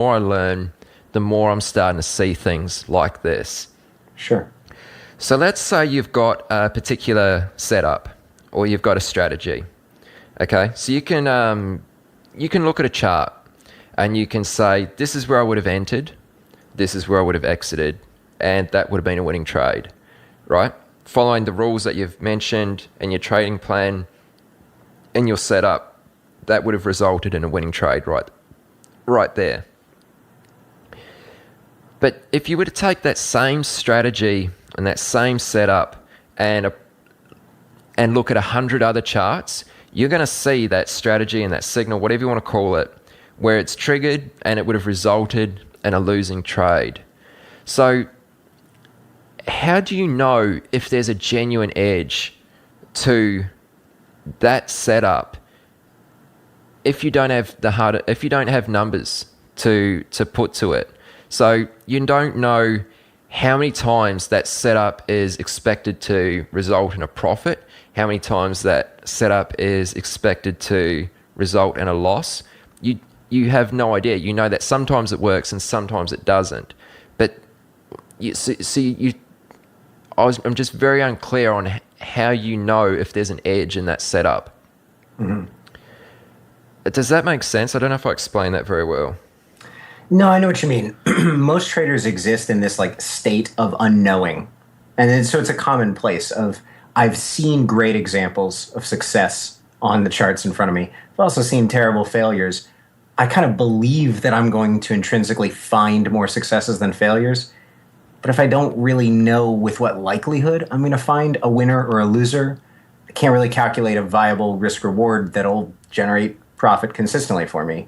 more I learn, the more I'm starting to see things like this. Sure. So let's say you've got a particular setup or you've got a strategy. Okay, so you can look at a chart and you can say, this is where I would have entered, this is where I would have exited, and that would have been a winning trade, right? Following the rules that you've mentioned in your trading plan and your setup, that would have resulted in a winning trade right there. But if you were to take that same strategy and that same setup and look at 100 other charts, you're going to see that strategy and that signal, whatever you want to call it, where it's triggered and it would have resulted in a losing trade. So how do you know if there's a genuine edge to that setup if you don't have numbers to put to it? So you don't know how many times that setup is expected to result in a profit, how many times that setup is expected to result in a loss. You have no idea. You know that sometimes it works and sometimes it doesn't. But I'm just very unclear on how you know if there's an edge in that setup. Mm-hmm. Does that make sense? I don't know if I explained that very well. No, I know what you mean. Most traders exist in this like state of unknowing. And then, so it's a commonplace of, I've seen great examples of success on the charts in front of me. I've also seen terrible failures. I kind of believe that I'm going to intrinsically find more successes than failures. But if I don't really know with what likelihood I'm going to find a winner or a loser, I can't really calculate a viable risk reward that'll generate profit consistently for me.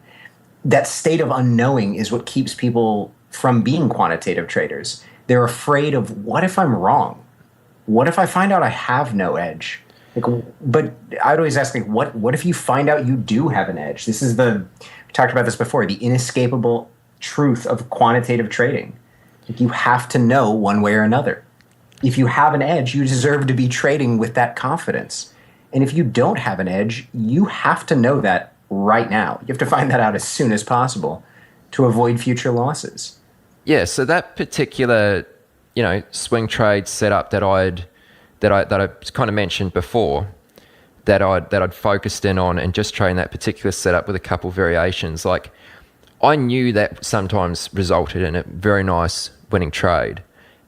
That state of unknowing is what keeps people from being quantitative traders. They're afraid of, what if I'm wrong? What if I find out I have no edge? But I'd always ask, what if you find out you do have an edge? We talked about this before, the inescapable truth of quantitative trading. You have to know one way or another. If you have an edge, you deserve to be trading with that confidence. And if you don't have an edge, you have to know that right now. You have to find that out as soon as possible to avoid future losses. Yeah, so that particular, swing trade setup that I kind of mentioned before, that I'd focused in on and just trading that particular setup with a couple variations, like I knew that sometimes resulted in a very nice winning trade,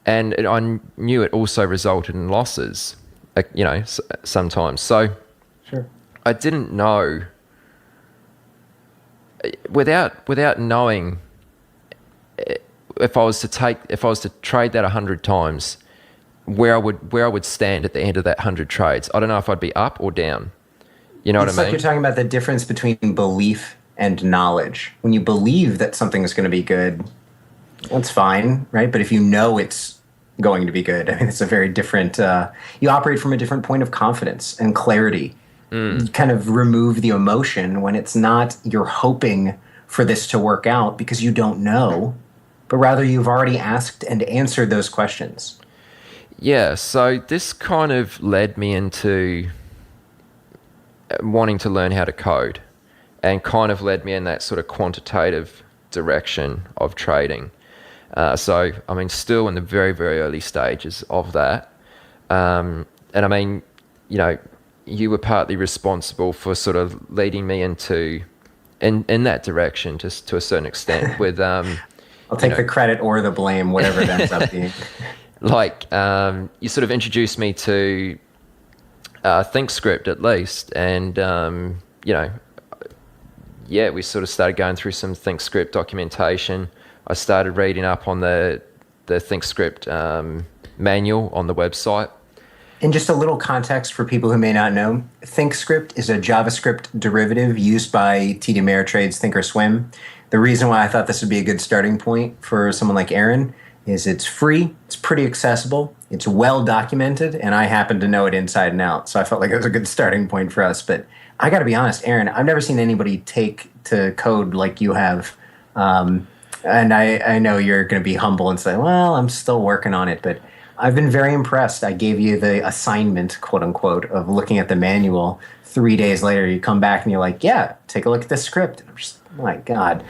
and I knew it also resulted in losses, sometimes. So sure, I didn't know. Without knowing if I was to trade that 100 times, where I would stand at the end of that 100 trades, I don't know if I'd be up or down. You know what I mean? It's like you're talking about the difference between belief and knowledge. When you believe that something is going to be good, that's fine, right? But if you know it's going to be good, I mean, it's a very different. You operate from a different point of confidence and clarity. You kind of remove the emotion when it's not you're hoping for this to work out because you don't know, but rather you've already asked and answered those questions. Yeah, so this kind of led me into wanting to learn how to code and kind of led me in that sort of quantitative direction of trading. So, I mean, still in the very, very early stages of that. And I mean, you were partly responsible for sort of leading me into in that direction just to a certain extent with I'll take the credit or the blame, whatever it ends up being. Like you sort of introduced me to ThinkScript at least, and we sort of started going through some ThinkScript documentation. I started reading up on the ThinkScript manual on the website. And just a little context for people who may not know, ThinkScript is a JavaScript derivative used by TD Ameritrade's Thinkorswim. The reason why I thought this would be a good starting point for someone like Aaron is it's free, it's pretty accessible, it's well documented, and I happen to know it inside and out. So I felt like it was a good starting point for us. But I got to be honest, Aaron, I've never seen anybody take to code like you have. And I know you're going to be humble and say, well, I'm still working on it, but I've been very impressed. I gave you the assignment, quote unquote, of looking at the manual. 3 days later, you come back and you're like, yeah, take a look at this script. And I'm just, oh my God.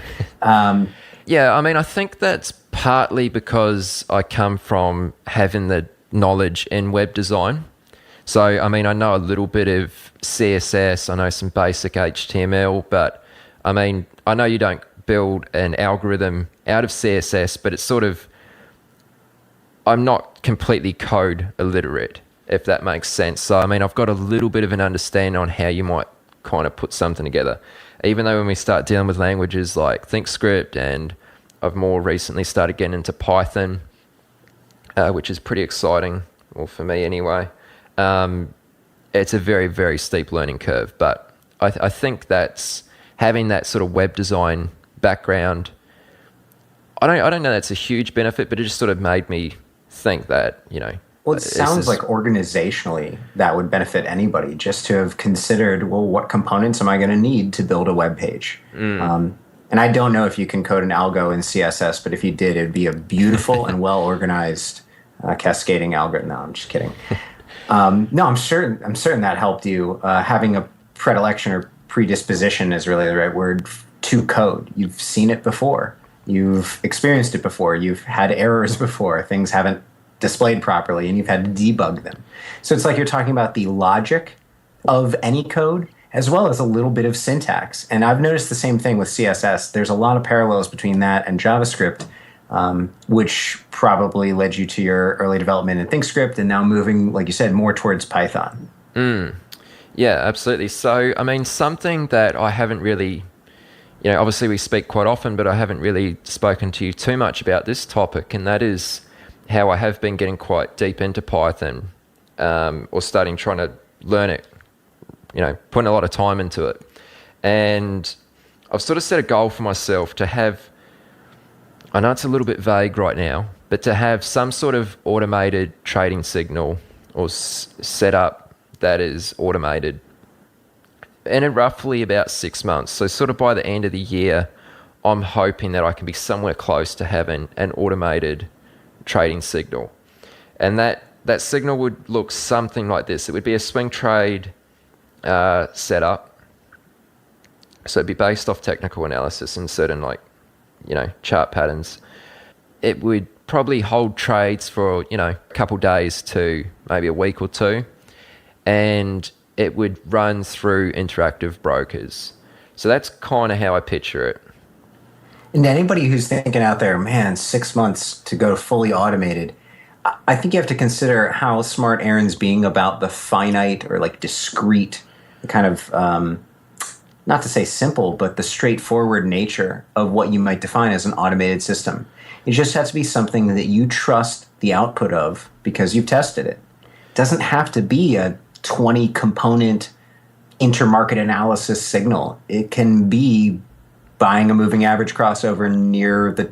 Yeah, I mean, I think that's partly because I come from having the knowledge in web design. So, I mean, I know a little bit of CSS, I know some basic HTML, but I mean, I know you don't build an algorithm out of CSS, but it's sort of, I'm not completely code illiterate, if that makes sense. So, I mean, I've got a little bit of an understanding on how you might kind of put something together. Even though when we start dealing with languages like ThinkScript, and I've more recently started getting into Python, which is pretty exciting, well, for me anyway. It's a very, very steep learning curve, but I think that's having that sort of web design background. I don't know that's a huge benefit, but it just sort of made me think that, Well, it sounds like organizationally that would benefit anybody, just to have considered, well, what components am I going to need to build a web page? And I don't know if you can code an algo in CSS, but if you did, it'd be a beautiful and well-organized cascading algorithm. No, I'm just kidding. No, I'm certain that helped you. Having a predilection or predisposition is really the right word to code. You've seen it before. You've experienced it before. You've had errors before. Things haven't displayed properly, and you've had to debug them. So it's like you're talking about the logic of any code as well as a little bit of syntax. And I've noticed the same thing with CSS. There's a lot of parallels between that and JavaScript, which probably led you to your early development in ThinkScript, and now moving, like you said, more towards Python. Yeah, absolutely. So, I mean, something that I haven't really, obviously we speak quite often, but I haven't really spoken to you too much about this topic, and that is how I have been getting quite deep into Python, or trying to learn it, putting a lot of time into it. And I've sort of set a goal for myself to have, I know it's a little bit vague right now, but to have some sort of automated trading signal or setup that is automated in roughly about 6 months. So sort of by the end of the year, I'm hoping that I can be somewhere close to having an automated trading signal. And that signal would look something like this. It would be a swing trade setup. So it'd be based off technical analysis and certain chart patterns. It would probably hold trades for, a couple days to maybe a week or two. And it would run through interactive brokers. So that's kind of how I picture it. And anybody who's thinking out there, man, 6 months to go fully automated, I think you have to consider how smart Aaron's being about the finite or discrete kind of, not to say simple, but the straightforward nature of what you might define as an automated system. It just has to be something that you trust the output of because you've tested it. It doesn't have to be a 20 component intermarket analysis signal. It can be buying a moving average crossover near the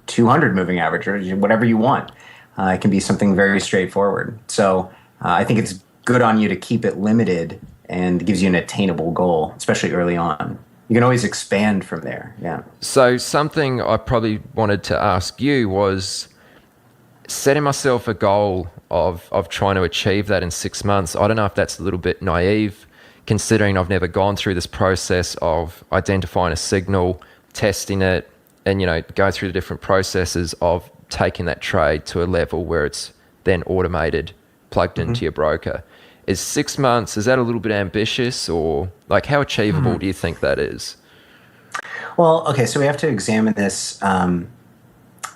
200 moving average or whatever you want. It can be something very straightforward. So I think it's good on you to keep it limited and gives you an attainable goal, especially early on. You can always expand from there. Yeah. So something I probably wanted to ask you was setting myself a goal of trying to achieve that in 6 months. I don't know if that's a little bit naive, considering I've never gone through this process of identifying a signal, testing it, and go through the different processes of taking that trade to a level where it's then automated, plugged into your broker. Is 6 months, is that a little bit ambitious, or how achievable do you think that is? Well, okay, so we have to examine this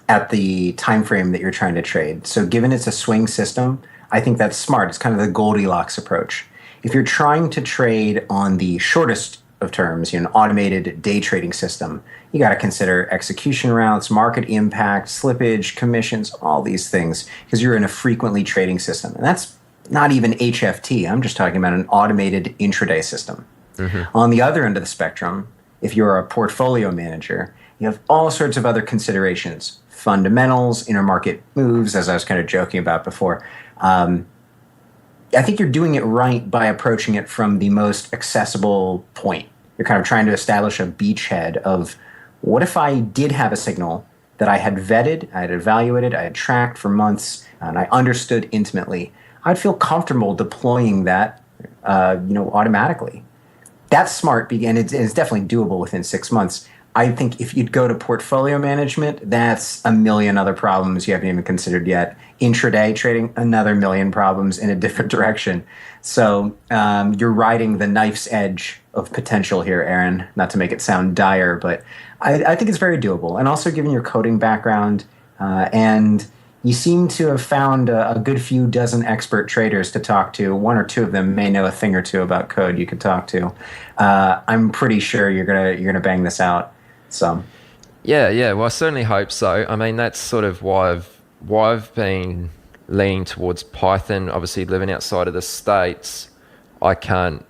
at the time frame that you're trying to trade. So given it's a swing system, I think that's smart. It's kind of the Goldilocks approach. If you're trying to trade on the shortest of terms, an automated day trading system, you got to consider execution routes, market impact, slippage, commissions, all these things, because you're in a frequently trading system. And that's not even HFT. I'm just talking about an automated intraday system. On the other end of the spectrum, if you're a portfolio manager, you have all sorts of other considerations, fundamentals, intermarket moves, as I was kind of joking about before. I think you're doing it right by approaching it from the most accessible point. You're kind of trying to establish a beachhead of what if I did have a signal that I had vetted, I had evaluated, I had tracked for months, and I understood intimately. I'd feel comfortable deploying that, automatically. That's smart, and it's definitely doable within 6 months. I think if you'd go to portfolio management, that's a million other problems you haven't even considered yet. Intraday trading, another million problems in a different direction. So you're riding the knife's edge of potential here, Aaron. Not to make it sound dire, but I think it's very doable. And also, given your coding background, and you seem to have found a good few dozen expert traders to talk to. One or two of them may know a thing or two about code you could talk to. I'm pretty sure you're gonna bang this out. So, Yeah. Well, I certainly hope so. I mean, that's sort of why I've been leaning towards Python. Obviously, living outside of the States, I can't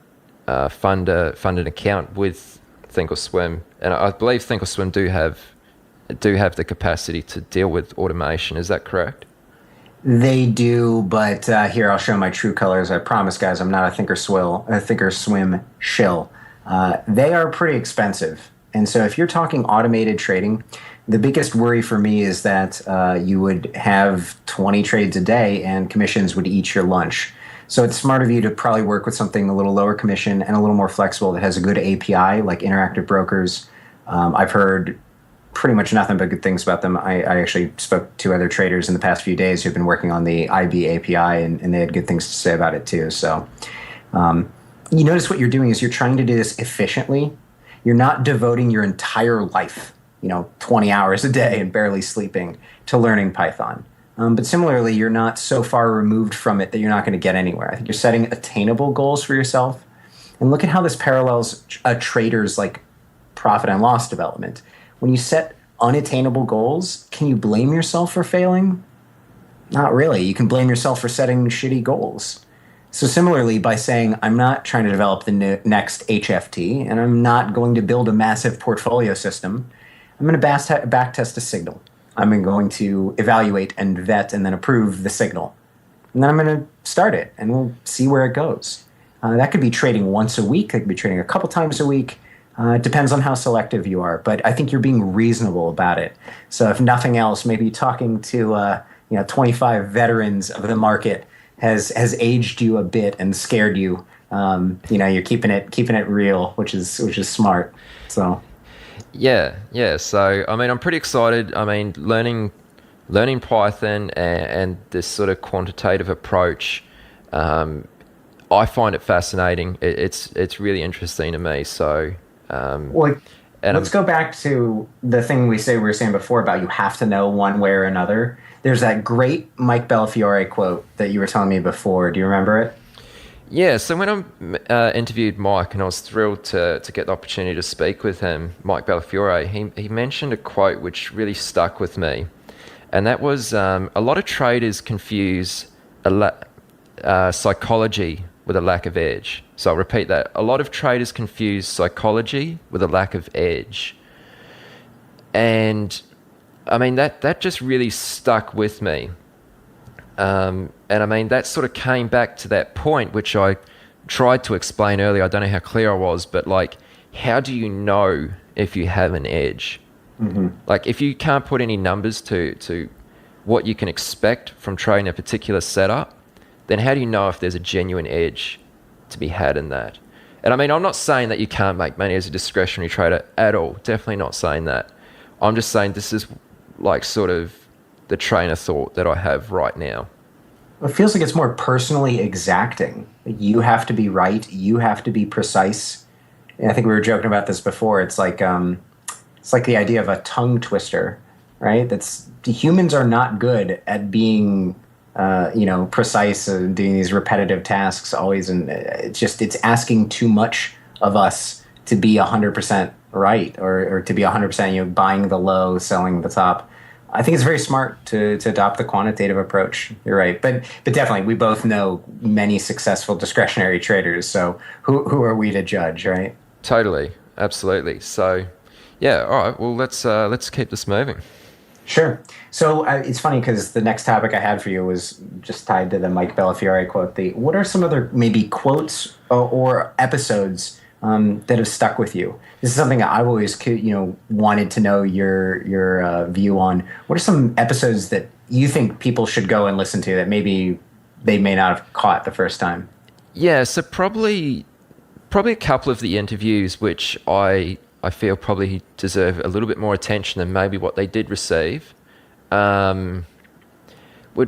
fund an account with Thinkorswim, and I believe Thinkorswim do have the capacity to deal with automation. Is that correct? they do, but here I'll show my true colors. I promise, guys, I'm not a Thinkorswim shill. They are pretty expensive, and so if you're talking automated trading, the biggest worry for me is that you would have 20 trades a day and commissions would eat your lunch. So it's smart of you to probably work with something a little lower commission and a little more flexible that has a good API, like Interactive Brokers. I've heard pretty much nothing but good things about them. I actually spoke to other traders in the past few days who've been working on the IB API, and they had good things to say about it too. So you notice what you're doing is you're trying to do this efficiently. You're not devoting your entire life, 20 hours a day and barely sleeping to learning Python. But similarly, you're not so far removed from it that you're not going to get anywhere. I think you're setting attainable goals for yourself. And look at how this parallels a trader's like profit and loss development. When you set unattainable goals, can you blame yourself for failing? Not really. You can blame yourself for setting shitty goals. So similarly, by saying, I'm not trying to develop the next HFT, and I'm not going to build a massive portfolio system, I'm going to backtest a signal. I'm going to evaluate and vet and then approve the signal. And then I'm going to start it, and we'll see where it goes. That could be trading once a week. It could be trading a couple times a week. It depends on how selective you are, but I think you're being reasonable about it. So if nothing else, maybe talking to 25 veterans of the market has aged you a bit and scared you. You're keeping it real, which is smart. So Yeah. So I mean, I'm pretty excited. I mean, learning Python and this sort of quantitative approach, I find it fascinating. It's really interesting to me. So. Well, let's go back to the thing we were saying before about you have to know one way or another. There's that great Mike Bellafiore quote that you were telling me before. Do you remember it? Yeah, so when I interviewed Mike, and I was thrilled to get the opportunity to speak with him, Mike Bellafiore, he mentioned a quote which really stuck with me. And that was, a lot of traders confuse psychology with a lack of edge. So I'll repeat that. A lot of traders confuse psychology with a lack of edge. And I mean, that just really stuck with me. And I mean, that sort of came back to that point, which I tried to explain earlier. I don't know how clear I was, but like, how do you know if you have an edge? Mm-hmm. Like, if you can't put any numbers to what you can expect from trading a particular setup, then how do you know if there's a genuine edge to be had in that? And I mean, I'm not saying that you can't make money as a discretionary trader at all. Definitely not saying that. I'm just saying this is like sort of the train of thought that I have right now. It feels like it's more personally exacting. You have to be right. You have to be precise. And I think we were joking about this before. It's like the idea of a tongue twister, right? Humans are not good at being precise and doing these repetitive tasks always, and it's asking too much of us to be 100% right or to be 100% buying the low, selling the top. I think it's very smart to adopt the quantitative approach. You're right, but definitely we both know many successful discretionary traders. So who are we to judge, right? Totally, absolutely. So yeah, all right. Well, let's keep this moving. Sure. So it's funny because the next topic I had for you was just tied to the Mike Bellafiore quote. What are some other maybe quotes or episodes that have stuck with you? This is something I've always wanted to know your view on. What are some episodes that you think people should go and listen to that maybe they may not have caught the first time? Yeah. So probably a couple of the interviews which I I feel probably deserve a little bit more attention than maybe what they did receive, would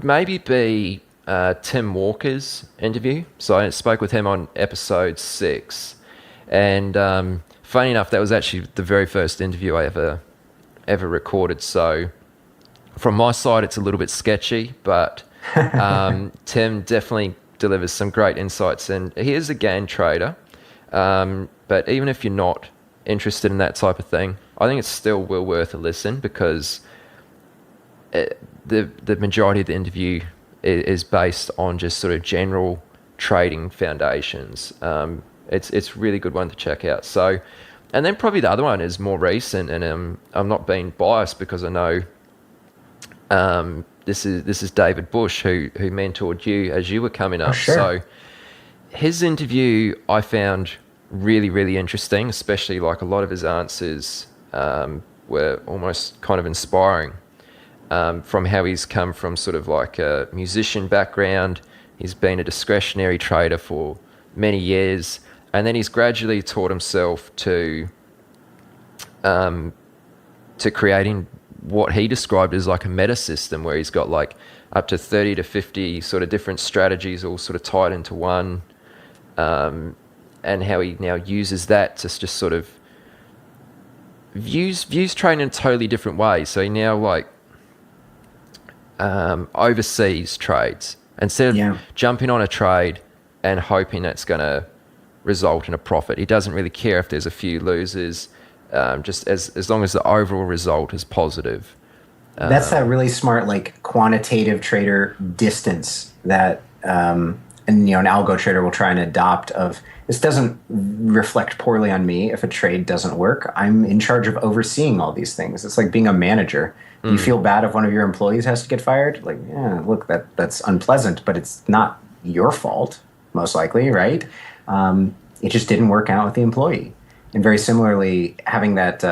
maybe be Tim Walker's interview. So I spoke with him on episode 6, and funny enough, that was actually the very first interview I ever recorded. So from my side, it's a little bit sketchy, but Tim definitely delivers some great insights, and he is a game trader. But even if you're not interested in that type of thing, I think it's still well worth a listen, because the majority of the interview is based on just sort of general trading foundations. It's really good one to check out. So, and then probably the other one is more recent, and I'm not being biased because I know this is David Bush who mentored you as you were coming up. Oh, sure. So his interview I found really, really interesting, especially like a lot of his answers were almost kind of inspiring, from how he's come from sort of like a musician background. He's been a discretionary trader for many years, and then he's gradually taught himself to creating what he described as like a meta system, where he's got like up to 30 to 50 sort of different strategies all sort of tied into one, and how he now uses that to just sort of views trading in a totally different way. So he now like oversees trades instead of jumping on a trade and hoping that's going to result in a profit. He doesn't really care if there's a few losers, just as long as the overall result is positive. That's that really smart, like, quantitative trader distance that an algo trader will try and adopt. Of this doesn't reflect poorly on me if a trade doesn't work. I'm in charge of overseeing all these things. It's like being a manager. Do you feel bad if one of your employees has to get fired? Like, yeah, look, that's unpleasant, but it's not your fault, most likely, right? It just didn't work out with the employee. And very similarly, having that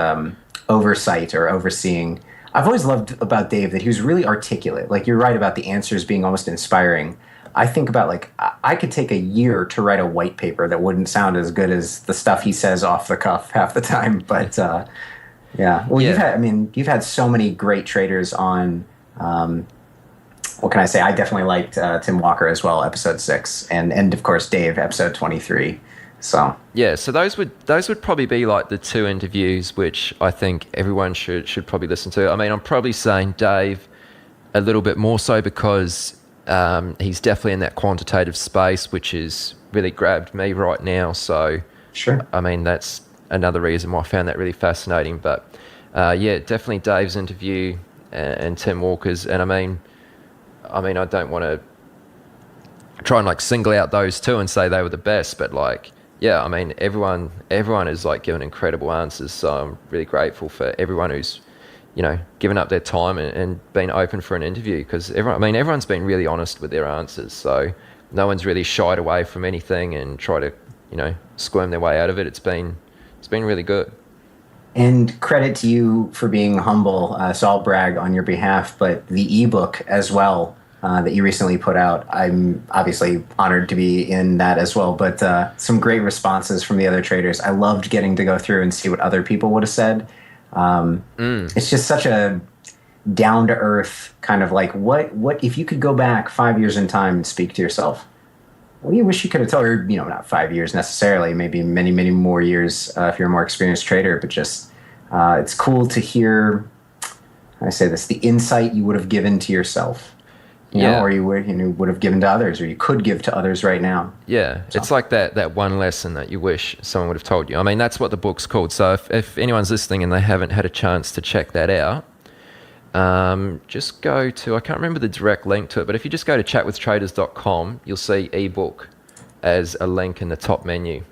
oversight or overseeing. I've always loved about Dave that he was really articulate. Like, you're right about the answers being almost inspiring. I think about, like, I could take a year to write a white paper that wouldn't sound as good as the stuff he says off the cuff half the time. But yeah, well, you've had so many great traders on. What can I say? I definitely liked Tim Walker as well, episode 6, and of course Dave, episode 23. So yeah, so those would probably be like the two interviews which I think everyone should probably listen to. I mean, I'm probably saying Dave a little bit more so because he's definitely in that quantitative space, which has really grabbed me right now. So sure, I mean, that's another reason why I found that really fascinating. But yeah, definitely Dave's interview and Tim Walker's. And I mean, I don't want to try and like single out those two and say they were the best, but like, yeah, I mean, everyone is like given incredible answers. So I'm really grateful for everyone who's, given up their time and been open for an interview, because everyone's been really honest with their answers. So no one's really shied away from anything and try to, squirm their way out of it. It's been really good. And credit to you for being humble. So I'll brag on your behalf, but the ebook as well that you recently put out, I'm obviously honored to be in that as well. But some great responses from the other traders. I loved getting to go through and see what other people would have said. It's just such a down-to-earth kind of like, what if you could go back 5 years in time and speak to yourself? What do you wish you could have told her? Not 5 years necessarily, maybe many, many more years if you're a more experienced trader. But just it's cool to hear, how I say this, the insight you would have given to yourself, or you would have given to others, or you could give to others right now. Yeah, so. It's like that one lesson that you wish someone would have told you. I mean, that's what the book's called. So if anyone's listening and they haven't had a chance to check that out, just go to, I can't remember the direct link to it, but if you just go to chatwithtraders.com, you'll see ebook as a link in the top menu.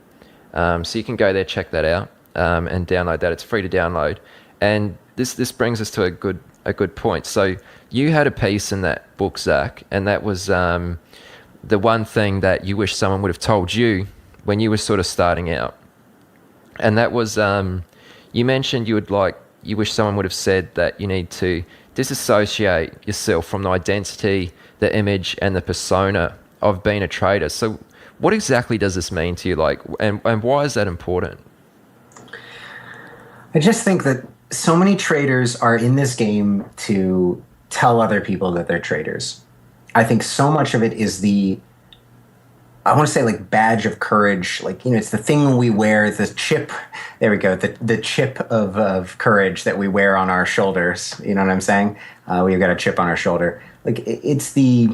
So you can go there, check that out, and download that. It's free to download. And this brings us to a good point. So you had a piece in that book, Zach, and that was the one thing that you wish someone would have told you when you were sort of starting out. And that was, you mentioned you wish someone would have said that you need to disassociate yourself from the identity, the image, and the persona of being a trader. So what exactly does this mean to you? And why is that important? I just think that so many traders are in this game to tell other people that they're traders. I think so much of it is I want to say like badge of courage. Like, it's the thing we wear, the chip. There we go. The chip of courage that we wear on our shoulders. You know what I'm saying? We've got a chip on our shoulder. Like, it's the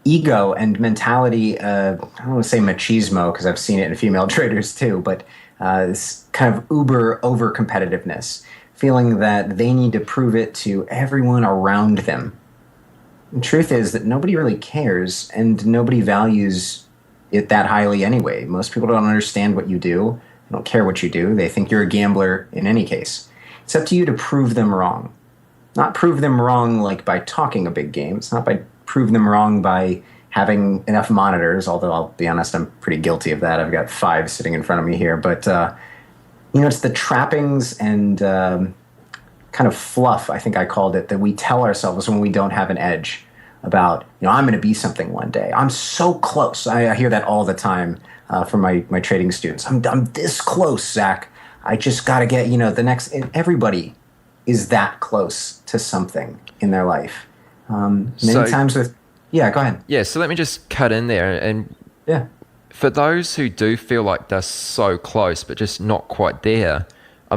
ego and mentality. I don't want to say machismo because I've seen it in female traders too, but this kind of uber over competitiveness, feeling that they need to prove it to everyone around them. The truth is that nobody really cares and nobody values it that highly anyway. Most people don't understand what you do. They don't care what you do. They think you're a gambler in any case. It's up to you to prove them wrong. Not prove them wrong like by talking a big game. It's not by prove them wrong by having enough monitors, although I'll be honest, I'm pretty guilty of that. I've got 5 sitting in front of me here. But, it's the trappings and kind of fluff, I think I called it, that we tell ourselves when we don't have an edge about, I'm going to be something one day. I'm so close. I hear that all the time from my trading students. I'm this close, Zach. I just got to get, the next. And everybody is that close to something in their life. Many times with, yeah, go ahead. Yeah, so let me just cut in there. And yeah, for those who do feel like they're so close but just not quite there, I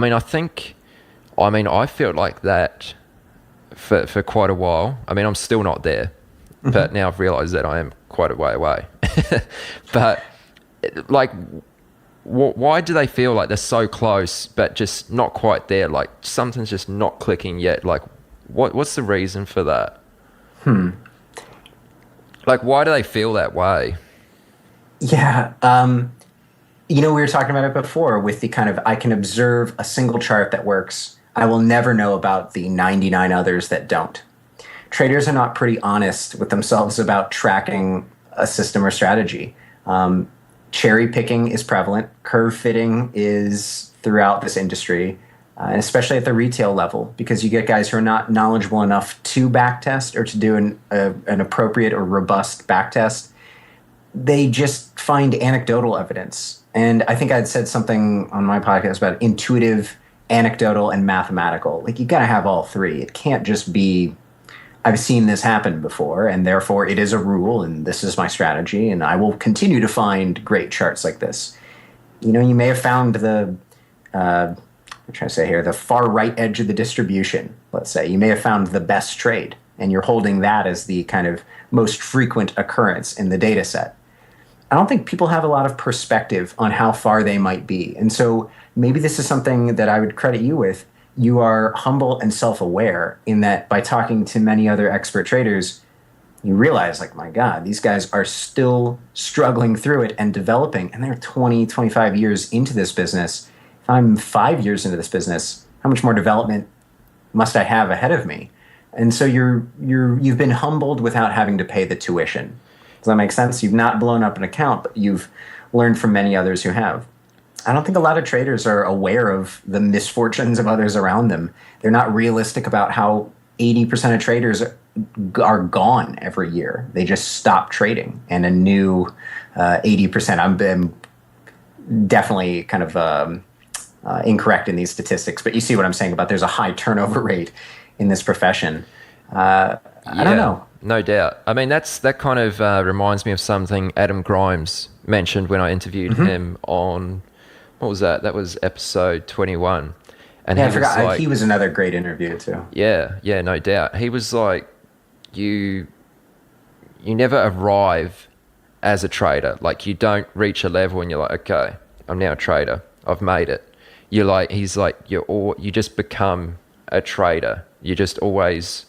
felt like that for quite a while. I'm still not there, but now I've realized that I am quite a way away. But like, why do they feel like they're so close but just not quite there? Like something's just not clicking yet. Like what's the reason for that? Like, why do they feel that way? Yeah. We were talking about it before with the kind of, I can observe a single chart that works. I will never know about the 99 others that don't. Traders are not pretty honest with themselves about tracking a system or strategy. Cherry picking is prevalent. Curve fitting is throughout this industry, and especially at the retail level, because you get guys who are not knowledgeable enough to backtest or to do an appropriate or robust backtest. They just find anecdotal evidence. And I think I'd said something on my podcast about intuitive, anecdotal, and mathematical. Like, you got to have all three. It can't just be, I've seen this happen before, and therefore it is a rule, and this is my strategy, and I will continue to find great charts like this. You may have found the far right edge of the distribution, let's say. You may have found the best trade, and you're holding that as the kind of most frequent occurrence in the data set. I don't think people have a lot of perspective on how far they might be. And so maybe this is something that I would credit you with. You are humble and self-aware in that by talking to many other expert traders, you realize, like, my God, these guys are still struggling through it and developing, and they're 20, 25 years into this business. If I'm 5 years into this business, how much more development must I have ahead of me? And so you've been humbled without having to pay the tuition. Does that make sense? You've not blown up an account, but you've learned from many others who have. I don't think a lot of traders are aware of the misfortunes of others around them. They're not realistic about how 80% of traders are gone every year. They just stop trading, and a new 80%. I'm definitely kind of incorrect in these statistics, but you see what I'm saying about there's a high turnover rate in this profession. I don't know. No doubt. I mean, that kind of reminds me of something Adam Grimes mentioned when I interviewed him on, what was that? That was episode 21. And I forgot. Like, he was another great interview too. Yeah, no doubt. He was like, you never arrive as a trader. Like, you don't reach a level and you're like, okay, I'm now a trader. I've made it. He's like, you just become a trader. You just always,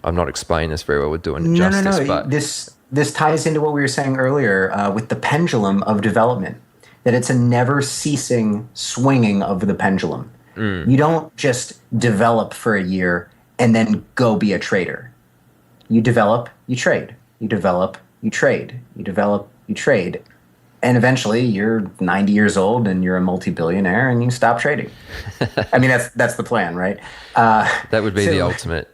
I'm not explaining this very well. We're doing justice. No. But this ties into what we were saying earlier with the pendulum of development, that it's a never ceasing swinging of the pendulum. You don't just develop for a year and then go be a trader. You develop, you trade. You develop, you trade. You develop, you trade. And eventually you're 90 years old and you're a multi-billionaire and you stop trading. I mean, that's the plan, right? That would be the ultimate.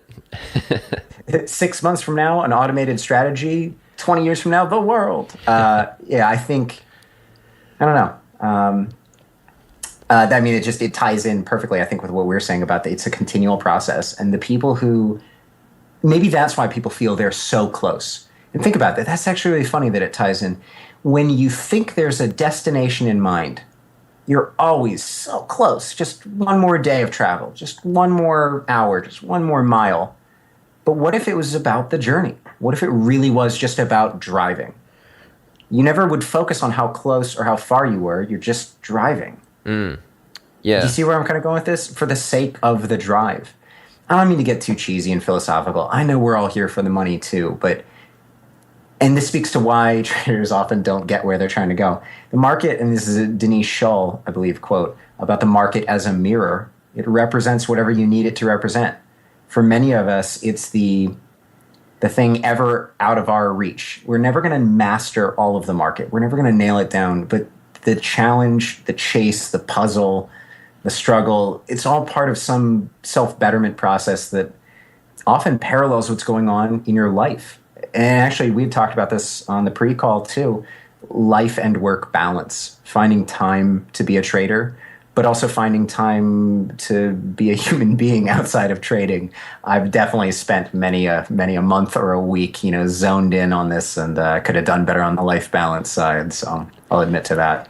6 months from now, an automated strategy. 20 years from now, the world. I think, I don't know. I mean, it ties in perfectly, I think, with what we are saying about it's a continual process. And the people who, maybe that's why people feel they're so close. And think about that. That's actually really funny that it ties in. When you think there's a destination in mind, you're always so close. Just one more day of travel, just one more hour, just one more mile. But what if it was about the journey? What if it really was just about driving? You never would focus on how close or how far you were. You're just driving. Yeah. Do you see where I'm kind of going with this? For the sake of the drive. I don't mean to get too cheesy and philosophical. I know we're all here for the money too, and this speaks to why traders often don't get where they're trying to go. The market, and this is a Denise Shull, I believe, quote, about the market as a mirror. It represents whatever you need it to represent. For many of us, it's the thing ever out of our reach. We're never going to master all of the market. We're never going to nail it down. But the challenge, the chase, the puzzle, the struggle, it's all part of some self-betterment process that often parallels what's going on in your life. And actually, we've talked about this on the pre-call too, life and work balance, finding time to be a trader, but also finding time to be a human being outside of trading. I've definitely spent many a month or a week, zoned in on this, and could have done better on the life balance side. So I'll admit to that.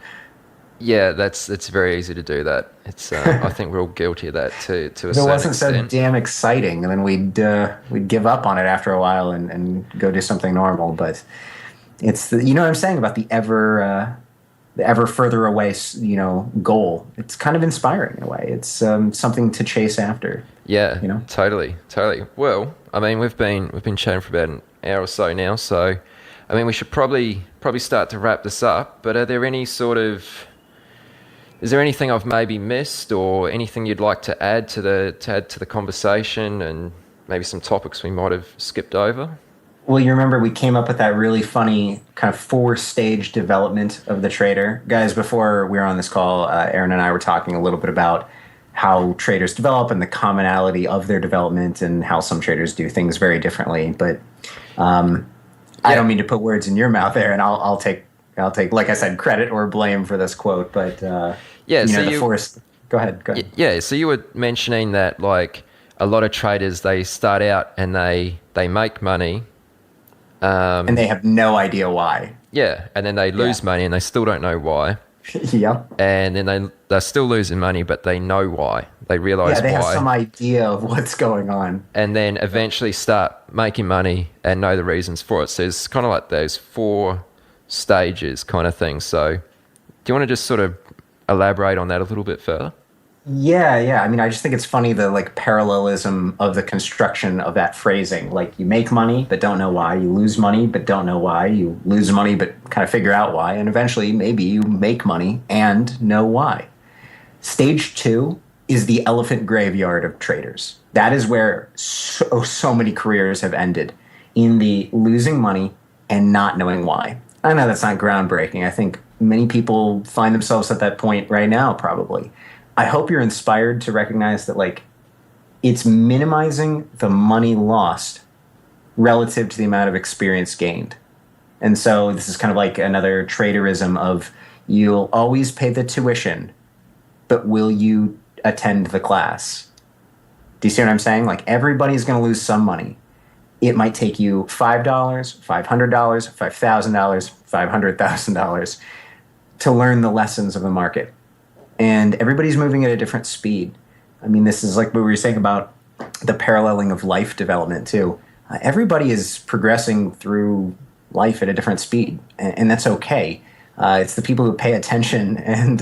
Yeah, it's very easy to do that. It's I think we're all guilty of that to a certain extent. It wasn't so damn exciting, and then we'd give up on it after a while and go do something normal. But it's you know what I'm saying about the ever further away goal. It's kind of inspiring in a way. It's something to chase after. Yeah, totally. Well, I mean, we've been chatting for about an hour or so now, so I mean, we should probably start to wrap this up. But is there anything I've maybe missed, or anything you'd like to add to the conversation, and maybe some topics we might have skipped over? Well, you remember we came up with that really funny kind of 4-stage development of the trader. Guys, before we were on this call, Aaron and I were talking a little bit about how traders develop and the commonality of their development, and how some traders do things very differently. But I don't mean to put words in your mouth there, and I'll take, like I said, credit or blame for this quote. But go ahead. Yeah, so you were mentioning that, like, a lot of traders, they start out and they make money, and they have no idea why. Yeah, and then they lose money and they still don't know why. Yep. And then they're still losing money, but they know why. They realize why. Yeah, they have some idea of what's going on. And then eventually start making money and know the reasons for it. So it's kind of like those 4 stages kind of thing. So do you want to just sort of elaborate on that a little bit further? Yeah. I mean, I just think it's funny, the parallelism of the construction of that phrasing. Like, you make money but don't know why. You lose money but don't know why. You lose money but kind of figure out why. And eventually maybe you make money and know why. Stage 2 is the elephant graveyard of traders. That is where so many careers have ended, in the losing money and not knowing why. I know that's not groundbreaking. I think many people find themselves at that point right now, probably. I hope you're inspired to recognize that, it's minimizing the money lost relative to the amount of experience gained. And so this is kind of like another traderism of, you'll always pay the tuition, but will you attend the class? Do you see what I'm saying? Everybody's going to lose some money. It might take you $5, $500, $5,000, $500,000 to learn the lessons of the market. And everybody's moving at a different speed. I mean, this is like what we were saying about the paralleling of life development too. Everybody is progressing through life at a different speed, and that's okay. It's the people who pay attention and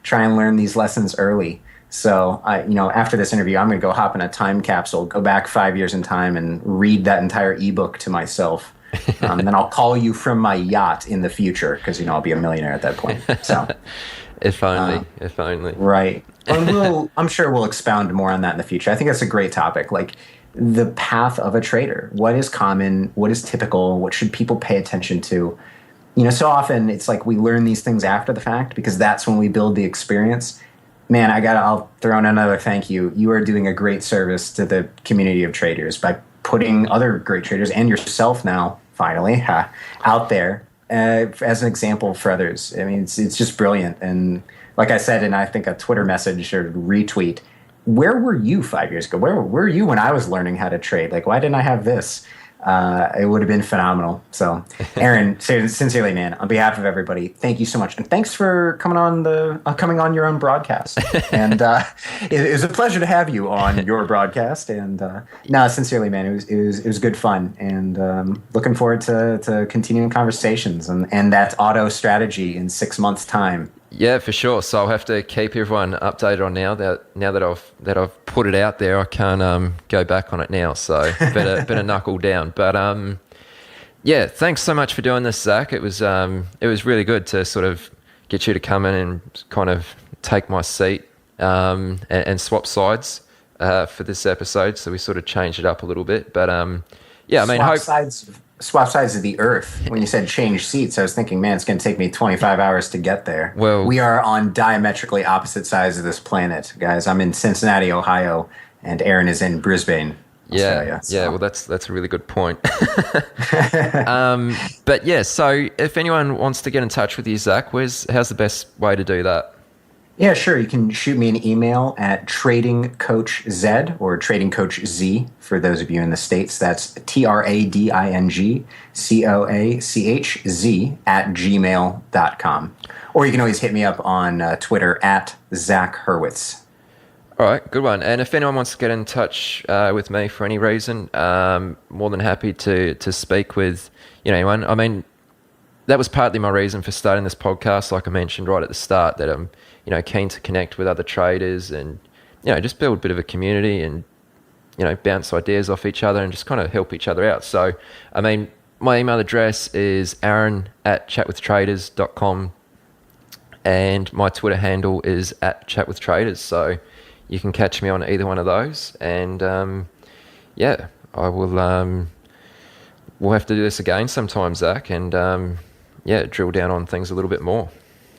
try and learn these lessons early. So, after this interview, I'm going to go hop in a time capsule, go back 5 years in time, and read that entire ebook to myself. And then I'll call you from my yacht in the future, because I'll be a millionaire at that point. So. If only. Right. And I'm sure we'll expound more on that in the future. I think that's a great topic. The path of a trader. What is common? What is typical? What should people pay attention to? So often it's like we learn these things after the fact, because that's when we build the experience. Man, I'll throw in another thank you. You are doing a great service to the community of traders by putting other great traders, and yourself now, finally, out there as an example for others. I mean, it's just brilliant. And like I said in I think a Twitter message or retweet, where were you 5 years ago? Where were you when I was learning how to trade? Like, why didn't I have this? It would have been phenomenal. So, Aaron, sincerely, man, on behalf of everybody, thank you so much, and thanks for coming on your own broadcast. And it was a pleasure to have you on your broadcast. And no, sincerely, man, it was good fun, and looking forward to continuing conversations and that auto strategy in 6 months' time. Yeah, for sure. So I'll have to keep everyone updated on now that I've put it out there. I can't go back on it now. So better knuckle down. But yeah, thanks so much for doing this, Zach. It was really good to sort of get you to come in and kind of take my seat and swap sides for this episode. So we sort of changed it up a little bit. But yeah, I mean, swap sides of the earth. When you said change seats, I was thinking, man, it's going to take me 25 hours to get there. Well, we are on diametrically opposite sides of this planet, guys. I'm in Cincinnati, Ohio, and Aaron is in Brisbane, Australia. Yeah. Well, that's a really good point. But yeah, so if anyone wants to get in touch with you, Zach, how's the best way to do that? Yeah, sure. You can shoot me an email at Trading Coach Z or Trading Coach Z for those of you in the States. That's TradingCoachZ at gmail.com. Or you can always hit me up on Twitter at Zach Hurwitz. All right, good one. And if anyone wants to get in touch with me for any reason, more than happy to speak with anyone. I mean, that was partly my reason for starting this podcast, like I mentioned right at the start, that I'm keen to connect with other traders and just build a bit of a community and bounce ideas off each other and just kind of help each other out. So I mean, my email address is aaron@chatwithtraders.com, and my Twitter handle is @chatwithtraders. So you can catch me on either one of those, and yeah, I will we'll have to do this again sometime, Zach, and yeah, drill down on things a little bit more.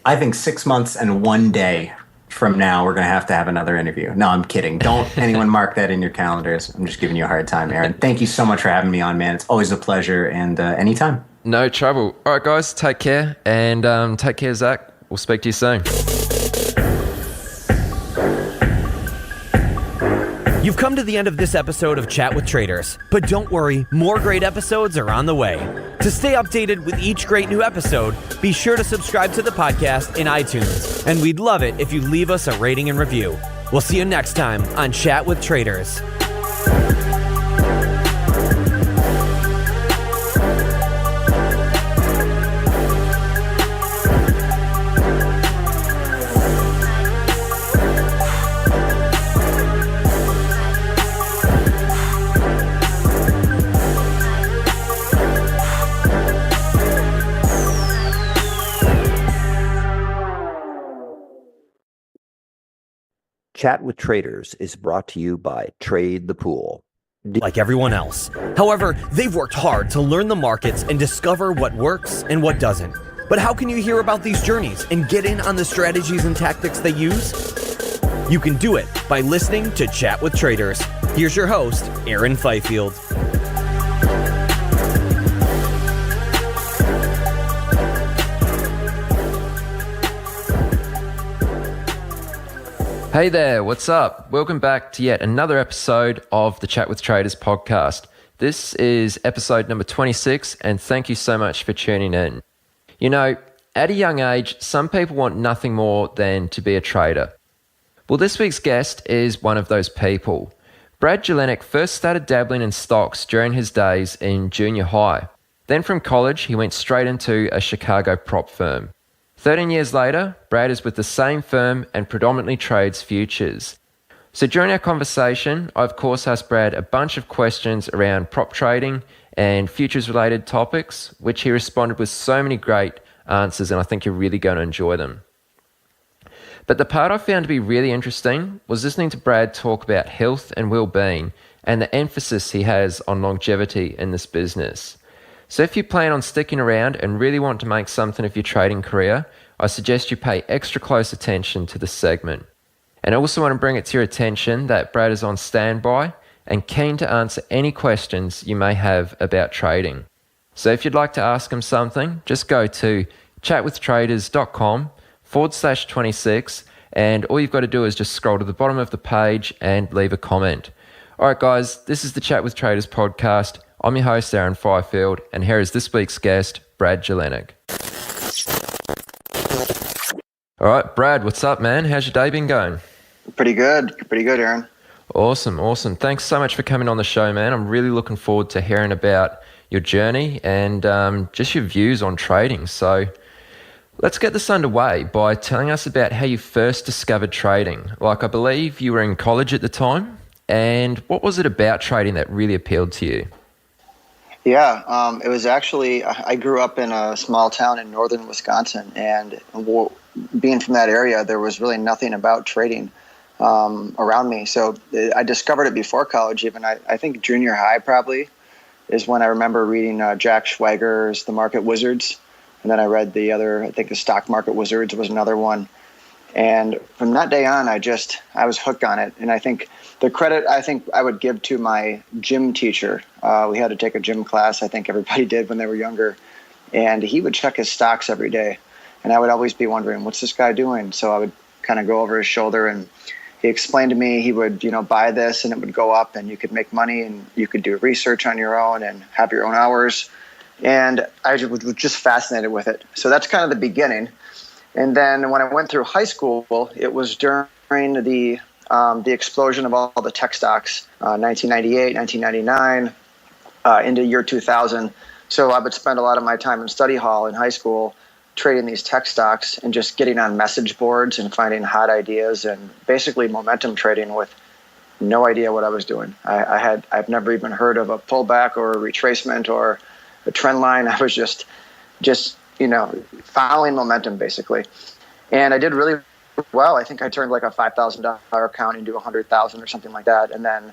I think 6 months and 1 day from now, we're going to have another interview. No, I'm kidding. Don't anyone mark that in your calendars. I'm just giving you a hard time, Aaron. Thank you so much for having me on, man. It's always a pleasure, and anytime. No trouble. All right, guys, take care, and take care, Zach. We'll speak to you soon. You've come to the end of this episode of Chat with Traders, but don't worry, more great episodes are on the way. To stay updated with each great new episode, be sure to subscribe to the podcast in iTunes, and we'd love it if you leave us a rating and review. We'll see you next time on Chat with Traders. Chat with Traders is brought to you by Trade the Pool. Like everyone else. However, they've worked hard to learn the markets and discover what works and what doesn't. But how can you hear about these journeys and get in on the strategies and tactics they use? You can do it by listening to Chat with Traders. Here's your host, Aaron Fifield. Hey there, what's up? Welcome back to yet another episode of the Chat with Traders podcast. This is episode number 26, and thank you so much for tuning in. At a young age, some people want nothing more than to be a trader. Well, this week's guest is one of those people. Brad Jelenic first started dabbling in stocks during his days in junior high. Then from college, he went straight into a Chicago prop firm. 13 years later, Brad is with the same firm and predominantly trades futures. So during our conversation, I of course asked Brad a bunch of questions around prop trading and futures related topics, which he responded with so many great answers, and I think you're really going to enjoy them. But the part I found to be really interesting was listening to Brad talk about health and well-being and the emphasis he has on longevity in this business. So if you plan on sticking around and really want to make something of your trading career, I suggest you pay extra close attention to this segment. And I also want to bring it to your attention that Brad is on standby and keen to answer any questions you may have about trading. So if you'd like to ask him something, just go to chatwithtraders.com /26, and all you've got to do is just scroll to the bottom of the page and leave a comment. All right, guys, this is the Chat with Traders podcast. I'm your host, Aaron Fifield, and here is this week's guest, Brad Jelinek. All right, Brad, what's up, man? How's your day been going? Pretty good, Aaron. Awesome. Thanks so much for coming on the show, man. I'm really looking forward to hearing about your journey and just your views on trading. So let's get this underway by telling us about how you first discovered trading. Like, I believe you were in college at the time, and what was it about trading that really appealed to you? Yeah, it was actually, I grew up in a small town in northern Wisconsin, and being from that area, there was really nothing about trading around me. So I discovered it before college even. I think junior high probably is when I remember reading Jack Schwager's The Market Wizards. And then I read the other, I think the Stock Market Wizards was another one. And from that day on, I was hooked on it. And I think the credit I would give to my gym teacher. We had to take a gym class. I think everybody did when they were younger. And he would check his stocks every day. And I would always be wondering, what's this guy doing? So I would kind of go over his shoulder, and he explained to me he would, buy this and it would go up and you could make money and you could do research on your own and have your own hours. And I was just fascinated with it. So that's kind of the beginning. And then when I went through high school, it was during the explosion of all the tech stocks, 1998, 1999, into year 2000. So I would spend a lot of my time in study hall in high school trading these tech stocks and just getting on message boards and finding hot ideas and basically momentum trading with no idea what I was doing. I've never even heard of a pullback or a retracement or a trend line. I was just following momentum basically. And I did really well. I think I turned like a $5,000 account into $100,000 or something like that. And then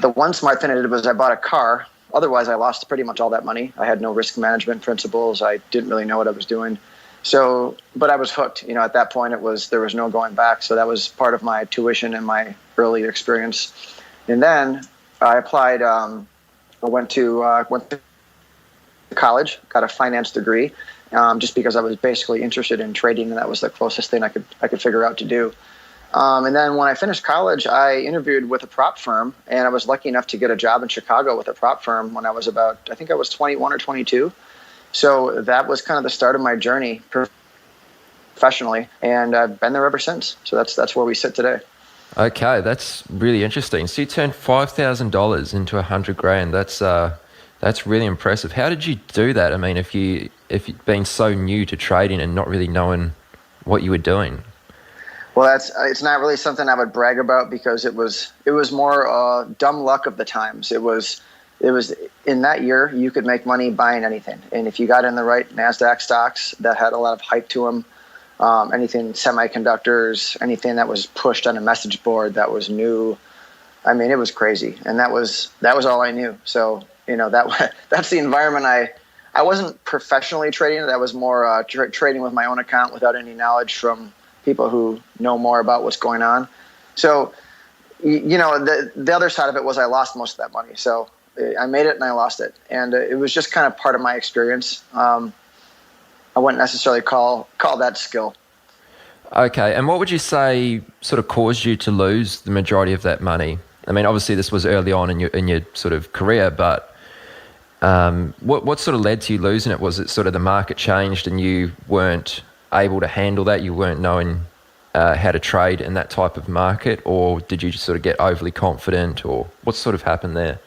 the one smart thing I did was I bought a car. Otherwise, I lost pretty much all that money. I had no risk management principles. I didn't really know what I was doing. So, but I was hooked. At that point, there was no going back. So that was part of my tuition and my early experience. And then I applied. I went to college, got a finance degree, just because I was basically interested in trading, and that was the closest thing I could figure out to do. And then when I finished college, I interviewed with a prop firm, and I was lucky enough to get a job in Chicago with a prop firm when I was 21 or 22. So that was kind of the start of my journey professionally, and I've been there ever since. So that's where we sit today. Okay, that's really interesting. So you turned $5,000 into $100,000. That's really impressive. How did you do that? I mean, if you've been so new to trading and not really knowing what you were doing. Well, it's not really something I would brag about, because it was more dumb luck of the times. It was in that year you could make money buying anything, and if you got in the right NASDAQ stocks that had a lot of hype to them, anything semiconductors, anything that was pushed on a message board that was new. I mean, it was crazy, and that was all I knew. So that's the environment I wasn't professionally trading. That was more trading with my own account without any knowledge from people who know more about what's going on. So, the other side of it was I lost most of that money. So I made it and I lost it. And it was just kind of part of my experience. I wouldn't necessarily call that skill. Okay. And what would you say sort of caused you to lose the majority of that money? I mean, obviously this was early on in your sort of career, but what sort of led to you losing it? Was it sort of the market changed and you weren't able to handle that? You weren't knowing how to trade in that type of market, or did you just sort of get overly confident, or what sort of happened there?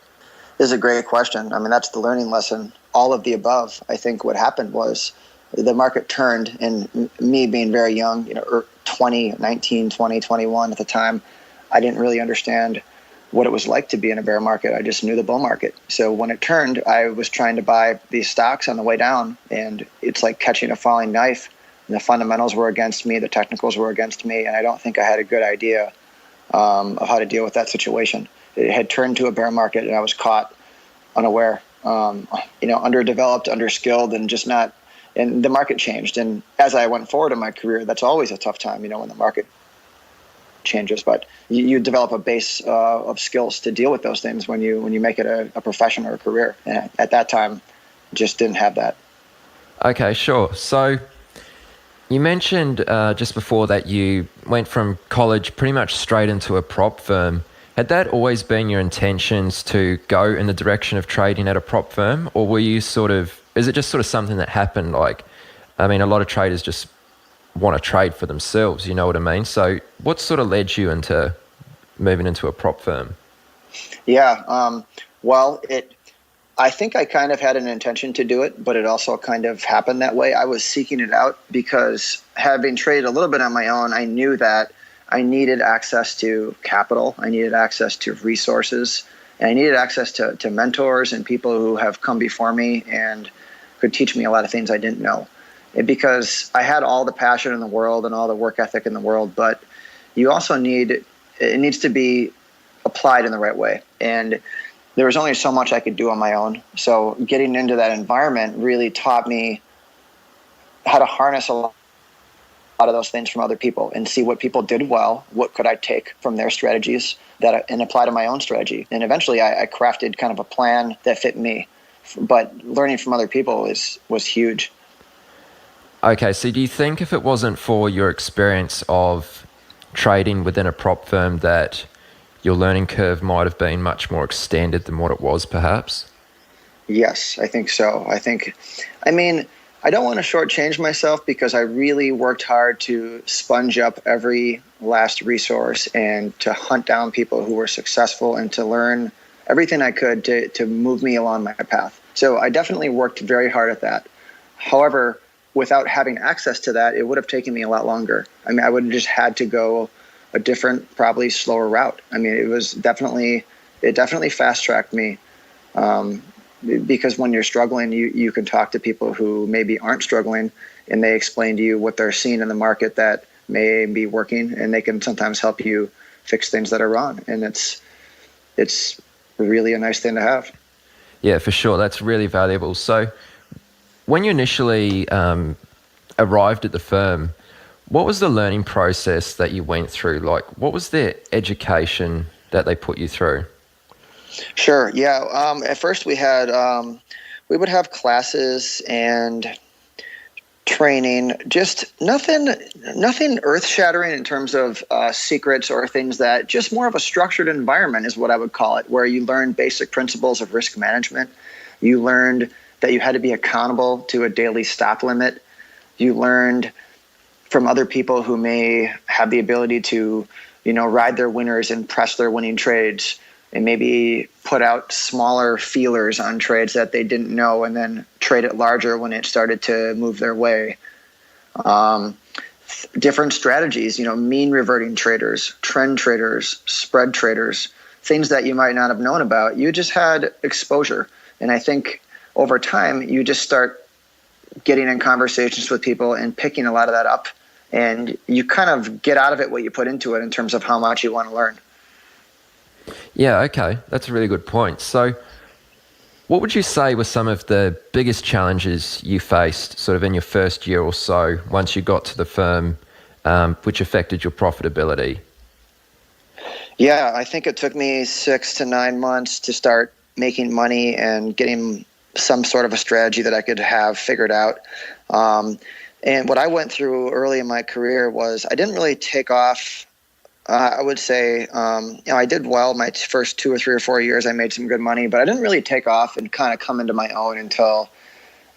This is a great question. I mean, that's the learning lesson. All of the above. I think what happened was the market turned, and me being very young, 19, 20, 21 at the time, I didn't really understand what it was like to be in a bear market. I just knew the bull market. So when it turned, I was trying to buy these stocks on the way down, and it's like catching a falling knife. And the fundamentals were against me, the technicals were against me, and I don't think I had a good idea of how to deal with that situation. It had turned to a bear market, and I was caught unaware, underdeveloped, underskilled, and just not. And the market changed. And as I went forward in my career, that's always a tough time, when the market changes. But you develop a base of skills to deal with those things when you make it a profession or a career. And at that time, just didn't have that. Okay, sure. So You mentioned just before that you went from college pretty much straight into a prop firm. Had that always been your intentions to go in the direction of trading at a prop firm, or were you is it just sort of something that happened? Like, I mean, a lot of traders just want to trade for themselves, you know what I mean? So what sort of led you into moving into a prop firm? Yeah. Well, I think I kind of had an intention to do it, but it also kind of happened that way. I was seeking it out because, having traded a little bit on my own, I knew that I needed access to capital. I needed access to resources, and I needed access to mentors and people who have come before me and could teach me a lot of things I didn't know. Because I had all the passion in the world and all the work ethic in the world, but you also it needs to be applied in the right way. And there was only so much I could do on my own. So getting into that environment really taught me how to harness a lot of those things from other people and see what people did well, what could I take from their strategies and apply to my own strategy. And eventually I crafted kind of a plan that fit me. But learning from other people was huge. Okay, so do you think if it wasn't for your experience of trading within a prop firm that your learning curve might have been much more extended than what it was, perhaps? Yes, I think so. I mean, I don't want to shortchange myself because I really worked hard to sponge up every last resource and to hunt down people who were successful and to learn everything I could to move me along my path. So I definitely worked very hard at that. However, without having access to that, it would have taken me a lot longer. I mean, I would have just had to go a different, probably slower route. I mean, it definitely fast-tracked me because when you're struggling, you can talk to people who maybe aren't struggling, and they explain to you what they're seeing in the market that may be working, and they can sometimes help you fix things that are wrong. And it's really a nice thing to have. Yeah, for sure. That's really valuable. So when you initially arrived at the firm, what was the learning process that you went through? Like, what was the education that they put you through? Sure. Yeah. At first we would have classes and training, just nothing earth-shattering in terms of secrets or things that, just more of a structured environment is what I would call it, where you learn basic principles of risk management. You learned that you had to be accountable to a daily stop limit. You learned from other people who may have the ability to, ride their winners and press their winning trades and maybe put out smaller feelers on trades that they didn't know and then trade it larger when it started to move their way. Different strategies, mean reverting traders, trend traders, spread traders, things that you might not have known about. You just had exposure. And I think over time, you just start getting in conversations with people and picking a lot of that up. And you kind of get out of it what you put into it in terms of how much you want to learn. Yeah, okay. That's a really good point. So what would you say were some of the biggest challenges you faced sort of in your first year or so once you got to the firm, which affected your profitability? Yeah, I think it took me 6 to 9 months to start making money and getting some sort of a strategy that I could have figured out. And what I went through early in my career was I didn't really take off. I would say, I did well my first 2 or 3 or 4 years. I made some good money, but I didn't really take off and kind of come into my own until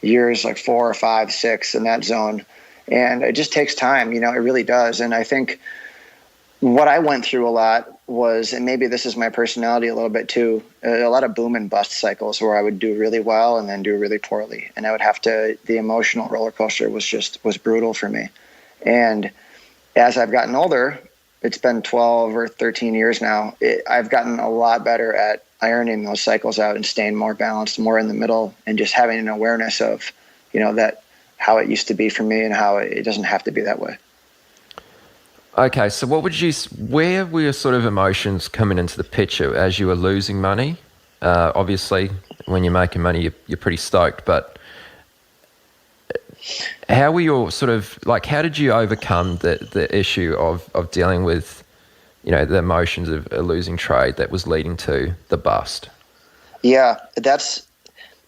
years like 4 or 5, 6 in that zone. And it just takes time, it really does. And I think what I went through a lot was, and maybe this is my personality a little bit too, a lot of boom and bust cycles where I would do really well and then do really poorly. And I would have to, the emotional roller coaster was brutal for me. And as I've gotten older, it's been 12 or 13 years now, I've gotten a lot better at ironing those cycles out and staying more balanced, more in the middle, and just having an awareness of, that how it used to be for me and how it doesn't have to be that way. Okay, so where were your sort of emotions coming into the picture as you were losing money? Obviously, when you're making money, you're pretty stoked, but how were your sort of, like, how did you overcome the issue of dealing with, the emotions of a losing trade that was leading to the bust? Yeah,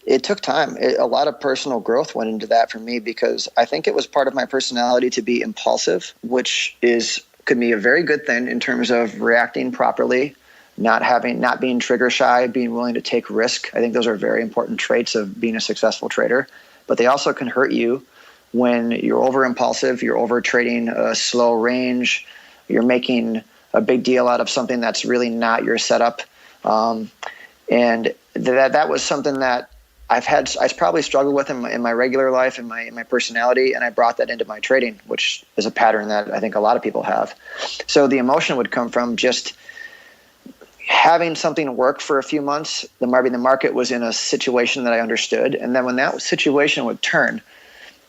It took time. A lot of personal growth went into that for me because I think it was part of my personality to be impulsive, which could be a very good thing in terms of reacting properly, not being trigger shy, being willing to take risk. I think those are very important traits of being a successful trader, but they also can hurt you when you're over impulsive, you're over trading a slow range, you're making a big deal out of something that's really not your setup. And that was something that I probably struggled with in my regular life, in my personality, and I brought that into my trading, which is a pattern that I think a lot of people have. So the emotion would come from just having something work for a few months. The market was in a situation that I understood, and then when that situation would turn,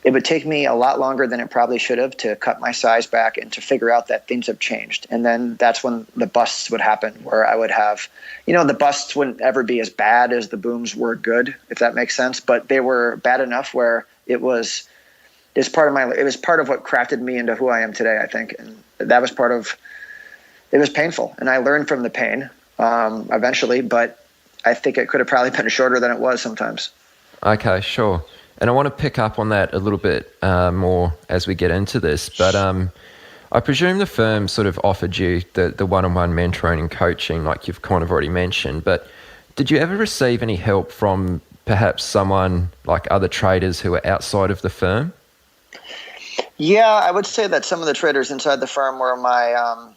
it would take me a lot longer than it probably should have to cut my size back and to figure out that things have changed. And then that's when the busts would happen, where I would have, the busts wouldn't ever be as bad as the booms were good, if that makes sense. But they were bad enough where it was part of what crafted me into who I am today, I think. And that was it was painful. And I learned from the pain eventually, but I think it could have probably been shorter than it was sometimes. Okay, sure. And I want to pick up on that a little bit more as we get into this. But I presume the firm sort of offered you the one-on-one mentoring and coaching, like you've kind of already mentioned. But did you ever receive any help from perhaps someone like other traders who are outside of the firm? Yeah, I would say that some of the traders inside the firm were my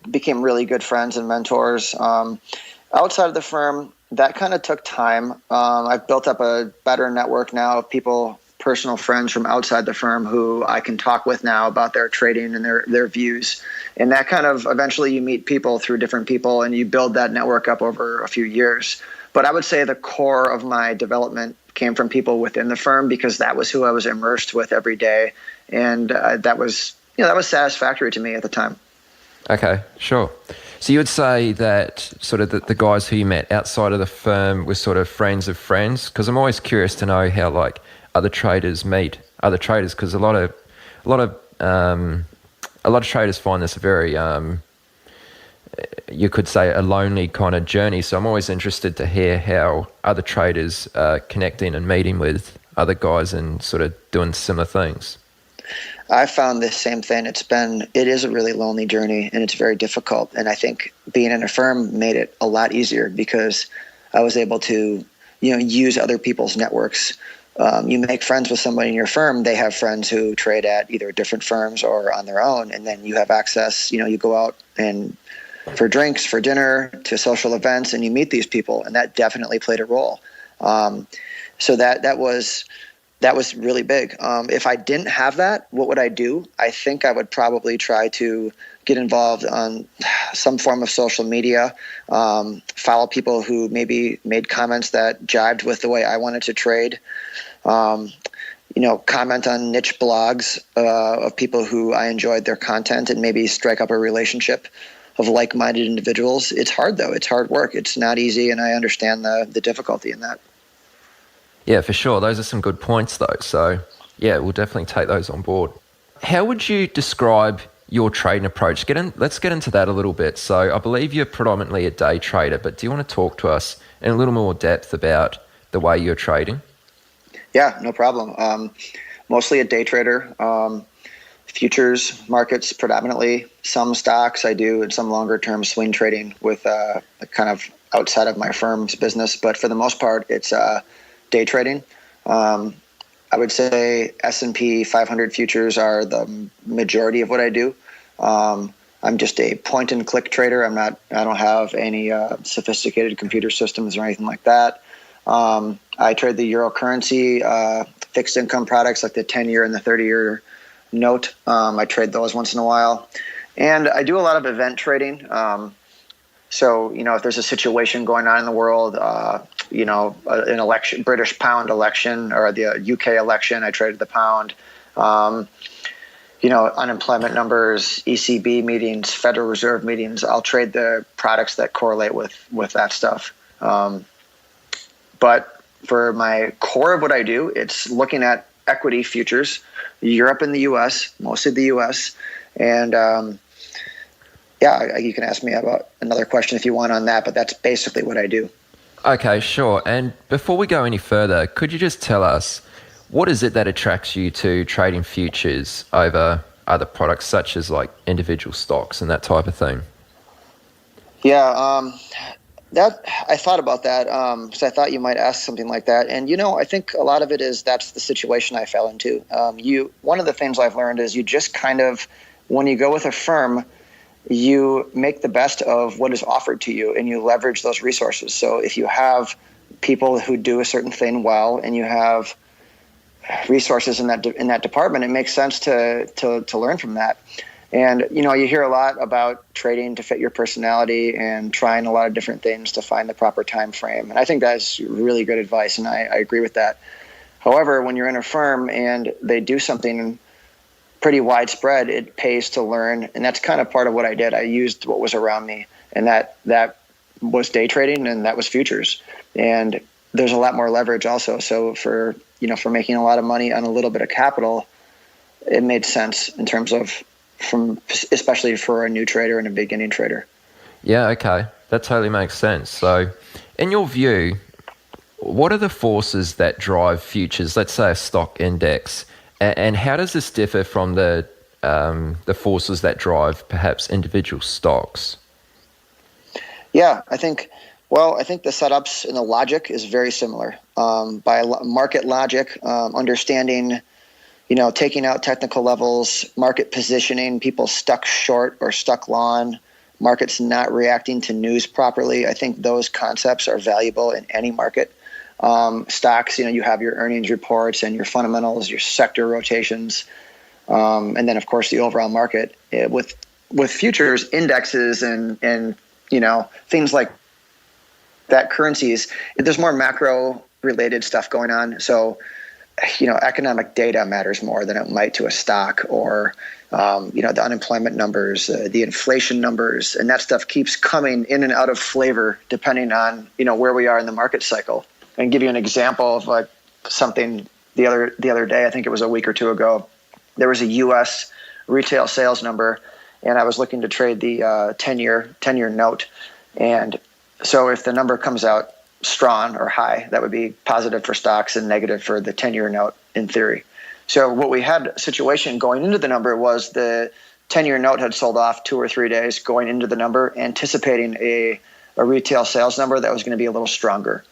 became really good friends and mentors. Outside of the firm, that kind of took time. I've built up a better network now of people, personal friends from outside the firm who I can talk with now about their trading and their views. And that kind of, eventually you meet people through different people and you build that network up over a few years. But I would say the core of my development came from people within the firm because that was who I was immersed with every day. And that was satisfactory to me at the time. Okay, sure. So you would say that sort of the guys who you met outside of the firm were sort of friends of friends? Because I'm always curious to know how like other traders meet other traders, because a lot of traders find this a very you could say a lonely kind of journey. So I'm always interested to hear how other traders are connecting and meeting with other guys and sort of doing similar things. I found the same thing. It is a really lonely journey and it's very difficult. And I think being in a firm made it a lot easier because I was able to, use other people's networks. You make friends with somebody in your firm. They have friends who trade at either different firms or on their own. And then you have access, you go out and for drinks, for dinner, to social events, and you meet these people. And that definitely played a role. So that was really big. If I didn't have that, what would I do? I think I would probably try to get involved on some form of social media, follow people who maybe made comments that jived with the way I wanted to trade, comment on niche blogs of people who I enjoyed their content and maybe strike up a relationship of like-minded individuals. It's hard, though. It's hard work. It's not easy, and I understand the difficulty in that. Yeah, for sure. Those are some good points, though. So, yeah, we'll definitely take those on board. How would you describe your trading approach? Let's get into that a little bit. So I believe you're predominantly a day trader, but do you want to talk to us in a little more depth about the way you're trading? Yeah, no problem. Mostly a day trader. Futures markets predominantly. Some stocks I do, and some longer-term swing trading with kind of outside of my firm's business. But for the most part, it's day trading. I would say S&P 500 futures are the majority of what I do. I'm just a point and click trader. I don't have any sophisticated computer systems or anything like that. I trade the euro currency, fixed income products like the 10-year and the 30-year note. I trade those once in a while. And I do a lot of event trading. So, if there's a situation going on in the world, an election, British pound election, or the UK election, I traded the pound. Unemployment numbers, ECB meetings, Federal Reserve meetings, I'll trade the products that correlate with that stuff. But for my core of what I do, it's looking at equity futures, Europe and the US, mostly the US. And you can ask me about another question if you want on that, but that's basically what I do. Okay, sure. And before we go any further, could you just tell us what is it that attracts you to trading futures over other products such as like individual stocks and that type of thing? Yeah, that I thought about that because I thought you might ask something like that. And I think a lot of it is that's the situation I fell into. One of the things I've learned is you just kind of, when you go with a firm, you make the best of what is offered to you and you leverage those resources. So if you have people who do a certain thing well and you have resources in that department, it makes sense to learn from that. And you hear a lot about trading to fit your personality and trying a lot of different things to find the proper time frame. And I think that's really good advice, and I agree with that. However, when you're in a firm and they do something pretty widespread, it pays to learn, and that's kind of part of what I did. I used what was around me, and that was day trading, and that was futures. And there's a lot more leverage also. So for making a lot of money on a little bit of capital, it made sense in terms of especially for a new trader and a beginning trader. Yeah, okay. That totally makes sense. So in your view, what are the forces that drive futures, let's say a stock index, and how does this differ from the forces that drive perhaps individual stocks? Yeah, I think the setups and the logic is very similar. By market logic, understanding, taking out technical levels, market positioning, people stuck short or stuck long, markets not reacting to news properly. I think those concepts are valuable in any market. Stocks, you have your earnings reports and your fundamentals, your sector rotations, and then of course the overall market. With futures, indexes, and things like that, currencies, there's more macro related stuff going on. So economic data matters more than it might to a stock, or the unemployment numbers, the inflation numbers, and that stuff keeps coming in and out of flavor depending on where we are in the market cycle. And give you an example of like something the other day, I think it was a week or two ago, there was a U.S. retail sales number, and I was looking to trade the 10-year note. And so if the number comes out strong or high, that would be positive for stocks and negative for the 10-year note in theory. So what we had a situation going into the number was the 10-year note had sold off 2 or 3 days going into the number, anticipating a retail sales number that was going to be a little stronger.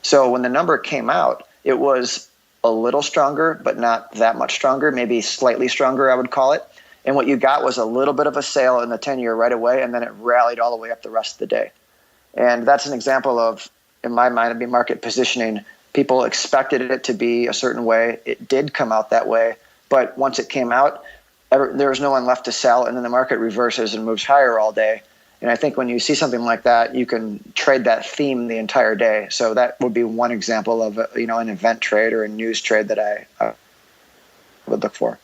So when the number came out, it was a little stronger, but not that much stronger, maybe slightly stronger, I would call it. And what you got was a little bit of a sale in the 10-year right away, and then it rallied all the way up the rest of the day. And that's an example of, in my mind, it'd be market positioning. People expected it to be a certain way. It did come out that way, but once it came out, there was no one left to sell, and then the market reverses and moves higher all day. And I think when you see something like that, you can trade that theme the entire day. So that would be one example of an event trade or a news trade that I would look for.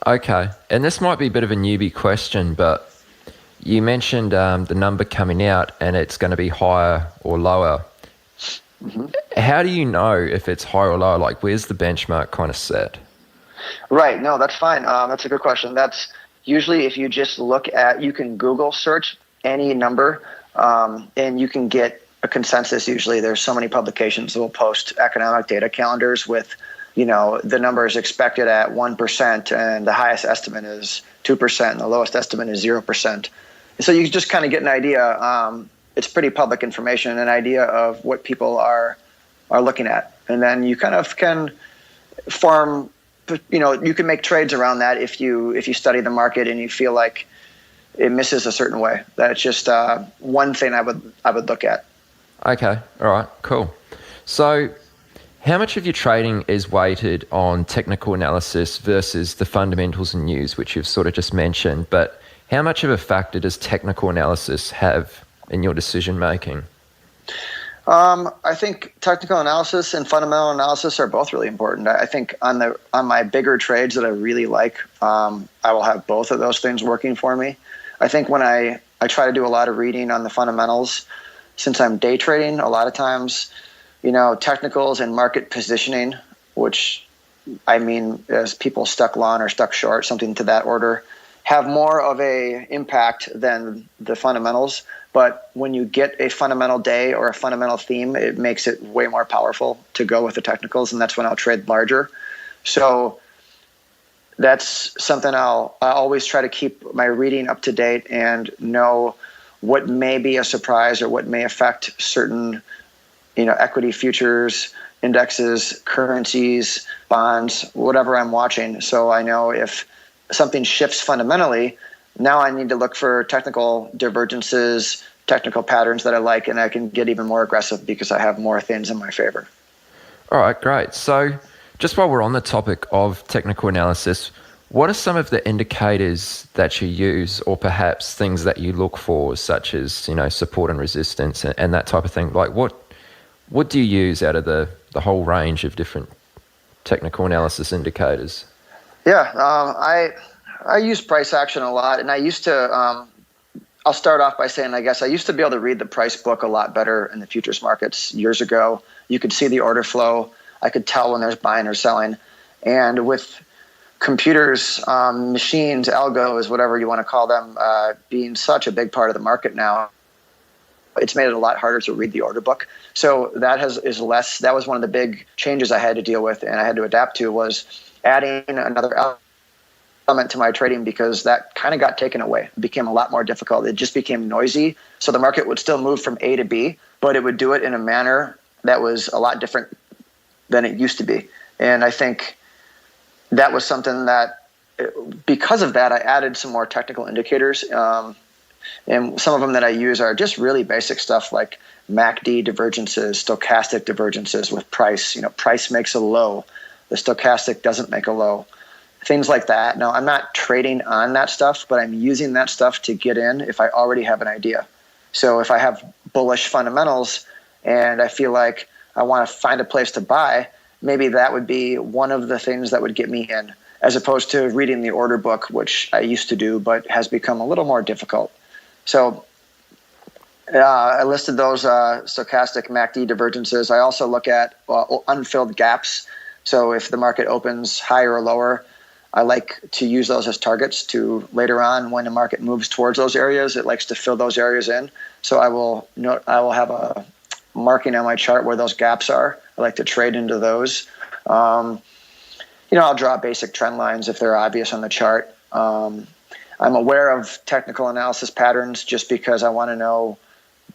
Okay, and this might be a bit of a newbie question, but you mentioned the number coming out and it's going to be higher or lower. Mm-hmm. How do you know if it's higher or lower? Like, where's the benchmark kind of set? Right. No, that's fine. That's a good question. That's usually if you just look at, you can Google search any number, and you can get a consensus. Usually there's so many publications that will post economic data calendars with, the number is expected at 1% and the highest estimate is 2% and the lowest estimate is 0%. So you just kind of get an idea. It's pretty public information, an idea of what people are looking at. And then you kind of can form, you can make trades around that if you study the market and you feel like it misses a certain way. That's just one thing I would look at. Okay, all right, cool. So how much of your trading is weighted on technical analysis versus the fundamentals and news, which you've sort of just mentioned, but how much of a factor does technical analysis have in your decision making? I think technical analysis and fundamental analysis are both really important. I think on my bigger trades that I really like, I will have both of those things working for me. I think when I try to do a lot of reading on the fundamentals, since I'm day trading, a lot of times, technicals and market positioning, which I mean as people stuck long or stuck short, something to that order, have more of a impact than the fundamentals. But when you get a fundamental day or a fundamental theme, it makes it way more powerful to go with the technicals, and that's when I'll trade larger. So that's something I always try to keep my reading up to date and know what may be a surprise or what may affect certain, equity futures, indexes, currencies, bonds, whatever I'm watching. So I know if something shifts fundamentally, now I need to look for technical divergences, technical patterns that I like, and I can get even more aggressive because I have more things in my favor. All right, great. So just while we're on the topic of technical analysis, what are some of the indicators that you use, or perhaps things that you look for, such as, support and resistance and that type of thing? Like what do you use out of the whole range of different technical analysis indicators? Yeah, I use price action a lot, and I used to, I'll start off by saying, I guess I used to be able to read the price book a lot better in the futures markets years ago. You could see the order flow. I could tell when there's buying or selling. And with computers, machines, algos, whatever you want to call them, being such a big part of the market now, it's made it a lot harder to read the order book. So that is less. That was one of the big changes I had to deal with and I had to adapt to, was adding another element to my trading, because that kind of got taken away. It became a lot more difficult. It just became noisy. So the market would still move from A to B, but it would do it in a manner that was a lot different than it used to be. And I think that was something that, because of that, I added some more technical indicators. And some of them that I use are just really basic stuff like MACD divergences, stochastic divergences with price. Price makes a low. The stochastic doesn't make a low. Things like that. Now, I'm not trading on that stuff, but I'm using that stuff to get in if I already have an idea. So if I have bullish fundamentals and I feel like I want to find a place to buy, maybe that would be one of the things that would get me in, as opposed to reading the order book, which I used to do, but has become a little more difficult. So I listed those stochastic MACD divergences. I also look at unfilled gaps. So if the market opens higher or lower, I like to use those as targets to later on, when the market moves towards those areas, it likes to fill those areas in. So I will have a marking on my chart where those gaps are. I like to trade into those. I'll draw basic trend lines if they're obvious on the chart. I'm aware of technical analysis patterns just because I want to know,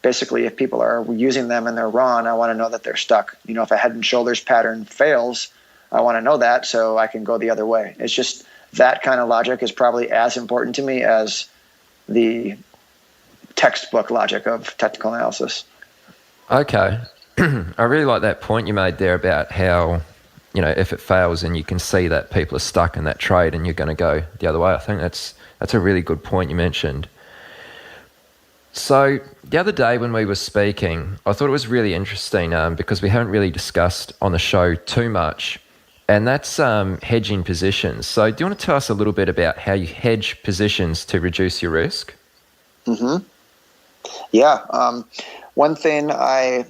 basically, if people are using them and they're wrong, I want to know that they're stuck. If a head and shoulders pattern fails, I want to know that so I can go the other way. It's just that kind of logic is probably as important to me as the textbook logic of technical analysis. Okay. I really like that point you made there about how, if it fails and you can see that people are stuck in that trade and you're going to go the other way. I think that's a really good point you mentioned. So the other day when we were speaking, I thought it was really interesting because we haven't really discussed on the show too much, and that's hedging positions. So do you want to tell us a little bit about how you hedge positions to reduce your risk? Mm-hmm. Yeah. One thing I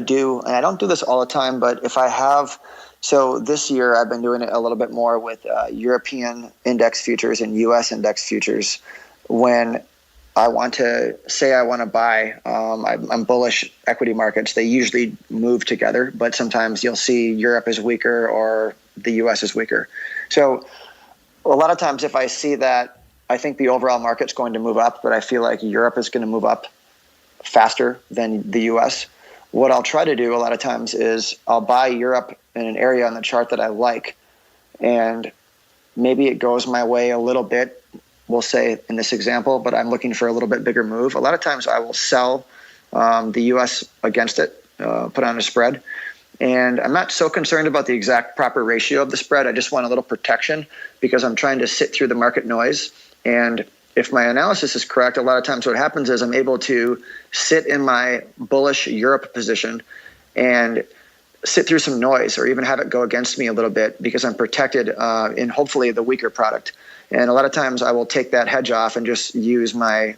do, and I don't do this all the time, but if I have, so this year I've been doing it a little bit more with European index futures and U.S. index futures. When I want to buy, I'm bullish equity markets. They usually move together, but sometimes you'll see Europe is weaker or the U.S. is weaker. So a lot of times if I see that, I think the overall market's going to move up, but I feel like Europe is going to move up faster than the U.S. What I'll try to do a lot of times is I'll buy Europe in an area on the chart that I like, and maybe it goes my way a little bit, we'll say in this example, but I'm looking for a little bit bigger move. A lot of times I will sell the U.S. against it, put on a spread. And I'm not so concerned about the exact proper ratio of the spread. I just want a little protection because I'm trying to sit through the market noise. And if my analysis is correct, a lot of times what happens is I'm able to sit in my bullish Europe position and sit through some noise, or even have it go against me a little bit because I'm protected in hopefully the weaker product. And a lot of times I will take that hedge off and just use my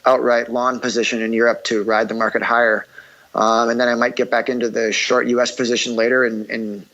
outright long position in Europe to ride the market higher. And then I might get back into the short U.S. position later and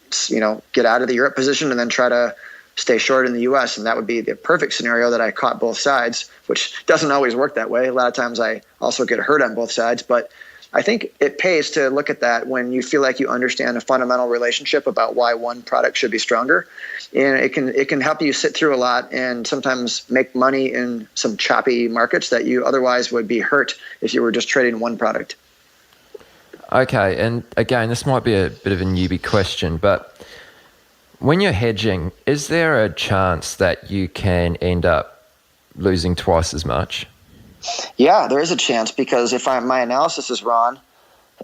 get out of the Europe position and then try to stay short in the US, and that would be the perfect scenario that I caught both sides, which doesn't always work that way. A lot of times I also get hurt on both sides, but I think it pays to look at that when you feel like you understand a fundamental relationship about why one product should be stronger. And it can help you sit through a lot and sometimes make money in some choppy markets that you otherwise would be hurt if you were just trading one product. Okay, and again, this might be a bit of a newbie question, but when you're hedging, is there a chance that you can end up losing twice as much? Yeah, there is a chance, because if my analysis is wrong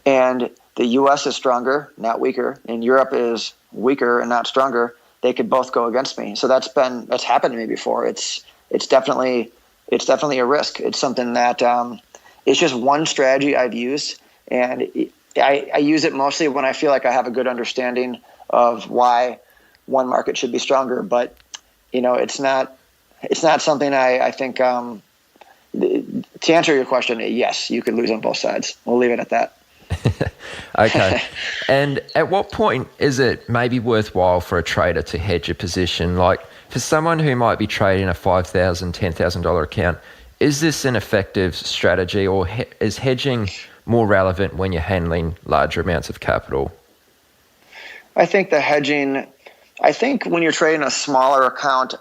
and the U.S. is stronger, not weaker, and Europe is weaker and not stronger, they could both go against me. So that's happened to me before. It's definitely a risk. It's something that it's just one strategy I've used, and I use it mostly when I feel like I have a good understanding of why one market should be stronger. But it's not something I think. To answer your question, yes, you could lose on both sides. We'll leave it at that. Okay. And at what point is it maybe worthwhile for a trader to hedge a position? Like for someone who might be trading a $5,000, $10,000 account, is this an effective strategy, or is hedging more relevant when you're handling larger amounts of capital? I think when you're trading a smaller account,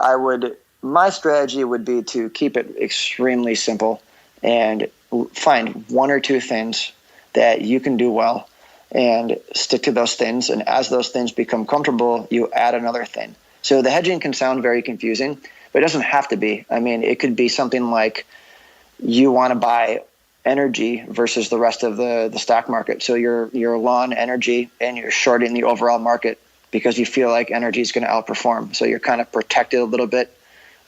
my strategy would be to keep it extremely simple and find one or two things that you can do well and stick to those things. And as those things become comfortable, you add another thing. So the hedging can sound very confusing, but it doesn't have to be. I mean, it could be something like you want to buy energy versus the rest of the stock market. So you're long energy and you're shorting the overall market because you feel like energy is going to outperform. So you're kind of protected a little bit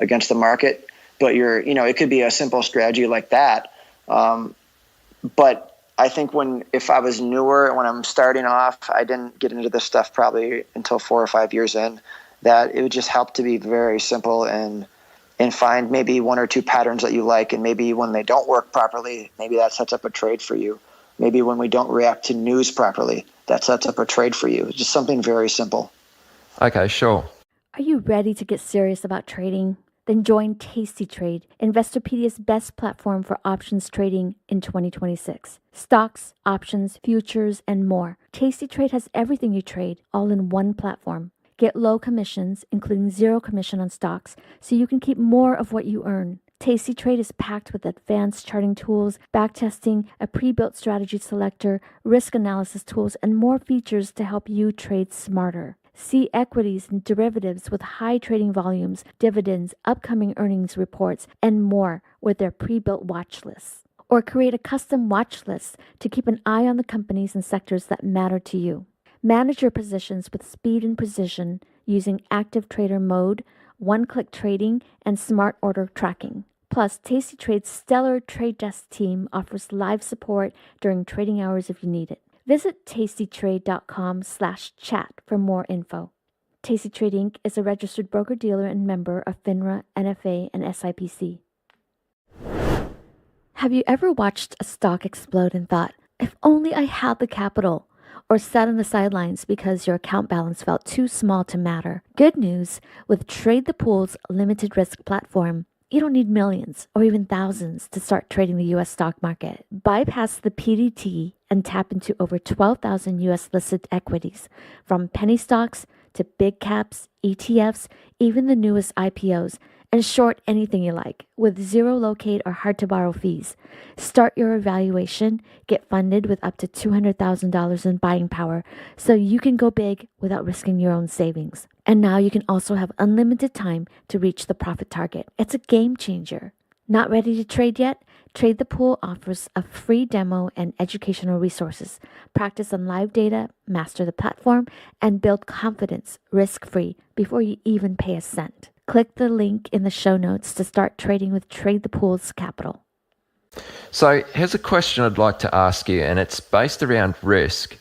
against the market, but it could be a simple strategy like that. But I think if I was newer, when I'm starting off, I didn't get into this stuff probably until 4 or 5 years in, that it would just help to be very simple and find maybe one or two patterns that you like. And maybe when they don't work properly, maybe that sets up a trade for you. Maybe when we don't react to news properly, that sets up a trade for you. It's just something very simple. Okay, sure. Are you ready to get serious about trading? Then join Tasty Trade, Investorpedia's best platform for options trading in 2026. Stocks, options, futures, and more. Tasty Trade has everything you trade, all in one platform. Get low commissions, including 0 commission on stocks, so you can keep more of what you earn. Tasty Trade is packed with advanced charting tools, backtesting, a pre-built strategy selector, risk analysis tools, and more features to help you trade smarter. See equities and derivatives with high trading volumes, dividends, upcoming earnings reports, and more with their pre-built watch lists. Or create a custom watch list to keep an eye on the companies and sectors that matter to you. Manage your positions with speed and precision using active trader mode, one-click trading, and smart order tracking. Plus, Tasty Trade's stellar trade desk team offers live support during trading hours if you need it. Visit tastytrade.com/chat for more info. Tasty Trade Inc. is a registered broker-dealer and member of FINRA, NFA, and SIPC. Have you ever watched a stock explode and thought, if only I had the capital? Or sat on the sidelines because your account balance felt too small to matter? Good news, with Trade the Pool's limited risk platform, you don't need millions or even thousands to start trading the U.S. stock market. Bypass the PDT and tap into over 12,000 U.S. listed equities, from penny stocks to big caps, ETFs, even the newest IPOs, and short anything you like with zero locate or hard to borrow fees. Start your evaluation, get funded with up to $200,000 in buying power so you can go big without risking your own savings. And now you can also have unlimited time to reach the profit target. It's a game changer. Not ready to trade yet? Trade the Pool offers a free demo and educational resources. Practice on live data, master the platform, and build confidence risk-free before you even pay a cent. Click the link in the show notes to start trading with Trade the Pool's capital. So here's a question I'd like to ask you, and it's based around risk.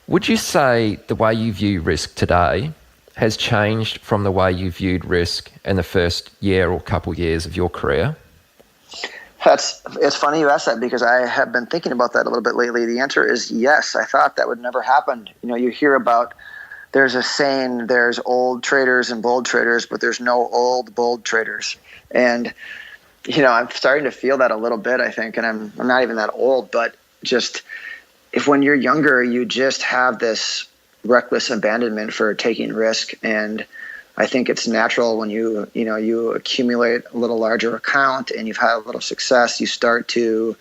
Would you say the way you view risk today has changed from the way you viewed risk in the first year or couple years of your career? It's funny you asked that, because I have been thinking about that a little bit lately. The answer is yes. I thought that would never happen. You hear about there's a saying, there's old traders and bold traders, but there's no old, bold traders. And, I'm starting to feel that a little bit, I think, and I'm not even that old, but just if when you're younger, you just have this reckless abandonment for taking risk. And I think it's natural when you accumulate a little larger account and you've had a little success, you start to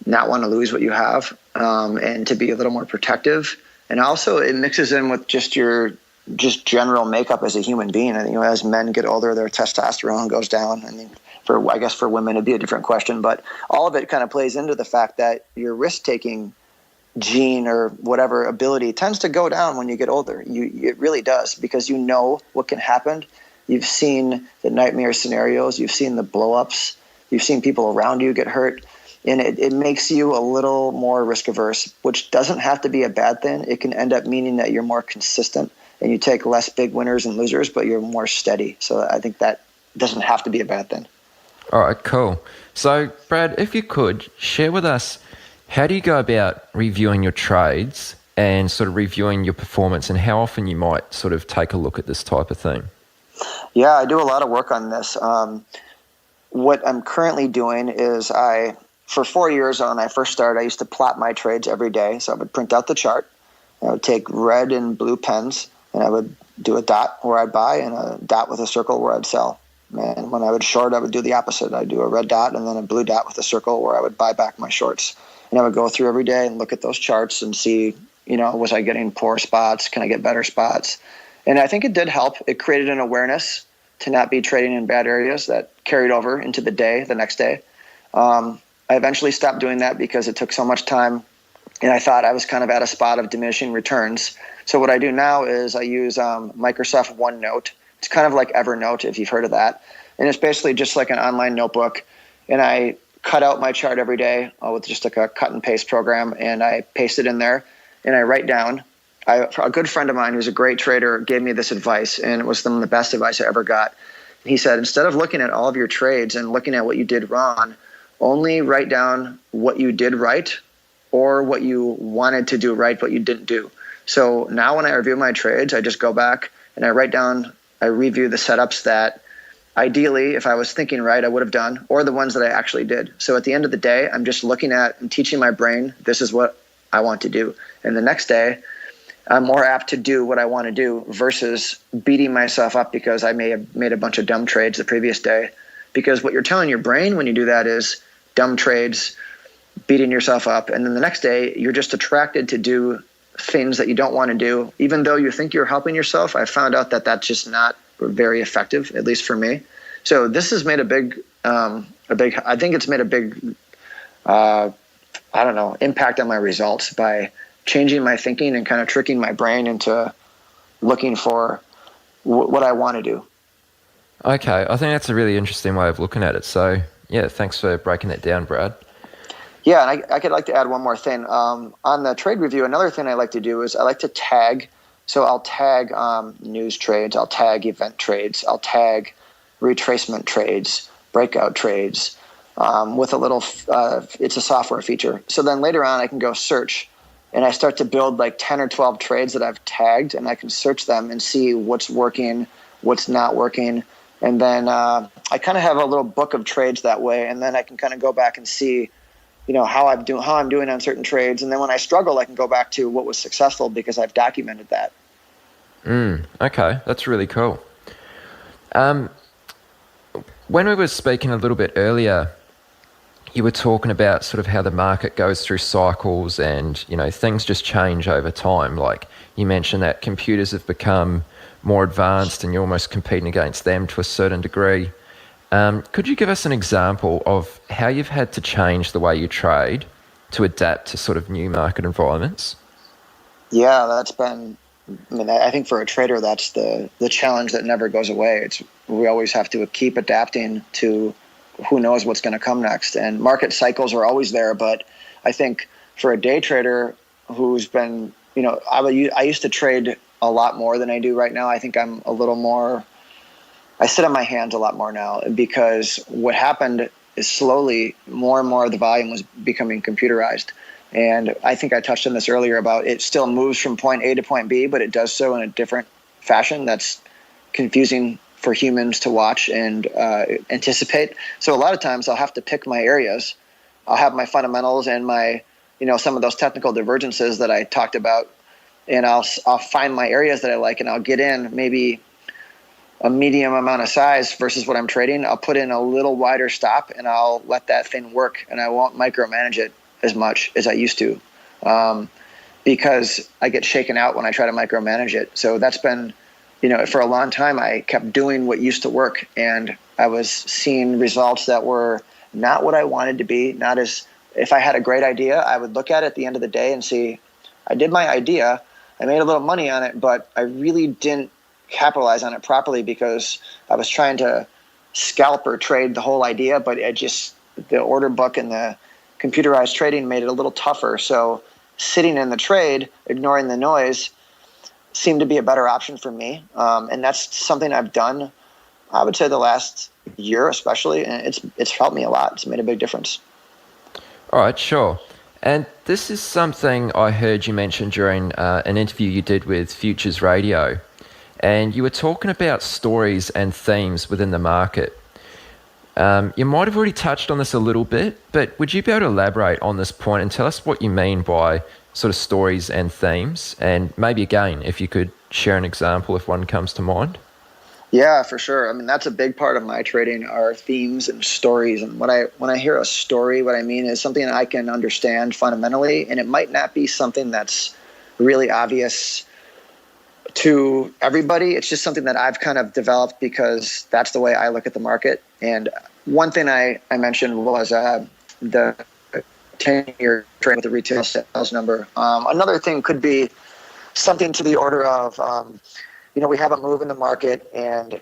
not want to lose what you have, and to be a little more protective. And also it mixes in with just your general makeup as a human being. And, as men get older, their testosterone goes down. I mean, I guess for women, it'd be a different question, but all of it kind of plays into the fact that your risk-taking gene or whatever ability tends to go down when you get older. It really does, because you know what can happen. You've seen the nightmare scenarios. You've seen the blow-ups. You've seen people around you get hurt. And it makes you a little more risk averse, which doesn't have to be a bad thing. It can end up meaning that you're more consistent and you take less big winners and losers, but you're more steady. So I think that doesn't have to be a bad thing. All right, cool. So, Brad, if you could, share with us, how do you go about reviewing your trades and sort of reviewing your performance, and how often you might sort of take a look at this type of thing? Yeah, I do a lot of work on this. What I'm currently doing is for 4 years when I first started, I used to plot my trades every day. So I would print out the chart. I would take red and blue pens, and I would do a dot where I'd buy and a dot with a circle where I'd sell. And when I would short, I would do the opposite. I'd do a red dot and then a blue dot with a circle where I would buy back my shorts. And I would go through every day and look at those charts and see, was I getting poor spots? Can I get better spots? And I think it did help. It created an awareness to not be trading in bad areas that carried over into the next day. I eventually stopped doing that because it took so much time, and I thought I was kind of at a spot of diminishing returns. So what I do now is I use Microsoft OneNote. It's kind of like Evernote, if you've heard of that. And it's basically just like an online notebook. And I cut out my chart every day with just like a cut and paste program, and I paste it in there, and I write down. A good friend of mine who's a great trader gave me this advice, and it was some of the best advice I ever got. He said, instead of looking at all of your trades and looking at what you did wrong, only write down what you did right or what you wanted to do right but you didn't do. So now when I review my trades, I just go back and I review the setups that ideally, if I was thinking right, I would have done, or the ones that I actually did. So at the end of the day, I'm just looking at and teaching my brain, this is what I want to do. And the next day, I'm more apt to do what I want to do versus beating myself up because I may have made a bunch of dumb trades the previous day. Because what you're telling your brain when you do that is dumb trades, beating yourself up. And then the next day, you're just attracted to do things that you don't want to do. Even though you think you're helping yourself, I found out that that's just not very effective, at least for me. So this has made I think it's made a big, impact on my results by changing my thinking and kind of tricking my brain into looking for what I want to do. Okay, I think that's a really interesting way of looking at it. So, yeah, thanks for breaking that down, Brad. Yeah, and I could like to add one more thing. On the trade review, another thing I like to do is I like to tag. So I'll tag news trades, I'll tag event trades, I'll tag retracement trades, breakout trades with a little, it's a software feature. So then later on I can go search, and I start to build like 10 or 12 trades that I've tagged, and I can search them and see what's working, what's not working. And then I kind of have a little book of trades that way, and then I can kind of go back and see, how I'm doing on certain trades. And then when I struggle, I can go back to what was successful because I've documented that. Okay, that's really cool. When we were speaking a little bit earlier, you were talking about sort of how the market goes through cycles and, things just change over time. Like you mentioned that computers have become more advanced and you're almost competing against them to a certain degree. Could you give us an example of how you've had to change the way you trade to adapt to sort of new market environments? Yeah, I think for a trader, that's the challenge that never goes away. We always have to keep adapting to who knows what's going to come next. And market cycles are always there. But I think for a day trader who's been, I used to trade a lot more than I do right now. I think I'm a little more, I sit on my hands a lot more now, because what happened is slowly more and more of the volume was becoming computerized. And I think I touched on this earlier about it still moves from point A to point B, but it does so in a different fashion that's confusing for humans to watch and anticipate. So a lot of times I'll have to pick my areas. I'll have my fundamentals and my, some of those technical divergences that I talked about, and I'll find my areas that I like, and I'll get in maybe a medium amount of size versus what I'm trading. I'll put in a little wider stop, and I'll let that thing work, and I won't micromanage it as much as I used to, because I get shaken out when I try to micromanage it. So that's been, for a long time, I kept doing what used to work, and I was seeing results that were not what I wanted to be. Not as, if I had a great idea, I would look at it at the end of the day and see, I did my idea, I made a little money on it, but I really didn't capitalize on it properly because I was trying to scalp or trade the whole idea, but the order book and the computerized trading made it a little tougher. So sitting in the trade, ignoring the noise, seemed to be a better option for me. And that's something I've done, I would say, the last year especially, and it's helped me a lot. It's made a big difference. All right, sure. And this is something I heard you mention during an interview you did with Futures Radio. And you were talking about stories and themes within the market. You might have already touched on this a little bit, but would you be able to elaborate on this point and tell us what you mean by sort of stories and themes? And maybe again, if you could share an example if one comes to mind. Yeah, for sure. I mean, that's a big part of my trading are themes and stories. And when I hear a story, what I mean is something I can understand fundamentally, and it might not be something that's really obvious to everybody. It's just something that I've kind of developed because that's the way I look at the market. And one thing I mentioned was the 10-year trade with the retail sales number. Another thing could be something to the order of, we have a move in the market, and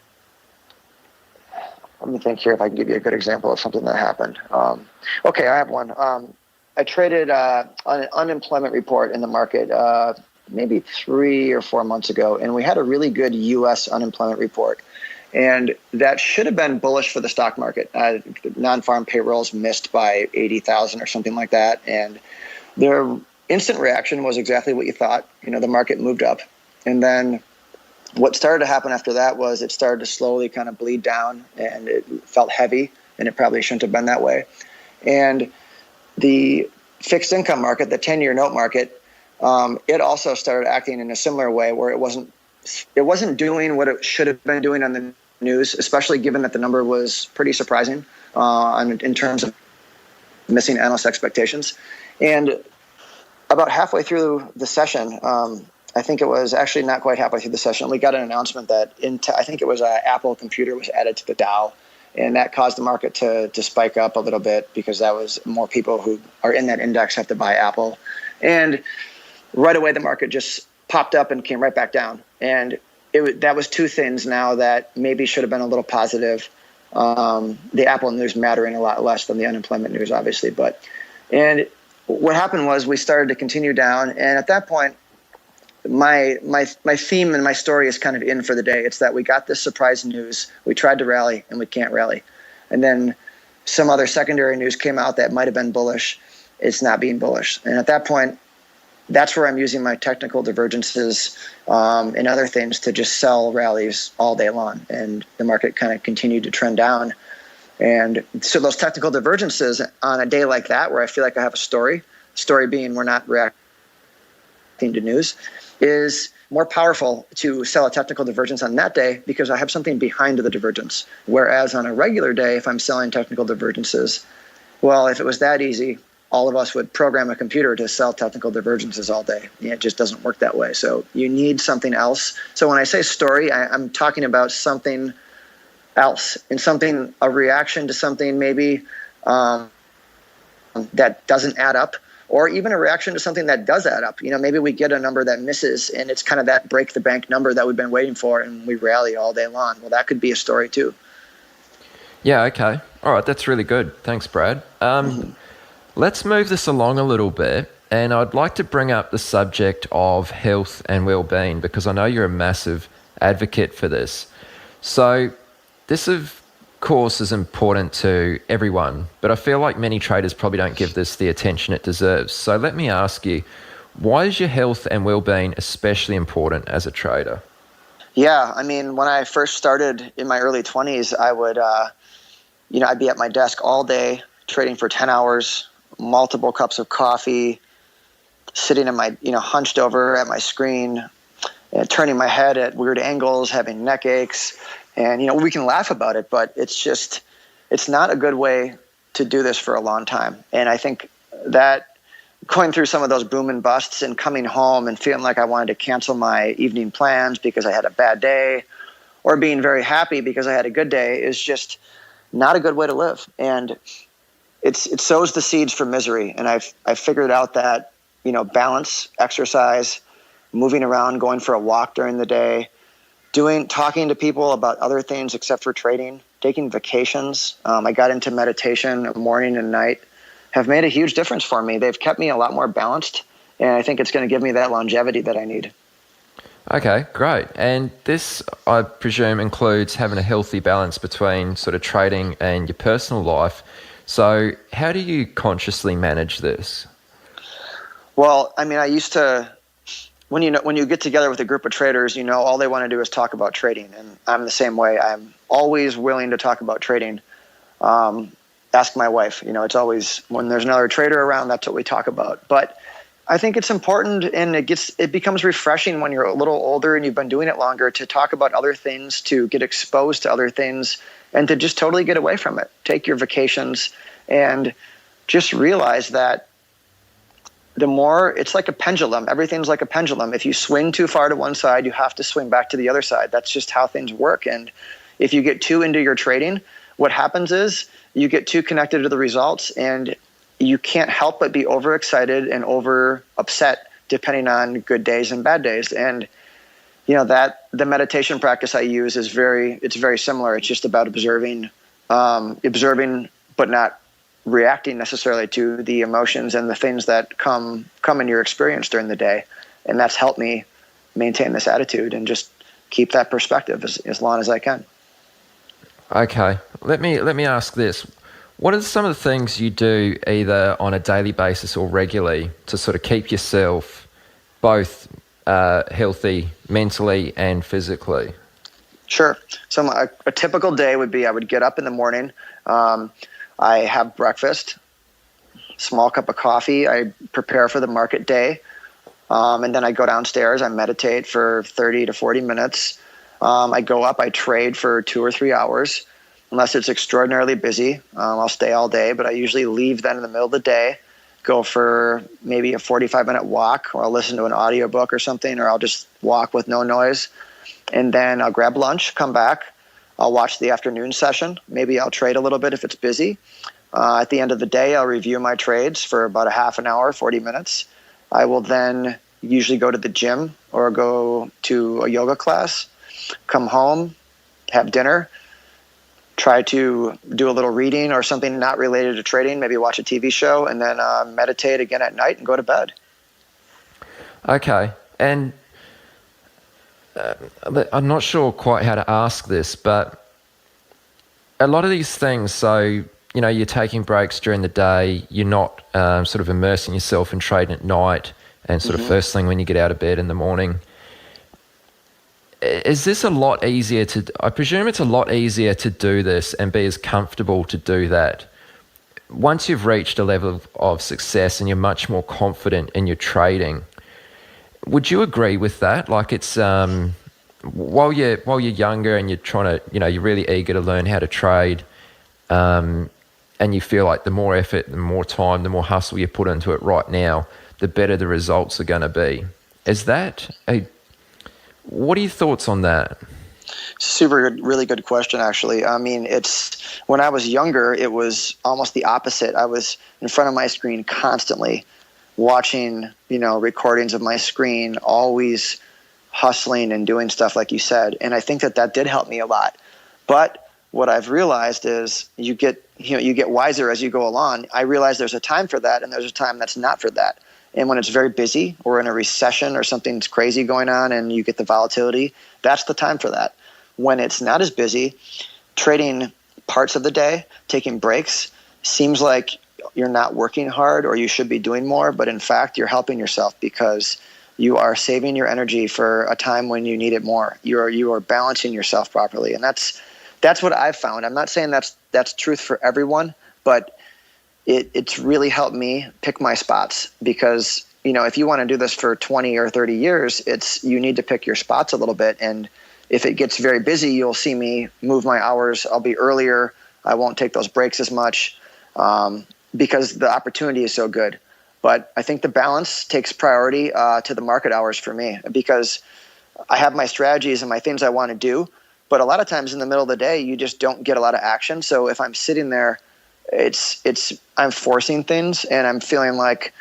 let me think here if I can give you a good example of something that happened. Okay, I have one. I traded an unemployment report in the market maybe 3 or 4 months ago, and we had a really good U.S. unemployment report. And that should have been bullish for the stock market. Non-farm payrolls missed by 80,000 or something like that. And their instant reaction was exactly what you thought. The market moved up. And then what started to happen after that was it started to slowly kind of bleed down, and it felt heavy, and it probably shouldn't have been that way. And the fixed income market, the 10-year note market, it also started acting in a similar way where it wasn't doing what it should have been doing on the news, especially given that the number was pretty surprising in terms of missing analyst expectations. And about halfway through the session, I think it was actually not quite halfway through the session, we got an announcement that I think it was an Apple computer was added to the Dow, and that caused the market to spike up a little bit because that was more people who are in that index have to buy Apple. And right away, the market just popped up and came right back down. And that was two things now that maybe should have been a little positive. The Apple news mattering a lot less than the unemployment news, obviously. And what happened was we started to continue down. And at that point, my theme and my story is kind of in for the day. It's that we got this surprise news. We tried to rally, and we can't rally. And then some other secondary news came out that might have been bullish. It's not being bullish. And at that point, that's where I'm using my technical divergences and other things to just sell rallies all day long. And the market kind of continued to trend down. And so those technical divergences on a day like that, where I feel like I have a story being we're not reacting to news, is more powerful to sell a technical divergence on that day because I have something behind the divergence. Whereas on a regular day, if I'm selling technical divergences, well, if it was that easy, all of us would program a computer to sell technical divergences all day. It just doesn't work that way. So you need something else. So when I say story, I'm talking about something else, and a reaction to something maybe that doesn't add up, or even a reaction to something that does add up. Maybe we get a number that misses, and it's kind of that break the bank number that we've been waiting for, and we rally all day long. Well, that could be a story too. Yeah, okay. All right, that's really good. Thanks, Brad. Let's move this along a little bit, and I'd like to bring up the subject of health and well-being because I know you're a massive advocate for this. So this course, is important to everyone, but I feel like many traders probably don't give this the attention it deserves. So let me ask you, why is your health and well-being especially important as a trader? Yeah, I mean, when I first started in my early 20s, I would, I'd be at my desk all day trading for 10 hours, multiple cups of coffee, sitting in my, hunched over at my screen, turning my head at weird angles, having neck aches. And, we can laugh about it, but it's not a good way to do this for a long time. And I think that going through some of those boom and busts and coming home and feeling like I wanted to cancel my evening plans because I had a bad day, or being very happy because I had a good day, is just not a good way to live. And it sows the seeds for misery. And I've figured out that, balance, exercise, moving around, going for a walk during the day, talking to people about other things except for trading, taking vacations. I got into meditation morning and night, have made a huge difference for me. They've kept me a lot more balanced, and I think it's going to give me that longevity that I need. Okay, great. And this, I presume, includes having a healthy balance between sort of trading and your personal life. So how do you consciously manage this? Well, I mean, I used to, when you get together with a group of traders, all they want to do is talk about trading. And I'm the same way. I'm always willing to talk about trading. Ask my wife. It's always, when there's another trader around, that's what we talk about. But I think it's important, and it becomes refreshing when you're a little older and you've been doing it longer, to talk about other things, to get exposed to other things, and to just totally get away from it. Take your vacations and just realize that the more, it's like a pendulum. Everything's like a pendulum. If you swing too far to one side, you have to swing back to the other side. That's just how things work. And if you get too into your trading, what happens is you get too connected to the results, and you can't help but be overexcited and over upset depending on good days and bad days. And that the meditation practice I use it's very similar. It's just about observing but not reacting necessarily to the emotions and the things that come in your experience during the day. And that's helped me maintain this attitude and just keep that perspective as long as I can. Okay, let me ask this. What are some of the things you do either on a daily basis or regularly to sort of keep yourself both healthy mentally and physically? Sure. So a typical day would be, I would get up in the morning. I have breakfast, small cup of coffee. I prepare for the market day. And then I go downstairs. I meditate for 30 to 40 minutes. I go up. I trade for 2 or 3 hours. Unless it's extraordinarily busy, I'll stay all day, but I usually leave then in the middle of the day, go for maybe a 45-minute walk, or I'll listen to an audiobook or something, or I'll just walk with no noise. And then I'll grab lunch, come back. I'll watch the afternoon session. Maybe I'll trade a little bit if it's busy. At the end of the day, I'll review my trades for about a half an hour, 40 minutes. I will then usually go to the gym or go to a yoga class, come home, have dinner, try to do a little reading or something not related to trading, maybe watch a TV show, and then meditate again at night and go to bed. Okay. And I'm not sure quite how to ask this, but a lot of these things, so, you're taking breaks during the day, you're not sort of immersing yourself in trading at night and sort of first thing when you get out of bed in the morning. Is this a lot easier I presume it's a lot easier to do this and be as comfortable to do that once you've reached a level of success and you're much more confident in your trading. Would you agree with that? Like, it's while you're younger and you're trying to, you're really eager to learn how to trade, and you feel like the more effort, the more time, the more hustle you put into it right now, the better the results are going to be. What are your thoughts on that? Really good question, actually. I mean, when I was younger, it was almost the opposite. I was in front of my screen constantly watching, recordings of my screen, always hustling and doing stuff like you said. And I think that did help me a lot. But what I've realized is you get wiser as you go along. I realize there's a time for that and there's a time that's not for that. And when it's very busy or in a recession or something's crazy going on and you get the volatility, that's the time for that. When it's not as busy, trading parts of the day, taking breaks, seems like you're not working hard or you should be doing more, but in fact, you're helping yourself because you are saving your energy for a time when you need it more. You are balancing yourself properly, and that's what I've found. I'm not saying that's truth for everyone, but it's really helped me pick my spots because, if you want to do this for 20 or 30 years, you need to pick your spots a little bit. And if it gets very busy, you'll see me move my hours. I'll be earlier. I won't take those breaks as much because the opportunity is so good. But I think the balance takes priority to the market hours for me because I have my strategies and my things I want to do. But a lot of times in the middle of the day, you just don't get a lot of action. So if I'm sitting there, I'm forcing things and I'm feeling like,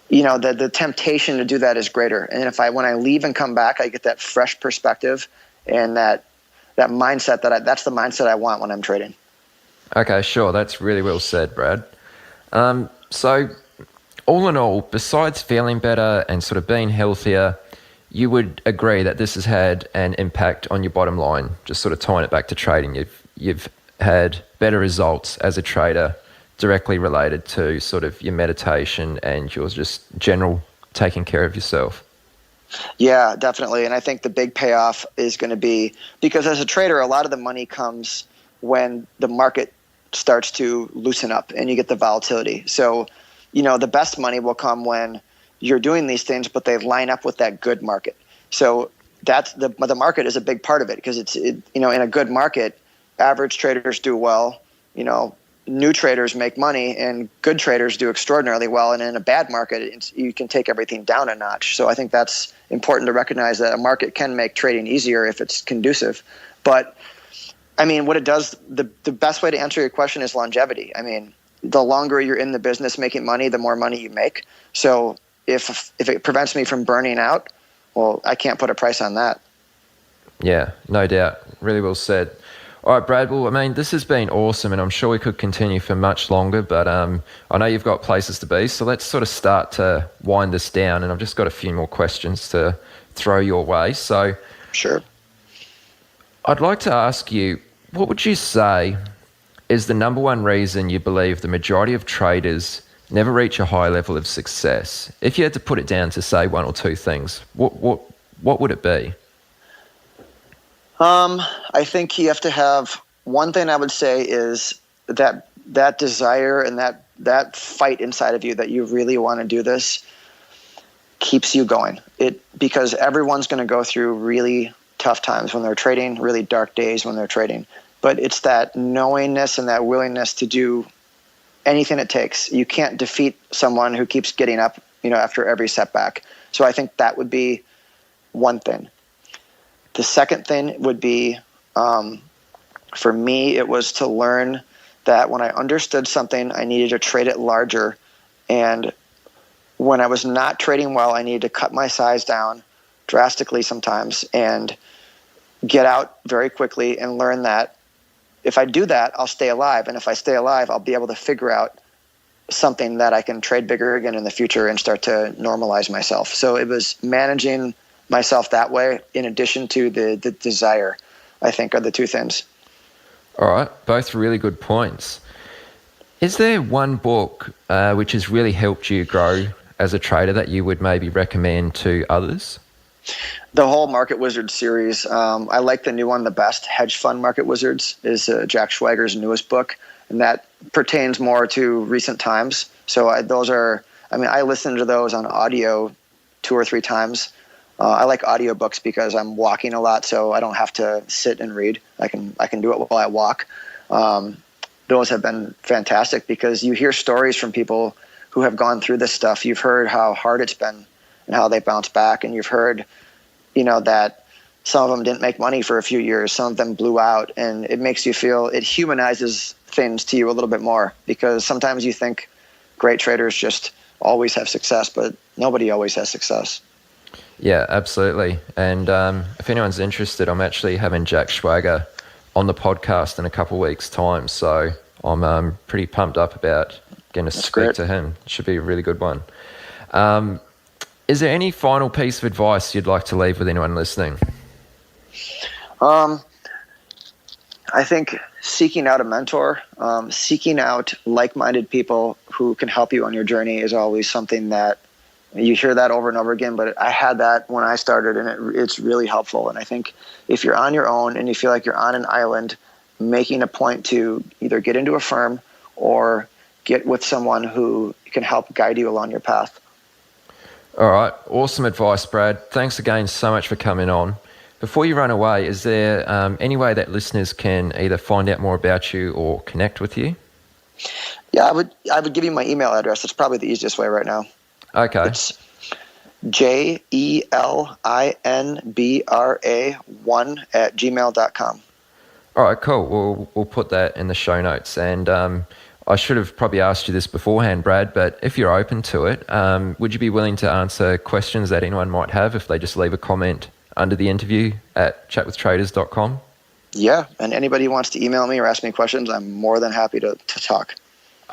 the temptation to do that is greater. And when I leave and come back, I get that fresh perspective and that mindset that's the mindset I want when I'm trading. Okay, sure. That's really well said, Brad. So all in all, besides feeling better and sort of being healthier, you would agree that this has had an impact on your bottom line, just sort of tying it back to trading. You've had better results as a trader directly related to sort of your meditation and your just general taking care of yourself. Yeah, definitely. And I think the big payoff is going to be because as a trader, a lot of the money comes when the market starts to loosen up and you get the volatility. So, the best money will come when you're doing these things, but they line up with that good market. So that's the market is a big part of it because in a good market, average traders do well, new traders make money and good traders do extraordinarily well. And in a bad market, you can take everything down a notch. So I think that's important to recognize that a market can make trading easier if it's conducive. But I mean, what it does, the best way to answer your question is longevity. I mean, the longer you're in the business making money, the more money you make. So if it prevents me from burning out, well, I can't put a price on that. Yeah, no doubt. Really well said. All right, Brad, well, I mean, this has been awesome, and I'm sure we could continue for much longer, but I know you've got places to be, so let's sort of start to wind this down, and I've just got a few more questions to throw your way. So, sure. I'd like to ask you, what would you say is the number one reason you believe the majority of traders never reach a high level of success? If you had to put it down to, say, one or two things, what would it be? I think you have to have one thing I would say is that desire and that fight inside of you that you really want to do this keeps you going. Because everyone's going to go through really tough times when they're trading, really dark days when they're trading. But it's that knowingness and that willingness to do anything it takes. You can't defeat someone who keeps getting up, after every setback. So I think that would be one thing. The second thing would be, for me, it was to learn that when I understood something, I needed to trade it larger. And when I was not trading well, I needed to cut my size down drastically sometimes and get out very quickly and learn that if I do that, I'll stay alive. And if I stay alive, I'll be able to figure out something that I can trade bigger again in the future and start to normalize myself. So it was managing myself that way in addition to the desire, I think, are the two things. All right, both really good points. Is there one book which has really helped you grow as a trader that you would maybe recommend to others? The whole Market Wizards series. I like the new one the best. Hedge Fund Market Wizards is Jack Schwager's newest book, and that pertains more to recent times. So I listen to those on audio 2 or 3 times. I like audiobooks because I'm walking a lot, so I don't have to sit and read. I can do it while I walk. Those have been fantastic because you hear stories from people who have gone through this stuff. You've heard how hard it's been and how they bounce back, and you've heard, that some of them didn't make money for a few years. Some of them blew out, and it makes you feel, it humanizes things to you a little bit more because sometimes you think great traders just always have success, but nobody always has success. Yeah, absolutely. And if anyone's interested, I'm actually having Jack Schwager on the podcast in a couple of weeks' time. So I'm pretty pumped up about getting to speak to him. It should be a really good one. Is there any final piece of advice you'd like to leave with anyone listening? I think seeking out a mentor, seeking out like-minded people who can help you on your journey is always something that you hear that over and over again, but I had that when I started, and it's really helpful. And I think if you're on your own and you feel like you're on an island, making a point to either get into a firm or get with someone who can help guide you along your path. All right. Awesome advice, Brad. Thanks again so much for coming on. Before you run away, is there any way that listeners can either find out more about you or connect with you? Yeah, I would give you my email address. It's probably the easiest way right now. Okay. It's JELINBRA1@gmail.com. All right, cool. We'll put that in the show notes. And I should have probably asked you this beforehand, Brad, but if you're open to it, would you be willing to answer questions that anyone might have if they just leave a comment under the interview at chatwithtraders.com? Yeah, and anybody who wants to email me or ask me questions, I'm more than happy to talk.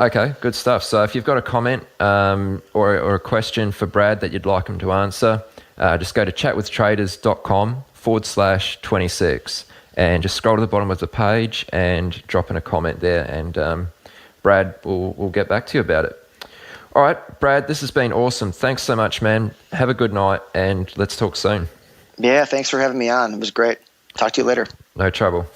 Okay, good stuff. So if you've got a comment or a question for Brad that you'd like him to answer, just go to chatwithtraders.com/26 and just scroll to the bottom of the page and drop in a comment there, and Brad will get back to you about it. All right, Brad, this has been awesome. Thanks so much, man. Have a good night, and let's talk soon. Yeah, thanks for having me on. It was great. Talk to you later. No trouble.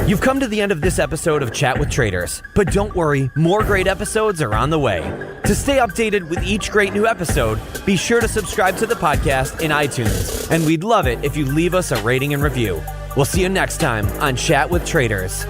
You've come to the end of this episode of Chat with Traders, but don't worry, more great episodes are on the way. To stay updated with each great new episode, be sure to subscribe to the podcast in iTunes, and we'd love it if you leave us a rating and review. We'll see you next time on Chat with Traders.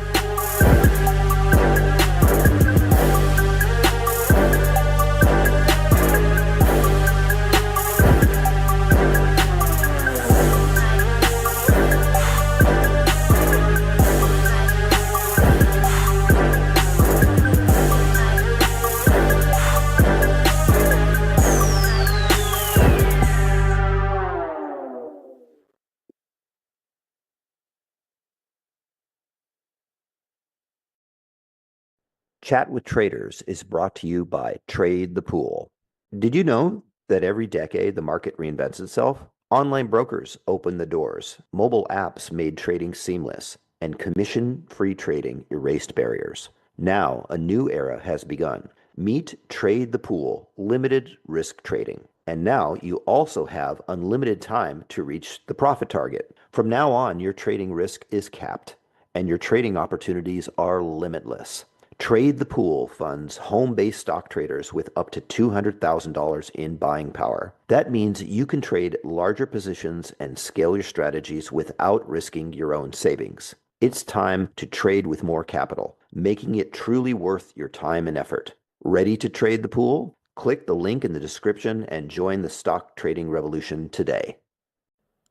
Chat with Traders is brought to you by Trade the Pool. Did you know that every decade the market reinvents itself? Online brokers opened the doors, mobile apps made trading seamless, and commission-free trading erased barriers. Now, a new era has begun. Meet Trade the Pool, limited risk trading. And now you also have unlimited time to reach the profit target. From now on, your trading risk is capped, and your trading opportunities are limitless. Trade the Pool funds home-based stock traders with up to $200,000 in buying power. That means you can trade larger positions and scale your strategies without risking your own savings. It's time to trade with more capital, making it truly worth your time and effort. Ready to trade the pool? Click the link in the description and join the stock trading revolution today.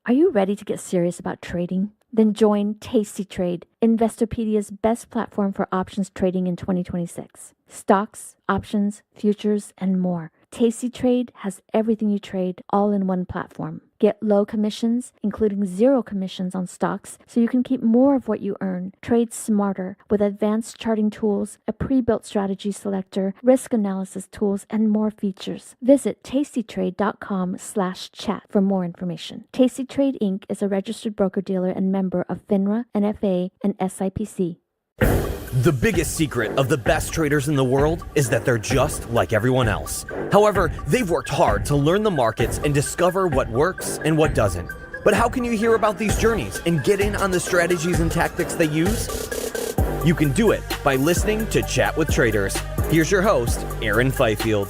Are you ready to get serious about trading? Then join Tasty Trade, Investopedia's best platform for options trading in 2026. Stocks, options, futures, and more. Tasty Trade has everything you trade all in one platform. Get low commissions, including 0 commissions on stocks, so you can keep more of what you earn. Trade smarter with advanced charting tools, a pre-built strategy selector, risk analysis tools, and more features. Visit tastytrade.com/chat for more information. Tasty Trade Inc. is a registered broker-dealer and member of FINRA, NFA, and SIPC. The biggest secret of the best traders in the world is that they're just like everyone else. However, they've worked hard to learn the markets and discover what works and what doesn't. But how can you hear about these journeys and get in on the strategies and tactics they use? You can do it by listening to Chat with Traders. Here's your host, Aaron Fifield.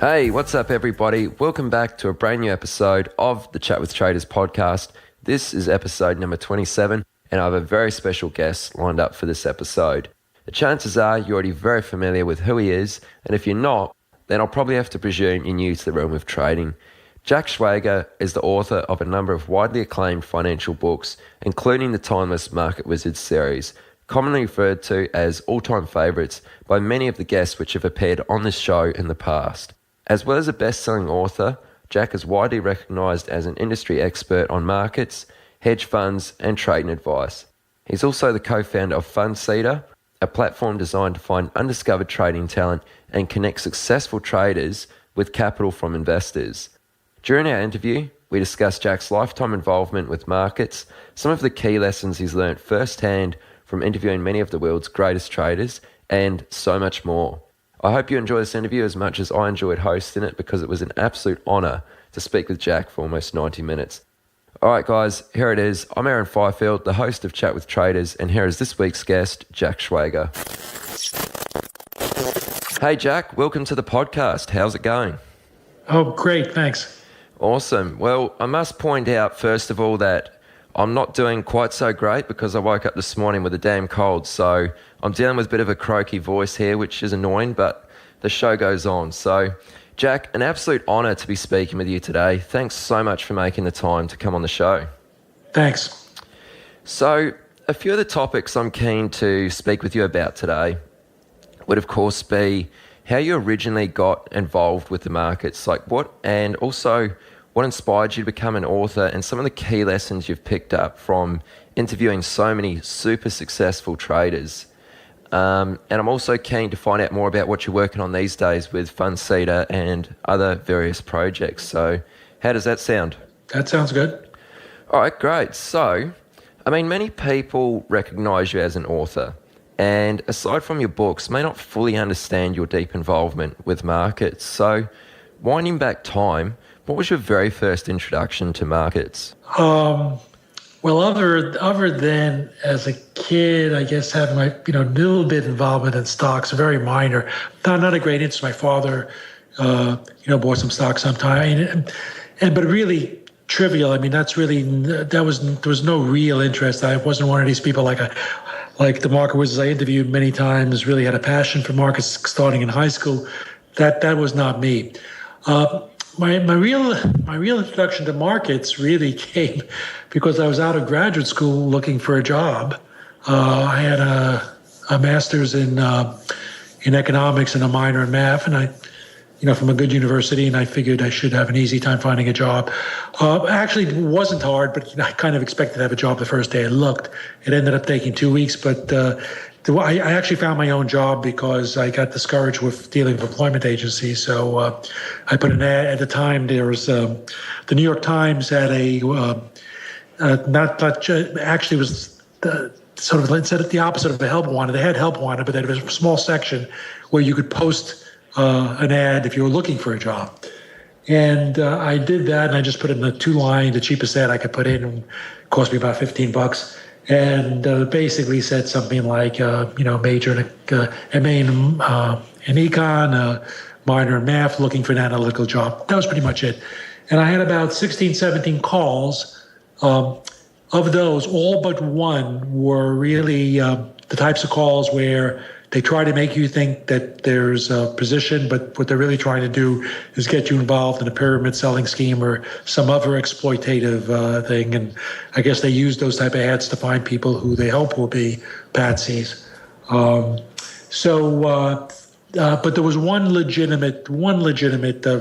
Hey, what's up, everybody? Welcome back to a brand new episode of the Chat with Traders podcast. This is episode number 27, and I have a very special guest lined up for this episode. The chances are you're already very familiar with who he is, and if you're not, then I'll probably have to presume you're new to the realm of trading. Jack Schwager is the author of a number of widely acclaimed financial books, including the timeless Market Wizards series, commonly referred to as all-time favorites by many of the guests which have appeared on this show in the past. As well as a best-selling author, Jack is widely recognized as an industry expert on markets, hedge funds, and trading advice. He's also the co-founder of FundSeeder, a platform designed to find undiscovered trading talent and connect successful traders with capital from investors. During our interview, we discussed Jack's lifetime involvement with markets, some of the key lessons he's learned firsthand from interviewing many of the world's greatest traders, and so much more. I hope you enjoy this interview as much as I enjoyed hosting it, because it was an absolute honour to speak with Jack for almost 90 minutes. All right, guys, here it is. I'm Aaron Fifield, the host of Chat with Traders, and here is this week's guest, Jack Schwager. Hey, Jack, welcome to the podcast. How's it going? Oh, great. Thanks. Awesome. Well, I must point out, first of all, that I'm not doing quite so great because I woke up this morning with a damn cold. So I'm dealing with a bit of a croaky voice here, which is annoying, but the show goes on. So, Jack, an absolute honour to be speaking with you today. Thanks so much for making the time to come on the show. Thanks. So, a few of the topics I'm keen to speak with you about today would, of course, be how you originally got involved with the markets, and also what inspired you to become an author, and some of the key lessons you've picked up from interviewing so many super successful traders. And I'm also keen to find out more about what you're working on these days with Fundseeder and other various projects. So how does that sound? That sounds good. All right, great. So, many people recognise you as an author, and aside from your books, may not fully understand your deep involvement with markets. So, winding back time, what was your very first introduction to markets? Well, other than as a kid, I guess having my little bit involvement in stocks, very minor, not a great interest. My father, bought some stocks sometime, but really trivial. There was no real interest. I wasn't one of these people like the market wizards I interviewed many times. Really had a passion for markets starting in high school. That was not me. My real introduction to markets really came because I was out of graduate school looking for a job. I had a master's in economics and a minor in math, and I, from a good university, and I figured I should have an easy time finding a job. Actually, it wasn't hard, but I kind of expected to have a job the first day I looked. It ended up taking 2 weeks, but I actually found my own job because I got discouraged with dealing with employment agencies. So I put an ad. At the time, there was the New York Times had actually was sort of said it the opposite of a help wanted. They had help wanted, but there was a small section where you could post an ad if you were looking for a job. And I did that, and I just put in the 2-line, the cheapest ad I could put in, and it cost me about $15. And basically said something like, major in MA in econ, minor in math, looking for an analytical job. That was pretty much it. And I had about 16, 17 calls. Of those, all but one were really the types of calls where they try to make you think that there's a position, but what they're really trying to do is get you involved in a pyramid selling scheme or some other exploitative thing. And I guess they use those type of ads to find people who they hope will be patsies. But there was one legitimate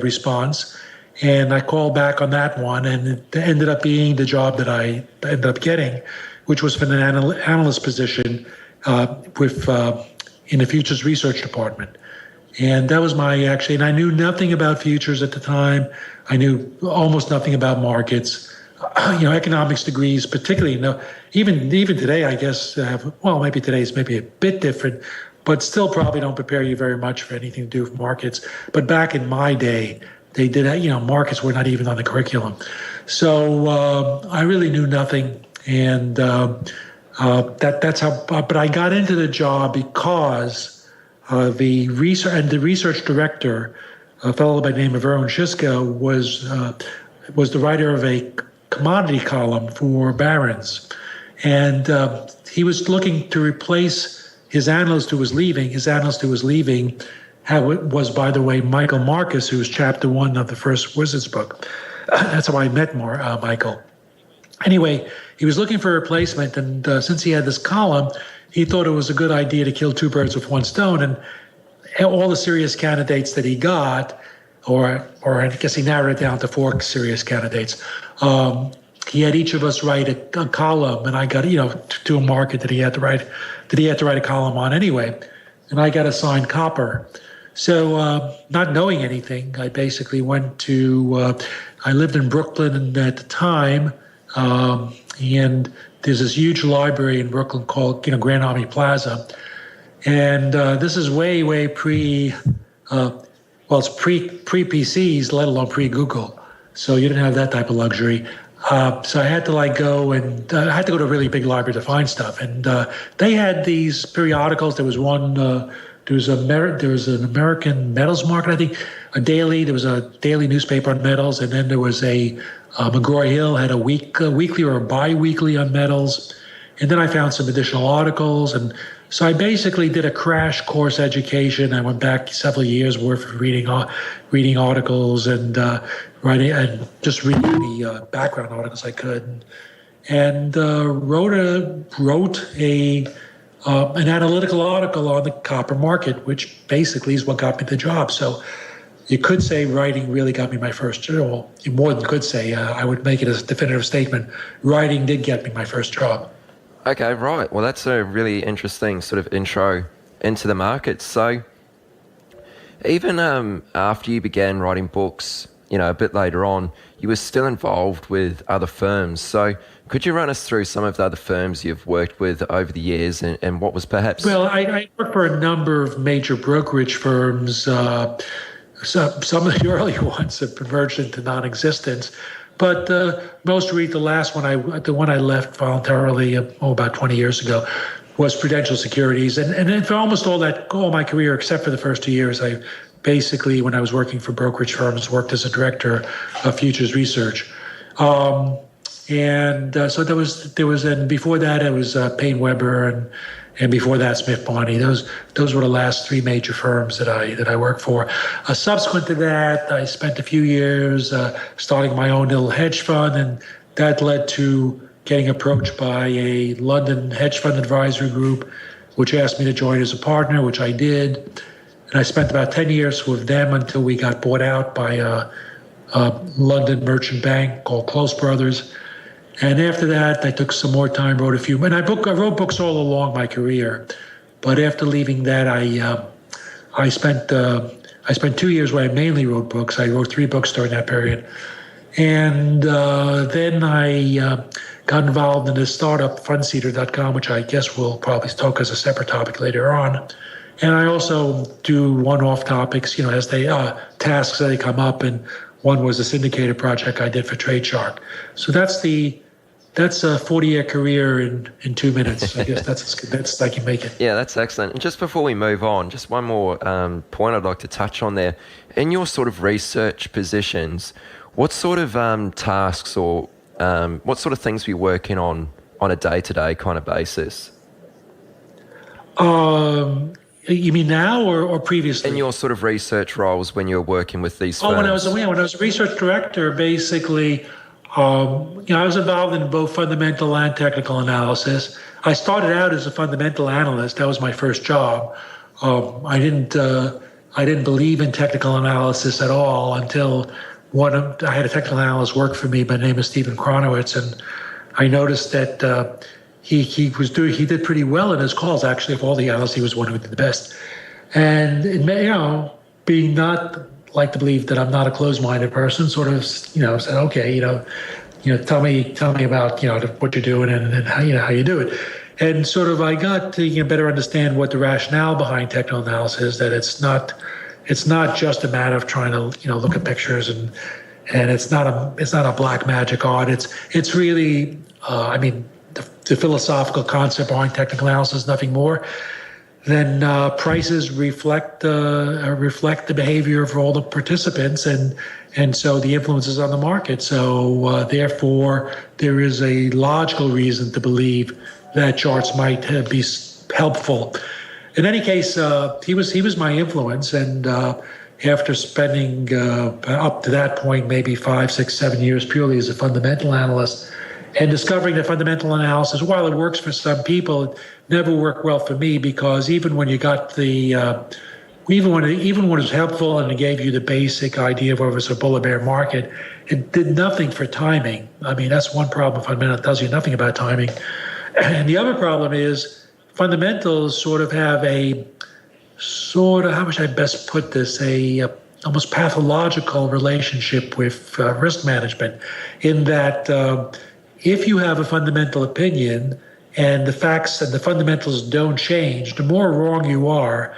response, and I called back on that one, and it ended up being the job that I ended up getting, which was for an analyst position in the futures research department. And that was and I knew nothing about futures at the time. I knew almost nothing about markets. Economics degrees, particularly, even today, I guess, maybe today's maybe a bit different, but still probably don't prepare you very much for anything to do with markets. But back in my day, they did, markets were not even on the curriculum. So I really knew nothing. And that's how, but I got into the job because the research director, a fellow by the name of Erwin Shiska, was the writer of a commodity column for Barron's. And he was looking to replace his analyst who was leaving. His analyst who was leaving was, by the way, Michael Marcus, who was chapter 1 of the first Wizards book. That's how I met Michael. Anyway, he was looking for a replacement, and since he had this column, he thought it was a good idea to kill 2 birds with one stone. And all the serious candidates that he got, or I guess he narrowed it down to 4 serious candidates, he had each of us write a column, and I got, to a market that he had to write a column on anyway, and I got assigned copper. So not knowing anything, I basically went to, I lived in Brooklyn at the time, and there's this huge library in Brooklyn called, Grand Army Plaza. And this is way it's pre-PCs, let alone pre-Google. So you didn't have that type of luxury. So I had to go and I had to go to a really big library to find stuff. And they had these periodicals. There was one, there was an American metals market, I think, there was a daily newspaper on metals. And then there was McGraw-Hill had a weekly or a bi-weekly on metals. And then I found some additional articles. And so I basically did a crash course education. I went back several years worth of reading articles and writing and just reading the background articles I could, and wrote an analytical article on the copper market, which basically is what got me the job. So you could say writing really got me my first job. Well, more than could say. I would make it a definitive statement. Writing did get me my first job. Okay, right. Well, that's a really interesting sort of intro into the market. So even after you began writing books, a bit later on, you were still involved with other firms. So could you run us through some of the other firms you've worked with over the years and what was perhaps... Well, I worked for a number of major brokerage firms. Some of the earlier ones have converged into non-existence. But most recently, the one I left voluntarily about 20 years ago was Prudential Securities. And then for almost all my career, except for the first 2 years, I basically, when I was working for brokerage firms, worked as a director of futures research. So there was, and before that, it was Payne Weber, and before that, Smith Barney. Those were the last three major firms that I worked for. Subsequent to that, I spent a few years starting my own little hedge fund, and that led to getting approached by a London hedge fund advisory group, which asked me to join as a partner, which I did. And I spent about 10 years with them until we got bought out by a London merchant bank called Close Brothers. And after that, I took some more time, wrote a few. And I wrote books all along my career. But after leaving that, I spent 2 years where I mainly wrote books. I wrote 3 books during that period. And then I got involved in this startup, fundseeder.com, which I guess we'll probably talk as a separate topic later on. And I also do one-off topics, as they tasks as they come up. And one was a syndicated project I did for TradeShark. So that's a 40-year career in 2 minutes. I guess that's as best I can make it. Yeah, that's excellent. And just before we move on, just one more point I'd like to touch on there. In your sort of research positions, what sort of tasks or what sort of things were you working on a day-to-day kind of basis? You mean now or previously? In your sort of research roles when you were working with these firms? When I was a research director, basically, I was involved in both fundamental and technical analysis. I started out as a fundamental analyst. That was my first job. I didn't believe in technical analysis at all until I had a technical analyst work for me by the name of Stephen Kronowitz, and I noticed that he did pretty well in his calls. Actually, of all the analysts, he was one who did the best. And it may, being not like to believe that I'm not a closed-minded person, sort of, said, okay, tell me about, what you're doing and how you do it. And sort of I got to better understand what the rationale behind technical analysis is, that it's not just a matter of trying to, look at pictures and it's not a black magic art. It's really, the philosophical concept behind technical analysis, nothing more. Then prices reflect the behavior of all the participants, and so the influences on the market. So therefore, there is a logical reason to believe that charts might be helpful. In any case, he was my influence, and after spending up to that point maybe 5, 6, 7 years purely as a fundamental analyst, and discovering that fundamental analysis, while it works for some people, it never worked well for me, because even when you got the even when it was helpful and it gave you the basic idea of whether it's a bull or bear market, it did nothing for timing. I mean, that's one problem. Fundamental tells you nothing about timing. And the other problem is fundamentals sort of have how should I best put this, almost pathological relationship with risk management, in that if you have a fundamental opinion and the facts and the fundamentals don't change, the more wrong you are,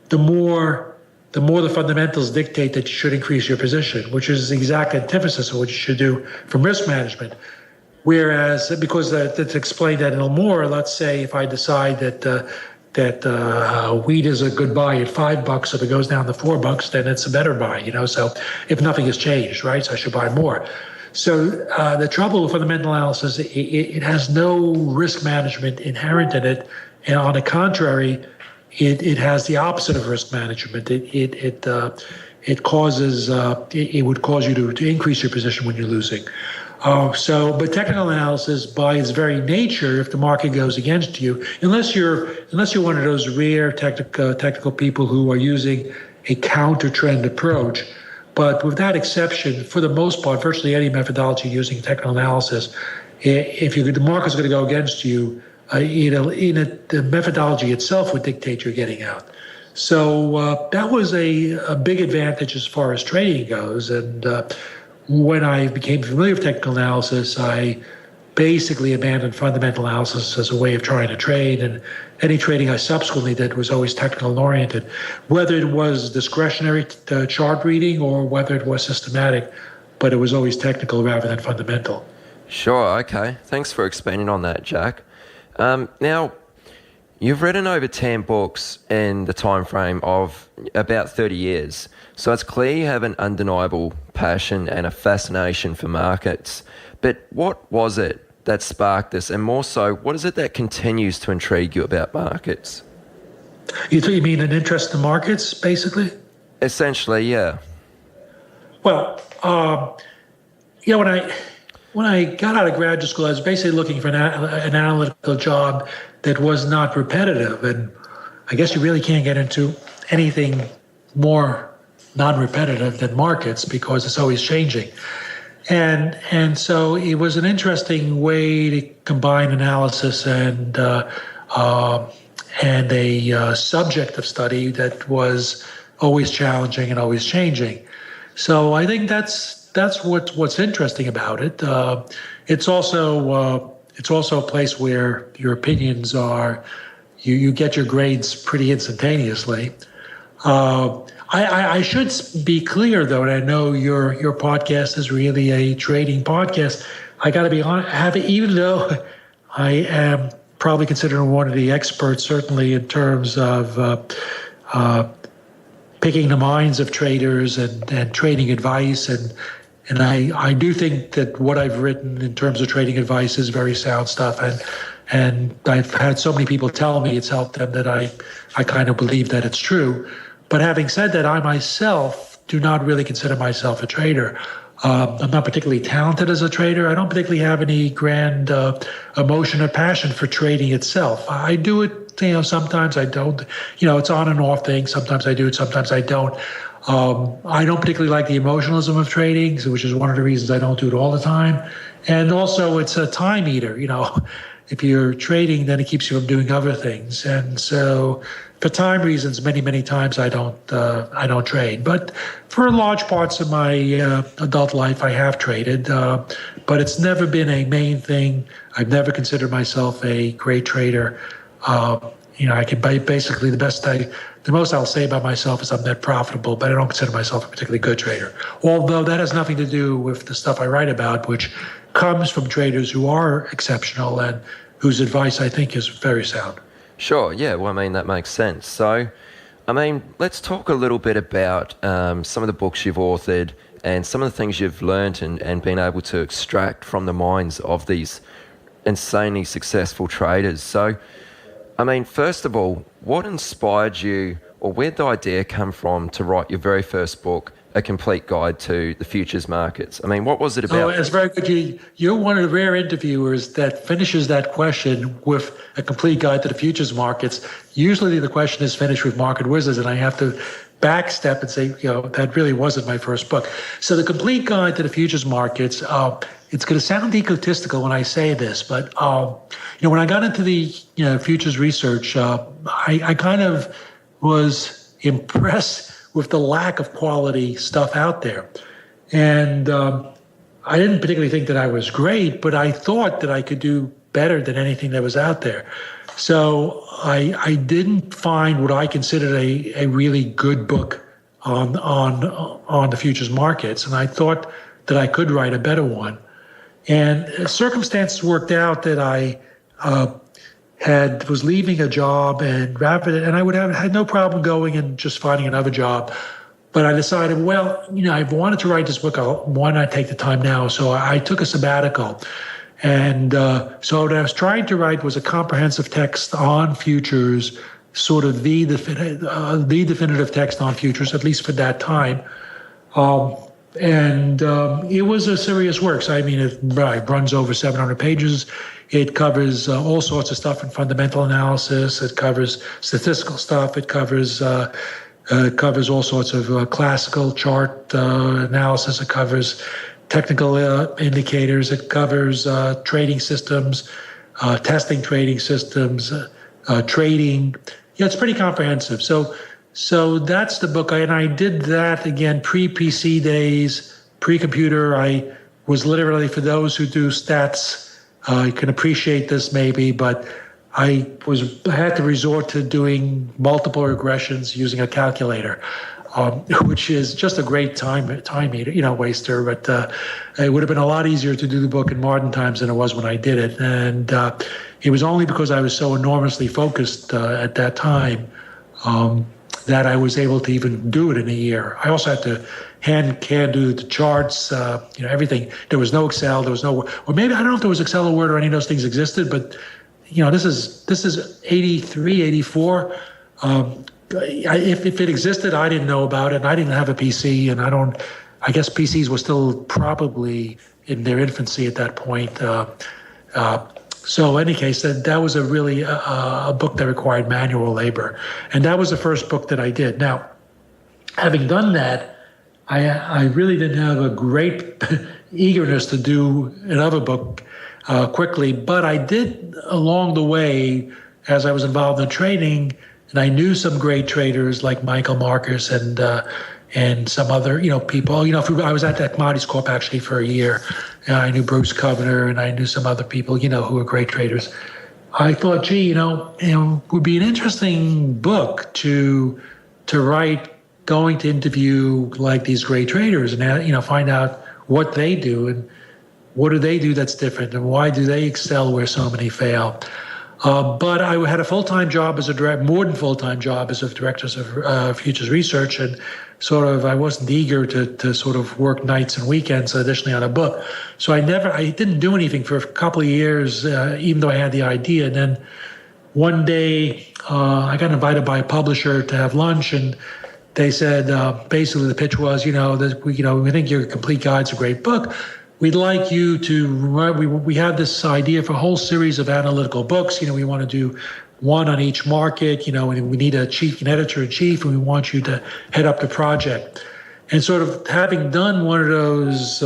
the more the fundamentals dictate that you should increase your position, which is the exact antithesis of what you should do from risk management. Whereas, because to explain that a little more, let's say if I decide that wheat is a good buy at $5, if it goes down to $4, then it's a better buy, So if nothing has changed, right? So I should buy more. So the trouble with fundamental analysis, it has no risk management inherent in it, and on the contrary, it has the opposite of risk management. It would cause you to increase your position when you're losing. But technical analysis, by its very nature, if the market goes against you, unless you're one of those rare technical people who are using a counter trend approach, but with that exception, for the most part, virtually any methodology using technical analysis, if the market's going to go against you, the methodology itself would dictate you're getting out. So that was a big advantage as far as trading goes, and when I became familiar with technical analysis, I basically abandoned fundamental analysis as a way of trying to trade, and any trading I subsequently did was always technical oriented, whether it was discretionary chart reading or whether it was systematic, but it was always technical rather than fundamental. Sure, okay. Thanks for expanding on that, Jack. Now, you've written over 10 books in the time frame of about 30 years. So it's clear you have an undeniable passion and a fascination for markets. But what was it that sparked this? And more so, what is it that continues to intrigue you about markets? You mean an interest in markets, basically? Essentially, yeah. Well, when I got out of graduate school, I was basically looking for an analytical job that was not repetitive. And I guess you really can't get into anything more non-repetitive than markets because it's always changing. And so it was an interesting way to combine analysis and a subject of study that was always challenging and always changing. So I think that's what's interesting about it. It's also a place where your opinions are, you get your grades pretty instantaneously. I should be clear, though, and I know your podcast is really a trading podcast. I got to be honest, even though I am probably considered one of the experts, certainly in terms of picking the minds of traders and trading advice, and I do think that what I've written in terms of trading advice is very sound stuff, and I've had so many people tell me it's helped them that I kind of believe that it's true. But having said that, I myself do not really consider myself a trader. I'm not particularly talented as a trader. I don't particularly have any grand emotion or passion for trading itself. I do it, sometimes I don't. It's on and off thing. Sometimes I do it, sometimes I don't. I don't particularly like the emotionalism of trading, which is one of the reasons I don't do it all the time. And also, it's a time eater. If you're trading, then it keeps you from doing other things. And so, for time reasons, many times I don't trade. But for large parts of my adult life, I have traded. But it's never been a main thing. I've never considered myself a great trader. I can basically the most I'll say about myself is I'm net profitable, but I don't consider myself a particularly good trader. Although that has nothing to do with the stuff I write about, which comes from traders who are exceptional and whose advice I think is very sound. Sure, yeah, well, that makes sense. So, let's talk a little bit about some of the books you've authored and some of the things you've learned and been able to extract from the minds of these insanely successful traders. So, first of all, what inspired you, or where did the idea come from to write your very first book a complete guide to the futures markets? I mean, what was it about? Oh, it's very good. You're one of the rare interviewers that finishes that question with a complete guide to the futures markets. Usually the question is finished with Market Wizards, and I have to backstep and say, that really wasn't my first book. So the complete guide to the futures markets, it's going to sound egotistical when I say this, but when I got into the futures research, I kind of was impressed with the lack of quality stuff out there. And I didn't particularly think that I was great, but I thought that I could do better than anything that was out there. So I didn't find what I considered a really good book on the futures markets, and I thought that I could write a better one. And circumstances worked out that I was leaving a job and I would have had no problem going and just finding another job. But I decided, I've wanted to write this book. Why not take the time now? So I took a sabbatical. And so what I was trying to write was a comprehensive text on futures, sort of the definitive text on futures, at least for that time. And it was a serious work. So, I mean, it runs over 700 pages. It covers all sorts of stuff in fundamental analysis. It covers statistical stuff. It covers all sorts of classical chart analysis. It covers technical indicators. It covers trading systems, testing trading systems, trading. Yeah, it's pretty comprehensive. So that's the book. And I did that again pre-PC days, pre-computer. I was literally, for those who do stats, you can appreciate this maybe, but I had to resort to doing multiple regressions using a calculator, which is just a great time waster. But it would have been a lot easier to do the book in modern times than it was when I did it. And it was only because I was so enormously focused at that time that I was able to even do it in a year. I also had to hand do the charts, everything. There was no Excel. There was no, or maybe I don't know if there was Excel or Word or any of those things existed, but this is 83, 84. If it existed, I didn't know about it, and I didn't have a PC, and I guess PCs were still probably in their infancy at that point. So in any case, that was a book that required manual labor. And that was the first book that I did. Now, having done that, I really didn't have a great eagerness to do another book quickly, but I did along the way, as I was involved in trading, and I knew some great traders like Michael Marcus and some other people. I was at that Commodities Corp actually for a year. I knew Bruce Kovner and I knew some other people who were great traders. I thought, it would be an interesting book to write, going to interview like these great traders and find out what they do and what do they do that's different and why do they excel where so many fail. But I had a full-time job as a director, more than full-time job as a director of futures research, and I wasn't eager to sort of work nights and weekends additionally on a book. So I didn't do anything for a couple of years, even though I had the idea. And then one day I got invited by a publisher to have lunch, and they said basically the pitch was, we think your Complete Guide's a great book. We'd like you to, we have this idea for a whole series of analytical books. We want to do one on each market, and we need an editor-in-chief, and we want you to head up the project. And sort of having done one of those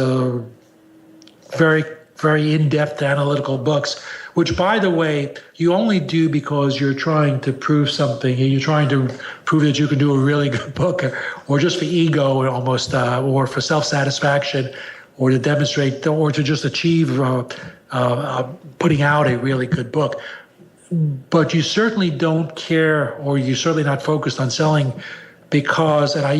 very, very in-depth analytical books, which, by the way, you only do because you're trying to prove something, and you're trying to prove that you can do a really good book, or just for ego almost, or for self-satisfaction, or to demonstrate, or to just achieve putting out a really good book. But you certainly don't care, or you're certainly not focused on selling because, and I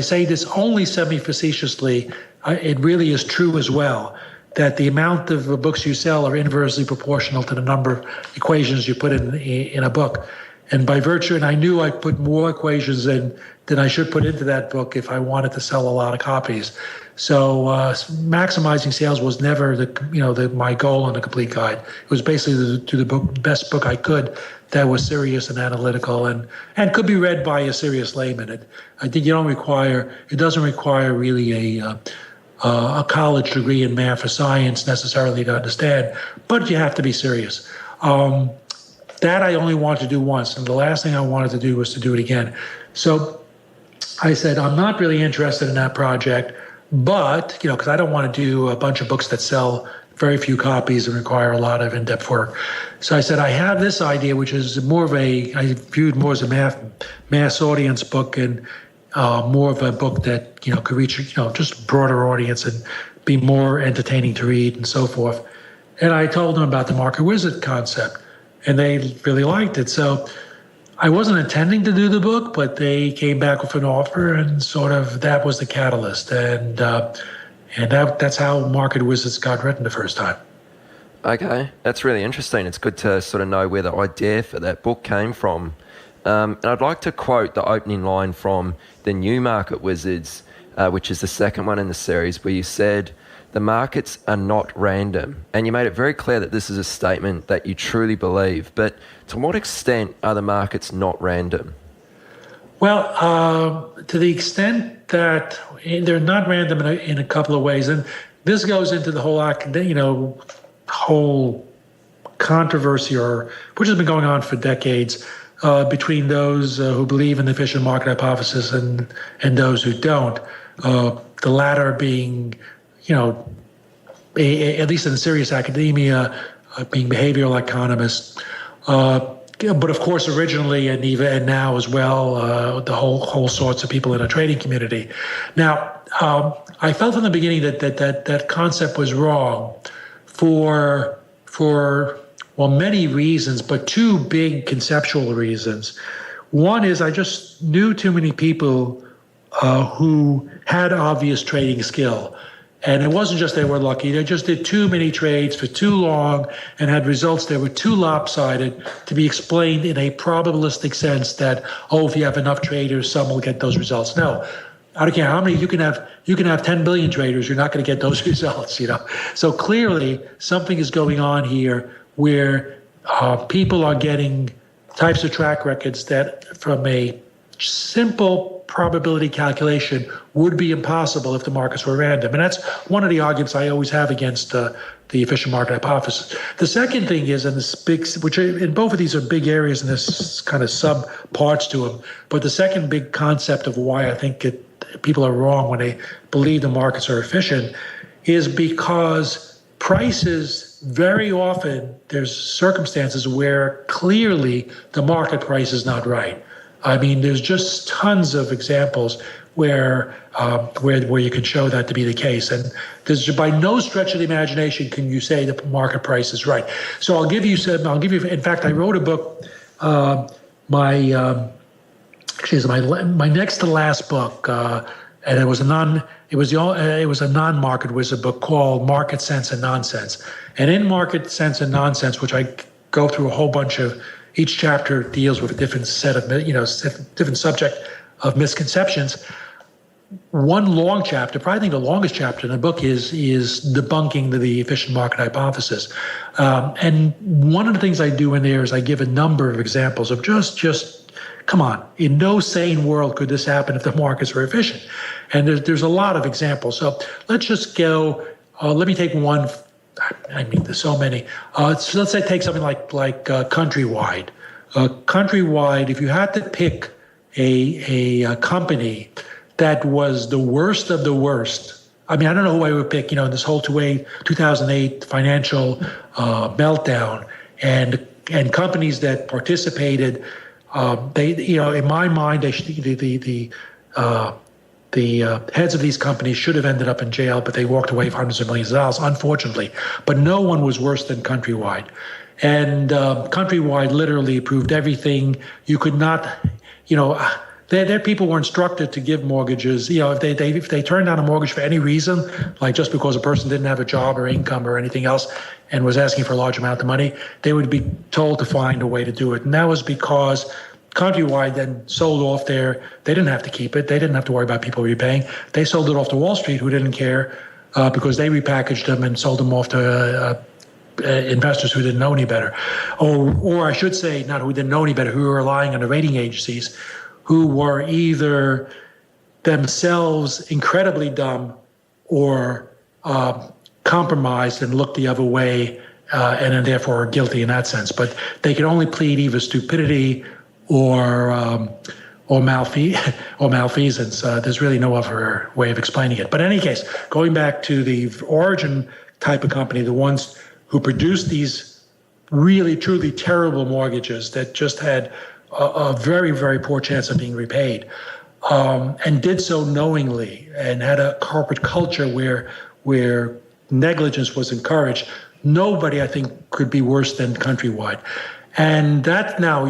say this only semi-facetiously, it really is true as well, that the amount of books you sell are inversely proportional to the number of equations you put in a book. And by virtue, and I knew I put more equations in than I should put into that book if I wanted to sell a lot of copies. So maximizing sales was never my goal in the complete guide. It was basically to the best book I could that was serious and analytical and could be read by a serious layman. It doesn't require really a college degree in math or science necessarily to understand, but you have to be serious. That I only wanted to do once, and the last thing I wanted to do was to do it again. So I said, I'm not really interested in that project, but, because I don't want to do a bunch of books that sell very few copies and require a lot of in-depth work. So I said, I have this idea, which is I viewed more as a mass audience book and more of a book that, could reach, just a broader audience and be more entertaining to read and so forth. And I told them about the market wizard concept, and they really liked it. So I wasn't intending to do the book, but they came back with an offer, and sort of that was the catalyst. And that's how Market Wizards got written the first time. Okay, that's really interesting. It's good to sort of know where the idea for that book came from. And I'd like to quote the opening line from the new Market Wizards, which is the second one in the series, where you said, "The markets are not random." And you made it very clear that this is a statement that you truly believe. But to what extent are the markets not random? Well, to the extent that they're not random in a couple of ways. And this goes into the whole controversy, which has been going on for decades, between those who believe in the efficient market hypothesis and those who don't. The latter being, at least in serious academia, being behavioral economists. But of course, originally and now as well, the whole sorts of people in a trading community. Now, I felt from the beginning that concept was wrong for many reasons, but two big conceptual reasons. One is I just knew too many people who had obvious trading skill. And it wasn't just they were lucky, they just did too many trades for too long and had results that were too lopsided to be explained in a probabilistic sense that, if you have enough traders, some will get those results. No, I don't care how many, you can have 10 billion traders, you're not going to get those results, So clearly something is going on here where people are getting types of track records that from a simple probability calculation would be impossible if the markets were random. And that's one of the arguments I always have against the efficient market hypothesis. The second thing is, and this big, in both of these are big areas and there's kind of sub parts to them, but the second big concept of why I think people are wrong when they believe the markets are efficient is because prices, very often there's circumstances where clearly the market price is not right. I mean, there's just tons of examples where you can show that to be the case, and there's by no stretch of the imagination can you say the market price is right. So I'll give you. In fact, I wrote a book. My next to last book, and it was a non-market wizard book called Market Sense and Nonsense. And in Market Sense and Nonsense, which I go through a whole bunch of. Each chapter deals with a different set of, different subject of misconceptions. One long chapter, probably I think the longest chapter in the book is debunking the efficient market hypothesis. And one of the things I do in there is I give a number of examples of just come on, in no sane world could this happen if the markets were efficient. And there's a lot of examples. So let's just go, let me take one. I mean, there's so many. So let's say take something like Countrywide. Countrywide, if you had to pick a company that was the worst of the worst, I mean, I don't know who I would pick, this whole 2008 financial meltdown and companies that participated, in my mind, the heads of these companies should have ended up in jail, but they walked away with hundreds of millions of dollars, unfortunately. But no one was worse than Countrywide. And Countrywide literally proved everything. You could not, the their people were instructed to give mortgages. If they turned down a mortgage for any reason, like just because a person didn't have a job or income or anything else and was asking for a large amount of money, they would be told to find a way to do it. And that was because Countrywide then sold off they didn't have to keep it. They didn't have to worry about people repaying. They sold it off to Wall Street, who didn't care, because they repackaged them and sold them off to investors who didn't know any better. Or I should say, not who didn't know any better, who were relying on the rating agencies, who were either themselves incredibly dumb or compromised and looked the other way, and then therefore are guilty in that sense. But they could only plead either stupidity or malfeasance. There's really no other way of explaining it. But in any case, going back to the origin type of company, the ones who produced these really, truly terrible mortgages that just had a very, very poor chance of being repaid, and did so knowingly, and had a corporate culture where negligence was encouraged. Nobody, I think, could be worse than Countrywide. And that now,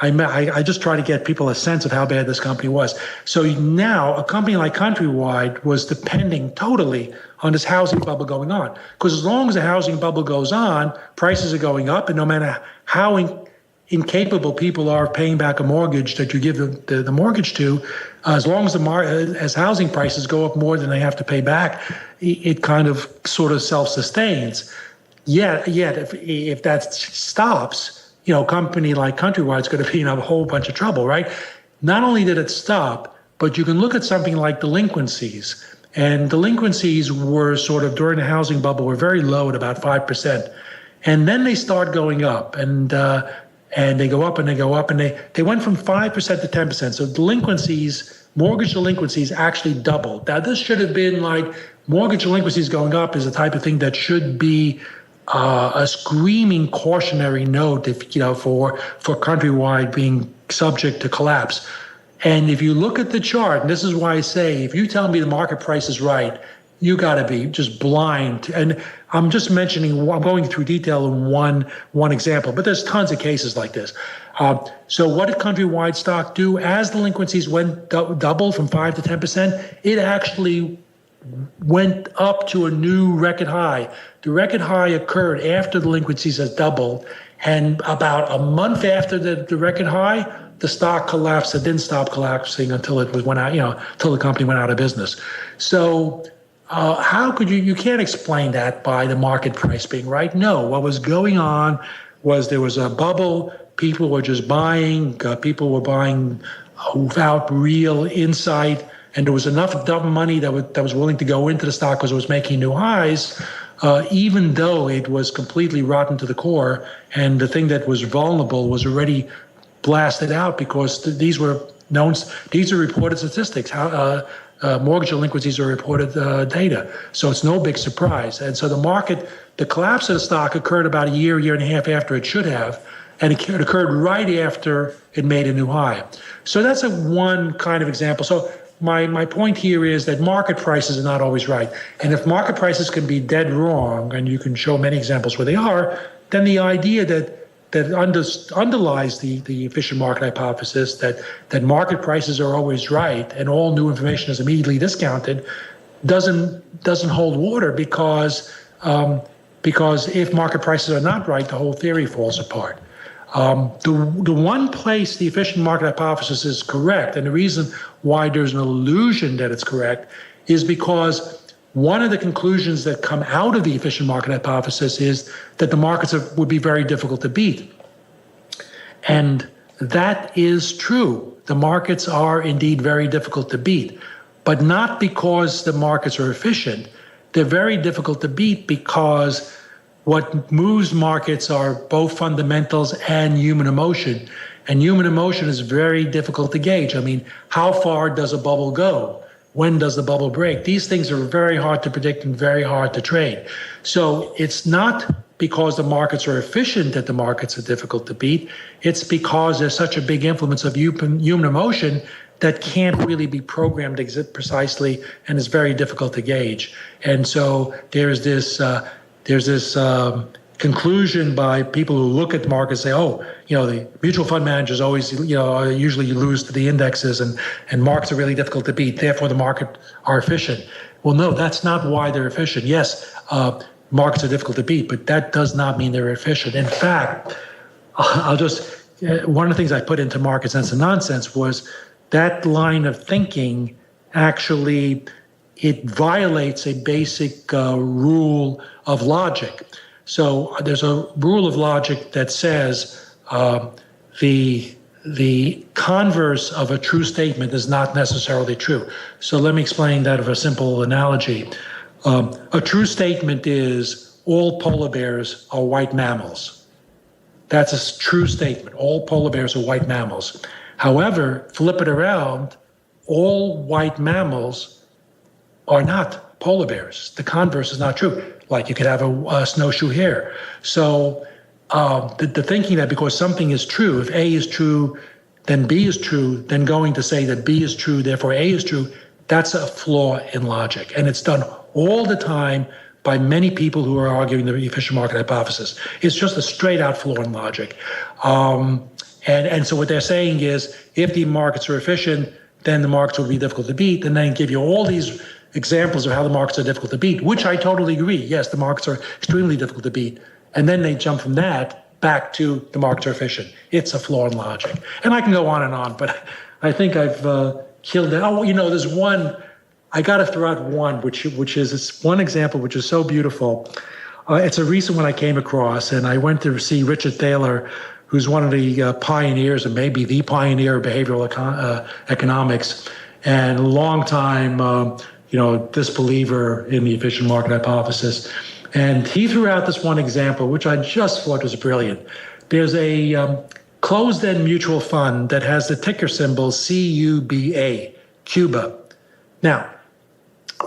I just try to get people a sense of how bad this company was. So now a company like Countrywide was depending totally on this housing bubble going on. Because as long as the housing bubble goes on, prices are going up, and no matter how incapable people are of paying back a mortgage that you give the mortgage to, as long as housing prices go up more than they have to pay back, it kind of sort of self-sustains. Yet if that stops, a company like Countrywide is going to be in a whole bunch of trouble, right? Not only did it stop, but you can look at something like delinquencies. And delinquencies were sort of, during the housing bubble, were very low at about 5%. And then they start going up, and they go up and they go up, and they went from 5% to 10%. So mortgage delinquencies actually doubled. Now, this should have been like, mortgage delinquencies going up is the type of thing that should be a screaming cautionary note, for Countrywide being subject to collapse. And if you look at the chart, and this is why I say, if you tell me the market price is right, you got to be just blind. And I'm just mentioning, I'm going through detail in one example, but there's tons of cases like this. So what did Countrywide stock do? As delinquencies went double from 5 to 10%, it actually went up to a new record high. The record high occurred after delinquencies has doubled, and about a month after the record high, the stock collapsed. It didn't stop collapsing until until the company went out of business. So how could you can't explain that by the market price being right. No, what was going on was there was a bubble. People were just buying. People were buying without real insight. And there was enough dumb money that was willing to go into the stock because it was making new highs, even though it was completely rotten to the core. And the thing that was vulnerable was already blasted out, because these are reported statistics. Mortgage delinquencies are reported data. So it's no big surprise. And so the collapse of the stock occurred about a year and a half after it should have. And it occurred right after it made a new high. So that's one kind of example. So my point here is that market prices are not always right. And if market prices can be dead wrong, and you can show many examples where they are, then the idea that underlies the efficient market hypothesis, that market prices are always right and all new information is immediately discounted, doesn't hold water, because if market prices are not right, the whole theory falls apart. The one place the efficient market hypothesis is correct, and the reason why there's an illusion that it's correct, is because one of the conclusions that come out of the efficient market hypothesis is that the markets would be very difficult to beat. And that is true. The markets are indeed very difficult to beat, but not because the markets are efficient. They're very difficult to beat because what moves markets are both fundamentals and human emotion. And human emotion is very difficult to gauge. I mean, how far does a bubble go? When does the bubble break? These things are very hard to predict and very hard to trade. So it's not because the markets are efficient that the markets are difficult to beat. It's because there's such a big influence of human emotion that can't really be programmed precisely and is very difficult to gauge. And so there's this conclusion by people who look at markets say, oh, the mutual fund managers always, usually lose to the indexes and markets are really difficult to beat. Therefore, the market are efficient. Well, no, that's not why they're efficient. Yes, markets are difficult to beat, but that does not mean they're efficient. In fact, one of the things I put into Market Sense and Nonsense was that line of thinking actually, it violates a basic rule of logic. So there's a rule of logic that says the converse of a true statement is not necessarily true. So let me explain that with a simple analogy. A true statement is all polar bears are white mammals. That's a true statement. All polar bears are white mammals. However, flip it around, all white mammals are not polar bears. The converse is not true. Like you could have a snowshoe hare. So the thinking that because something is true, if A is true, then B is true, then going to say that B is true, therefore A is true, that's a flaw in logic. And it's done all the time by many people who are arguing the efficient market hypothesis. It's just a straight out flaw in logic. And so what they're saying is, if the markets are efficient, then the markets will be difficult to beat, and then give you all these examples of how the markets are difficult to beat, which I totally agree. Yes, the markets are extremely difficult to beat. And then they jump from that back to the markets are efficient. It's a flaw in logic. And I can go on, but I think I've killed it. Oh, there's one, I got to throw out one, which is it's one example which is so beautiful. It's a recent one I came across, and I went to see Richard Thaler, who's one of the pioneers, and maybe the pioneer of behavioral economics, and a long time, disbeliever in the efficient market hypothesis. And he threw out this one example, which I just thought was brilliant. There's a closed-end mutual fund that has the ticker symbol CUBA, Cuba. Now,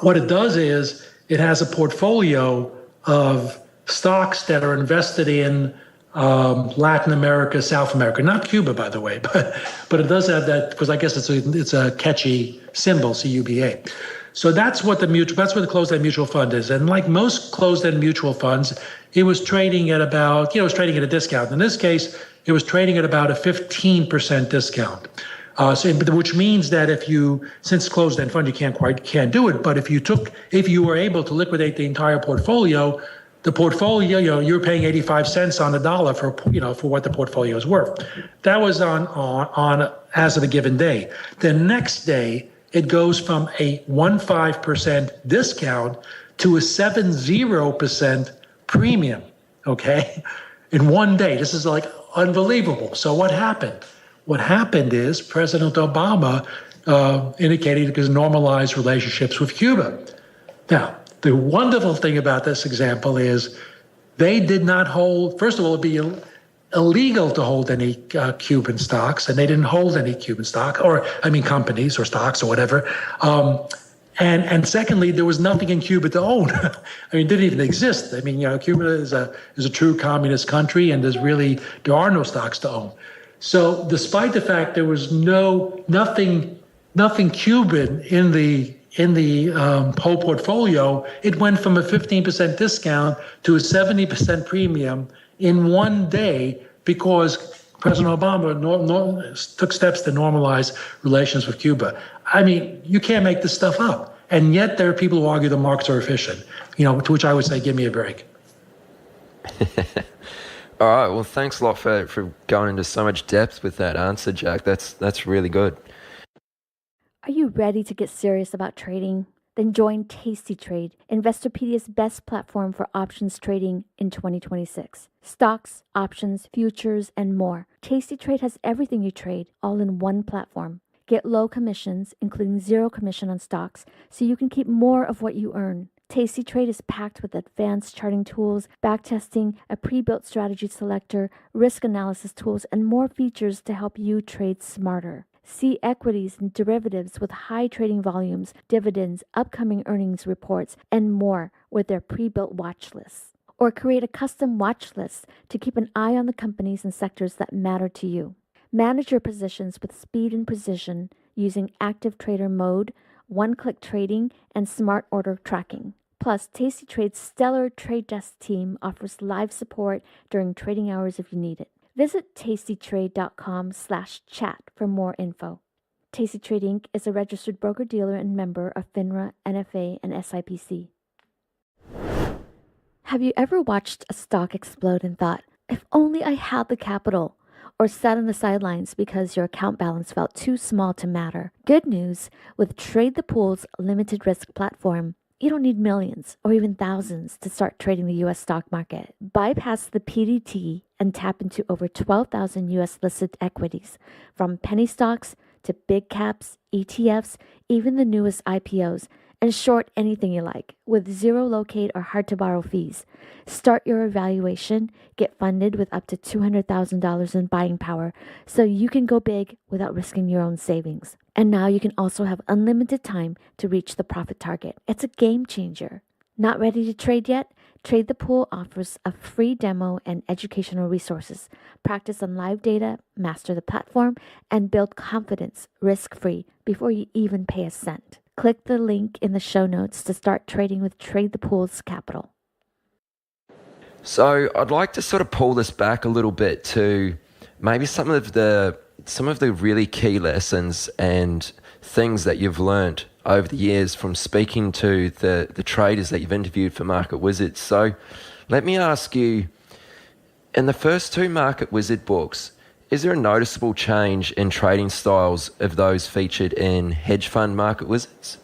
what it does is it has a portfolio of stocks that are invested in Latin America, South America, not Cuba, by the way, but it does have that because I guess it's a catchy symbol, CUBA. So that's what the closed-end mutual fund is. And like most closed-end mutual funds, it was trading at about, it was trading at a discount. In this case, it was trading at about a 15% discount. Which means that since closed-end fund, you can't do it. But if you were able to liquidate the entire portfolio, you're paying 85 cents on the dollar for what the portfolio is worth. That was on as of a given day. The next day, it goes from a 15% discount to a 70% premium. Okay, in one day. This is like unbelievable. So what happened? What happened is President Obama indicated he could normalize relationships with Cuba. Now, the wonderful thing about this example is they did not hold, first of all, it'd be illegal to hold any Cuban stocks, and they didn't hold any Cuban stock, companies or stocks or whatever. And secondly, there was nothing in Cuba to own. It didn't even exist. Cuba is a true communist country, and there are no stocks to own. So despite the fact there was nothing Cuban in the whole portfolio, it went from a 15% discount to a 70% premium in one day because President Obama took steps to normalize relations with Cuba. You can't make this stuff up. And yet there are people who argue the markets are efficient, to which I would say, give me a break. All right. Well, thanks a lot for going into so much depth with that answer, Jack. That's really good. Are you ready to get serious about trading? Then join Tasty Trade, Investorpedia's best platform for options trading in 2026. Stocks, options, futures, and more. Tasty Trade has everything you trade, all in one platform. Get low commissions, including 0 commission on stocks, so you can keep more of what you earn. Tasty Trade is packed with advanced charting tools, backtesting, a pre-built strategy selector, risk analysis tools, and more features to help you trade smarter. See equities and derivatives with high trading volumes, dividends, upcoming earnings reports, and more with their pre-built watch lists. Or create a custom watch list to keep an eye on the companies and sectors that matter to you. Manage your positions with speed and precision using active trader mode, one-click trading, and smart order tracking. Plus, Tasty Trade's stellar trade desk team offers live support during trading hours if you need it. Visit tastytrade.com/chat for more info. Tasty Trade Inc. is a registered broker-dealer and member of FINRA, NFA, and SIPC. Have you ever watched a stock explode and thought, if only I had the capital? Or sat on the sidelines because your account balance felt too small to matter? Good news, with Trade the Pool's limited risk platform, you don't need millions or even thousands to start trading the U.S. stock market. Bypass the PDT and tap into over 12,000 U.S. listed equities, from penny stocks to big caps, ETFs, even the newest IPOs, and short anything you like with zero locate or hard to borrow fees. Start your evaluation, get funded with up to $200,000 in buying power so you can go big without risking your own savings. And now you can also have unlimited time to reach the profit target. It's a game changer. Not ready to trade yet? Trade the Pool offers a free demo and educational resources. Practice on live data, master the platform, and build confidence risk-free before you even pay a cent. Click the link in the show notes to start trading with Trade the Pool's capital. So I'd like to sort of pull this back a little bit to maybe some of the really key lessons and things that you've learned over the years from speaking to the traders that you've interviewed for Market Wizards. So let me ask you, in the first two Market Wizard books, is there a noticeable change in trading styles of those featured in hedge fund Market Wizards?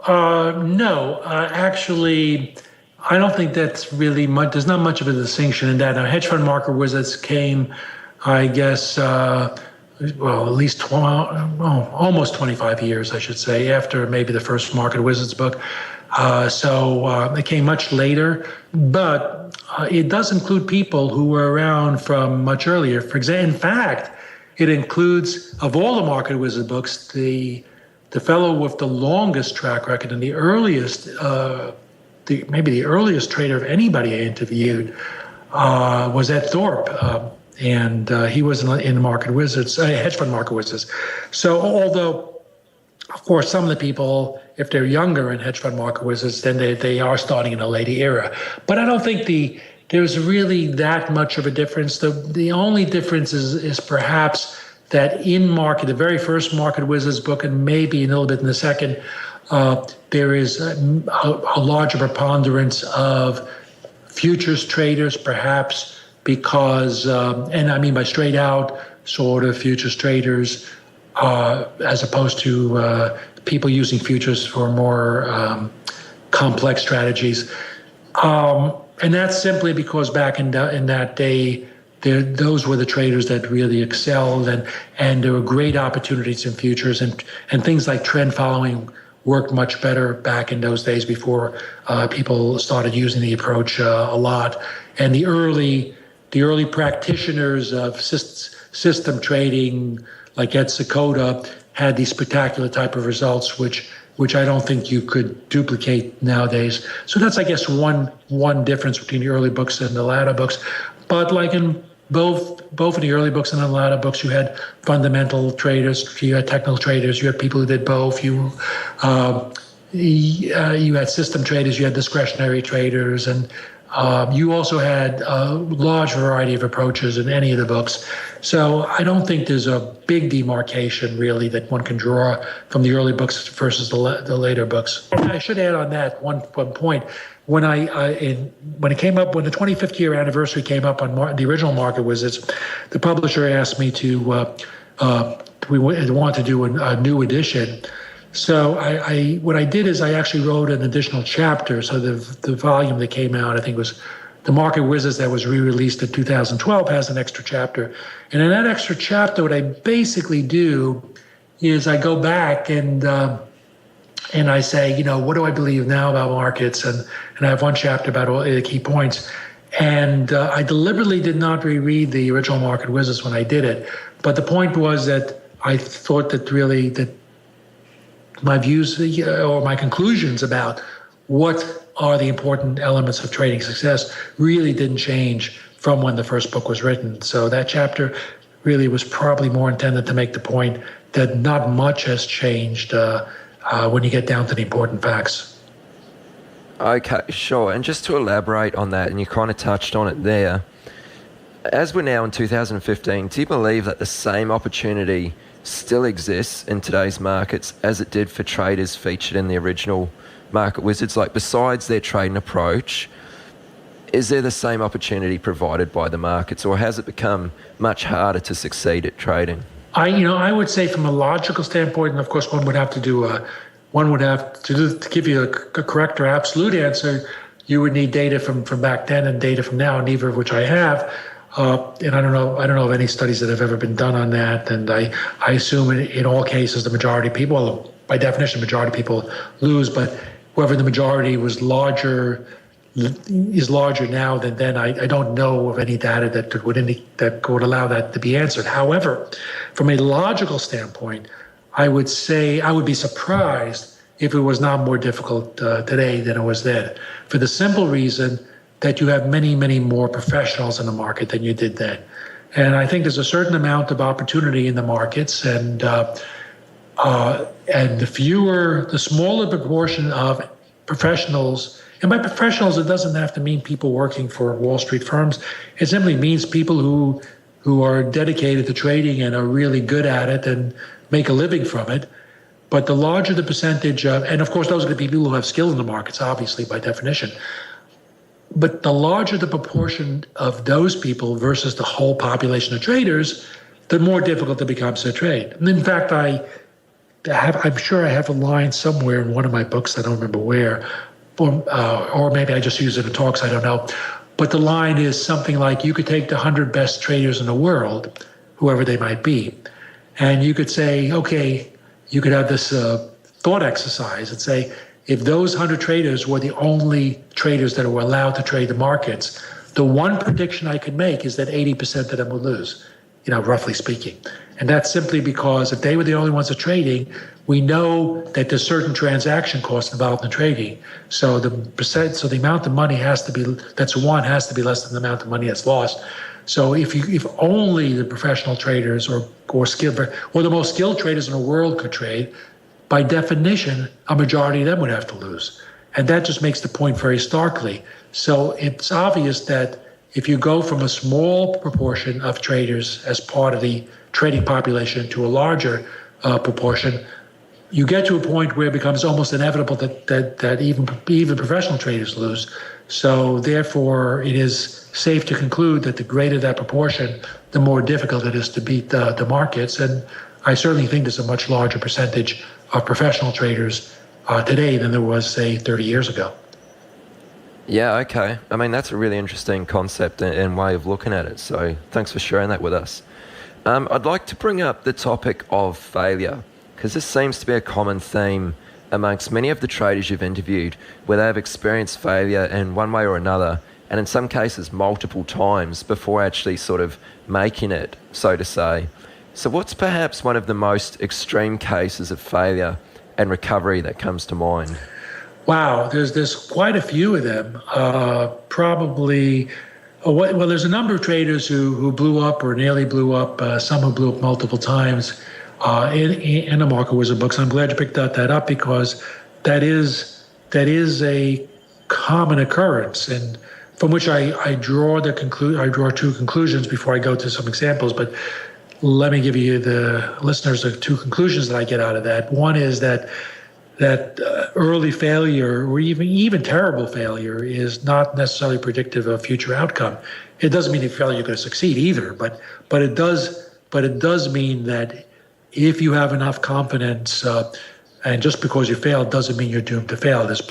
No, actually, I don't think that's really much. There's not much of a distinction in that. Now, hedge fund Market Wizards came, I guess, at least almost 25 years, I should say, after maybe the first Market Wizards book. So it came much later, but it does include people who were around from much earlier. For example, in fact, it includes, of all the Market Wizard books, the fellow with the longest track record and the earliest, maybe the earliest trader of anybody I interviewed was Ed Thorpe. And he was in Market Wizards, hedge fund Market Wizards. So although, of course, some of the people, if they're younger in hedge fund Market Wizards, then they are starting in a later era. But I don't think there's really that much of a difference. The only difference is perhaps that in the very first Market Wizards book, and maybe a little bit in the second, there is a larger preponderance of futures traders, perhaps because, and I mean by straight out sort of futures traders, as opposed to people using futures for more complex strategies. And that's simply because back in that day, those were the traders that really excelled, and there were great opportunities in futures, and things like trend following worked much better back in those days before people started using the approach a lot. And the early practitioners of system trading, like Ed Seykota, had these spectacular type of results, which I don't think you could duplicate nowadays. So that's, I guess, one difference between the early books and the latter books. But like in both in the early books and in the latter books, you had fundamental traders, you had technical traders, you had people who did both. You had system traders, you had discretionary traders, and you also had a large variety of approaches in any of the books. So I don't think there's a big demarcation really that one can draw from the early books versus the later books. And I should add on that one point. When when the 25th year anniversary came up on the original Market Wizards, the publisher asked me to we want to do a new edition. So what I did is I actually wrote an additional chapter. So the volume that came out, I think, was the Market Wizards that was re-released in 2012, has an extra chapter. And in that extra chapter, what I basically do is I go back and I say, what do I believe now about markets? And I have one chapter about all the key points. And I deliberately did not reread the original Market Wizards when I did it. But the point was that I thought that my views or my conclusions about what are the important elements of trading success really didn't change from when the first book was written. So that chapter really was probably more intended to make the point that not much has changed when you get down to the important facts. Okay, sure. And just to elaborate on that, and you kind of touched on it there, as we're now in 2015, do you believe that the same opportunity still exists in today's markets as it did for traders featured in the original Market Wizards? Like, besides their trading approach, is there the same opportunity provided by the markets, or has it become much harder to succeed at trading? I would say from a logical standpoint, and of course one would have to to give you a correct or absolute answer, you would need data from back then and data from now, neither of which I have. And I don't know of any studies that have ever been done on that. And I assume in all cases, the majority of people, well, by definition, the majority of people lose, but whether the majority is larger now than then, I don't know of any data that would allow that to be answered. However, from a logical standpoint, I would say I would be surprised if it was not more difficult today than it was then, for the simple reason that you have many, many more professionals in the market than you did then. And I think there's a certain amount of opportunity in the markets, and the smaller proportion of professionals. And by professionals, it doesn't have to mean people working for Wall Street firms. It simply means people who are dedicated to trading and are really good at it and make a living from it. But the larger the percentage of, and of course, those are the people who have skill in the markets, obviously, by definition. But the larger the proportion of those people versus the whole population of traders, the more difficult it becomes to trade. And in fact, I'm sure I have a line somewhere in one of my books, I don't remember where, or maybe I just use it in talks, I don't know. But the line is something like, you could take the 100 best traders in the world, whoever they might be, and you could say, okay, you could have this thought exercise and say, if those 100 traders were the only traders that were allowed to trade the markets, the one prediction I could make is that 80% of them would lose, roughly speaking. And that's simply because if they were the only ones that are trading, we know that there's certain transaction costs involved in trading. So the amount of money that's won has to be less than the amount of money that's lost. So if only the professional traders or the most skilled traders in the world could trade, by definition, a majority of them would have to lose. And that just makes the point very starkly. So it's obvious that if you go from a small proportion of traders as part of the trading population to a larger proportion, you get to a point where it becomes almost inevitable that even professional traders lose. So therefore, it is safe to conclude that the greater that proportion, the more difficult it is to beat the markets. And I certainly think there's a much larger percentage of professional traders today than there was, say, 30 years ago. Yeah, okay. I mean, that's a really interesting concept and way of looking at it. So thanks for sharing that with us. I'd like to bring up the topic of failure, because this seems to be a common theme amongst many of the traders you've interviewed, where they have experienced failure in one way or another, and in some cases multiple times before actually sort of making it, so to say. So what's perhaps one of the most extreme cases of failure and recovery that comes to mind? Wow, there's quite a few of them. There's a number of traders who blew up or nearly blew up, some who blew up multiple times in the Market Wizard books. I'm glad you picked that up, because that is a common occurrence, and from which I draw two conclusions before I go to some examples. But let me give you, the listeners, the two conclusions that I get out of that. One is that early failure, or even terrible failure, is not necessarily predictive of future outcome. It doesn't mean if you fail you're going to succeed either, but it does mean that if you have enough confidence, and just because you failed doesn't mean you're doomed to fail. There's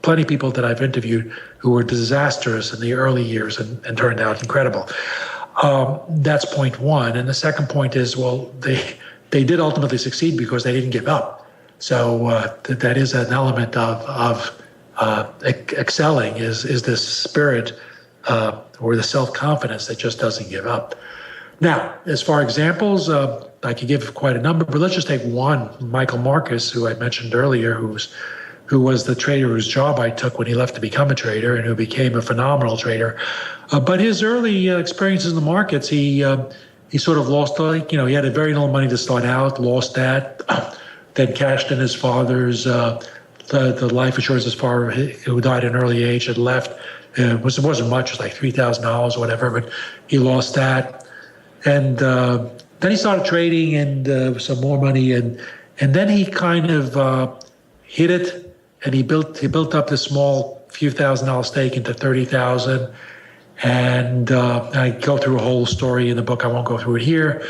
plenty of people that I've interviewed who were disastrous in the early years and turned out incredible. That's point one. And the second point is, well, they did ultimately succeed because they didn't give up. So that is an element of excelling, is this spirit or the self-confidence that just doesn't give up. Now, as far as examples, I could give quite a number, but let's just take one. Michael Marcus, who I mentioned earlier, who was the trader whose job I took when he left to become a trader, and who became a phenomenal trader. But his early experiences in the markets, he sort of lost, he had a very little money to start out, lost that, then cashed in his father's the life insurance who died at an early age had left. It wasn't much, it was like $3,000 or whatever, but he lost that. And then he started trading and some more money, and then he kind of hit it, and he built up this small few $1,000 stake into 30,000. And I go through a whole story in the book. I won't go through it here.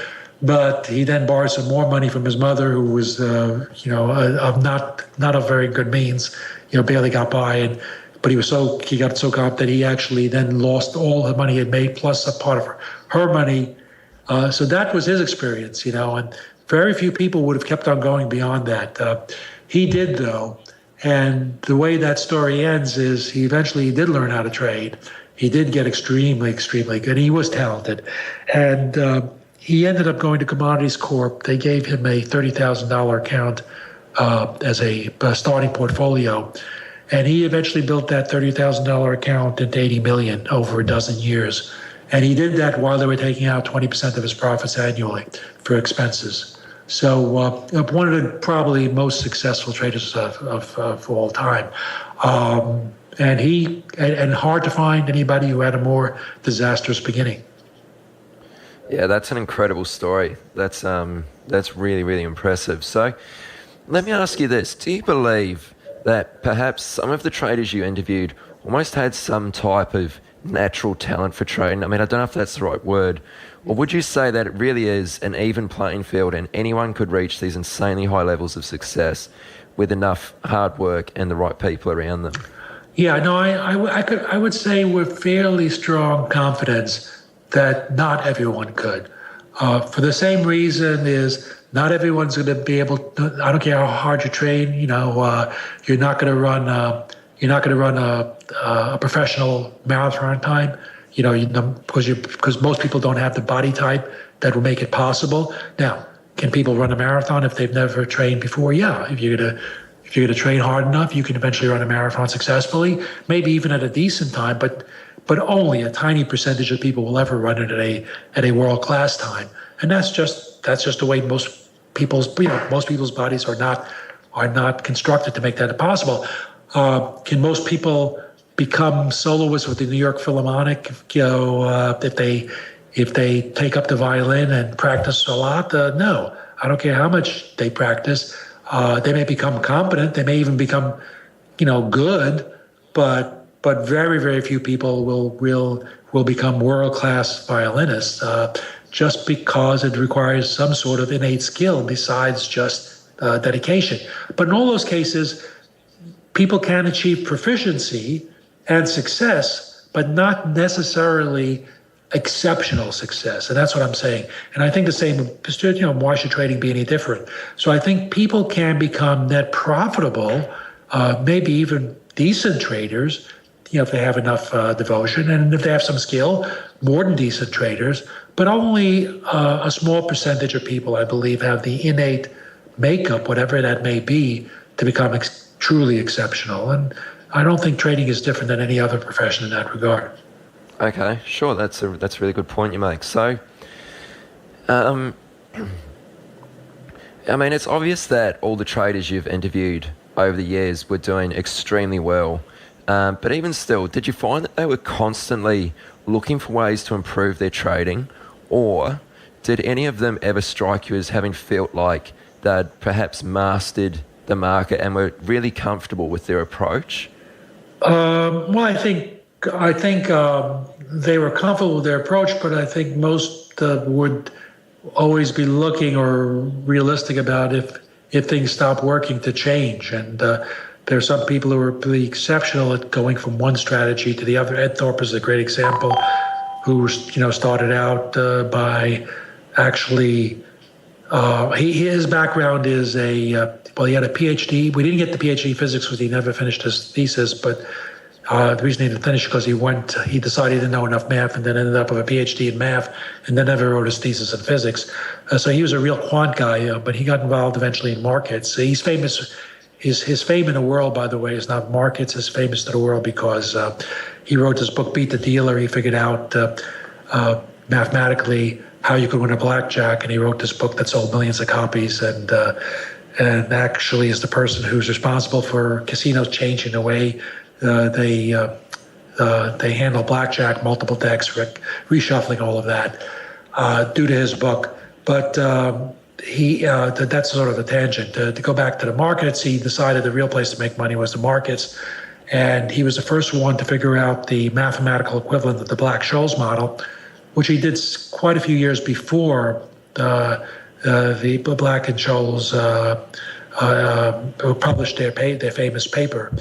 But he then borrowed some more money from his mother, who was, of not of very good means, barely got by. But he got so caught that he actually then lost all the money he had made, plus a part of her money. So that was his experience, and very few people would have kept on going beyond that. He did, though. And the way that story ends is he eventually did learn how to trade. He did get extremely, extremely good. He was talented. And he ended up going to Commodities Corp. They gave him a $30,000 account as a starting portfolio. And he eventually built that $30,000 account into $80 million over a dozen years. And he did that while they were taking out 20% of his profits annually for expenses. So one of the probably most successful traders of all time. And hard to find anybody who had a more disastrous beginning. Yeah, that's an incredible story. That's really, really impressive. So let me ask you this. Do you believe that perhaps some of the traders you interviewed almost had some type of natural talent for trading? I mean, I don't know if that's the right word. Or would you say that it really is an even playing field and anyone could reach these insanely high levels of success with enough hard work and the right people around them? Yeah, no, I would say with fairly strong confidence that not everyone could. For the same reason is not everyone's going to be able to, I don't care how hard you train, you're not going to run a professional marathon time, because most people don't have the body type that will make it possible. Now, can people run a marathon if they've never trained before? Yeah, if you're going to train hard enough, you can eventually run a marathon successfully, maybe even at a decent time, but only a tiny percentage of people will ever run it at a world-class time. And that's just the way most people's bodies are not constructed to make that possible. Can most people become soloists with the New York Philharmonic, if they take up the violin and practice a lot? No, I don't care how much they practice. They may become competent. They may even become, good, but very, very few people will become world-class violinists just because it requires some sort of innate skill besides just dedication. But in all those cases, people can achieve proficiency and success, but not necessarily exceptional success. And that's what I'm saying. And I think the same, why should trading be any different? So I think people can become net profitable, maybe even decent traders, if they have enough devotion and if they have some skill, more than decent traders, but only a small percentage of people, I believe, have the innate makeup, whatever that may be, to become truly exceptional. And I don't think trading is different than any other profession in that regard. Okay, sure. That's a really good point you make. So, I mean, it's obvious that all the traders you've interviewed over the years were doing extremely well. But even still, did you find that they were constantly looking for ways to improve their trading? Or did any of them ever strike you as having felt like they'd perhaps mastered the market and were really comfortable with their approach? Well, I think they were comfortable with their approach, but I think most would always be looking or realistic about if things stop working to change. And there are some people who are really exceptional at going from one strategy to the other. Ed Thorpe is a great example, who started out by actually. His background is he had a PhD. We didn't get the PhD in physics because he never finished his thesis, but the reason he didn't finish because he decided he didn't know enough math and then ended up with a PhD in math and then never wrote his thesis in physics. So he was a real quant guy, but he got involved eventually in markets. He's famous. His fame in the world, by the way, is not markets. It's famous to the world because he wrote this book, Beat the Dealer. He figured out mathematically how you could win a blackjack, and he wrote this book that sold millions of copies. And and actually is the person who's responsible for casinos changing the way they handle blackjack, multiple decks, reshuffling all of that, due to his book. But that's sort of a tangent. To go back to the markets, he decided the real place to make money was the markets. And he was the first one to figure out the mathematical equivalent of the Black-Scholes model, which he did quite a few years before the Black and Scholes published their famous paper.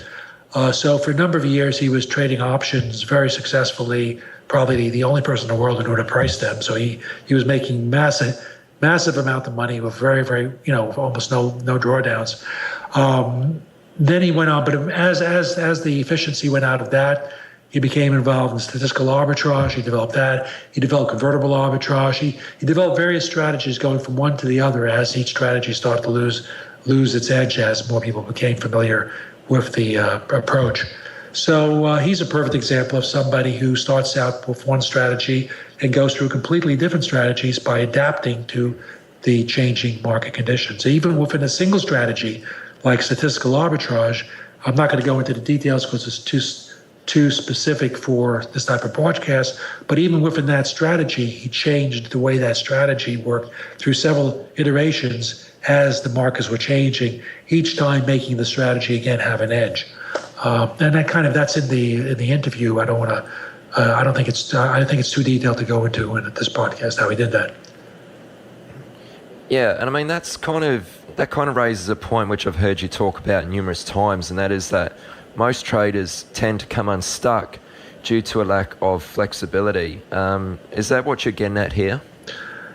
So for a number of years, he was trading options very successfully, probably the only person in the world who knew how to price them. So he was making massive amount of money with very, almost no drawdowns. Then he went on, but as the efficiency went out of that, he became involved in statistical arbitrage. He developed that. He developed convertible arbitrage. He developed various strategies going from one to the other as each strategy started to lose its edge as more people became familiar with the approach. So he's a perfect example of somebody who starts out with one strategy and goes through completely different strategies by adapting to the changing market conditions. Even within a single strategy, like statistical arbitrage, I'm not going to go into the details because it's too specific for this type of broadcast, but even within that strategy, he changed the way that strategy worked through several iterations as the markets were changing, each time making the strategy again have an edge. And that's in the interview. I think it's too detailed to go into in this podcast how he did that. Yeah, and I mean that kind of raises a point which I've heard you talk about numerous times, and that is that most traders tend to come unstuck due to a lack of flexibility. Is that what you're getting at here?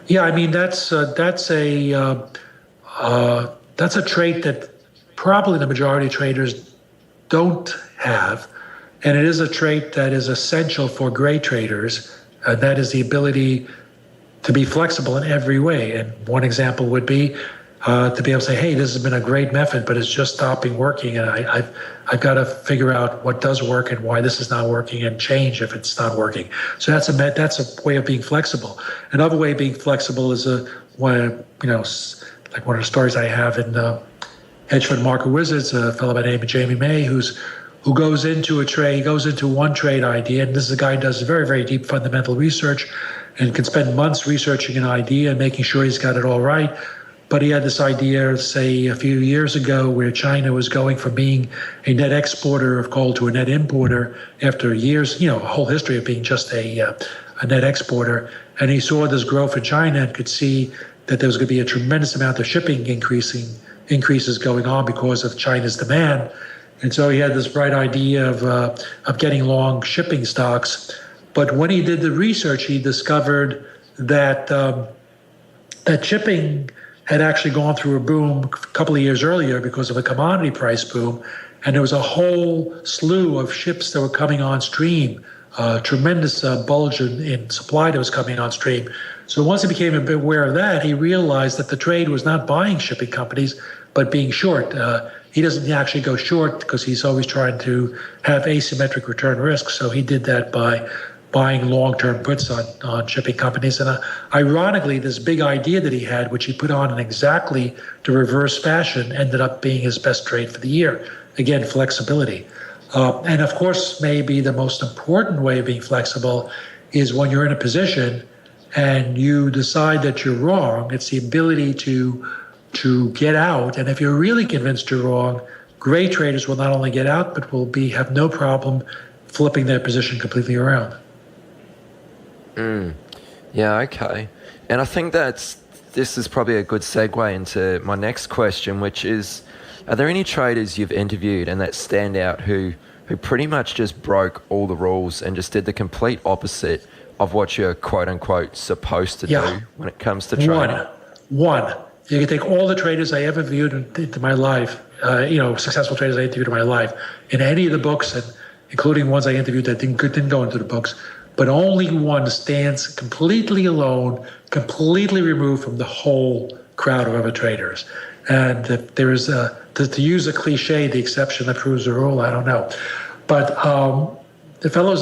Yeah, I mean that's a trait that probably the majority of traders don't have, and it is a trait that is essential for great traders. That is the ability to be flexible in every way. And one example would be to be able to say, hey, this has been a great method, but it's just stopping working. And I've got to figure out what does work and why this is not working and change if it's not working. So that's a way of being flexible. Another way of being flexible is like one of the stories I have in Hedge Fund Market Wizards, a fellow by the name of Jamie May, who goes into a trade, he goes into one trade idea, and this is a guy who does very, very deep fundamental research and can spend months researching an idea and making sure he's got it all right. But he had this idea, say, a few years ago where China was going from being a net exporter of coal to a net importer after years, a whole history of being just a net exporter. And he saw this growth in China and could see that there was going to be a tremendous amount of shipping increases going on because of China's demand. And so he had this bright idea of getting long shipping stocks. But when he did the research, he discovered that that shipping had actually gone through a boom a couple of years earlier because of a commodity price boom. And there was a whole slew of ships that were coming on stream, tremendous bulge in supply that was coming on stream. So once he became a bit aware of that, he realized that the trade was not buying shipping companies, but being short. He doesn't actually go short because he's always trying to have asymmetric return risk. So he did that by buying long-term puts on shipping companies. And ironically, this big idea that he had, which he put on in exactly the reverse fashion, ended up being his best trade for the year. Again, flexibility. And of course, maybe the most important way of being flexible is when you're in a position and you decide that you're wrong. It's the ability to get out. And if you're really convinced you're wrong, great traders will not only get out, but will have no problem flipping their position completely around. Yeah, okay. And I think this is probably a good segue into my next question, which is, are there any traders you've interviewed and that stand out who pretty much just broke all the rules and just did the complete opposite of what you're quote-unquote supposed to do when it comes to trading? One. You can take all the traders I ever viewed into my life, successful traders I interviewed in my life, in any of the books, and including ones I interviewed that didn't go into the books, but only one stands completely alone, completely removed from the whole crowd of other traders. And if there is to use a cliche, the exception that proves the rule, I don't know. But the fellow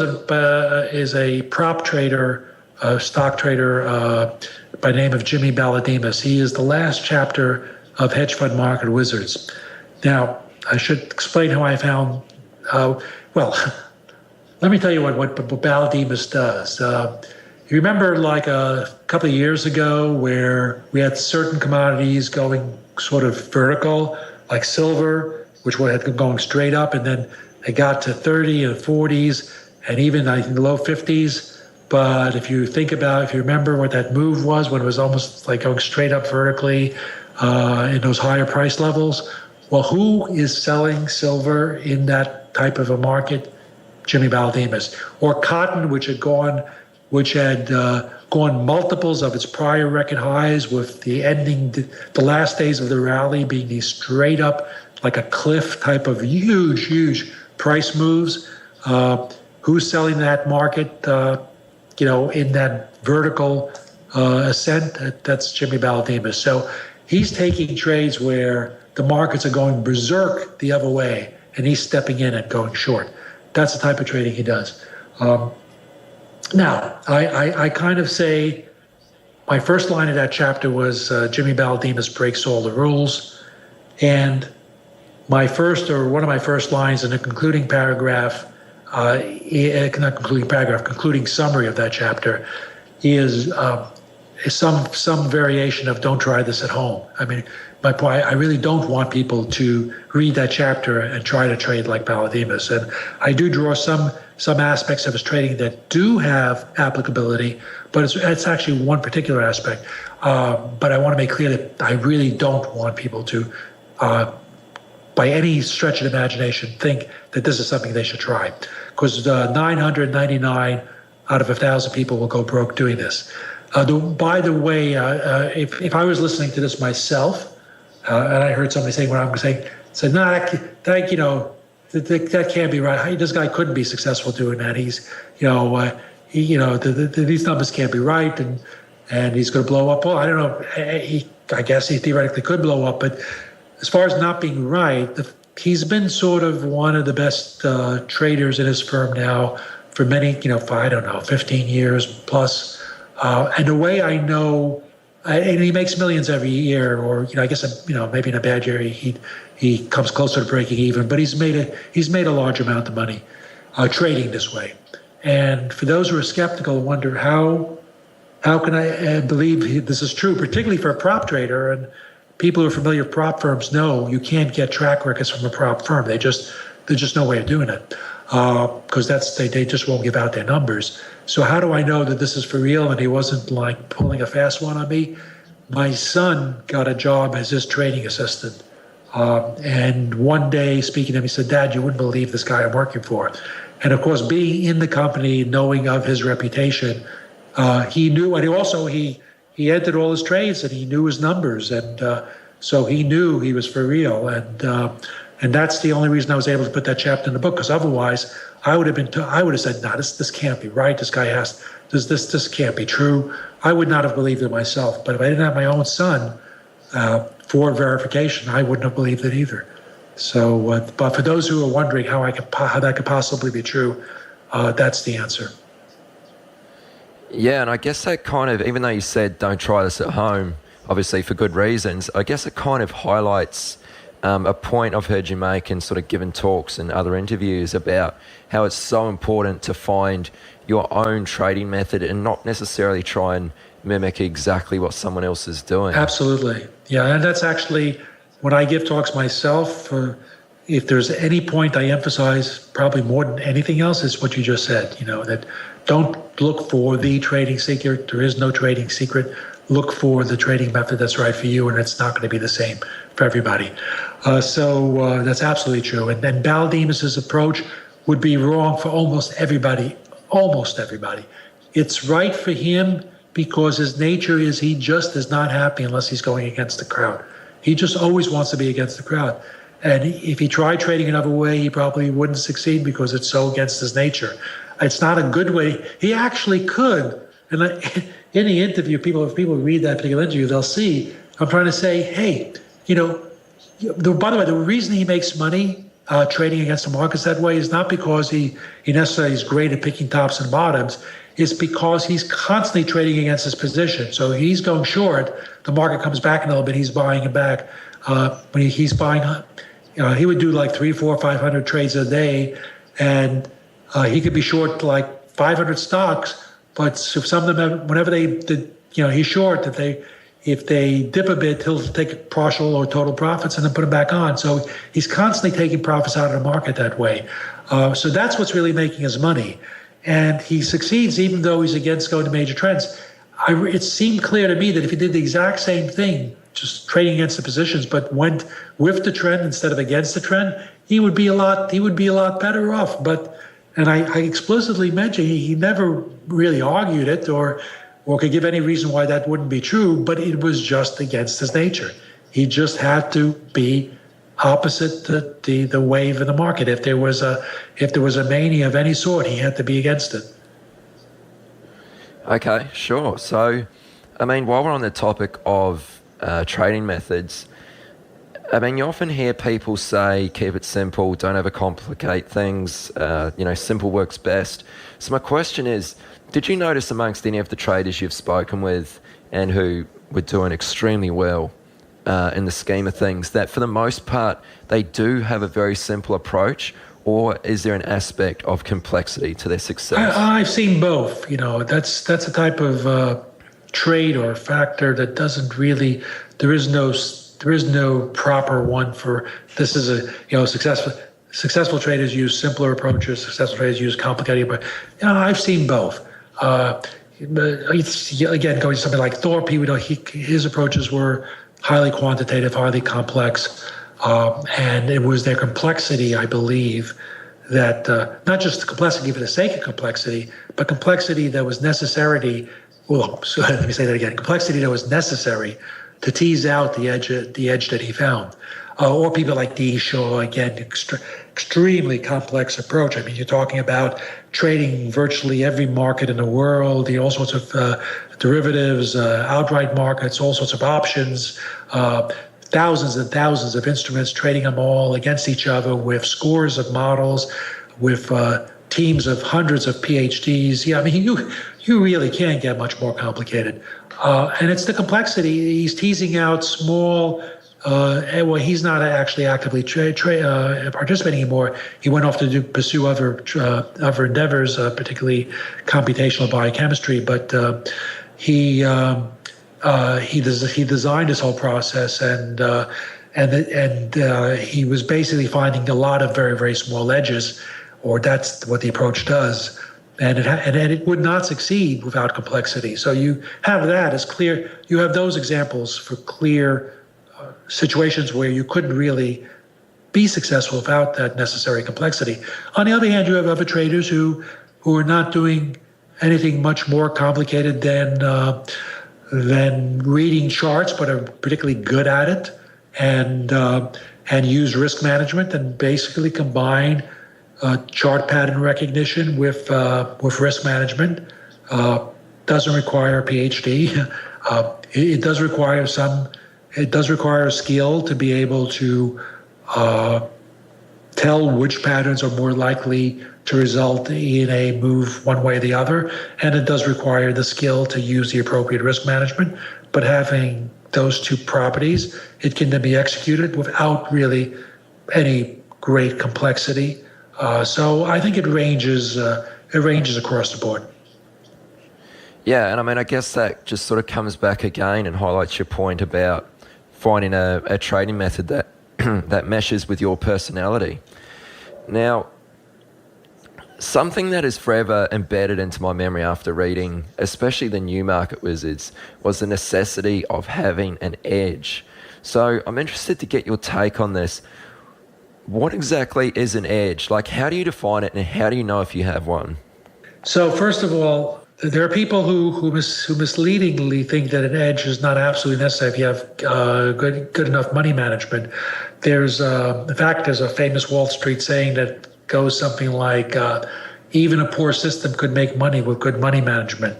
is a prop trader, stock trader by the name of Jimmy Baladimas. He is the last chapter of hedge fund market wizards. Now, I should explain how I found, well, let me tell you what Baldemus does. You remember like a couple of years ago where we had certain commodities going sort of vertical, like silver, which had been going straight up, and then it got to 30 and 40s, and even in the low 50s. But if you remember what that move was when it was almost like going straight up vertically in those higher price levels, well, who is selling silver in that type of a market? Jimmy Baldemus. Or cotton, which had gone multiples of its prior record highs, with the last days of the rally being these straight up, like a cliff type of huge price moves. Who's selling that market, in that vertical ascent? That's Jimmy Baldemus. So he's taking trades where the markets are going berserk the other way, and he's stepping in and going short. That's the type of trading he does. Now, I kind of say my first line of that chapter was Jimmy Baldemus breaks all the rules. And one of my first lines in the concluding summary of that chapter is some variation of "don't try this at home." I mean, my point, I really don't want people to read that chapter and try to trade like Baldemus. And I do draw some aspects of his trading that do have applicability, but it's actually one particular aspect. But I want to make clear that I really don't want people to, by any stretch of imagination, think that this is something they should try. Because 999 out of 1,000 people will go broke doing this. By the way, if I was listening to this myself, and I heard somebody saying what I'm saying, said, "No, that can't be right. This guy couldn't be successful doing that. He's, these numbers can't be right, and he's going to blow up." Well, I don't know. I guess he theoretically could blow up, but as far as not being right, he's been sort of one of the best traders in his firm now for many, 15 years plus. And the way I know, and he makes millions every year, or I guess maybe in a bad year he comes closer to breaking even, but he's made a large amount of money trading this way. And for those who are skeptical, wonder how can I believe this is true, particularly for a prop trader. And people who are familiar with prop firms know you can't get track records from a prop firm. There's just no way of doing it because they just won't give out their numbers. So how do I know that this is for real and he wasn't like pulling a fast one on me? My son got a job as his trading assistant. And one day speaking to him, he said, "Dad, you wouldn't believe this guy I'm working for." And of course, being in the company, knowing of his reputation, he knew, and he entered all his trades and he knew his numbers. And so he knew he was for real. And that's the only reason I was able to put that chapter in the book, because otherwise I would have said, "No, this can't be right. This guy this can't be true." I would not have believed it myself. But if I didn't have my own son for verification, I wouldn't have believed it either. So, but for those who are wondering how that could possibly be true, that's the answer. Yeah, and I guess that kind of, even though you said don't try this at home, obviously for good reasons, I guess it kind of highlights a point I've heard you make in sort of given talks and other interviews about how it's so important to find your own trading method and not necessarily try and mimic exactly what someone else is doing. Absolutely. Yeah, and that's actually, when I give talks myself, if there's any point I emphasize probably more than anything else, is what you just said, that don't look for the trading secret. There is no trading secret. Look for the trading method that's right for you, and it's not going to be the same for everybody. So that's absolutely true. And then Baldemus's approach would be wrong for almost everybody. It's right for him because his nature is he just is not happy unless he's going against the crowd. He just always wants to be against the crowd. And if he tried trading another way, he probably wouldn't succeed because it's so against his nature. It's not a good way. He actually could. And in the interview, if people read that particular interview, they'll see I'm trying to say, hey, by the way, the reason he makes money trading against the markets that way is not because he necessarily is great at picking tops and bottoms. It's because he's constantly trading against his position. So he's going short, the market comes back a little bit, he's buying it back. when he's buying, he would do like 3, 4, 500 trades a day, and he could be short like 500 stocks. But if some of them, whenever he's short. If they dip a bit, he'll take partial or total profits and then put them back on. So he's constantly taking profits out of the market that way. So that's what's really making his money. And he succeeds even though he's against going to major trends. It seemed clear to me that if he did the exact same thing, just trading against the positions, but went with the trend instead of against the trend, he would be a lot better off. And I explicitly mentioned he never really argued it or could give any reason why that wouldn't be true, but it was just against his nature. He just had to be opposite the wave in the market. If there was a mania of any sort, he had to be against it. Okay, sure. So, I mean, while we're on the topic of trading methods, I mean, you often hear people say, keep it simple, don't overcomplicate things, simple works best. So my question is, did you notice amongst any of the traders you've spoken with and who were doing extremely well in the scheme of things, that for the most part, they do have a very simple approach, or is there an aspect of complexity to their success? I've seen both. That's a type of trade or factor that doesn't really, there is no proper one for this. Is a successful traders use simpler approaches, successful traders use complicated, but I've seen both. Again, going to something like Thorpe, his approaches were highly quantitative, highly complex, and it was their complexity, I believe, that not just the complexity for the sake of complexity, but complexity that was necessary. Well, so let me say that again: complexity that was necessary to tease out the edge that he found. Or people like D. Shaw, again, extremely complex approach. I mean, you're talking about trading virtually every market in the world, all sorts of derivatives, outright markets, all sorts of options, thousands and thousands of instruments, trading them all against each other with scores of models, with teams of hundreds of PhDs. Yeah, I mean, you really can't get much more complicated. And it's the complexity. He's teasing out small. He's not actually actively participating anymore. He went off to pursue other endeavors, particularly computational biochemistry. But he designed this whole process, and he was basically finding a lot of very, very small edges, or that's what the approach does. And it would not succeed without complexity. So you have that as clear. You have those examples for clear situations where you couldn't really be successful without that necessary complexity. On the other hand, you have other traders who are not doing anything much more complicated than reading charts, but are particularly good at it, and use risk management and basically combine chart pattern recognition with risk management. Doesn't require a PhD. It does require a skill to be able to tell which patterns are more likely to result in a move one way or the other, and it does require the skill to use the appropriate risk management. But having those two properties, it can then be executed without really any great complexity. So I think it ranges across the board. Yeah, and I mean, I guess that just sort of comes back again and highlights your point about finding a trading method that that meshes with your personality. Now, something that is forever embedded into my memory after reading, especially the New Market Wizards, was the necessity of having an edge. So I'm interested to get your take on this. What exactly is an edge? Like, how do you define it, and how do you know if you have one? So first of all, there are people who misleadingly think that an edge is not absolutely necessary if you have good enough money management. There's in fact, there's a famous Wall Street saying that goes something like, even a poor system could make money with good money management.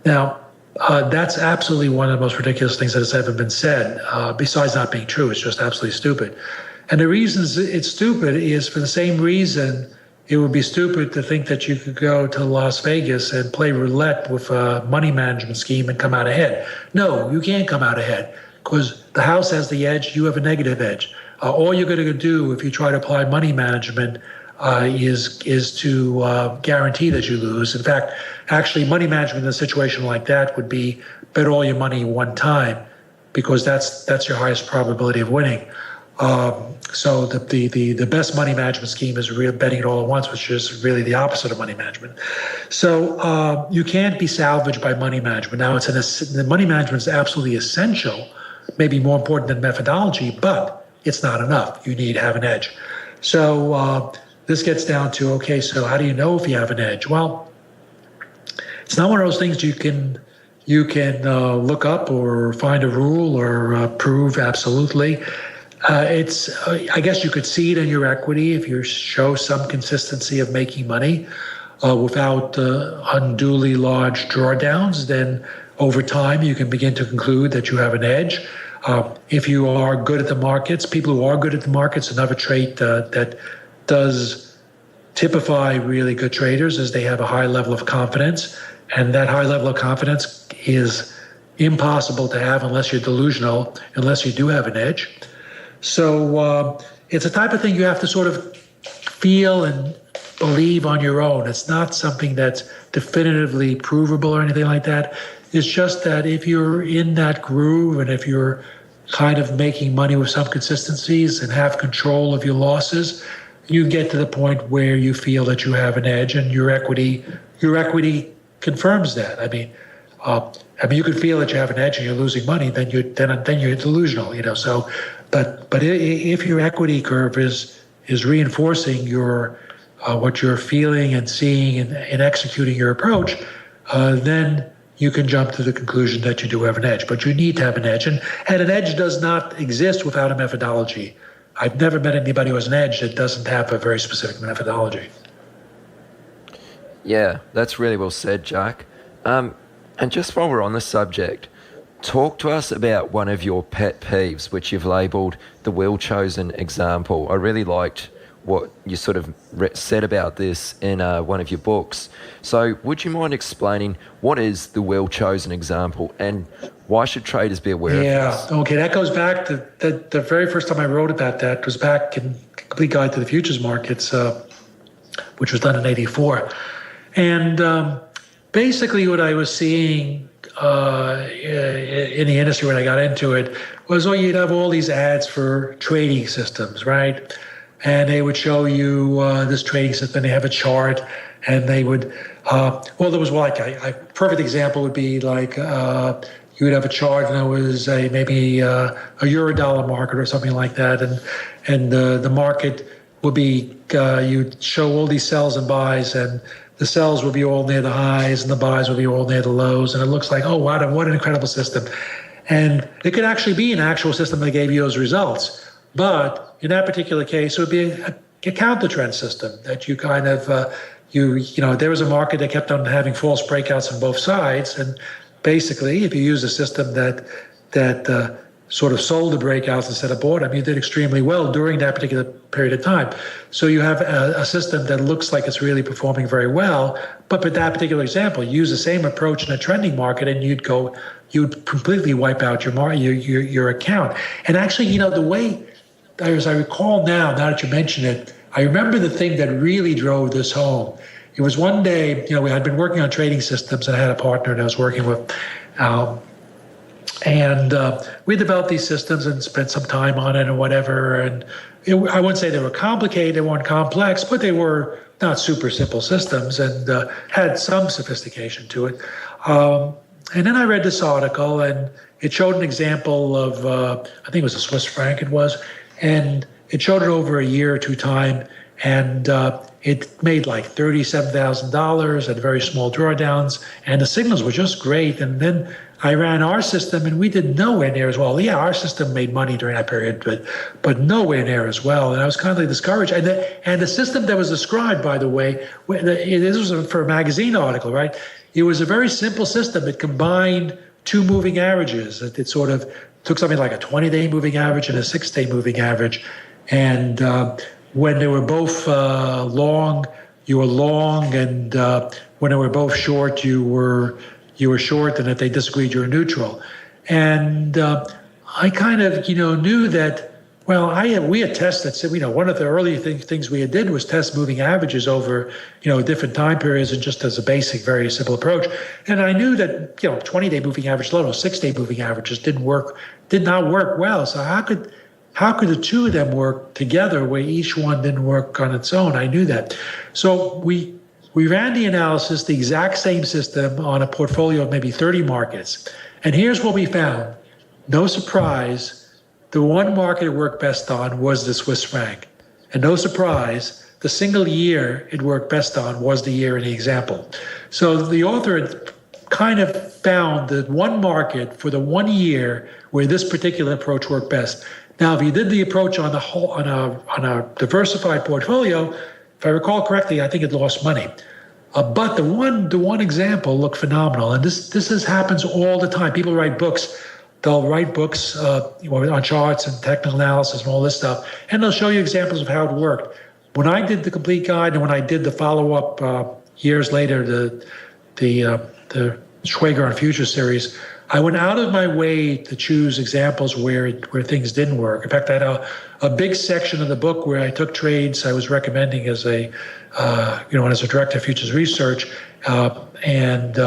Now, that's absolutely one of the most ridiculous things that has ever been said. Besides not being true, it's just absolutely stupid. And the reasons it's stupid is for the same reason it would be stupid to think that you could go to Las Vegas and play roulette with a money management scheme and come out ahead. No, you can't come out ahead. because the house has the edge, you have a negative edge. All you're going to do if you try to apply money management is to guarantee that you lose. In fact, actually, money management in a situation like that would be bet all your money one time, because that's your highest probability of winning. So the best money management scheme is betting it all at once, which is really the opposite of money management. So you can't be salvaged by money management. Now, the money management is absolutely essential, maybe more important than methodology, but it's not enough. You need to have an edge. So this gets down to, okay, so how do you know if you have an edge? Well, it's not one of those things you can look up or find a rule or prove absolutely. I guess you could see it in your equity if you show some consistency of making money without unduly large drawdowns. Then over time you can begin to conclude that you have an edge. If you are good at the markets, people who are good at the markets, another trait that does typify really good traders is they have a high level of confidence, and that high level of confidence is impossible to have unless you're delusional, unless you do have an edge. So it's a type of thing you have to sort of feel and believe on your own. It's not something that's definitively provable or anything like that. It's just that if you're in that groove and if you're kind of making money with some consistencies and have control of your losses, you get to the point where you feel that you have an edge, and your equity confirms that. I mean, you could feel that you have an edge and you're losing money, then you're delusional, So, but if your equity curve is reinforcing your what you're feeling and seeing and executing your approach, then you can jump to the conclusion that you do have an edge. But you need to have an edge, and an edge does not exist without a methodology. I've never met anybody who has an edge that doesn't have a very specific methodology. Yeah, that's really well said, Jack. And just while we're on the subject, talk to us about one of your pet peeves, which you've labelled the well-chosen example. I really liked what you sort of said about this in one of your books. So would you mind explaining what is the well-chosen example and why should traders be aware of this? Yeah, okay, that goes back to the very first time I wrote about that was back in Complete Guide to the Futures Markets, which was done in '84. And basically what I was seeing in the industry when I got into it was, you'd have all these ads for trading systems, right? And they would show you this trading system. They have a chart, and they would. There was like a perfect example would be like you would have a chart, and there was maybe a euro-dollar market or something like that, and the market would be you'd show all these sells and buys, and the sells would be all near the highs, and the buys would be all near the lows, and it looks like, oh, wow, what an incredible system. And it could actually be an actual system that gave you those results. But in that particular case, it would be a counter trend system that you kind of, there was a market that kept on having false breakouts on both sides. And basically, if you use a system that sort of sold the breakouts instead of bought them, you did extremely well during that particular period of time. So you have a system that looks like it's really performing very well. But for that particular example, you use the same approach in a trending market, and you'd completely wipe out your account. And actually, the way, as I recall now that you mention it, I remember the thing that really drove this home. It was one day, we had been working on trading systems, and I had a partner that I was working with. And we developed these systems and spent some time on it and whatever. And I wouldn't say they were complicated, they weren't complex, but they were not super simple systems and had some sophistication to it. And then I read this article, and it showed an example of, I think it was a Swiss franc it was, and it showed it over a year or two time, and it made like $37,000 at very small drawdowns, and the signals were just great. And then I ran our system, and we did nowhere near as well. Yeah, our system made money during that period, but nowhere near as well. And I was kind of discouraged. And the system that was described, by the way, this was for a magazine article, right? It was a very simple system. It combined two moving averages. It sort of took something like a 20-day moving average and a 6-day moving average. And when they were both long, you were long, and when they were both short, you were short, and if they disagreed, you were neutral. And I kind of, knew that, well, we had tested, so, one of the early things we had did was test moving averages over, different time periods and just as a basic, very simple approach. And I knew that, 20-day moving average, let alone 6-day moving averages did not work well. So how could the two of them work together where each one didn't work on its own? I knew that. So we ran the analysis, the exact same system on a portfolio of maybe 30 markets. And here's what we found. No surprise, the one market it worked best on was the Swiss franc. And no surprise, the single year it worked best on was the year in the example. So the author had kind of found the one market for the 1 year where this particular approach worked best. Now, if you did the approach on a diversified portfolio, if I recall correctly, I think it lost money. But the one example looked phenomenal, and this happens all the time. People write books. They'll write books on charts and technical analysis and all this stuff, and they'll show you examples of how it worked. When I did the complete guide and when I did the follow-up years later, the Schwager on Future series, I went out of my way to choose examples where things didn't work. In fact, I had a big section of the book where I took trades I was recommending as a director of futures research, and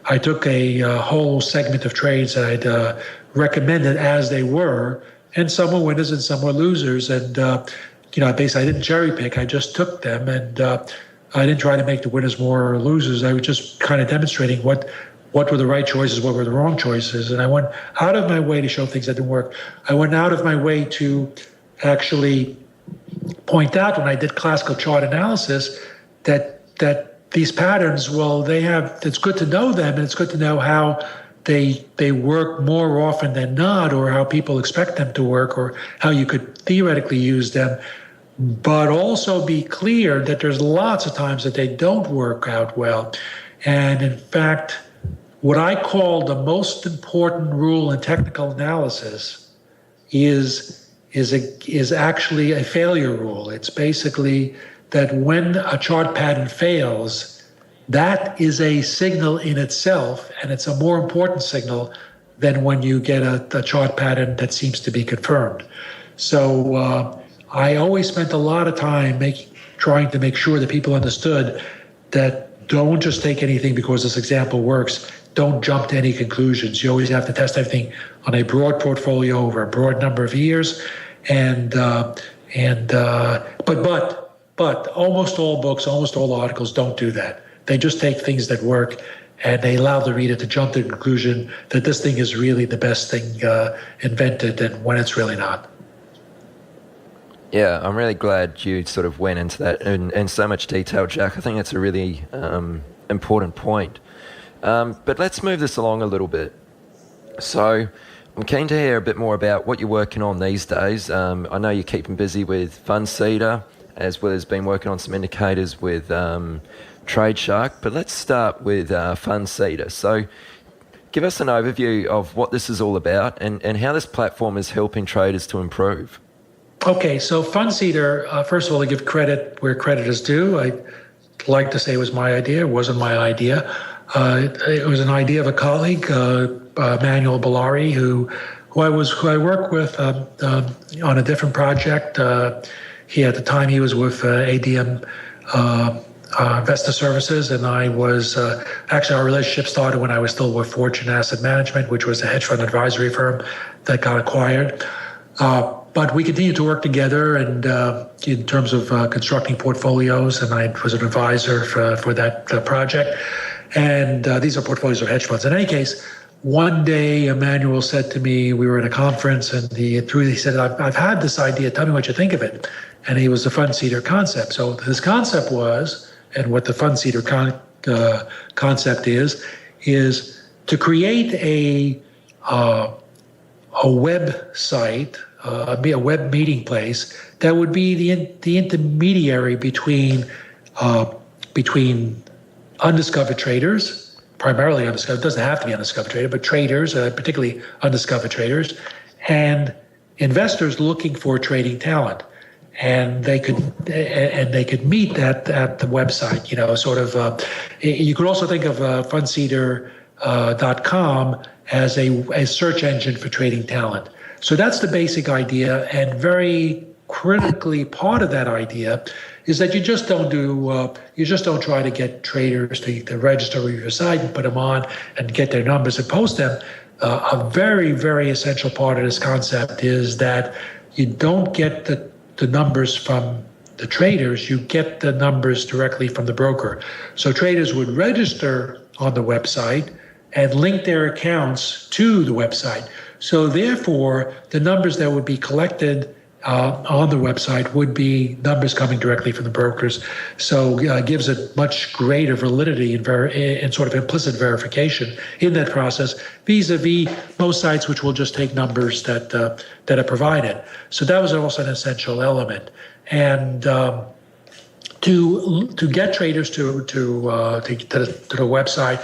I took a whole segment of trades that I'd recommended as they were, and some were winners and some were losers. And basically I didn't cherry pick. I just took them, and I didn't try to make the winners more or losers. I was just kind of demonstrating what were the right choices, what were the wrong choices. And I went out of my way to show things that didn't work. I went out of my way to actually point out when I did classical chart analysis that these patterns, well, it's good to know them, and it's good to know how they work more often than not, or how people expect them to work, or how you could theoretically use them. But also be clear that there's lots of times that they don't work out well. And in fact, what I call the most important rule in technical analysis is actually a failure rule. It's basically that when a chart pattern fails, that is a signal in itself, and it's a more important signal than when you get a chart pattern that seems to be confirmed. So I always spent a lot of time trying to make sure that people understood that don't just take anything because this example works. Don't jump to any conclusions. You always have to test everything on a broad portfolio over a broad number of years, but almost all books, almost all articles don't do that. They just take things that work, and they allow the reader to jump to the conclusion that this thing is really the best thing invented, and when it's really not. Yeah, I'm really glad you sort of went into that in so much detail, Jack. I think that's a really important point. But let's move this along a little bit. So I'm keen to hear a bit more about what you're working on these days. I know you're keeping busy with Fund Seeder, as well as been working on some indicators with Trade Shark. But let's start with Fund Seeder. So give us an overview of what this is all about and how this platform is helping traders to improve. Okay, so Fund Seeder, first of all, to give credit where credit is due, I'd like to say it was my idea. It wasn't my idea. It was an idea of a colleague, Manuel Bellari, who I work with on a different project. At the time he was with ADM Investor Services, and I was actually our relationship started when I was still with Fortune Asset Management, which was a hedge fund advisory firm that got acquired. But we continued to work together, and in terms of constructing portfolios, and I was an advisor for that project. And these are portfolios of hedge funds. In any case, one day Emmanuel said to me, we were at a conference, and he said, I've had this idea, tell me what you think of it. And he was the Fund Seeder concept. So his concept was, and what the Fund Seeder concept is to create a website, a web meeting place that would be the intermediary between undiscovered traders, primarily undiscovered, it doesn't have to be undiscovered trader, but traders, particularly undiscovered traders, and investors looking for trading talent. And they could meet at the website, you could also think of fundseeder.com as a search engine for trading talent. So that's the basic idea, and very critically part of that idea is that you just don't try to get traders to register with your site and put them on and get their numbers and post them. A very, very essential part of this concept is that you don't get the numbers from the traders, you get the numbers directly from the broker. So traders would register on the website and link their accounts to the website. So therefore, the numbers that would be collected on the website would be numbers coming directly from the brokers. So gives it much greater validity and sort of implicit verification in that process, vis-a-vis most sites which will just take numbers that are provided. So that was also an essential element. And to get traders to the website,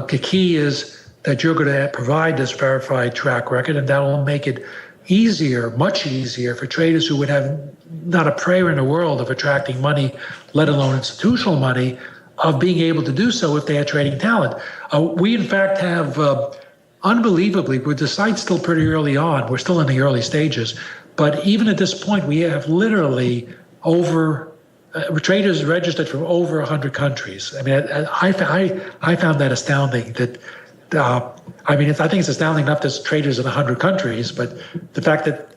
the key is that you're going to provide this verified track record, and that will make it easier, much easier for traders who would have not a prayer in the world of attracting money, let alone institutional money, of being able to do so if they are trading talent. We in fact have, unbelievably, with the site still pretty early on, we're still in the early stages, but even at this point, we have literally traders registered from over 100 countries. I mean, I found that astounding. I think it's astounding enough there's traders in 100 countries, but the fact that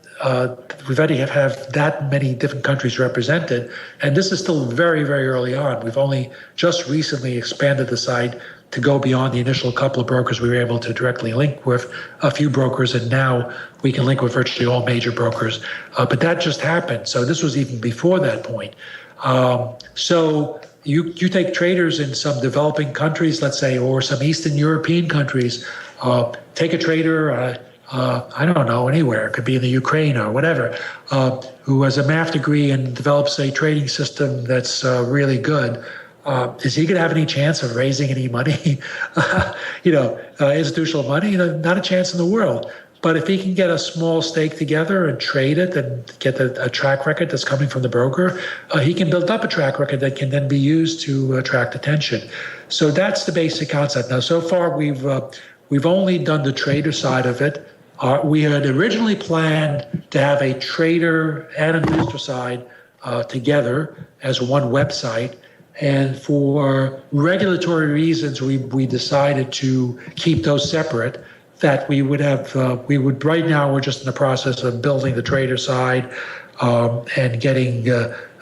we've already have that many different countries represented, and this is still very, very early on. We've only just recently expanded the site to go beyond the initial couple of brokers we were able to directly link with a few brokers, and now we can link with virtually all major brokers. But that just happened. So this was even before that point. So you take traders in some developing countries, let's say, or some Eastern European countries, take a trader, I don't know, anywhere, it could be in the Ukraine or whatever, who has a math degree and develops a trading system that's really good. Is he going to have any chance of raising any money, institutional money? Not a chance in the world. But if he can get a small stake together and trade it and get a track record that's coming from the broker, he can build up a track record that can then be used to attract attention. So that's the basic concept. Now, so far, we've only done the trader side of it. We had originally planned to have a trader and investor side together as one website. And for regulatory reasons, we decided to keep those separate. That we would right now, we're just in the process of building the trader side and getting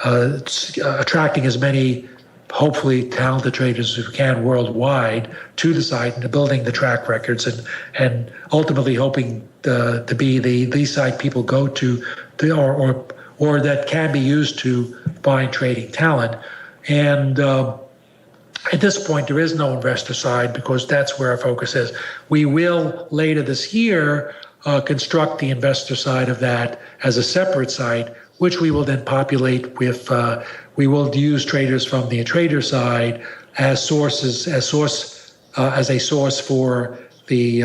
attracting as many hopefully talented traders as we can worldwide to the site and building the track records and ultimately hoping to be the site people go to or that can be used to find trading talent. And at this point, there is no investor side because that's where our focus is. We will later this year construct the investor side of that as a separate site, which we will then populate with. We will use traders from the trader side as a source for the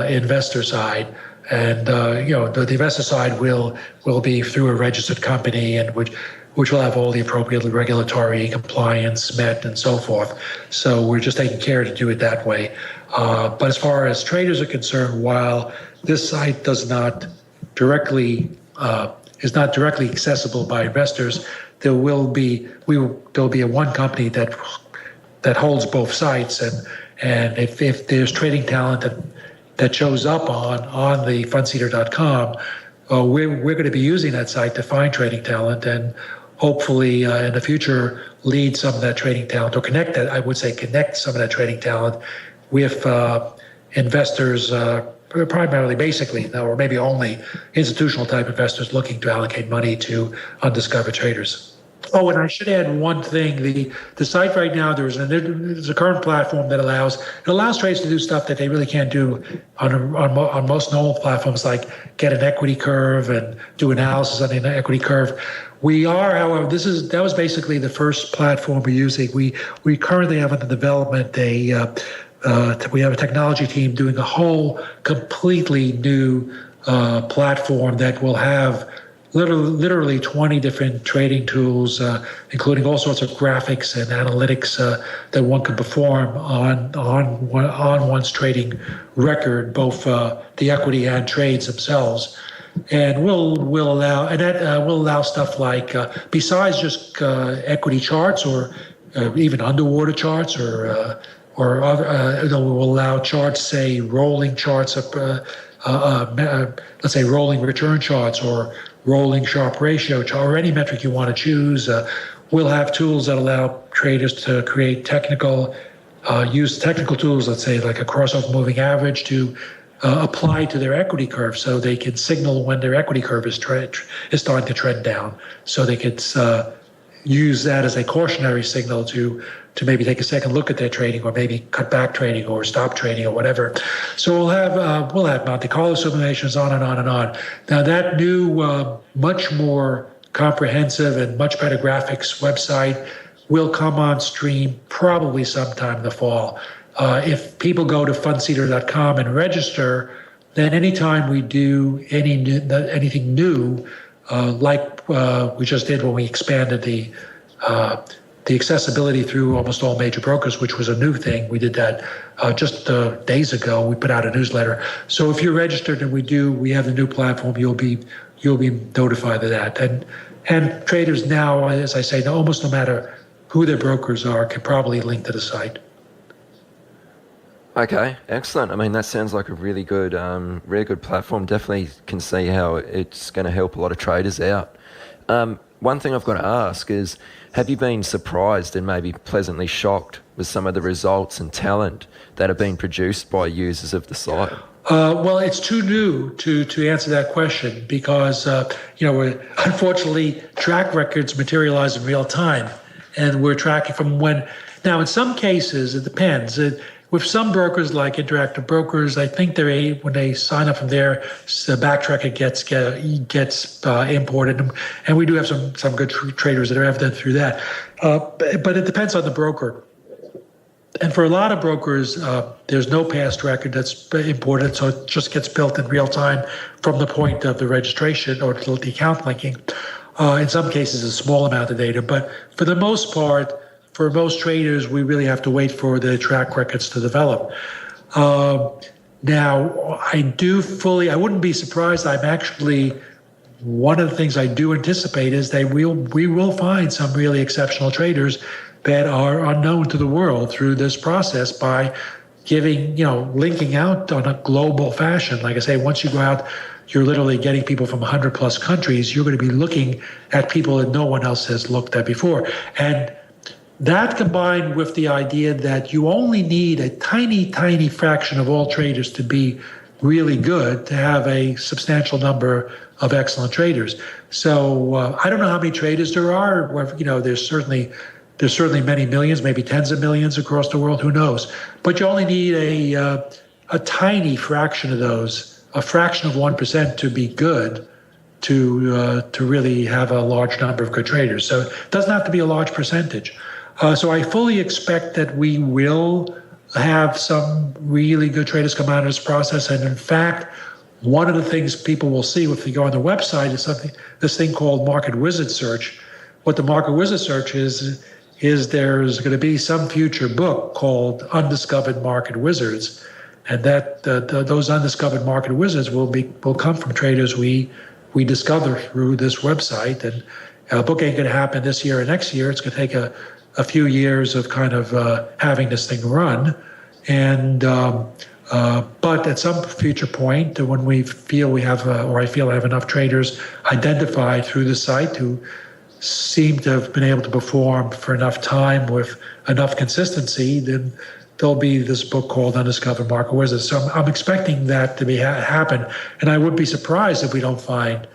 investor side. And the investor side will be through a registered company and which will have all the appropriate regulatory compliance met and so forth. So we're just taking care to do it that way. But as far as traders are concerned, while this site is not directly accessible by investors, there will be a one company that holds both sites, and if there's trading talent that shows up on the fundseeder.com, we're going to be using that site to find trading talent and hopefully in the future lead some of that trading talent or connect some of that trading talent with investors, primarily basically, or maybe only institutional type investors looking to allocate money to undiscovered traders. Oh, and I should add one thing. The site right now, there's a current platform that allows traders to do stuff that they really can't do on most normal platforms, like get an equity curve and do analysis on an equity curve. We are, however, that was basically the first platform we're using. We currently have under development we have a technology team doing a whole completely new platform that will have literally 20 different trading tools, including all sorts of graphics and analytics that one can perform on one's trading record, both the equity and trades themselves. And will allow stuff like besides just equity charts or even underwater charts or other, will allow charts, say rolling charts of let's say rolling return charts or rolling Sharpe ratio chart, or any metric you want to choose. We'll have tools that allow traders to create use technical tools, let's say like a crossover moving average, to apply to their equity curve, so they can signal when their equity curve is starting to trend down. So they could use that as a cautionary signal to maybe take a second look at their trading, or maybe cut back trading or stop trading or whatever. So we'll have Monte Carlo simulations, on and on and on. Now that new, much more comprehensive and much better graphics website will come on stream probably sometime in the fall. If people go to fundseeder.com and register, then anytime we do anything new, like we just did when we expanded the accessibility through almost all major brokers, which was a new thing. We did that just days ago. We put out a newsletter. So if you're registered and we have the new platform, you'll be notified of that. And traders now, as I say, almost no matter who their brokers are, can probably link to the site. Okay, excellent. I mean, that sounds like a really good platform. Definitely can see how it's going to help a lot of traders out. One thing I've got to ask is, have you been surprised and maybe pleasantly shocked with some of the results and talent that have been produced by users of the site? Well, it's too new to answer that question because, unfortunately, track records materialize in real time, and we're tracking from when. Now, in some cases, it depends. With some brokers, like Interactive Brokers, I think when they sign up from there, the backtracker gets imported, and we do have some good traders that are evident through that. But it depends on the broker. And for a lot of brokers, there's no past record that's imported, so it just gets built in real time from the point of the registration or the account linking. In some cases, a small amount of data, but for the most part, for most traders, we really have to wait for the track records to develop. Now, I wouldn't be surprised. One of the things I do anticipate is we will find some really exceptional traders that are unknown to the world through this process by linking out on a global fashion. Like I say, once you go out, you're literally getting people from 100 plus countries. You're going to be looking at people that no one else has looked at before. And that combined with the idea that you only need a tiny, tiny fraction of all traders to be really good to have a substantial number of excellent traders. So I don't know how many traders there are. There's certainly many millions, maybe tens of millions across the world. Who knows? But you only need a tiny fraction of those, a fraction of 1% to be good, to really have a large number of good traders. So it doesn't have to be a large percentage. So I fully expect that we will have some really good traders come out of this process. And in fact, one of the things people will see if you go on the website is this thing called Market Wizard Search. What the Market Wizard Search is there's going to be some future book called Undiscovered Market Wizards, and that those undiscovered market wizards will come from traders we discover through this website. And a book ain't going to happen this year or next year. It's going to take a few years of kind of having this thing run, and but at some future point, when we feel we have, or I feel I have enough traders identified through the site who seem to have been able to perform for enough time with enough consistency, then there'll be this book called Undiscovered Market Wizards. So I'm expecting that to happen, and I would be surprised if we don't find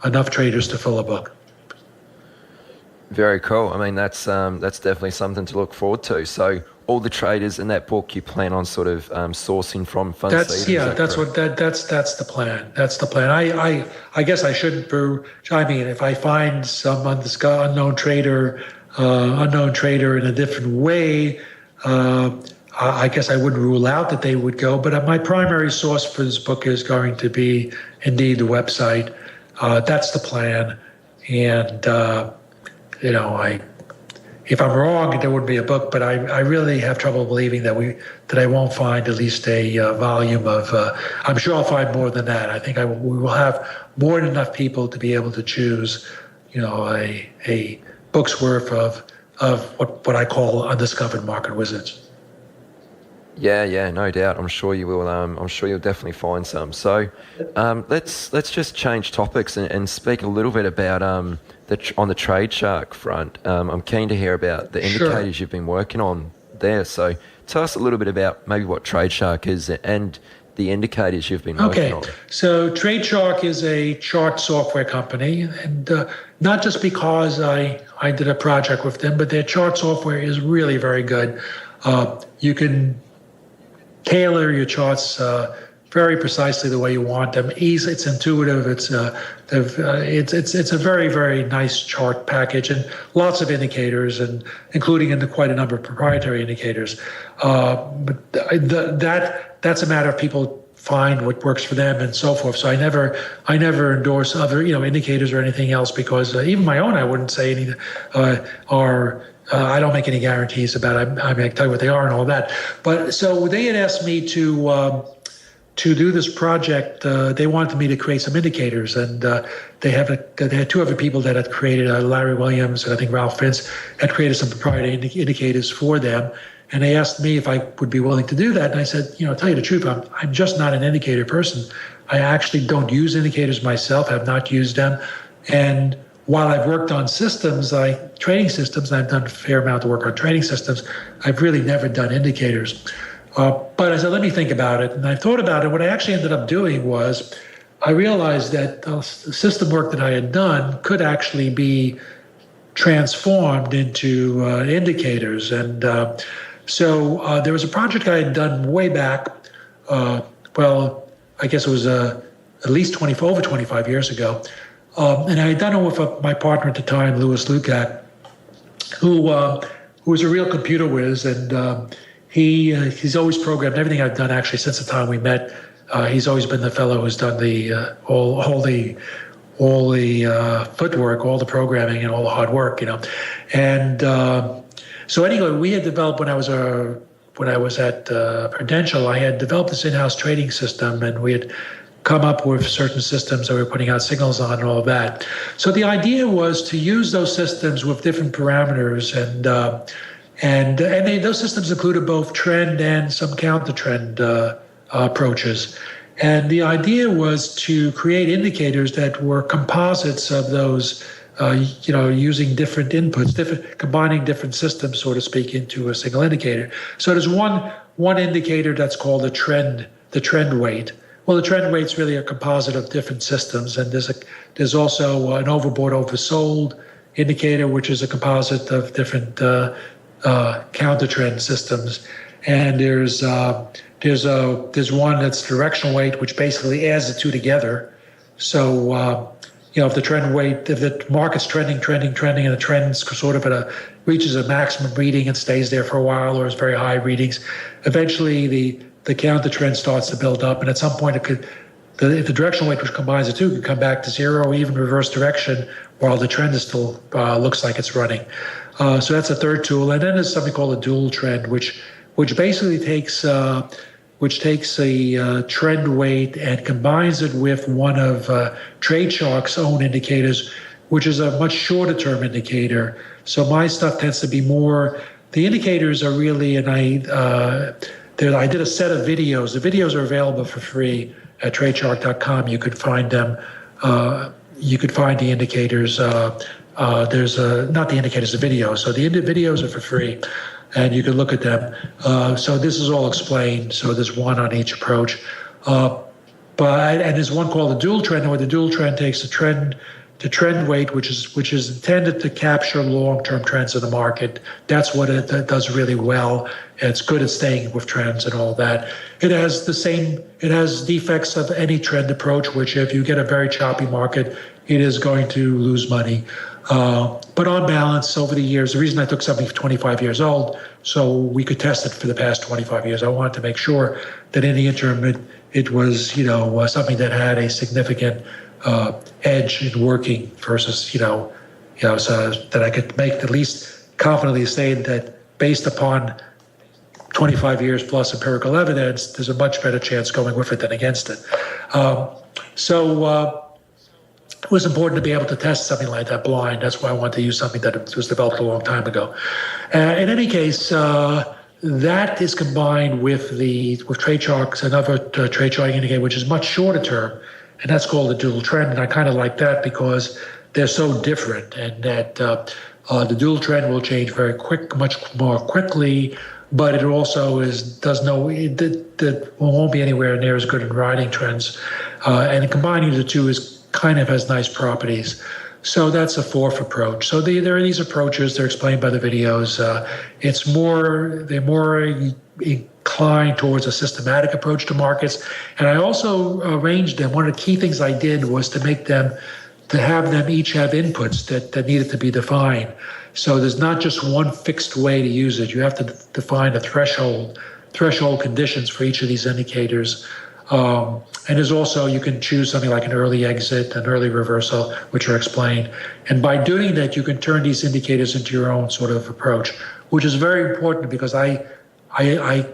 enough traders to fill a book. Very cool. I mean, that's definitely something to look forward to. So all the traders in that book you plan on sort of sourcing from Fundseeder? That's the plan. That's the plan. I guess I shouldn't chime in. If I find some unknown trader in a different way, I guess I wouldn't rule out that they would go. But my primary source for this book is going to be indeed the website. That's the plan. And, if I'm wrong, there wouldn't be a book, but I really have trouble believing that I won't find at least a volume of. I'm sure I'll find more than that. I think we will have more than enough people to be able to choose, a book's worth of what I call undiscovered market wizards. Yeah, no doubt. I'm sure you will. I'm sure you'll definitely find some. So, let's just change topics and speak a little bit about on the Trade Shark front. I'm keen to hear about the indicators you've been working on there. So, tell us a little bit about maybe what Trade Shark is and the indicators you've been working on. So Trade Shark is a chart software company, and not just because I did a project with them, but their chart software is really very good. You can tailor your charts very precisely the way you want them. Easy, it's intuitive. It's a very, very nice chart package and lots of indicators, and including quite a number of proprietary indicators. But that's a matter of people find what works for them and so forth. So I never endorse other indicators or anything else, because even my own I wouldn't say any I don't make any guarantees about it. I can tell you what they are and all that. But so they had asked me to do this project. They wanted me to create some indicators, and they had two other people that had created, Larry Williams and I think Ralph Vince had created some proprietary indicators for them. And they asked me if I would be willing to do that. And I said, tell you the truth, I'm just not an indicator person. I actually don't use indicators myself. I've not used them. And while I've worked on trading systems, I've done a fair amount of work on trading systems, I've really never done indicators. But I said, let me think about it. And I thought about it. What I actually ended up doing was I realized that the system work that I had done could actually be transformed into indicators. And so there was a project I had done way back, I guess it was at least over 25 years ago. And I had done it with my partner at the time, Louis Lukac, who was a real computer whiz, and he's always programmed everything I've done actually since the time we met. He's always been the fellow who's done all the footwork, all the programming, and all the hard work, And so anyway, we had developed when I was at Prudential, I had developed this in-house trading system, and we had come up with certain systems that we were putting out signals on and all of that. So the idea was to use those systems with different parameters, and those systems included both trend and some counter-trend approaches. And the idea was to create indicators that were composites of those, using different inputs, combining different systems, so to speak, into a single indicator. So there's one indicator that's called the trend weight. Well, the trend weight's really a composite of different systems, and there's also an overbought, oversold indicator, which is a composite of different counter trend systems. And there's one that's directional weight, which basically adds the two together. So if the market's trending, and the trend's sort of reaches a maximum reading and stays there for a while, or is very high readings, eventually the counter trend starts to build up, and at some point if the directional weight which combines the two could come back to zero, or even reverse direction while the trend is still looks like it's running. So that's a third tool, and then there's something called a dual trend, which basically takes a trend weight and combines it with one of Trade Shark's own indicators, which is a much shorter term indicator. So my stuff tends to be more. The indicators are really, and I did a set of videos. The videos are available for free at tradeshark.com. You could find them. You could find the indicators. There's not the indicators, the videos. So the videos are for free, and you can look at them. So this is all explained. So there's one on each approach. And there's one called the dual trend, where the dual trend takes the trend weight, which is intended to capture long-term trends in the market. That's what it does really well. And it's good at staying with trends and all that. It has defects of any trend approach, which if you get a very choppy market, it is going to lose money. But on balance, over the years, the reason I took something 25 years old, so we could test it for the past 25 years, I wanted to make sure that in the interim, it was something that had a significant edge in working versus, so that I could make at least confidently say that based upon 25 years plus empirical evidence, there's a much better chance going with it than against it. So it was important to be able to test something like that blind. That's why I wanted to use something that was developed a long time ago. In any case, that is combined with trade charts, another trade charting indicator, which is much shorter term, and that's called the dual trend. And I kind of like that because they're so different, and that the dual trend will change much more quickly. But it also won't be anywhere near as good in riding trends. And combining the two has nice properties. So that's a fourth approach. So there are these approaches. They're explained by the videos. They're more inclined towards a systematic approach to markets. And I also arranged them. One of the key things I did was to have them each have inputs that needed to be defined. So there's not just one fixed way to use it. You have to define a threshold conditions for each of these indicators. And there's also, you can choose something like an early exit, an early reversal, which are explained. And by doing that, you can turn these indicators into your own sort of approach, which is very important because I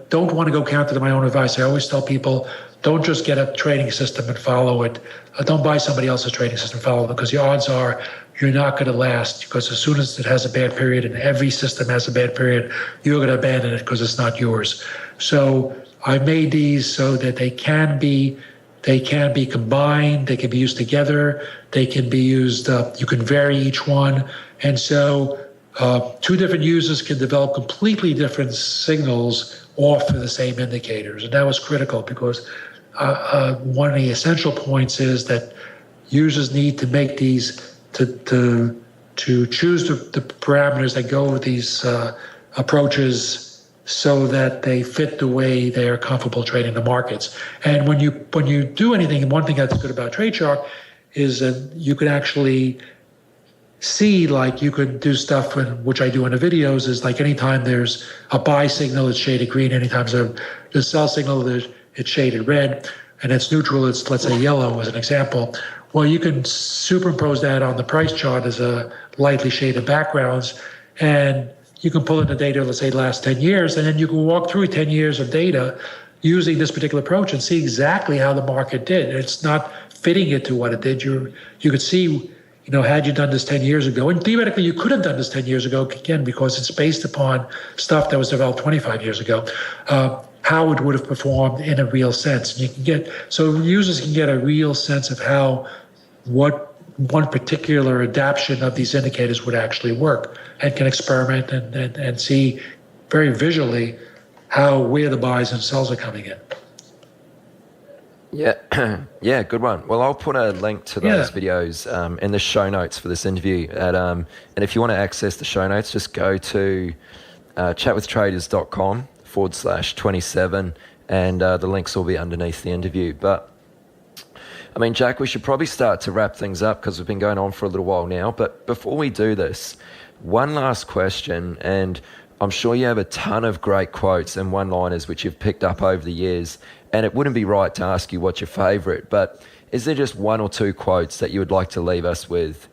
don't want to go counter to my own advice. I always tell people, don't just get a trading system and follow it. Don't buy somebody else's trading system and follow it, because the odds are you're not going to last, because as soon as it has a bad period, and every system has a bad period, you're going to abandon it because it's not yours. So I made these so that they can be combined, they can be used together, they can be used, you can vary each one. And so two different users can develop completely different signals off of the same indicators. And that was critical because one of the essential points is that users need to make these to choose the parameters that go with these approaches so that they fit the way they are comfortable trading the markets. And when you do anything, one thing that's good about TradeShark is that you can actually see, like you could do stuff, which I do in the videos, is like anytime there's a buy signal, it's shaded green. Anytime there's a sell signal, it's shaded red. And it's neutral, it's, let's say, yellow as an example. Well, you can superimpose that on the price chart as a lightly shaded backgrounds, and you can pull in the data, let's say, the last 10 years, and then you can walk through 10 years of data using this particular approach and see exactly how the market did. It's not fitting it to what it did. You could see, had you done this 10 years ago, and theoretically you could have done this 10 years ago, again, because it's based upon stuff that was developed 25 years ago, how it would have performed in a real sense. And so users can get a real sense of what one particular adaptation of these indicators would actually work, and can experiment and see very visually where the buys and sells are coming in. Yeah, yeah, good one. Well, I'll put a link to those videos in the show notes for this interview. And if you want to access the show notes, just go to chatwithtraders.com/27, and the links will be underneath the interview. But I mean, Jack, we should probably start to wrap things up because we've been going on for a little while now. But before we do this, one last question, and I'm sure you have a ton of great quotes and one-liners which you've picked up over the years, and it wouldn't be right to ask you what's your favorite, but is there just one or two quotes that you would like to leave us with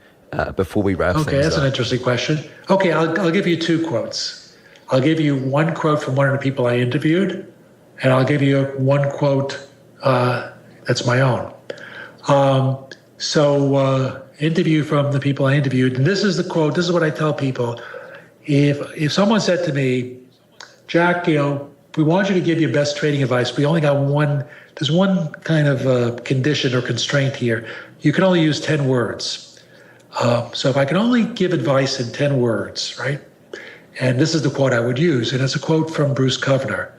before we wrap things up? Okay, that's an interesting question. Okay, I'll give you two quotes. I'll give you one quote from one of the people I interviewed, and I'll give you one quote that's my own. Interview from the people I interviewed, and this is the quote. This is what I tell people. If someone said to me, Jack, we want you to give your best trading advice. We only got there's one kind of condition or constraint here. You can only use 10 words. So if I can only give advice in 10 words, right? And this is the quote I would use. And it's a quote from Bruce Kovner.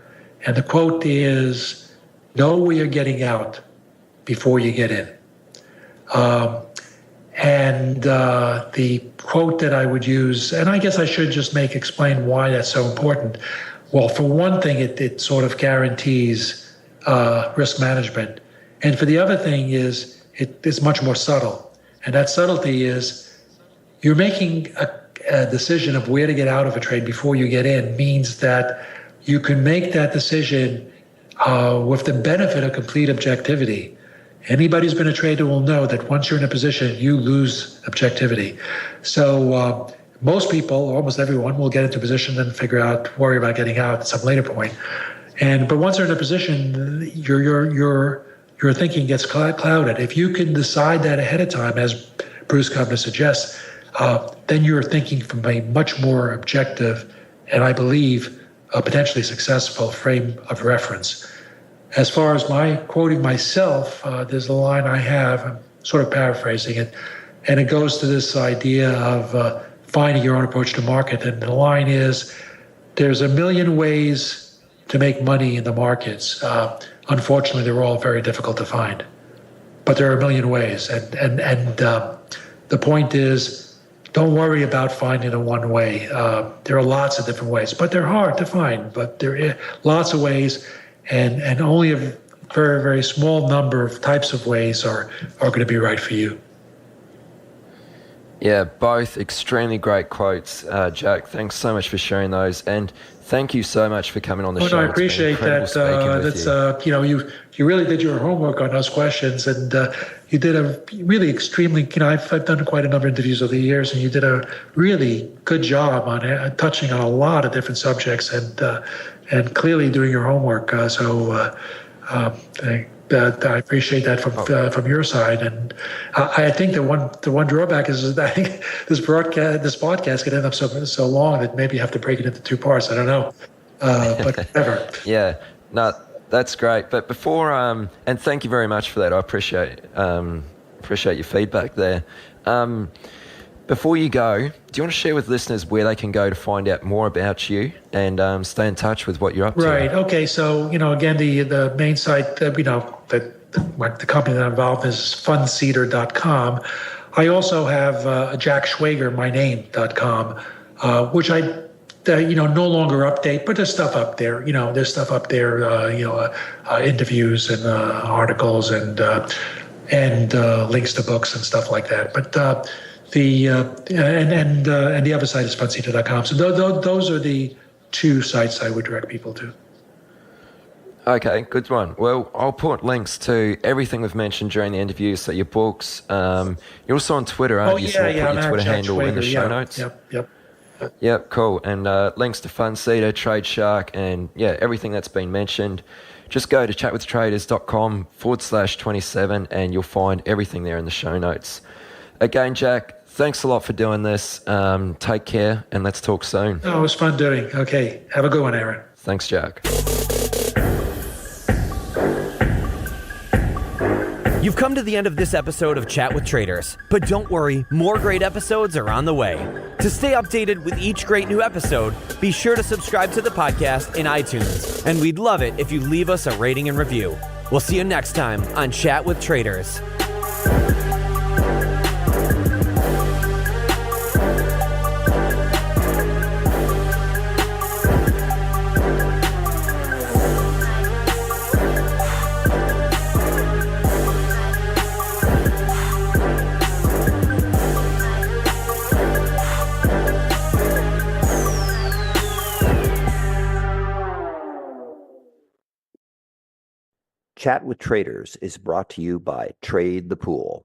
And the quote is, know where you're getting out before you get in. The quote that I would use, and I guess I should just explain why that's so important. Well, for one thing, it sort of guarantees risk management. And for the other thing is, it's much more subtle. And that subtlety is you're making a decision of where to get out of a trade before you get in, means that you can make that decision with the benefit of complete objectivity. Anybody who's been a trader will know that once you're in a position, you lose objectivity. So most people, almost everyone, will get into a position and worry about getting out at some later point. But once they're in a position, your thinking gets clouded. If you can decide that ahead of time, as Bruce Kovner suggests, then you're thinking from a much more objective and, I believe, a potentially successful frame of reference. As far as my quoting myself, there's a line I have, I'm sort of paraphrasing it, and it goes to this idea of finding your own approach to market. And the line is, there's a million ways to make money in the markets. Unfortunately, they're all very difficult to find, but there are a million ways. And the point is, don't worry about finding the one way. There are lots of different ways, but they're hard to find. But there are lots of ways, and only a very, very small number of types of ways are going to be right for you. Yeah, both extremely great quotes, Jack. Thanks so much for sharing those, and thank you so much for coming on the show. I appreciate that. You really did your homework on those questions, and you did a really extremely. I've done quite a number of interviews over the years, and you did a really good job on touching on a lot of different subjects, and clearly doing your homework. I appreciate that from your side, and I think the one drawback is that I think this podcast could end up so long that maybe you have to break it into two parts. I don't know, but whatever. Yeah, no, that's great. But before and thank you very much for that. I appreciate your feedback there. Before you go, do you want to share with listeners where they can go to find out more about you and stay in touch with what you're up to? Right. Okay. So, again, the main site, the company that I'm involved in is fundseeder.com. I also have Jack Schwager, my name.com, which I no longer update, but there's stuff up there. There's stuff up there, interviews and articles and links to books and stuff like that. But the other site is fundseeder.com. So those are the two sites I would direct people to. Okay, good one. Well, I'll put links to everything we've mentioned during the interview, so your books. You're also on Twitter, aren't you? So we'll put your Twitter handle in the show notes. Yep, cool. And links to Fundseeder, Trade Shark, and everything that's been mentioned. Just go to chatwithtraders.com/27 and you'll find everything there in the show notes. Again, Jack, thanks a lot for doing this. Take care, and let's talk soon. Oh, it was fun doing. Okay, have a good one, Aaron. Thanks, Jack. You've come to the end of this episode of Chat with Traders, but don't worry, more great episodes are on the way. To stay updated with each great new episode, be sure to subscribe to the podcast in iTunes, and we'd love it if you leave us a rating and review. We'll see you next time on Chat with Traders. Chat with Traders is brought to you by Trade the Pool.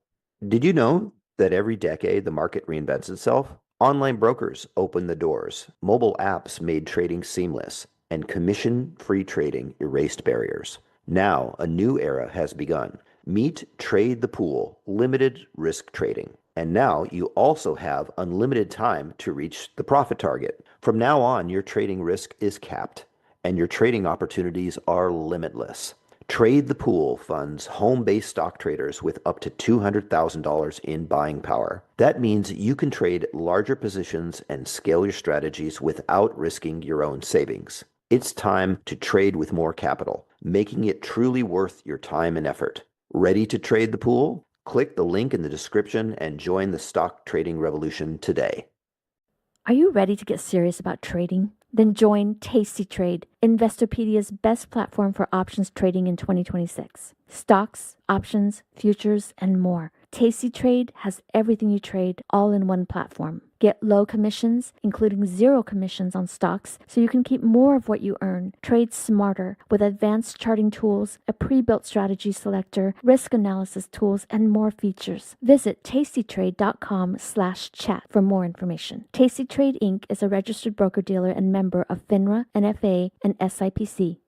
Did you know that every decade the market reinvents itself? Online brokers opened the doors, mobile apps made trading seamless, and commission-free trading erased barriers. Now, a new era has begun. Meet Trade the Pool, limited risk trading. And now you also have unlimited time to reach the profit target. From now on, your trading risk is capped, and your trading opportunities are limitless. Trade the Pool funds home-based stock traders with up to $200,000 in buying power. That means you can trade larger positions and scale your strategies without risking your own savings. It's time to trade with more capital, making it truly worth your time and effort. Ready to trade the pool? Click the link in the description and join the stock trading revolution today. Are you ready to get serious about trading? Then join Tasty Trade, Investopedia's best platform for options trading in 2026. Stocks, options, futures, and more. Tasty Trade has everything you trade all in one platform. Get low commissions, including 0 commissions on stocks, so you can keep more of what you earn. Trade smarter with advanced charting tools, a pre-built strategy selector, risk analysis tools, and more features. Visit tastytrade.com/chat for more information. Tasty Trade Inc. is a registered broker-dealer and member of FINRA, NFA, and SIPC.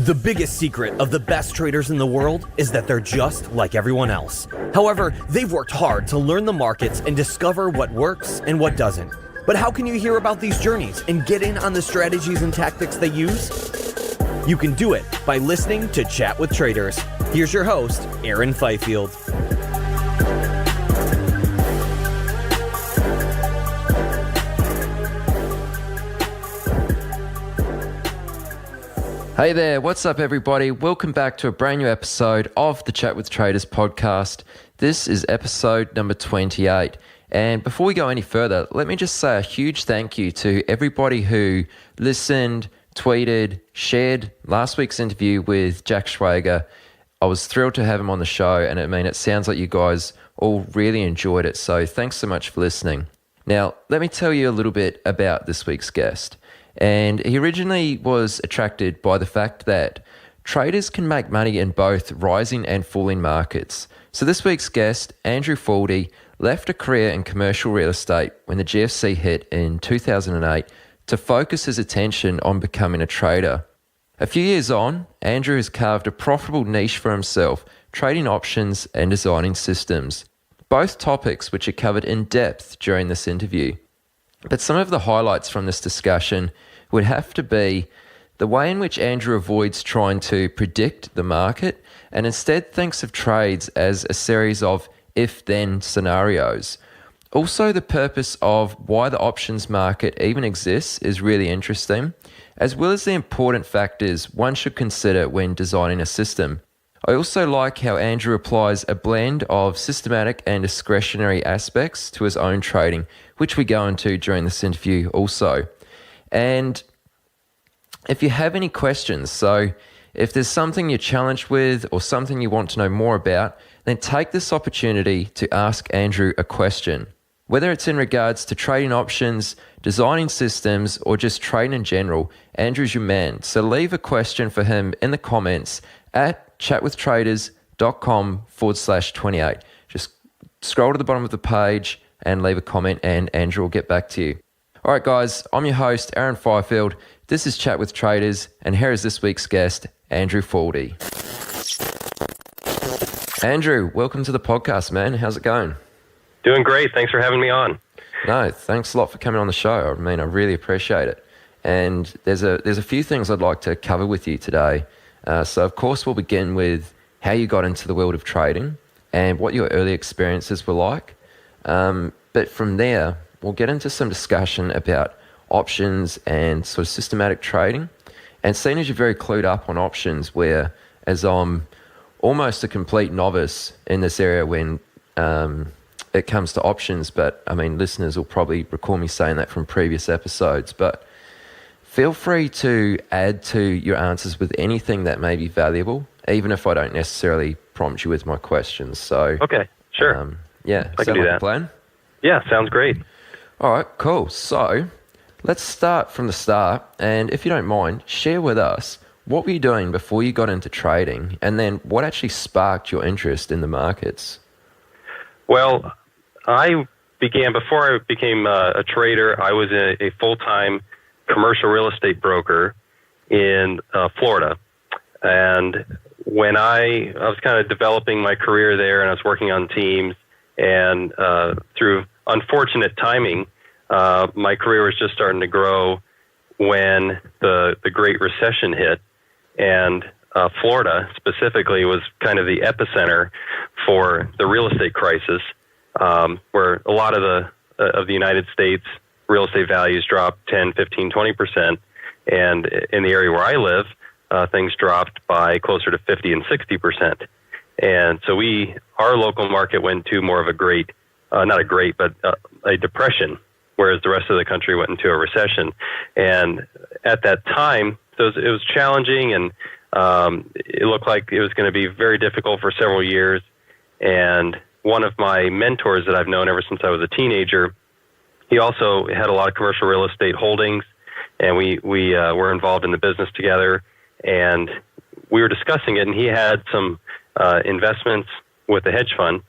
The biggest secret of the best traders in the world is that they're just like everyone else. However, they've worked hard to learn the markets and discover what works and what doesn't. But how can you hear about these journeys and get in on the strategies and tactics they use? You can do it by listening to Chat with Traders. Here's your host, Aaron Fifield. Hey there, what's up everybody? Welcome back to a brand new episode of the Chat with Traders podcast. This is episode number 28. And before we go any further, let me just say a huge thank you to everybody who listened, tweeted, shared last week's interview with Jack Schwager. I was thrilled to have him on the show, and it sounds like you guys all really enjoyed it. So thanks so much for listening. Now, let me tell you a little bit about this week's guest. And he originally was attracted by the fact that traders can make money in both rising and falling markets. So this week's guest, Andrew Fauldy, left a career in commercial real estate when the GFC hit in 2008 to focus his attention on becoming a trader. A few years on, Andrew has carved a profitable niche for himself, trading options and designing systems, both topics which are covered in depth during this interview. But some of the highlights from this discussion would have to be the way in which Andrew avoids trying to predict the market and instead thinks of trades as a series of if-then scenarios. Also, the purpose of why the options market even exists is really interesting, as well as the important factors one should consider when designing a system. I also like how Andrew applies a blend of systematic and discretionary aspects to his own trading, which we go into during this interview also. And if you have any questions, so if there's something you're challenged with or something you want to know more about, then take this opportunity to ask Andrew a question. Whether it's in regards to trading options, designing systems, or just trading in general, Andrew's your man. So leave a question for him in the comments at chatwithtraders.com/28. Just scroll to the bottom of the page and leave a comment and Andrew will get back to you. All right, guys, I'm your host, Aaron Fifield. This is Chat with Traders, and here is this week's guest, Andrew Fauldy. Andrew, welcome to the podcast, man. How's it going? Doing great. Thanks for having me on. No, thanks a lot for coming on the show. I mean, I really appreciate it. And there's a few things I'd like to cover with you today. So, of course, we'll begin with how you got into the world of trading and what your early experiences were like. But from there, we'll get into some discussion about options and sort of systematic trading. And seeing as you're very clued up on options, where as I'm almost a complete novice in this area when it comes to options, but I mean, listeners will probably recall me saying that from previous episodes, but feel free to add to your answers with anything that may be valuable, even if I don't necessarily prompt you with my questions. So, okay, sure. Yeah, I can do like that. a plan? Yeah, sounds great. All right, cool. So let's start from the start. And if you don't mind, share with us, what were you doing before you got into trading? And then what actually sparked your interest in the markets? Well, before I became a trader, I was a full-time commercial real estate broker in Florida. And when I was kind of developing my career there and I was working on teams, and through unfortunate timing, my career was just starting to grow when the Great Recession hit. And Florida specifically was kind of the epicenter for the real estate crisis, where a lot of the United States real estate values dropped 10, 15, 20%. And in the area where I live, things dropped by closer to 50 and 60%. And so our local market went to more of a a depression, whereas the rest of the country went into a recession. And at that time, it was challenging, and it looked like it was going to be very difficult for several years. And one of my mentors that I've known ever since I was a teenager he also had a lot of commercial real estate holdings, and we were involved in the business together, and we were discussing it, and he had some investments with a hedge fund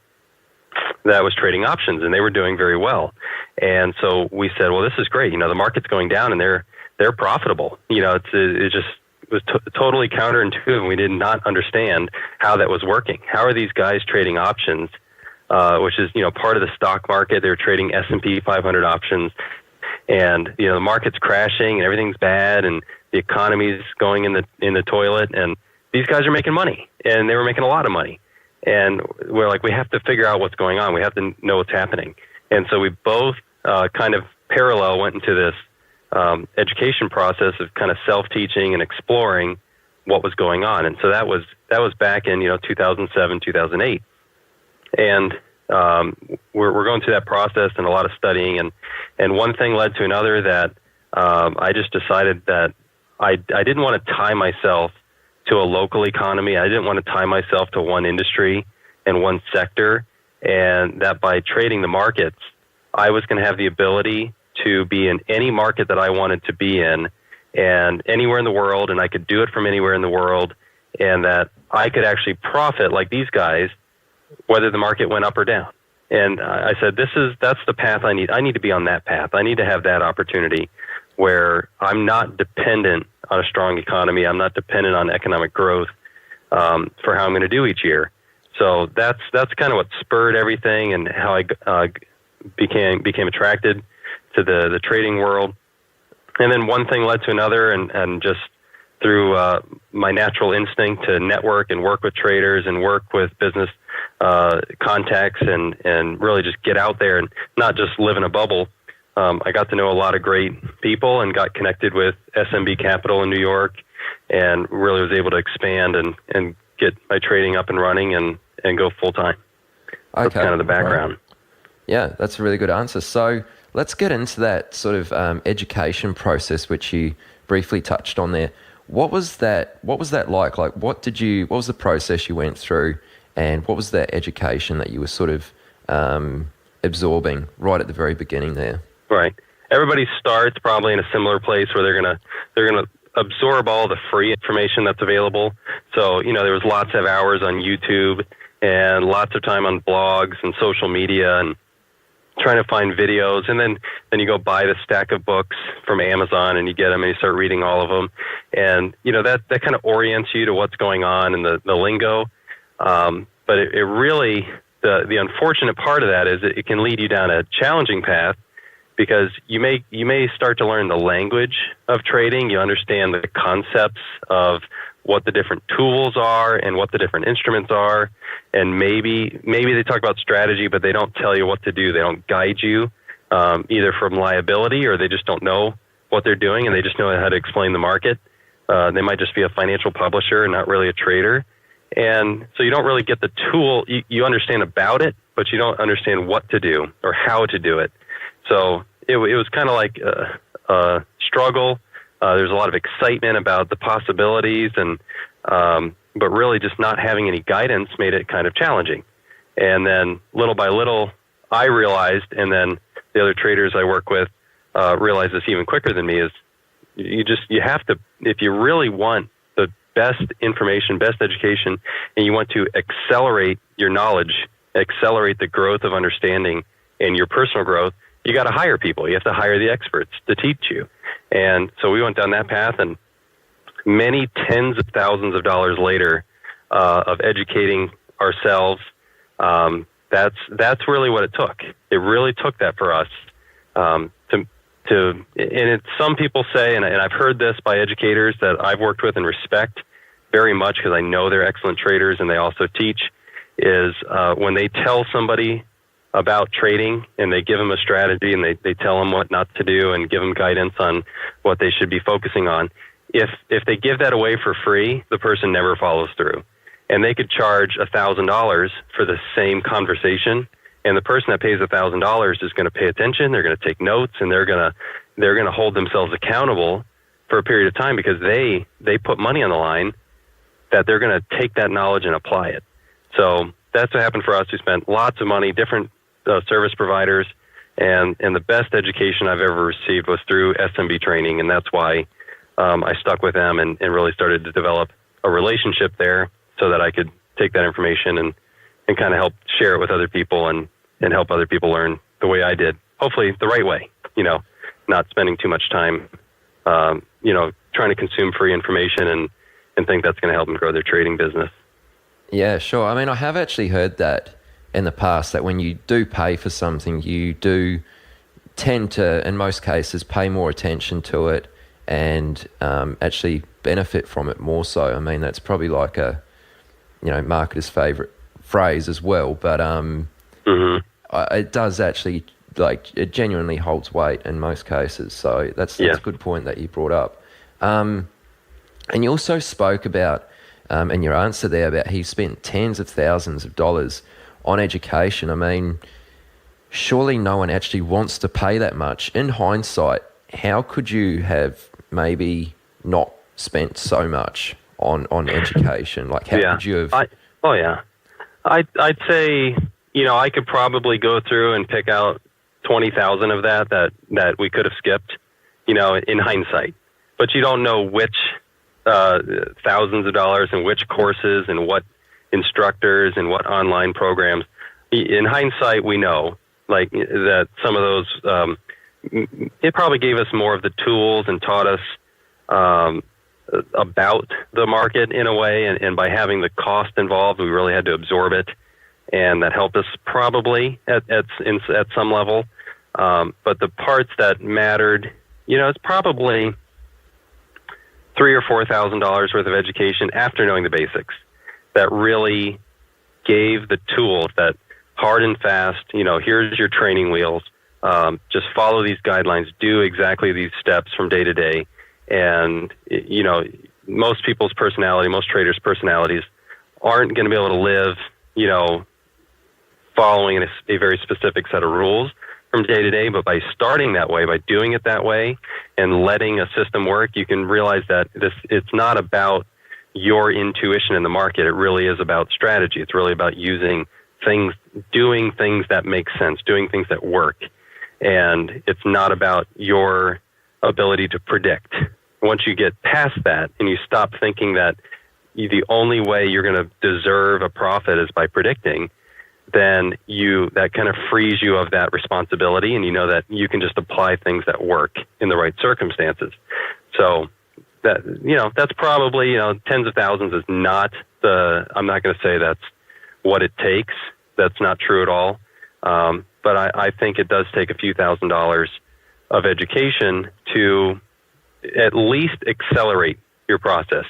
that was trading options, and they were doing very well. And so we said, well, this is great. The market's going down, and they're profitable. It just was totally counterintuitive, and we did not understand how that was working. How are these guys trading options, which is part of the stock market? They're trading S&P 500 options, and the market's crashing, and everything's bad, and the economy's going in the toilet, and these guys are making money, and they were making a lot of money. And we're like, we have to figure out what's going on. We have to know what's happening. And so we both kind of parallel went into this education process of kind of self-teaching and exploring what was going on. And so that was back in 2007, 2008. And we're going through that process and a lot of studying. And one thing led to another that I just decided that I didn't want to tie myself to a local economy. I didn't want to tie myself to one industry and one sector, and that by trading the markets, I was going to have the ability to be in any market that I wanted to be in and anywhere in the world, and I could do it from anywhere in the world, and that I could actually profit like these guys, whether the market went up or down. And I said, that's the path I need. I need to be on that path. I need to have that opportunity where I'm not dependent on a strong economy. I'm not dependent on economic growth for how I'm going to do each year. So that's kind of what spurred everything and how I became attracted to the trading world. And then one thing led to another, and just through my natural instinct to network and work with traders and work with business contacts and really just get out there and not just live in a bubble. I got to know a lot of great people and got connected with SMB Capital in New York, and really was able to expand and get my trading up and running and go full time. Okay. That's kind of the background. Right. Yeah, that's a really good answer. So let's get into that sort of education process, which you briefly touched on there. What was that like? Like, what was the process you went through, and what was that education that you were sort of absorbing right at the very beginning there? Right. Everybody starts probably in a similar place where they're gonna absorb all the free information that's available. So there was lots of hours on YouTube and lots of time on blogs and social media and trying to find videos, and then you go buy the stack of books from Amazon and you get them and you start reading all of them, and that kind of orients you to what's going on in the lingo. But it really the unfortunate part of that is it can lead you down a challenging path, because you may start to learn the language of trading. You understand the concepts of what the different tools are and what the different instruments are, and maybe they talk about strategy, but they don't tell you what to do. They don't guide you, either from liability, or they just don't know what they're doing and they just know how to explain the market. They might just be a financial publisher and not really a trader, and so you don't really get the tool. You understand about it, but you don't understand what to do or how to do it. So it was kind of like a struggle. There's a lot of excitement about the possibilities, and but really just not having any guidance made it kind of challenging. And then little by little, I realized, and then the other traders I work with realize this even quicker than me, is you have to, if you really want the best information, best education, and you want to accelerate your knowledge, accelerate the growth of understanding and your personal growth, you got to hire people. You have to hire the experts to teach you. And so we went down that path, and many tens of thousands of dollars later of educating ourselves, that's really what it took. It really took that for us and some people say, and I've heard this by educators that I've worked with and respect very much because I know they're excellent traders and they also teach, is when they tell somebody about trading and they give them a strategy and they tell them what not to do and give them guidance on what they should be focusing on. If they give that away for free, the person never follows through. And they could charge $1,000 for the same conversation, and the person that pays $1,000 is going to pay attention, they're going to take notes, and they're going to hold themselves accountable for a period of time because they put money on the line that they're going to take that knowledge and apply it. So that's what happened for us. We spent lots of money, different service providers, And the best education I've ever received was through SMB training, and that's why I stuck with them and really started to develop a relationship there so that I could take that information and kind of help share it with other people and help other people learn the way I did. Hopefully the right way, not spending too much time, trying to consume free information and think that's going to help them grow their trading business. Yeah, sure. I mean, I have actually heard that in the past, that when you do pay for something, you do tend to, in most cases, pay more attention to it and actually benefit from it more so. I mean, that's probably like a, marketer's favorite phrase as well, but it does actually, it genuinely holds weight in most cases. So that's a good point that you brought up. And you also spoke about, in your answer there, about he spent tens of thousands of dollars on education. I mean, surely no one actually wants to pay that much. In hindsight, how could you have maybe not spent so much on education? Like, how could you have? I'd say, I could probably go through and pick out 20,000 of that we could have skipped, in hindsight. But you don't know which thousands of dollars and which courses and what instructors and what online programs. In hindsight, we know that some of those, it probably gave us more of the tools and taught us about the market in a way. And by having the cost involved, we really had to absorb it. And that helped us probably at some level. But the parts that mattered, it's probably $3,000 or $4,000 worth of education after knowing the basics that really gave the tools that hard and fast, here's your training wheels. Just follow these guidelines, do exactly these steps from day to day. And, most people's personality, most traders' personalities aren't going to be able to live, following a very specific set of rules from day to day. But by starting that way, by doing it that way and letting a system work, you can realize that it's not about your intuition in the market. It really is about strategy. It's really about using things, doing things that make sense, doing things that work. And it's not about your ability to predict. Once you get past that and you stop thinking that the only way you're going to deserve a profit is by predicting, then that kind of frees you of that responsibility, and you know that you can just apply things that work in the right circumstances. So that's probably, tens of thousands is not I'm not going to say that's what it takes. That's not true at all. But I think it does take a few $1,000s of education to at least accelerate your process.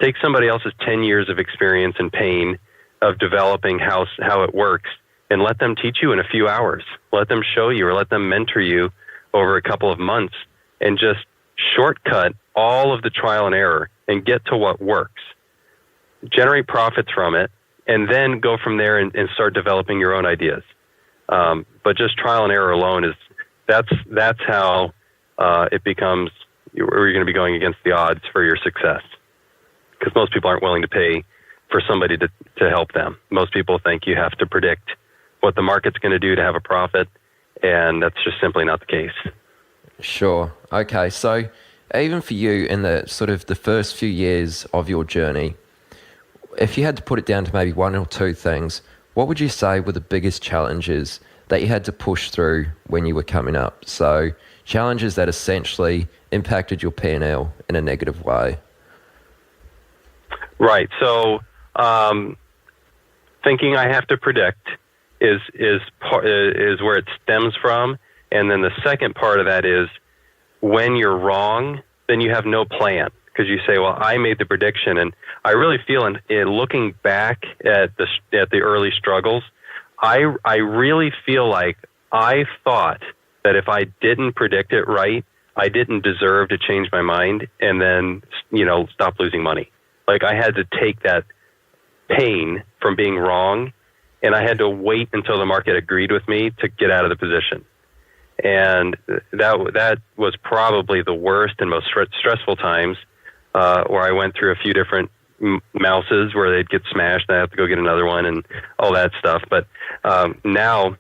Take somebody else's 10 years of experience and pain of developing how it works and let them teach you in a few hours. Let them show you or let them mentor you over a couple of months and just shortcut all of the trial and error and get to what works. Generate profits from it and then go from there and start developing your own ideas. But just trial and error alone that's how it becomes, you're going to be going against the odds for your success. Because most people aren't willing to pay for somebody to help them. Most people think you have to predict what the market's going to do to have a profit, and that's just simply not the case. Sure. Okay. So even for you in the sort of the first few years of your journey, if you had to put it down to maybe one or two things, what would you say were the biggest challenges that you had to push through when you were coming up? So challenges that essentially impacted your P&L in a negative way. Right. So thinking I have to predict is where it stems from. And then the second part of that is when you're wrong, then you have no plan. Because you say, well, I made the prediction. And I really feel in looking back at the early struggles, I really feel like I thought that if I didn't predict it right, I didn't deserve to change my mind and then, stop losing money. Like I had to take that pain from being wrong, and I had to wait until the market agreed with me to get out of the position. And that was probably the worst and most stressful times, where I went through a few different mouses where they'd get smashed and I have to go get another one and all that stuff. But now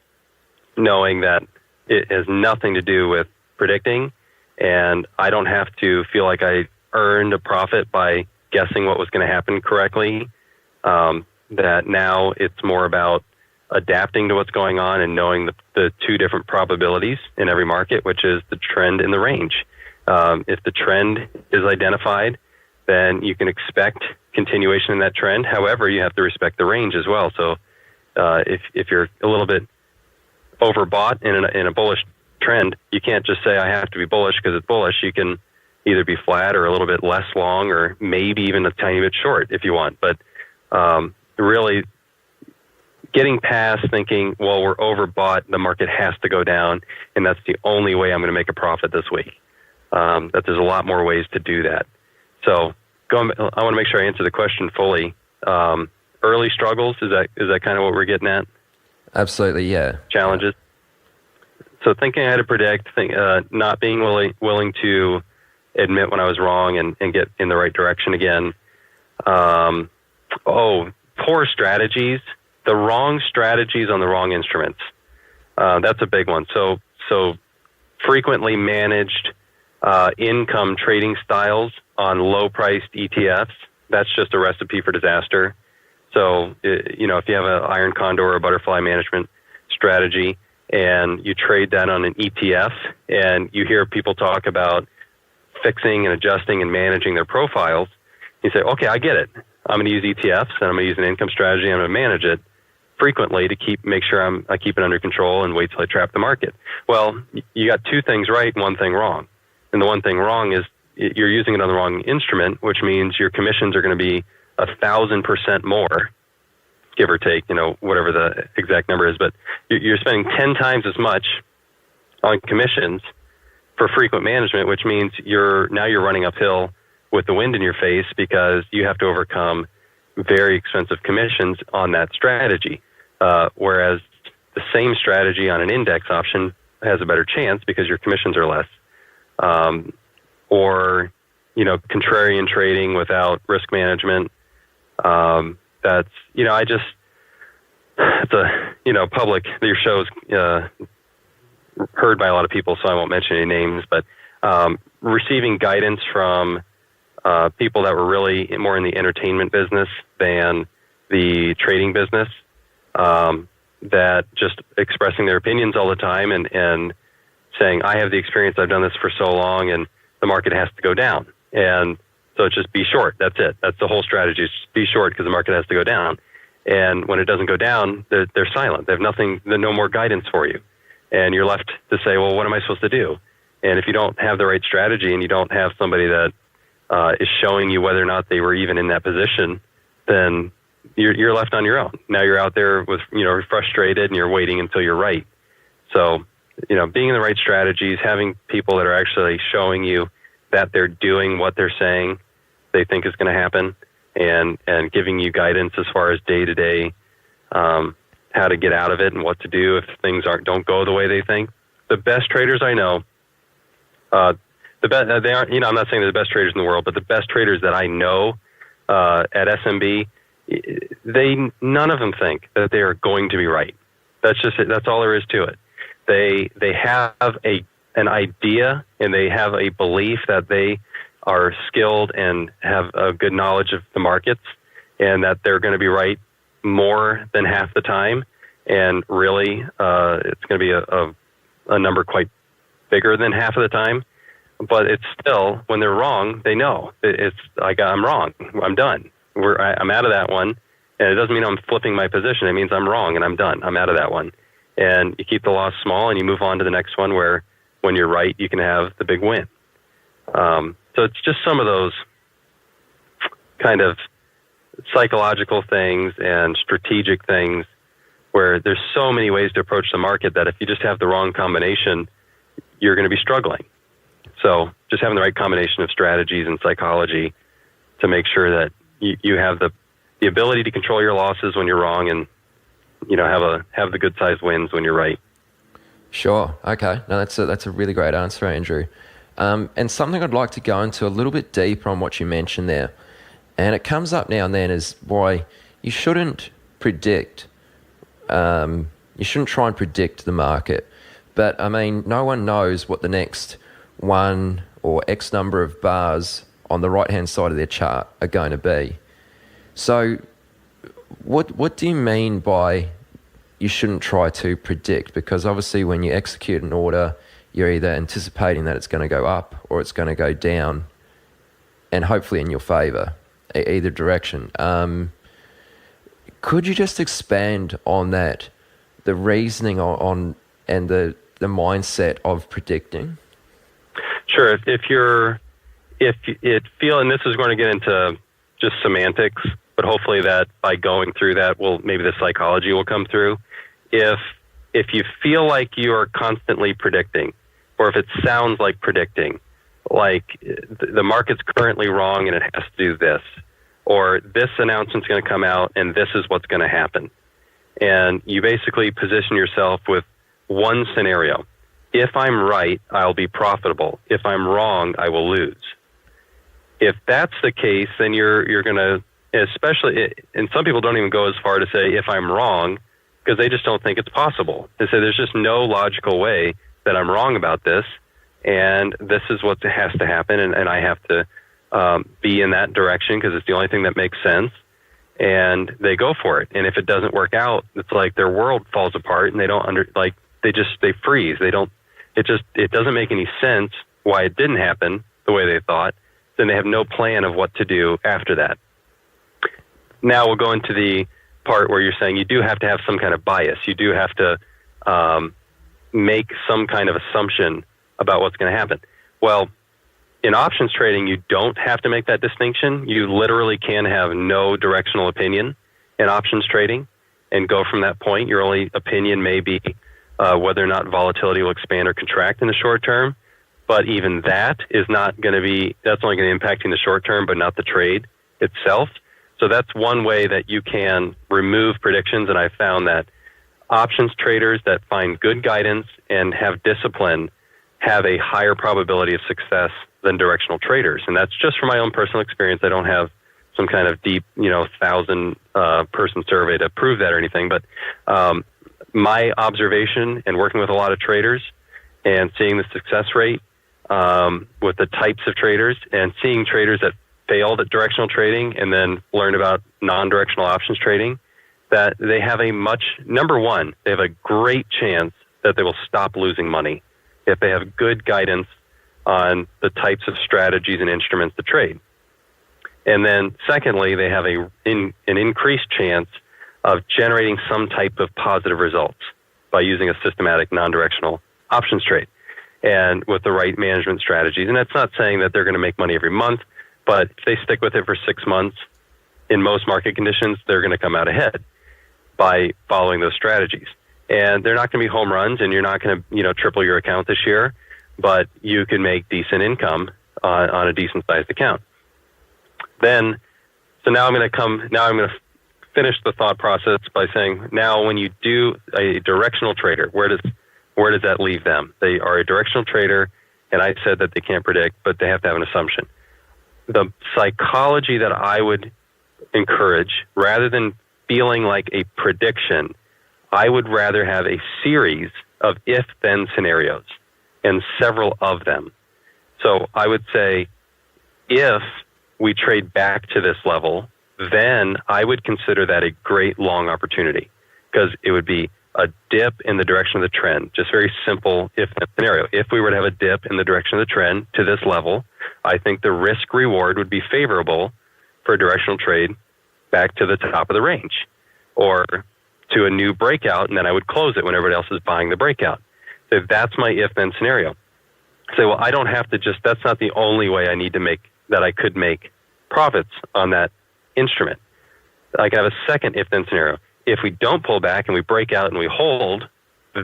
knowing that it has nothing to do with predicting, and I don't have to feel like I earned a profit by guessing what was going to happen correctly. That now it's more about adapting to what's going on and knowing the two different probabilities in every market, which is the trend and the range. If the trend is identified, then you can expect continuation in that trend. However, you have to respect the range as well. So if you're a little bit overbought in a bullish trend, you can't just say I have to be bullish because it's bullish. You can either be flat or a little bit less long, or maybe even a tiny bit short if you want. But really getting past thinking, well, we're overbought, the market has to go down, and that's the only way I'm going to make a profit this week. That there's a lot more ways to do that. So I want to make sure I answer the question fully. Early struggles, is that kind of what we're getting at? Absolutely, yeah. Challenges. So thinking I had to predict, not being willing to admit when I was wrong and get in the right direction again. Poor strategies, the wrong strategies on the wrong instruments. That's a big one. So frequently managed income trading styles on low-priced ETFs, that's just a recipe for disaster. So, if you have an iron condor or a butterfly management strategy and you trade that on an ETF and you hear people talk about fixing and adjusting and managing their profiles, you say, okay, I get it. I'm going to use ETFs and I'm going to use an income strategy. I'm going to manage it frequently to make sure I keep it under control and wait till I trap the market. Well, you got two things right and one thing wrong. And the one thing wrong is you're using it on the wrong instrument, which means your commissions are going to be 1,000% more, give or take, whatever the exact number is. But you're spending 10 times as much on commissions for frequent management, which means you're running uphill with the wind in your face because you have to overcome very expensive commissions on that strategy. Whereas the same strategy on an index option has a better chance because your commissions are less. Or contrarian trading without risk management. That's, it's a, public, your show's heard by a lot of people, so I won't mention any names, but receiving guidance from people that were really more in the entertainment business than the trading business, that just expressing their opinions all the time and saying, I have the experience, I've done this for so long, and the market has to go down. And so it's just be short. That's it. That's the whole strategy. Is just be short because the market has to go down. And when it doesn't go down, they're silent. They have nothing, no more guidance for you. And you're left to say, well, what am I supposed to do? And if you don't have the right strategy and you don't have somebody that is showing you whether or not they were even in that position, then you're left on your own. Now you're out there with, frustrated and you're waiting until you're right. So, being in the right strategies, having people that are actually showing you that they're doing what they're saying they think is going to happen, and giving you guidance as far as day to day, how to get out of it and what to do if things don't go the way they think. The best traders I know, they aren't. I'm not saying they're the best traders in the world, but the best traders that I know at SMB, none of them think that they are going to be right. That's just it. That's all there is to it. They have an idea and they have a belief that they are skilled and have a good knowledge of the markets and that they're going to be right more than half the time. And really, it's going to be a number quite bigger than half of the time. But it's still, when they're wrong, they know it's like, I'm wrong. I'm done. I'm out of that one. And it doesn't mean I'm flipping my position. It means I'm wrong and I'm done. I'm out of that one. And you keep the loss small and you move on to the next one where when you're right, you can have the big win. So it's just some of those kind of psychological things and strategic things where there's so many ways to approach the market that if you just have the wrong combination, you're going to be struggling. So just having the right combination of strategies and psychology to make sure that you have the ability to control your losses when you're wrong and have the good sized wins when you're right. Sure. Okay. No, that's a really great answer, Andrew. And something I'd like to go into a little bit deeper on what you mentioned there, and it comes up now and then, is why you shouldn't predict. You shouldn't try and predict the market, But I mean, no one knows what the next one or X number of bars on the right-hand side of their chart are going to be. So what do you mean by you shouldn't try to predict? Because obviously when you execute an order, you're either anticipating that it's going to go up or it's going to go down, and hopefully in your favor, either direction. Could you just expand on that, the reasoning on and the mindset of predicting? Sure. If it feel, and this is going to get into just semantics, but hopefully that by going through that, maybe the psychology will come through. If you feel like you are constantly predicting, or if it sounds like predicting, like the market's currently wrong and it has to do this, or this announcement's going to come out and this is what's going to happen, and you basically position yourself with one scenario. If I'm right, I'll be profitable. If I'm wrong, I will lose. If that's the case, then you're going to, especially, and some people don't even go as far to say if I'm wrong, because they just don't think it's possible. They say there's just no logical way that I'm wrong about this, and this is what has to happen, and I have to be in that direction because it's the only thing that makes sense, and they go for it. And if it doesn't work out, it's like their world falls apart, and they don't they freeze. It doesn't make any sense why it didn't happen the way they thought. Then they have no plan of what to do after that. Now we'll go into the part where you're saying you do have to have some kind of bias. You do have to make some kind of assumption about what's going to happen. Well, in options trading, you don't have to make that distinction. You literally can have no directional opinion in options trading and go from that point. Your only opinion may be whether or not volatility will expand or contract in the short term. But even that is not going to be, that's only going to impact in the short term, but not the trade itself. So that's one way that you can remove predictions. And I found that options traders that find good guidance and have discipline have a higher probability of success than directional traders. And that's just from my own personal experience. I don't have some kind of deep, 1,000 person survey to prove that or anything. But my observation and working with a lot of traders and seeing the success rate with the types of traders and seeing traders that failed at directional trading and then learned about non-directional options trading, that they have number one, they have a great chance that they will stop losing money if they have good guidance on the types of strategies and instruments to trade. And then secondly, they have an increased chance of generating some type of positive results by using a systematic non-directional options trade and with the right management strategies. And that's not saying that they're going to make money every month, but if they stick with it for 6 months, in most market conditions, they're going to come out ahead by following those strategies. And they're not going to be home runs, and you're not going to, triple your account this year, but you can make decent income on a decent-sized account. So now I'm going to finish the thought process by saying, now when you do a directional trader, where does that leave them? They are a directional trader, and I said that they can't predict, but they have to have an assumption. The psychology that I would encourage, rather than feeling like a prediction, I would rather have a series of if-then scenarios and several of them. So I would say, if we trade back to this level, then I would consider that a great long opportunity because it would be a dip in the direction of the trend. Just very simple if-then scenario. If we were to have a dip in the direction of the trend to this level, I think the risk reward would be favorable for a directional trade back to the top of the range or to a new breakout, and then I would close it when everybody else is buying the breakout. So that's my if-then scenario. Say, well, I don't have to that's not the only way I could make profits on that instrument. I could have a second if-then scenario. If we don't pull back and we break out and we hold,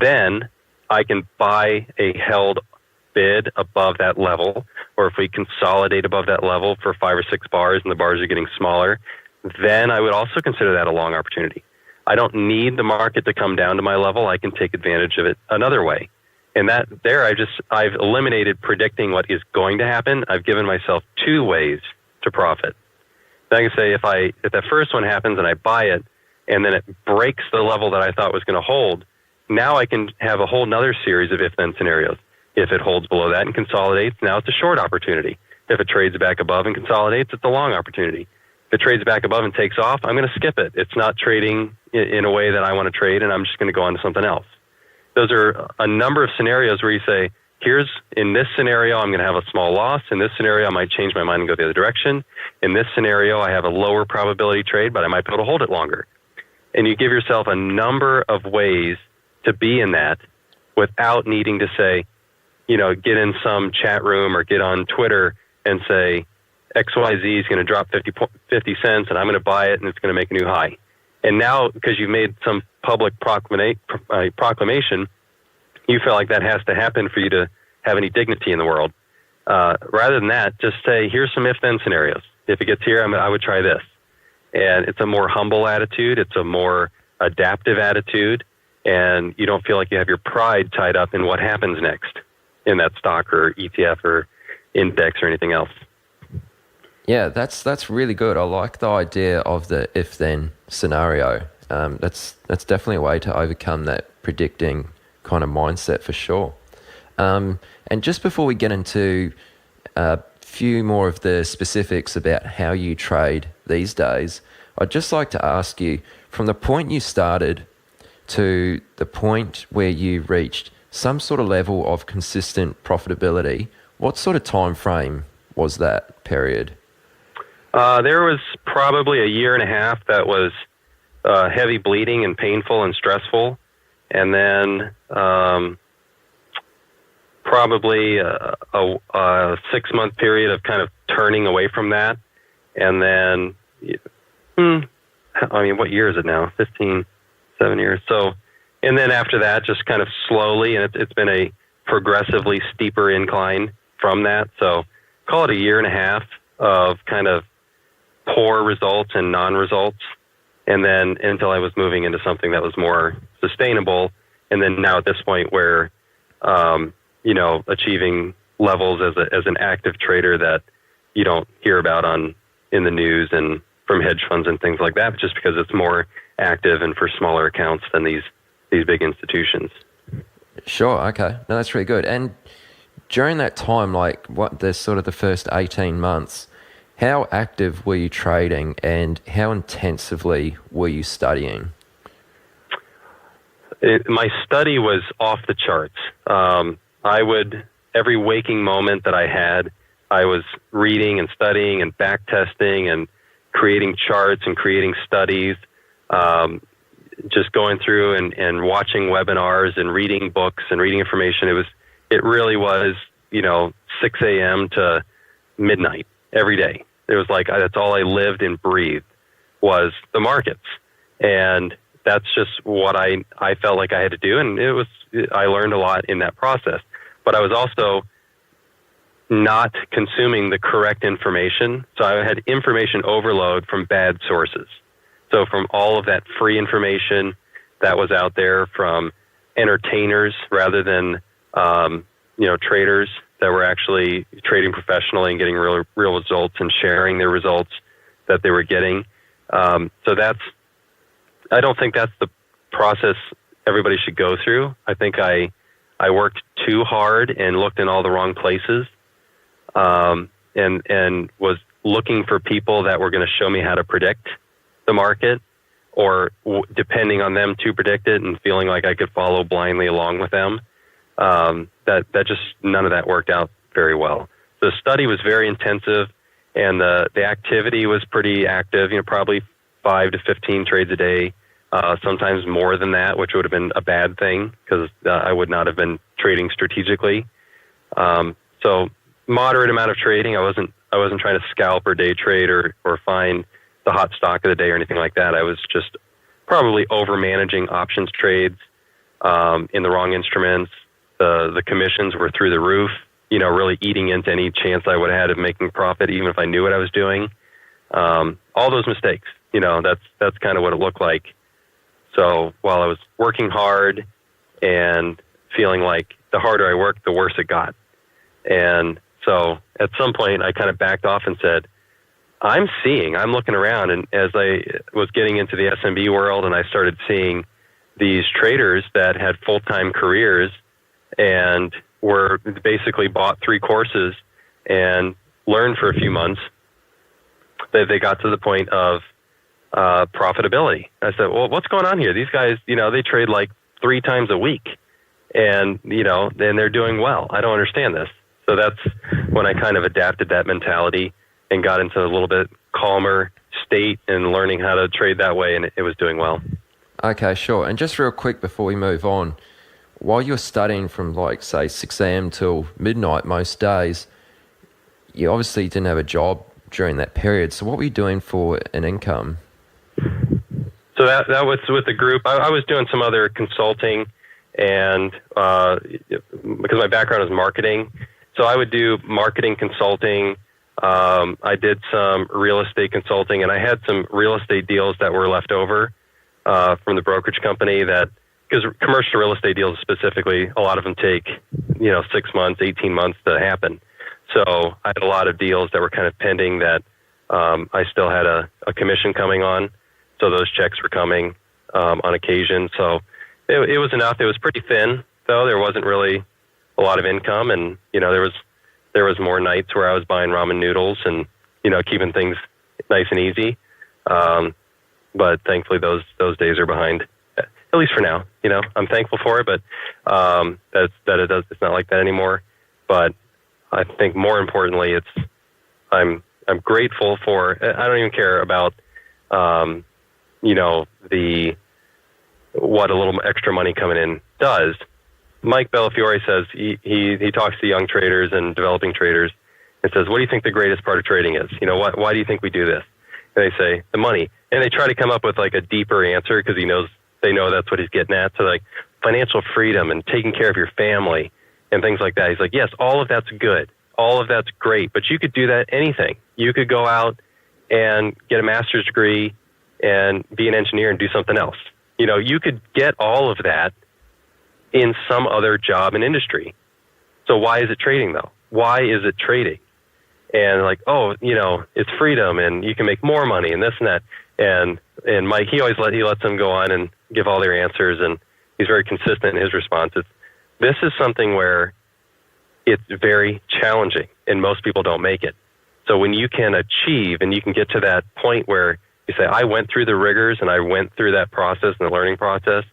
then I can buy a held bid above that level, or if we consolidate above that level for 5 or 6 bars and the bars are getting smaller, then I would also consider that a long opportunity. I don't need the market to come down to my level. I can take advantage of it another way. And I've eliminated predicting what is going to happen. I've given myself 2 ways to profit. Then I can say if that first one happens and I buy it and then it breaks the level that I thought was going to hold, now I can have a whole nother series of if-then scenarios. If it holds below that and consolidates, now it's a short opportunity. If it trades back above and consolidates, it's a long opportunity. If it trades back above and takes off, I'm going to skip it. It's not trading in a way that I want to trade, and I'm just going to go on to something else. Those are a number of scenarios where you say, in this scenario, I'm going to have a small loss. In this scenario, I might change my mind and go the other direction. In this scenario, I have a lower probability trade, but I might be able to hold it longer. And you give yourself a number of ways to be in that without needing to say, get in some chat room or get on Twitter and say, XYZ is going to drop 50 cents and I'm going to buy it and it's going to make a new high. And now, because you've made some public proclamation, you feel like that has to happen for you to have any dignity in the world. Rather than that, just say, here's some if-then scenarios. If it gets here, I would try this. And it's a more humble attitude. It's a more adaptive attitude. And you don't feel like you have your pride tied up in what happens next in that stock or ETF or index or anything else. Yeah, that's really good. I like the idea of the if-then scenario. That's definitely a way to overcome that predicting kind of mindset for sure. And just before we get into a few more of the specifics about how you trade these days, I'd just like to ask you, from the point you started to the point where you reached some sort of level of consistent profitability, what sort of time frame was that period? There was probably a year and a half that was heavy bleeding and painful and stressful. And then probably a 6-month period of kind of turning away from that. And then, what year is it now? 7 years. So, and then after that, just kind of slowly, and it's been a progressively steeper incline from that. So call it a year and a half of kind of poor results and non-results. And then until I was moving into something that was more sustainable. And then now at this point where, achieving levels as an active trader that you don't hear about in the news and from hedge funds and things like that, just because it's more active and for smaller accounts than these big institutions. Sure. Okay. No, that's really good. And during that time, the first 18 months, how active were you trading and how intensively were you studying? My study was off the charts. Every waking moment that I had, I was reading and studying and back testing and creating charts and creating studies, just going through and watching webinars and reading books and reading information. It really was, 6 a.m. to midnight every day. It was like, that's all I lived and breathed was the markets. And that's just what I felt like I had to do. And I learned a lot in that process, but I was also not consuming the correct information. So I had information overload from bad sources. So from all of that free information that was out there from entertainers rather than, traders that were actually trading professionally and getting real results and sharing their results that they were getting. I don't think that's the process everybody should go through. I think I worked too hard and looked in all the wrong places, and was looking for people that were going to show me how to predict the market or depending on them to predict it and feeling like I could follow blindly along with them. That just, none of that worked out very well. The study was very intensive and the activity was pretty active, probably 5 to 15 trades a day, sometimes more than that, which would have been a bad thing because I would not have been trading strategically. So moderate amount of trading. I wasn't trying to scalp or day trade or find the hot stock of the day or anything like that. I was just probably over managing options trades in the wrong instruments. The commissions were through the roof, really eating into any chance I would have had of making profit, even if I knew what I was doing. All those mistakes, that's kind of what it looked like. So while I was working hard and feeling like the harder I worked, the worse it got. And so at some point I kind of backed off and said, I'm looking around, and as I was getting into the SMB world and I started seeing these traders that had full-time careers and were basically bought 3 courses and learned for a few months, that they got to the point of profitability. I said, well, what's going on here? These guys, they trade like 3 times a week and, then they're doing well. I don't understand this. So that's when I kind of adapted that mentality and got into a little bit calmer state and learning how to trade that way, and it was doing well. Okay, sure. And just real quick before we move on, while you're studying from like, say, 6 a.m. till midnight most days, you obviously didn't have a job during that period. So what were you doing for an income? So that was with the group. I was doing some other consulting, and because my background is marketing, so I would do marketing consulting. I did some real estate consulting, and I had some real estate deals that were left over from the brokerage company, that because commercial real estate deals specifically, a lot of them take 6 months, 18 months to happen. So I had a lot of deals that were kind of pending that I still had a commission coming on. So those checks were coming on occasion. So it was enough. It was pretty thin, though. There wasn't really a lot of income, and there was more nights where I was buying ramen noodles and keeping things nice and easy. But thankfully, those days are behind, at least for now. I'm thankful for it, but it's not like that anymore. But I think more importantly, I'm grateful for. I don't even care about what a little extra money coming in does. Mike Bellafiore says he talks to young traders and developing traders and says, what do you think the greatest part of trading is? Why do you think we do this? And they say, the money. And they try to come up with like a deeper answer because they know that's what he's getting at. So like financial freedom and taking care of your family and things like that. He's like, yes, all of that's good. All of that's great. But you could do that anything. You could go out and get a master's degree and be an engineer and do something else. You could get all of that in some other job and industry. So why is it trading though? Why is it trading? And like, it's freedom and you can make more money and this and that. And Mike, he lets them go on and give all their answers, and he's very consistent in his responses. This is something where it's very challenging and most people don't make it. So when you can achieve and you can get to that point where you say, I went through the rigors and I went through that process and the learning process,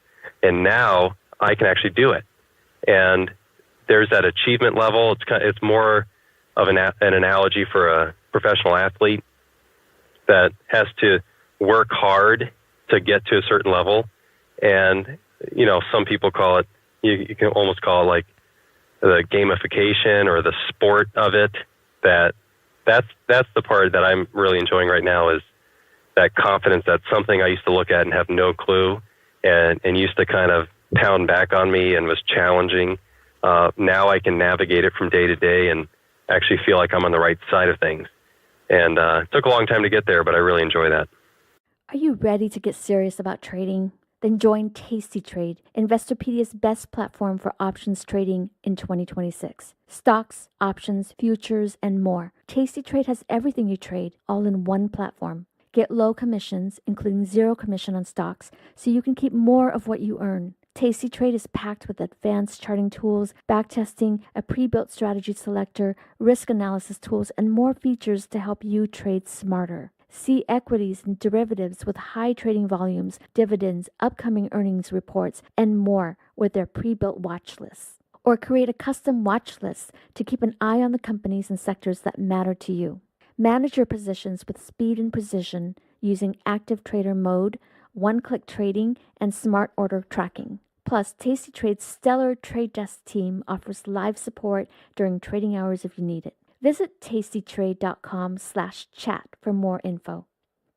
and now I can actually do it. And there's that achievement level. It's more of an analogy for a professional athlete that has to work hard to get to a certain level. And, some people call it, you can almost call it like the gamification or the sport of it. That's the part that I'm really enjoying right now, is that confidence. That's something I used to look at and have no clue and used to kind of pound back on me and was challenging. Now I can navigate it from day to day and actually feel like I'm on the right side of things. And it took a long time to get there, but I really enjoy that. Are you ready to get serious about trading? Then join Tasty Trade, Investorpedia's best platform for options trading in 2026. Stocks, options, futures, and more. Tasty Trade has everything you trade, all in one platform. Get low commissions, including 0 commission on stocks, so you can keep more of what you earn. Tasty Trade is packed with advanced charting tools, backtesting, a pre-built strategy selector, risk analysis tools, and more features to help you trade smarter. See equities and derivatives with high trading volumes, dividends, upcoming earnings reports, and more with their pre-built watch lists. Or create a custom watch list to keep an eye on the companies and sectors that matter to you. Manage your positions with speed and precision using active trader mode, one-click trading, and smart order tracking. Plus, Tasty Trade's stellar trade desk team offers live support during trading hours if you need it. Visit tastytrade.com/chat for more info.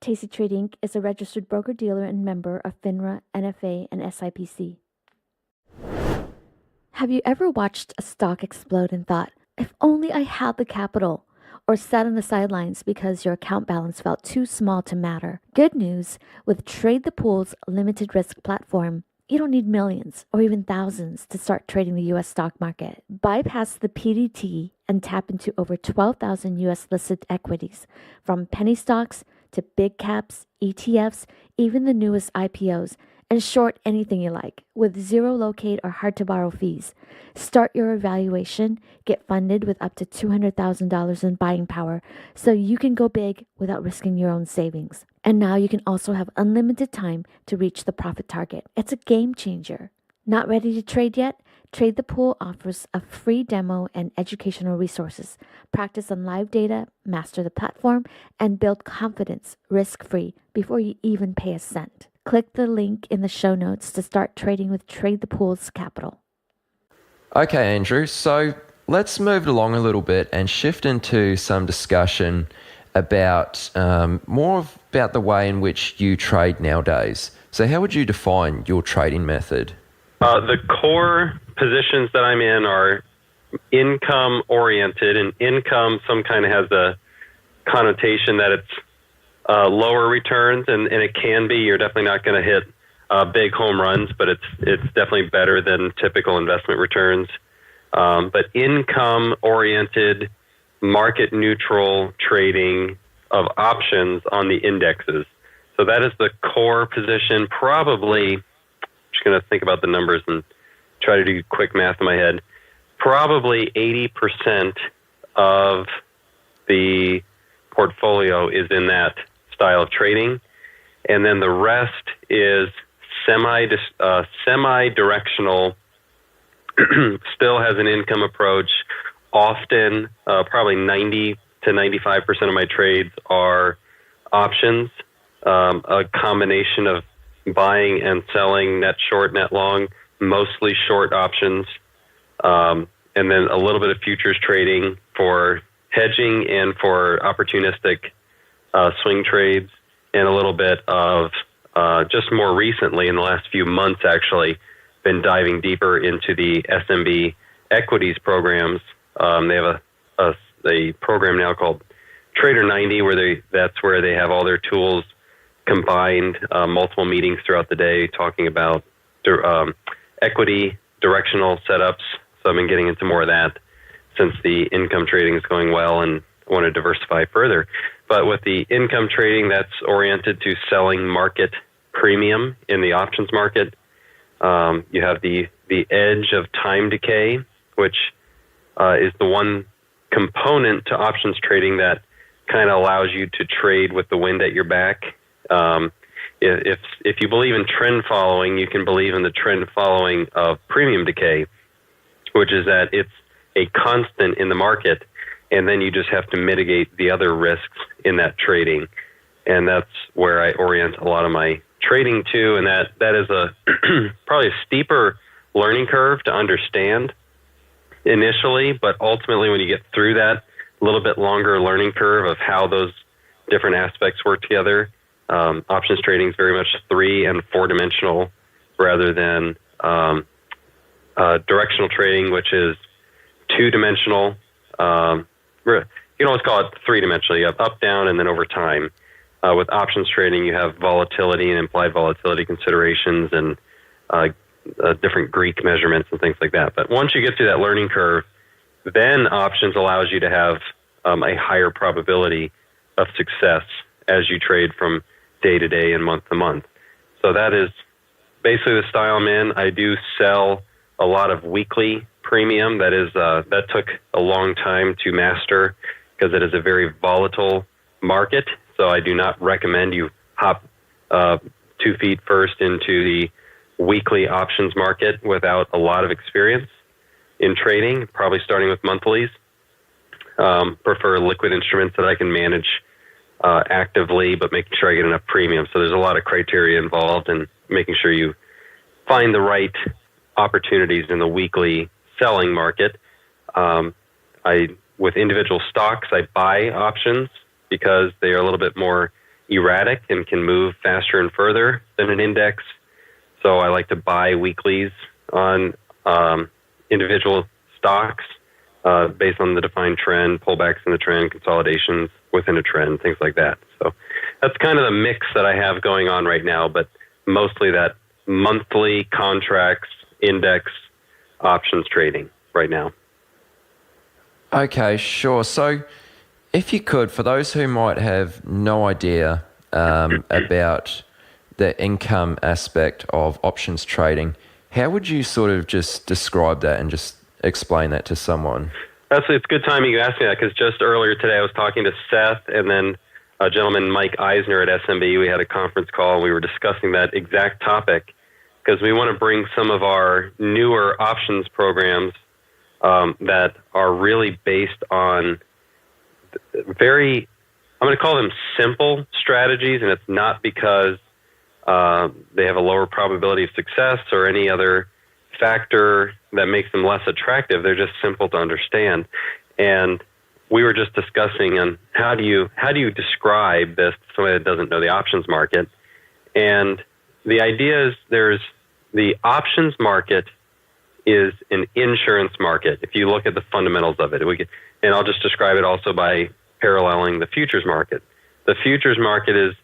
Tasty Trade Inc. is a registered broker-dealer and member of FINRA, NFA, and SIPC. Have you ever watched a stock explode and thought, if only I had the capital? Or sat on the sidelines because your account balance felt too small to matter? Good news, with Trade the Pool's limited risk platform, you don't need millions or even thousands to start trading the U.S. stock market. Bypass the PDT and tap into over 12,000 U.S. listed equities, from penny stocks to big caps, ETFs, even the newest IPOs, and short anything you like with zero locate or hard to borrow fees. Start your evaluation, get funded with up to $200,000 in buying power so you can go big without risking your own savings. And now you can also have unlimited time to reach the profit target. It's a game changer. Not ready to trade yet? Trade the Pool offers a free demo and educational resources. Practice on live data, master the platform, and build confidence risk-free before you even pay a cent. Click the link in the show notes to start trading with Trade the Pool's capital. Okay, Andrew, so let's move along a little bit and shift into some discussion about more about the way in which you trade nowadays. So how would you define your trading method? The core positions that I'm in are income oriented, and income some kind of has a connotation that it's lower returns, and it can be. You're definitely not going to hit big home runs, but it's definitely better than typical investment returns. But income oriented, market neutral trading of options on the indexes. So that is the core position. Probably, just going to think about the numbers and try to do quick math in my head. Probably 80% of the portfolio is in that style of trading, and then the rest is semi-directional. Still has an income approach. Often, probably 90 to 95% of my trades are options, a combination of buying and selling, net short, net long, mostly short options, and then a little bit of futures trading for hedging and for opportunistic swing trades, and a little bit of just more recently, in the last few months actually, been diving deeper into the SMB equities programs. They have a program now called Trader 90, that's where they have all their tools combined, multiple meetings throughout the day talking about equity directional setups. So I've been getting into more of that since the income trading is going well and I want to diversify further. But with the income trading, that's oriented to selling market premium in the options market. You have the edge of time decay, which is the one component to options trading that kind of allows you to trade with the wind at your back. If you believe in trend following, you can believe in the trend following of premium decay, which is that it's a constant in the market, and then you just have to mitigate the other risks in that trading. And that's where I orient a lot of my trading to, and that is a probably a steeper learning curve to understand initially, but ultimately when you get through that, a little bit longer learning curve of how those different aspects work together. Options trading is very much 3 and 4 dimensional rather than directional trading, which is 2 dimensional. You can always call it 3 dimensional. You have up, down, and then over time. With options trading, you have volatility and implied volatility considerations and different Greek measurements and things like that. But once you get through that learning curve, then options allows you to have a higher probability of success as you trade from day to day and month to month. So that is basically the style I'm in. I do sell a lot of weekly premium. That took a long time to master because it is a very volatile market. So I do not recommend you hop 2 feet first into the weekly options market without a lot of experience in trading, probably starting with monthlies. Prefer liquid instruments that I can manage actively, but making sure I get enough premium. So there's a lot of criteria involved in making sure you find the right opportunities in the weekly selling market. With individual stocks, I buy options because they are a little bit more erratic and can move faster and further than an index. So I like to buy weeklies on individual stocks based on the defined trend, pullbacks in the trend, consolidations within a trend, things like that. So that's kind of the mix that I have going on right now, but mostly that monthly contracts, index, options trading right now. Okay, sure. So if you could, for those who might have no idea about the income aspect of options trading. How would you sort of just describe that and just explain that to someone? It's good timing you asked me that, because just earlier today I was talking to Seth and then a gentleman, Mike Eisner at SMB. We had a conference call and we were discussing that exact topic, because we want to bring some of our newer options programs that are really based on I'm going to call them simple strategies, and it's not because they have a lower probability of success or any other factor that makes them less attractive. They're just simple to understand. And we were just discussing on how do you describe this to somebody that doesn't know the options market. And the idea is the options market is an insurance market if you look at the fundamentals of it. And I'll just describe it also by paralleling the futures market. The futures market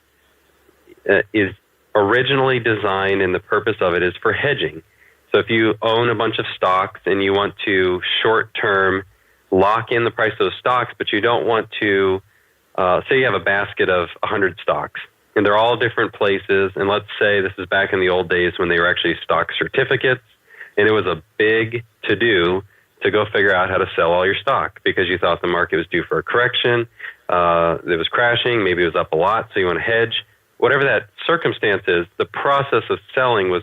is originally designed, and the purpose of it is for hedging. So if you own a bunch of stocks and you want to short-term lock in the price of those stocks, but you don't want to, say you have a basket of 100 stocks, and they're all different places, and let's say this is back in the old days when they were actually stock certificates, and it was a big to-do to go figure out how to sell all your stock because you thought the market was due for a correction, it was crashing, maybe it was up a lot, so you want to hedge. Whatever that circumstance is, the process of selling was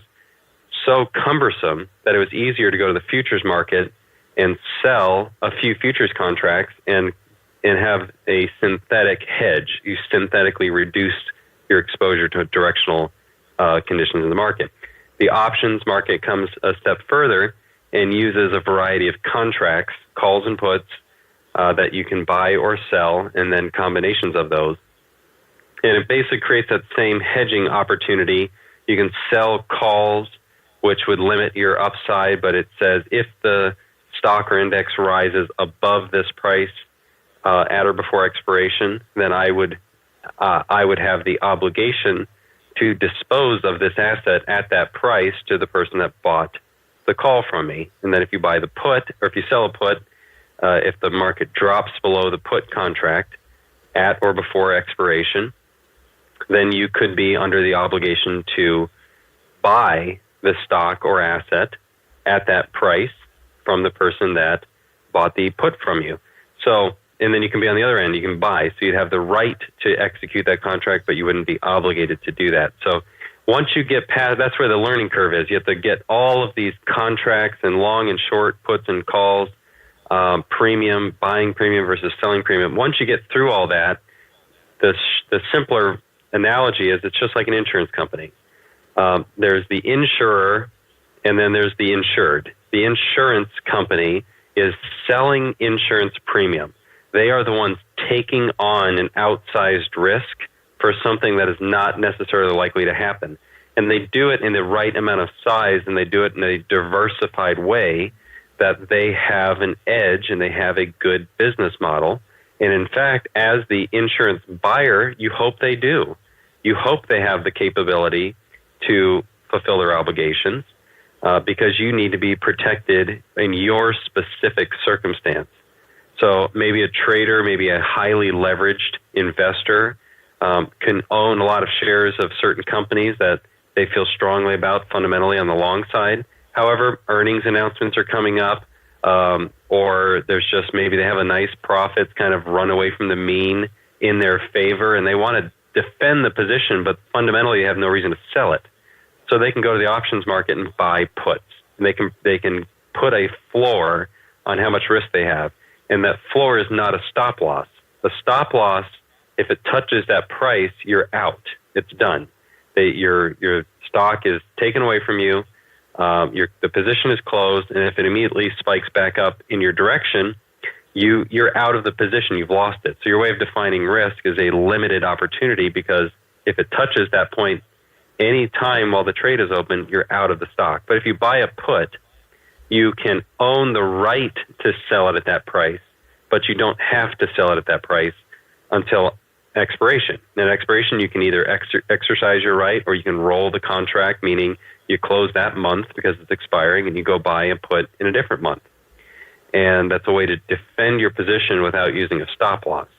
so cumbersome that it was easier to go to the futures market and sell a few futures contracts and have a synthetic hedge. You synthetically reduce your exposure to directional conditions in the market. The options market comes a step further and uses a variety of contracts, calls and puts, that you can buy or sell, and then combinations of those. And it basically creates that same hedging opportunity. You can sell calls, which would limit your upside, but it says if the stock or index rises above this price at or before expiration, then I would have the obligation to dispose of this asset at that price to the person that bought the call from me. And then if you buy the put, or if you sell a put, if the market drops below the put contract at or before expiration, then you could be under the obligation to buy the stock or asset at that price from the person that bought the put from you. So, and then you can be on the other end, you can buy. So you'd have the right to execute that contract, but you wouldn't be obligated to do that. So once you get past, that's where the learning curve is. You have to get all of these contracts and long and short puts and calls, premium, buying premium versus selling premium. Once you get through all that, the simpler analogy is it's just like an insurance company. There's the insurer, and then there's the insured. The insurance company is selling insurance premium. They are the ones taking on an outsized risk for something that is not necessarily likely to happen. And they do it in the right amount of size, and they do it in a diversified way that they have an edge and they have a good business model. And in fact, as the insurance buyer, you hope they do. You hope they have the capability to fulfill their obligations because you need to be protected in your specific circumstance. So maybe a trader, maybe a highly leveraged investor can own a lot of shares of certain companies that they feel strongly about fundamentally on the long side. However, earnings announcements are coming up, or there's just maybe they have a nice profits kind of run away from the mean in their favor, and they want to defend the position, but fundamentally they have no reason to sell it. So they can go to the options market and buy puts. And they can put a floor on how much risk they have, and that floor is not a stop loss. The stop loss, if it touches that price, you're out. It's done. Your stock is taken away from you. The position is closed, and if it immediately spikes back up in your direction, you're out of the position. You've lost it. So your way of defining risk is a limited opportunity, because if it touches that point any time while the trade is open, you're out of the stock. But if you buy a put, you can own the right to sell it at that price, but you don't have to sell it at that price until expiration. And at expiration, you can either exercise your right, or you can roll the contract, meaning you close that month because it's expiring and you go buy and put in a different month. And that's a way to defend your position without using a stop loss.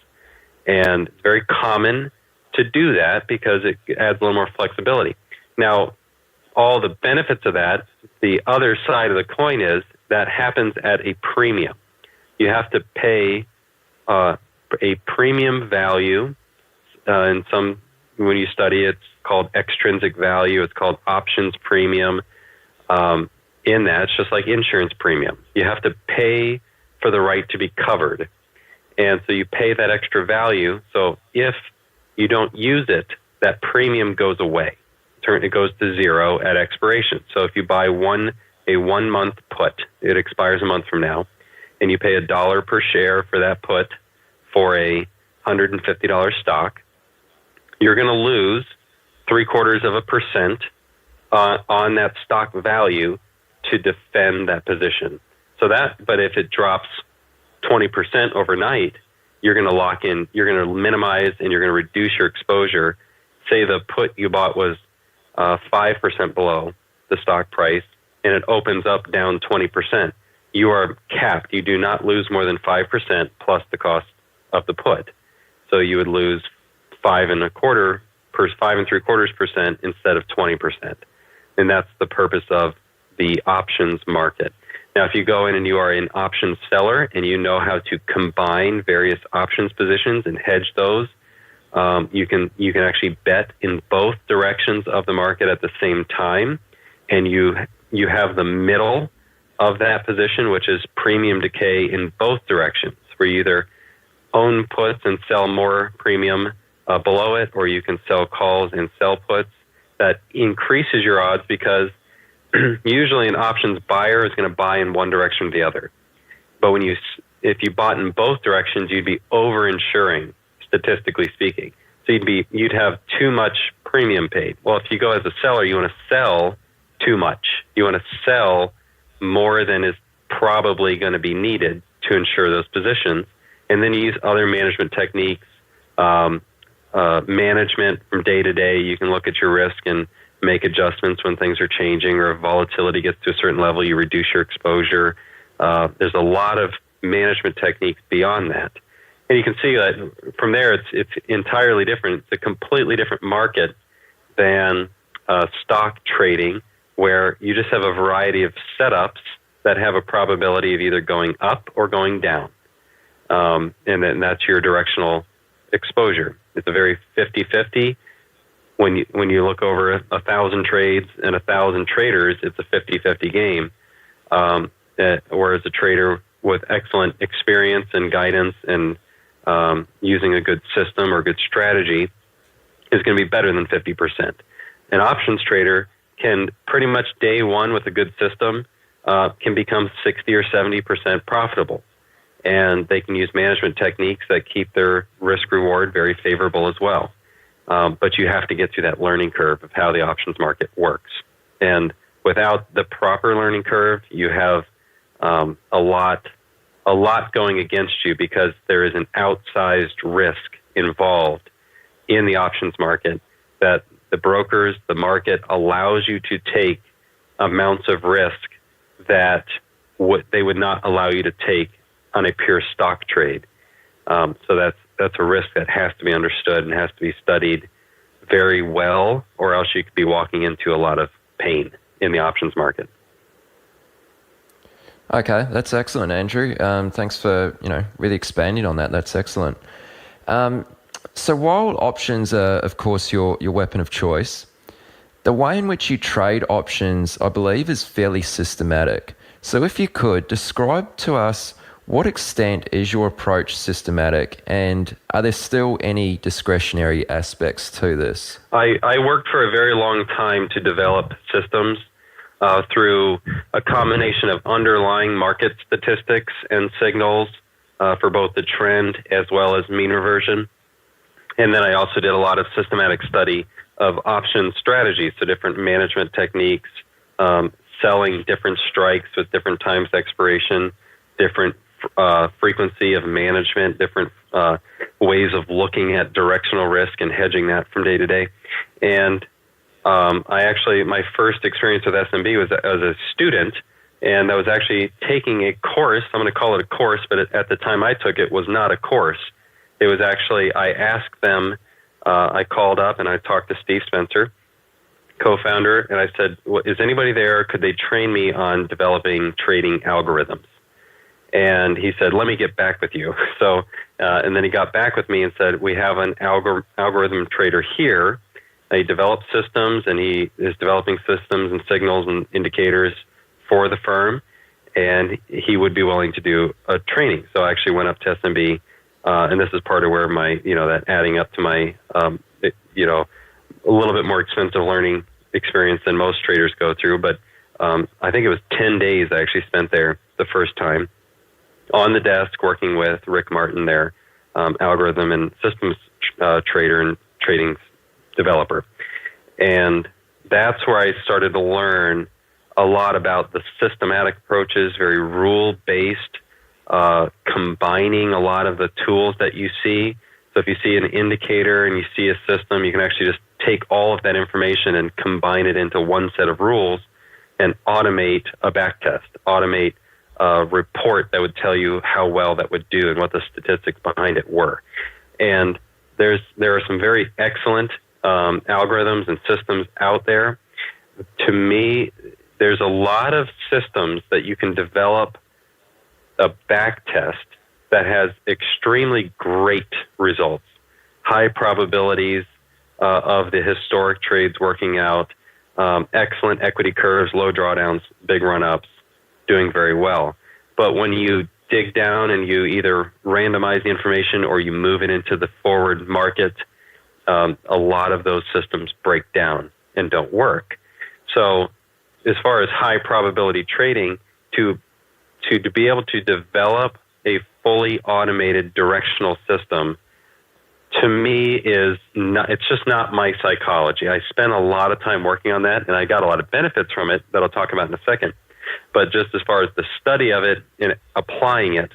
And it's very common to do that because it adds a little more flexibility. Now, all the benefits of that, the other side of the coin is that happens at a premium. You have to pay a premium value. In some, when you study, it's called extrinsic value. It's called options premium. In that, it's just like insurance premium. You have to pay for the right to be covered. And so you pay that extra value. So if you don't use it, that premium goes away. It goes to zero at expiration. So if you buy a 1 month put, it expires a month from now, and you pay $1 per share for that put for a $150 stock, you're going to lose 0.75% on that stock value to defend that position. But if it drops 20% overnight, you're going to lock in, you're going to minimize, and you're going to reduce your exposure. Say the put you bought was 5% below the stock price, and it opens up down 20%. You are capped. You do not lose more than 5% plus the cost of the put. So you would lose 5.75% instead of 20%. And that's the purpose of the options market. Now, if you go in and you are an options seller and you know how to combine various options positions and hedge those, you can actually bet in both directions of the market at the same time, and you have the middle of that position, which is premium decay in both directions, where you either own puts and sell more premium below it, or you can sell calls and sell puts. That increases your odds because usually an options buyer is going to buy in one direction or the other. But if you bought in both directions, you'd be over-insuring, statistically speaking. So you'd have too much premium paid. Well, if you go as a seller, you want to sell too much. You want to sell more than is probably going to be needed to insure those positions. And then you use other management techniques, management from day to day. You can look at your risk and make adjustments when things are changing, or if volatility gets to a certain level, you reduce your exposure. There's a lot of management techniques beyond that. And you can see that from there, it's entirely different. It's a completely different market than stock trading, where you just have a variety of setups that have a probability of either going up or going down. And then that's your directional exposure. It's a very 50-50. When you look over 1,000 trades and 1,000 traders, it's a 50-50 game. Whereas a trader with excellent experience and guidance and using a good system or good strategy is going to be better than 50%. An options trader can pretty much day one with a good system can become 60 or 70% profitable. And they can use management techniques that keep their risk reward very favorable as well. But you have to get through that learning curve of how the options market works. And without the proper learning curve, you have a lot going against you, because there is an outsized risk involved in the options market that the brokers, the market allows you to take amounts of risk that they would not allow you to take on a pure stock trade. So that's a risk that has to be understood and has to be studied very well, or else you could be walking into a lot of pain in the options market. Okay, that's excellent, Andrew. Thanks for really expanding on that. That's excellent. So while options are, of course, your weapon of choice, the way in which you trade options, I believe, is fairly systematic. So if you could, describe to us, what extent is your approach systematic, and are there still any discretionary aspects to this? I worked for a very long time to develop systems through a combination of underlying market statistics and signals for both the trend as well as mean reversion. And then I also did a lot of systematic study of option strategies, so different management techniques, selling different strikes with different times expiration, different frequency of management, different ways of looking at directional risk and hedging that from day to day. And my first experience with SMB was as a student, and I was actually taking a course. I'm going to call it a course, but at the time I took it was not a course. It was actually, I asked them, I called up and I talked to Steve Spencer, co-founder, and I said, well, is anybody there? Could they train me on developing trading algorithms? And he said, let me get back with you. So, and then he got back with me and said, we have an algorithm trader here. He develops systems, and he is developing systems and signals and indicators for the firm, and he would be willing to do a training. So I actually went up to SMB, and this is part of where my, that adding up to my, a little bit more expensive learning experience than most traders go through. But I think it was 10 days I actually spent there the first time on the desk working with Rick Martin, their algorithm and systems trader and trading developer. And that's where I started to learn a lot about the systematic approaches, very rule-based, combining a lot of the tools that you see. So if you see an indicator and you see a system, you can actually just take all of that information and combine it into one set of rules and automate a backtest, automate a report that would tell you how well that would do and what the statistics behind it were. And there are some very excellent algorithms and systems out there. To me, there's a lot of systems that you can develop a backtest that has extremely great results, high probabilities of the historic trades working out, excellent equity curves, low drawdowns, big run-ups, doing very well. But when you dig down and you either randomize the information or you move it into the forward market, a lot of those systems break down and don't work. So as far as high probability trading, to be able to develop a fully automated directional system, to me it's just not my psychology. I spent a lot of time working on that, and I got a lot of benefits from it that I'll talk about in a second. But just as far as the study of it and applying it,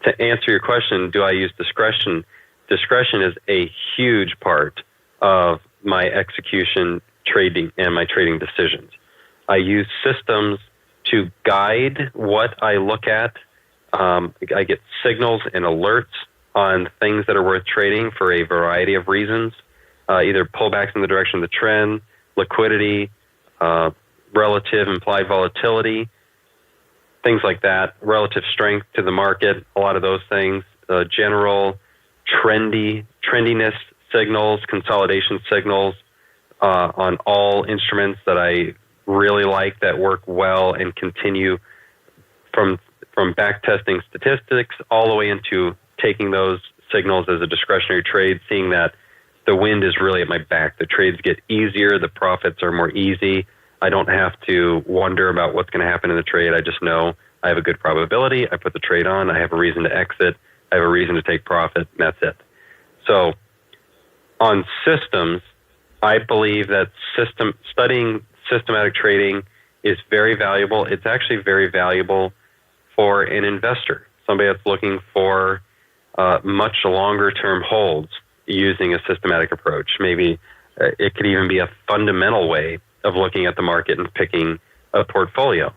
to answer your question, do I use discretion? Discretion is a huge part of my execution trading and my trading decisions. I use systems to guide what I look at. I get signals and alerts on things that are worth trading for a variety of reasons, either pullbacks in the direction of the trend, liquidity, relative implied volatility, things like that, relative strength to the market, a lot of those things, general trendiness signals, consolidation signals on all instruments that I really like that work well and continue from back testing statistics all the way into taking those signals as a discretionary trade, seeing that the wind is really at my back. The trades get easier, the profits are more easy. I don't have to wonder about what's going to happen in the trade. I just know I have a good probability. I put the trade on. I have a reason to exit. I have a reason to take profit, and that's it. So on systems, I believe that studying systematic trading is very valuable. It's actually very valuable for an investor, somebody that's looking for much longer-term holds using a systematic approach. Maybe it could even be a fundamental way of looking at the market and picking a portfolio.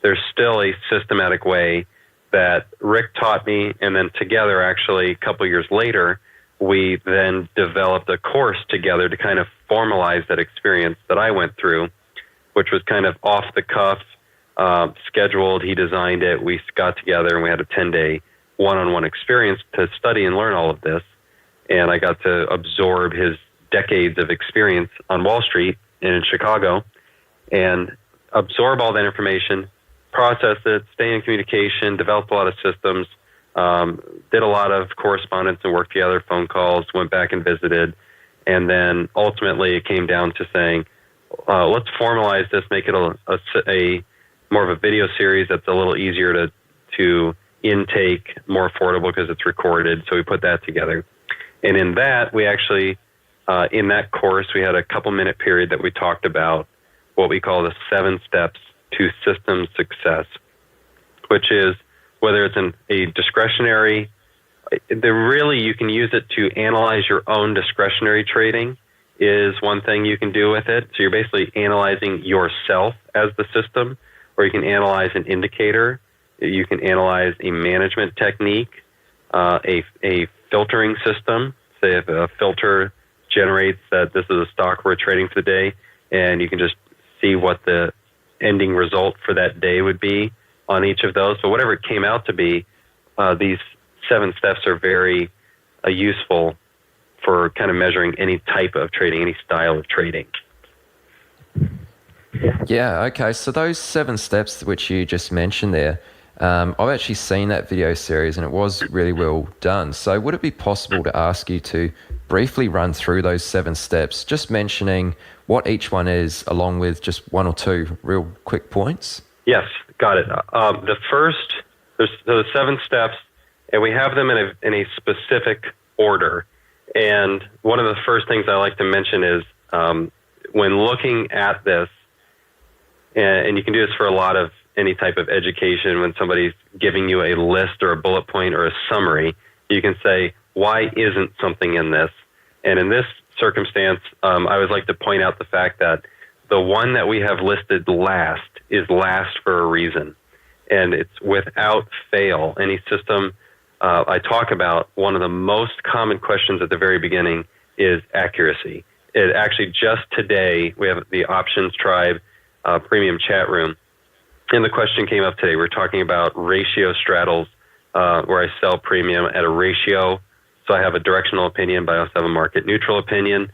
There's still a systematic way that Rick taught me, and then together, actually, a couple years later, we then developed a course together to kind of formalize that experience that I went through, which was kind of off the cuff, scheduled. He designed it. We got together and we had a 10-day one-on-one experience to study and learn all of this. And I got to absorb his decades of experience on Wall Street and in Chicago and absorb all that information, process it, stay in communication, develop a lot of systems, did a lot of correspondence and work together, phone calls, went back and visited. And then ultimately it came down to saying, let's formalize this, make it a more of a video series that's a little easier to intake, more affordable because it's recorded. So we put that together. And in that, we actually, in that course, we had a couple-minute period that we talked about what we call the 7 steps to system success, which is whether it's a discretionary, really you can use it to analyze your own discretionary trading is one thing you can do with it. So you're basically analyzing yourself as the system, or you can analyze an indicator. You can analyze a management technique, a filtering system. Say if a filter generates that this is a stock we're trading for the day, and you can just see what the ending result for that day would be on each of those. But whatever it came out to be, these 7 steps are very useful for kind of measuring any type of trading, any style of trading. Yeah, okay. So those 7 steps which you just mentioned there, I've actually seen that video series and it was really well done. So would it be possible to ask you to briefly run through those 7 steps, just mentioning what each one is, along with just 1 or 2 real quick points? Yes, got it. The first, there's those 7 steps, and we have them in a specific order. And one of the first things I like to mention is when looking at this, and you can do this for any type of education, when somebody's giving you a list or a bullet point or a summary, you can say, why isn't something in this? And in this circumstance, I always like to point out the fact that the one that we have listed last is last for a reason. And it's without fail. Any system I talk about, one of the most common questions at the very beginning is accuracy. It actually, just today, we have the Options Tribe premium chat room. And the question came up today. We're talking about ratio straddles, where I sell premium at a ratio. So I have a directional opinion, but I also have a market neutral opinion,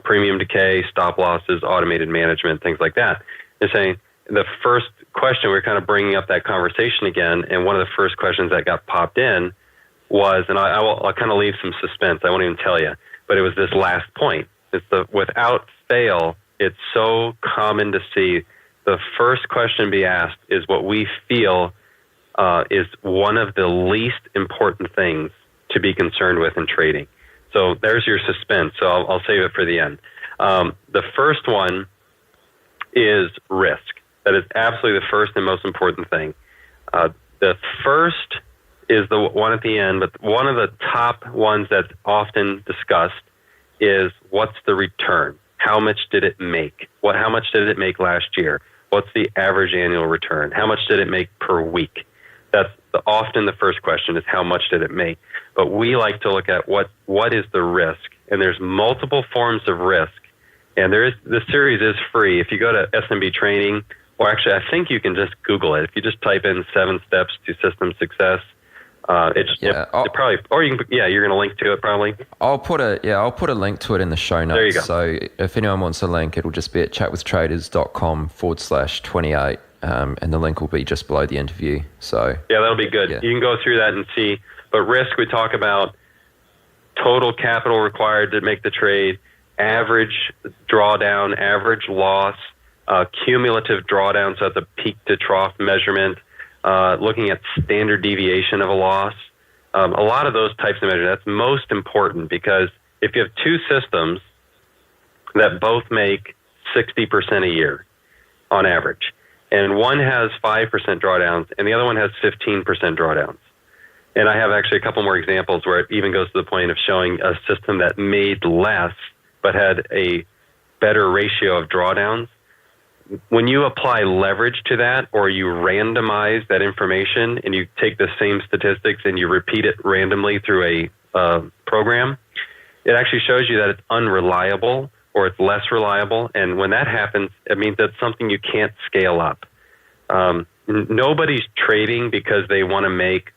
premium decay, stop losses, automated management, things like that. They're saying the first question, we're kind of bringing up that conversation again. And one of the first questions that got popped in was, and I'll kind of leave some suspense. I won't even tell you, but it was this last point. It's the without fail. It's so common to see the first question be asked is what we feel is one of the least important things to be concerned with in trading. So there's your suspense. So I'll save it for the end. The first one is risk. That is absolutely the first and most important thing. The first is the one at the end, but one of the top ones that's often discussed is what's the return? How much did it make? How much did it make last year? What's the average annual return? How much did it make per week? That's often the first question, is how much did it make? But we like to look at what is the risk? And there's multiple forms of risk. And the series is free. If you go to SMB training, or actually I think you can just Google it. If you just type in 7 steps to system success, it probably, or you can, you're going to link to it probably. I'll put a link to it in the show notes. There you go. So if anyone wants a link, it'll just be at chatwithtraders.com/28. And the link will be just below the interview. So yeah, that'll be good. Yeah. You can go through that and see. But risk, we talk about total capital required to make the trade, average drawdown, average loss, cumulative drawdown, so that's a peak to trough measurement, looking at standard deviation of a loss. A lot of those types of measures, that's most important, because if you have 2 systems that both make 60% a year on average, and one has 5% drawdowns and the other one has 15% drawdowns. And I have actually a couple more examples where it even goes to the point of showing a system that made less but had a better ratio of drawdowns. When you apply leverage to that, or you randomize that information and you take the same statistics and you repeat it randomly through a program, it actually shows you that it's unreliable or it's less reliable. And when that happens, it means that's something you can't scale up. Nobody's trading because they want to make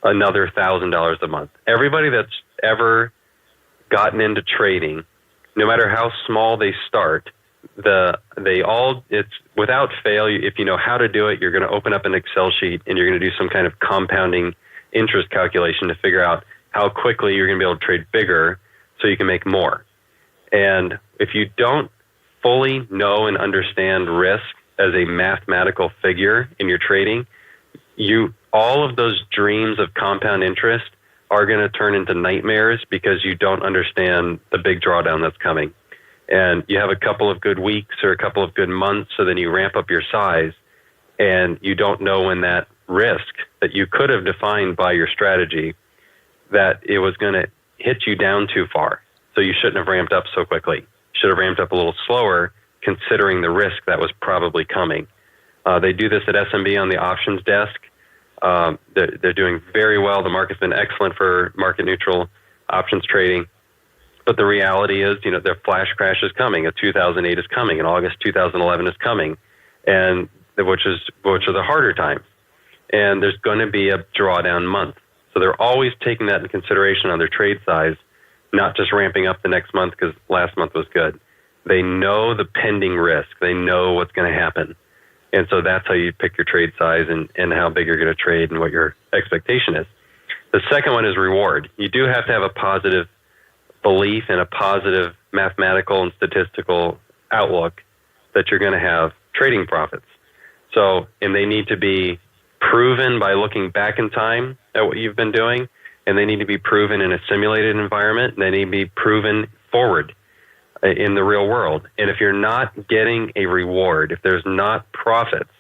another $1,000 a month. Everybody that's ever gotten into trading, no matter how small they start, it's without fail. If you know how to do it, you're going to open up an Excel sheet and you're going to do some kind of compounding interest calculation to figure out how quickly you're going to be able to trade bigger so you can make more. And if you don't fully know and understand risk as a mathematical figure in your trading, all of those dreams of compound interest are going to turn into nightmares because you don't understand the big drawdown that's coming. And you have a couple of good weeks or a couple of good months, so then you ramp up your size, and you don't know when that risk that you could have defined by your strategy, that it was going to hit you down too far. So you shouldn't have ramped up so quickly. Should have ramped up a little slower, considering the risk that was probably coming. They do this at SMB on the options desk. They're doing very well. The market's been excellent for market neutral options trading. But the reality is, their flash crash is coming. A 2008 is coming. And August 2011 is coming, and which are the harder times. And there's going to be a drawdown month. So they're always taking that into consideration on their trade size, not just ramping up the next month because last month was good. They know the pending risk. They know what's going to happen. And so that's how you pick your trade size and how big you're going to trade and what your expectation is. The second one is reward. You do have to have a positive belief and a positive mathematical and statistical outlook that you're going to have trading profits. So, and they need to be proven by looking back in time at what you've been doing, and they need to be proven in a simulated environment, and they need to be proven forward in the real world. And if you're not getting a reward, if there's not profits,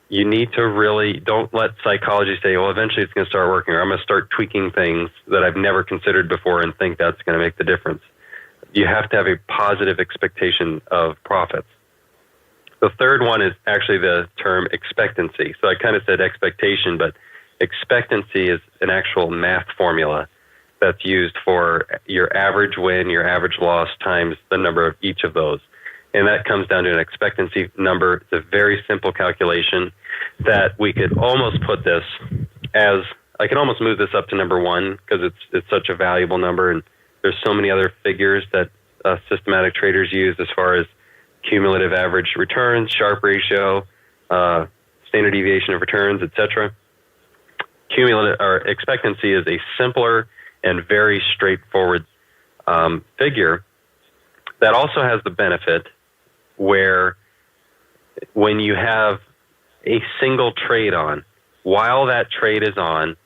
you need to really don't let psychology say, well, eventually it's going to start working, or I'm going to start tweaking things that I've never considered before and think that's going to make the difference. You have to have a positive expectation of profits. The third one is actually the term expectancy. So I kind of said expectation, but expectancy is an actual math formula that's used for your average win, your average loss times the number of each of those. And that comes down to an expectancy number. It's a very simple calculation that we could almost put this as, I can almost move this up to number one because it's such a valuable number, and there's so many other figures that systematic traders use as far as cumulative average returns, Sharpe ratio, standard deviation of returns, etc. Cumulative or expectancy is a simpler and very straightforward figure that also has the benefit where when you have a single trade on, while that trade is on,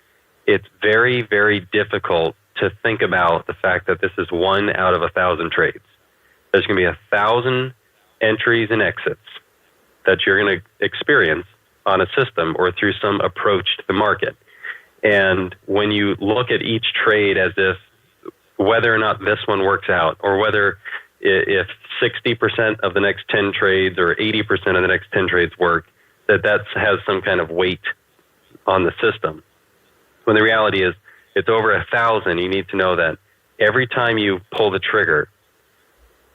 it's very, very difficult to think about the fact that this is 1 out of 1,000 trades. There's going to be 1,000 entries and exits that you're going to experience on a system or through some approach to the market. And when you look at each trade as if whether or not this one works out, or whether if 60% of the next 10 trades or 80% of the next 10 trades work, that has some kind of weight on the system. When the reality is it's over 1,000, you need to know that every time you pull the trigger,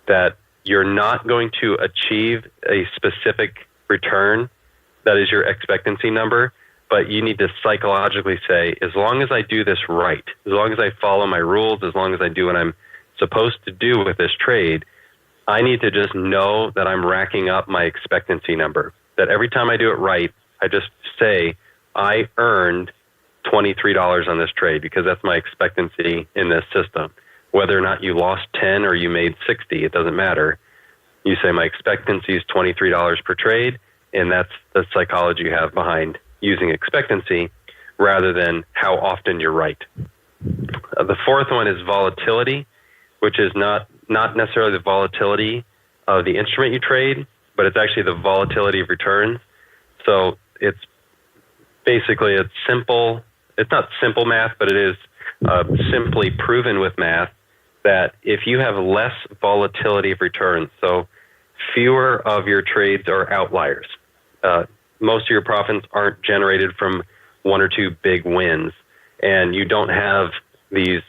that you're not going to achieve a specific return that is your expectancy number, but you need to psychologically say, as long as I do this right, as long as I follow my rules, as long as I do what I'm supposed to do with this trade, I need to just know that I'm racking up my expectancy number. That every time I do it right, I just say, I earned $23 on this trade because that's my expectancy in this system. Whether or not you lost 10 or you made 60, it doesn't matter. You say my expectancy is $23 per trade, and that's the psychology you have behind using expectancy rather than how often you're right. The fourth one is volatility, which is not necessarily the volatility of the instrument you trade, but it's actually the volatility of returns. So it's basically it's not simple math, but it is simply proven with math that if you have less volatility of returns, so fewer of your trades are outliers, most of your profits aren't generated from one or two big wins, and you don't have these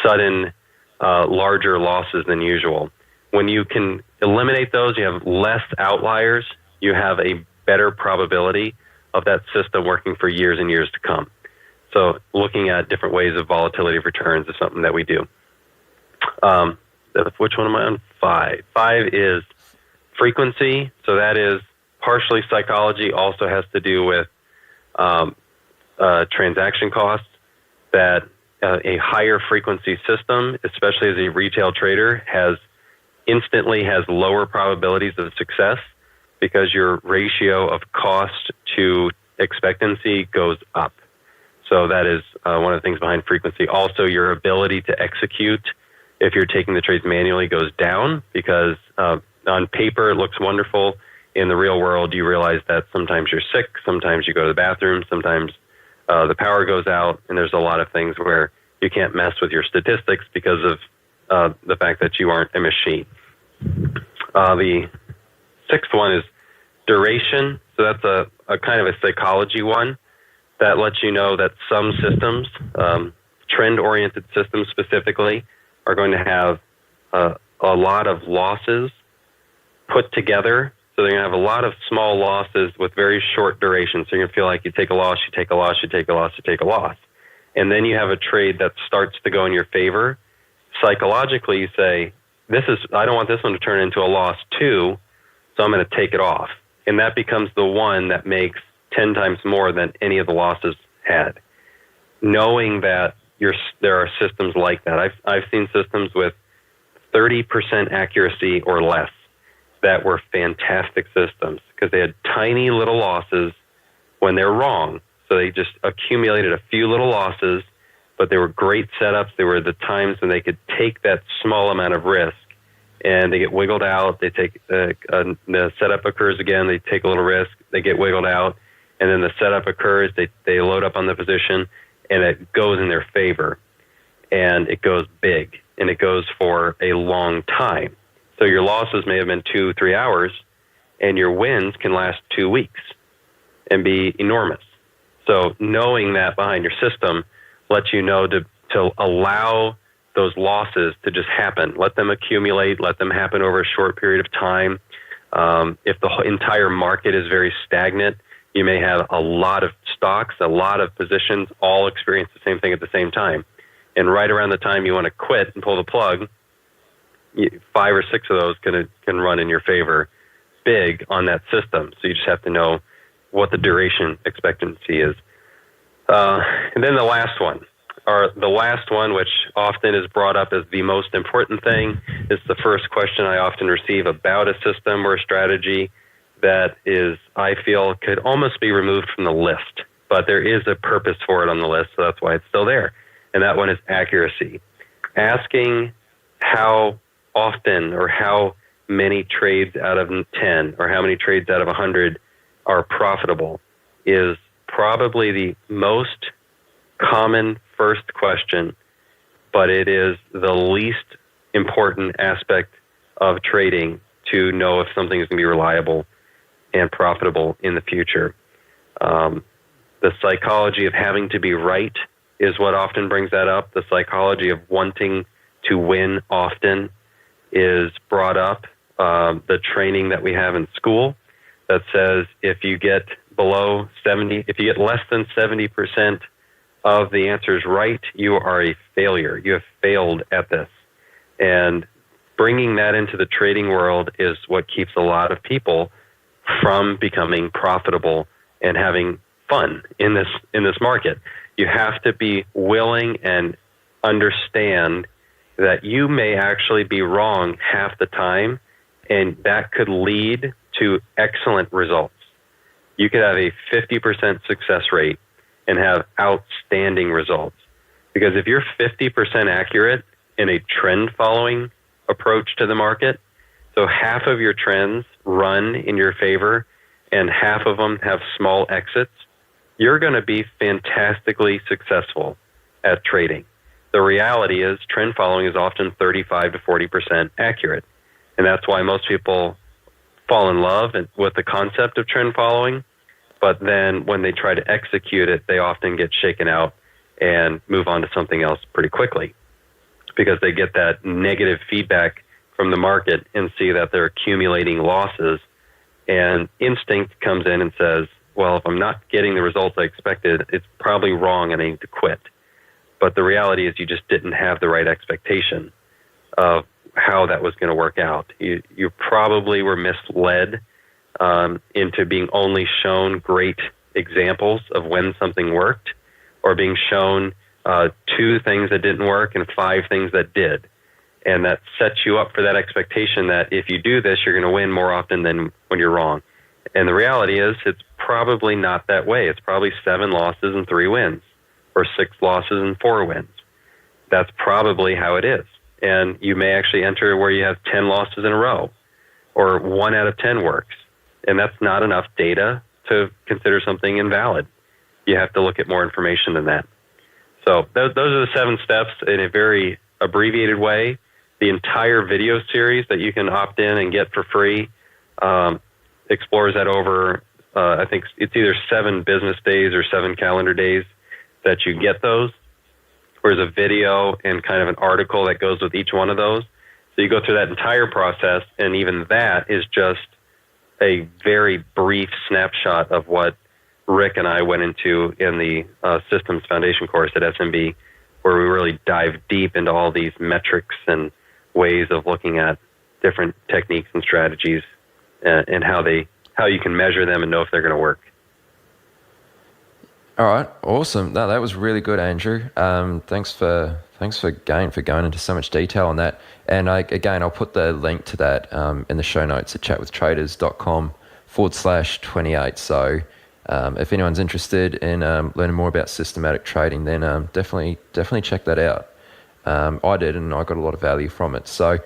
sudden larger losses than usual. When you can eliminate those, you have less outliers, you have a better probability of that system working for years and years to come. So looking at different ways of volatility of returns is something that we do. Which one am I on? 5. 5 is frequency. So that is partially psychology, also has to do with transaction costs, that a higher frequency system, especially as a retail trader, instantly has lower probabilities of success because your ratio of cost to expectancy goes up. So that is one of the things behind frequency. Also, your ability to execute, if you're taking the trades manually, goes down because on paper it looks wonderful. In the real world, you realize that sometimes you're sick, sometimes you go to the bathroom, sometimes the power goes out, and there's a lot of things where you can't mess with your statistics because of the fact that you aren't a machine. The sixth one is duration. So that's a kind of a psychology one that lets you know that some systems, trend-oriented systems specifically, are going to have a lot of losses put together. So they're going to have a lot of small losses with very short duration. So you're going to feel like you take a loss, you take a loss, you take a loss, you take a loss. And then you have a trade that starts to go in your favor. Psychologically, you say, I don't want this one to turn into a loss too, so I'm going to take it off. And that becomes the one that makes 10 times more than any of the losses had. Knowing that there are systems like that. I've seen systems with 30% accuracy or less that were fantastic systems because they had tiny little losses when they're wrong. So they just accumulated a few little losses, but they were great setups. They were the times when they could take that small amount of risk and they get wiggled out. They take the setup occurs again. They take a little risk. They get wiggled out. And then the setup occurs. They load up on the position and it goes in their favor. And it goes big and it goes for a long time. So your losses may have been 2-3 hours and your wins can last 2 weeks and be enormous. So knowing that behind your system lets you know to allow those losses to just happen. Let them accumulate. Let them happen over a short period of time. If the entire market is very stagnant, you may have a lot of stocks, a lot of positions, all experience the same thing at the same time. And right around the time you want to quit and pull the plug, 5 or 6 of those can run in your favor big on that system. So you just have to know what the duration expectancy is. And then the last one, which often is brought up as the most important thing, is the first question I often receive about a system or a strategy that is, I feel, could almost be removed from the list. But there is a purpose for it on the list, so that's why it's still there. And that one is accuracy. Asking how often or how many trades out of 10 or how many trades out of 100 are profitable is probably the most common first question, but it is the least important aspect of trading to know if something is going to be reliable and profitable in the future. The psychology of having to be right is what often brings that up. The psychology of wanting to win often is brought up. The training that we have in school that says if you get if you get less than 70% of the answers right, you are a failure. You have failed at this. And bringing that into the trading world is what keeps a lot of people from becoming profitable and having fun in this market. You have to be willing and understand that you may actually be wrong half the time, and that could lead to excellent results. You could have a 50% success rate and have outstanding results. Because if you're 50% accurate in a trend following approach to the market, so half of your trends run in your favor and half of them have small exits, you're going to be fantastically successful at trading. The reality is trend following is often 35 to 40% accurate. And that's why most people fall in love with the concept of trend following. But then when they try to execute it, they often get shaken out and move on to something else pretty quickly because they get that negative feedback from the market and see that they're accumulating losses. And instinct comes in and says, well, if I'm not getting the results I expected, it's probably wrong and I need to quit. But the reality is you just didn't have the right expectation of how that was going to work out. You probably were misled into being only shown great examples of when something worked, or being shown 2 things that didn't work and 5 things that did. And that sets you up for that expectation that if you do this, you're going to win more often than when you're wrong. And the reality is it's probably not that way. It's probably 7 losses and 3 wins, or 6 losses and 4 wins. That's probably how it is. And you may actually enter where you have 10 losses in a row, or 1 out of 10 works. And that's not enough data to consider something invalid. You have to look at more information than that. So those are the 7 steps in a very abbreviated way. The entire video series that you can opt in and get for free explores that over, I think it's either 7 business days or 7 calendar days that you get those. where there's a video and kind of an article that goes with each one of those. So you go through that entire process, and even that is just a very brief snapshot of what Rick and I went into in the Systems Foundation course at SMB, where we really dive deep into all these metrics and ways of looking at different techniques and strategies and how you can measure them and know if they're going to work. All right, awesome. No, that was really good, Andrew. Thanks for going into so much detail on that. And I'll put the link to that in the show notes at chatwithtraders.com/28. So if anyone's interested in learning more about systematic trading, then definitely check that out. I did, and I got a lot of value from it. So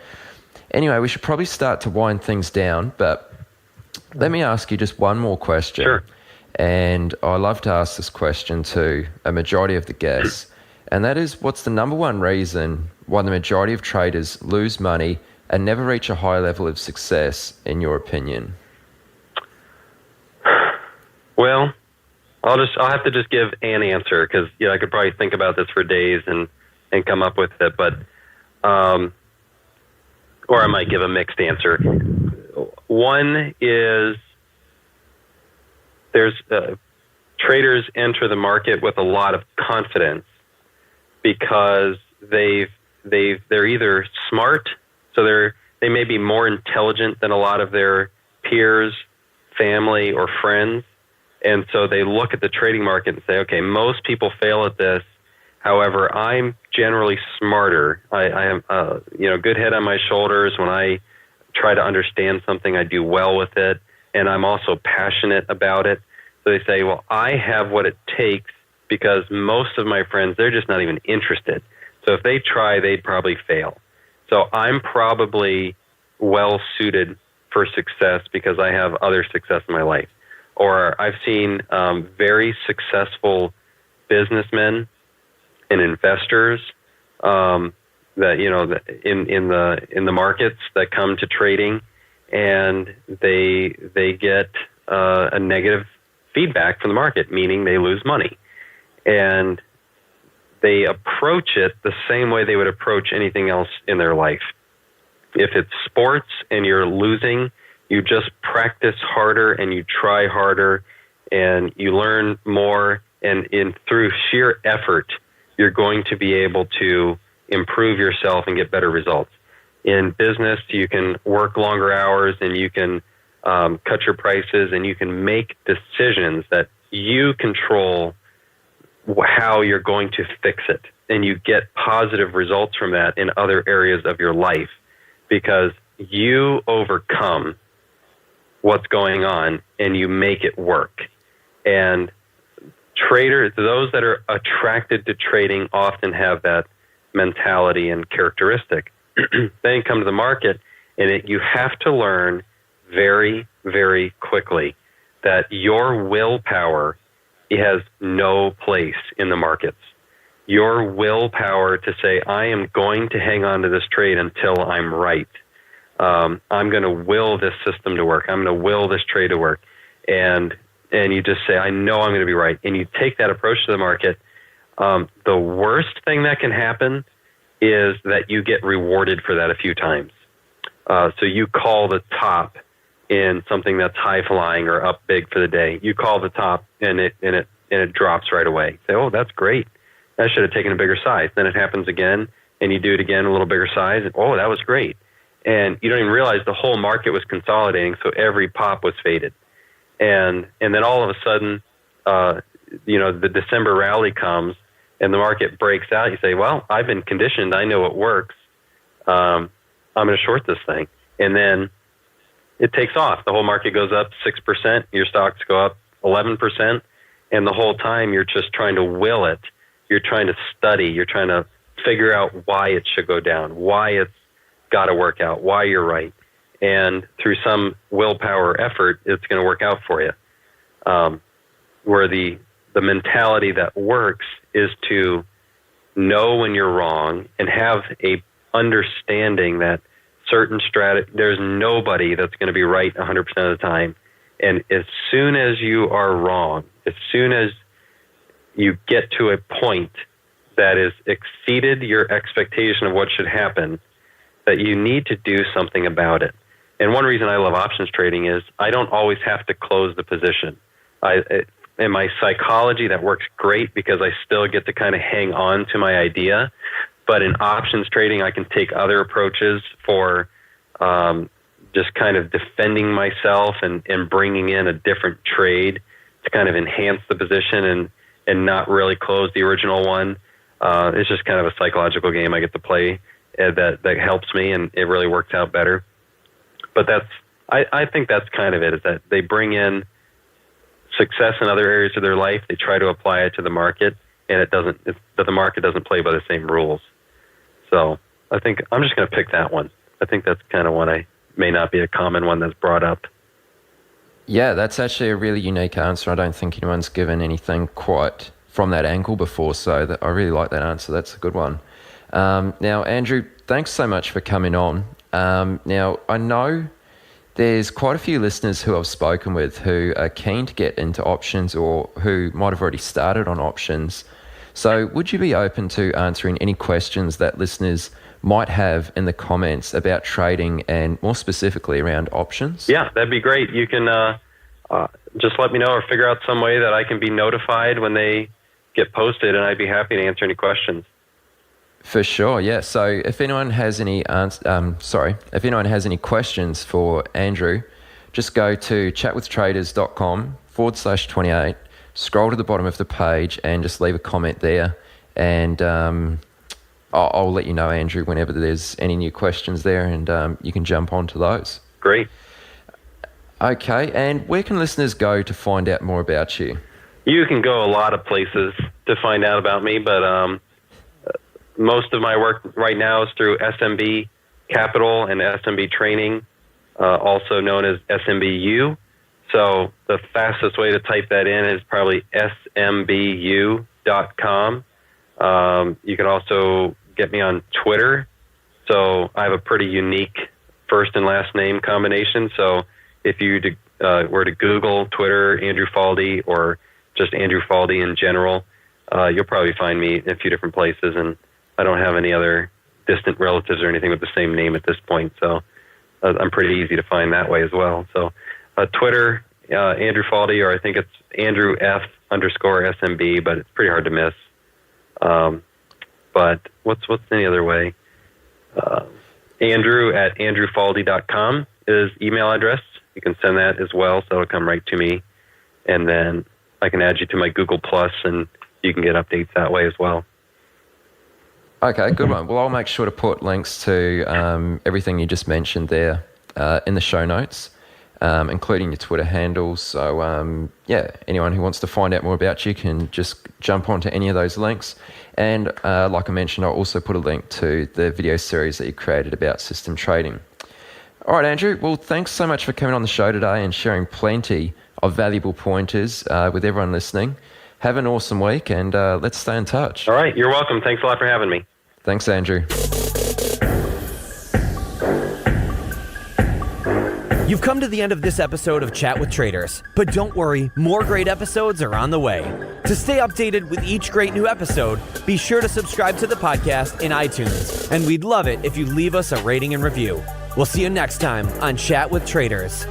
anyway, we should probably start to wind things down, but let me ask you just one more question. Sure. And I love to ask this question to a majority of the guests, and that is, what's the number one reason why the majority of traders lose money and never reach a high level of success, in your opinion? Well, I'll have to just give an answer, because I could probably think about this for days and come up with it, but or I might give a mixed answer. One is there's traders enter the market with a lot of confidence because they're either smart, so they may be more intelligent than a lot of their peers, family, or friends, and so they look at the trading market and say, okay, most people fail at this. However, I'm generally smarter. I am good head on my shoulders. When I try to understand something, I do well with it, and I'm also passionate about it. So they say, well, I have what it takes, because most of my friends, they're just not even interested. So if they try, they'd probably fail. So I'm probably well suited for success because I have other success in my life. Or I've seen very successful businessmen and investors that in the markets that come to trading, and they get a negative feedback from the market, meaning they lose money, and they approach it the same way they would approach anything else in their life. If it's sports and you're losing, you just practice harder and you try harder and you learn more, and through sheer effort, you're going to be able to improve yourself and get better results. In business, you can work longer hours and you can cut your prices, and you can make decisions that you control how you're going to fix it. And you get positive results from that in other areas of your life because you overcome what's going on and you make it work. And traders, those that are attracted to trading, often have that mentality and characteristic. Then you come to the market, and you have to learn very, very quickly that your willpower has no place in the markets. Your willpower to say, I am going to hang on to this trade until I'm right. I'm going to will this system to work. I'm going to will this trade to work. And you just say, I know I'm going to be right. And you take that approach to the market. The worst thing that can happen is that you get rewarded for that a few times. So you call the top in something that's high flying or up big for the day. You call the top and it drops right away. You say, oh, that's great. I should have taken a bigger size. Then it happens again, and you do it again, a little bigger size. And, oh, that was great. And you don't even realize the whole market was consolidating, so every pop was faded. And then all of a sudden, the December rally comes, and the market breaks out. You say, well, I've been conditioned. I know it works. I'm going to short this thing. And then it takes off. The whole market goes up 6%. Your stocks go up 11%. And the whole time you're just trying to will it. You're trying to study. You're trying to figure out why it should go down, why it's got to work out, why you're right. And through some willpower effort, it's going to work out for you. Where the mentality that works is to know when you're wrong and have a understanding that certain there's nobody that's going to be right 100% of the time. And as soon as you are wrong, as soon as you get to a point that has exceeded your expectation of what should happen, that you need to do something about it. And one reason I love options trading is I don't always have to close the position. In my psychology, that works great because I still get to kind of hang on to my idea. But in options trading, I can take other approaches for just kind of defending myself and bringing in a different trade to kind of enhance the position and not really close the original one. It's just kind of a psychological game I get to play that helps me, and it really works out better. But I think that's kind of it, is that they bring in success in other areas of their life. They try to apply it to the market, and the market doesn't play by the same rules. So I think I'm just going to pick that one. I think that's kind of one may not be a common one that's brought up. Yeah, that's actually a really unique answer. I don't think anyone's given anything quite from that angle before, so I really like that answer. That's a good one. Now, Andrew, thanks so much for coming on. Now, I know there's quite a few listeners who I've spoken with who are keen to get into options or who might have already started on options. So would you be open to answering any questions that listeners might have in the comments about trading and more specifically around options? Yeah, that'd be great. You can just let me know or figure out some way that I can be notified when they get posted, and I'd be happy to answer any questions. For sure, yeah. So if anyone has any if anyone has any questions for Andrew, just go to chatwithtraders.com/28, scroll to the bottom of the page and just leave a comment there. And I'll let you know, Andrew, whenever there's any new questions there, and you can jump onto those. Great. Okay, and where can listeners go to find out more about you? You can go a lot of places to find out about me, but most of my work right now is through SMB Capital and SMB Training, also known as SMBU. So the fastest way to type that in is probably smbu.com. You can also get me on Twitter. So I have a pretty unique first and last name combination. So if you were to Google Twitter, Andrew Faldy, or just Andrew Faldy in general, you'll probably find me in a few different places. And I don't have any other distant relatives or anything with the same name at this point. So I'm pretty easy to find that way as well. So Twitter, Andrew Faldy, or I think it's Andrew F_SMB, but it's pretty hard to miss. But what's any other way? Andrew at andrewfaldy.com is email address. You can send that as well, so it'll come right to me. And then I can add you to my Google Plus, and you can get updates that way as well. Okay, good one. Well, I'll make sure to put links to everything you just mentioned there in the show notes, including your Twitter handles. So, anyone who wants to find out more about you can just jump onto any of those links. And like I mentioned, I'll also put a link to the video series that you created about system trading. All right, Andrew. Well, thanks so much for coming on the show today and sharing plenty of valuable pointers with everyone listening. Have an awesome week, and let's stay in touch. All right, you're welcome. Thanks a lot for having me. Thanks, Andrew. You've come to the end of this episode of Chat with Traders, but don't worry, more great episodes are on the way. To stay updated with each great new episode, be sure to subscribe to the podcast in iTunes, and we'd love it if you leave us a rating and review. We'll see you next time on Chat with Traders.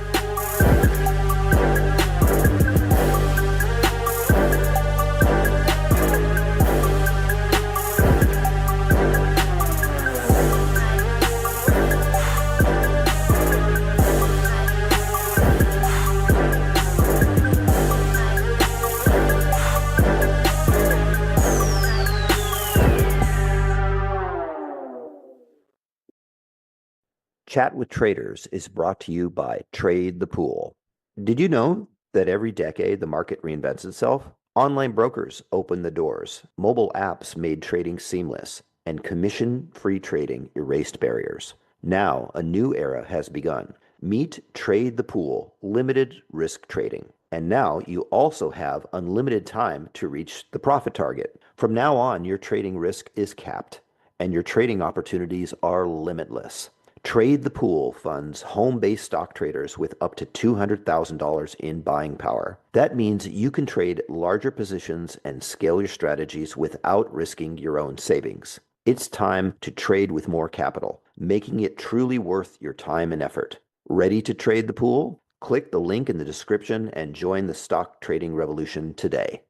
Chat with Traders is brought to you by Trade the Pool. Did you know that every decade the market reinvents itself? Online brokers opened the doors, mobile apps made trading seamless, and commission-free trading erased barriers. Now, a new era has begun. Meet Trade the Pool, limited risk trading. And now you also have unlimited time to reach the profit target. From now on, your trading risk is capped, and your trading opportunities are limitless. Trade the Pool funds home-based stock traders with up to $200,000 in buying power. That means you can trade larger positions and scale your strategies without risking your own savings. It's time to trade with more capital, making it truly worth your time and effort. Ready to trade the pool? Click the link in the description and join the stock trading revolution today.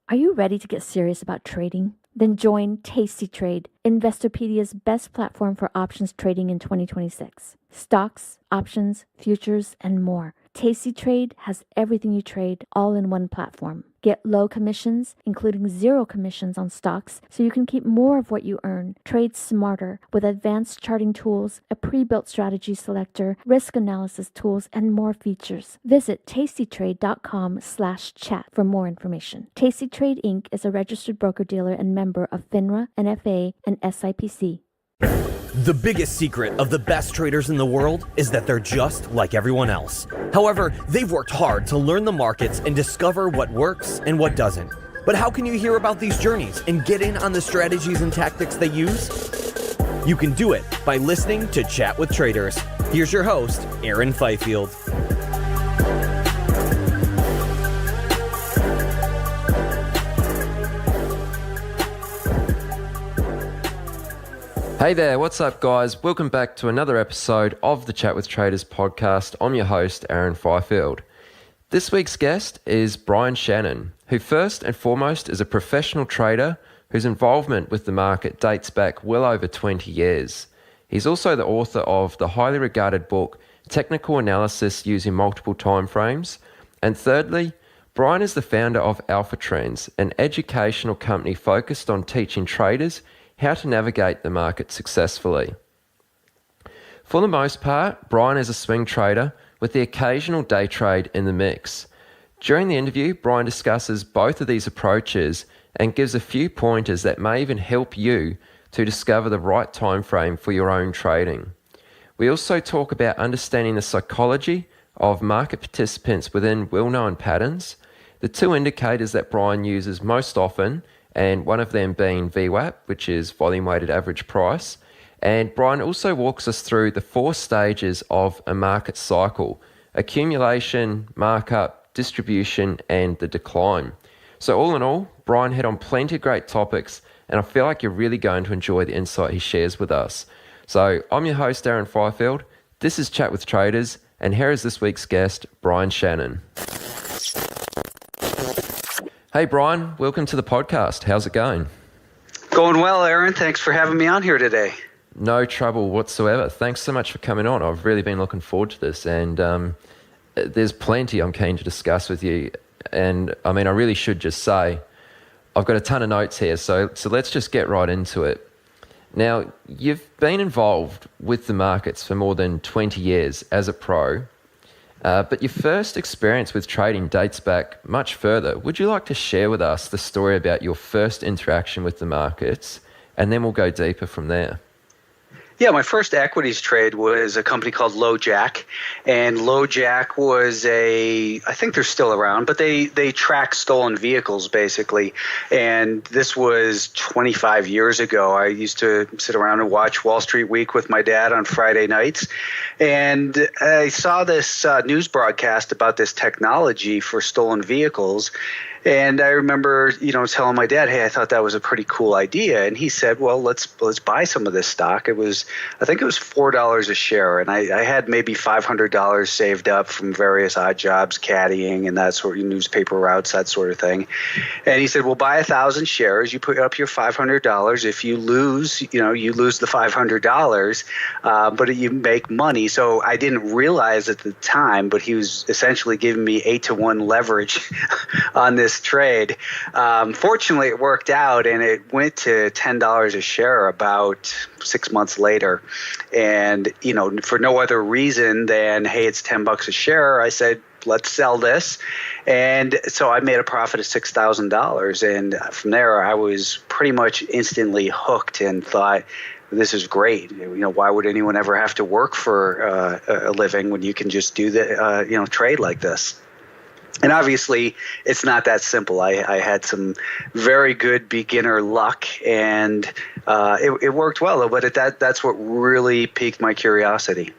Are you ready to get serious about trading? Then join Tasty Trade, Investopedia's best platform for options trading in 2026. Stocks, options, futures, and more. Tasty Trade has everything you trade all in one platform. Get low commissions, including 0 commissions on stocks, so you can keep more of what you earn. Trade smarter with advanced charting tools, a pre-built strategy selector, risk analysis tools, and more features. Visit tastytrade.com/chat for more information. Tasty Trade Inc. is a registered broker-dealer and member of FINRA, NFA, and SIPC. The biggest secret of the best traders in the world is that they're just like everyone else. However, they've worked hard to learn the markets and discover what works and what doesn't. But how can you hear about these journeys and get in on the strategies and tactics they use? You can do it by listening to Chat with Traders. Here's your host, Aaron Fifield. Hey there, what's up guys? Welcome back to another episode of the Chat with Traders podcast. I'm your host, Aaron Fifield. This week's guest is Brian Shannon, who first and foremost is a professional trader whose involvement with the market dates back well over 20 years. He's also the author of the highly regarded book, Technical Analysis Using Multiple Timeframes. And thirdly, Brian is the founder of Alpha Trends, an educational company focused on teaching traders how to navigate the market successfully. For the most part, Brian is a swing trader with the occasional day trade in the mix. During the interview, Brian discusses both of these approaches and gives a few pointers that may even help you to discover the right time frame for your own trading. We also talk about understanding the psychology of market participants within well-known patterns, the 2 indicators that Brian uses most often, and one of them being VWAP, which is volume weighted average price. And Brian also walks us through the 4 stages of a market cycle: accumulation, markup, distribution, and the decline. So all in all, Brian hit on plenty of great topics, and I feel like you're really going to enjoy the insight he shares with us. So I'm your host, Aaron Fifield. This is Chat with Traders, and here is this week's guest, Brian Shannon. Hey Brian, welcome to the podcast. How's it going? Going well, Aaron. Thanks for having me on here today. No trouble whatsoever. Thanks so much for coming on. I've really been looking forward to this, and there's plenty I'm keen to discuss with you. And I mean, I really should just say, I've got a ton of notes here, so let's just get right into it. Now, you've been involved with the markets for more than 20 years as a pro. But your first experience with trading dates back much further. Would you like to share with us the story about your first interaction with the markets, and then we'll go deeper from there? Yeah, my first equities trade was a company called LoJack, and LoJack was I think they're still around, but they track stolen vehicles basically. And this was 25 years ago. I used to sit around and watch Wall Street Week with my dad on Friday nights, and I saw this news broadcast about this technology for stolen vehicles. And I remember, telling my dad, "Hey, I thought that was a pretty cool idea." And he said, "Well, let's buy some of this stock." I think it was $4 a share, and I had maybe $500 saved up from various odd jobs, caddying and that sort of newspaper routes, that sort of thing. And he said, "Well, buy 1,000 shares. You put up your $500. If you lose, you lose the $500, but you make money." So I didn't realize at the time, but he was essentially giving me 8-to-1 leverage on this trade. Fortunately, it worked out, and it went to $10 a share about 6 months later. And, for no other reason than, hey, it's $10 a share, I said, let's sell this. And so I made a profit of $6,000. And from there, I was pretty much instantly hooked and thought, this is great. Why would anyone ever have to work for a living when you can just do the, trade like this? And obviously, it's not that simple. I had some very good beginner luck, and it worked well, though. But that's what really piqued my curiosity.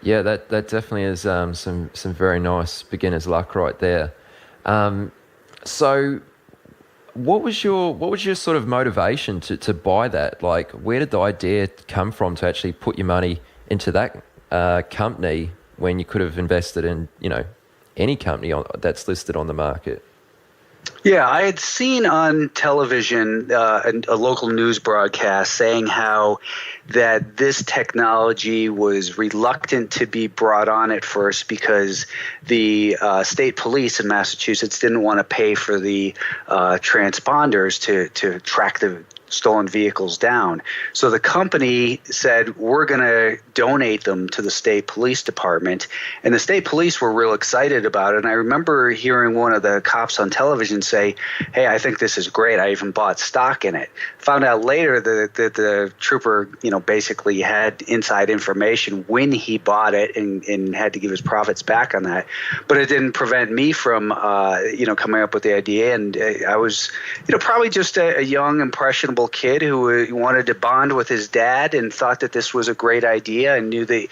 Yeah, that definitely is some very nice beginner's luck right there. So, what was your sort of motivation to buy that? Like, where did the idea come from to actually put your money into that company when you could have invested in, any company that's listed on the market? Yeah, I had seen on television a local news broadcast saying how that this technology was reluctant to be brought on at first because the state police in Massachusetts didn't want to pay for the transponders to track the stolen vehicles down. So the company said, we're going to donate them to the state police department. And the state police were real excited about it. And I remember hearing one of the cops on television say, hey, I think this is great. I even bought stock in it. Found out later that the trooper, basically had inside information when he bought it and had to give his profits back on that. But it didn't prevent me from, coming up with the idea. And I was, probably just a young, impressionable kid who wanted to bond with his dad and thought that this was a great idea and knew that,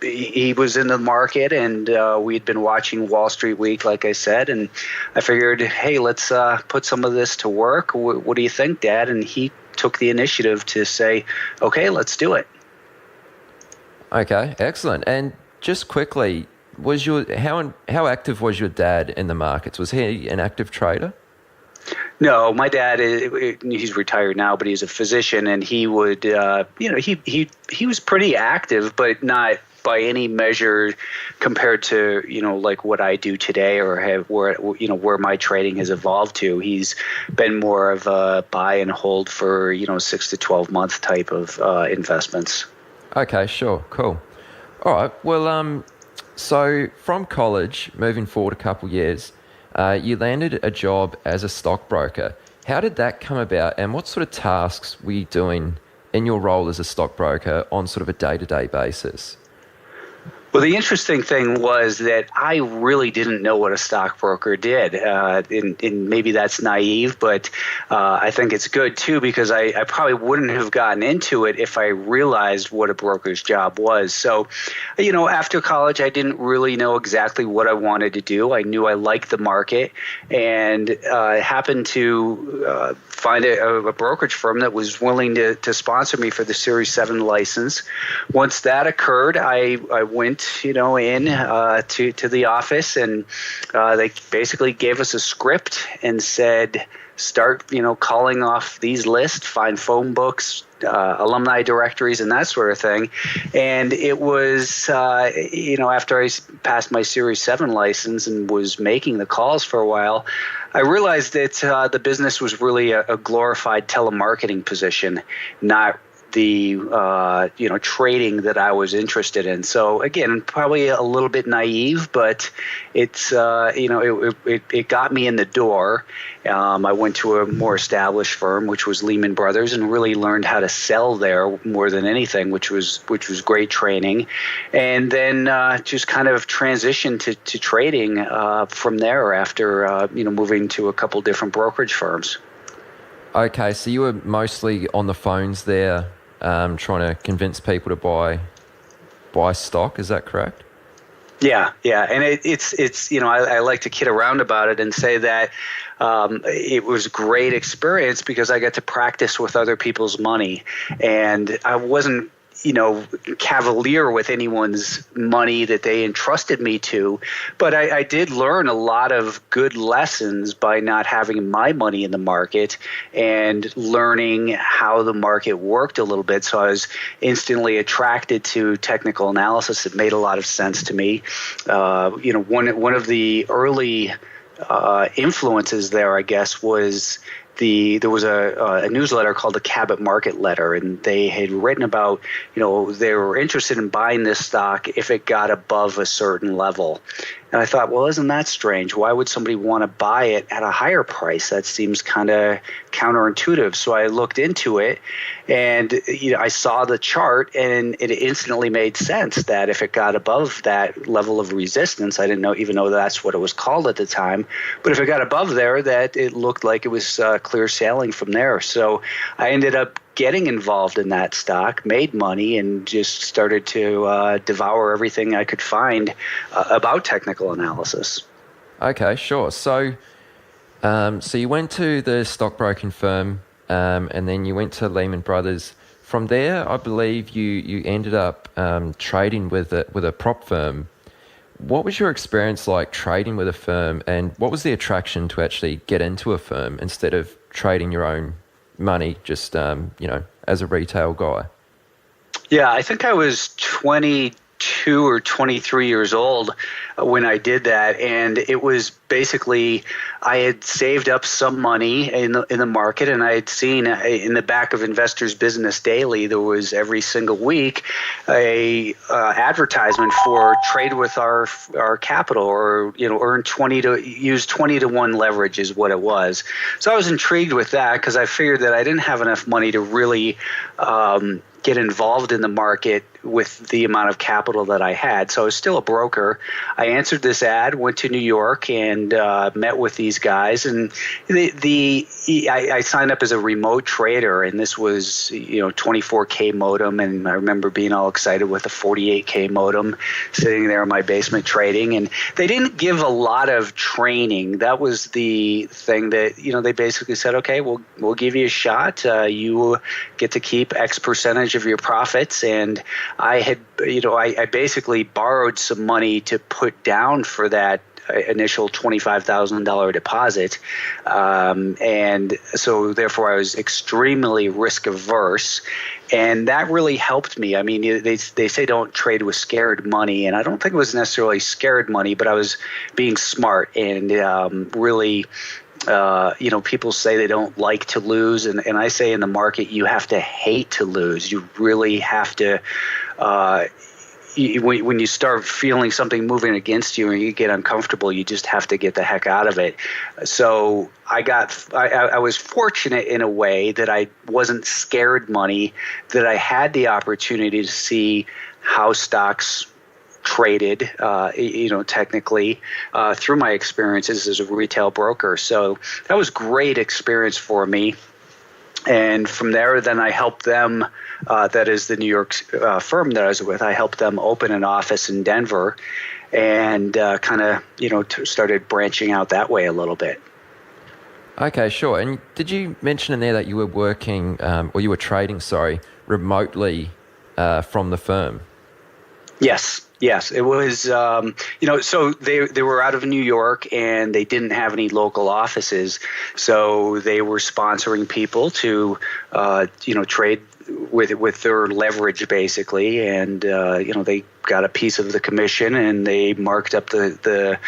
he was in the market, and we'd been watching Wall Street Week, like I said, and I figured, hey, let's put some of this to work. What do you think, Dad? And he took the initiative to say, okay, let's do it. Okay, excellent. And just quickly, how active was your dad in the markets? Was he an active trader? No, my dad, he's retired now, but he's a physician, and he would, he was pretty active, but not by any measure compared to, like what I do today or where my trading has evolved to. He's been more of a buy and hold for, 6 to 12 month type of investments. Okay, sure. Cool. All right. Well, so from college, moving forward a couple years, you landed a job as a stockbroker. How did that come about, and what sort of tasks were you doing in your role as a stockbroker on sort of a day-to-day basis? Well, the interesting thing was that I really didn't know what a stockbroker did. And maybe that's naive, but I think it's good, too, because I probably wouldn't have gotten into it if I realized what a broker's job was. So, after college, I didn't really know exactly what I wanted to do. I knew I liked the market, and I happened to find a brokerage firm that was willing to sponsor me for the Series 7 license. Once that occurred, I went in to the office, and they basically gave us a script and said, start calling off these lists, find phone books, alumni directories, and that sort of thing. And it was after I passed my Series 7 license and was making the calls for a while, I realized that the business was really a glorified telemarketing position, not the trading that I was interested in. So again, probably a little bit naive, but it's it got me in the door. I went to a more established firm, which was Lehman Brothers, and really learned how to sell there more than anything, which was great training. And then just kind of transitioned to trading from there after moving to a couple different brokerage firms. Okay, so you were mostly on the phones there, trying to convince people to buy stock. Is that correct? Yeah, and it's I like to kid around about it and say that it was a great experience because I got to practice with other people's money, and I wasn't cavalier with anyone's money that they entrusted me to. But I did learn a lot of good lessons by not having my money in the market and learning how the market worked a little bit. So I was instantly attracted to technical analysis. It made a lot of sense to me. One of the early influences there, I guess, was there was a newsletter called the Cabot Market Letter, and they had written about, they were interested in buying this stock if it got above a certain level. And I thought, well, isn't that strange? Why would somebody want to buy it at a higher price? That seems kind of counterintuitive. So I looked into it, and I saw the chart, and it instantly made sense that if it got above that level of resistance, I didn't even know that's what it was called at the time, but if it got above there, that it looked like it was clear sailing from there. So I ended up getting involved in that stock, made money, and just started to devour everything I could find about technical analysis. Okay, sure. So you went to the stockbroking firm, and then you went to Lehman Brothers. From there, I believe you ended up trading with a prop firm. What was your experience like trading with a firm, and what was the attraction to actually get into a firm instead of trading your own money just as a retail guy? Yeah, I think I was 22 or 23 years old when I did that, and it was basically I had saved up some money in the market, and I had seen in the back of Investors Business Daily there was every single week a advertisement for trade with our capital, or earn 20 to use 20 to 1 leverage is what it was. So I was intrigued with that because I figured that I didn't have enough money to really get involved in the market with the amount of capital that I had. So I was still a broker. I answered this ad, went to New York, and met with these guys. And I signed up as a remote trader, and this was 24K modem. And I remember being all excited with a 48K modem, sitting there in my basement trading. And they didn't give a lot of training. That was the thing that they basically said, okay, we'll give you a shot. You get to keep X percentage of your profits. And I had, I basically borrowed some money to put down for that initial $25,000 deposit. And so therefore I was extremely risk averse. And that really helped me. I mean, they say don't trade with scared money. And I don't think it was necessarily scared money, but I was being smart and really people say they don't like to lose, and I say in the market you have to hate to lose. You really have to. When you start feeling something moving against you and you get uncomfortable, you just have to get the heck out of it. So I was fortunate in a way that I wasn't scared money, that I had the opportunity to see how stocks traded, technically through my experiences as a retail broker. So that was great experience for me. And from there, then I helped them, that is the New York firm that I was with, I helped them open an office in Denver and started branching out that way a little bit. Okay, sure. And did you mention in there that you were working, or you were trading, remotely from the firm? Yes, it was, so they were out of New York and they didn't have any local offices. So they were sponsoring people to, trade with their leverage basically. And, they got a piece of the commission and they marked up the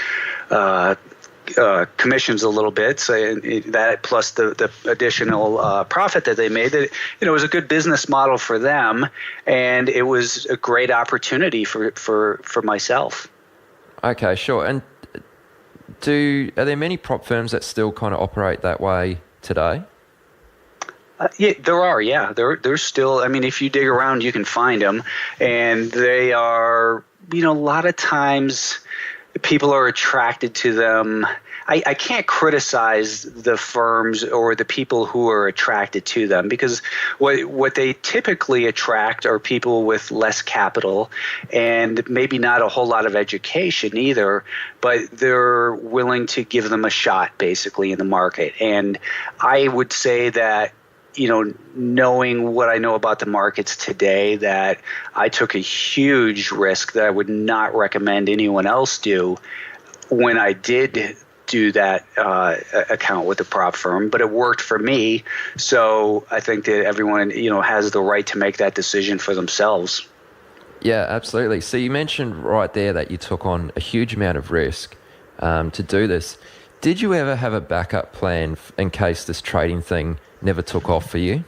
commissions a little bit, so that plus the additional profit that they made, that it was a good business model for them, and it was a great opportunity for myself. Okay, sure. And are there many prop firms that still kind of operate that way today? Yeah, there are. Yeah, there's still. I mean, if you dig around, you can find them, and they are. A lot of times people are attracted to them. I can't criticize the firms or the people who are attracted to them, because what they typically attract are people with less capital and maybe not a whole lot of education either, but they're willing to give them a shot basically in the market. And I would say that, knowing what I know about the markets today, that I took a huge risk that I would not recommend anyone else do when I did do that account with the prop firm, but it worked for me. So I think that everyone, has the right to make that decision for themselves. Yeah, absolutely. So you mentioned right there that you took on a huge amount of risk to do this. Did you ever have a backup plan in case this trading thing never took off for you?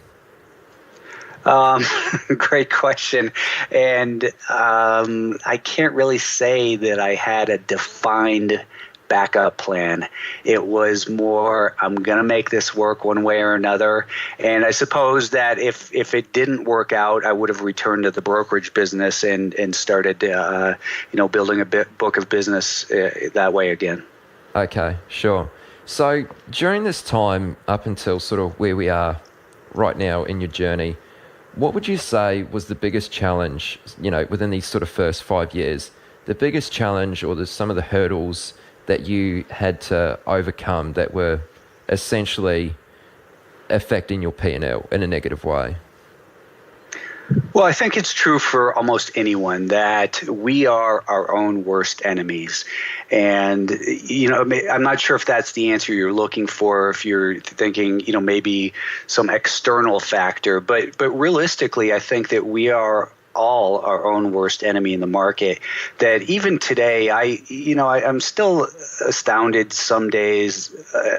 Great question. And I can't really say that I had a defined backup plan. It was more, I'm going to make this work one way or another. And I suppose that if it didn't work out, I would have returned to the brokerage business and started, building a book of business that way again. Okay, sure. So during this time, up until sort of where we are right now in your journey, what would you say was the biggest challenge, within these sort of first 5 years, the biggest challenge or some of the hurdles that you had to overcome that were essentially affecting your P&L in a negative way? Well, I think it's true for almost anyone that we are our own worst enemies. And, I'm not sure if that's the answer you're looking for, if you're thinking, maybe some external factor. But realistically, I think that we are all our own worst enemy in the market. That even today, I'm still astounded some days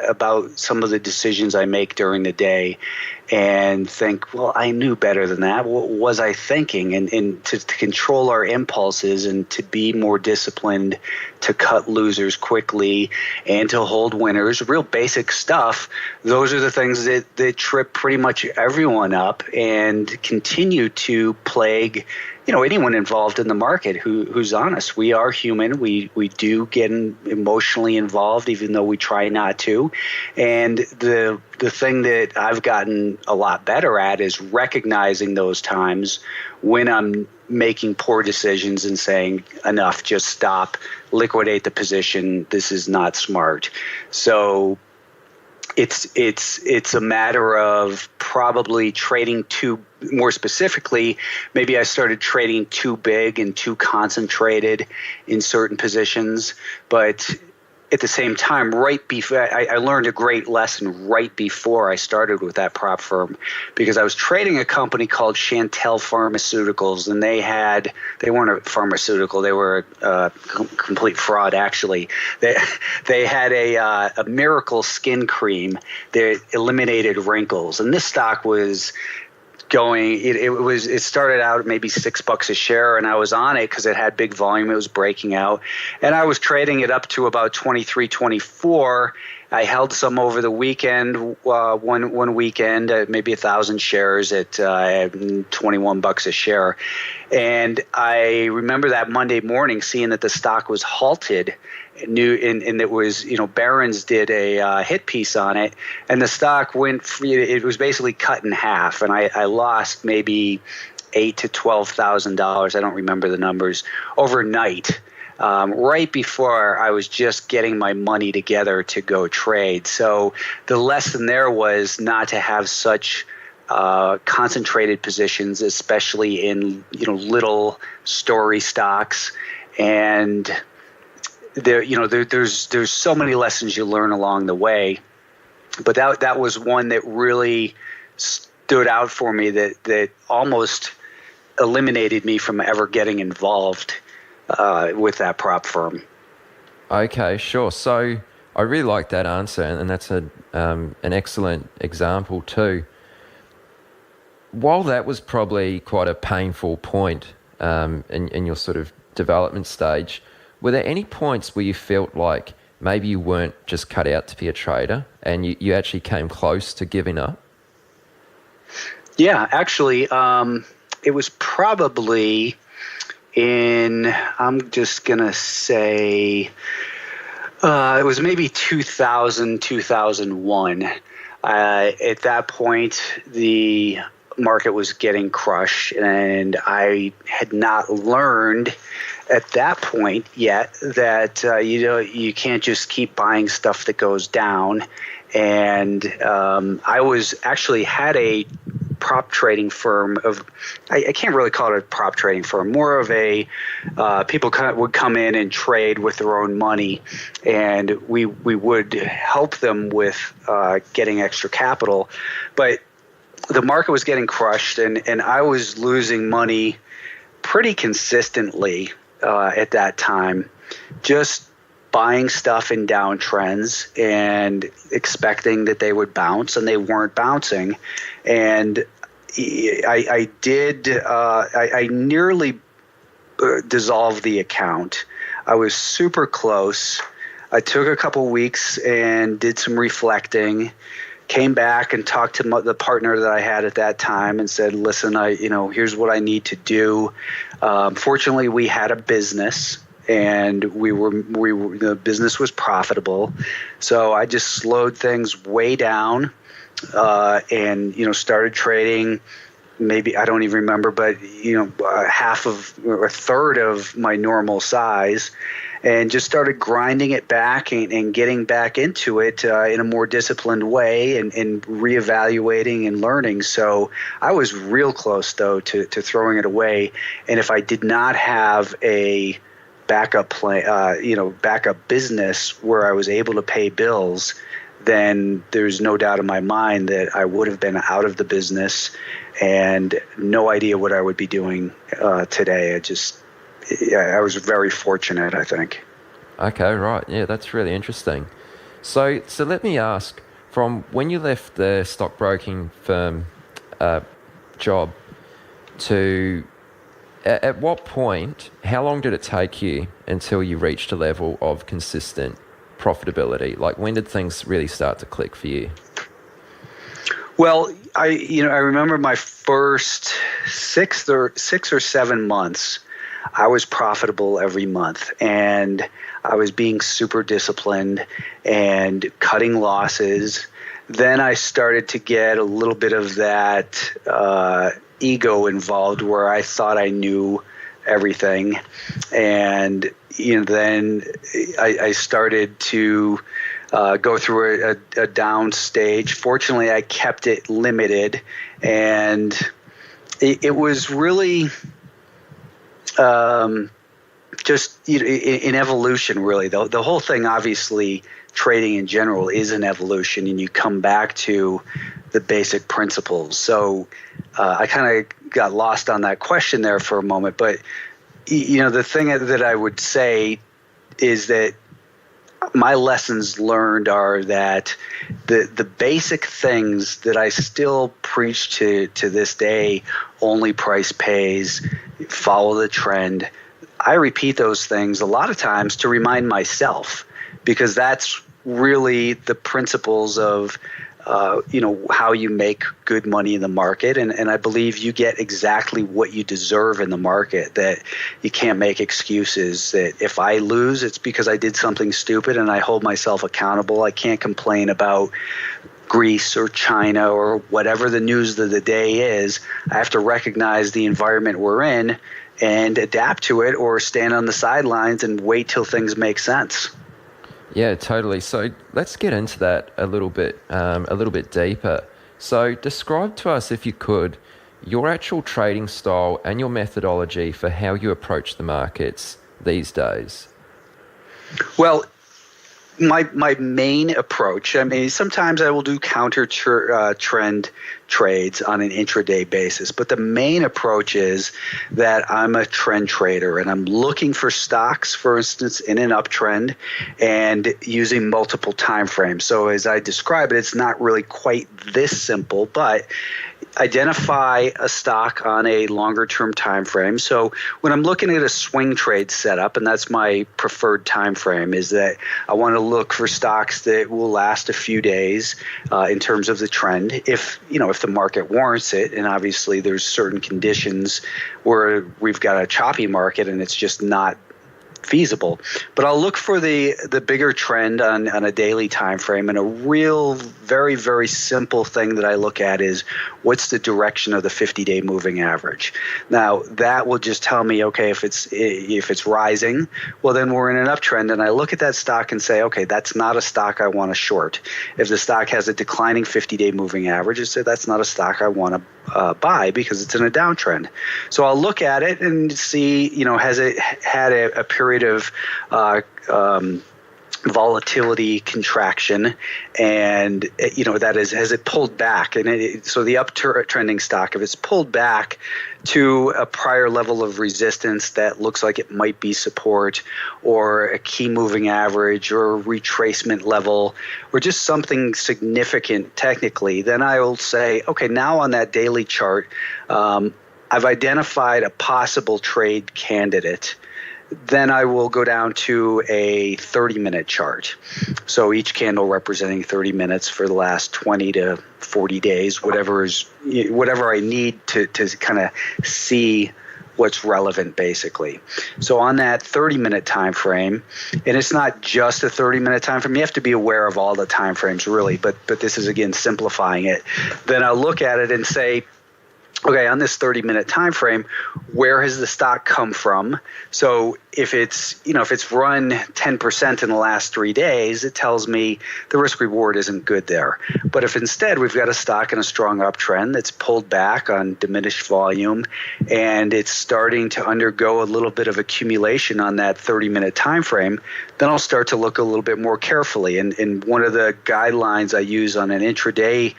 about some of the decisions I make during the day, and think, well, I knew better than that. What was I thinking? And to control our impulses and to be more disciplined, to cut losers quickly and to hold winners, real basic stuff. Those are the things that trip pretty much everyone up and continue to plague anyone involved in the market who's honest. We are human. We do get emotionally involved, even though we try not to. And the thing that I've gotten a lot better at is recognizing those times when I'm making poor decisions and saying, enough, just stop, liquidate the position. This is not smart. So it's a matter of probably trading more specifically, maybe I started trading too big and too concentrated in certain positions. But at the same time, right before I learned a great lesson right before I started with that prop firm, because I was trading a company called Chantel Pharmaceuticals, and they weren't a pharmaceutical; they were a complete fraud. Actually, they had a miracle skin cream that eliminated wrinkles, and this stock was going. It started out at maybe $6 a share, and I was on it because it had big volume. It was breaking out, and I was trading it up to about 23, 24. I held some over the weekend. One weekend, maybe 1,000 shares at $21 a share, and I remember that Monday morning seeing that the stock was halted. And it was, Barron's did a hit piece on it, and the stock went. It was basically cut in half, and I lost maybe $8,000 to $12,000. I don't remember the numbers overnight. Right before I was just getting my money together to go trade. So the lesson there was not to have such concentrated positions, especially in little story stocks. And there's so many lessons you learn along the way, but that was one that really stood out for me that almost eliminated me from ever getting involved with that prop firm. Okay, sure. So I really like that answer, and that's an excellent example too. While that was probably quite a painful point in your sort of development stage, were there any points where you felt like maybe you weren't just cut out to be a trader and you actually came close to giving up? Yeah, actually, it was probably I'm just going to say, it was maybe 2000, 2001. At that point, the market was getting crushed, and I had not learned at that point yet that you can't just keep buying stuff that goes down. And I was actually had a prop trading firm of, I can't really call it a prop trading firm, more of a people would come in and trade with their own money, and we would help them with getting extra capital. But the market was getting crushed, and I was losing money pretty consistently at that time, just buying stuff in downtrends and expecting that they would bounce, and they weren't bouncing. And I nearly dissolved the account. I was super close. I took a couple weeks and did some reflecting, came back and talked to the partner that I had at that time and said, listen, here's what I need to do. Fortunately, we had a business, and the business was profitable. So I just slowed things way down, and, started trading. Maybe, I don't even remember, but, half of or a third of my normal size, and just started grinding it back and getting back into it in a more disciplined way, and reevaluating and learning. So I was real close, though, to throwing it away. And if I did not have a backup plan, backup business where I was able to pay bills, then there's no doubt in my mind that I would have been out of the business and no idea what I would be doing today. I was very fortunate, I think. Okay, right. Yeah, that's really interesting. So let me ask, from when you left the stockbroking firm job to at what point, how long did it take you until you reached a level of consistent profitability? Like, when did things really start to click for you? Well, I remember my first 6 or 7 months, I was profitable every month, and I was being super disciplined and cutting losses. Then I started to get a little bit of that ego involved, where I thought I knew everything. And then I started to go through a down stage. Fortunately, I kept it limited, and it was really just in evolution, really. The whole thing, obviously, trading in general is an evolution, and you come back to the basic principles. So I kind of got lost on that question there for a moment, but the thing that I would say is that my lessons learned are that the basic things that I still preach to this day: only price pays, follow the trend. I repeat those things a lot of times to remind myself, because that's really the principles of how you make good money in the market. And I believe you get exactly what you deserve in the market, that you can't make excuses that if I lose, it's because I did something stupid, and I hold myself accountable. I can't complain about Greece or China or whatever the news of the day is. I have to recognize the environment we're in and adapt to it, or stand on the sidelines and wait till things make sense. Yeah, totally. So let's get into that a little bit deeper. So describe to us, if you could, your actual trading style and your methodology for how you approach the markets these days. Well, my main approach, sometimes I will do counter trend trades on an intraday basis, but the main approach is that I'm a trend trader, and I'm looking for stocks, for instance, in an uptrend, and using multiple time frames. So as I describe it, it's not really quite this simple, but identify a stock on a longer term time frame. So when I'm looking at a swing trade setup, and that's my preferred time frame, is that I want to look for stocks that will last a few days in terms of the trend, if the market warrants it. And obviously there's certain conditions where we've got a choppy market and it's just not feasible. But I'll look for the bigger trend on a daily time frame, and a real very, very simple thing that I look at is what's the direction of the 50-day moving average. Now that will just tell me, okay, if it's rising, well then we're in an uptrend, and I look at that stock and say, okay, that's not a stock I want to short. If the stock has a declining 50-day moving average, I say that's not a stock I want to buy, because it's in a downtrend. So I'll look at it and see, has it had a period of volatility contraction, and that is, has it pulled back, and so the uptrending stock, if it's pulled back to a prior level of resistance that looks like it might be support or a key moving average or a retracement level or just something significant technically, then I will say, okay, now on that daily chart, I've identified a possible trade candidate. Then I will go down to a 30-minute chart. So each candle representing 30 minutes for the last 20 to 40 days, whatever I need to kind of see what's relevant, basically. So on that 30-minute time frame, and it's not just a 30-minute time frame, you have to be aware of all the time frames, really, but this is, again, simplifying it. Then I'll look at it and say, okay, on this 30-minute time frame, where has the stock come from? So if it's run 10% in the last 3 days, it tells me the risk reward isn't good there. But if instead we've got a stock in a strong uptrend that's pulled back on diminished volume and it's starting to undergo a little bit of accumulation on that 30-minute time frame, then I'll start to look a little bit more carefully. And one of the guidelines I use on an intraday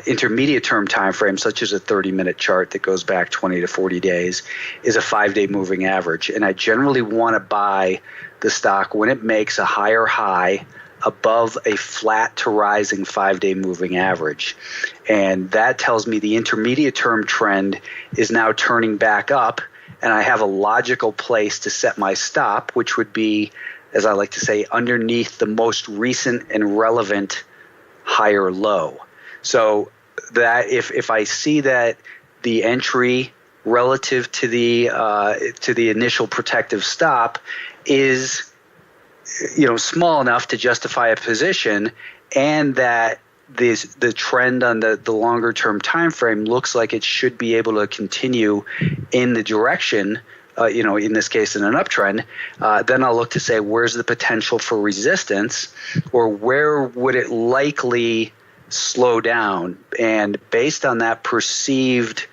intermediate term time frame, such as a 30-minute chart that goes back 20 to 40 days, is a 5-day moving average. And I generally want to buy the stock when it makes a higher high above a flat to rising 5-day moving average. And that tells me the intermediate term trend is now turning back up, and I have a logical place to set my stop, which would be, as I like to say, underneath the most recent and relevant higher low. So that if I see that the entry relative to the initial protective stop is small enough to justify a position, and that the trend on the longer term time frame looks like it should be able to continue in the direction, in this case in an uptrend, then I'll look to say, where's the potential for resistance, or where would it likely slow down? And based on that perceived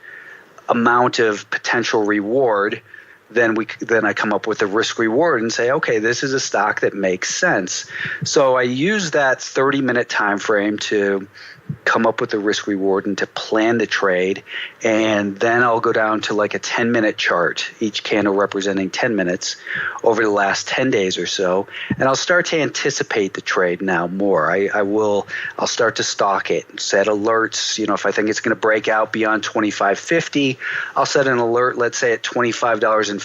amount of potential reward, then I come up with a risk reward and say, okay, this is a stock that makes sense. So I use that 30-minute time frame to come up with a risk reward and to plan the trade. And then I'll go down to like a 10-minute chart, each candle representing 10 minutes over the last 10 days or so. And I'll start to anticipate the trade now more. I'll start to stalk it, set alerts. If I think it's going to break out beyond 25.50, I'll set an alert, let's say at $25.40.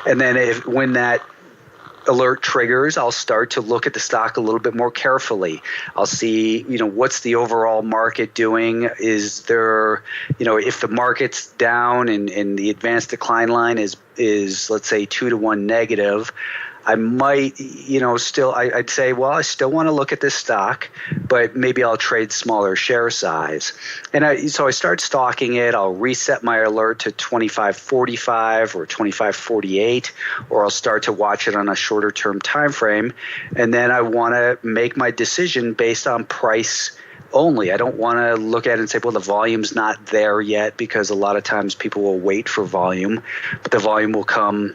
And then when that alert triggers, I'll start to look at the stock a little bit more carefully. I'll see, what's the overall market doing? Is there, if the market's down and the advanced decline line is let's say 2-to-1 negative, I might, I'd say, well, I still want to look at this stock, but maybe I'll trade smaller share size. And so I start stalking it. I'll reset my alert to 25.45 or 25.48, or I'll start to watch it on a shorter term time frame. And then I want to make my decision based on price only. I don't want to look at it and say, well, the volume's not there yet, because a lot of times people will wait for volume, but the volume will come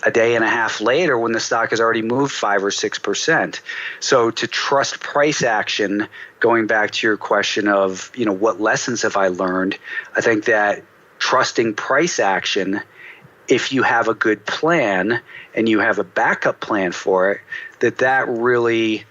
a day and a half later when the stock has already moved 5 or 6%. So to trust price action, going back to your question of, what lessons have I learned? I think that trusting price action, if you have a good plan and you have a backup plan for it, that really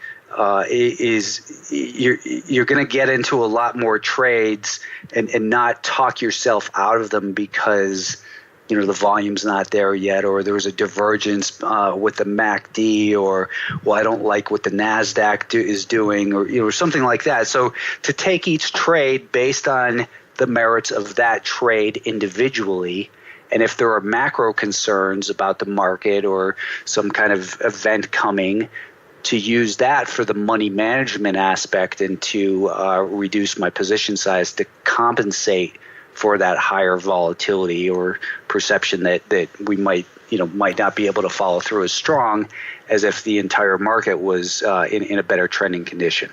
is you're going to get into a lot more trades and not talk yourself out of them because the volume's not there yet, or there was a divergence with the MACD, or, well, I don't like what the NASDAQ is doing, or something like that. So to take each trade based on the merits of that trade individually, and if there are macro concerns about the market or some kind of event coming, to use that for the money management aspect and to reduce my position size to compensate for that higher volatility or perception that we might not be able to follow through as strong as if the entire market was in a better trending condition.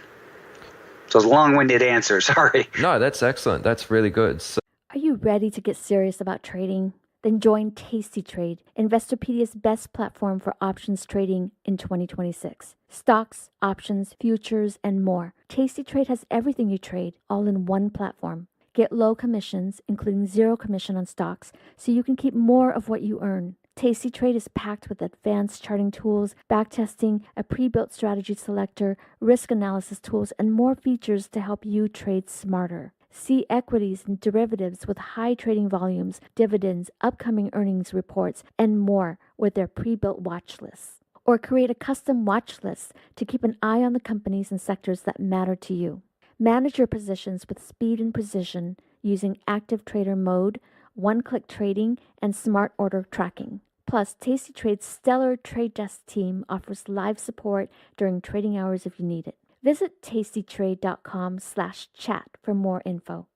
So it's a long-winded answer, sorry. No, that's excellent. That's really good. So Are you ready to get serious about trading? Then join Tasty Trade, Investorpedia's best platform for options trading in 2026. Stocks, options, futures, and more. Tasty Trade has everything you trade, all in one platform. Get low commissions, including zero commission on stocks, so you can keep more of what you earn. Tasty Trade is packed with advanced charting tools, backtesting, a pre-built strategy selector, risk analysis tools, and more features to help you trade smarter. See equities and derivatives with high trading volumes, dividends, upcoming earnings reports, and more with their pre-built watch lists. Or create a custom watch list to keep an eye on the companies and sectors that matter to you. Manage your positions with speed and precision using active trader mode, one-click trading, and smart order tracking. Plus, Tasty Trade's stellar trade desk team offers live support during trading hours if you need it. Visit tastytrade.com/chat for more info.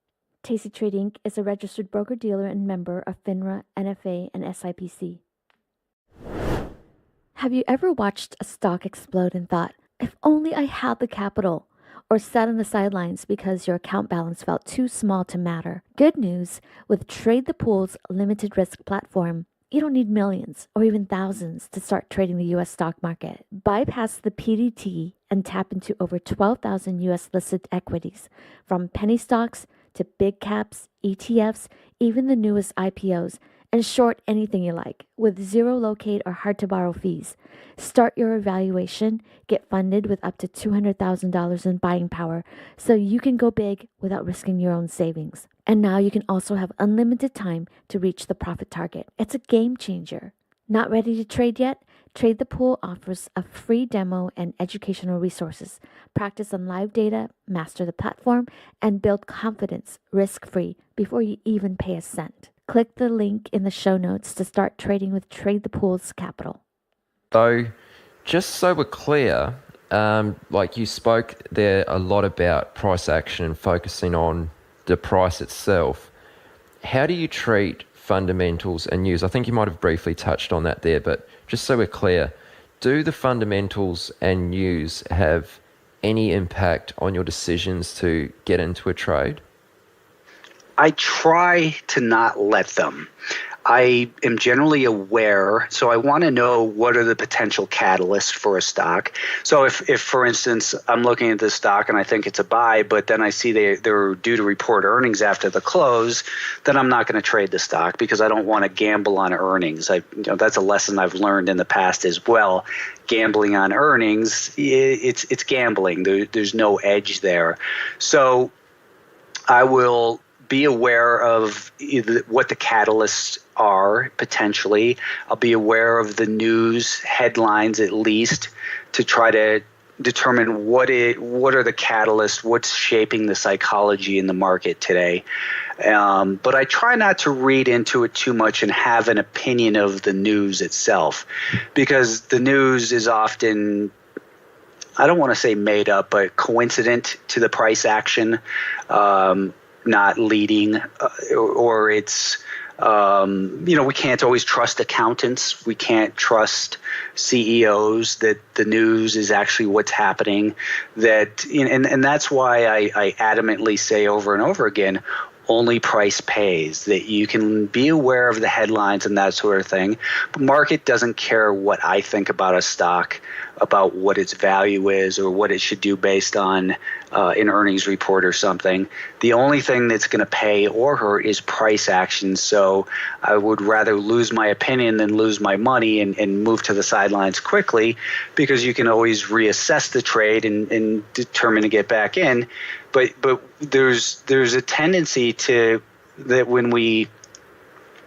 Tasty Trade Inc. is a registered broker-dealer and member of FINRA, NFA, and SIPC. Have you ever watched a stock explode and thought, if only I had the capital? Or sat on the sidelines because your account balance felt too small to matter? Good news, with Trade the Pool's limited risk platform, you don't need millions or even thousands to start trading the U.S. stock market. Bypass the PDT and tap into over 12,000 U.S. listed equities, from penny stocks to big caps, ETFs, even the newest IPOs, and short anything you like with zero locate or hard to borrow fees. Start your evaluation, get funded with up to $200,000 in buying power so you can go big without risking your own savings. And now you can also have unlimited time to reach the profit target. It's a game changer. Not ready to trade yet? Trade the Pool offers a free demo and educational resources. Practice on live data, master the platform, and build confidence risk-free before you even pay a cent. Click the link in the show notes to start trading with Trade the Pool's capital. So, just so we're clear, like you spoke there a lot about price action and focusing on the price itself. How do you treat fundamentals and news? I think you might have briefly touched on that there, but just so we're clear, do the fundamentals and news have any impact on your decisions to get into a trade? I try to not let them. I am generally aware, so I want to know what are the potential catalysts for a stock. So if for instance, I'm looking at this stock and I think it's a buy, but then I see they're due to report earnings after the close, then I'm not going to trade the stock because I don't want to gamble on earnings. That's a lesson I've learned in the past as well. Gambling on earnings, it's gambling. There's no edge there. So I will be aware of what the catalysts are potentially. I'll be aware of the news headlines at least to try to determine what are the catalysts, what's shaping the psychology in the market today. But I try not to read into it too much and have an opinion of the news itself, because the news is often, I don't want to say made up, but coincident to the price action. Not leading, or it's, we can't always trust accountants. We can't trust CEOs that the news is actually what's happening. And that's why I adamantly say over and over again, only price pays, that you can be aware of the headlines and that sort of thing. But market doesn't care what I think about a stock, about what its value is or what it should do based on an earnings report or something. The only thing that's going to pay or hurt is price action. So I would rather lose my opinion than lose my money and move to the sidelines quickly, because you can always reassess the trade and determine to get back in. But there's a tendency to that when we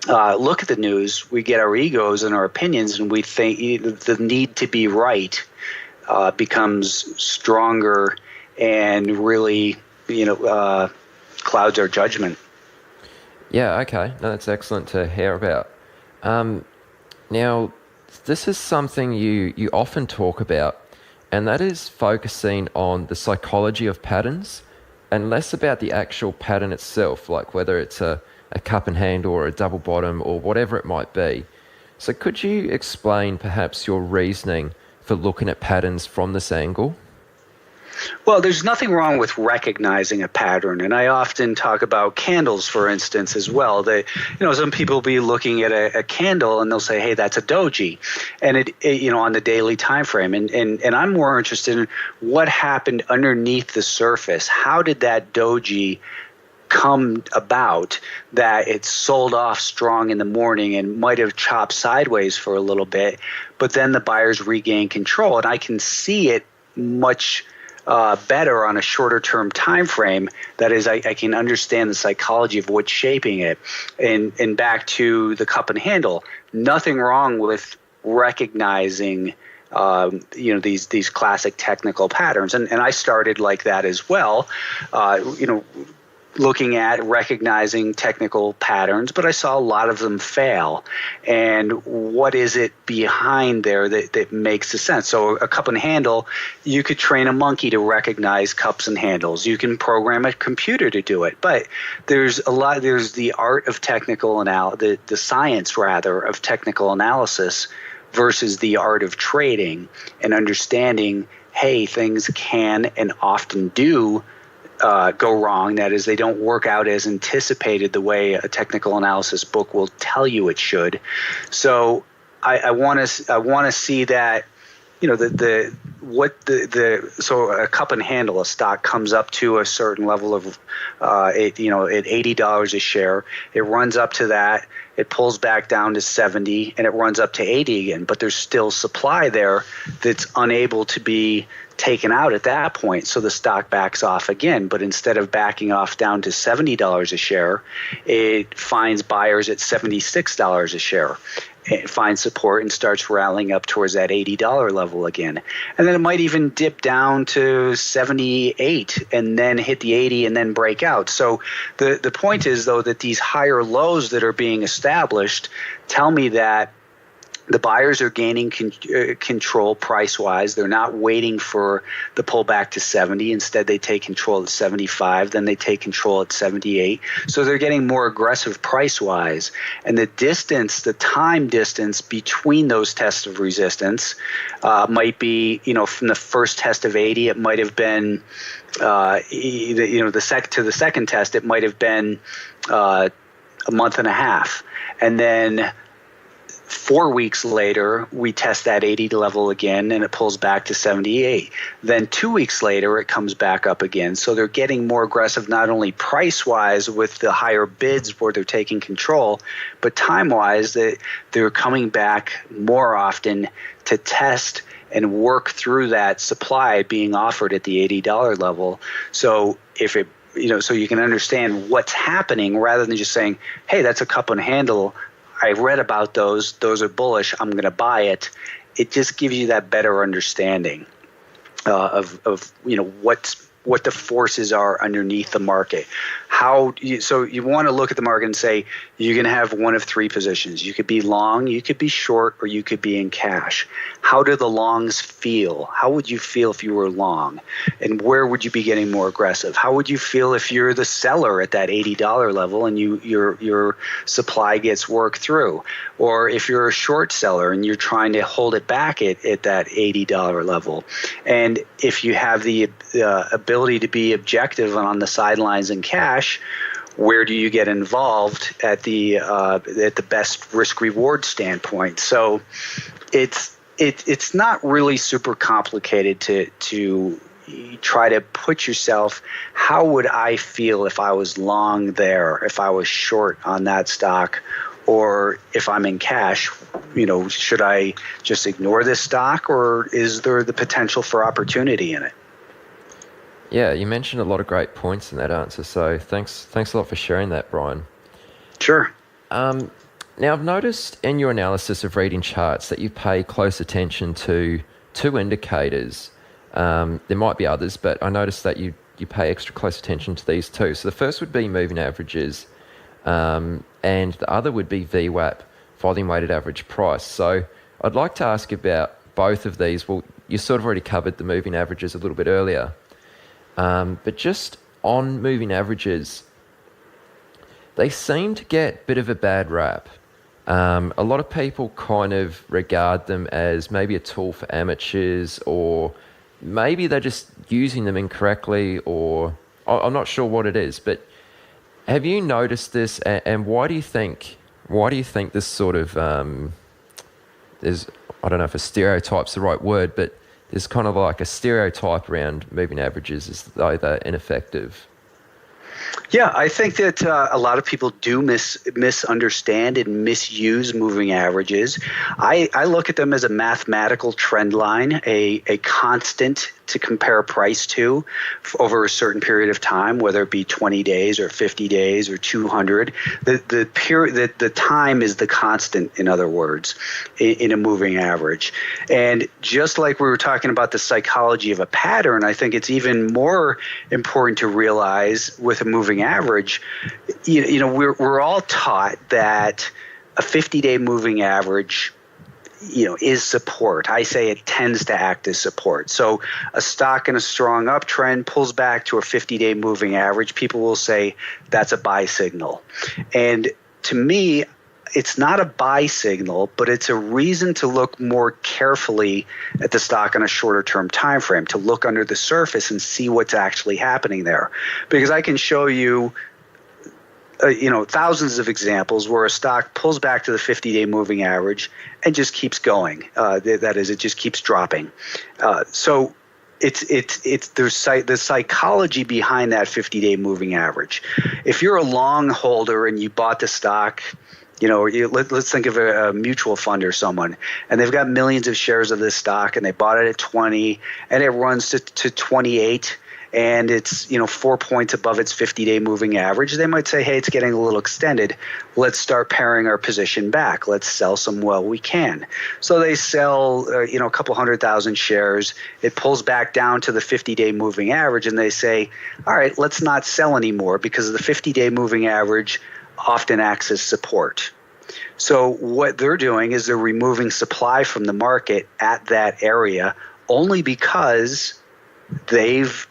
look at the news, we get our egos and our opinions, and we think the need to be right becomes stronger and really, clouds our judgment. Yeah, okay. No, that's excellent to hear about. Now, this is something you often talk about, and that is focusing on the psychology of patterns and less about the actual pattern itself, like whether it's a cup and handle or a double bottom or whatever it might be. So could you explain perhaps your reasoning for looking at patterns from this angle? Well, there's nothing wrong with recognizing a pattern, and I often talk about candles, for instance, as well. Some people will be looking at a candle and they'll say, "Hey, that's a doji," and it on the daily time frame. And I'm more interested in what happened underneath the surface. How did that doji come about that it sold off strong in the morning and might have chopped sideways for a little bit, but then the buyers regain control, and I can see it much better on a shorter term time frame. That is, I can understand the psychology of what's shaping it. And back to the cup and handle, nothing wrong with recognizing these classic technical patterns, and I started like that as well. Looking at recognizing technical patterns, but I saw a lot of them fail. And what is it behind there that makes the sense? So a cup and handle, you could train a monkey to recognize cups and handles. You can program a computer to do it. But there's the art of the science rather of technical analysis versus the art of trading and understanding, hey, things can and often do go wrong. That is, they don't work out as anticipated the way a technical analysis book will tell you it should. So I want to see that, so a cup and handle, a stock comes up to a certain level of at $80 a share. It runs up to that. It pulls back down to 70 and it runs up to 80 again, but there's still supply there that's unable to be taken out at that point. So the stock backs off again, but instead of backing off down to $70 a share, it finds buyers at $76 a share. It finds support and starts rallying up towards that $80 level again. And then it might even dip down to 78 and then hit the 80 and then break out. So the point is, though, that these higher lows that are being established tell me that the buyers are gaining control price-wise. They're not waiting for the pullback to 70. Instead, they take control at 75. Then they take control at 78. So they're getting more aggressive price-wise. And the time distance between those tests of resistance might be, from the first test of 80, it might have been, to the second test, it might have been a month and a half. And then 4 weeks later, we test that 80 level again, and it pulls back to 78. Then 2 weeks later, it comes back up again. So they're getting more aggressive, not only price-wise with the higher bids where they're taking control, but time-wise that they're coming back more often to test and work through that supply being offered at the $80 level. So so you can understand what's happening rather than just saying, hey, that's a cup and handle. I read about those. Those are bullish. I'm going to buy it. It just gives you that better understanding of what the forces are underneath the market. So you want to look at the market and say you're going to have one of three positions. You could be long, you could be short, or you could be in cash. How do the longs feel? How would you feel if you were long? And where would you be getting more aggressive? How would you feel if you're the seller at that $80 level and your supply gets worked through? Or if you're a short seller and you're trying to hold it back at that $80 level? And if you have the ability to be objective and on the sidelines in cash, where do you get involved at the best risk reward standpoint? So it's not really super complicated to try to put yourself, how would I feel if I was long there, if I was short on that stock, or if I'm in cash, should I just ignore this stock, or is there the potential for opportunity in it? Yeah, you mentioned a lot of great points in that answer, so thanks a lot for sharing that, Brian. Sure. Now, I've noticed in your analysis of reading charts that you pay close attention to two indicators. There might be others, but I noticed that you pay extra close attention to these two. So the first would be moving averages, and the other would be VWAP, volume weighted average price. So I'd like to ask about both of these. Well, you sort of already covered the moving averages a little bit earlier. But just on moving averages, they seem to get a bit of a bad rap. A lot of people kind of regard them as maybe a tool for amateurs, or maybe they're just using them incorrectly, or I'm not sure what it is. But have you noticed this, and why do you think this sort of there's, I don't know if a stereotype's the right word, but there's kind of like a stereotype around moving averages as though they're ineffective? Yeah, I think that a lot of people do misunderstand and misuse moving averages. I look at them as a mathematical trend line, a constant to compare price to over a certain period of time, whether it be 20 days or 50 days or 200. The time is the constant, in other words, in a moving average. And just like we were talking about the psychology of a pattern, I think it's even more important to realize with a moving average, we're all taught that a 50-day moving average is support. I say it tends to act as support. So a stock in a strong uptrend pulls back to a 50-day moving average. People will say that's a buy signal. And to me, it's not a buy signal, but it's a reason to look more carefully at the stock on a shorter term time frame, to look under the surface and see what's actually happening there. Because I can show you thousands of examples where a stock pulls back to the 50-day moving average and just keeps going. That is, it just keeps dropping. So there's the psychology behind that 50-day moving average. If you're a long holder and you bought the stock, let's think of a mutual fund or someone, and they've got millions of shares of this stock, and they bought it at 20, and it runs to 28. And it's 4 points above its 50-day moving average. They might say, hey, it's getting a little extended. Let's start paring our position back. Let's sell some while we can. So they sell a couple 100,000 shares. It pulls back down to the 50-day moving average, and they say, all right, let's not sell anymore because the 50-day moving average often acts as support. So what they're doing is they're removing supply from the market at that area only because they've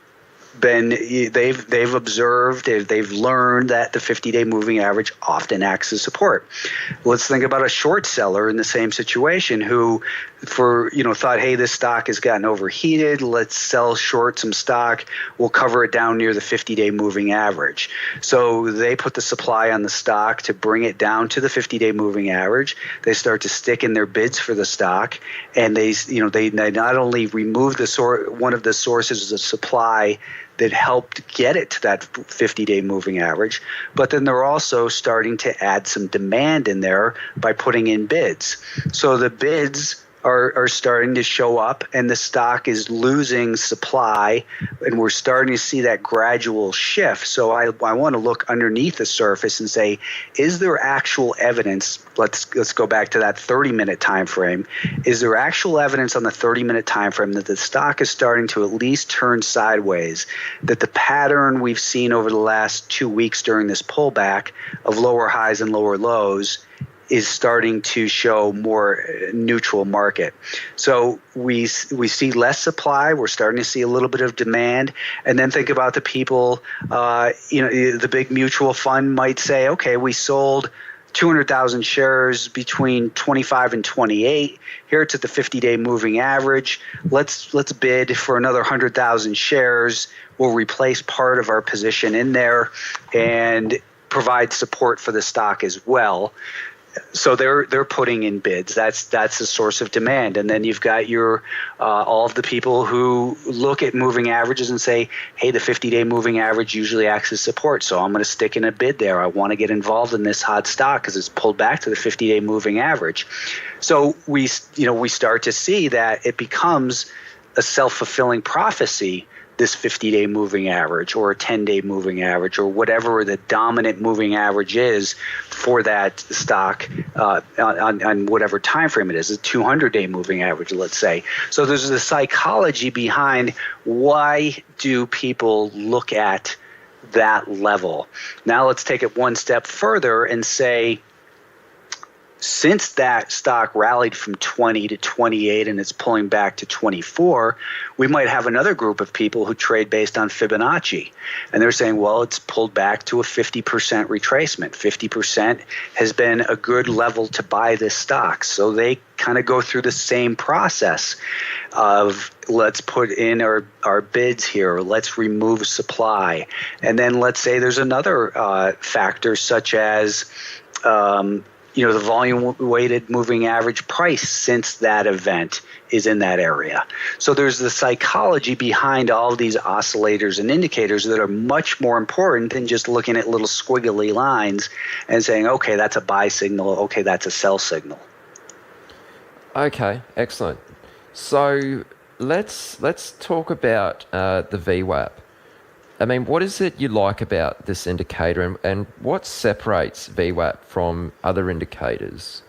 observed, they've learned that the 50-day moving average often acts as support. Let's think about a short seller in the same situation who thought, hey, this stock has gotten overheated. Let's sell short some stock. We'll cover it down near the 50-day moving average. So they put the supply on the stock to bring it down to the 50-day moving average. They start to stick in their bids for the stock, and they not only remove one of the sources of supply that helped get it to that 50-day moving average, but then they're also starting to add some demand in there by putting in bids. So the bids are starting to show up, and the stock is losing supply, and we're starting to see that gradual shift. So I want to look underneath the surface and say, is there actual evidence? Let's go back to that 30-minute time frame. Is there actual evidence on the 30-minute time frame that the stock is starting to at least turn sideways, that the pattern we've seen over the last 2 weeks during this pullback of lower highs and lower lows is starting to show more neutral market? So we see less supply. We're starting to see a little bit of demand. And then think about the people, the big mutual fund might say, okay, we sold 200,000 shares between 25 and 28. Here it's at the 50-day moving average. Let's bid for another 100,000 shares. We'll replace part of our position in there and provide support for the stock as well. So they're putting in bids. That's a source of demand. And then you've got your all of the people who look at moving averages and say, hey, the 50-day moving average usually acts as support, so I'm going to stick in a bid there. I want to get involved in this hot stock because it's pulled back to the 50-day moving average. So we start to see that it becomes a self-fulfilling prophecy, this 50-day moving average or a 10-day moving average or whatever the dominant moving average is for that stock on whatever time frame it is, a 200-day moving average, let's say. So there's the psychology behind why do people look at that level. Now let's take it one step further and say, since that stock rallied from 20 to 28 and it's pulling back to 24, we might have another group of people who trade based on Fibonacci. And they're saying, well, it's pulled back to a 50% retracement. 50% has been a good level to buy this stock. So they kind of go through the same process of let's put in our bids here, let's remove supply. And then let's say there's another factor such as the volume weighted moving average price since that event is in that area. So there's the psychology behind all of these oscillators and indicators that are much more important than just looking at little squiggly lines and saying, okay, that's a buy signal, okay, that's a sell signal. Okay, excellent. So let's talk about the VWAP. I mean, what is it you like about this indicator, and what separates VWAP from other indicators?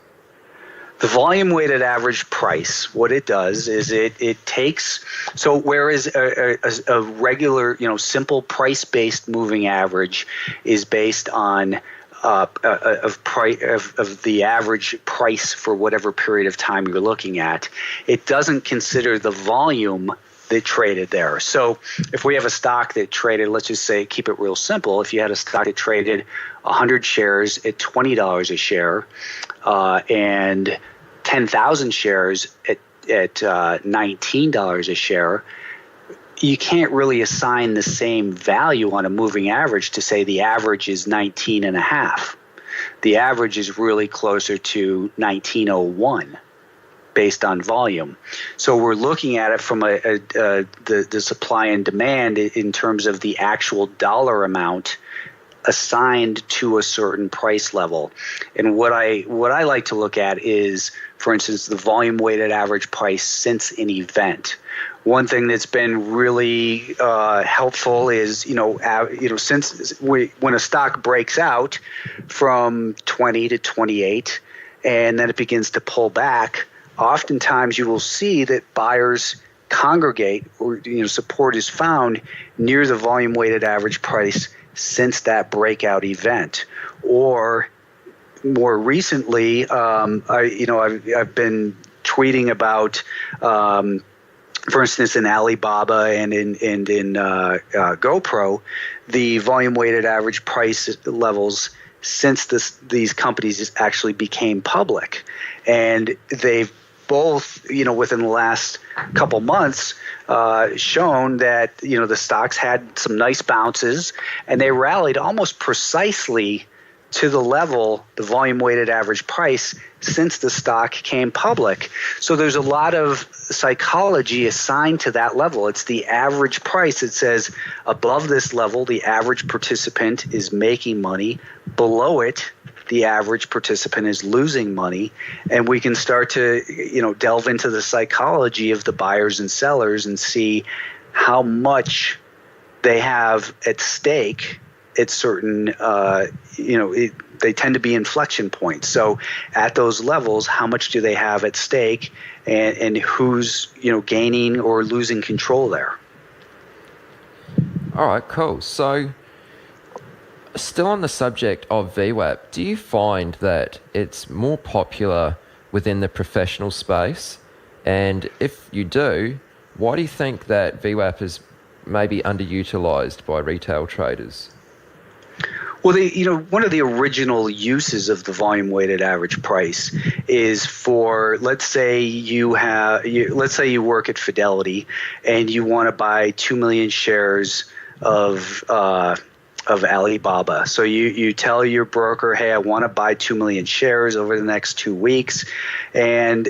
The volume weighted average price, what it does is it takes, so whereas a regular, simple price-based moving average is based on of the average price for whatever period of time you're looking at, it doesn't consider the volume that traded there. So if we have a stock that traded, let's just say, keep it real simple, if you had a stock that traded 100 shares at $20 a share and 10,000 shares at $19 a share, you can't really assign the same value on a moving average to say the average is 19 and a half. The average is really closer to 1901 based on volume. So we're looking at it from the supply and demand in terms of the actual dollar amount assigned to a certain price level. And what I like to look at is, for instance, the volume weighted average price since an event. One thing that's been really helpful is, since when a stock breaks out from 20 to 28 and then it begins to pull back, oftentimes you will see that buyers congregate, or support is found near the volume weighted average price since that breakout event. Or more recently, I've been tweeting about, for instance, in Alibaba and in GoPro, the volume weighted average price levels since these companies actually became public, and they've both, within the last couple months, shown that, the stocks had some nice bounces and they rallied almost precisely to the level, the volume weighted average price, since the stock came public. So there's a lot of psychology assigned to that level. It's the average price. It says above this level, the average participant is making money. Below it, the average participant is losing money. And we can start to, delve into the psychology of the buyers and sellers and see how much they have at stake at certain, they tend to be inflection points. So at those levels, how much do they have at stake, and who's, gaining or losing control there? All right, cool. So still on the subject of VWAP, do you find that it's more popular within the professional space? And if you do, why do you think that VWAP is maybe underutilized by retail traders? Well, one of the original uses of the volume weighted average price is for, let's say you work at Fidelity and you want to buy 2 million shares of Alibaba. So you tell your broker, hey, I want to buy 2 million shares over the next 2 weeks, and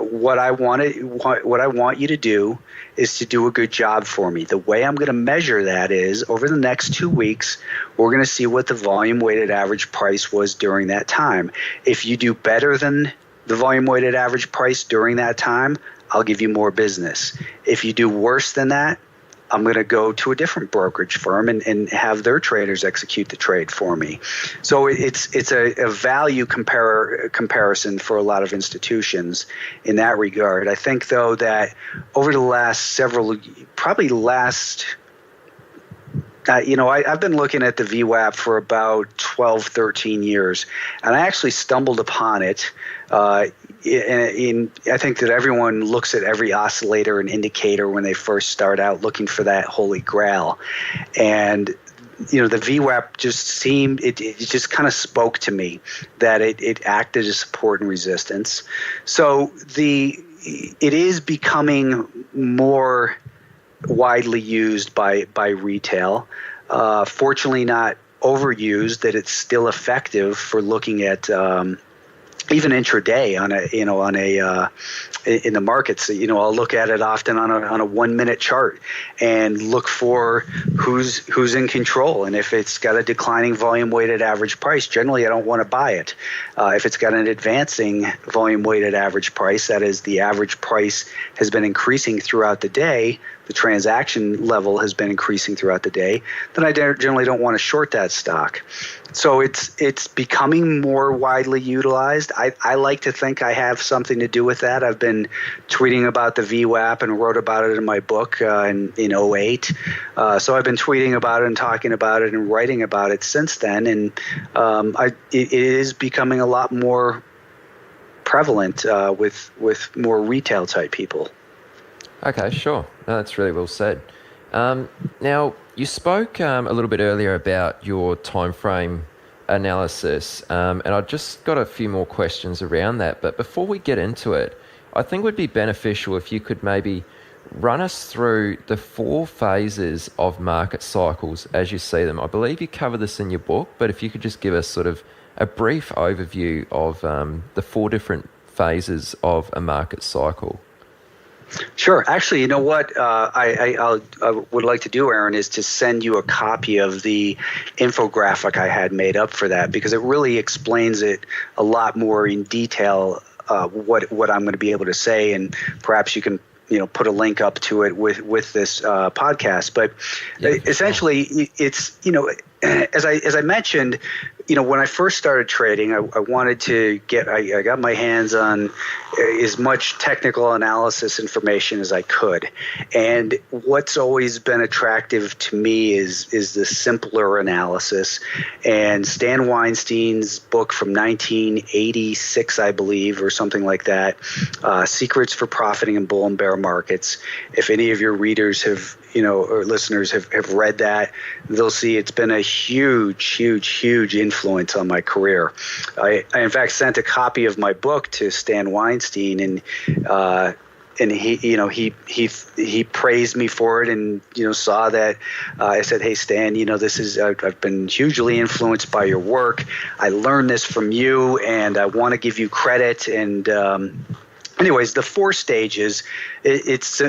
what I want you to do is to do a good job for me. The way I'm going to measure that is over the next 2 weeks, we're going to see what the volume weighted average price was during that time. If you do better than the volume weighted average price during that time, I'll give you more business. If you do worse than that, I'm going to go to a different brokerage firm and have their traders execute the trade for me. So it's a value comparison for a lot of institutions in that regard. I think, though, that over the last I've been looking at the VWAP for about 12, 13 years, and I actually stumbled upon it. I think that everyone looks at every oscillator and indicator when they first start out looking for that holy grail. And the VWAP just seemed, it just kind of spoke to me that it acted as support and resistance. So it is becoming more widely used by retail. Fortunately, not overused. That it's still effective for looking at even intraday in the markets. I'll look at it often on a 1 minute chart and look for who's in control. And if it's got a declining volume weighted average price, generally I don't want to buy it. If it's got an advancing volume weighted average price, that is, the average price has been increasing throughout the day, the transaction level has been increasing throughout the day, then I generally don't want to short that stock. So it's becoming more widely utilized. I like to think I have something to do with that. I've been tweeting about the VWAP and wrote about it in my book in 2008. So I've been tweeting about it and talking about it and writing about it since then. And it is becoming a lot more prevalent with more retail type people. Okay, sure. No, that's really well said. Now, you spoke a little bit earlier about your time frame analysis, and I've just got a few more questions around that. But before we get into it, I think it would be beneficial if you could maybe run us through the 4 phases of market cycles as you see them. I believe you cover this in your book, but if you could just give us sort of a brief overview of the 4 different phases of a market cycle. Sure. Actually, you know what I would like to do, Aaron, is to send you a copy of the infographic I had made up for that, because it really explains it a lot more in detail, what I'm going to be able to say, and perhaps you can put a link up to it with this podcast. But essentially, it's as I mentioned, when I first started trading, I wanted to I got my hands on as much technical analysis information as I could. And what's always been attractive to me is the simpler analysis. And Stan Weinstein's book from 1986, I believe, or something like that, Secrets for Profiting in Bull and Bear Markets. If any of your readers have, or listeners have read that, they'll see it's been a huge influence on my career. I in fact sent a copy of my book to Stan Weinstein, and he praised me for it, and saw that I said, "Hey Stan, this is I've been hugely influenced by your work. I learned this from you, and I want to give you credit." And anyways, the 4 stages, it's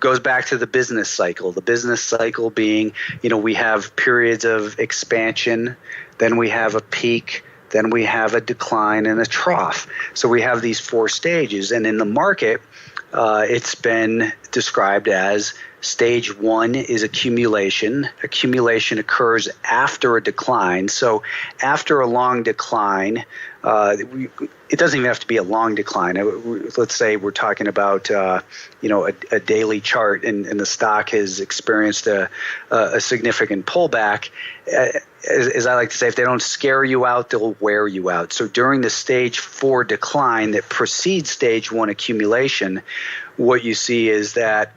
goes back to the business cycle. The business cycle being, we have periods of expansion, then we have a peak, then we have a decline and a trough. So we have these 4 stages. And in the market, it's been described as stage 1 is accumulation. Accumulation occurs after a decline. So after a long decline, it doesn't even have to be a long decline. Let's say we're talking about a daily chart, and the stock has experienced a significant pullback. As I like to say, if they don't scare you out, they'll wear you out. So during the stage 4 decline that precedes stage 1 accumulation, what you see is that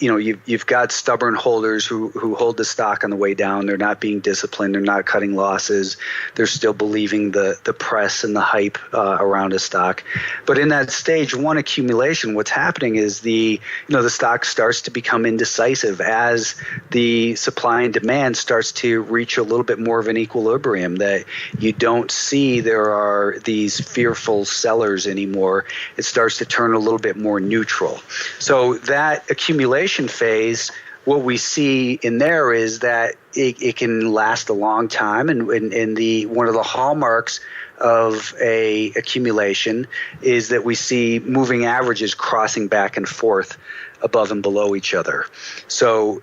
you've got stubborn holders who hold the stock on the way down. They're not being disciplined. They're not cutting losses. They're still believing the press and the hype around a stock. But in that stage 1 accumulation, what's happening is the stock starts to become indecisive as the supply and demand starts to reach a little bit more of an equilibrium, that you don't see there are these fearful sellers anymore. It starts to turn a little bit more neutral. So that accumulation phase, what we see in there is that it can last a long time, and one of the hallmarks of a accumulation is that we see moving averages crossing back and forth above and below each other. So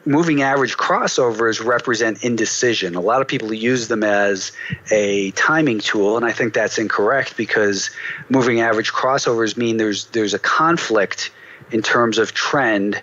moving average crossovers represent indecision. A lot of people use them as a timing tool, and I think that's incorrect, because moving average crossovers mean there's a conflict in terms of trend.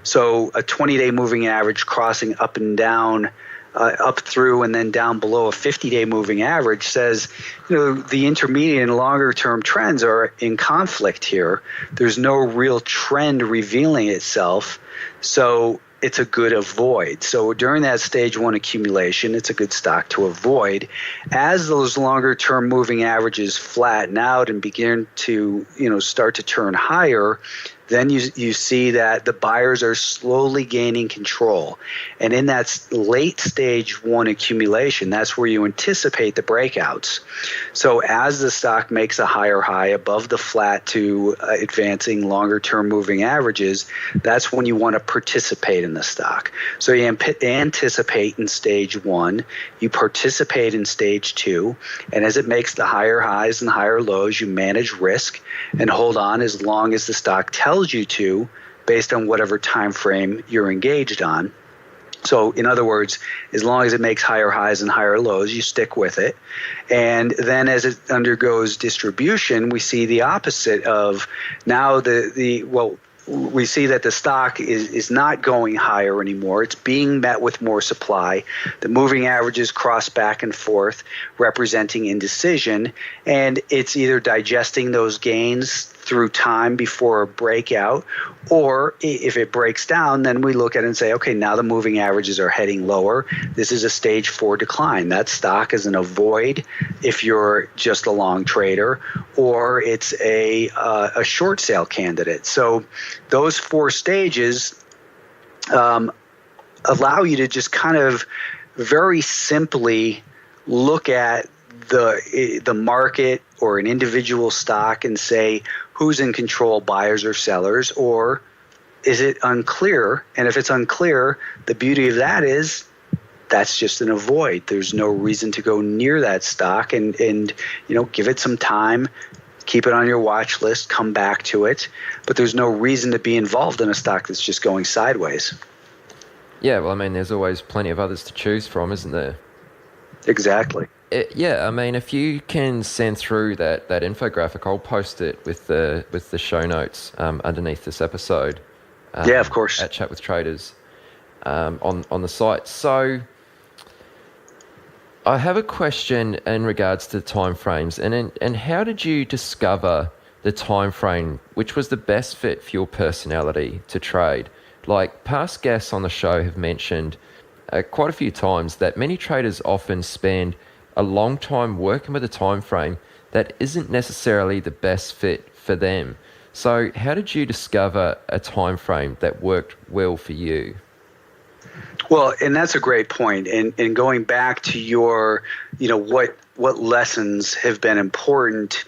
So a 20-day moving average crossing up and down, up through and then down below a 50-day moving average says, the intermediate and longer term trends are in conflict here. There's no real trend revealing itself. So it's a good avoid. So during that stage one accumulation, it's a good stock to avoid. As those longer term moving averages flatten out and begin to, start to turn higher, then you see that the buyers are slowly gaining control. And in that late stage one accumulation, that's where you anticipate the breakouts. So as the stock makes a higher high above the flat to advancing longer term moving averages, that's when you want to participate in the stock. So you anticipate in stage one, you participate in stage two, and as it makes the higher highs and higher lows, you manage risk and hold on as long as the stock tells you to, based on whatever time frame you're engaged on. So in other words, as long as it makes higher highs and higher lows, you stick with it. And then as it undergoes distribution, we see the opposite of now we see that the stock is not going higher anymore. It's being met with more supply. The moving averages cross back and forth, representing indecision, and it's either digesting those gains through time before a breakout, or if it breaks down, then we look at it and say, okay, now the moving averages are heading lower. This is a stage 4 decline. That stock is an avoid if you're just a long trader, or it's a short sale candidate. So those 4 stages allow you to just kind of very simply look at the market or an individual stock and say who's in control, buyers or sellers, or is it unclear? And if it's unclear, the beauty of that is that's just an avoid. There's no reason to go near that stock, and give it some time, keep it on your watch list, come back to it, but there's no reason to be involved in a stock that's just going sideways. Yeah, well, I mean, there's always plenty of others to choose from, isn't there? Exactly. If you can send through that infographic, I'll post it with the show notes underneath this episode. Yeah, of course. At Chat with Traders on the site. So I have a question in regards to time frames, and how did you discover the time frame which was the best fit for your personality to trade? Like past guests on the show have mentioned quite a few times that many traders often spend a long time working with a time frame that isn't necessarily the best fit for them. So how did you discover a time frame that worked well for you? Well, and that's a great point. And going back to your, what lessons have been important,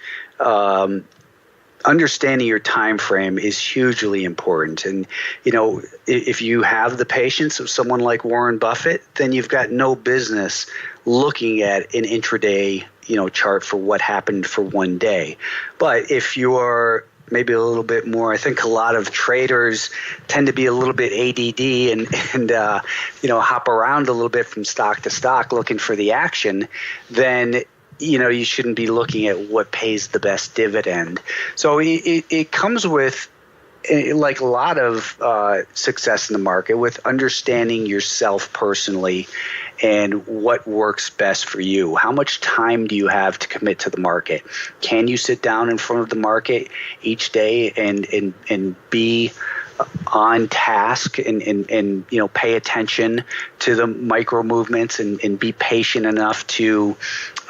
understanding your time frame is hugely important. And if you have the patience of someone like Warren Buffett, then you've got no business looking at an intraday chart for what happened for one day. But if you're maybe a little bit more, I think a lot of traders tend to be a little bit ADD and hop around a little bit from stock to stock looking for the action, then you shouldn't be looking at what pays the best dividend. So it comes with, like a lot of success in the market, with understanding yourself personally and what works best for you. How much time do you have to commit to the market? Can you sit down in front of the market each day and be on task and pay attention to the micro movements and be patient enough to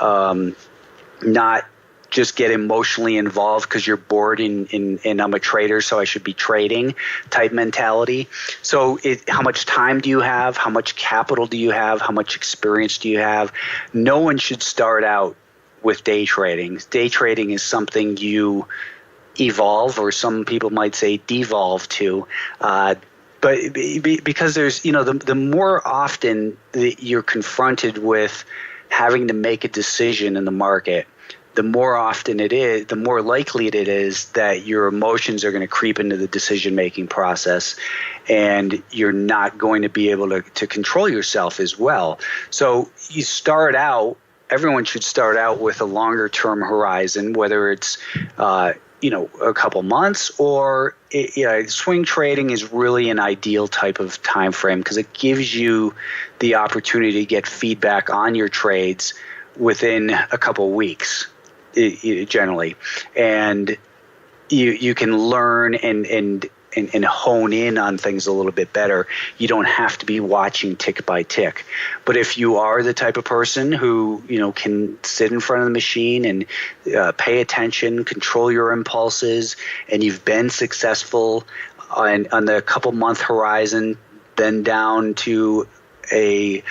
not just get emotionally involved because you're bored and I'm a trader, so I should be trading type mentality. So how much time do you have? How much capital do you have? How much experience do you have? No one should start out with day trading. Day trading is something you evolve, or some people might say devolve to. But because there's, the more often that you're confronted with having to make a decision in the market, the more often it is, the more likely it is that your emotions are going to creep into the decision-making process, and you're not going to be able to control yourself as well. So you start out, everyone should start out with a longer-term horizon, whether it's a couple months, or swing trading is really an ideal type of time frame because it gives you the opportunity to get feedback on your trades within a couple weeks, generally, and you can learn and and hone in on things a little bit better. You don't have to be watching tick by tick. But if you are the type of person who, can sit in front of the machine and pay attention, control your impulses, and you've been successful on the couple month horizon, then down to a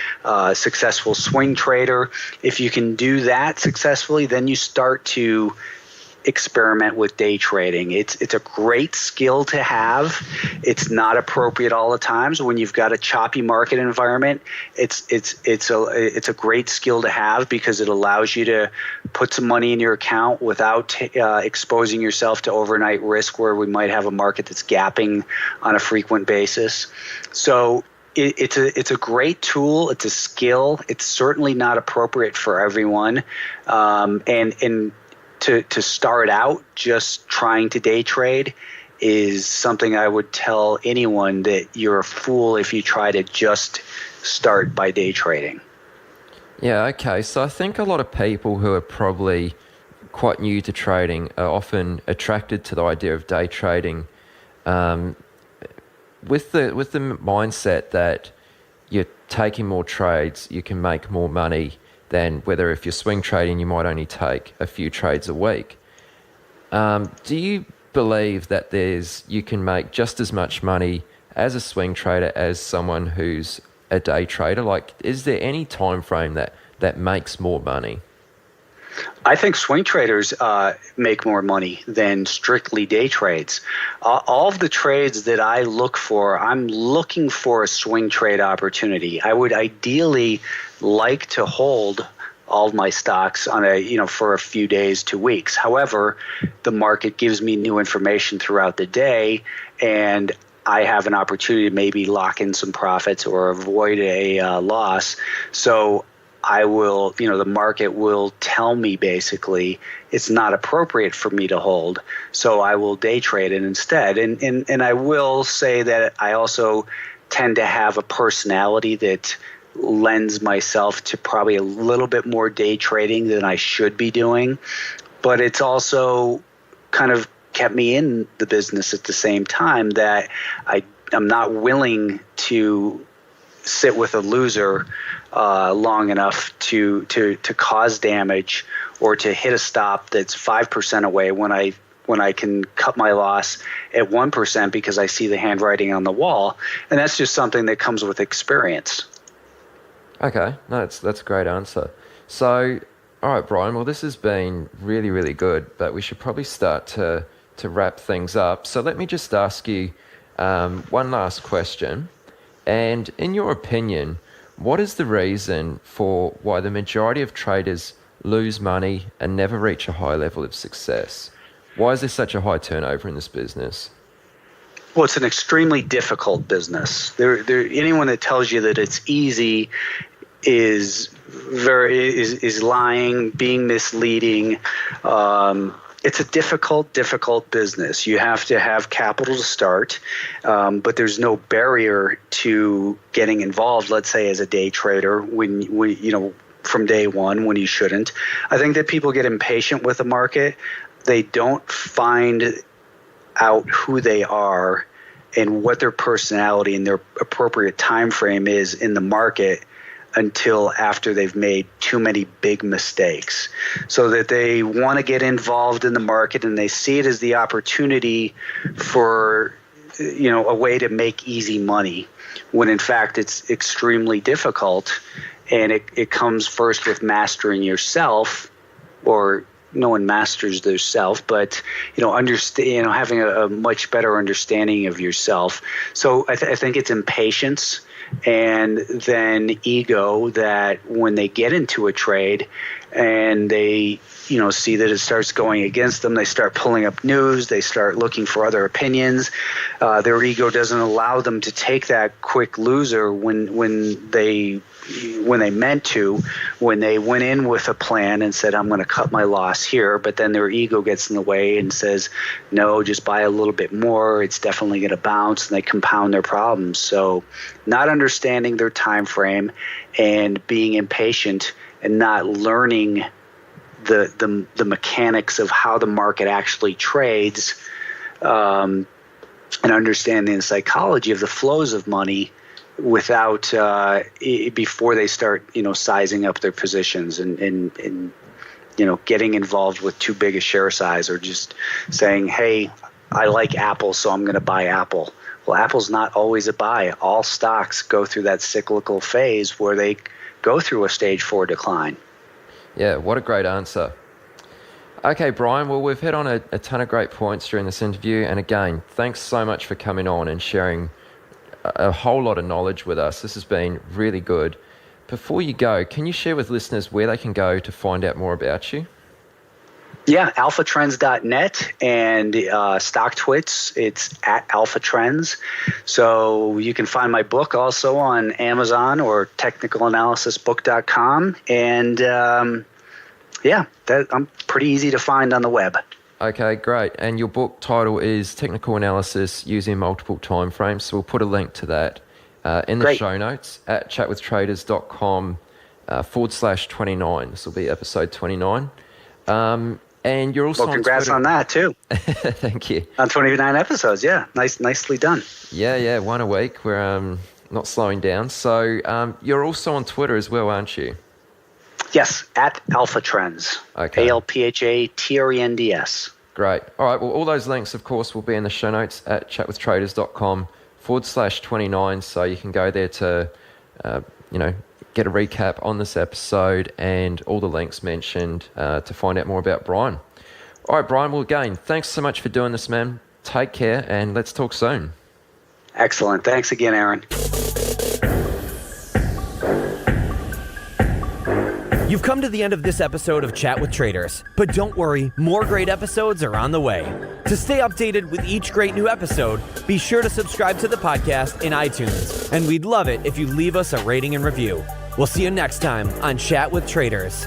successful swing trader, if you can do that successfully, then you start to experiment with day trading. It's a great skill to have. It's not appropriate all the times when you've got a choppy market environment. It's a great skill to have because it allows you to put some money in your account without exposing yourself to overnight risk where we might have a market that's gapping on a frequent basis. So it's a great tool. It's a skill. It's certainly not appropriate for everyone. And to start out just trying to day trade is something I would tell anyone that you're a fool if you try to just start by day trading. Yeah, okay. So I think a lot of people who are probably quite new to trading are often attracted to the idea of day trading with the mindset that you're taking more trades, you can make more money than whether if you're swing trading, you might only take a few trades a week. Do you believe that you can make just as much money as a swing trader as someone who's a day trader? Like, is there any time frame that makes more money? I think swing traders make more money than strictly day trades. All of the trades that I look for, I'm looking for a swing trade opportunity. I would ideally like to hold all of my stocks on for a few days to weeks. However, the market gives me new information throughout the day, and I have an opportunity to maybe lock in some profits or avoid a loss. So I will, the market will tell me basically it's not appropriate for me to hold. So I will day trade it instead. And I will say that I also tend to have a personality that lends myself to probably a little bit more day trading than I should be doing. But it's also kind of kept me in the business at the same time that I'm not willing to sit with a loser long enough to cause damage or to hit a stop that's 5% away when I can cut my loss at 1% because I see the handwriting on the wall. And that's just something that comes with experience. Okay, no, that's a great answer. So, all right, Brian, well, this has been really, really good, but we should probably start to wrap things up. So let me just ask you one last question. And in your opinion, what is the reason for why the majority of traders lose money and never reach a high level of success? Why is there such a high turnover in this business? Well, it's an extremely difficult business. Anyone that tells you that it's easy is lying, being misleading. It's a difficult business. You have to have capital to start, but there's no barrier to getting involved, let's say, as a day trader when from day one when you shouldn't. I think that people get impatient with the market. They don't find out who they are and what their personality and their appropriate time frame is in the market until after they've made too many big mistakes, so that they want to get involved in the market and they see it as the opportunity for a way to make easy money, when in fact it's extremely difficult. And it comes first with mastering yourself, or no one masters their self, but having a much better understanding of yourself. So I think it's impatience and then ego that when they get into a trade and they see that it starts going against them, they start pulling up news, they start looking for other opinions. Their ego doesn't allow them to take that quick loser when they meant to, when they went in with a plan and said, I'm going to cut my loss here, but then their ego gets in the way and says, no, just buy a little bit more, it's definitely going to bounce, and they compound their problems. So not understanding their time frame and being impatient and not learning the mechanics of how the market actually trades and understanding the psychology of the flows of money without before they start, sizing up their positions and getting involved with too big a share size, or just saying, hey, I like Apple, so I'm going to buy Apple. Well, Apple's not always a buy. All stocks go through that cyclical phase where they go through a stage 4 decline. Yeah, what a great answer. Okay, Brian, well, we've hit on a ton of great points during this interview. And again, thanks so much for coming on and sharing a whole lot of knowledge with us. This has been really good. Before you go, can you share with listeners where they can go to find out more about you? Yeah, alphatrends.net, and StockTwits, it's at alphatrends. So you can find my book also on Amazon or technicalanalysisbook.com. And I'm pretty easy to find on the web. Okay, great. And your book title is Technical Analysis Using Multiple Timeframes. So we'll put a link to that in the show notes at chatwithtraders.com/29. This will be episode 29. And you're also congrats on that too. Thank you. On 29 episodes, yeah. Nicely done. Yeah, one a week. We're not slowing down. So you're also on Twitter as well, aren't you? Yes, at AlphaTrends. Okay. ALPHATRENDS. Great. All right, well, all those links, of course, will be in the show notes at chatwithtraders.com/29. So you can go there to, get a recap on this episode and all the links mentioned to find out more about Brian. All right, Brian, well, again, thanks so much for doing this, man. Take care, and let's talk soon. Excellent. Thanks again, Aaron. You've come to the end of this episode of Chat with Traders, but don't worry, more great episodes are on the way. To stay updated with each great new episode, be sure to subscribe to the podcast in iTunes, and we'd love it if you leave us a rating and review. We'll see you next time on Chat with Traders.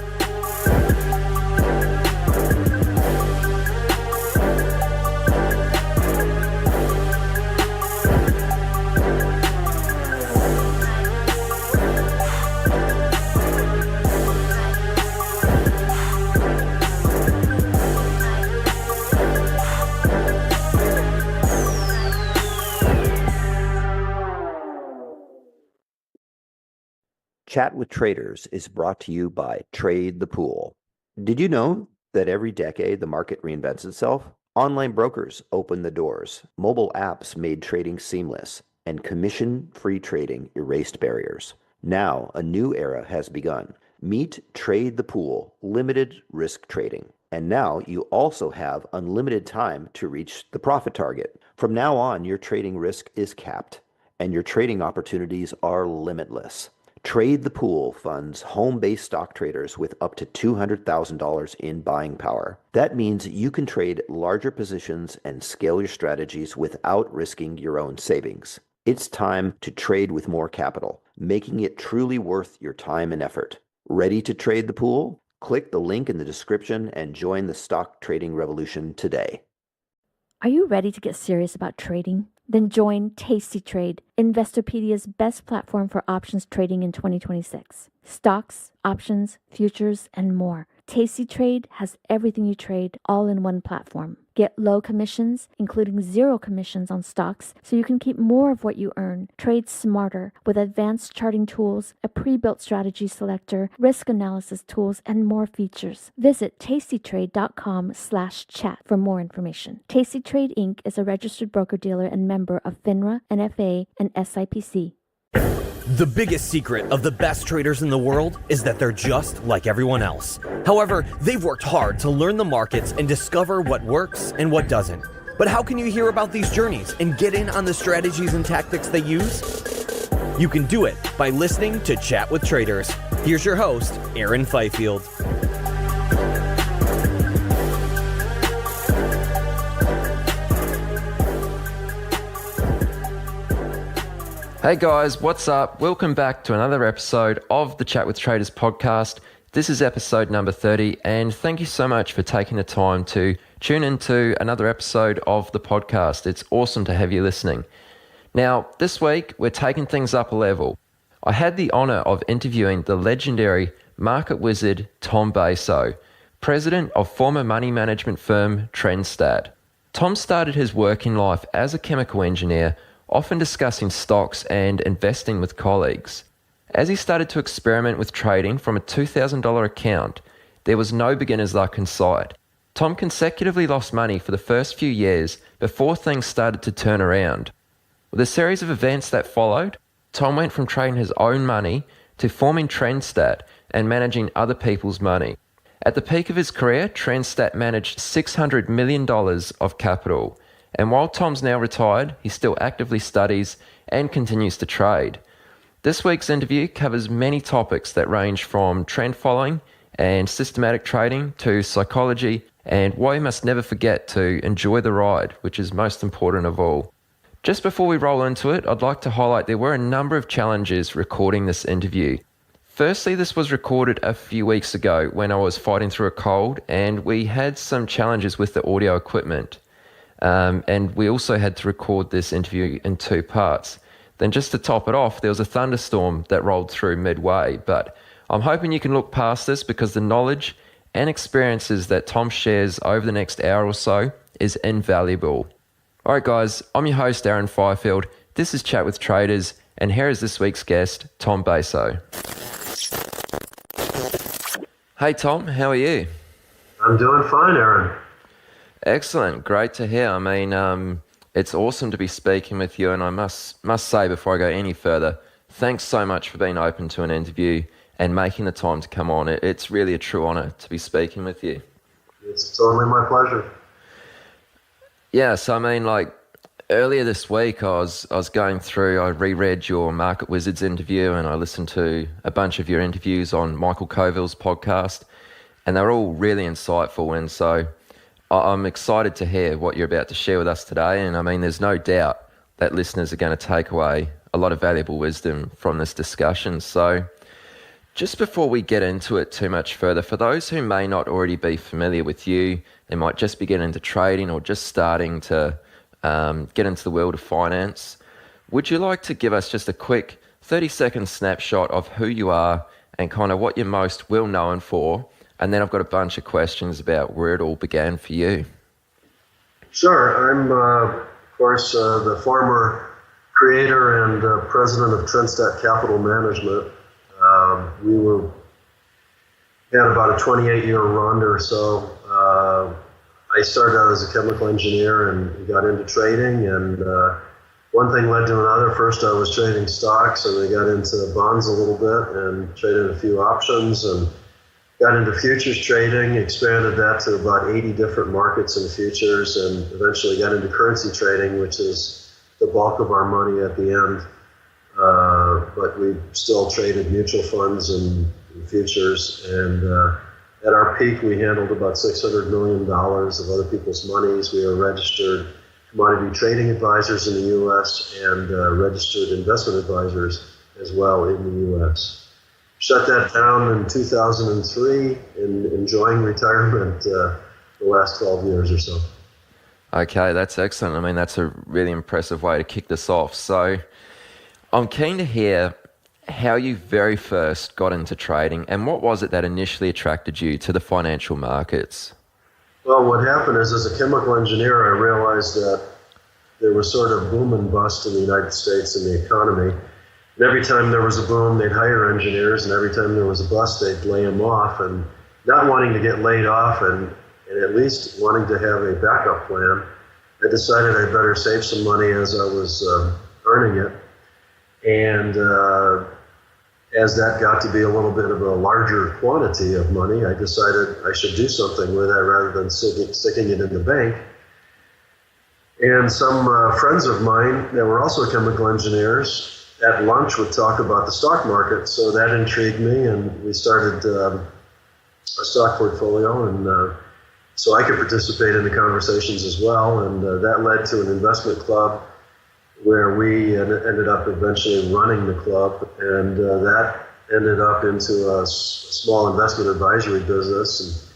Chat with Traders is brought to you by Trade the Pool. Did you know that every decade the market reinvents itself? Online brokers opened the doors, mobile apps made trading seamless, and commission-free trading erased barriers. Now, a new era has begun. Meet Trade the Pool, limited risk trading. And now you also have unlimited time to reach the profit target. From now on, your trading risk is capped, and your trading opportunities are limitless. Trade the Pool funds home-based stock traders with up to $200,000 in buying power. That means you can trade larger positions and scale your strategies without risking your own savings. It's time to trade with more capital, making it truly worth your time and effort. Ready to trade the pool? Click the link in the description and join the stock trading revolution today. Are you ready to get serious about trading? Then join Tasty Trade, Investopedia's best platform for options trading in 2026. Stocks, options, futures, and more. Tasty Trade has everything you trade all in one platform. Get low commissions, including 0 commissions on stocks, so you can keep more of what you earn. Trade smarter with advanced charting tools, a pre-built strategy selector, risk analysis tools, and more features. Visit tastytrade.com/chat for more information. Tasty Trade Inc. is a registered broker-dealer and member of FINRA, NFA, and SIPC. The biggest secret of the best traders in the world is that they're just like everyone else. However, they've worked hard to learn the markets and discover what works and what doesn't. But how can you hear about these journeys and get in on the strategies and tactics they use? You can do it by listening to Chat with Traders. Here's your host, Aaron Fifield. Hey guys, what's up? Welcome back to another episode of the Chat with Traders podcast. This is episode number 30, and thank you so much for taking the time to tune into another episode of the podcast. It's awesome to have you listening. Now, this week, we're taking things up a level. I had the honor of interviewing the legendary market wizard Tom Baso, president of former money management firm Trendstat. Tom started his working life as a chemical engineer, often discussing stocks and investing with colleagues. As he started to experiment with trading from a $2,000 account, there was no beginner's luck in sight. Tom consecutively lost money for the first few years before things started to turn around. With a series of events that followed, Tom went from trading his own money to forming TrendStat and managing other people's money. At the peak of his career, TrendStat managed $600 million of capital. And while Tom's now retired, he still actively studies and continues to trade. This week's interview covers many topics that range from trend following and systematic trading to psychology and why you must never forget to enjoy the ride, which is most important of all. Just before we roll into it, I'd like to highlight there were a number of challenges recording this interview. Firstly, this was recorded a few weeks ago when I was fighting through a cold, and we had some challenges with the audio equipment. And we also had to record this interview in 2 parts. Then just to top it off, there was a thunderstorm that rolled through midway, but I'm hoping you can look past this because the knowledge and experiences that Tom shares over the next hour or so is invaluable. All right, guys, I'm your host, Aaron Fifield. This is Chat with Traders, and here is this week's guest, Tom Baso. Hey, Tom, how are you? I'm doing fine, Aaron. Excellent. Great to hear. I mean, it's awesome to be speaking with you, and I must say before I go any further, thanks so much for being open to an interview and making the time to come on. It's really a true honor to be speaking with you. It's totally my pleasure. Yeah, so I mean, like, earlier this week I was going through, I reread your Market Wizards interview and I listened to a bunch of your interviews on Michael Coville's podcast, and they're all really insightful, and so I'm excited to hear what you're about to share with us today. And I mean, there's no doubt that listeners are going to take away a lot of valuable wisdom from this discussion. So just before we get into it too much further, for those who may not already be familiar with you, they might just be getting into trading or just starting to get into the world of finance, would you like to give us just a quick 30-second snapshot of who you are and kind of what you're most well known for? And then I've got a bunch of questions about where it all began for you. Sure. I'm, of course, the former creator and president of TrendStat Capital Management. We had about a 28-year run or so. I started out as a chemical engineer and got into trading, and one thing led to another. First I was trading stocks, and I got into bonds a little bit and traded a few options, and got into futures trading, expanded that to about 80 different markets in futures, and eventually got into currency trading, which is the bulk of our money at the end. But we still traded mutual funds and futures, and at our peak we handled about $600 million of other people's monies. We are registered commodity trading advisors in the U.S. and registered investment advisors as well in the U.S. Shut that down in 2003 and enjoying retirement the last 12 years or so. Okay, that's excellent. I mean, that's a really impressive way to kick this off. So I'm keen to hear how you very first got into trading and what was it that initially attracted you to the financial markets? Well, what happened is, as a chemical engineer, I realized that there was sort of boom and bust in the United States in the economy. And every time there was a boom, they'd hire engineers, and every time there was a bust, they'd lay them off. And not wanting to get laid off and at least wanting to have a backup plan, I decided I'd better save some money as I was earning it. And as that got to be a little bit of a larger quantity of money, I decided I should do something with it rather than sticking it in the bank. And some friends of mine that were also chemical engineers at lunch would talk about the stock market, so that intrigued me, and we started a stock portfolio, and so I could participate in the conversations as well, and that led to an investment club where we ended up eventually running the club, and that ended up into a small investment advisory business, and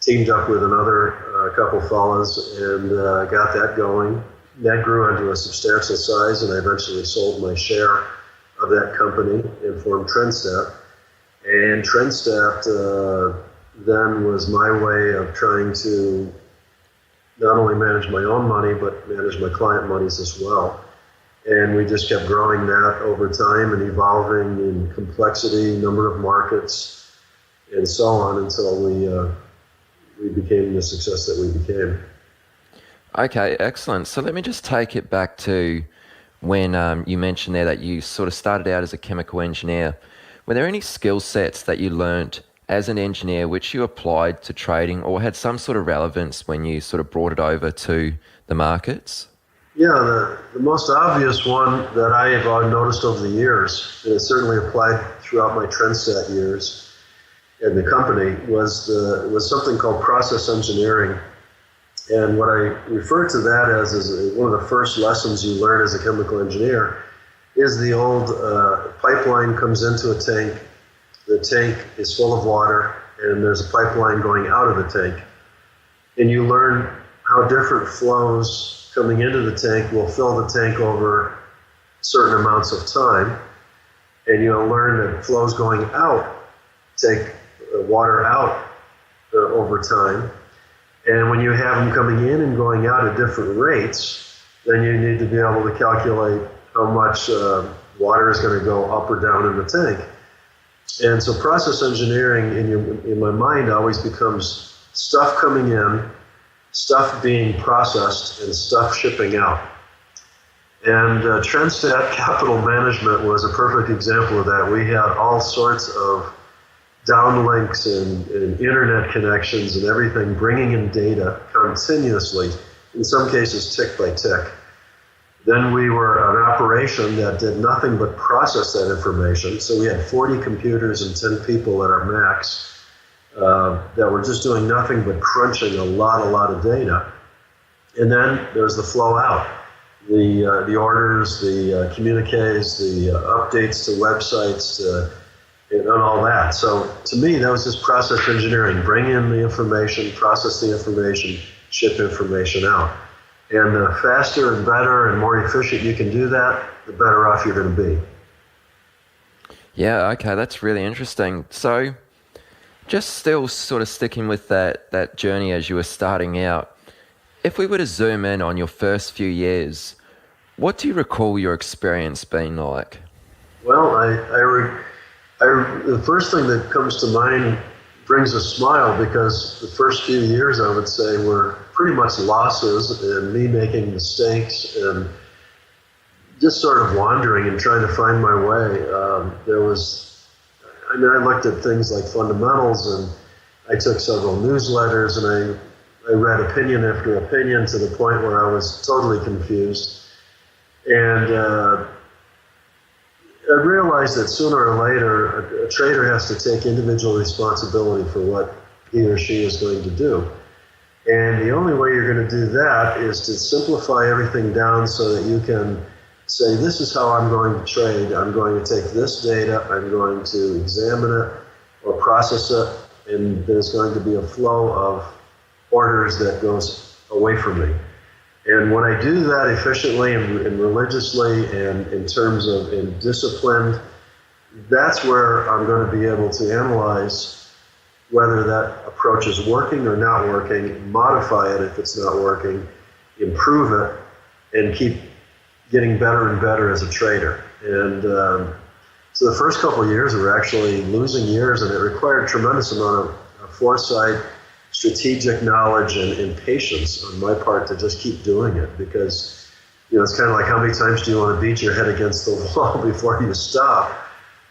teamed up with another couple fellas and got that going. That grew into a substantial size, and I eventually sold my share of that company and formed TrendStat. And TrendStat then was my way of trying to not only manage my own money, but manage my client monies as well. And we just kept growing that over time and evolving in complexity, number of markets, and so on until we became the success that we became. Okay, excellent. So let me just take it back to when you mentioned there that you sort of started out as a chemical engineer. Were there any skill sets that you learnt as an engineer which you applied to trading or had some sort of relevance when you sort of brought it over to the markets? Yeah, the most obvious one that I have noticed over the years, and it certainly applied throughout my Trendstat years in the company, was something called process engineering. And what I refer to that as is one of the first lessons you learn as a chemical engineer is the old pipeline comes into a tank, the tank is full of water, and there's a pipeline going out of the tank. And you learn how different flows coming into the tank will fill the tank over certain amounts of time. And you'll learn that flows going out take water out over time. And when you have them coming in and going out at different rates, then you need to be able to calculate how much water is going to go up or down in the tank. And so process engineering in my mind always becomes stuff coming in, stuff being processed, and stuff shipping out. And Trendstat Capital Management was a perfect example of that. We had all sorts of downlinks and internet connections and everything, bringing in data continuously, in some cases tick by tick. Then we were an operation that did nothing but process that information. So we had 40 computers and 10 people at our max that were just doing nothing but crunching a lot of data. And then there's the flow out, the orders, the communiques, the updates to websites, and all that. So to me, that was just process engineering. Bring in the information, process the information, ship information out. And the faster and better and more efficient you can do that, the better off you're going to be. Yeah, okay, that's really interesting. So just still sort of sticking with that journey as you were starting out, if we were to zoom in on your first few years, what do you recall your experience being like? Well, the first thing that comes to mind brings a smile, because the first few years, I would say, were pretty much losses and me making mistakes and just sort of wandering and trying to find my way. I looked at things like fundamentals, and I took several newsletters, and I read opinion after opinion to the point where I was totally confused. And I realized that sooner or later, a trader has to take individual responsibility for what he or she is going to do. And the only way you're going to do that is to simplify everything down so that you can say, this is how I'm going to trade. I'm going to take this data, I'm going to examine it or process it, and there's going to be a flow of orders that goes away from me. And when I do that efficiently and religiously and in terms of disciplined, that's where I'm going to be able to analyze whether that approach is working or not working, modify it if it's not working, improve it, and keep getting better and better as a trader. And so the first couple of years were actually losing years, and it required a tremendous amount of foresight, strategic knowledge, and patience on my part to just keep doing it, because it's kind of like, how many times do you want to beat your head against the wall before you stop?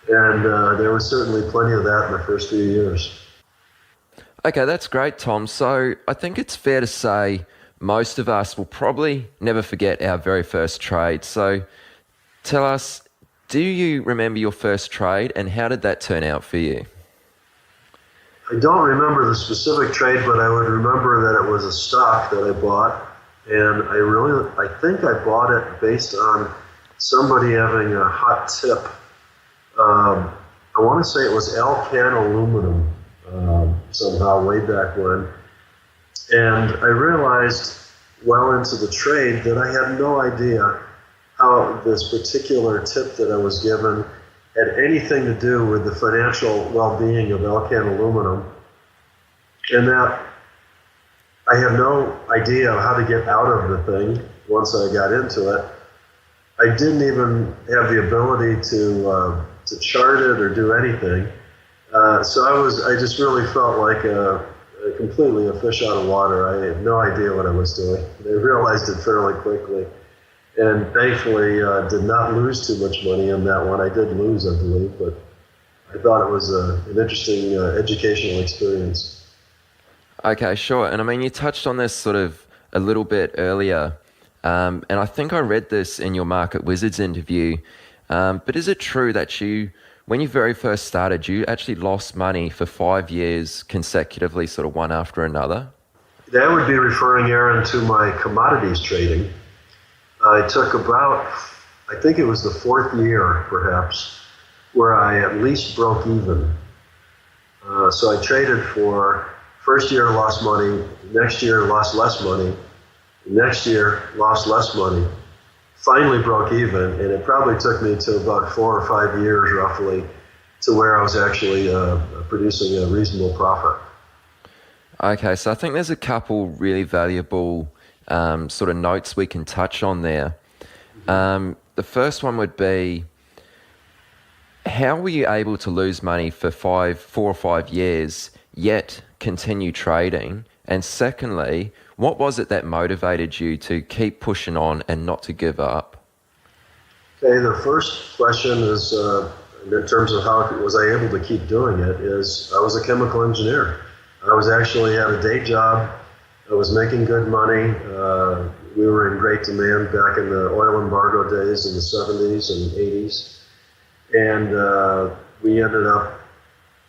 And there was certainly plenty of that in the first few years. Okay, that's great, Tom. So I think it's fair to say most of us will probably never forget our very first trade. So tell us, do you remember your first trade, and how did that turn out for you? I don't remember the specific trade, but I would remember that it was a stock that I bought, and I think I bought it based on somebody having a hot tip. I want to say it was Alcan aluminum, somehow way back when. And I realized well into the trade that I had no idea how this particular tip that I was given had anything to do with the financial well-being of Alcan aluminum. And that I had no idea how to get out of the thing once I got into it. I didn't even have the ability to chart it or do anything. So I just really felt like completely a fish out of water. I had no idea what I was doing. I realized it fairly quickly, and thankfully did not lose too much money on that one. I did lose, I believe, but I thought it was an interesting educational experience. Okay, sure. And I mean, you touched on this sort of a little bit earlier, and I think I read this in your Market Wizards interview. But is it true that when you very first started, you actually lost money for 5 years consecutively, sort of one after another? That would be referring, Aaron, to my commodities trading. I took about, I think it was the fourth year, perhaps, where I at least broke even. So I traded for, first year lost money, next year lost less money, next year lost less money, finally broke even, and it probably took me to about 4 or 5 years roughly to where I was actually producing a reasonable profit. Okay, so I think there's a couple really valuable sort of notes we can touch on there. The first one would be, how were you able to lose money for 4 or 5 years, yet continue trading? And secondly, what was it that motivated you to keep pushing on and not to give up? Okay, the first question is, in terms of how was I able to keep doing it, is I was a chemical engineer. I was actually at a day job. I was making good money. We were in great demand back in the oil embargo days in the 70s and 80s. And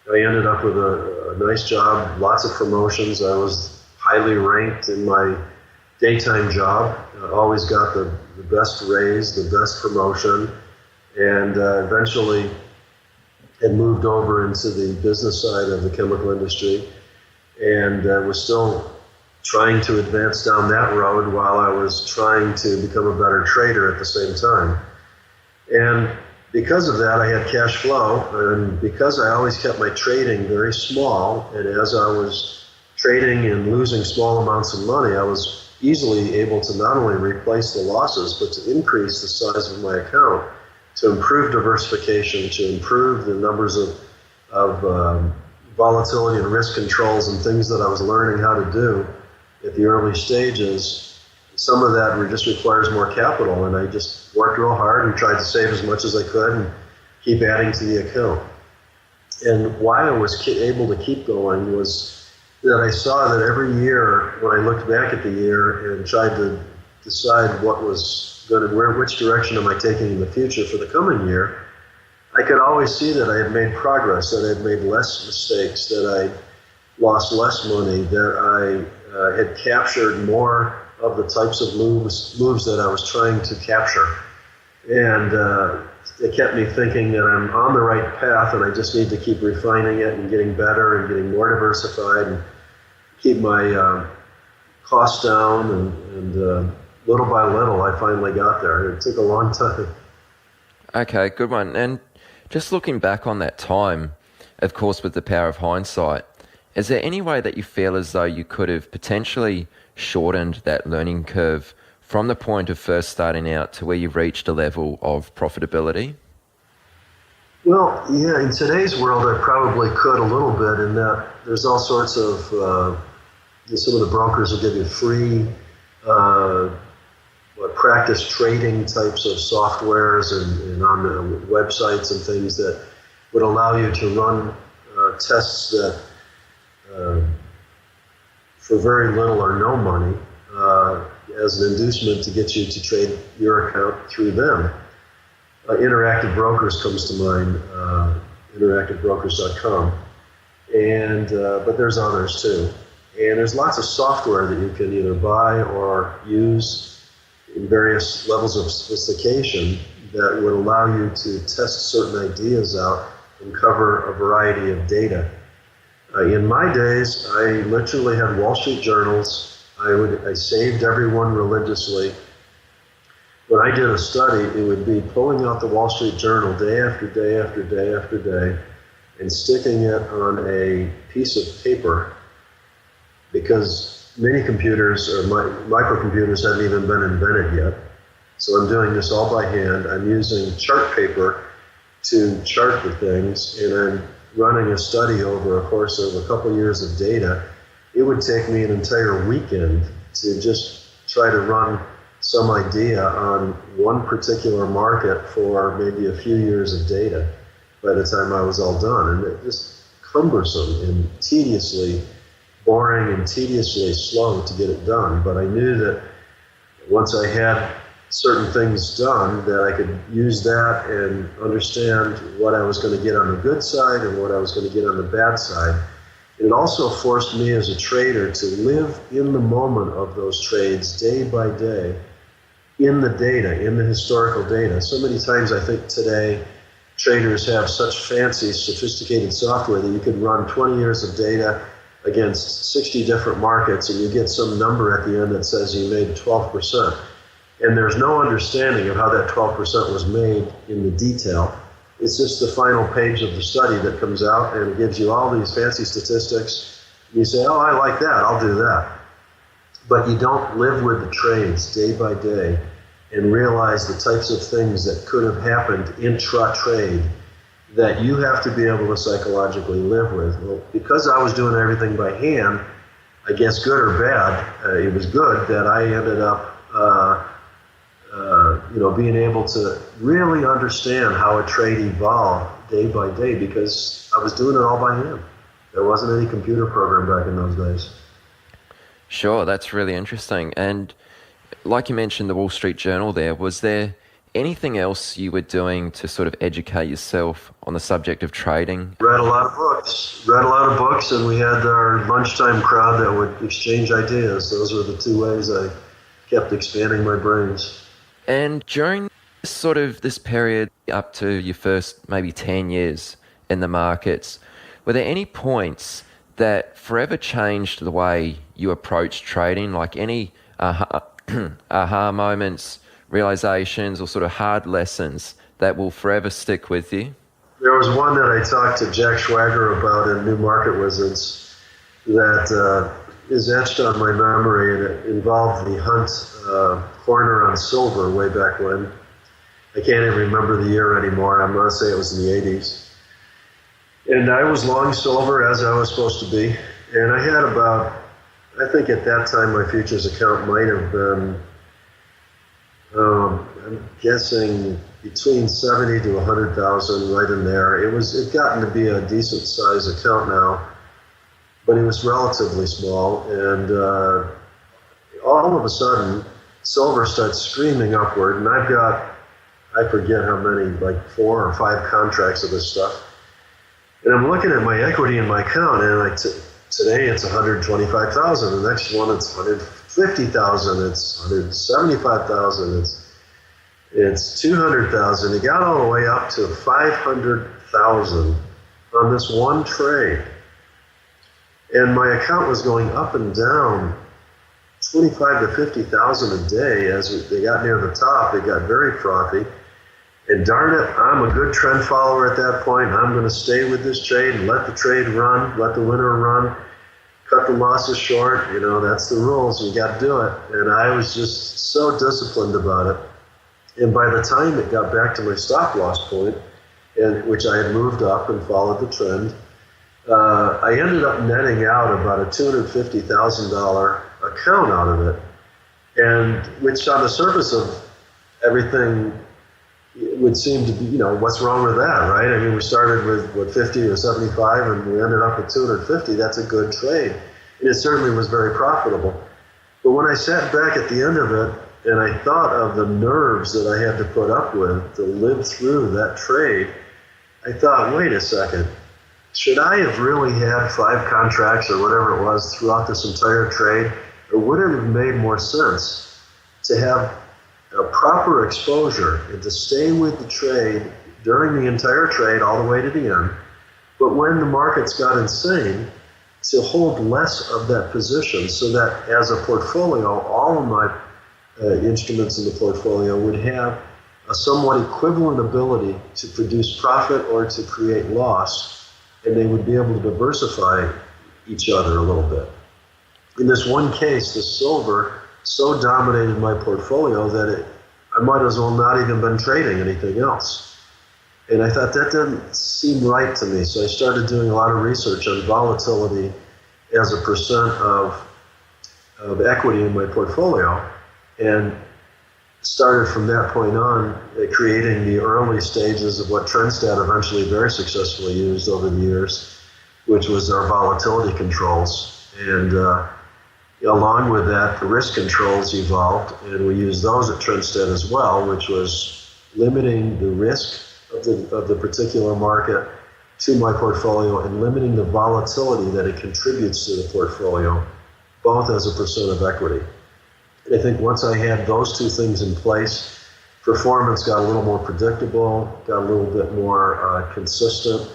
I ended up with a nice job, lots of promotions. I was highly ranked in my daytime job. I always got the best raise, the best promotion, and eventually had moved over into the business side of the chemical industry, and was still trying to advance down that road while I was trying to become a better trader at the same time. And because of that, I had cash flow, and because I always kept my trading very small, and as I was trading and losing small amounts of money, I was easily able to not only replace the losses, but to increase the size of my account, to improve diversification, to improve the numbers of volatility and risk controls and things that I was learning how to do at the early stages. Some of that just requires more capital, and I just worked real hard and tried to save as much as I could and keep adding to the account. And why I was able to keep going was that I saw that every year, when I looked back at the year and tried to decide what was going to, which direction am I taking in the future for the coming year, I could always see that I had made progress, that I had made less mistakes, that I lost less money, that I had captured more of the types of moves that I was trying to capture. And it kept me thinking that I'm on the right path, and I just need to keep refining it and getting better and getting more diversified and keep my costs down. And little by little, I finally got there. It took a long time. Okay, good one. And just looking back on that time, of course, with the power of hindsight, is there any way that you feel as though you could have potentially shortened that learning curve from the point of first starting out to where you've reached a level of profitability? Well, yeah, in today's world, I probably could a little bit, in that there's all sorts of, some of the brokers will give you free practice trading types of softwares and on the websites and things that would allow you to run tests that for very little or no money as an inducement to get you to trade your account through them. Interactive Brokers comes to mind, interactivebrokers.com, and but there's others too. And there's lots of software that you can either buy or use in various levels of sophistication that would allow you to test certain ideas out and cover a variety of data. In my days, I literally had Wall Street journals. I saved everyone religiously. When I did a study, it would be pulling out the Wall Street Journal day after day after day after day and sticking it on a piece of paper, because mini computers or microcomputers hadn't even been invented yet. So I'm doing this all by hand. I'm using chart paper to chart the things, and I'm running a study over a course of a couple years of data. It would take me an entire weekend to just try to run some idea on one particular market for maybe a few years of data by the time I was all done. And it just cumbersome and tediously boring and tediously slow to get it done. But I knew that once I had certain things done, that I could use that and understand what I was going to get on the good side and what I was going to get on the bad side. It also forced me as a trader to live in the moment of those trades day by day, in the data, in the historical data. So many times I think today traders have such fancy, sophisticated software that you can run 20 years of data against 60 different markets and you get some number at the end that says you made 12%. And there's no understanding of how that 12% was made in the detail. It's just the final page of the study that comes out and it gives you all these fancy statistics. You say, oh, I like that, I'll do that. But you don't live with the trades day by day and realize the types of things that could have happened intra-trade that you have to be able to psychologically live with. Well, because I was doing everything by hand, I guess good or bad, it was good that I ended up being able to really understand how a trade evolved day by day because I was doing it all by hand. There wasn't any computer program back in those days. Sure, that's really interesting. And like you mentioned, the Wall Street Journal there, was there anything else you were doing to sort of educate yourself on the subject of trading? Read a lot of books, and we had our lunchtime crowd that would exchange ideas. Those were the two ways I kept expanding my brains. And during this period up to your first maybe 10 years in the markets, were there any points that forever changed the way you approached trading, like any aha moments, realizations, or sort of hard lessons that will forever stick with you? There was one that I talked to Jack Schwager about in New Market Wizards that is etched on my memory, and it involved the Hunt corner on silver way back when. I can't even remember the year anymore. I'm going to say it was in the 80s. And I was long silver as I was supposed to be. And I had about, I think at that time my futures account might have been, I'm guessing between 70 to 100,000, right in there. It gotten to be a decent size account now, but it was relatively small. And all of a sudden, silver starts screaming upward, and I've got, I forget how many, like 4 or 5 contracts of this stuff. And I'm looking at my equity in my account, and today it's 125,000. The next one it's 150,000. It's 175,000. It's 200,000. It got all the way up to 500,000 on this one trade. And my account was going up and down 25 to 50,000 a day. As they got near the top, it got very frothy. And darn it, I'm a good trend follower at that point. I'm going to stay with this trade and let the trade run, let the winner run, cut the losses short. You know, that's the rules. You got to do it. And I was just so disciplined about it. And by the time it got back to my stop loss point, which I had moved up and followed the trend, I ended up netting out about a $250,000 account out of it, and which on the surface of everything would seem to be, you know, what's wrong with that, right? I mean, we started with 50 or 75 and we ended up with 250. That's a good trade. And it certainly was very profitable. But when I sat back at the end of it and I thought of the nerves that I had to put up with to live through that trade, I thought, wait a second. Should I have really had 5 contracts or whatever it was throughout this entire trade? Or would it have made more sense to have a proper exposure and to stay with the trade during the entire trade all the way to the end, but when the markets got insane, to hold less of that position so that as a portfolio, all of my instruments in the portfolio would have a somewhat equivalent ability to produce profit or to create loss, and they would be able to diversify each other a little bit. in this one case, the silver so dominated my portfolio that I might as well not even been trading anything else. And I thought that didn't seem right to me. So I started doing a lot of research on volatility as a percent of equity in my portfolio, and started from that point on creating the early stages of what Trendstat eventually very successfully used over the years, which was our volatility controls. And along with that, the risk controls evolved, and we used those at Trendstat as well, which was limiting the risk of the particular market to my portfolio and limiting the volatility that it contributes to the portfolio, both as a percent of equity. And I think once I had those two things in place, performance got a little more predictable, got a little bit more consistent.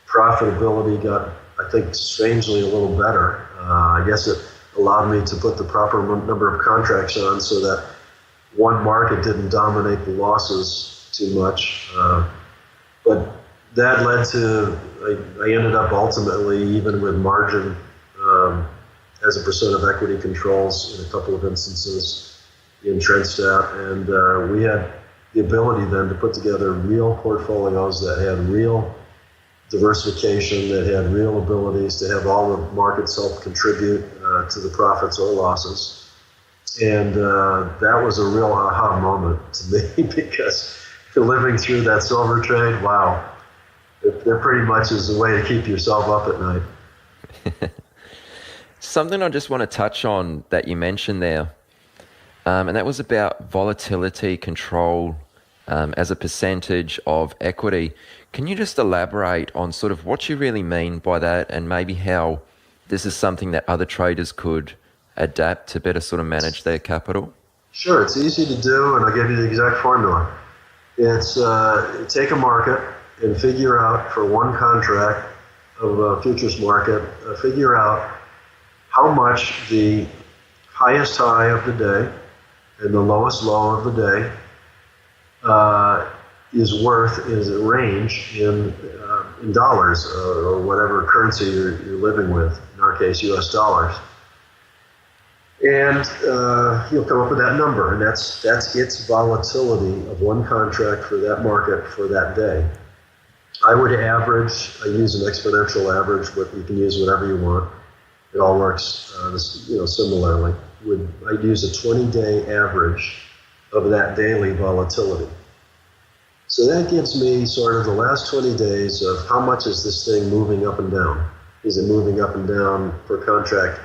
Profitability got, I think, strangely a little better. I guess it allowed me to put the proper number of contracts on so that one market didn't dominate the losses too much. But that led to, I ended up ultimately, even with margin as a percent of equity controls in a couple of instances in Trendstat. And we had the ability then to put together real portfolios that had real diversification, that had real abilities to have all the markets help contribute to the profits or losses. And that was a real aha moment to me because living through that silver trade, wow, that pretty much is the way to keep yourself up at night. Something I just want to touch on that you mentioned there, and that was about volatility control as a percentage of equity. Can you just elaborate on sort of what you really mean by that, and maybe how this is something that other traders could adapt to better sort of manage their capital? Sure, it's easy to do, and I'll give you the exact formula. It's take a market and figure out for one contract of a futures market, figure out how much the highest high of the day and the lowest low of the day is worth, is a range in dollars or whatever currency you're living with, in our case, US dollars. And you'll come up with that number, and that's its volatility of one contract for that market for that day. I would average, I use an exponential average, but you can use whatever you want. It all works similarly. I'd use a 20-day average of that daily volatility. So that gives me sort of the last 20 days of how much is this thing moving up and down. Is it moving up and down per contract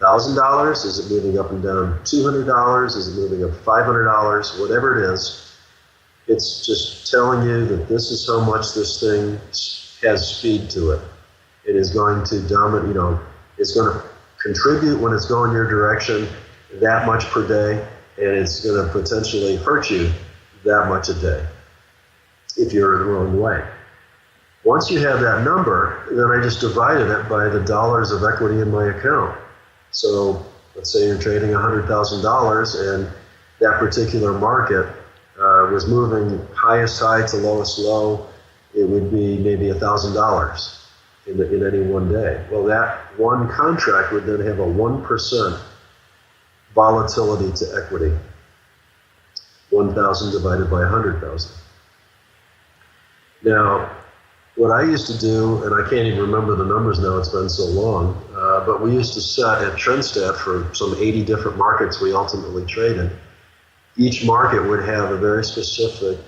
$1,000? Is it moving up and down $200? Is it moving up $500? Whatever it is, it's just telling you that this is how much this thing has speed to it. It is going to dominate, it's going to contribute when it's going your direction that much per day, and it's going to potentially hurt you that much a day if you're in the wrong way. Once you have that number, then I just divided it by the dollars of equity in my account. So let's say you're trading $100,000 and that particular market was moving highest high to lowest low, it would be maybe $1,000 in any one day. Well, that one contract would then have a 1% volatility to equity. 1,000 divided by 100,000. Now, what I used to do, and I can't even remember the numbers now, it's been so long, but we used to set at Trendstat for some 80 different markets we ultimately traded. Each market would have a very specific,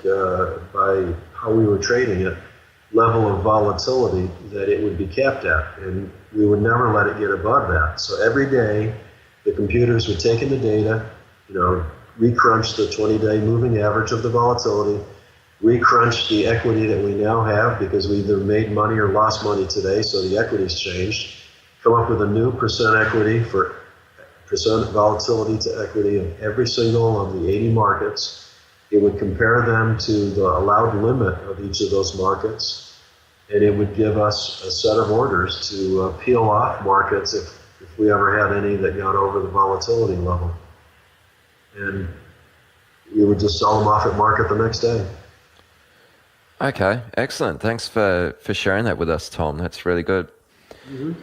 by how we were trading it, level of volatility that it would be capped at, and we would never let it get above that. So every day, the computers would take in the data, recrunch the 20-day moving average of the volatility, recrunch the equity that we now have because we either made money or lost money today, so the equity's changed, come up with a new percent equity for percent volatility to equity of every single of the 80 markets. It would compare them to the allowed limit of each of those markets, and it would give us a set of orders to peel off markets if we ever had any that got over the volatility level. And we would just sell them off at market the next day. Okay, excellent. Thanks for sharing that with us, Tom. That's really good. Mm-hmm.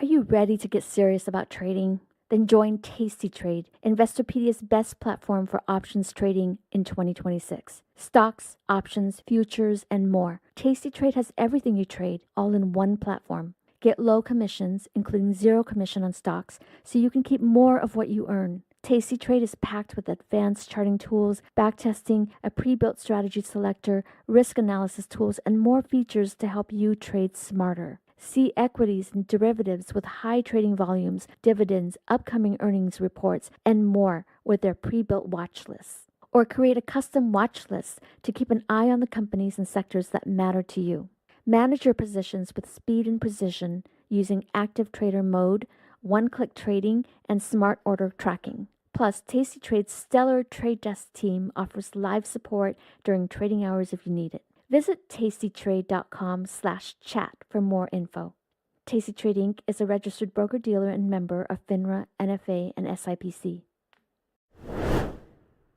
Are you ready to get serious about trading? Then join Tasty Trade, Investorpedia's best platform for options trading in 2026. Stocks, options, futures, and more. Tasty Trade has everything you trade, all in one platform. Get low commissions, including zero commission on stocks, so you can keep more of what you earn. Tasty Trade is packed with advanced charting tools, backtesting, a pre-built strategy selector, risk analysis tools, and more features to help you trade smarter. See equities and derivatives with high trading volumes, dividends, upcoming earnings reports, and more with their pre-built watch lists. Or create a custom watch list to keep an eye on the companies and sectors that matter to you. Manage your positions with speed and precision using active trader mode, one-click trading, and smart order tracking. Plus, Tasty Trade's stellar trade desk team offers live support during trading hours if you need it. Visit tastytrade.com/chat for more info. Tasty Trade Inc. is a registered broker-dealer and member of FINRA, NFA, and SIPC.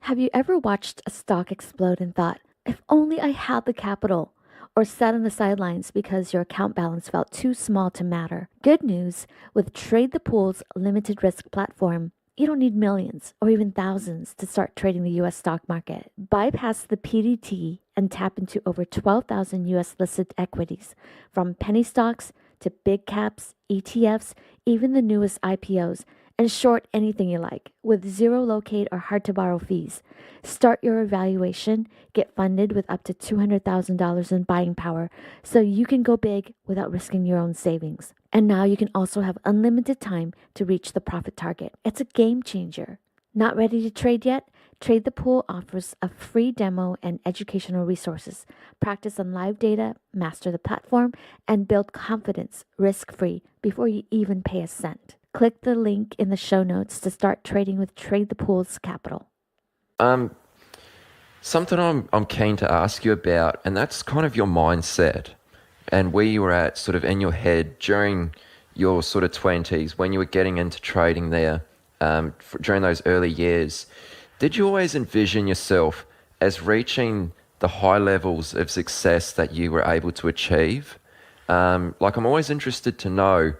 Have you ever watched a stock explode and thought, if only I had the capital? Or sat on the sidelines because your account balance felt too small to matter? Good news, with Trade the Pool's limited risk platform, you don't need millions or even thousands to start trading the U.S. stock market. Bypass the PDT and tap into over 12,000 U.S. listed equities, from penny stocks to big caps, ETFs, even the newest IPOs, and short anything you like with zero locate or hard to borrow fees. Start your evaluation, get funded with up to $200,000 in buying power so you can go big without risking your own savings. And now you can also have unlimited time to reach the profit target. It's a game changer. Not ready to trade yet? Trade the Pool offers a free demo and educational resources. Practice on live data, master the platform, and build confidence risk-free before you even pay a cent. Click the link in the show notes to start trading with Trade the Pool's capital. Something I'm keen to ask you about, and that's kind of your mindset and where you were at sort of in your head during your sort of 20s when you were getting into trading there during those early years. Did you always envision yourself as reaching the high levels of success that you were able to achieve? I'm always interested to know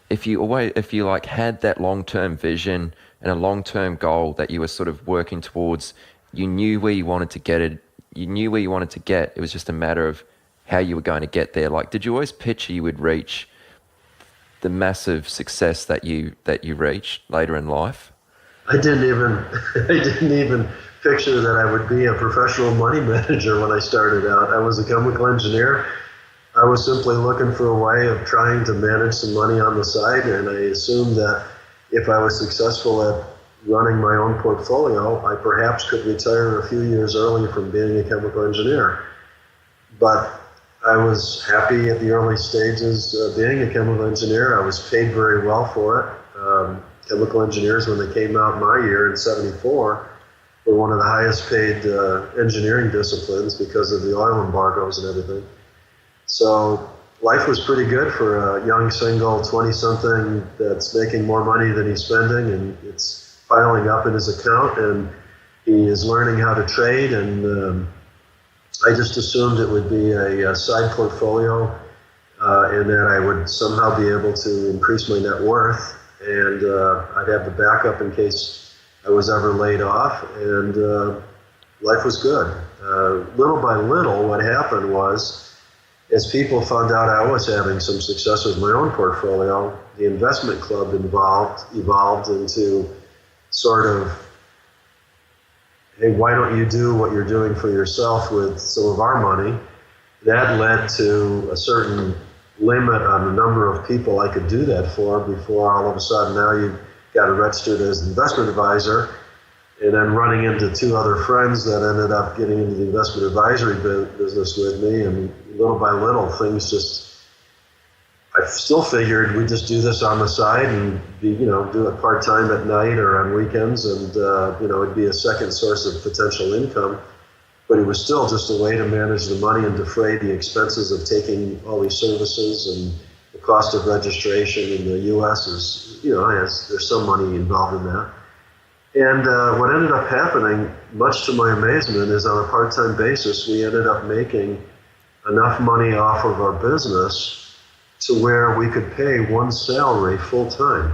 if you like had that long-term vision and a long-term goal that you were sort of working towards. You knew where you wanted to get it. You knew where you wanted to get. It was just a matter of how you were going to get there. Like, did you always picture you would reach the massive success that you reached later in life? I didn't even picture that I would be a professional money manager when I started out. I was a chemical engineer. I was simply looking for a way of trying to manage some money on the side, and I assumed that if I was successful at running my own portfolio, I perhaps could retire a few years early from being a chemical engineer. But I was happy at the early stages being a chemical engineer. I was paid very well for it. Chemical engineers, when they came out my year in '74, were one of the highest paid engineering disciplines because of the oil embargoes and everything. So life was pretty good for a young single 20-something that's making more money than he's spending, and it's piling up in his account, and he is learning how to trade. And I just assumed it would be a side portfolio, and that I would somehow be able to increase my net worth, and I'd have the backup in case I was ever laid off, and life was good. Little by little, what happened was, as people found out I was having some success with my own portfolio, the investment club evolved into sort of, hey, why don't you do what you're doing for yourself with some of our money? That led to a certain limit on the number of people I could do that for before all of a sudden now you got registered as an investment advisor, and then running into two other friends that ended up getting into the investment advisory business with me, and little by little things just, I still figured we'd just do this on the side and do it part-time at night or on weekends, and it'd be a second source of potential income. But it was still just a way to manage the money and defray the expenses of taking all these services, and the cost of registration in the U.S. is, there's some money involved in that. And what ended up happening, much to my amazement, is on a part-time basis, we ended up making enough money off of our business to where we could pay one salary full time.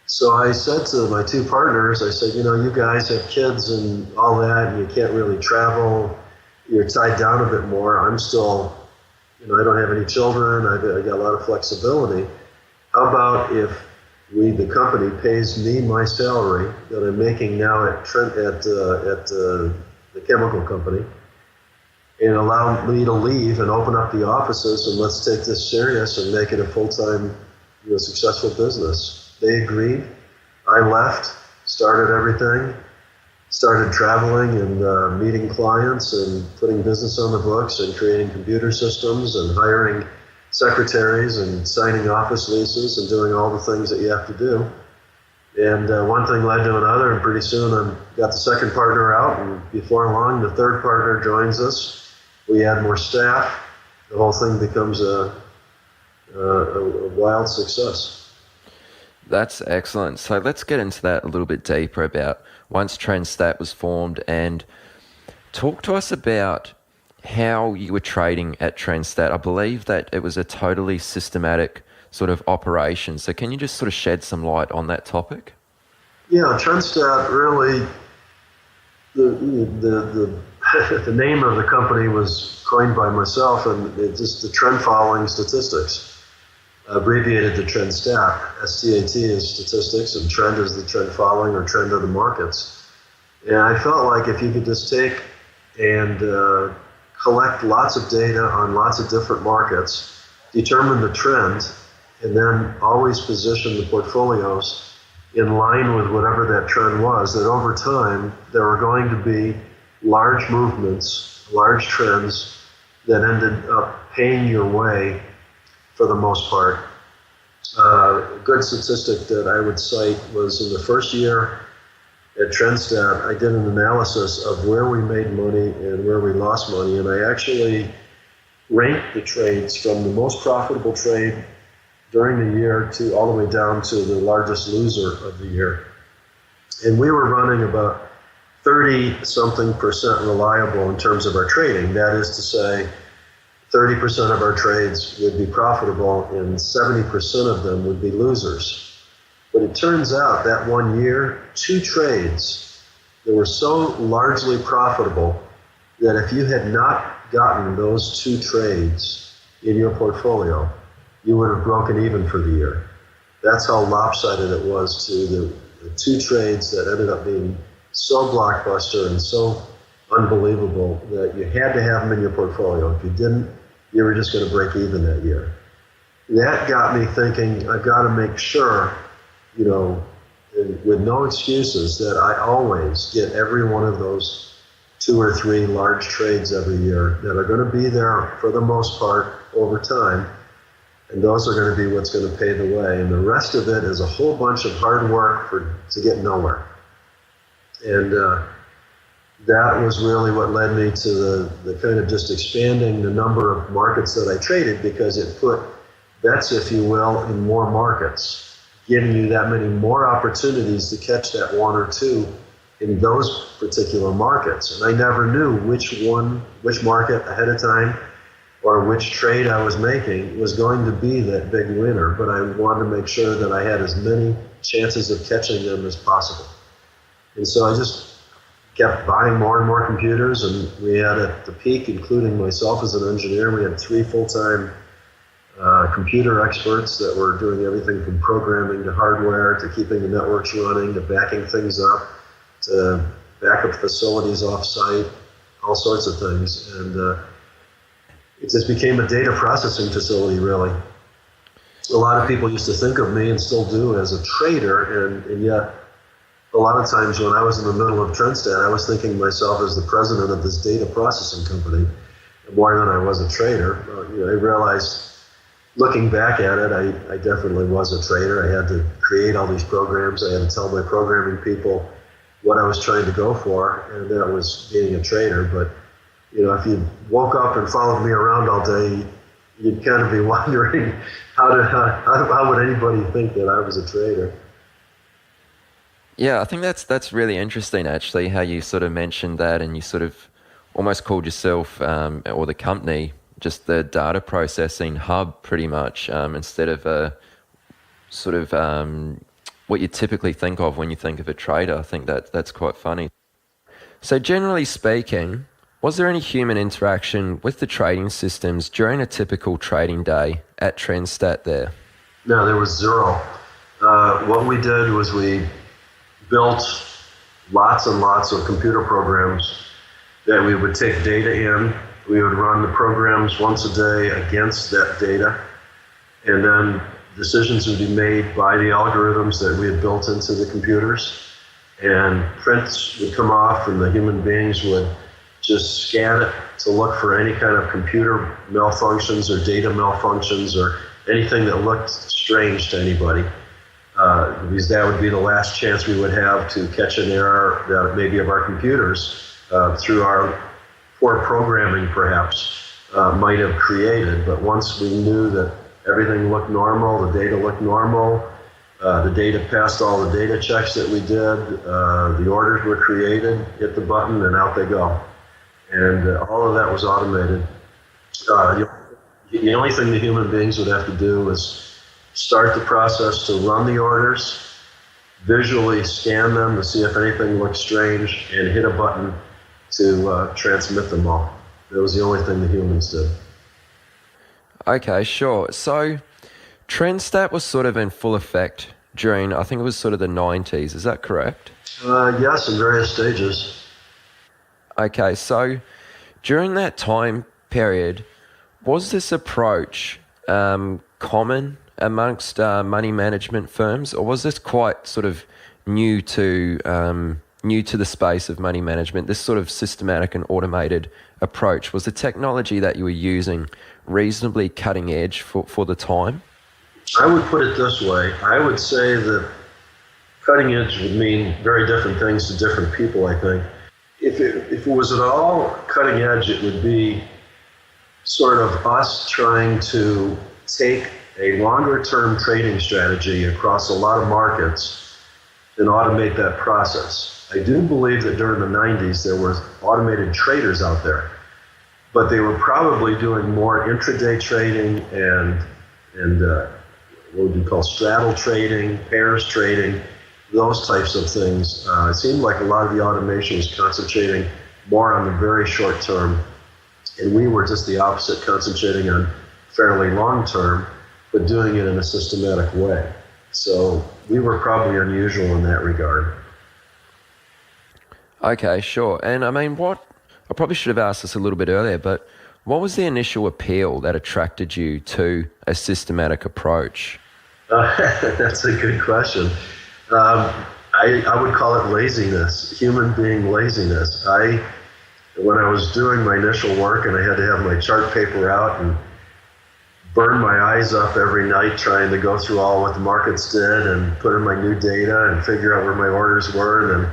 So I said to my two partners, I said, you guys have kids and all that, and you can't really travel. You're tied down a bit more. I'm still, I don't have any children. I got a lot of flexibility. How about if the company pays me my salary that I'm making now at the chemical company, and allow me to leave and open up the offices, and let's take this serious and make it a full-time, successful business. They agreed. I left, started everything, started traveling and meeting clients and putting business on the books and creating computer systems and hiring secretaries and signing office leases and doing all the things that you have to do. And one thing led to another, and pretty soon I got the second partner out, and before long the third partner joins us. We add more staff. The whole thing becomes a wild success. That's excellent. So let's get into that a little bit deeper about once TrendStat was formed, and talk to us about how you were trading at TrendStat. I believe that it was a totally systematic sort of operation. So can you just sort of shed some light on that topic? Yeah, TrendStat really, the name of the company was coined by myself, and it's just the trend following statistics. Abbreviated to TrendStat. STAT is statistics, and trend is the trend following or trend of the markets. And I felt like if you could just take and collect lots of data on lots of different markets, determine the trend, and then always position the portfolios in line with whatever that trend was, that over time there were going to be large movements, large trends that ended up paying your way for the most part. A good statistic that I would cite was in the first year at TrendStat, I did an analysis of where we made money and where we lost money, and I actually ranked the trades from the most profitable trade during the year to all the way down to the largest loser of the year. And we were running about 30-something% reliable in terms of our trading. That is to say, 30% of our trades would be profitable and 70% of them would be losers. But it turns out that one year, 2 trades that were so largely profitable that if you had not gotten those 2 trades in your portfolio, you would have broken even for the year. That's how lopsided it was to the 2 trades that ended up being so blockbuster and so unbelievable that you had to have them in your portfolio. If you didn't, you were just going to break even that year. That got me thinking, I've got to make sure, with no excuses, that I always get every one of those 2 or 3 large trades every year that are going to be there for the most part over time. And those are going to be what's going to pay the way. And the rest of it is a whole bunch of hard work to get nowhere. And that was really what led me to the kind of just expanding the number of markets that I traded, because it put bets, if you will, in more markets, giving you that many more opportunities to catch that 1 or 2 in those particular markets. And I never knew which market ahead of time or which trade I was making was going to be that big winner, but I wanted to make sure that I had as many chances of catching them as possible. And so I just kept buying more and more computers, and we had at the peak, including myself as an engineer, we had 3 full-time computer experts that were doing everything from programming to hardware to keeping the networks running to backing things up to backup facilities off-site, all sorts of things. And it just became a data processing facility, really. A lot of people used to think of me, and still do, as a trader, and yet a lot of times when I was in the middle of TrendStat, I was thinking of myself as the president of this data processing company more than I was a trader. I realized, looking back at it, I definitely was a trader. I had to create all these programs. I had to tell my programming people what I was trying to go for, and that was being a trader. But if you woke up and followed me around all day, you'd kind of be wondering how would anybody think that I was a trader. Yeah, I think that's really interesting, actually, how you sort of mentioned that, and you sort of almost called yourself or the company just the data processing hub pretty much, instead of a sort of what you typically think of when you think of a trader. I think that's quite funny. So generally speaking, was there any human interaction with the trading systems during a typical trading day at Trendstat there? No, there was zero. What we did was we built lots and lots of computer programs that we would take data in. We would run the programs once a day against that data, and then decisions would be made by the algorithms that we had built into the computers, and prints would come off, and the human beings would just scan it to look for any kind of computer malfunctions or data malfunctions or anything that looked strange to anybody, because that would be the last chance we would have to catch an error that maybe of our computers through our poor programming perhaps might have created. But once we knew that everything looked normal, the data looked normal, the data passed all the data checks that we did, the orders were created, hit the button, and out they go. And all of that was automated. The only thing the human beings would have to do is start the process to run the orders, visually scan them to see if anything looks strange, and hit a button to transmit them all. That was the only thing the humans did. Okay, sure. So Trendstat was sort of in full effect during, I think it was sort of the 90s. Is that correct? Yes, in various stages. Okay, so during that time period, was this approach common amongst money management firms, or was this quite sort of new to the space of money management, this sort of systematic and automated approach? Was the technology that you were using reasonably cutting edge for the time? I would put it this way. I would say that cutting edge would mean very different things to different people, I think. If it was at all cutting edge, it would be sort of us trying to take a longer-term trading strategy across a lot of markets and automate that process. I do believe that during the 90s there were automated traders out there, but they were probably doing more intraday trading and what would you call straddle trading, pairs trading, those types of things. It seemed like a lot of the automation was concentrating more on the very short term, and we were just the opposite, concentrating on fairly long term, but doing it in a systematic way. So we were probably unusual in that regard. Okay, sure. And I mean, I probably should have asked this a little bit earlier, but what was the initial appeal that attracted you to a systematic approach? That's a good question. I would call it laziness, human being laziness. When I was doing my initial work and I had to have my chart paper out and burn my eyes up every night trying to go through all what the markets did and put in my new data and figure out where my orders were and then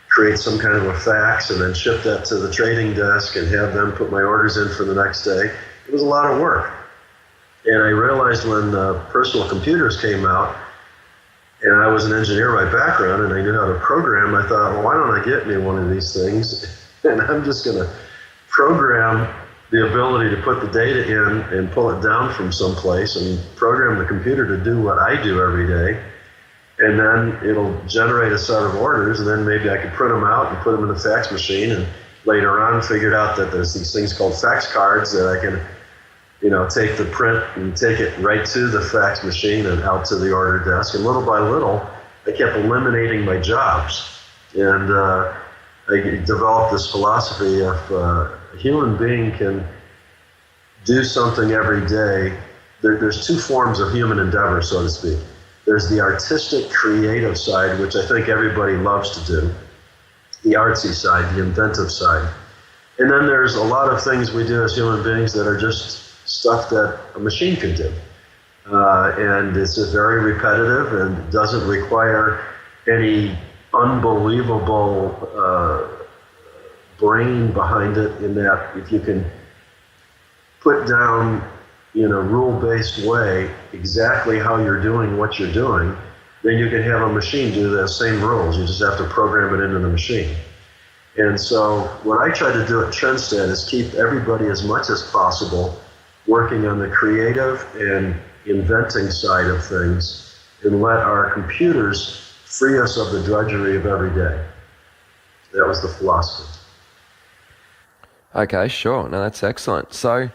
create some kind of a fax and then ship that to the trading desk and have them put my orders in for the next day. It was a lot of work. And I realized when personal computers came out, and I was an engineer by background and I knew how to program, I thought, well, why don't I get me one of these things? And I'm just going to program the ability to put the data in and pull it down from someplace and program the computer to do what I do every day. And then it'll generate a set of orders, and then maybe I could print them out and put them in the fax machine. And later on figured out that there's these things called fax cards that I can, take the print and take it right to the fax machine and out to the order desk. And little by little, I kept eliminating my jobs. And I developed this philosophy of a human being can do something every day. There's two forms of human endeavor, so to speak. There's the artistic, creative side, which I think everybody loves to do, the artsy side, the inventive side. And then there's a lot of things we do as human beings that are just stuff that a machine can do. And it's just very repetitive and doesn't require any unbelievable brain behind it, in that if you can put down in a rule-based way exactly how you're doing what you're doing, then you can have a machine do the same rules. You just have to program it into the machine. And so what I try to do at Trendstat is keep everybody as much as possible working on the creative and inventing side of things and let our computers free us of the drudgery of every day. That was the philosophy. Okay, sure. No, that's excellent. So,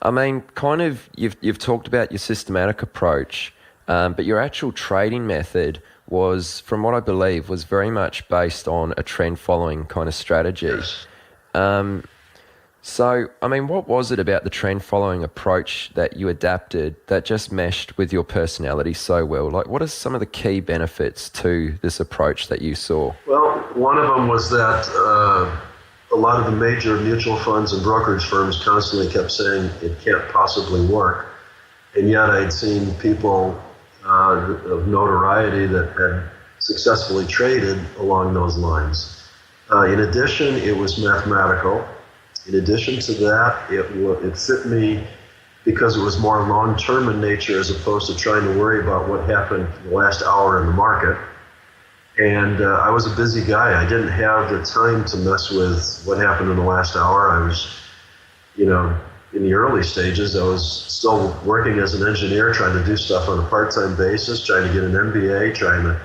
I mean, kind of, you've talked about your systematic approach, but your actual trading method was, from what I believe, was very much based on a trend following kind of strategy. Yes. So, I mean, what was it about the trend following approach that you adapted that just meshed with your personality so well? Like, what are some of the key benefits to this approach that you saw? Well, one of them was that a lot of the major mutual funds and brokerage firms constantly kept saying it can't possibly work. And yet I'd seen people of notoriety that had successfully traded along those lines. In addition, it was mathematical. In addition to that, it fit me because it was more long-term in nature as opposed to trying to worry about what happened the last hour in the market. And I was a busy guy. I didn't have the time to mess with what happened in the last hour. I was, in the early stages, I was still working as an engineer, trying to do stuff on a part-time basis, trying to get an MBA, trying to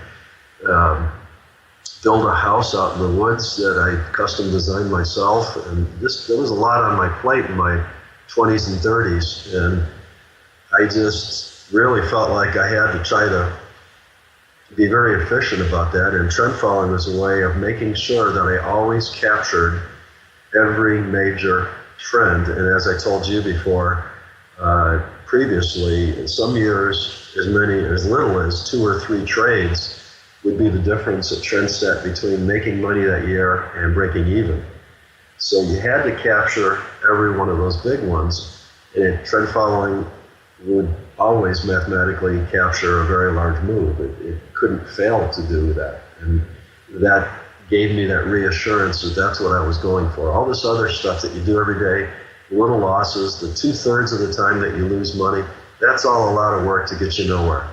build a house out in the woods that I custom designed myself. And there was a lot on my plate in my 20s and 30s. And I just really felt like I had to try to be very efficient about that. And trend following was a way of making sure that I always captured every major trend. And as I told you before, previously, in some years, as little as 2 or 3 trades would be the difference at trend set between making money that year and breaking even. So you had to capture every one of those big ones, and trend following would always mathematically capture a very large move. It couldn't fail to do that. And that gave me that reassurance that that's what I was going for. All this other stuff that you do every day, little losses, the 2/3 of the time that you lose money, that's all a lot of work to get you nowhere.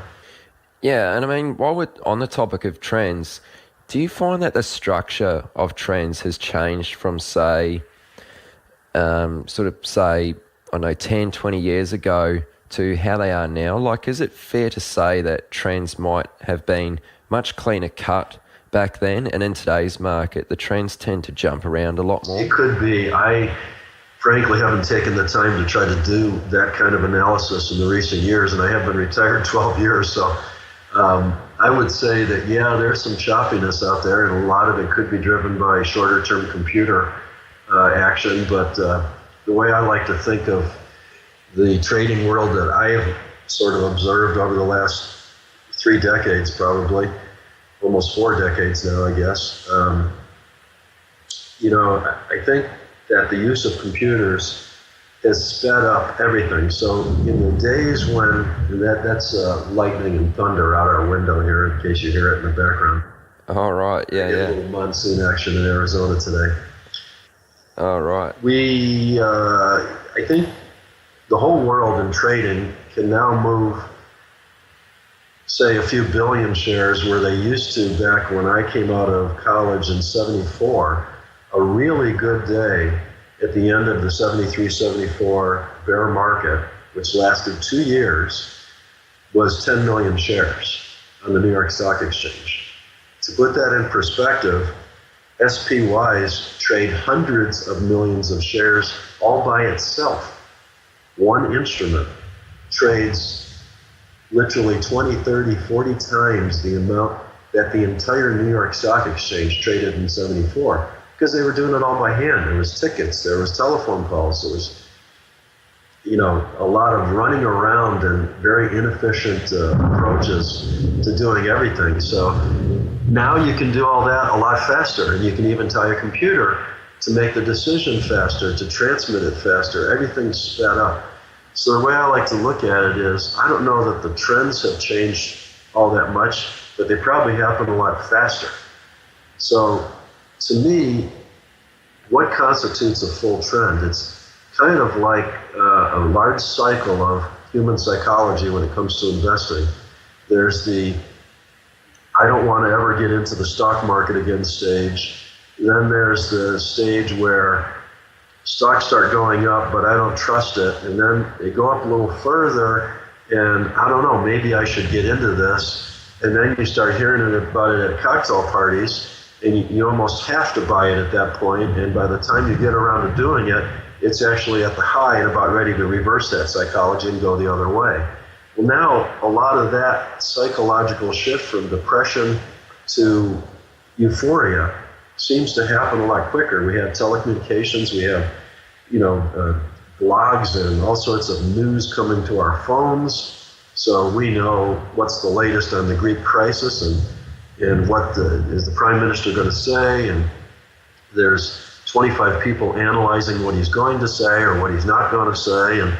Yeah, and I mean, while we're on the topic of trends, do you find that the structure of trends has changed from, say, I don't know, 10, 20 years ago to how they are now? Like, is it fair to say that trends might have been much cleaner cut back then, and in today's market, the trends tend to jump around a lot more? It could be. I frankly haven't taken the time to try to do that kind of analysis in the recent years, and I have been retired 12 years, so I would say that, yeah, there's some choppiness out there, and a lot of it could be driven by shorter-term computer action, but the way I like to think of the trading world that I have sort of observed over the last 3 decades, probably, almost 4 decades now, I guess, I think that the use of computers has sped up everything. So in the days when, that's lightning and thunder out our window here, in case you hear it in the background. All right, yeah. A little monsoon action in Arizona today. All right. I think the whole world in trading can now move, say, a few billion shares where they used to back when I came out of college in 74. A really good day at the end of the 73-74 bear market, which lasted 2 years, was 10 million shares on the New York Stock Exchange. To put that in perspective, SPYs trade hundreds of millions of shares all by itself. One instrument trades literally 20, 30, 40 times the amount that the entire New York Stock Exchange traded in 74. Because they were doing it all by hand. There was tickets, there was telephone calls, there was, a lot of running around and very inefficient approaches to doing everything. So now you can do all that a lot faster, and you can even tell your computer to make the decision faster, to transmit it faster. Everything's sped up. So the way I like to look at it is, I don't know that the trends have changed all that much, but they probably happen a lot faster. So to me, what constitutes a full trend? It's kind of like a large cycle of human psychology when it comes to investing. There's the I don't want to ever get into the stock market again stage. Then there's the stage where stocks start going up, but I don't trust it. And then they go up a little further, and I don't know, maybe I should get into this. And then you start hearing about it at cocktail parties, and you almost have to buy it at that point. And by the time you get around to doing it, it's actually at the high and about ready to reverse that psychology and go the other way. Well, now a lot of that psychological shift from depression to euphoria seems to happen a lot quicker. We have telecommunications, we have, blogs and all sorts of news coming to our phones. So we know what's the latest on the Greek crisis and what is the prime minister going to say. And there's 25 people analyzing what he's going to say or what he's not going to say. And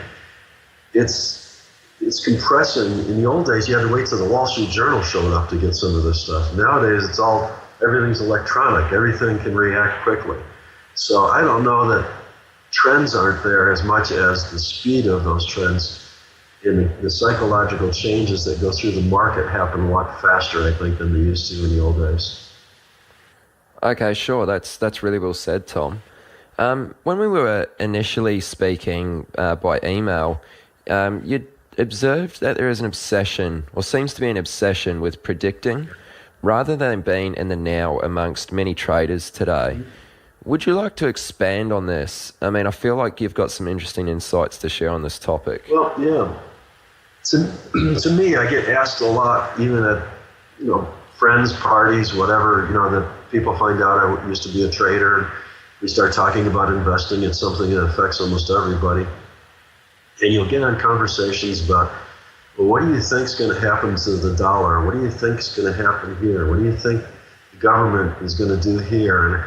it's compressing. In the old days, you had to wait till the Wall Street Journal showed up to get some of this stuff. Nowadays, everything's electronic. Everything can react quickly. So I don't know that trends aren't there as much as the speed of those trends and the psychological changes that go through the market happen a lot faster, I think, than they used to in the old days. Okay, sure. That's really well said, Tom. When we were initially speaking by email, you'd observed that there is an obsession, or seems to be an obsession, with predicting rather than being in the now amongst many traders today. Would you like to expand on this? I mean, I feel like you've got some interesting insights to share on this topic. Well, yeah. To me, I get asked a lot, even at friends, parties, whatever, that people find out I used to be a trader. And we start talking about investing. It's something that affects almost everybody. And you'll get on conversations about, well, what do you think is going to happen to the dollar? What do you think is going to happen here? What do you think the government is going to do here? And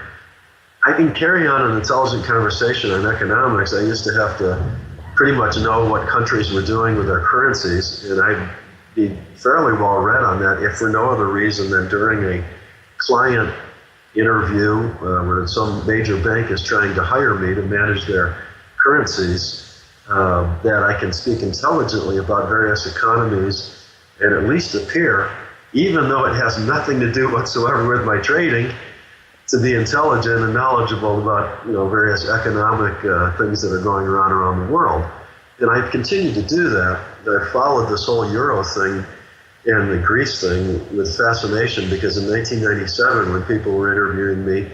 I can carry on an intelligent conversation on economics. I used to have to pretty much know what countries were doing with their currencies, and I'd be fairly well read on that, if for no other reason than during a client interview where some major bank is trying to hire me to manage their currencies, that I can speak intelligently about various economies and at least appear, even though it has nothing to do whatsoever with my trading, to be intelligent and knowledgeable about various economic things that are going around the world. And I've continued to do that. I followed this whole Euro thing and the Greece thing with fascination, because in 1997, when people were interviewing me,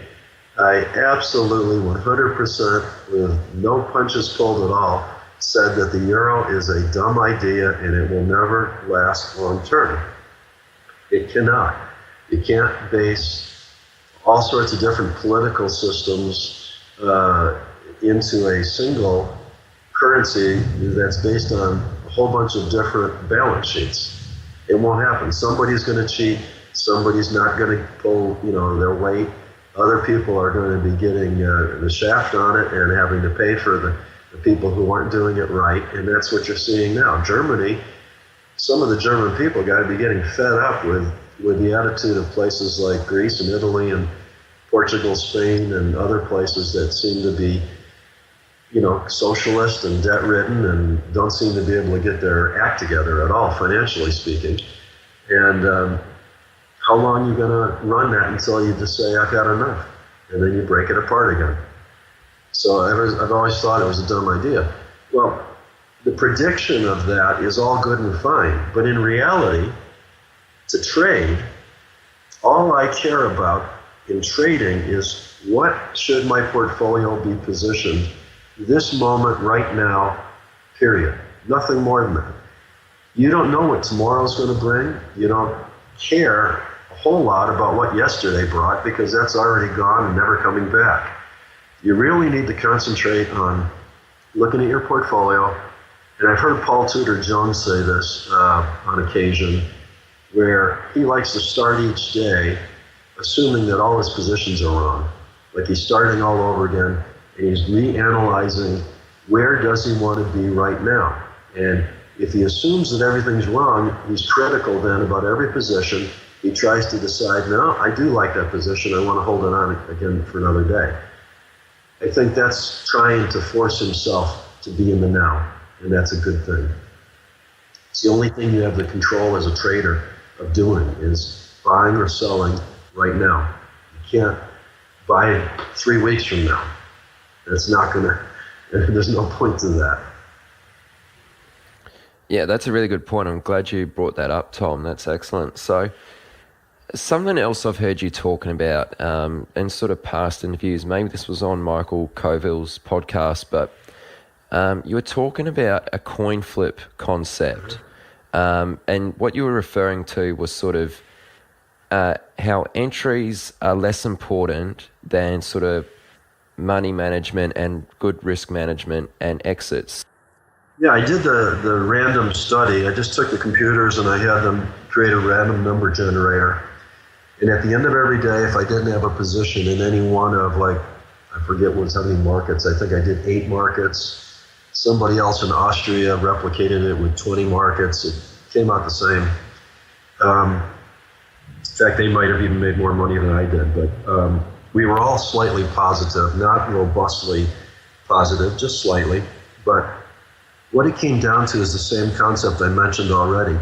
I absolutely 100%, with no punches pulled at all, said that the Euro is a dumb idea and it will never last long term. It cannot. You can't base all sorts of different political systems into a single currency that's based on a whole bunch of different balance sheets. It won't happen. Somebody's going to cheat. Somebody's not going to pull, their weight. Other people are going to be getting the shaft on it and having to pay for the people who aren't doing it right. And that's what you're seeing now. Germany, some of the German people got to be getting fed up with the attitude of places like Greece and Italy and Portugal, Spain, and other places that seem to be, socialist and debt-ridden and don't seem to be able to get their act together at all, financially speaking. And how long are you going to run that until you just say, I've had enough? And then you break it apart again. So I've always thought it was a dumb idea. Well, the prediction of that is all good and fine, but in reality, to trade, all I care about in trading is what should my portfolio be positioned this moment right now, period. Nothing more than that. You don't know what tomorrow's going to bring. You don't care a whole lot about what yesterday brought, because that's already gone and never coming back. You really need to concentrate on looking at your portfolio. And I've heard Paul Tudor Jones say this on occasion, where he likes to start each day assuming that all his positions are wrong. Like he's starting all over again, and he's reanalyzing where does he want to be right now. And if he assumes that everything's wrong, he's critical then about every position. He tries to decide, no, I do like that position. I want to hold it on again for another day. I think that's trying to force himself to be in the now, and that's a good thing. It's the only thing you have the control as a trader of doing, is buying or selling right now. You can't buy it 3 weeks from now. It's not going to, there's no point to that. Yeah, that's a really good point. I'm glad you brought that up, Tom. That's excellent. So something else I've heard you talking about in sort of past interviews, maybe this was on Michael Coville's podcast, but you were talking about a coin flip concept. And what you were referring to was sort of how entries are less important than sort of money management and good risk management and exits. Yeah, I did the random study. I just took the computers and I had them create a random number generator. And at the end of every day, if I didn't have a position in any one of, like, I forget how many markets, I think I did 8 markets. Somebody else in Austria replicated it with 20 markets. It came out the same. In fact, they might have even made more money than I did. But we were all slightly positive, not robustly positive, just slightly. But what it came down to is the same concept I mentioned already.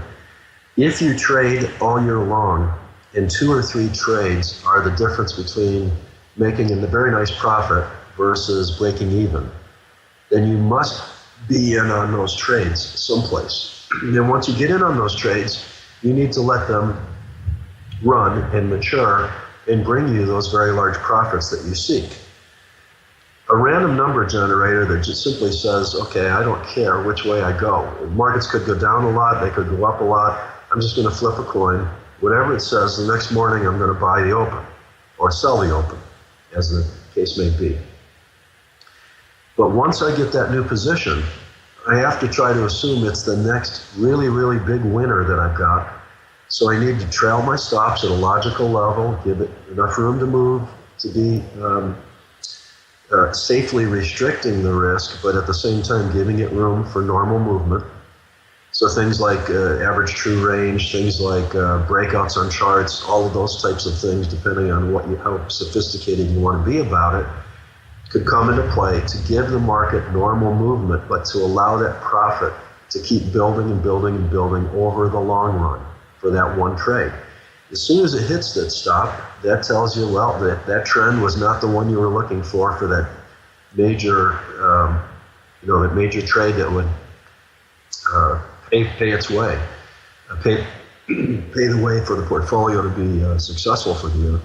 If you trade all year long, and 2 or 3 trades are the difference between making a very nice profit versus breaking even, then you must be in on those trades someplace. And then once you get in on those trades, you need to let them run and mature and bring you those very large profits that you seek. A random number generator that just simply says, okay, I don't care which way I go. Markets could go down a lot, they could go up a lot. I'm just going to flip a coin. Whatever it says, the next morning I'm going to buy the open or sell the open, as the case may be. But once I get that new position, I have to try to assume it's the next really, really big winner that I've got. So I need to trail my stops at a logical level, give it enough room to move, to be safely restricting the risk, but at the same time giving it room for normal movement. So things like average true range, things like breakouts on charts, all of those types of things, depending on how sophisticated you want to be about it, could come into play to give the market normal movement, but to allow that profit to keep building and building and building over the long run for that one trade. As soon as it hits that stop, that tells you, well, that trend was not the one you were looking for that major, that major trade that would pay its way, pay the way for the portfolio to be successful for the year.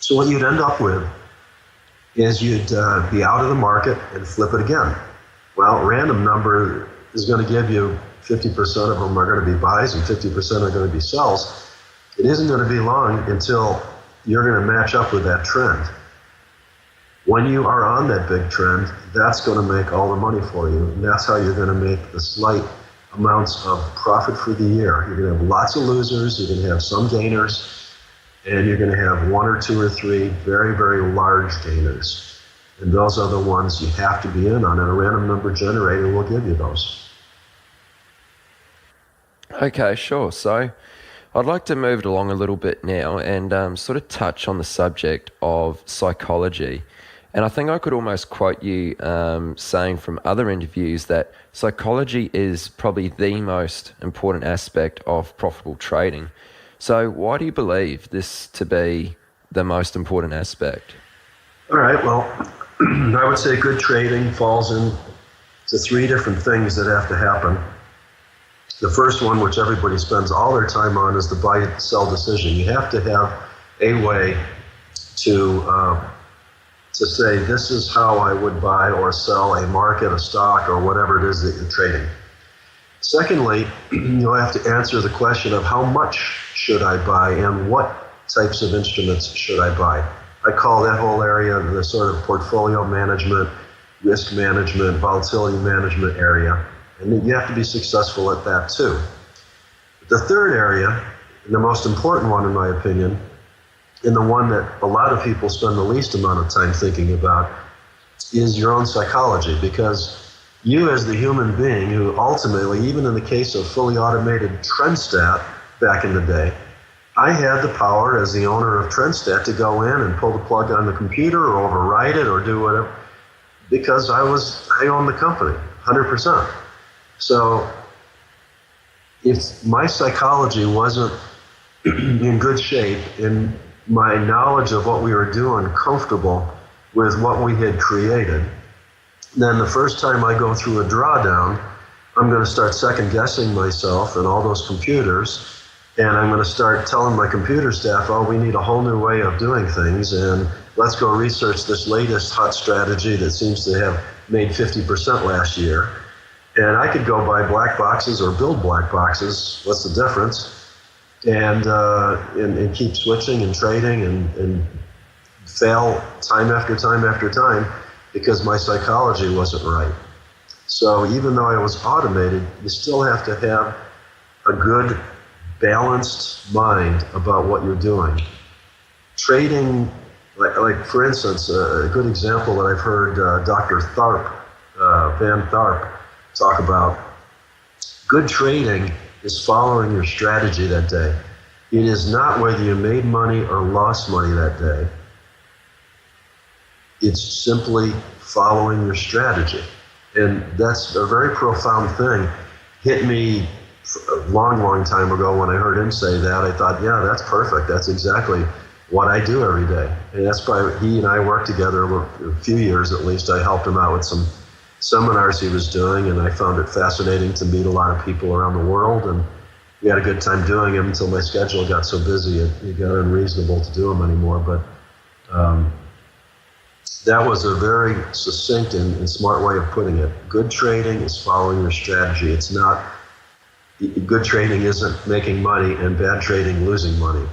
So what you'd end up with is you'd be out of the market and flip it again. Well, random number is going to give you 50% of them are going to be buys and 50% are going to be sells. It isn't going to be long until you're going to match up with that trend. When you are on that big trend, that's going to make all the money for you, and that's how you're going to make the slight amounts of profit for the year. You're going to have lots of losers, you're going to have some gainers, and you're going to have 1 or 2 or 3 very, very large gainers. And those are the ones you have to be in on, and a random number generator will give you those. Okay, sure. So I'd like to move it along a little bit now and sort of touch on the subject of psychology. And I think I could almost quote you saying from other interviews that psychology is probably the most important aspect of profitable trading. So why do you believe this to be the most important aspect? All right, well, I would say good trading falls into 3 different things that have to happen. The first one, which everybody spends all their time on, is the buy-sell decision. You have to have a way to say, this is how I would buy or sell a market, a stock, or whatever it is that you're trading. Secondly, you'll have to answer the question of how much should I buy and what types of instruments should I buy. I call that whole area the sort of portfolio management, risk management, volatility management area. And you have to be successful at that too. The third area, and the most important one in my opinion, and the one that a lot of people spend the least amount of time thinking about, is your own psychology. Because you as the human being who ultimately, even in the case of fully automated TrendStat back in the day, I had the power as the owner of TrendStat to go in and pull the plug on the computer or override it or do whatever, because I owned the company 100%. So if my psychology wasn't in good shape and my knowledge of what we were doing comfortable, with what we had created. Then the first time I go through a drawdown, I'm going to start second guessing myself and all those computers, and I'm going to start telling my computer staff, oh, we need a whole new way of doing things, and let's go research this latest hot strategy that seems to have made 50% last year. And I could go buy black boxes or build black boxes, what's the difference? And keep switching and trading and fail time after time after time because my psychology wasn't right. So even though I was automated, you still have to have a good, balanced mind about what you're doing. Trading, like for instance, a good example that I've heard Dr. Van Tharp talk about, good trading is following your strategy that day. It is not whether you made money or lost money that day. It's simply following your strategy. And that's a very profound thing. Hit me a long, long time ago when I heard him say that. I thought, yeah, that's perfect. That's exactly what I do every day. And that's why he and I worked together a few years at least. I helped him out with some seminars he was doing, and I found it fascinating to meet a lot of people around the world. And we had a good time doing them until my schedule got so busy it got unreasonable to do them anymore. But that was a very succinct and smart way of putting it. Good trading is following your strategy. It's not, good trading isn't making money and bad trading losing money.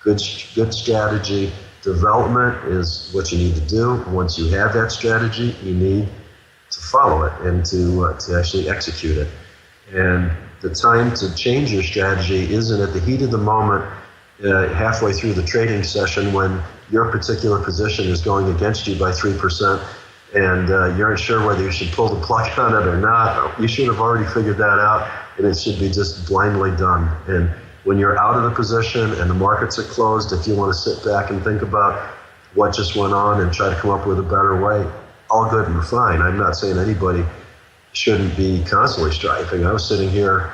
Good strategy development is what you need to do. Once you have that strategy, you need to follow it and to actually execute it. And the time to change your strategy isn't at the heat of the moment, halfway through the trading session when your particular position is going against you by 3% and you're unsure whether you should pull the plug on it or not. You should have already figured that out, and it should be just blindly done. And when you're out of the position and the markets are closed, if you want to sit back and think about what just went on and try to come up with a better way, all good and fine. I'm not saying anybody shouldn't be constantly striving. I was sitting here,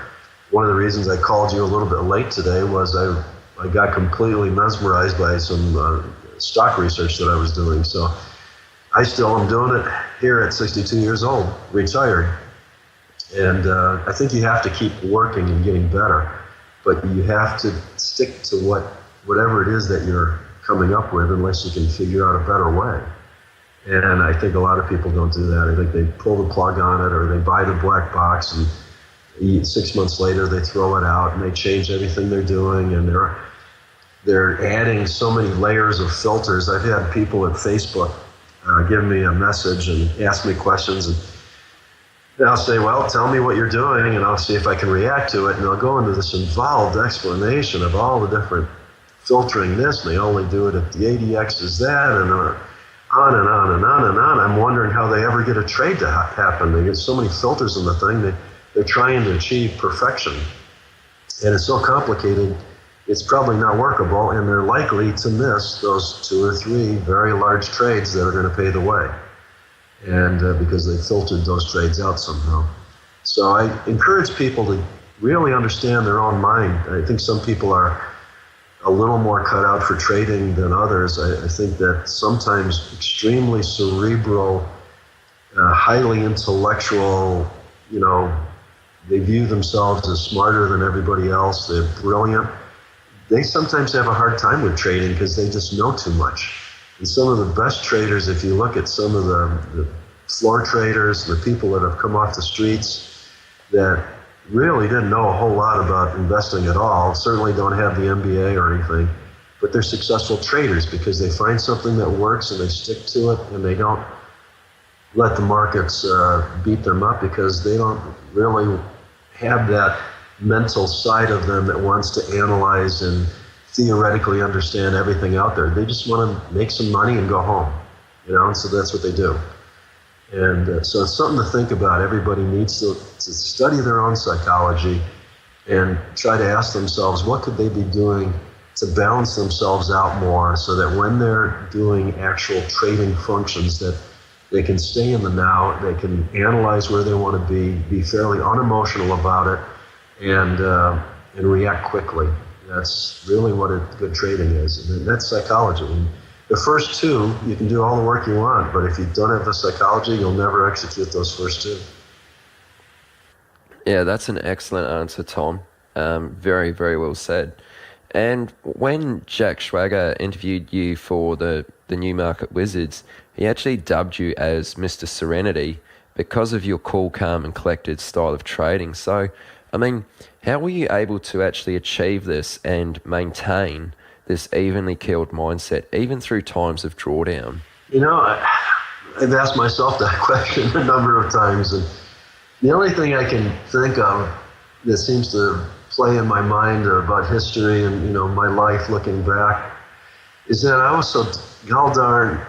one of the reasons I called you a little bit late today was I got completely mesmerized by some stock research that I was doing. So I still am doing it here at 62 years old, retired. And I think you have to keep working and getting better, but you have to stick to whatever it is that you're coming up with unless you can figure out a better way. And I think a lot of people don't do that. I think they pull the plug on it, or they buy the black box and 6 months later they throw it out and they change everything they're doing, and they're adding so many layers of filters. I've had people at Facebook give me a message and ask me questions, and I'll say, well, tell me what you're doing, and I'll see if I can react to it. And I'll go into this involved explanation of all the different filtering this, and they only do it if the ADX is that, and on and on and on and on. I'm wondering how they ever get a trade to happen. They get so many filters in the thing. They're trying to achieve perfection. And it's so complicated, it's probably not workable, and they're likely to miss those 2 or 3 very large trades that are going to pay the way. And because they filtered those trades out somehow. So I encourage people to really understand their own mind. I think some people are a little more cut out for trading than others. I think that sometimes extremely cerebral, highly intellectual, they view themselves as smarter than everybody else. They're brilliant. They sometimes have a hard time with trading because they just know too much. And some of the best traders, if you look at some of the floor traders, the people that have come off the streets that really didn't know a whole lot about investing at all, certainly don't have the MBA or anything, but they're successful traders because they find something that works and they stick to it, and they don't let the markets beat them up because they don't really have that mental side of them that wants to analyze and theoretically understand everything out there. They just want to make some money and go home, and so that's what they do. And so it's something to think about. Everybody needs to study their own psychology and try to ask themselves, what could they be doing to balance themselves out more so that when they're doing actual trading functions that they can stay in the now, they can analyze where they want to be fairly unemotional about it, and react quickly. That's really what good trading is. And that's psychology. And The first two, you can do all the work you want, but if you don't have the psychology, you'll never execute those first two. Yeah, that's an excellent answer, Tom. Very, very well said. And when Jack Schwager interviewed you for the Newmarket Wizards, he actually dubbed you as Mr. Serenity because of your cool, calm, and collected style of trading. So, I mean, how were you able to actually achieve this and maintain this evenly keeled mindset, even through times of drawdown? You know, I've asked myself that question a number of times, and the only thing I can think of that seems to play in my mind about history and, you know, my life looking back is that I was so darn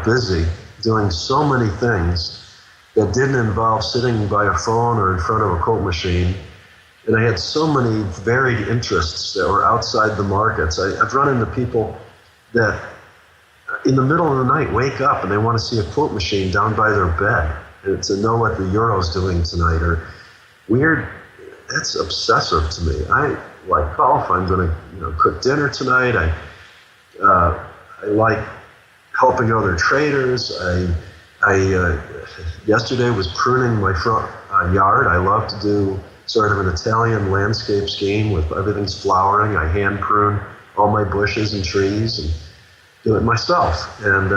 busy doing so many things that didn't involve sitting by a phone or in front of a quote machine. And I had so many varied interests that were outside the markets. I've run into people that in the middle of the night wake up and they want to see a quote machine down by their bed and to know what the euro's doing tonight, or weird. That's obsessive to me. I like golf. I'm going to cook dinner tonight. I like helping other traders. I yesterday was pruning my front yard. I love to do sort of an Italian landscape scheme with everything's flowering. I hand prune all my bushes and trees and do it myself. And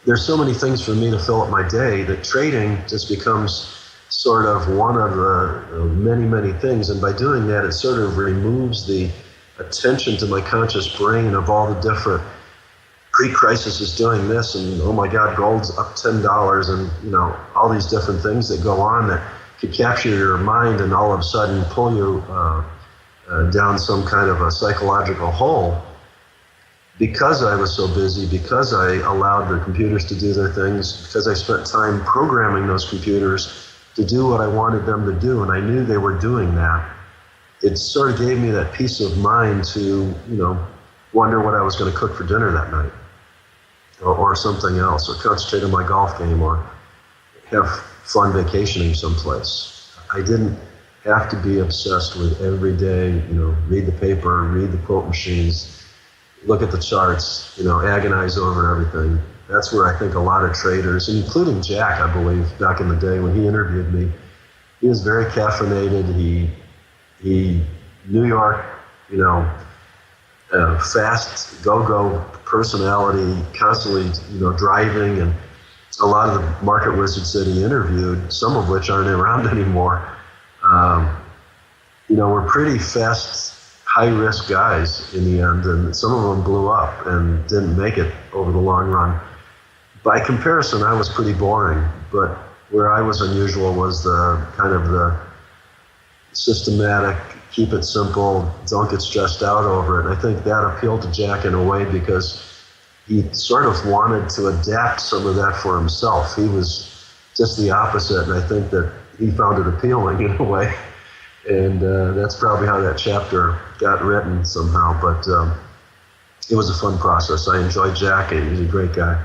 there's so many things for me to fill up my day that trading just becomes sort of one of the many, many things. And by doing that, it sort of removes the attention to my conscious brain of all the different pre-crisis is doing this, and oh my God, gold's up $10, and all these different things that go on that could capture your mind and all of a sudden pull you down some kind of a psychological hole. Because I was so busy, because I allowed the computers to do their things, because I spent time programming those computers to do what I wanted them to do, and I knew they were doing that, it sort of gave me that peace of mind to, wonder what I was going to cook for dinner that night, or something else, or concentrate on my golf game, or have fun vacationing someplace. I didn't have to be obsessed with every day, read the paper, read the quote machines, look at the charts, agonize over everything. That's where I think a lot of traders, including Jack, I believe, back in the day when he interviewed me, he was very caffeinated. He New York, fast, go-go personality, constantly, driving, and a lot of the market wizards that he interviewed, some of which aren't around anymore, were pretty fast, high-risk guys in the end, and some of them blew up and didn't make it over the long run. By comparison, I was pretty boring, but where I was unusual was the kind of the systematic, keep it simple, don't get stressed out over it. And I think that appealed to Jack in a way because he sort of wanted to adapt some of that for himself. He was just the opposite, and I think that he found it appealing in a way. And that's probably how that chapter got written somehow. But it was a fun process. I enjoyed Jack, and he's a great guy.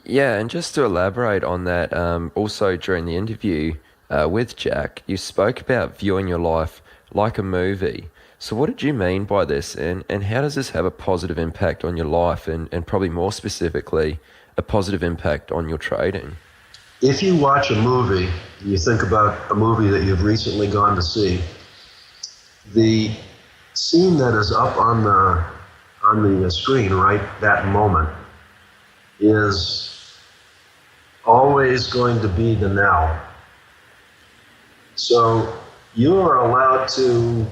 Yeah, and just to elaborate on that, also during the interview with Jack, you spoke about viewing your life like a movie. So what did you mean by this, and how does this have a positive impact on your life, and probably more specifically, a positive impact on your trading? If you watch a movie, you think about a movie that you've recently gone to see, the scene that is up on the screen right that moment is always going to be the now. So you are allowed to,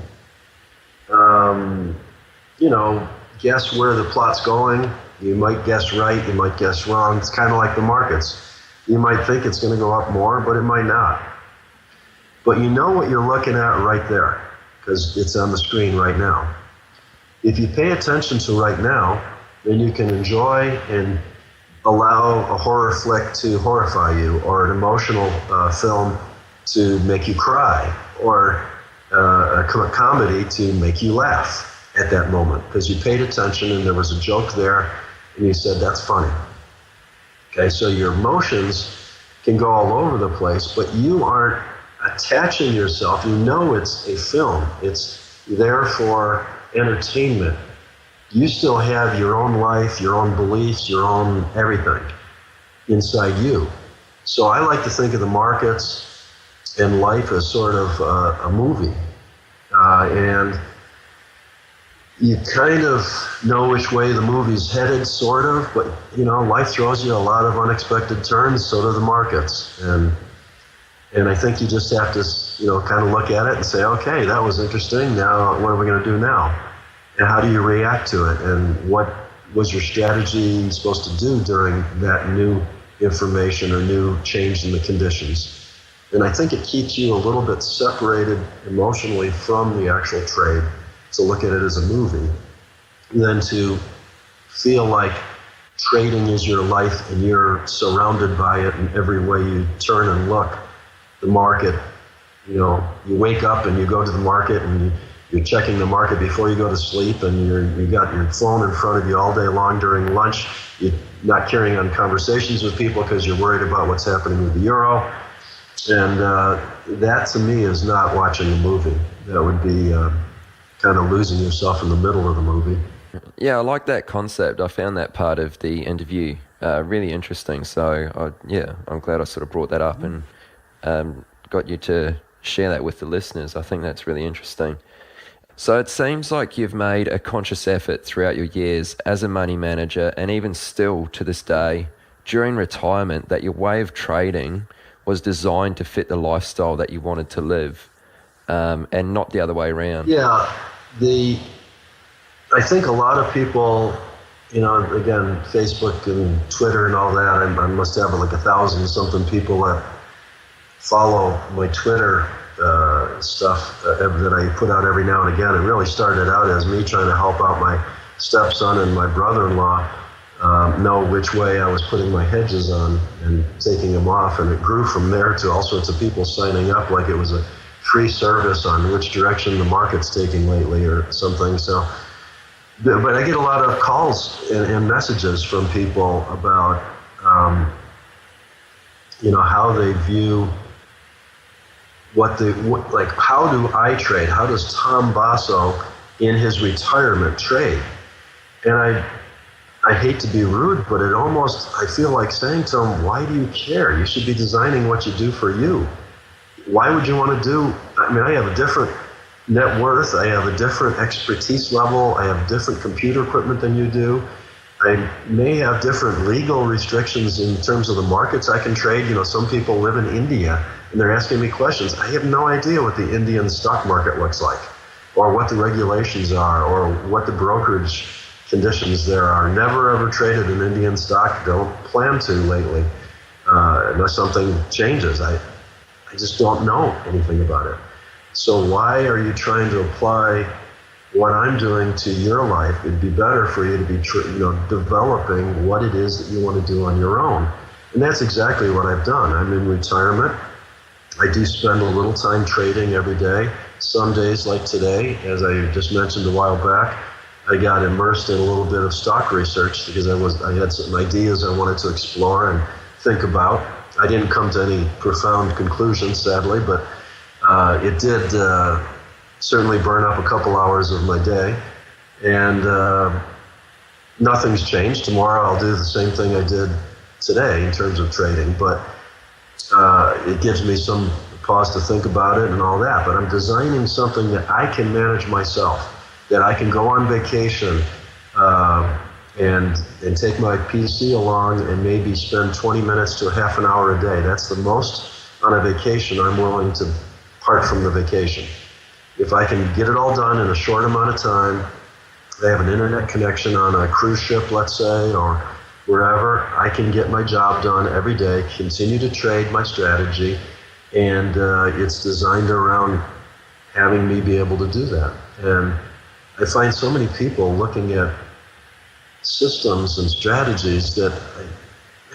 guess where the plot's going. You might guess right, you might guess wrong. It's kind of like the markets. You might think it's going to go up more, but it might not. But you know what you're looking at right there, because it's on the screen right now. If you pay attention to right now, then you can enjoy and allow a horror flick to horrify you, or an emotional film to make you cry, or a comedy to make you laugh at that moment, because you paid attention and there was a joke there and you said, that's funny. Okay, so your emotions can go all over the place, but you aren't attaching yourself. You know it's a film. It's there for entertainment. you still have your own life, your own beliefs, your own everything inside you. So I like to think of the markets and life as sort of a movie. And you kind of know which way the movie's headed, sort of, but life throws you a lot of unexpected turns, so do the markets. And I think you just have to, kind of look at it and say, okay, that was interesting. Now, what are we going to do now? And how do you react to it? And what was your strategy supposed to do during that new information or new change in the conditions? And I think it keeps you a little bit separated emotionally from the actual trade, to look at it as a movie, than to feel like trading is your life and you're surrounded by it in every way you turn and look. The market, you wake up and you go to the market and you're checking the market before you go to sleep, and you got your phone in front of you all day long during lunch. You're not carrying on conversations with people because you're worried about what's happening with the euro. And that to me is not watching a movie. That would be kind of losing yourself in the middle of the movie. Yeah, I like that concept. I found that part of the interview really interesting. So, I'm glad I sort of brought that up and got you to share that with the listeners. I think that's really interesting. So it seems like you've made a conscious effort throughout your years as a money manager, and even still to this day, during retirement, that your way of trading was designed to fit the lifestyle that you wanted to live, and not the other way around. Yeah, I think a lot of people, again, Facebook and Twitter and all that, I must have like 1,000 something people that follow my Twitter stuff that I put out every now and again. It really started out as me trying to help out my stepson and my brother-in-law know which way I was putting my hedges on and taking them off, and it grew from there to all sorts of people signing up like it was a free service on which direction the market's taking lately or something. So, but I get a lot of calls and messages from people about how they view how do I trade? How does Tom Basso in his retirement trade? And I hate to be rude, but I feel like saying to him, why do you care? You should be designing what you do for you. Why would you want to I have a different net worth, I have a different expertise level, I have different computer equipment than you do. I may have different legal restrictions in terms of the markets I can trade. Some people live in India and they're asking me questions. I have no idea what the Indian stock market looks like, or what the regulations are, or what the brokerage conditions there are. Never ever traded an Indian stock, don't plan to lately, unless something changes. I just don't know anything about it. So why are you trying to apply what I'm doing to your life? It'd be better for you to be developing what it is that you want to do on your own. And that's exactly what I've done. I'm in retirement. I do spend a little time trading every day. Some days like today, as I just mentioned a while back, I got immersed in a little bit of stock research because I had some ideas I wanted to explore and think about. I didn't come to any profound conclusions, sadly, but it did certainly burn up a couple hours of my day. And nothing's changed. Tomorrow I'll do the same thing I did today in terms of trading, but it gives me some pause to think about it and all that. But I'm designing something that I can manage myself, that I can go on vacation and take my PC along and maybe spend 20 minutes to a half an hour a day. That's the most on a vacation I'm willing to part from the vacation. If I can get it all done in a short amount of time, I have an internet connection on a cruise ship, let's say, or wherever, I can get my job done every day, continue to trade my strategy, and it's designed around having me be able to do that. And I find so many people looking at systems and strategies that,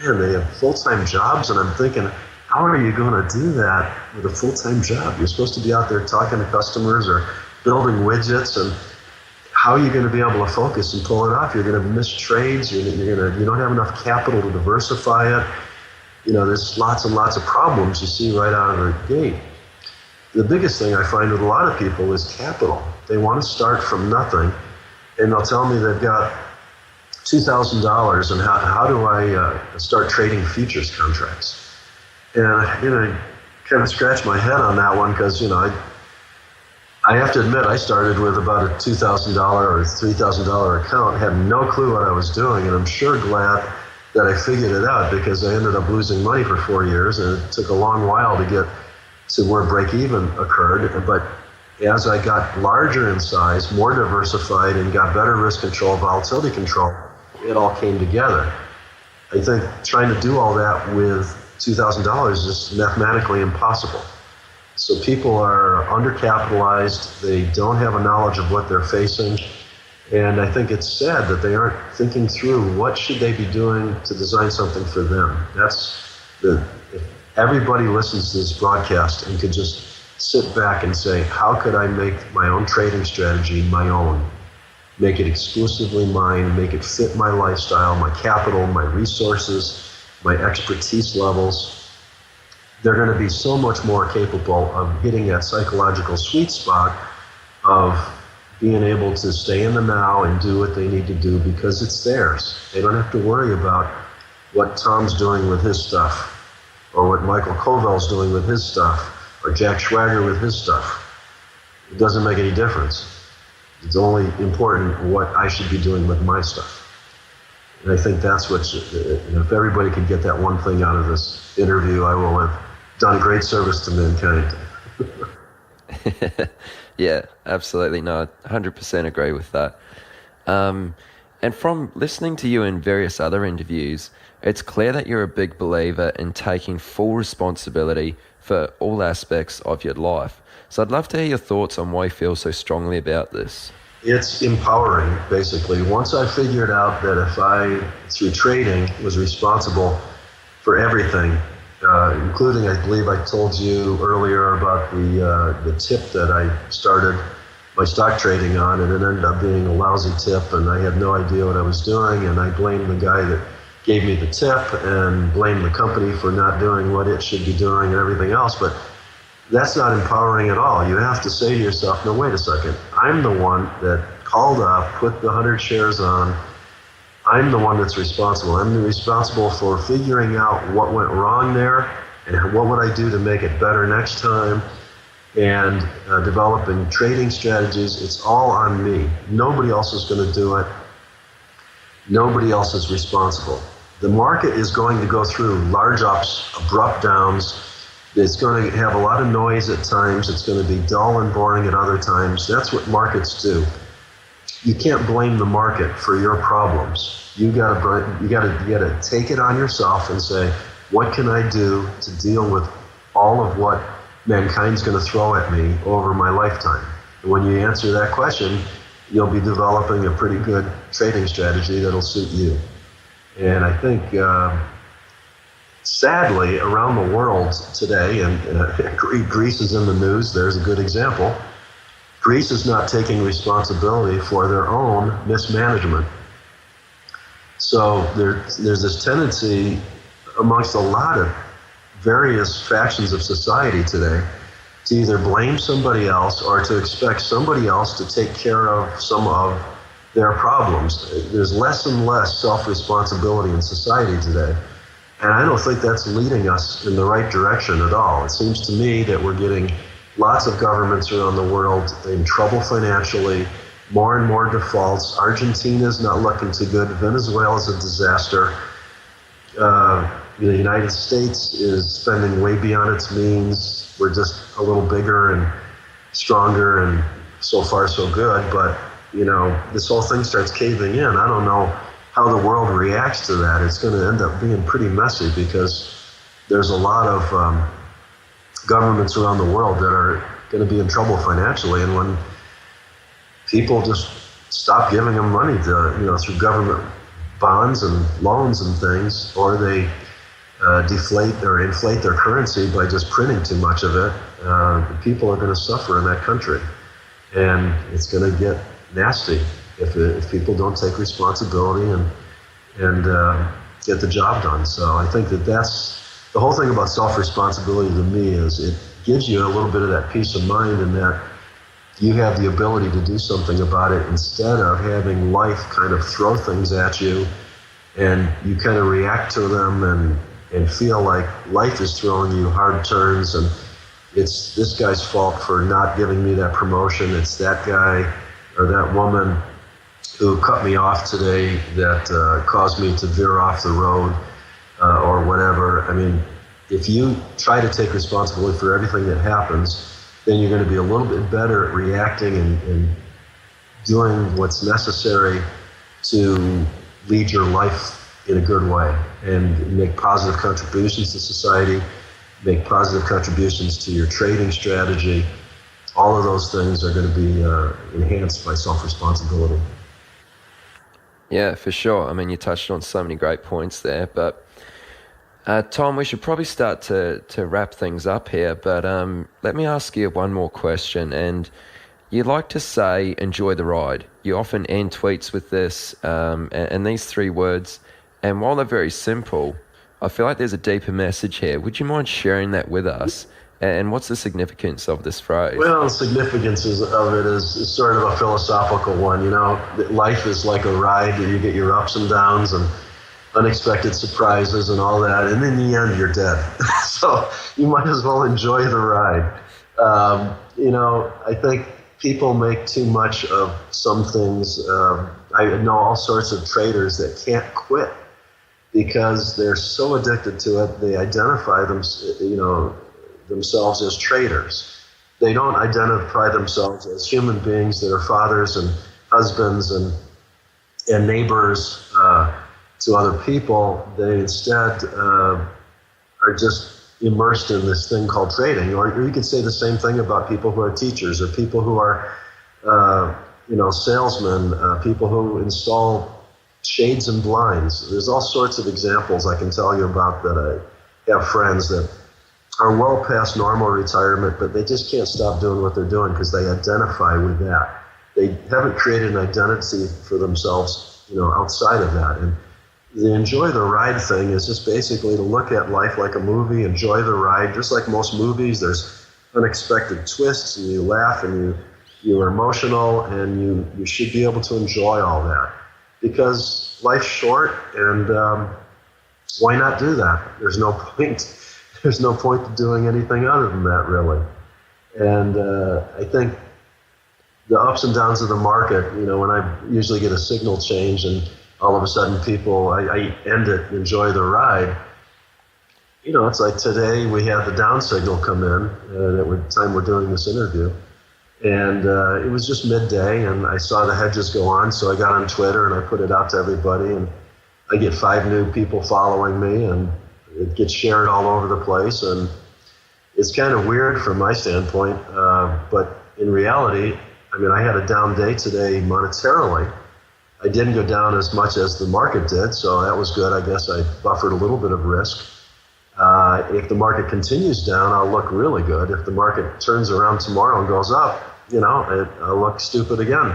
they have full-time jobs, and I'm thinking, how are you going to do that with a full-time job? You're supposed to be out there talking to customers or building widgets, and how are you going to be able to focus and pull it off? You're going to miss trades. You don't have enough capital to diversify it. There's lots and lots of problems you see right out of the gate. The biggest thing I find with a lot of people is capital. They want to start from nothing, and they'll tell me they've got $2,000 and how do I start trading futures contracts? And I kind of scratch my head on that one because I have to admit I started with about a $2,000 or $3,000 account, had no clue what I was doing, and I'm sure glad that I figured it out because I ended up losing money for 4 years, and it took a long while to get to where break even occurred. But as I got larger in size, more diversified, and got better risk control, volatility control, it all came together. I think trying to do all that with $2,000 is just mathematically impossible. So people are undercapitalized, they don't have a knowledge of what they're facing, and I think it's sad that they aren't thinking through what should they be doing to design something for them. If everybody listens to this broadcast and could just sit back and say, how could I make my own trading strategy my own? Make it exclusively mine, make it fit my lifestyle, my capital, my resources, my expertise levels. They're going to be so much more capable of hitting that psychological sweet spot of being able to stay in the now and do what they need to do because it's theirs. They don't have to worry about what Tom's doing with his stuff, or what Michael Covell's doing with his stuff, or Jack Schwager with his stuff. It doesn't make any difference. It's only important what I should be doing with my stuff. And I think that's what, if everybody could get that one thing out of this interview, I will have done great service to mankind. Yeah, absolutely. No, 100% agree with that. And from listening to you in various other interviews, it's clear that you're a big believer in taking full responsibility for all aspects of your life. So I'd love to hear your thoughts on why you feel so strongly about this. It's empowering, basically. Once I figured out that if I, through trading, was responsible for everything, including, I believe I told you earlier about the tip that I started my stock trading on, and it ended up being a lousy tip, and I had no idea what I was doing, and I blamed the guy that gave me the tip and blamed the company for not doing what it should be doing and everything else. But that's not empowering at all. You have to say to yourself, no, wait a second. I'm the one that called up, put the 100 shares on. I'm the one that's responsible. I'm responsible for figuring out what went wrong there and what would I do to make it better next time, and developing trading strategies. It's all on me. Nobody else is going to do it. Nobody else is responsible. The market is going to go through large ups, abrupt downs. It's going to have a lot of noise at times. It's going to be dull and boring at other times. That's what markets do. You can't blame the market for your problems. You got to take it on yourself and say, what can I do to deal with all of what mankind's going to throw at me over my lifetime? And when you answer that question, you'll be developing a pretty good trading strategy that'll suit you. And I think, sadly, around the world today, and Greece is in the news, there's a good example. Greece is not taking responsibility for their own mismanagement. So there's this tendency amongst a lot of various factions of society today to either blame somebody else or to expect somebody else to take care of some of their problems. There's less and less self-responsibility in society today. And I don't think that's leading us in the right direction at all. It seems to me that we're getting lots of governments around the world in trouble financially, more and more defaults. Argentina's not looking too good. Venezuela's a disaster. The United States is spending way beyond its means. We're just a little bigger and stronger, and so far so good. But, this whole thing starts caving in. I don't know how the world reacts to that. It's going to end up being pretty messy because there's a lot of governments around the world that are going to be in trouble financially. And when people just stop giving them money to, through government bonds and loans and things, or they deflate or inflate their currency by just printing too much of it, the people are going to suffer in that country. And it's going to get nasty if people don't take responsibility and get the job done. So I think that's the whole thing about self-responsibility to me, is it gives you a little bit of that peace of mind, and that you have the ability to do something about it instead of having life kind of throw things at you and you kind of react to them and feel like life is throwing you hard turns and it's this guy's fault for not giving me that promotion. It's that guy or that woman who cut me off today that caused me to veer off the road or whatever. I mean, if you try to take responsibility for everything that happens, then you're going to be a little bit better at reacting and doing what's necessary to lead your life in a good way and make positive contributions to society, make positive contributions to your trading strategy. All of those things are going to be enhanced by self-responsibility. Yeah, for sure. I mean, you touched on so many great points there, but Tom, we should probably start to wrap things up here, but let me ask you one more question. And you like to say, enjoy the ride. You often end tweets with this and these three words. And while they're very simple, I feel like there's a deeper message here. Would you mind sharing that with us? And what's the significance of this phrase? Well, the significance of it is sort of a philosophical one. You know, life is like a ride. You get your ups and downs and unexpected surprises and all that. And in the end, you're dead. So you might as well enjoy the ride. You know, I think people make too much of some things. I know all sorts of traders that can't quit because they're so addicted to it. They identify themselves as traders. They don't identify themselves as human beings that are fathers and husbands and neighbors to other people. They instead are just immersed in this thing called trading. Or you could say the same thing about people who are teachers or people who are salesmen, people who install shades and blinds. There's all sorts of examples I can tell you about that I have friends that are well past normal retirement, but they just can't stop doing what they're doing because they identify with that. They haven't created an identity for themselves, outside of that. And the enjoy the ride thing is just basically to look at life like a movie, enjoy the ride. Just like most movies, there's unexpected twists and you laugh and you're emotional and you should be able to enjoy all that. Because life's short, and why not do that? There's no point. There's no point to doing anything other than that, really. And I think the ups and downs of the market, when I usually get a signal change and all of a sudden people, I end it, enjoy the ride. It's like today we had the down signal come in at the time we're doing this interview. And it was just midday, and I saw the hedges go on, so I got on Twitter and I put it out to everybody, and I get 5 new people following me, and it gets shared all over the place, and it's kind of weird from my standpoint, but in reality, I had a down day today monetarily. I didn't go down as much as the market did, so that was good. I guess I buffered a little bit of risk. If the market continues down, I'll look really good. If the market turns around tomorrow and goes up, I'll look stupid again.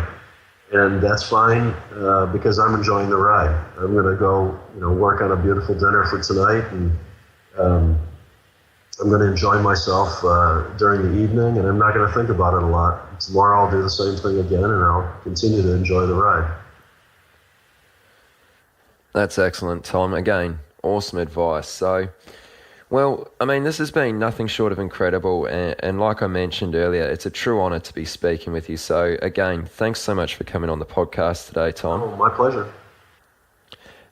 And that's fine because I'm enjoying the ride. I'm going to go, work on a beautiful dinner for tonight, and I'm going to enjoy myself during the evening, and I'm not going to think about it a lot. Tomorrow I'll do the same thing again, and I'll continue to enjoy the ride. That's excellent, Tom. Again, awesome advice. So, well, this has been nothing short of incredible, and like I mentioned earlier, it's a true honor to be speaking with you. So, again, thanks so much for coming on the podcast today, Tom. Oh, my pleasure.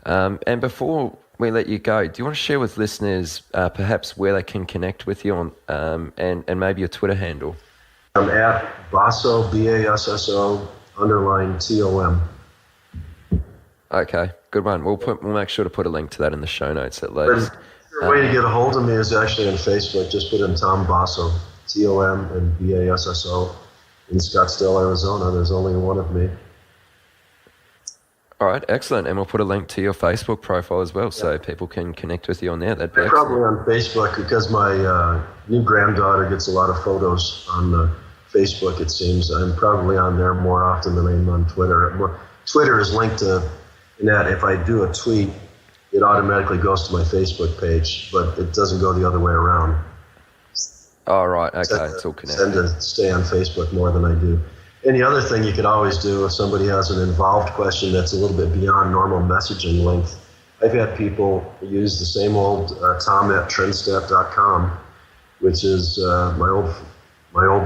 And before we let you go, do you want to share with listeners perhaps where they can connect with you on, and maybe your Twitter handle? I'm at Basso, BASSO, _TOM. Okay, good one. We'll make sure to put a link to that in the show notes at least. The way to get a hold of me is actually on Facebook. Just put in Tom Basso, TOM and BASSO in Scottsdale, Arizona. There's only one of me. All right, excellent. And we'll put a link to your Facebook profile as well, so people can connect with you on there. That'd be excellent. Probably on Facebook because my new granddaughter gets a lot of photos on Facebook, it seems. I'm probably on there more often than I am on Twitter. Twitter is linked to that. If I do a tweet, it automatically goes to my Facebook page, but it doesn't go the other way around. Oh, right. Okay. It's all connected. Tend to stay on Facebook more than I do. And the other thing you could always do if somebody has an involved question that's a little bit beyond normal messaging length, I've had people use the same old tom@trendstat.com, which is my old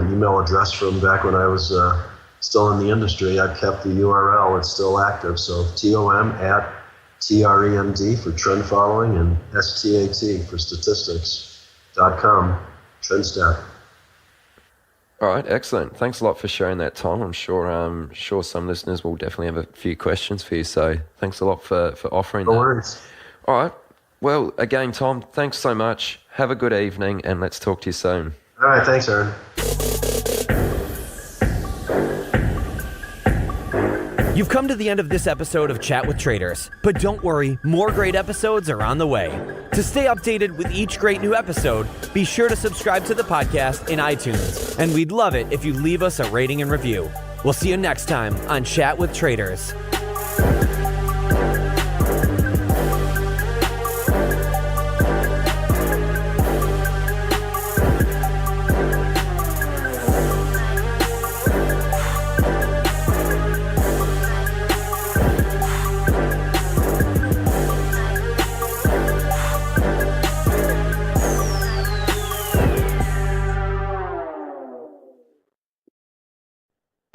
email address from back when I was still in the industry. I've kept the URL. It's still active. So TOM@TREND for trend following and STAT for statistics.com, Trendstat. All right, excellent. Thanks a lot for sharing that, Tom. I'm sure some listeners will definitely have a few questions for you. So thanks a lot for offering that. No worries. All right. Well, again, Tom, thanks so much. Have a good evening, and let's talk to you soon. All right, thanks, Aaron. You've come to the end of this episode of Chat with Traders, but don't worry, more great episodes are on the way. To stay updated with each great new episode, be sure to subscribe to the podcast in iTunes, and we'd love it if you leave us a rating and review. We'll see you next time on Chat with Traders.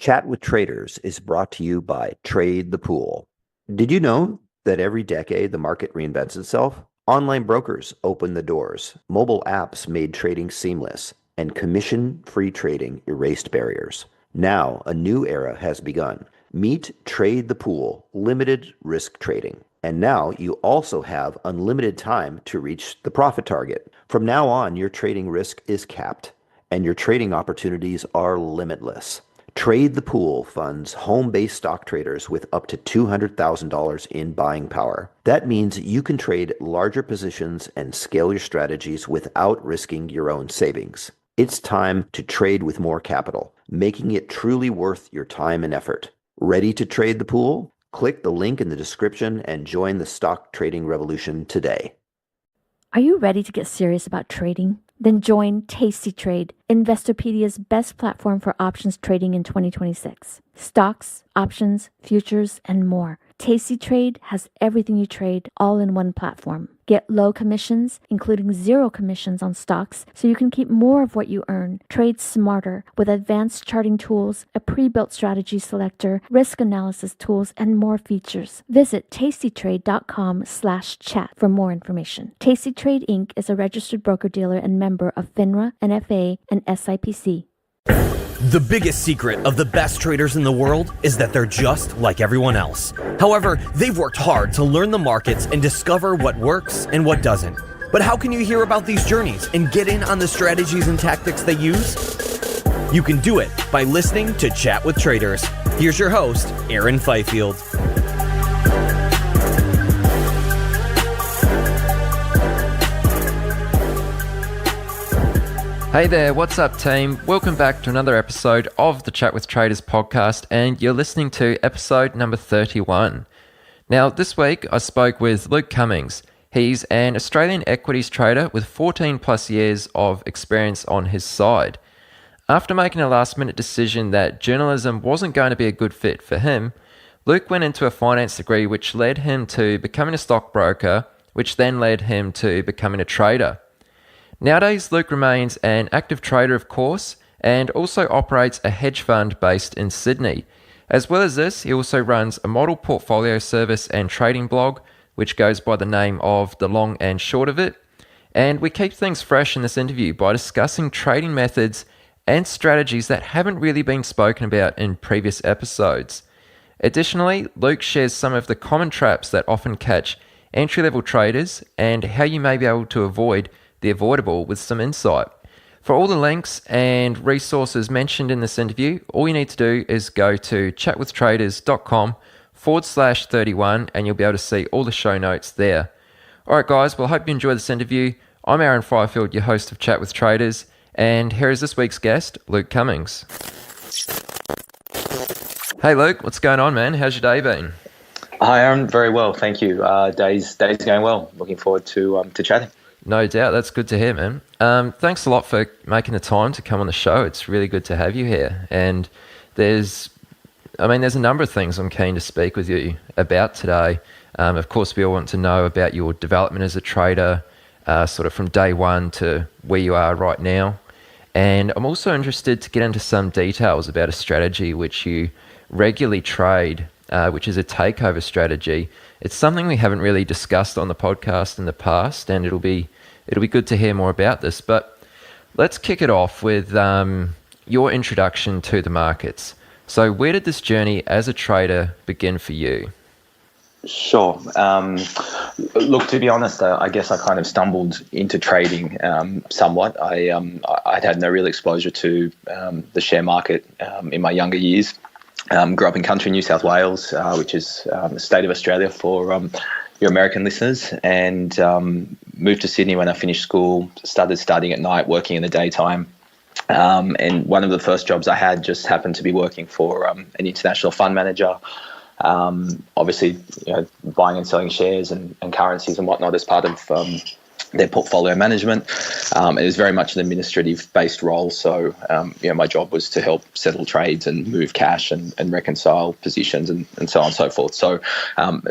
Chat with Traders is brought to you by Trade the Pool. Did you know that every decade the market reinvents itself? Online brokers opened the doors, mobile apps made trading seamless, and commission-free trading erased barriers. Now, a new era has begun. Meet Trade the Pool, limited risk trading. And now you also have unlimited time to reach the profit target. From now on, your trading risk is capped, and your trading opportunities are limitless. Trade the Pool funds home-based stock traders with up to $200,000 in buying power. That means you can trade larger positions and scale your strategies without risking your own savings. It's time to trade with more capital, making it truly worth your time and effort. Ready to trade the pool? Click the link in the description and join the stock trading revolution today. Are you ready to get serious about trading? Then join Tasty Trade, Investopedia's best platform for options trading in 2026. Stocks, options, futures, and more. Tasty Trade has everything you trade all in one platform. Get low commissions, including 0 commissions on stocks, so you can keep more of what you earn. Trade smarter with advanced charting tools, a pre-built strategy selector, risk analysis tools, and more features. Visit tastytrade.com/chat for more information. Tasty Trade Inc. is a registered broker-dealer and member of FINRA, NFA, and SIPC. The biggest secret of the best traders in the world is that they're just like everyone else. However, they've worked hard to learn the markets and discover what works and what doesn't. But how can you hear about these journeys and get in on the strategies and tactics they use? You can do it by listening to Chat with Traders. Here's your host, Aaron Fifield. Hey there, what's up, team? Welcome back to another episode of the Chat with Traders podcast, and you're listening to episode number 31. Now, this week I spoke with Luke Cummings. He's an Australian equities trader with 14 plus years of experience on his side. After making a last-minute decision that journalism wasn't going to be a good fit for him, Luke went into a finance degree which led him to becoming a stockbroker, which then led him to becoming a trader. Nowadays, Luke remains an active trader, of course, and also operates a hedge fund based in Sydney. As well as this, he also runs a model portfolio service and trading blog, which goes by the name of The Long and Short of It. And we keep things fresh in this interview by discussing trading methods and strategies that haven't really been spoken about in previous episodes. Additionally, Luke shares some of the common traps that often catch entry-level traders and how you may be able to avoid the avoidable with some insight. For all the links and resources mentioned in this interview, all you need to do is go to chatwithtraders.com/31 and you'll be able to see all the show notes there. Alright guys, well I hope you enjoyed this interview. I'm Aaron Fifield, your host of Chat with Traders, and here is this week's guest, Luke Cummings. Hey Luke, what's going on, man? How's your day been? Hi Aaron, very well, thank you. Day's going well. Looking forward to chatting. No doubt. That's good to hear, man. Thanks a lot for making the time to come on the show. It's really good to have you here. And there's a number of things I'm keen to speak with you about today. Of course, we all want to know about your development as a trader, sort of from day one to where you are right now. And I'm also interested to get into some details about a strategy which you regularly trade, which is a takeover strategy. It's something we haven't really discussed on the podcast in the past, and it'll be good to hear more about this. But let's kick it off with your introduction to the markets. So where did this journey as a trader begin for you? Sure. Look, to be honest, I guess I kind of stumbled into trading somewhat. I'd had no real exposure to the share market in my younger years. Grew up in country New South Wales, which is the state of Australia for your American listeners, and moved to Sydney when I finished school, started studying at night, working in the daytime. And one of the first jobs I had just happened to be working for an international fund manager, obviously, buying and selling shares and currencies and whatnot as part of their portfolio management. It was very much an administrative-based role, so my job was to help settle trades and move cash and reconcile positions and so on and so forth. So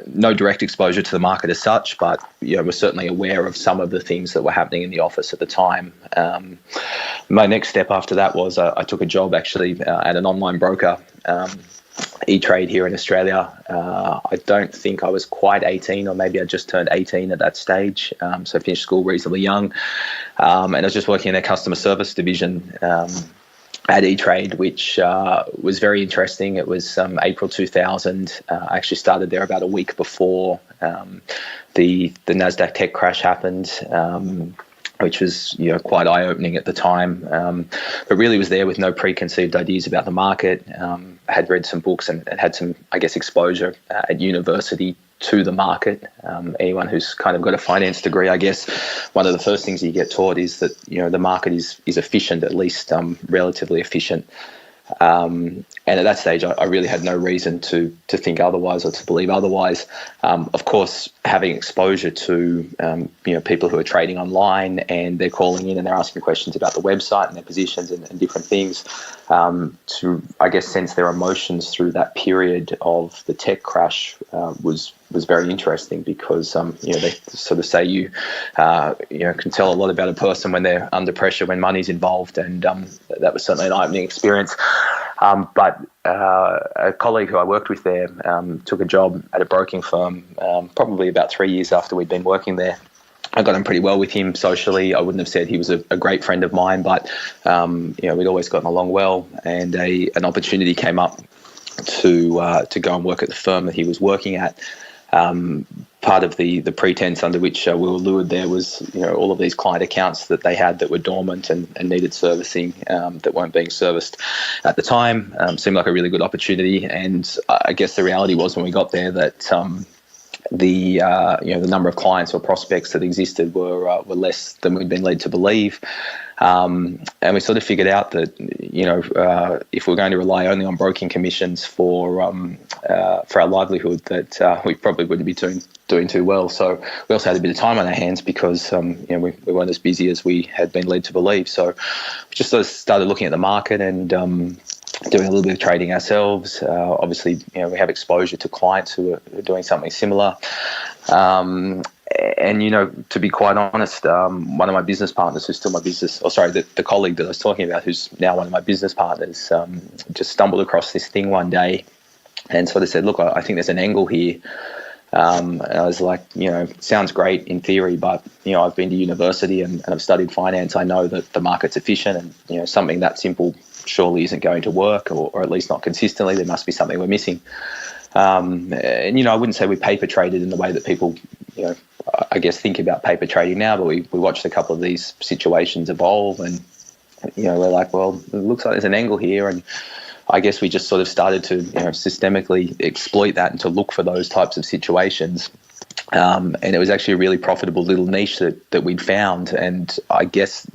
no direct exposure to the market as such, but we're certainly aware of some of the things that were happening in the office at the time. My next step after that was I took a job actually at an online broker, E-Trade here in Australia. I don't think I was quite 18, or maybe I just turned 18 at that stage. So I finished school reasonably young. And I was just working in their customer service division at E-Trade, which was very interesting. It was April 2000. I actually started there about a week before the NASDAQ tech crash happened. Which was quite eye-opening at the time, but really was there with no preconceived ideas about the market. I had read some books and had some, I guess, exposure at university to the market. Anyone who's kind of got a finance degree, I guess, one of the first things you get taught is that the market is efficient, at least relatively efficient. And at that stage, I really had no reason to think otherwise or to believe otherwise. Of course, having exposure to people who are trading online and they're calling in and they're asking questions about the website and their positions and different things, to, I guess, sense their emotions through that period of the tech crash was very interesting, because they sort of say you can tell a lot about a person when they're under pressure, when money's involved, and that was certainly an eye-opening experience. But a colleague who I worked with there took a job at a broking firm probably about 3 years after we'd been working there. I got on pretty well with him socially. I wouldn't have said he was a great friend of mine, but we'd always gotten along well, and an opportunity came up to go and work at the firm that he was working at. Part of the pretense under which we were lured there was, all of these client accounts that they had that were dormant and needed servicing, that weren't being serviced at the time. Seemed like a really good opportunity, and I guess the reality was when we got there that the number of clients or prospects that existed were less than we'd been led to believe. And we sort of figured out that, if we're going to rely only on broking commissions for our livelihood, that we probably wouldn't be doing too well. So we also had a bit of time on our hands because, we weren't as busy as we had been led to believe. So we just sort of started looking at the market and doing a little bit of trading ourselves. Obviously, we have exposure to clients who are doing something similar. And, to be quite honest, one of my business partners who's still my the colleague that I was talking about, who's now one of my business partners, just stumbled across this thing one day and sort of said, look, I think there's an angle here. And I was like, sounds great in theory, but, I've been to university and I've studied finance. I know that the market's efficient and, something that simple surely isn't going to work, or at least not consistently. There must be something we're missing. And, I wouldn't say we paper traded in the way that people, I guess, think about paper trading now, but we watched a couple of these situations evolve and, we're like, well, it looks like there's an angle here. And I guess we just sort of started to, systemically exploit that and to look for those types of situations. And it was actually a really profitable little niche that we'd found. And I guess,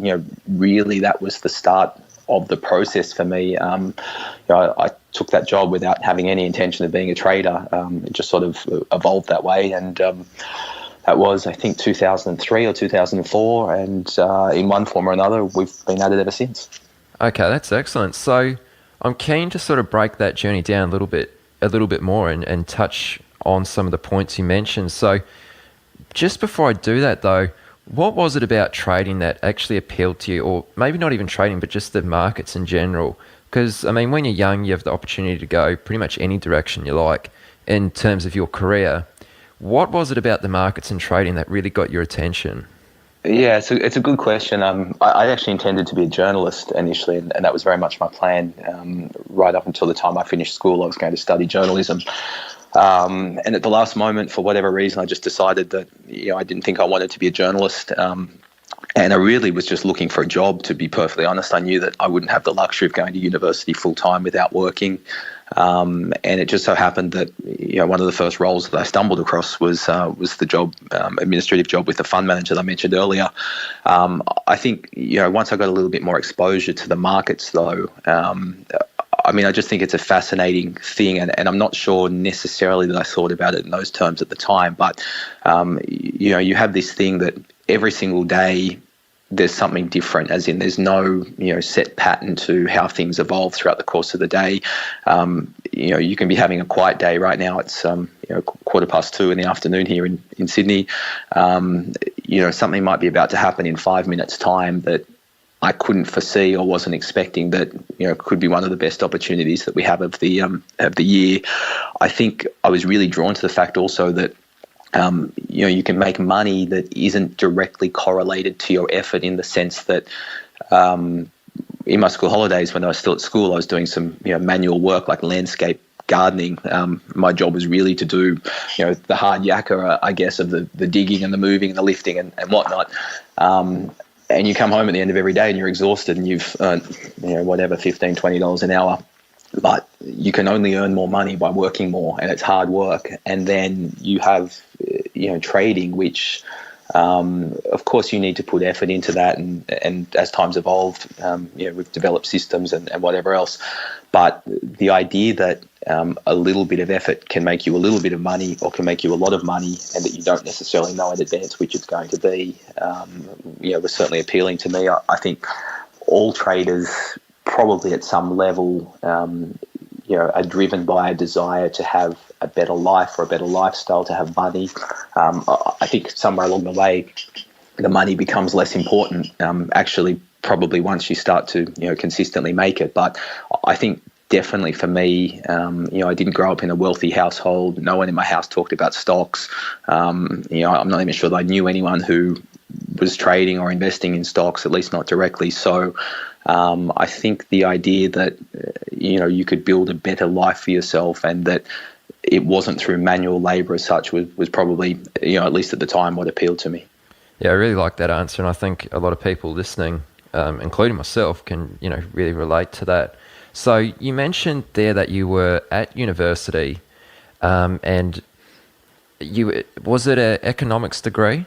really that was the start of the process for me. I took that job without having any intention of being a trader. It just sort of evolved that way. And that was, I think, 2003 or 2004, and in one form or another, we've been at it ever since. Okay, that's excellent. So I'm keen to sort of break that journey down a little bit more and touch on some of the points you mentioned. So just before I do that though, what was it about trading that actually appealed to you, or maybe not even trading, but just the markets in general? Because, I mean, when you're young, you have the opportunity to go pretty much any direction you like in terms of your career. What was it about the markets and trading that really got your attention? Yeah, it's a good question. I actually intended to be a journalist initially, and that was very much my plan. Right up until the time I finished school, I was going to study journalism. And at the last moment, for whatever reason, I just decided that I didn't think I wanted to be a journalist. And I really was just looking for a job, to be perfectly honest. I knew that I wouldn't have the luxury of going to university full time without working. And it just so happened that one of the first roles that I stumbled across was the job, administrative job with the fund manager that I mentioned earlier. I think once I got a little bit more exposure to the markets, though, I just think it's a fascinating thing, and I'm not sure necessarily that I thought about it in those terms at the time. But you have this thing that every single day there's something different, as in there's no set pattern to how things evolve throughout the course of the day. You can be having a quiet day. Right now it's 2:15 in the afternoon here in Sydney. Something might be about to happen in 5 minutes time that I couldn't foresee or wasn't expecting, that could be one of the best opportunities that we have of the year. I think I was really drawn to the fact also that you can make money that isn't directly correlated to your effort, in the sense that in my school holidays, when I was still at school, I was doing some manual work like landscape gardening. My job was really to do the hard yakka, I guess, of the digging and the moving and the lifting and whatnot. And you come home at the end of every day and you're exhausted, and you've earned whatever, $15, $20 an hour. But you can only earn more money by working more, and it's hard work. And then you have, trading, which, of course, you need to put effort into that. And as time's evolved, we've developed systems and whatever else. But the idea that a little bit of effort can make you a little bit of money, or can make you a lot of money, and that you don't necessarily know in advance which it's going to be, was certainly appealing to me. I think all traders probably at some level, are driven by a desire to have a better life or a better lifestyle, to have money. I think somewhere along the way, the money becomes less important, actually, probably once you start to, consistently make it. But I think definitely for me, I didn't grow up in a wealthy household. No one in my house talked about stocks. I'm not even sure that I knew anyone who was trading or investing in stocks, at least not directly. So I think the idea that, you could build a better life for yourself, and that it wasn't through manual labor as such, was probably, at least at the time, what appealed to me. Yeah, I really like that answer. And I think a lot of people listening, including myself, can, really relate to that. So you mentioned there that you were at university, and was it an economics degree?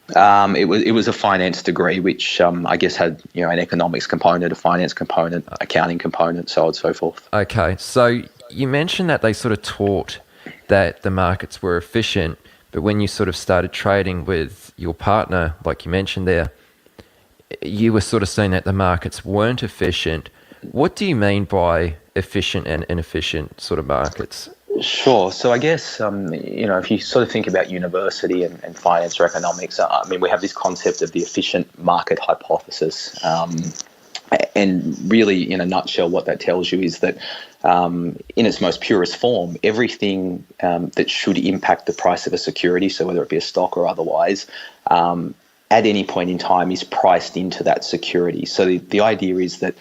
It was a finance degree, which I guess had an economics component, a finance component, accounting component, so on and so forth. Okay, so you mentioned that they sort of taught that the markets were efficient, but when you sort of started trading with your partner, like you mentioned there, you were sort of saying that the markets weren't efficient. What do you mean by efficient and inefficient sort of markets? Sure. So I guess, if you sort of think about university and finance or economics, we have this concept of the efficient market hypothesis. And really, in a nutshell, what that tells you is that in its most purest form, everything that should impact the price of a security, so whether it be a stock or otherwise, at any point in time is priced into that security. So the idea is that,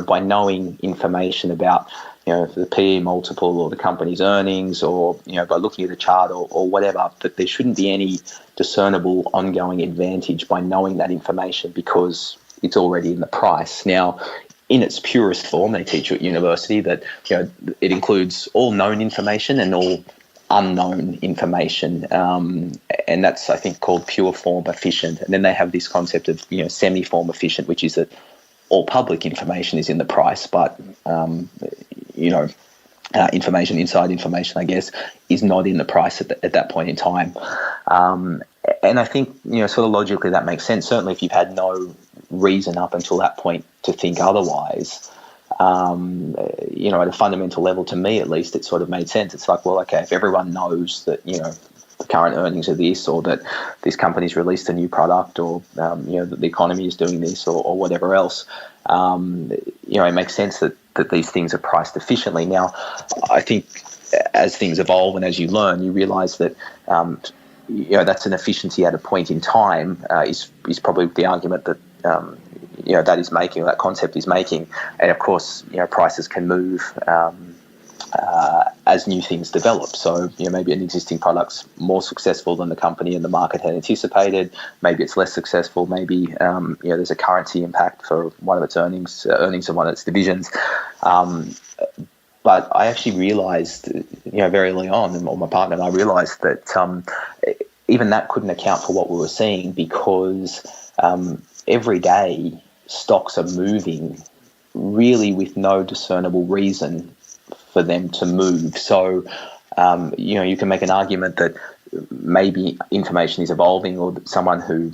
by knowing information about the PE multiple or the company's earnings, or by looking at a chart or whatever, that there shouldn't be any discernible ongoing advantage by knowing that information, because it's already in the price. Now, in its purest form, they teach you at university that it includes all known information and all unknown information, and that's, I think, called pure form efficient. And then they have this concept of semi-form efficient, which is that all public information is in the price, but information, inside information, I guess, is not in the price at that point in time. And I think, sort of logically that makes sense. Certainly if you've had no reason up until that point to think otherwise, at a fundamental level, to me at least, it sort of made sense. It's like, well, okay, if everyone knows that, the current earnings are this, or that this company's released a new product, or, that the economy is doing this, or whatever else, it makes sense that these things are priced efficiently. Now, I think as things evolve and as you learn, you realize that, that's an efficiency at a point in time is probably the argument that, that is making, or that concept is making. And of course, prices can move as new things develop. So, maybe an existing product's more successful than the company and the market had anticipated. Maybe it's less successful. Maybe, there's a currency impact for one of its earnings of one of its divisions. But I actually realized, very early on, or my partner and I realized that even that couldn't account for what we were seeing, because every day stocks are moving really with no discernible reason for them to move. So, you can make an argument that maybe information is evolving, or that someone who,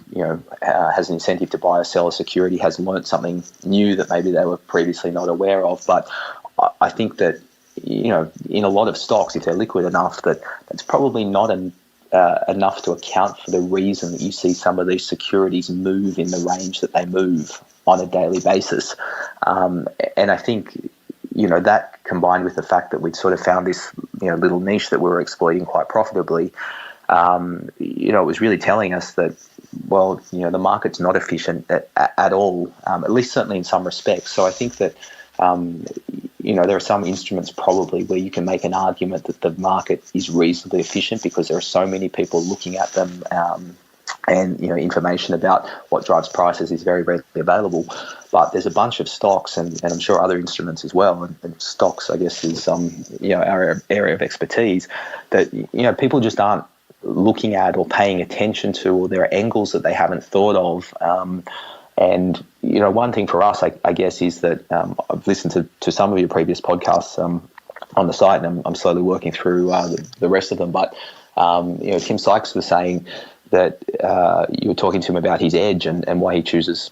has an incentive to buy or sell a security has learned something new that maybe they were previously not aware of. But I think that, in a lot of stocks, if they're liquid enough, that's probably not enough to account for the reason that you see some of these securities move in the range that they move on a daily basis. And I think, that combined with the fact that we'd sort of found this, little niche that we were exploiting quite profitably, it was really telling us that, well, the market's not efficient at all, at least certainly in some respects. So I think that, there are some instruments probably where you can make an argument that the market is reasonably efficient because there are so many people looking at them, and information about what drives prices is very readily available. But there's a bunch of stocks, and I'm sure other instruments as well, and stocks, I guess, is our area of expertise, that people just aren't looking at or paying attention to, or there are angles that they haven't thought of. And one thing for us, I guess, is that I've listened to some of your previous podcasts on the site, and I'm slowly working through the rest of them. But Tim Sykes was saying that you were talking to him about his edge and why he chooses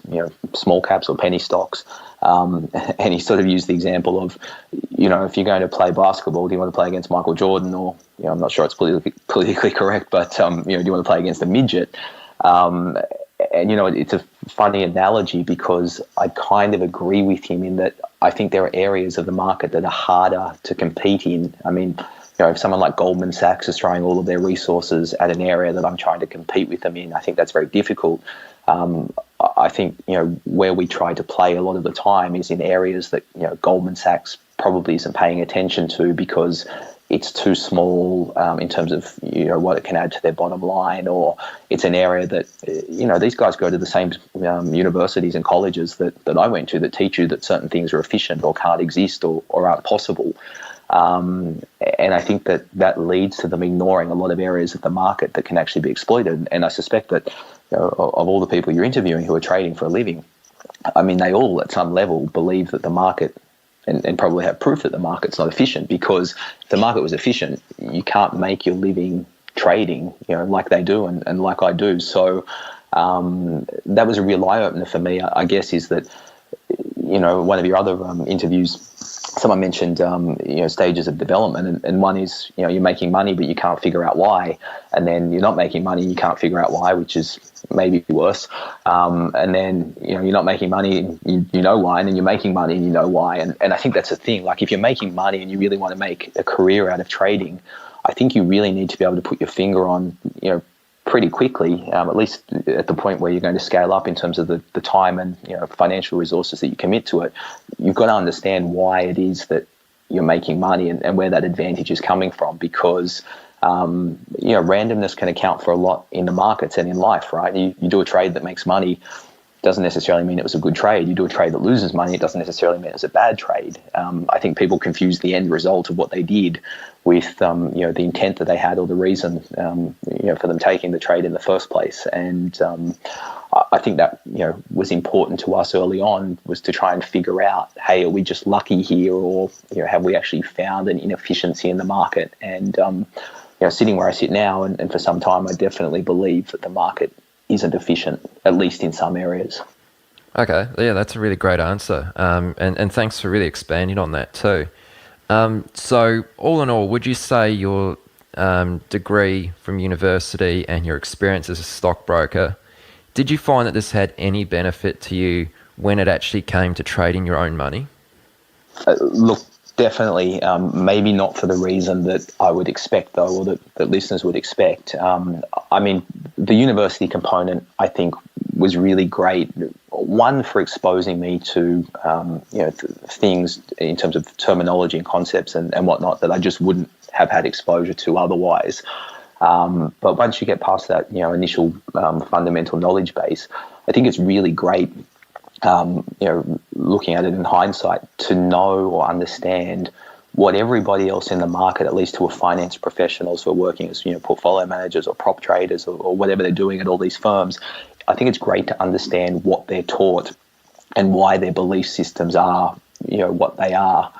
small caps or penny stocks, and he sort of used the example of if you're going to play basketball, do you want to play against Michael Jordan, or I'm not sure it's politically correct, but do you want to play against a midget? And it's a funny analogy, because I kind of agree with him in that I think there are areas of the market that are harder to compete in. I mean, if someone like Goldman Sachs is throwing all of their resources at an area that I'm trying to compete with them in, I think that's very difficult. I think, where we try to play a lot of the time is in areas that, Goldman Sachs probably isn't paying attention to because it's too small in terms of, what it can add to their bottom line, or it's an area that, these guys go to the same universities and colleges that I went to that teach you that certain things are efficient or can't exist or aren't possible. And I think that leads to them ignoring a lot of areas of the market that can actually be exploited. And I suspect that of all the people you're interviewing who are trading for a living, I mean, they all at some level believe that the market, and probably have proof that the market's not efficient, because if the market was efficient, you can't make your living trading, like they do and like I do. So that was a real eye-opener for me, I guess, is that, one of your other interviews, someone mentioned, stages of development, and one is, you're making money, but you can't figure out why. And then you're not making money and you can't figure out why, which is maybe worse. And then, you're not making money and you know why, and then you're making money and you know why. And I think that's the thing. Like, if you're making money and you really want to make a career out of trading, I think you really need to be able to put your finger on, pretty quickly, at least at the point where you're going to scale up in terms of the time and financial resources that you commit to it. You've got to understand why it is that you're making money and where that advantage is coming from, because randomness can account for a lot in the markets and in life, right? You do a trade that makes money, doesn't necessarily mean it was a good trade. You do a trade that loses money, it doesn't necessarily mean it's a bad trade. I think people confuse the end result of what they did with the intent that they had, or the reason for them taking the trade in the first place. And I think that was important to us early on, was to try and figure out, hey, are we just lucky here, or have we actually found an inefficiency in the market? And sitting where I sit now, and for some time, I definitely believe that the market isn't efficient, at least in some areas. Okay, yeah, that's a really great answer, and thanks for really expanding on that too. So all in all, would you say your degree from university and your experience as a stockbroker, did you find that this had any benefit to you when it actually came to trading your own money? Look, definitely. Maybe not for the reason that I would expect, though, or that listeners would expect. I mean, the university component, I think, was really great. One, for exposing me to things in terms of terminology and concepts and whatnot that I just wouldn't have had exposure to otherwise. But once you get past that, initial fundamental knowledge base, I think it's really great, looking at it in hindsight, to know or understand what everybody else in the market, at least who are finance professionals who are working as portfolio managers or prop traders or whatever they're doing at all these firms. I think it's great to understand what they're taught and why their belief systems are, what they are.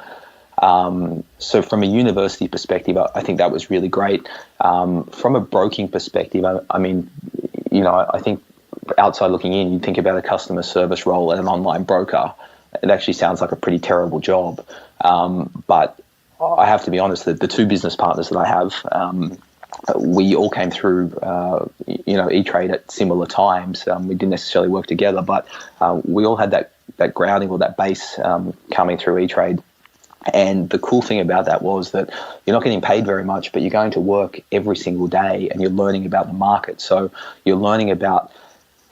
So from a university perspective, I think that was really great. From a broking perspective, I mean, I think outside looking in, you think about a customer service role at an online broker. It actually sounds like a pretty terrible job. But I have to be honest that the two business partners that I have, we all came through, E-Trade at similar times. We didn't necessarily work together, but we all had that grounding or that base coming through E-Trade. And the cool thing about that was that you're not getting paid very much, but you're going to work every single day and you're learning about the market. So you're learning about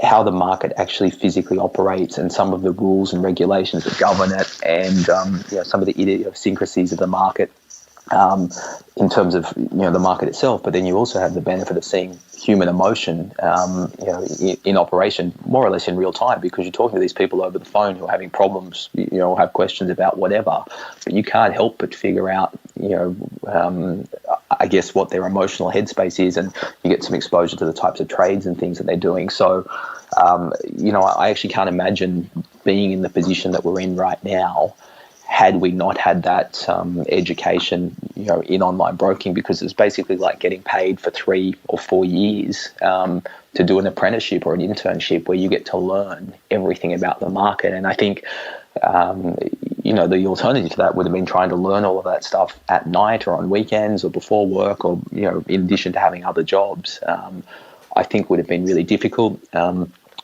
how the market actually physically operates and some of the rules and regulations that govern it, and some of the idiosyncrasies of the market in terms of the market itself. But then you also have the benefit of seeing human emotion in operation more or less in real time, because you're talking to these people over the phone who are having problems, or have questions about whatever, but you can't help but figure out I guess what their emotional headspace is, and you get some exposure to the types of trades and things that they're doing. So I actually can't imagine being in the position that we're in right now had we not had that education, in online broking, because it's basically like getting paid for 3 or 4 years to do an apprenticeship or an internship where you get to learn everything about the market. And I think, the alternative to that would have been trying to learn all of that stuff at night or on weekends or before work, or, in addition to having other jobs. I think would have been really difficult.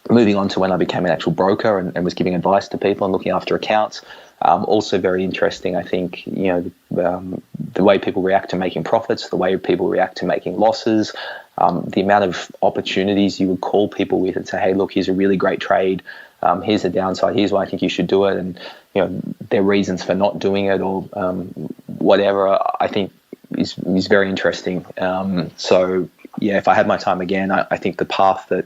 Moving on to when I became an actual broker and was giving advice to people and looking after accounts. Also very interesting, I think, the way people react to making profits, the way people react to making losses, the amount of opportunities you would call people with and say, hey, look, here's a really great trade. Here's the downside. Here's why I think you should do it. And, their reasons for not doing it or whatever, I think is very interesting. So, yeah, if I had my time again, I think the path that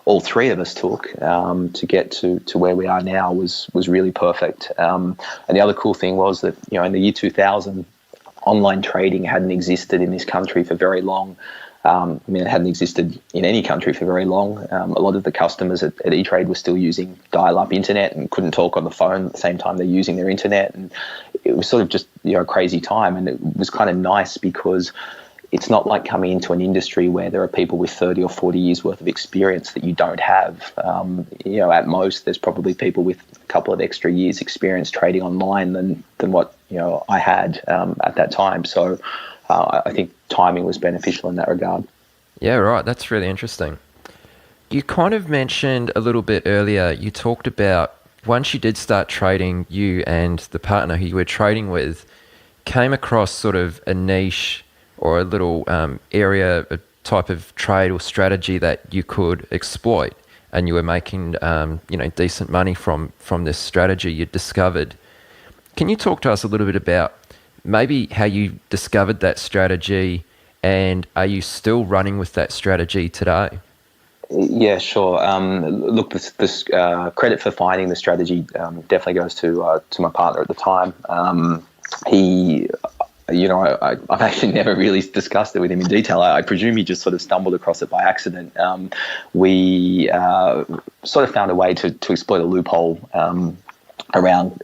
all three of us took to get to where we are now was really perfect. And the other cool thing was that, in the year 2000, online trading hadn't existed in this country for very long. It hadn't existed in any country for very long. A lot of the customers at E-Trade were still using dial-up internet and couldn't talk on the phone at the same time they're using their internet. And it was sort of just, a crazy time. And it was kind of nice because it's not like coming into an industry where there are people with 30 or 40 years worth of experience that you don't have. At most, there's probably people with a couple of extra years experience trading online than what, I had at that time. So I think timing was beneficial in that regard. Yeah, right. That's really interesting. You kind of mentioned a little bit earlier, you talked about once you did start trading, you and the partner who you were trading with came across sort of a niche or a little area, a type of trade or strategy that you could exploit, and you were making decent money from this strategy you discovered. Can you talk to us a little bit about maybe how you discovered that strategy, and are you still running with that strategy today? Yeah, sure. Look, this credit for finding the strategy definitely goes to my partner at the time. I've actually never really discussed it with him in detail. I presume he just sort of stumbled across it by accident. We sort of found a way to exploit a loophole around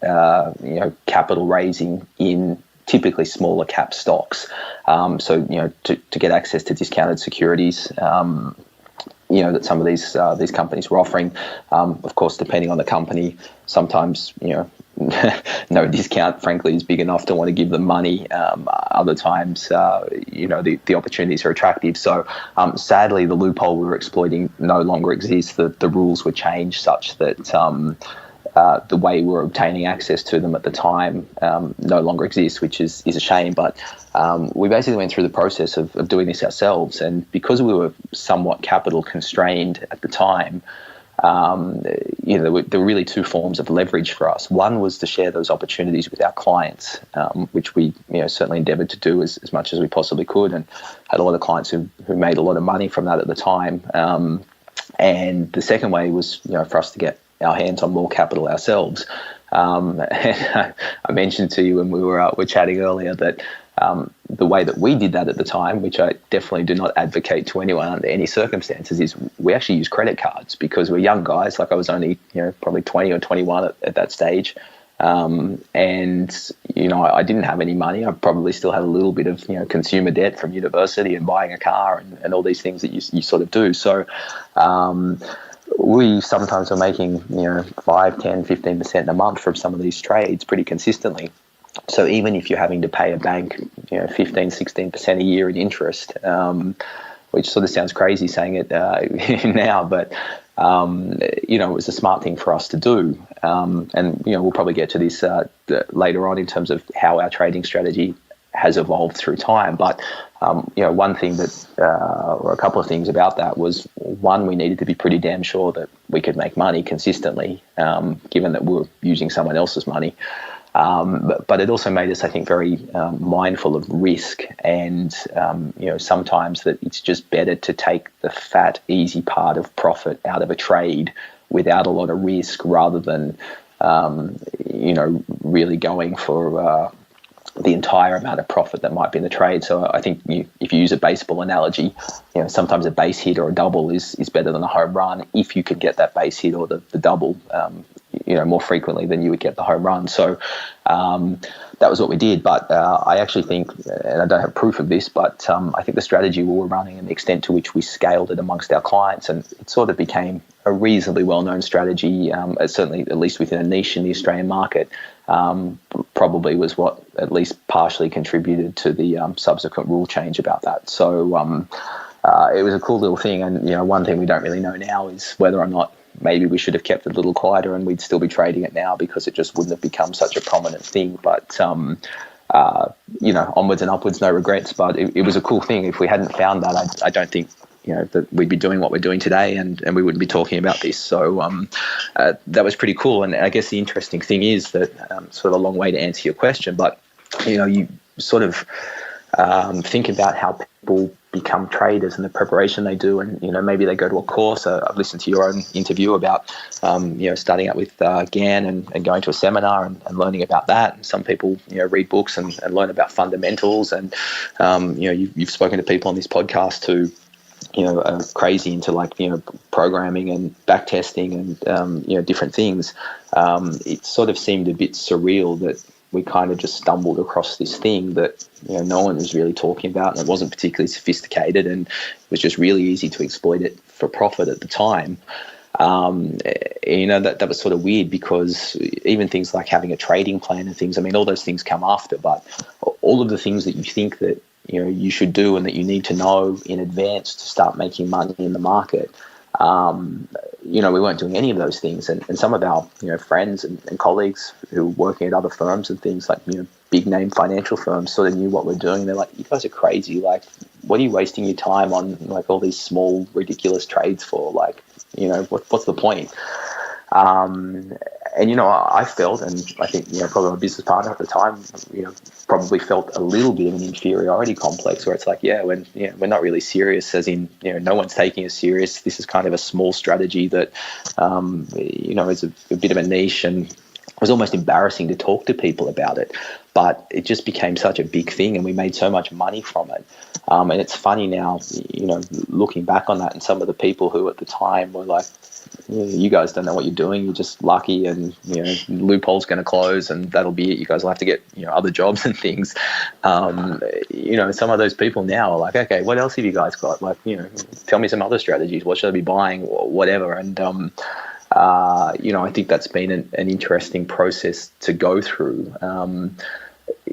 capital raising in typically smaller cap stocks. To get access to discounted securities. That some of these companies were offering. Of course, depending on the company, sometimes no discount, frankly, is big enough to want to give them money. Other times, the opportunities are attractive. So, sadly, the loophole we were exploiting no longer exists. The rules were changed such that the way we were obtaining access to them at the time no longer exists, which is a shame. But we basically went through the process of doing this ourselves. And because we were somewhat capital constrained at the time, there were really two forms of leverage for us. One was to share those opportunities with our clients, which we certainly endeavored to do as much as we possibly could, and had a lot of clients who made a lot of money from that at the time. And the second way was for us to get our hands on more capital ourselves. I mentioned to you when we were chatting earlier that the way that we did that at the time, which I definitely do not advocate to anyone under any circumstances, is we actually use credit cards because we're young guys. Like I was only probably 20 or 21 at that stage. I didn't have any money. I probably still had a little bit of consumer debt from university and buying a car and all these things that you sort of do. So we sometimes are making 5, 10, 15% a month from some of these trades pretty consistently. So even if you're having to pay a bank 15, 16% a year in interest, which sort of sounds crazy saying it now, but it was a smart thing for us to do. And we'll probably get to this later on in terms of how our trading strategy has evolved through time. But one thing or a couple of things about that was, one, we needed to be pretty damn sure that we could make money consistently, given that we were using someone else's money. But it also made us, I think, very mindful of risk, and sometimes that it's just better to take the fat, easy part of profit out of a trade without a lot of risk, rather than really going for the entire amount of profit that might be in the trade. So I think if you use a baseball analogy, sometimes a base hit or a double is better than a home run if you could get that base hit or the double more frequently than you would get the home run. So that was what we did. But I actually think, and I don't have proof of this, but I think the strategy we were running and the extent to which we scaled it amongst our clients, and it sort of became a reasonably well-known strategy, certainly at least within a niche in the Australian market, probably was what at least partially contributed to the subsequent rule change about that. So it was a cool little thing. And one thing we don't really know now is whether or not maybe we should have kept it a little quieter and we'd still be trading it now, because it just wouldn't have become such a prominent thing. But onwards and upwards, no regrets. But it was a cool thing. If we hadn't found that, I don't think that we'd be doing what we're doing today, and we wouldn't be talking about this. So that was pretty cool. And I guess the interesting thing is that, sort of a long way to answer your question, but you sort of think about how people become traders and the preparation they do, and maybe they go to a course. I've listened to your own interview about starting out with GAN and going to a seminar and learning about that. And some people read books and learn about fundamentals, and you've spoken to people on this podcast who are crazy into programming and back testing and different things. It sort of seemed a bit surreal that we kind of just stumbled across this thing that no one was really talking about, and it wasn't particularly sophisticated, and it was just really easy to exploit it for profit at the time. That was sort of weird, because even things like having a trading plan and things, I mean, all those things come after, but all of the things that you think that you should do and that you need to know in advance to start making money in the market, we weren't doing any of those things. And some of our friends and colleagues who were working at other firms and things like big name financial firms sort of knew what we're doing. They're like, you guys are crazy. Like, what are you wasting your time on all these small ridiculous trades for? What's the point? I felt, and I think probably my business partner at the time probably felt a little bit of an inferiority complex, where it's like, we're not really serious, as in no one's taking us serious. This is kind of a small strategy that is a bit of a niche, and was almost embarrassing to talk to people about it, but it just became such a big thing, and we made so much money from it. And it's funny now, looking back on that, and some of the people who at the time were like, you guys don't know what you're doing. You're just lucky, and loophole's going to close, and that'll be it. You guys will have to get other jobs and things. Some of those people now are like, okay, what else have you guys got? Like, tell me some other strategies. What should I be buying, or whatever? And I think that's been an interesting process to go through.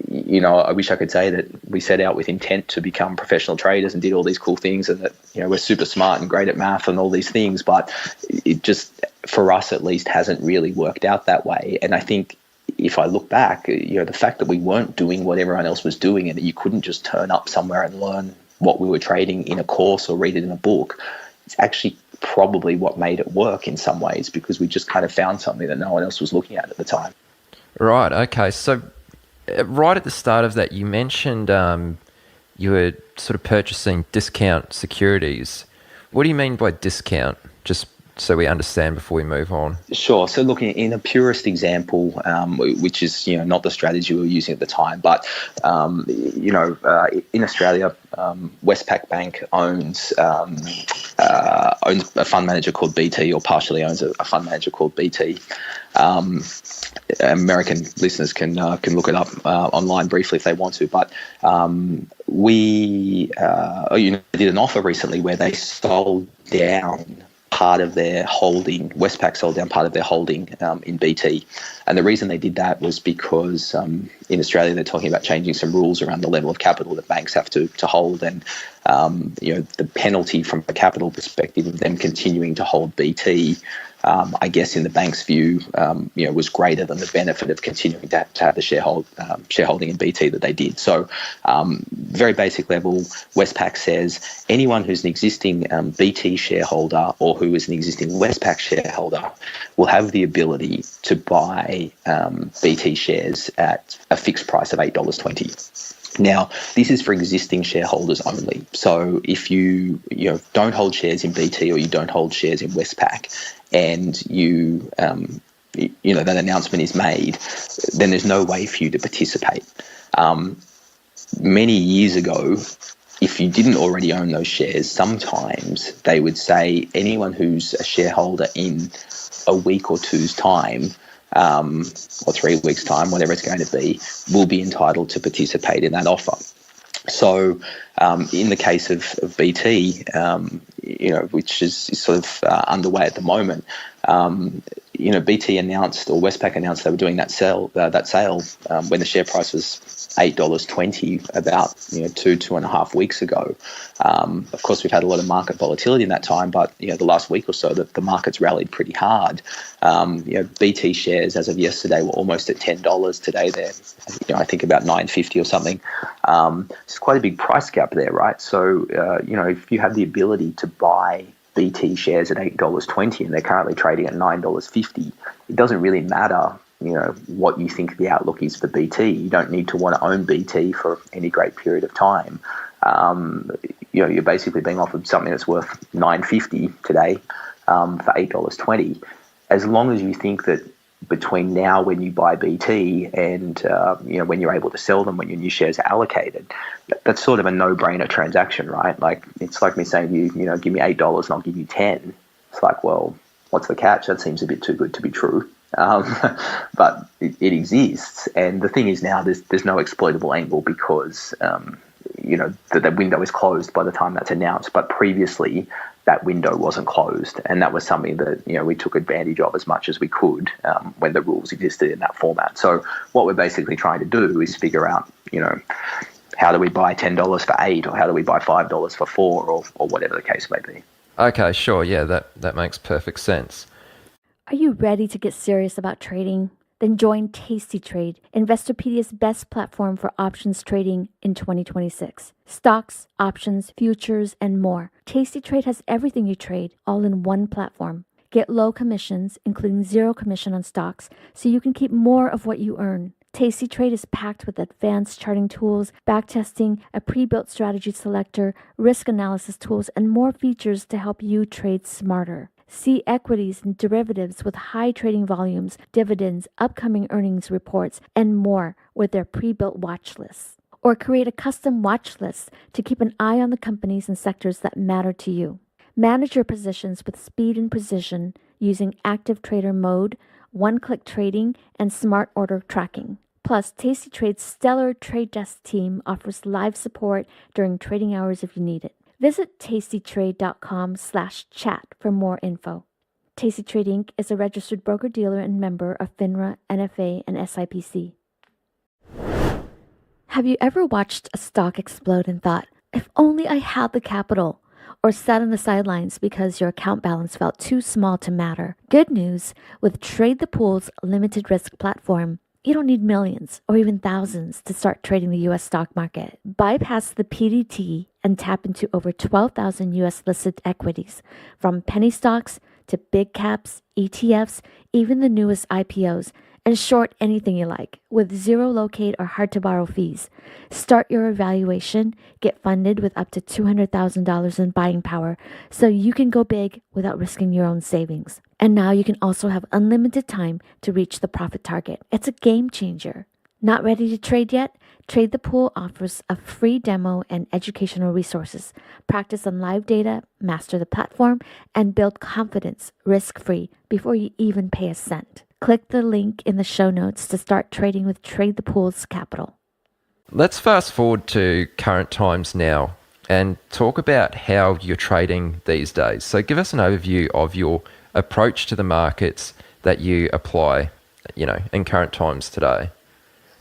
I wish I could say that we set out with intent to become professional traders and did all these cool things, and that we're super smart and great at math and all these things, but it just, for us at least, hasn't really worked out that way. And I think if I look back, the fact that we weren't doing what everyone else was doing, and that you couldn't just turn up somewhere and learn what we were trading in a course or read it in a book, it's actually probably what made it work in some ways, because we just kind of found something that no one else was looking at the time. Right. Okay. So right at the start of that, you mentioned you were sort of purchasing discount securities. What do you mean by discount? Just so we understand before we move on. Sure. So looking in a purest example, which is not the strategy we were using at the time, but in Australia, Westpac Bank owns a fund manager called BT, or partially owns a fund manager called BT. American listeners can look it up online briefly if they want to, but we did an offer recently where they sold down part of their holding. Westpac sold down part of their holding in BT, and the reason they did that was because in Australia they're talking about changing some rules around the level of capital that banks have to hold, and the penalty from a capital perspective of them continuing to hold BT, I guess in the bank's view, was greater than the benefit of continuing to have the shareholding in BT that they did. So, very basic level, Westpac says anyone who's an existing BT shareholder or who is an existing Westpac shareholder will have the ability to buy BT shares at a fixed price of $8.20. Now, this is for existing shareholders only. So if you don't hold shares in BT or you don't hold shares in Westpac, and that announcement is made, then there's no way for you to participate. Many years ago, if you didn't already own those shares, sometimes they would say anyone who's a shareholder in a week or two's time, or 3 weeks' time, whatever it's going to be, will be entitled to participate in that offer. So in the case of BT, which is sort of underway at the moment, BT announced, or Westpac announced, they were doing that sale when the share price was $8.20 about 2.5 weeks ago. Of course, we've had a lot of market volatility in that time, but the last week or so, the market's rallied pretty hard. BT shares as of yesterday were almost at $10. Today they're I think about $9.50 or something. It's quite a big price gap there, right? So if you have the ability to buy BT shares at $8.20 and they're currently trading at $9.50, it doesn't really matter what you think the outlook is for BT. You don't need to want to own BT for any great period of time. You're basically being offered something that's worth $9.50 today for $8.20. As long as you think that between now when you buy BT and when you're able to sell them, when your new shares are allocated, that's sort of a no-brainer transaction, right? Like, it's like me saying to you, give me $8 and I'll give you 10. It's like, well, what's the catch? That seems a bit too good to be true. But it exists, and the thing is now there's no exploitable angle because the window is closed by the time that's announced. But previously, that window wasn't closed, and that was something that we took advantage of as much as we could when the rules existed in that format. So what we're basically trying to do is figure out, how do we buy $10 for $8, or how do we buy $5 for $4, or whatever the case may be. Okay, sure, yeah, that makes perfect sense. Are you ready to get serious about trading? Then join Tasty Trade, Investopedia's best platform for options trading in 2026. Stocks, options, futures, and more. Tasty Trade has everything you trade, all in one platform. Get low commissions, including 0 commission on stocks, so you can keep more of what you earn. Tasty Trade is packed with advanced charting tools, backtesting, a pre-built strategy selector, risk analysis tools, and more features to help you trade smarter. See equities and derivatives with high trading volumes, dividends, upcoming earnings reports, and more with their pre-built watch lists. Or create a custom watch list to keep an eye on the companies and sectors that matter to you. Manage your positions with speed and precision using active trader mode, one-click trading, and smart order tracking. Plus, tastytrade's stellar trade desk team offers live support during trading hours if you need it. Visit tastytrade.com/chat for more info. tastytrade Inc. is a registered broker-dealer and member of FINRA, NFA, and SIPC. Have you ever watched a stock explode and thought, if only I had the capital? Or sat on the sidelines because your account balance felt too small to matter? Good news, with Trade the Pool's limited risk platform, you don't need millions or even thousands to start trading the U.S. stock market. Bypass the PDT and tap into over 12,000 U.S. listed equities, from penny stocks to big caps, ETFs, even the newest IPOs, and short anything you like with zero locate or hard to borrow fees. Start your evaluation, get funded with up to $200,000 in buying power so you can go big without risking your own savings. And now you can also have unlimited time to reach the profit target. It's a game changer. Not ready to trade yet? Trade the Pool offers a free demo and educational resources. Practice on live data, master the platform, and build confidence risk-free before you even pay a cent. Click the link in the show notes to start trading with Trade the Pool's capital. Let's fast forward to current times now and talk about how you're trading these days. So give us an overview of your approach to the markets that you apply, in current times today.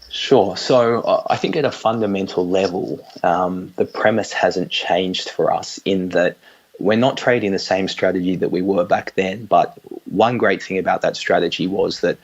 Sure. So I think at a fundamental level, the premise hasn't changed for us in that we're not trading the same strategy that we were back then. But one great thing about that strategy was that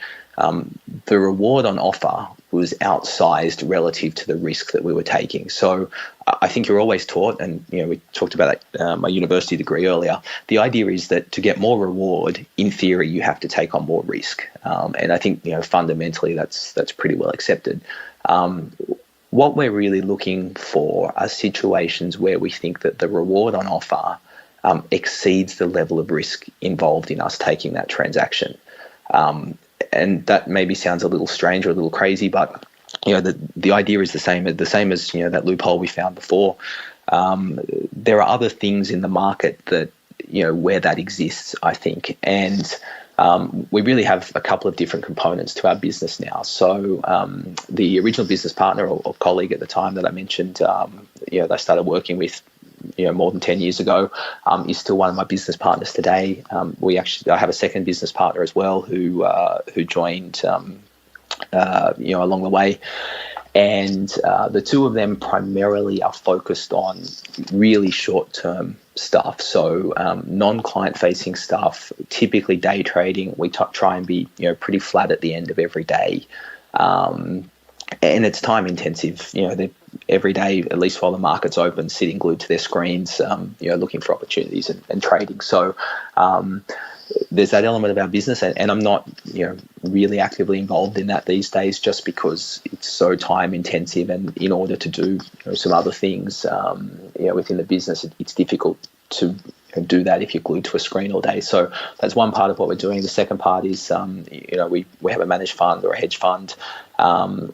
the reward on offer was outsized relative to the risk that we were taking. So I think you're always taught, and we talked about that, my university degree earlier, the idea is that to get more reward, in theory, you have to take on more risk. And I think fundamentally that's pretty well accepted. What we're really looking for are situations where we think that the reward on offer exceeds the level of risk involved in us taking that transaction. And that maybe sounds a little strange or a little crazy, but the idea is the same as that loophole we found before. There are other things in the market that where that exists, I think, and we really have a couple of different components to our business now. So the original business partner or colleague at the time that I mentioned, they started working with more than 10 years ago, is still one of my business partners today. I have a second business partner as well who joined along the way. And the two of them primarily are focused on really short-term stuff. So non-client facing stuff, typically day trading. We try and be pretty flat at the end of every day. And it's time intensive. They're every day, at least while the market's open, sitting glued to their screens, looking for opportunities and trading. So there's that element of our business, and I'm not, really actively involved in that these days, just because it's so time intensive. And in order to do some other things, within the business, it's difficult to do that if you're glued to a screen all day. So that's one part of what we're doing. The second part is, we have a managed fund or a hedge fund,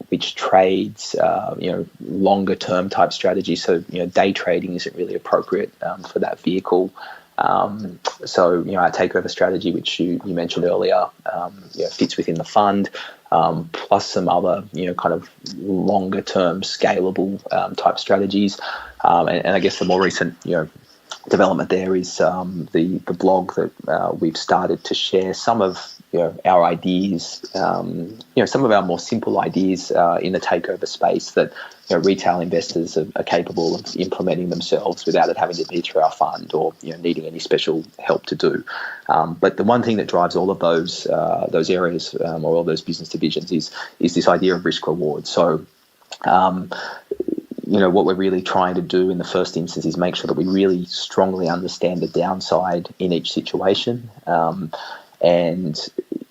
which trades, longer term type strategy. So, day trading isn't really appropriate for that vehicle. So, our takeover strategy, which you mentioned earlier, fits within the fund, plus some other, kind of longer term scalable type strategies. And I guess the more recent, development there is the blog that we've started to share some of our ideas, some of our more simple ideas in the takeover space that retail investors are capable of implementing themselves without it having to be through our fund or needing any special help to do. But the one thing that drives all of those areas or all those business divisions is this idea of risk reward. So what we're really trying to do in the first instance is make sure that we really strongly understand the downside in each situation. And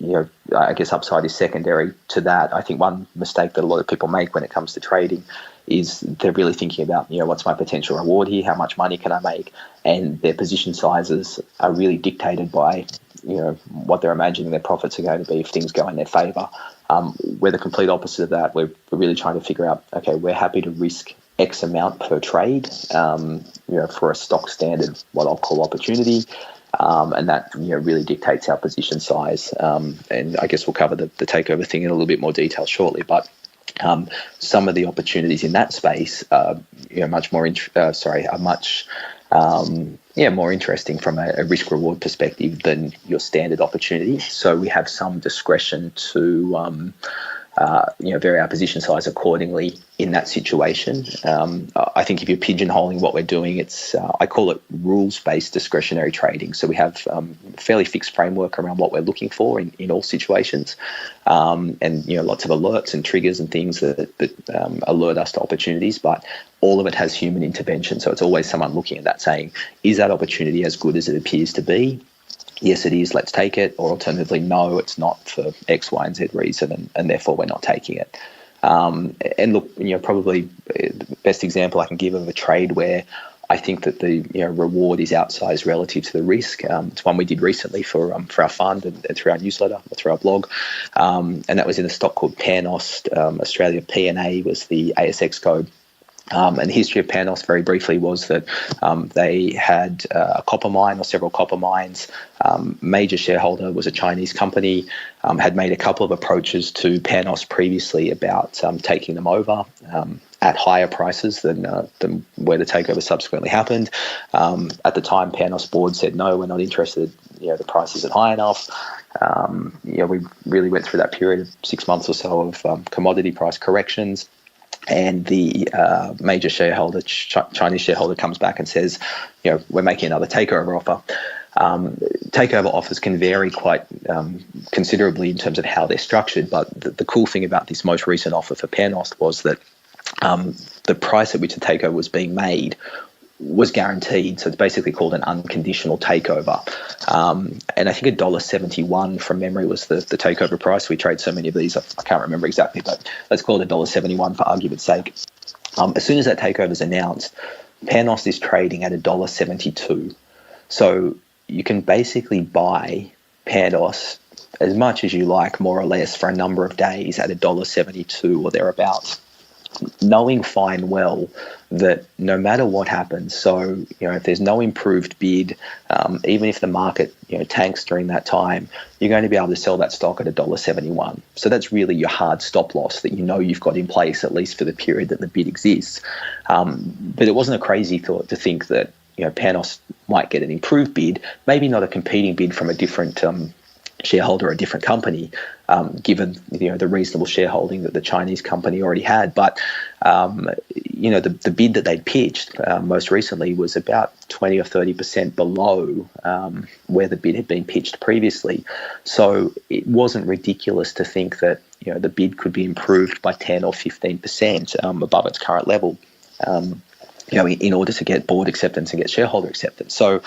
I guess upside is secondary to that. I think one mistake that a lot of people make when it comes to trading is they're really thinking about, what's my potential reward here? How much money can I make? And their position sizes are really dictated by, what they're imagining their profits are going to be if things go in their favor. We're the complete opposite of that. We're really trying to figure out, okay, we're happy to risk X amount per trade, for a stock standard, what I'll call opportunity. And that really dictates our position size. And I guess we'll cover the takeover thing in a little bit more detail shortly. But some of the opportunities in that space are more interesting from a risk reward perspective than your standard opportunity. So we have some discretion to vary our position size accordingly in that situation. I think if you're pigeonholing what we're doing, it's I call it rules-based discretionary trading. So we have a fairly fixed framework around what we're looking for in all situations, and lots of alerts and triggers and things that alert us to opportunities. But all of it has human intervention. So it's always someone looking at that saying, is that opportunity as good as it appears to be? Yes, it is, let's take it. Or alternatively, no, it's not for X, Y, and Z reason, and therefore we're not taking it. And look, probably the best example I can give of a trade where I think that the reward is outsized relative to the risk. It's one we did recently for our fund and through our newsletter, or through our blog, and that was in a stock called Panos. Australia PNA was the ASX code. And the history of Panos, very briefly, was that they had a copper mine or several copper mines. Major shareholder was a Chinese company, had made a couple of approaches to Panos previously about taking them over at higher prices than where the takeover subsequently happened. At the time, Panos board said, no, we're not interested. The price isn't high enough. We really went through that period of 6 months or so of commodity price corrections. And the major shareholder, Chinese shareholder, comes back and says, we're making another takeover offer. Takeover offers can vary quite considerably in terms of how they're structured. But the cool thing about this most recent offer for Panos was that the price at which the takeover was being made was guaranteed. So it's basically called an unconditional takeover. And I think $1.71 from memory was the takeover price. We trade so many of these, I can't remember exactly, but let's call it $1.71 for argument's sake. As soon as that takeover is announced, Panos is trading at $1.72. So you can basically buy Panos as much as you like, more or less, for a number of days at $1.72 or thereabouts, knowing fine well that no matter what happens, so if there's no improved bid, even if the market tanks during that time, you're going to be able to sell that stock at $1.71. So that's really your hard stop loss that you've got in place, at least for the period that the bid exists. But it wasn't a crazy thought to think that Panos might get an improved bid, maybe not a competing bid from a different shareholder or a different company, given the reasonable shareholding that the Chinese company already had. But the bid that they'd pitched most recently was about 20 or 30% below where the bid had been pitched previously. So it wasn't ridiculous to think that the bid could be improved by 10 or 15% above its current level. In order to get board acceptance and get shareholder acceptance. So,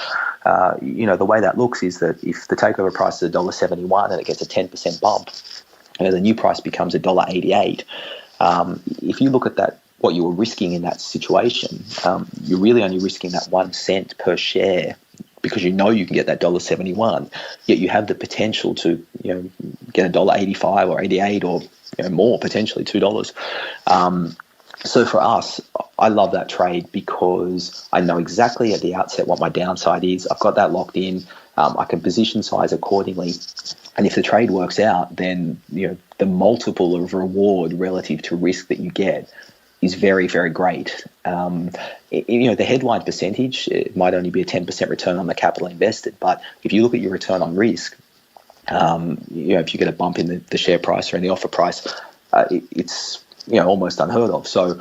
the way that looks is that if the takeover price is $1.71 and it gets a 10% bump, the new price becomes $1.88. If you look at that, what you were risking in that situation, you're really only risking that 1 cent per share because you can get that $1.71, yet you have the potential to get $1.85 or 88 or more, potentially $2. So for us, I love that trade because I know exactly at the outset what my downside is. I've got that locked in. I can position size accordingly. And if the trade works out, then the multiple of reward relative to risk that you get is very, very great. The headline percentage, it might only be a 10% return on the capital invested. But if you look at your return on risk, if you get a bump in the share price or in the offer price, it's almost unheard of. So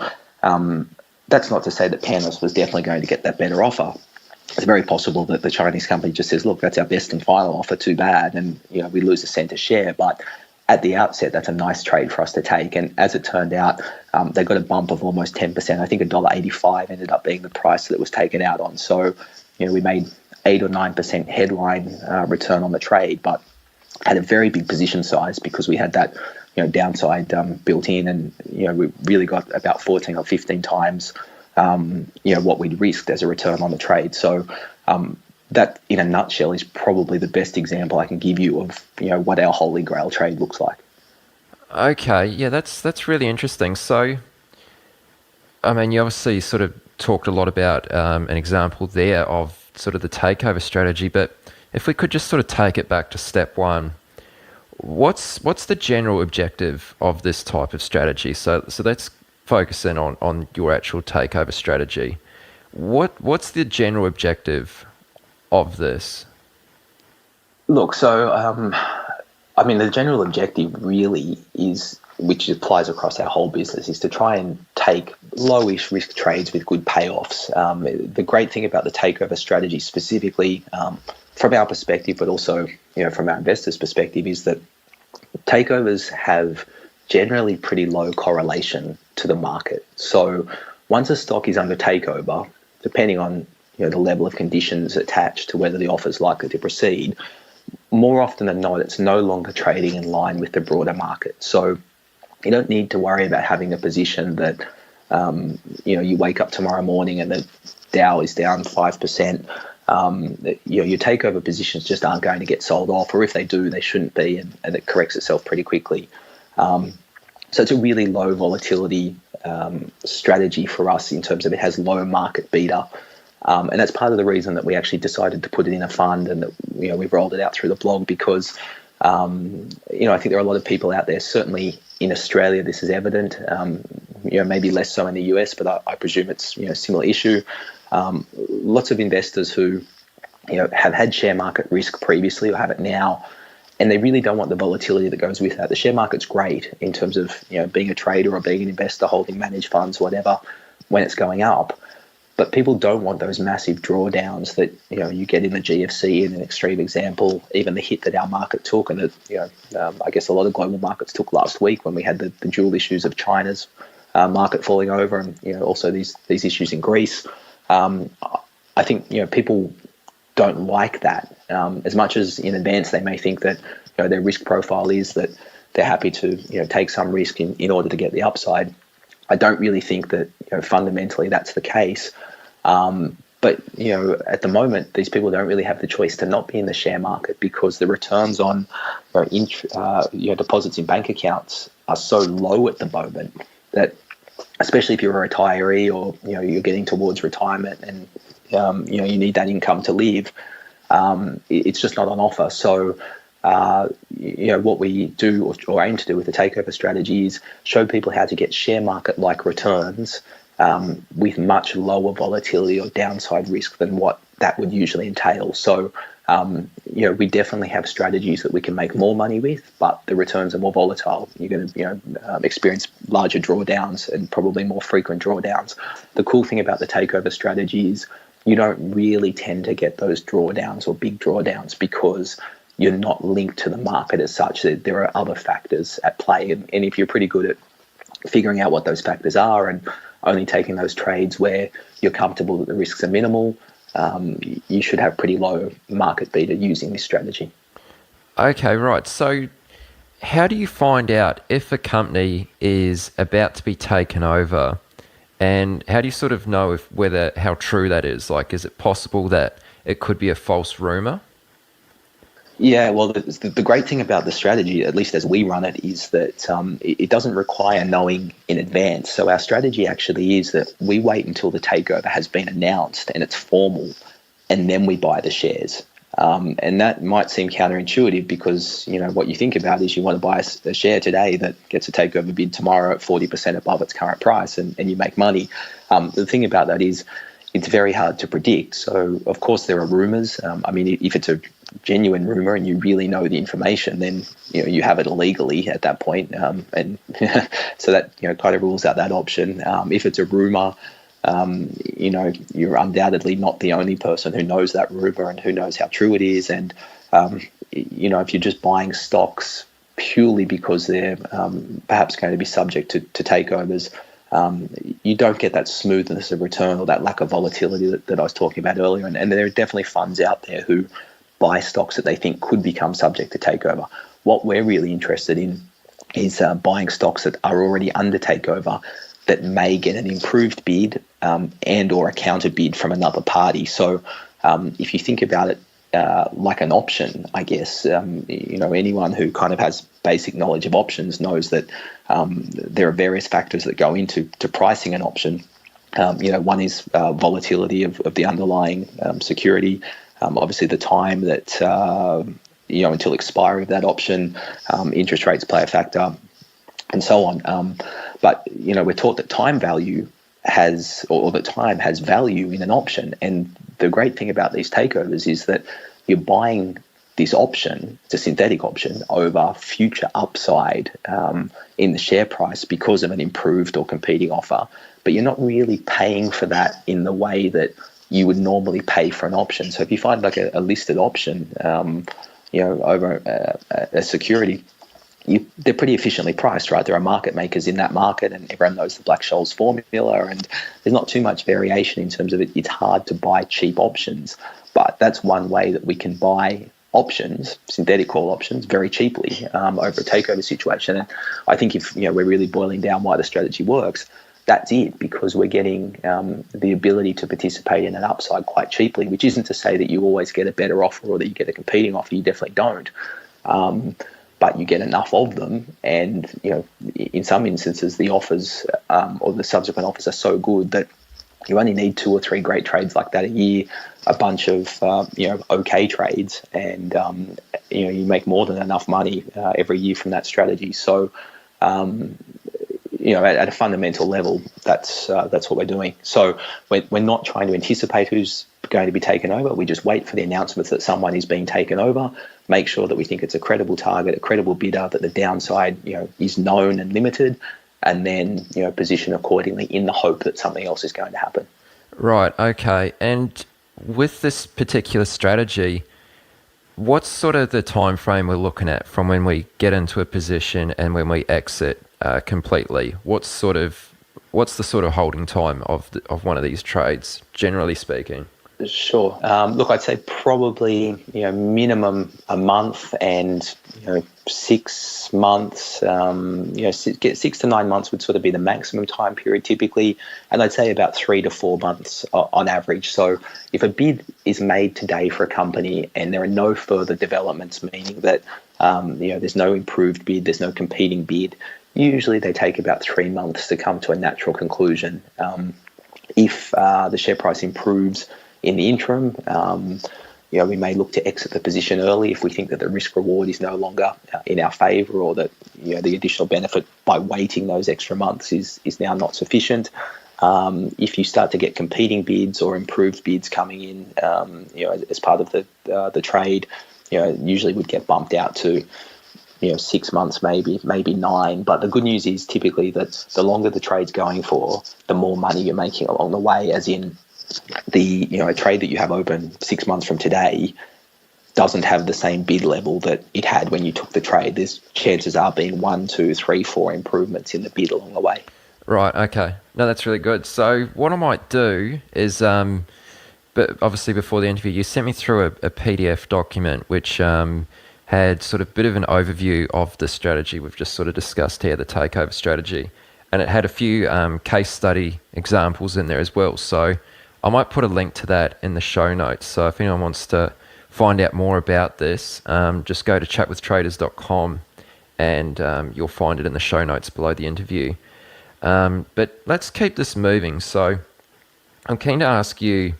that's not to say that Panos was definitely going to get that better offer. It's very possible that the Chinese company just says, look, that's our best and final offer, too bad, and we lose a cent a share. But at the outset, that's a nice trade for us to take. And as it turned out, they got a bump of almost 10%. I think $1.85 ended up being the price that it was taken out on. So we made 8 or 9% headline return on the trade, but had a very big position size because we had that downside built in, and we really got about 14 or 15 times what we'd risked as a return on the trade. So that, in a nutshell, is probably the best example I can give you of what our holy grail trade looks like. Okay, yeah, that's really interesting. So, I mean, you obviously sort of talked a lot about an example there of sort of the takeover strategy, but if we could just sort of take it back to step one, what's the general objective of this type of strategy? So let's focus in on your actual takeover strategy. What's the general objective of this? Look, so I mean, the general objective really is, which applies across our whole business, is to try and take lowish risk trades with good payoffs. The great thing about the takeover strategy specifically, from our perspective, but also from our investors' perspective, is that takeovers have generally pretty low correlation to the market. So once a stock is under takeover, depending on the level of conditions attached to whether the offer is likely to proceed, more often than not, it's no longer trading in line with the broader market. So you don't need to worry about having a position that you wake up tomorrow morning and the Dow is down 5%. Your takeover positions just aren't going to get sold off, or if they do, they shouldn't be, and it corrects itself pretty quickly. So it's a really low volatility strategy for us in terms of it has low market beta. And that's part of the reason that we actually decided to put it in a fund, and that we've rolled it out through the blog, because I think there are a lot of people out there, certainly in Australia this is evident, maybe less so in the US, but I presume it's a similar issue. Lots of investors who have had share market risk previously or have it now, and they really don't want the volatility that goes with that. The share market's great in terms of being a trader or being an investor, holding managed funds, whatever, when it's going up. But people don't want those massive drawdowns that you get in the GFC, in an extreme example, even the hit that our market took, and that I guess a lot of global markets took last week when we had the dual issues of China's market falling over, and also these issues in Greece. I think people don't like that. As much as in advance they may think that their risk profile is that they're happy to take some risk in order to get the upside. I don't really think that fundamentally that's the case. But at the moment, these people don't really have the choice to not be in the share market, because the returns on deposits in bank accounts are so low at the moment that, especially if you're a retiree or you're getting towards retirement and you need that income to live, it's just not on offer. So what we do or aim to do with the takeover strategy is show people how to get share market like returns with much lower volatility or downside risk than what that would usually entail. So we definitely have strategies that we can make more money with, but the returns are more volatile. You're going to experience larger drawdowns and probably more frequent drawdowns. The cool thing about the takeover strategy is you don't really tend to get those drawdowns or big drawdowns, because you're not linked to the market as such. There are other factors at play, and if you're pretty good at figuring out what those factors are and only taking those trades where you're comfortable that the risks are minimal, you should have pretty low market beta using this strategy. Okay, right. So how do you find out if a company is about to be taken over, and how do you sort of know how true that is? Like, is it possible that it could be a false rumor? Yeah, well, the great thing about the strategy, at least as we run it, is that it doesn't require knowing in advance. So our strategy actually is that we wait until the takeover has been announced and it's formal, and then we buy the shares. And that might seem counterintuitive, because what you think about is you want to buy a share today that gets a takeover bid tomorrow at 40% above its current price, and you make money. The thing about that is it's very hard to predict. So, of course, there are rumors. If it's a genuine rumor and you really know the information, then you have it illegally at that point, and so that kind of rules out that option. If it's a rumor, you're undoubtedly not the only person who knows that rumor and who knows how true it is. And if you're just buying stocks purely because they're perhaps going to be subject to takeovers, you don't get that smoothness of return or that lack of volatility that I was talking about earlier. And there are definitely funds out there who buy stocks that they think could become subject to takeover. What we're really interested in is buying stocks that are already under takeover that may get an improved bid and or a counter bid from another party. So if you think about it like an option, I guess, anyone who kind of has basic knowledge of options knows that there are various factors that go into pricing an option. One is volatility of the underlying security. Obviously, the time that, until expiry of that option, interest rates play a factor, and so on. But we're taught that time value that time has value in an option. And the great thing about these takeovers is that you're buying this option, it's a synthetic option, over future upside in the share price because of an improved or competing offer. But you're not really paying for that in the way that you would normally pay for an option. So if you find like a listed option, over a security, they're pretty efficiently priced, right? There are market makers in that market, and everyone knows the Black-Scholes formula, and there's not too much variation in terms of it. It's hard to buy cheap options, but that's one way that we can buy options, synthetic call options, very cheaply over a takeover situation. And I think if we're really boiling down why the strategy works, that's it, because we're getting the ability to participate in an upside quite cheaply, which isn't to say that you always get a better offer or that you get a competing offer. You definitely don't. But you get enough of them, and in some instances the offers or the subsequent offers are so good that you only need 2 or 3 great trades like that a year, a bunch of okay trades, and you make more than enough money every year from that strategy. So at a fundamental level, that's what we're doing. So we're not trying to anticipate who's going to be taken over. We just wait for the announcements that someone is being taken over, make sure that we think it's a credible target, a credible bidder, that the downside is known and limited, and then position accordingly in the hope that something else is going to happen. Right. Okay. And with this particular strategy, what's sort of the time frame we're looking at from when we get into a position and when we exit completely? What's the sort of holding time of one of these trades, generally speaking? Sure. Look, I'd say probably minimum a month, and 6 months. Get 6 to 9 months would sort of be the maximum time period typically, and I'd say about 3 to 4 months on average. So if a bid is made today for a company and there are no further developments, meaning that there's no improved bid, there's no competing bid, usually they take about 3 months to come to a natural conclusion. If the share price improves in the interim, we may look to exit the position early if we think that the risk reward is no longer in our favour, or that the additional benefit by waiting those extra months is now not sufficient. If you start to get competing bids or improved bids coming in, as part of the trade, usually would get bumped out to 6 months, maybe 9. But the good news is typically that the longer the trade's going for, the more money you're making along the way, as in a trade that you have open 6 months from today doesn't have the same bid level that it had when you took the trade. There's chances are being 1, 2, 3, 4 improvements in the bid along the way. Right. Okay. No, that's really good. So what I might do is, but obviously before the interview, you sent me through a PDF document which had sort of a bit of an overview of the strategy we've just sort of discussed here, the takeover strategy, and it had a few case study examples in there as well. So I might put a link to that in the show notes. So if anyone wants to find out more about this, just go to chatwithtraders.com and you'll find it in the show notes below the interview. But let's keep this moving. So I'm keen to ask you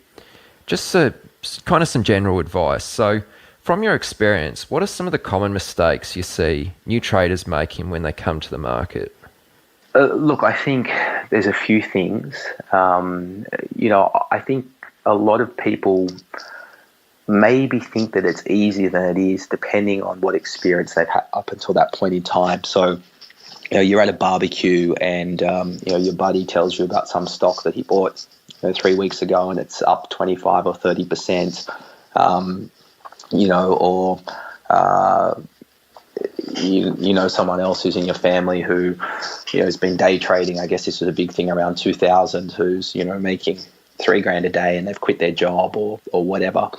just kind of some general advice. So from your experience, what are some of the common mistakes you see new traders making when they come to the market? Look, I think there's a few things. I think a lot of people maybe think that it's easier than it is, depending on what experience they've had up until that point in time. So, you're at a barbecue and, your buddy tells you about some stock that he bought 3 weeks ago and it's up 25 or 30%, or someone else who's in your family who has been day trading. I guess this was a big thing around 2000, who's making $3,000 a day and they've quit their job or whatever.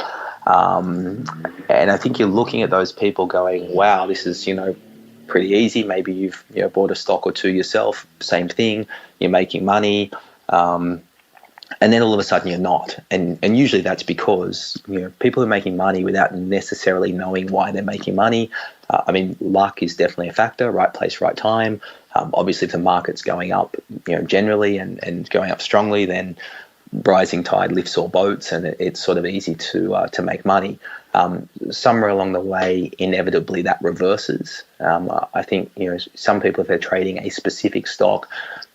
And I think you're looking at those people going, wow, this is, pretty easy. Maybe you've bought a stock or two yourself, same thing, you're making money. And then all of a sudden you're not. And usually that's because, people are making money without necessarily knowing why they're making money. Luck is definitely a factor, right place, right time. Obviously, if the market's going up, generally and going up strongly, then rising tide lifts all boats, and it's sort of easy to make money. Somewhere along the way, inevitably that reverses. I think some people, if they're trading a specific stock,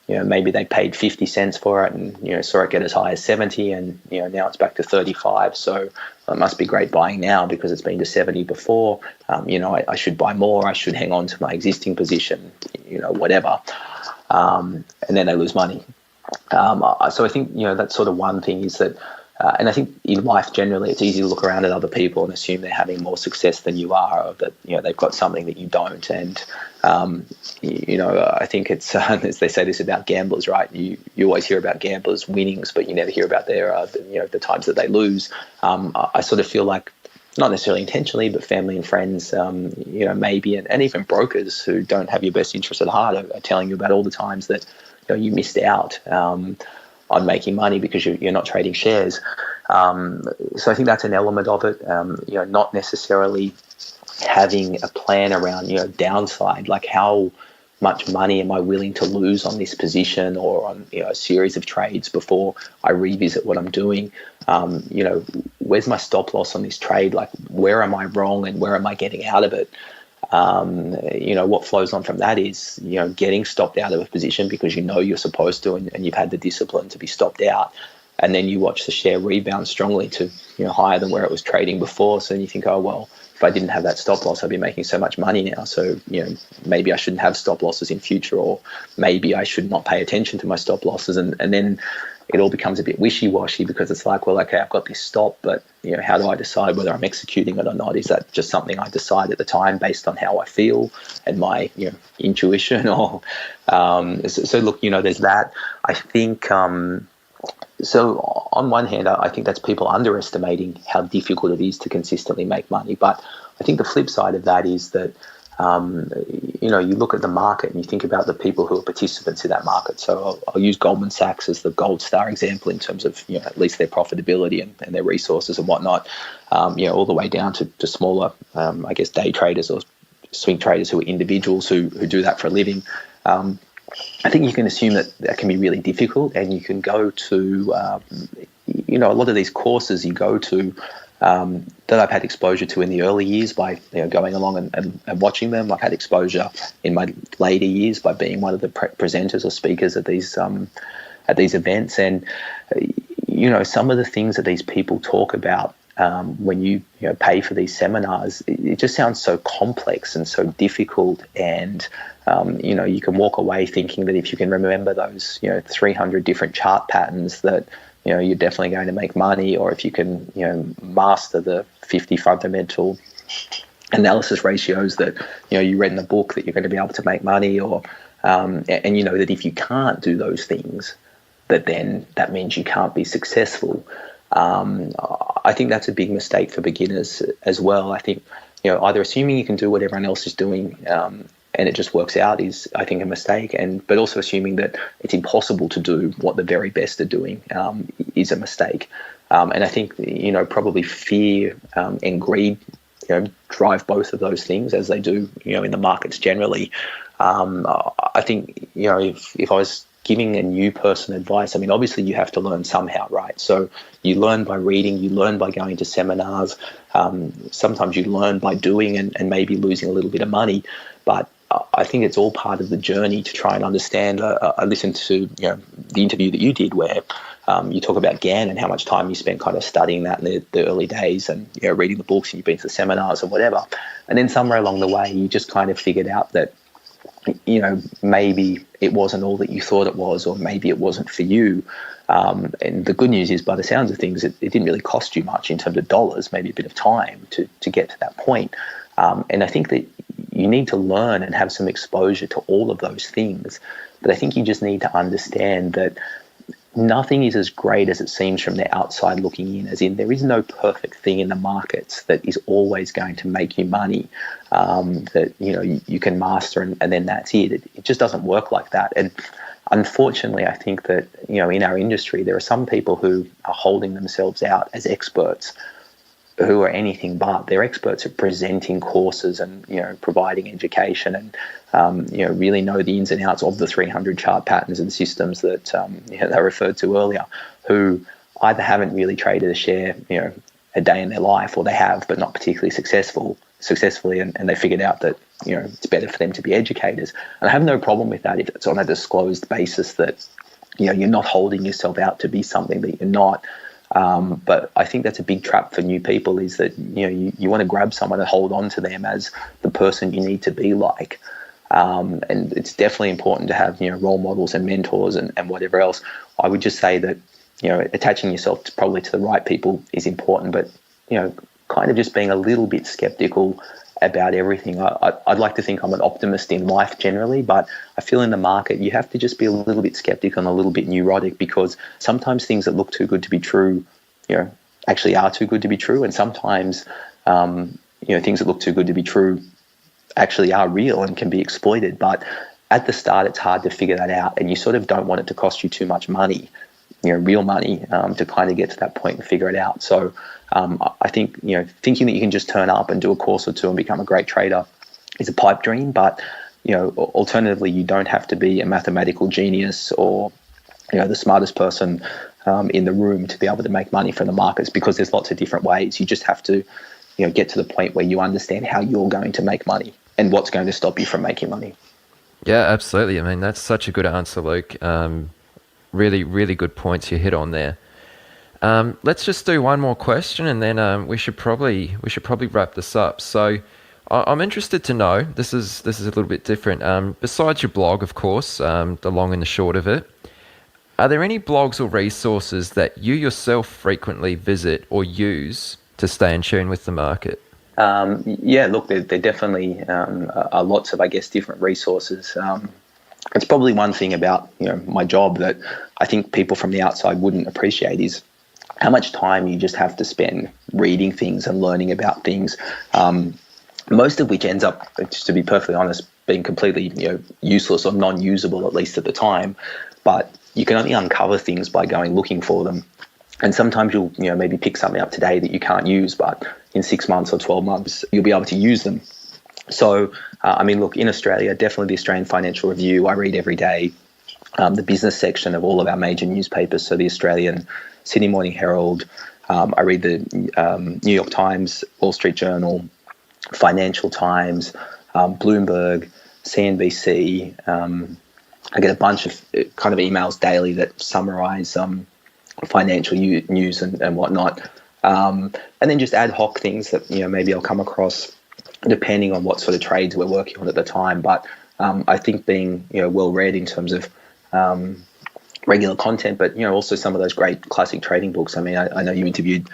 maybe they paid 50 cents for it and saw it get as high as 70, and now it's back to 35. So it must be great buying now because it's been to 70 before. I should buy more. I should hang on to my existing position. Whatever. And then they lose money. So I think that's sort of one thing is that, and I think in life generally, it's easy to look around at other people and assume they're having more success than you are, or that they've got something that you don't. And I think it's as they say this about gamblers, right? You always hear about gamblers' winnings, but you never hear about their the times that they lose. I sort of feel like, not necessarily intentionally, but family and friends, maybe, and even brokers who don't have your best interest at heart are telling you about all the times that you missed out on making money because you're not trading shares. So I think that's an element of it. Not necessarily having a plan around downside, like how much money am I willing to lose on this position or on a series of trades before I revisit what I'm doing. Where's my stop loss on this trade? Like, where am I wrong and where am I getting out of it? What flows on from that is, getting stopped out of a position because you're supposed to, and you've had the discipline to be stopped out. And then you watch the share rebound strongly to, higher than where it was trading before. So then you think, oh, well, if I didn't have that stop loss, I'd be making so much money now. So, maybe I shouldn't have stop losses in future, or maybe I should not pay attention to my stop losses. And then it all becomes a bit wishy-washy because it's like, well, okay, I've got this stop, but how do I decide whether I'm executing it or not? Is that just something I decide at the time based on how I feel and my intuition? Or so look, there's that. I think so. On one hand, I think that's people underestimating how difficult it is to consistently make money. But I think the flip side of that is that you look at the market and you think about the people who are participants in that market. So I'll use Goldman Sachs as the gold star example in terms of at least their profitability and their resources and whatnot. All the way down to smaller, day traders or swing traders who are individuals who do that for a living. I think you can assume that can be really difficult, and you can go to a lot of these courses you go to. That I've had exposure to in the early years by going along and watching them. I've had exposure in my later years by being one of the presenters or speakers at these events, and some of the things that these people talk about when you pay for these seminars, it just sounds so complex and so difficult, and you can walk away thinking that if you can remember those 300 different chart patterns that you're definitely going to make money, or if you can, master the 50 fundamental analysis ratios that, you read in the book, that you're going to be able to make money, or, and that if you can't do those things, then that means you can't be successful. I think that's a big mistake for beginners as well. I think, either assuming you can do what everyone else is doing, and it just works out is, I think, a mistake. But also assuming that it's impossible to do what the very best are doing is a mistake. And I think, probably fear and greed, drive both of those things, as they do, in the markets generally. I think, if I was giving a new person advice, obviously you have to learn somehow, right? So you learn by reading, you learn by going to seminars. Sometimes you learn by doing and maybe losing a little bit of money. But I think it's all part of the journey to try and understand. I listened to the interview that you did where you talk about GAN and how much time you spent kind of studying that in the early days and reading the books, and you've been to the seminars or whatever. And then somewhere along the way, you just kind of figured out that maybe it wasn't all that you thought it was, or maybe it wasn't for you. And the good news is, by the sounds of things, it didn't really cost you much in terms of dollars, maybe a bit of time to get to that point. And I think that you need to learn and have some exposure to all of those things. But I think you just need to understand that nothing is as great as it seems from the outside looking in, as in there is no perfect thing in the markets that is always going to make you money, that you can master and then that's it. It just doesn't work like that. And unfortunately, I think that in our industry there are some people who are holding themselves out as experts who are anything but. They're experts at presenting courses and providing education and really know the ins and outs of the 300 chart patterns and systems that they referred to earlier, who either haven't really traded a share a day in their life, or they have but not particularly successfully, and they figured out that it's better for them to be educators. And I have no problem with that if it's on a disclosed basis that you're not holding yourself out to be something that you're not. But I think that's a big trap for new people, is that you want to grab someone and hold on to them as the person you need to be like. And it's definitely important to have role models and mentors and whatever else. I would just say that attaching yourself probably to the right people is important, but kind of just being a little bit skeptical about everything. I'd like to think I'm an optimist in life generally, but I feel in the market you have to just be a little bit skeptical and a little bit neurotic, because sometimes things that look too good to be true, actually are too good to be true, and sometimes things that look too good to be true actually are real and can be exploited. But at the start, it's hard to figure that out, and you sort of don't want it to cost you too much money, real money, to kind of get to that point and figure it out. So I think thinking that you can just turn up and do a course or two and become a great trader is a pipe dream. But alternatively, you don't have to be a mathematical genius or the smartest person in the room to be able to make money from the markets, because there's lots of different ways. You just have to get to the point where you understand how you're going to make money and what's going to stop you from making money. Yeah, absolutely. I mean, that's such a good answer, Luke. Really, really good points you hit on there. Let's just do one more question, and then we should probably wrap this up. So, I'm interested to know. This is a little bit different. Besides your blog, of course, the long and the short of it, are there any blogs or resources that you yourself frequently visit or use to stay in tune with the market? Yeah, look, there definitely are lots of, I guess, different resources. It's probably one thing about my job that I think people from the outside wouldn't appreciate is how much time you just have to spend reading things and learning about things, most of which ends up, just to be perfectly honest, being completely useless or non-usable, at least at the time. But you can only uncover things by going looking for them. And sometimes you'll maybe pick something up today that you can't use, but in 6 months or 12 months, you'll be able to use them. So, look, in Australia, definitely the Australian Financial Review, I read every day. The business section of all of our major newspapers, so the Australian, Sydney Morning Herald, I read the New York Times, Wall Street Journal, Financial Times, Bloomberg, CNBC. I get a bunch of kind of emails daily that summarize financial news and whatnot. And then just ad hoc things that maybe I'll come across depending on what sort of trades we're working on at the time. But I think being well read in terms of regular content, but also some of those great classic trading books. I mean, I know you interviewed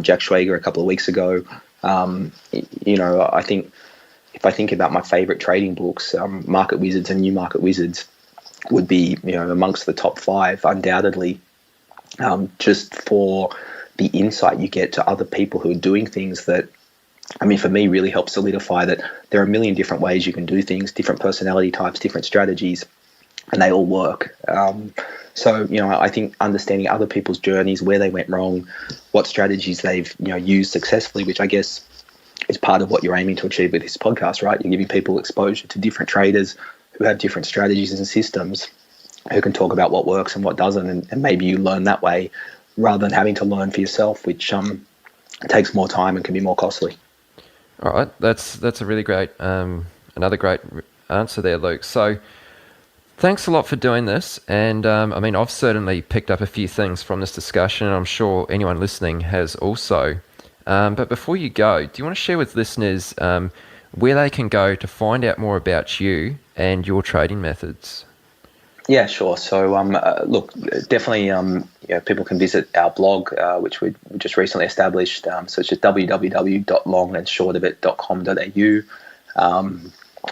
Jack Schwager a couple of weeks ago. I think if I think about my favorite trading books, Market Wizards and New Market Wizards would be amongst the top 5 undoubtedly, just for the insight you get to other people who are doing things that, for me, really helps solidify that there are a million different ways you can do things, different personality types, different strategies, and they all work. So I think understanding other people's journeys, where they went wrong, what strategies they've used successfully, which I guess is part of what you're aiming to achieve with this podcast, right? You're giving people exposure to different traders who have different strategies and systems, who can talk about what works and what doesn't, and maybe you learn that way rather than having to learn for yourself, which takes more time and can be more costly. All right, that's a really great, another great answer there, Luke. So thanks a lot for doing this. And I've certainly picked up a few things from this discussion, and I'm sure anyone listening has also. But before you go, do you want to share with listeners where they can go to find out more about you and your trading methods? Yeah, sure. So, look, definitely, people can visit our blog, which we just recently established. So it's just www.longandshortofit.com.au.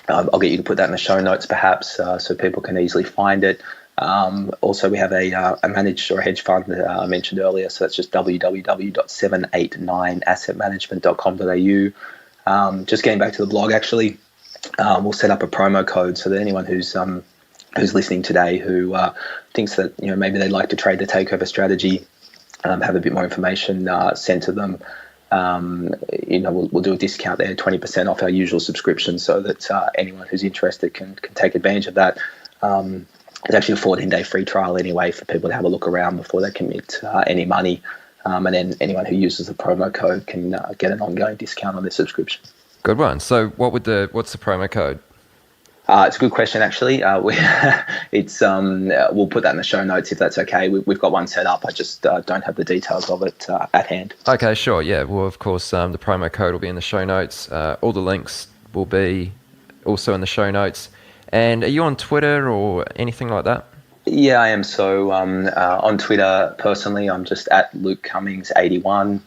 I'll get you to put that in the show notes, perhaps, so people can easily find it. Also, we have a managed or a hedge fund I mentioned earlier, so that's just www.789assetmanagement.com.au. Just getting back to the blog, actually, we'll set up a promo code so that anyone who's listening today who thinks that maybe they'd like to trade the takeover strategy, have a bit more information sent to them. We'll do a discount there, 20% off our usual subscription, so that anyone who's interested can take advantage of that. It's actually a 14-day free trial anyway for people to have a look around before they commit any money. And then anyone who uses the promo code can get an ongoing discount on their subscription. Good one. So what's the promo code? It's a good question, actually. We'll put that in the show notes if that's okay. We've got one set up. I just don't have the details of it at hand. Okay, sure. Yeah. Well, of course, the promo code will be in the show notes. All the links will be also in the show notes. And are you on Twitter or anything like that? Yeah, I am. So on Twitter, personally, I'm just at Luke Cummings 81.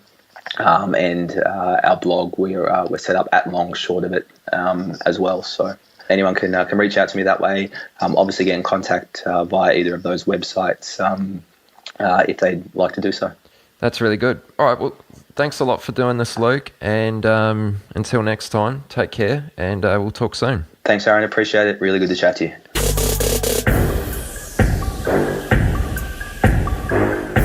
And our blog, we're set up at Long Short of It as well. So anyone can reach out to me that way. Obviously, get in contact via either of those websites if they'd like to do so. That's really good. All right. Well, thanks a lot for doing this, Luke. And until next time, take care, and we'll talk soon. Thanks, Aaron. Appreciate it. Really good to chat to you.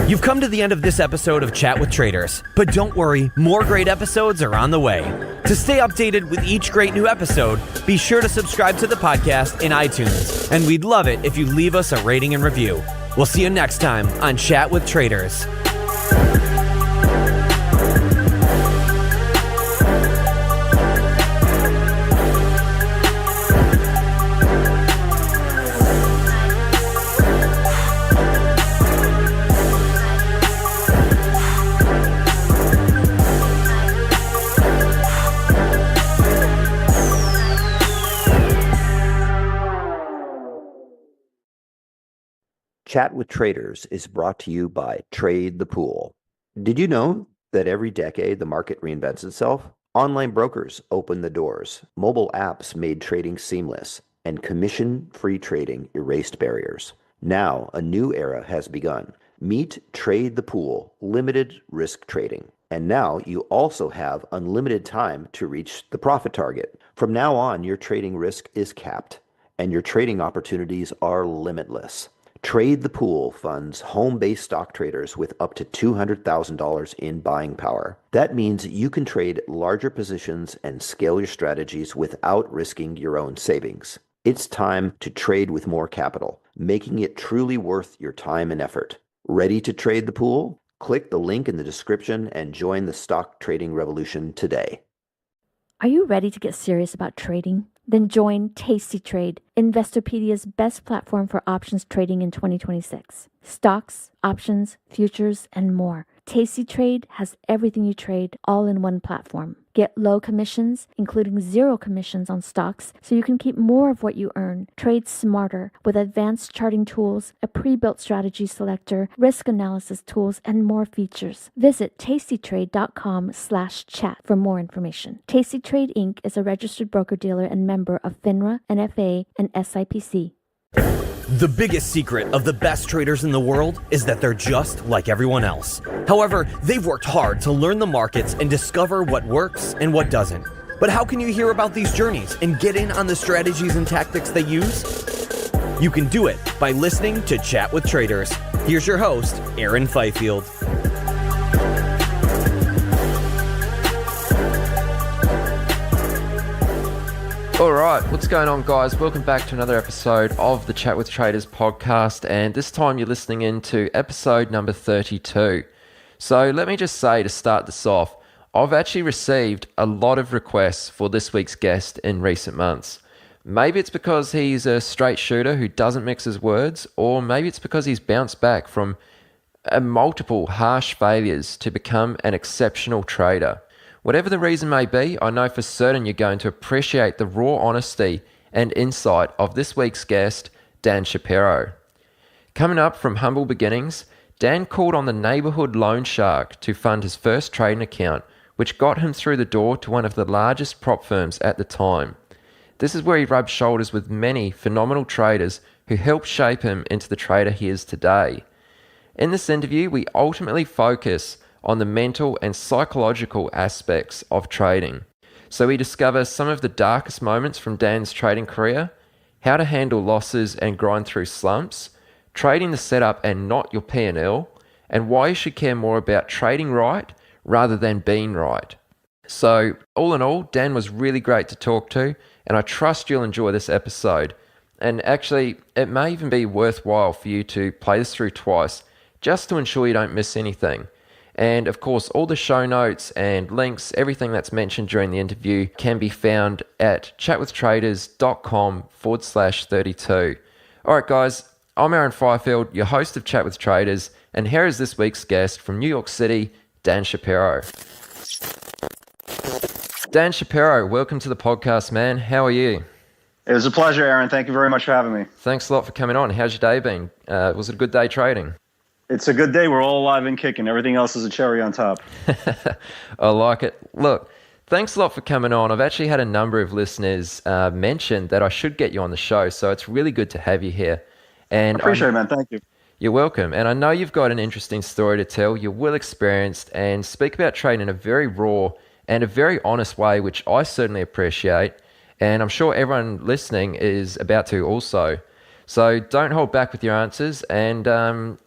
You've come to the end of this episode of Chat with Traders, but don't worry, more great episodes are on the way. To stay updated with each great new episode, be sure to subscribe to the podcast in iTunes, and we'd love it if you leave us a rating and review. We'll see you next time on Chat with Traders. Chat with Traders is brought to you by Trade the Pool. Did you know that every decade the market reinvents itself? Online brokers opened the doors, mobile apps made trading seamless, and commission-free trading erased barriers. Now, a new era has begun. Meet Trade the Pool, limited risk trading. And now you also have unlimited time to reach the profit target. From now on, your trading risk is capped, and your trading opportunities are limitless. Trade the Pool funds home-based stock traders with up to $200,000 in buying power. That means you can trade larger positions and scale your strategies without risking your own savings. It's time to trade with more capital, making it truly worth your time and effort. Ready to trade the pool? Click the link in the description and join the stock trading revolution today. Are you ready to get serious about trading? Then join Tasty Trade, Investopedia's best platform for options trading in 2026. Stocks, options, futures, and more. Tasty Trade has everything you trade all in one platform. Get low commissions, including 0 commissions on stocks, so you can keep more of what you earn. Trade smarter with advanced charting tools, a pre-built strategy selector, risk analysis tools, and more features. Visit tastytrade.com/chat for more information. Tasty Trade Inc. is a registered broker-dealer and member of FINRA, NFA, and SIPC. The biggest secret of the best traders in the world is that they're just like everyone else. However, they've worked hard to learn the markets and discover what works and what doesn't. But how can you hear about these journeys and get in on the strategies and tactics they use? You can do it by listening to Chat with Traders. Here's your host, Aaron Fifield. All right, what's going on, guys? Welcome back to another episode of the Chat with Traders podcast, and this time you're listening into episode number 32. So let me just say to start this off, I've actually received a lot of requests for this week's guest in recent months. Maybe it's because he's a straight shooter who doesn't mix his words, or maybe it's because he's bounced back from multiple harsh failures to become an exceptional trader. Whatever the reason may be, I know for certain you're going to appreciate the raw honesty and insight of this week's guest, Dan Shapiro. Coming up from humble beginnings, Dan called on the neighborhood loan shark to fund his first trading account, which got him through the door to one of the largest prop firms at the time. This is where he rubbed shoulders with many phenomenal traders who helped shape him into the trader he is today. In this interview, we ultimately focus on the mental and psychological aspects of trading. So we discover some of the darkest moments from Dan's trading career, how to handle losses and grind through slumps, trading the setup and not your P&L, and why you should care more about trading right rather than being right. So all in all, Dan was really great to talk to, and I trust you'll enjoy this episode. And actually, it may even be worthwhile for you to play this through twice just to ensure you don't miss anything. And of course, all the show notes and links, everything that's mentioned during the interview can be found at chatwithtraders.com/32. All right, guys, I'm Aaron Fifield, your host of Chat with Traders, and here is this week's guest from New York City, Dan Shapiro. Dan Shapiro, welcome to the podcast, man. How are you? It was a pleasure, Aaron. Thank you very much for having me. Thanks a lot for coming on. How's your day been? Was it a good day trading? It's a good day. We're all alive and kicking. Everything else is a cherry on top. I like it. Look, thanks a lot for coming on. I've actually had a number of listeners mention that I should get you on the show, so it's really good to have you here. And I appreciate it, man. Thank you. You're welcome. And I know you've got an interesting story to tell. You're well experienced and speak about trading in a very raw and a very honest way, which I certainly appreciate. And I'm sure everyone listening is about to also. So don't hold back with your answers. And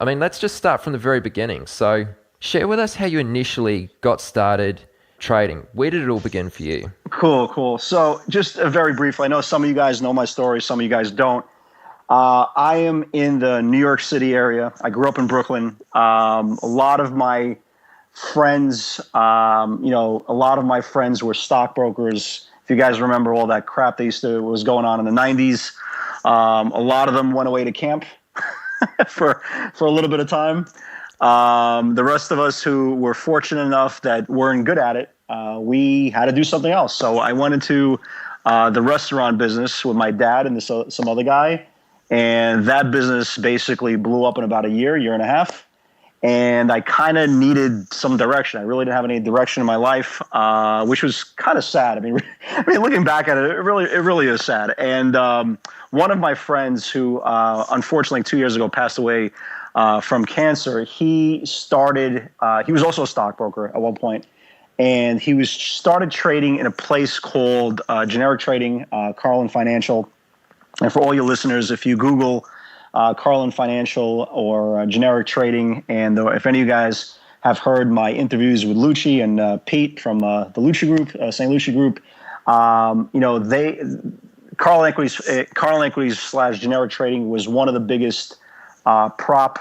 let's just start from the very beginning. So share with us how you initially got started trading. Where did it all begin for you? Cool. So just very briefly, I know some of you guys know my story, some of you guys don't. I am in the New York City area. I grew up in Brooklyn. A lot of my friends, were stockbrokers. If you guys remember all that crap that was going on in the 90s. A lot of them went away to camp for a little bit of time. The rest of us who were fortunate enough that weren't good at it, we had to do something else. So I went into the restaurant business with my dad and some other guy, and that business basically blew up in about a year and a half. And I kind of needed some direction. I really didn't have any direction in my life, which was kind of sad. I mean, looking back at it, it really is sad. And one of my friends who, unfortunately, 2 years ago passed away from cancer, he was also a stockbroker at one point, and he started trading in a place called Generic Trading, Carlin Financial. And for all your listeners, if you Google Carlin Financial or Generic Trading, and if any of you guys have heard my interviews with Lucci and Pete from the Lucci Group, St. Lucci Group, Carlin Equities / Generic Trading was one of the biggest prop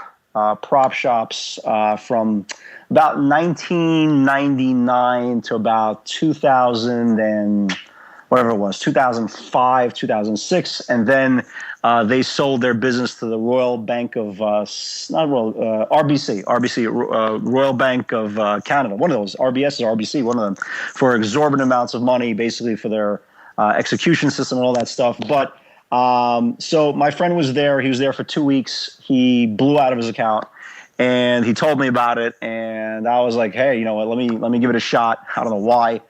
shops from about 1999 to about 2005, 2006, and then they sold their business to the Royal Bank of RBC, Royal Bank of Canada, one of those, RBS or RBC, one of them, for exorbitant amounts of money, basically for their execution system and all that stuff. But so my friend was there. He was there for 2 weeks. He blew out of his account, and he told me about it. And I was like, hey, you know what? Let me give it a shot. I don't know why.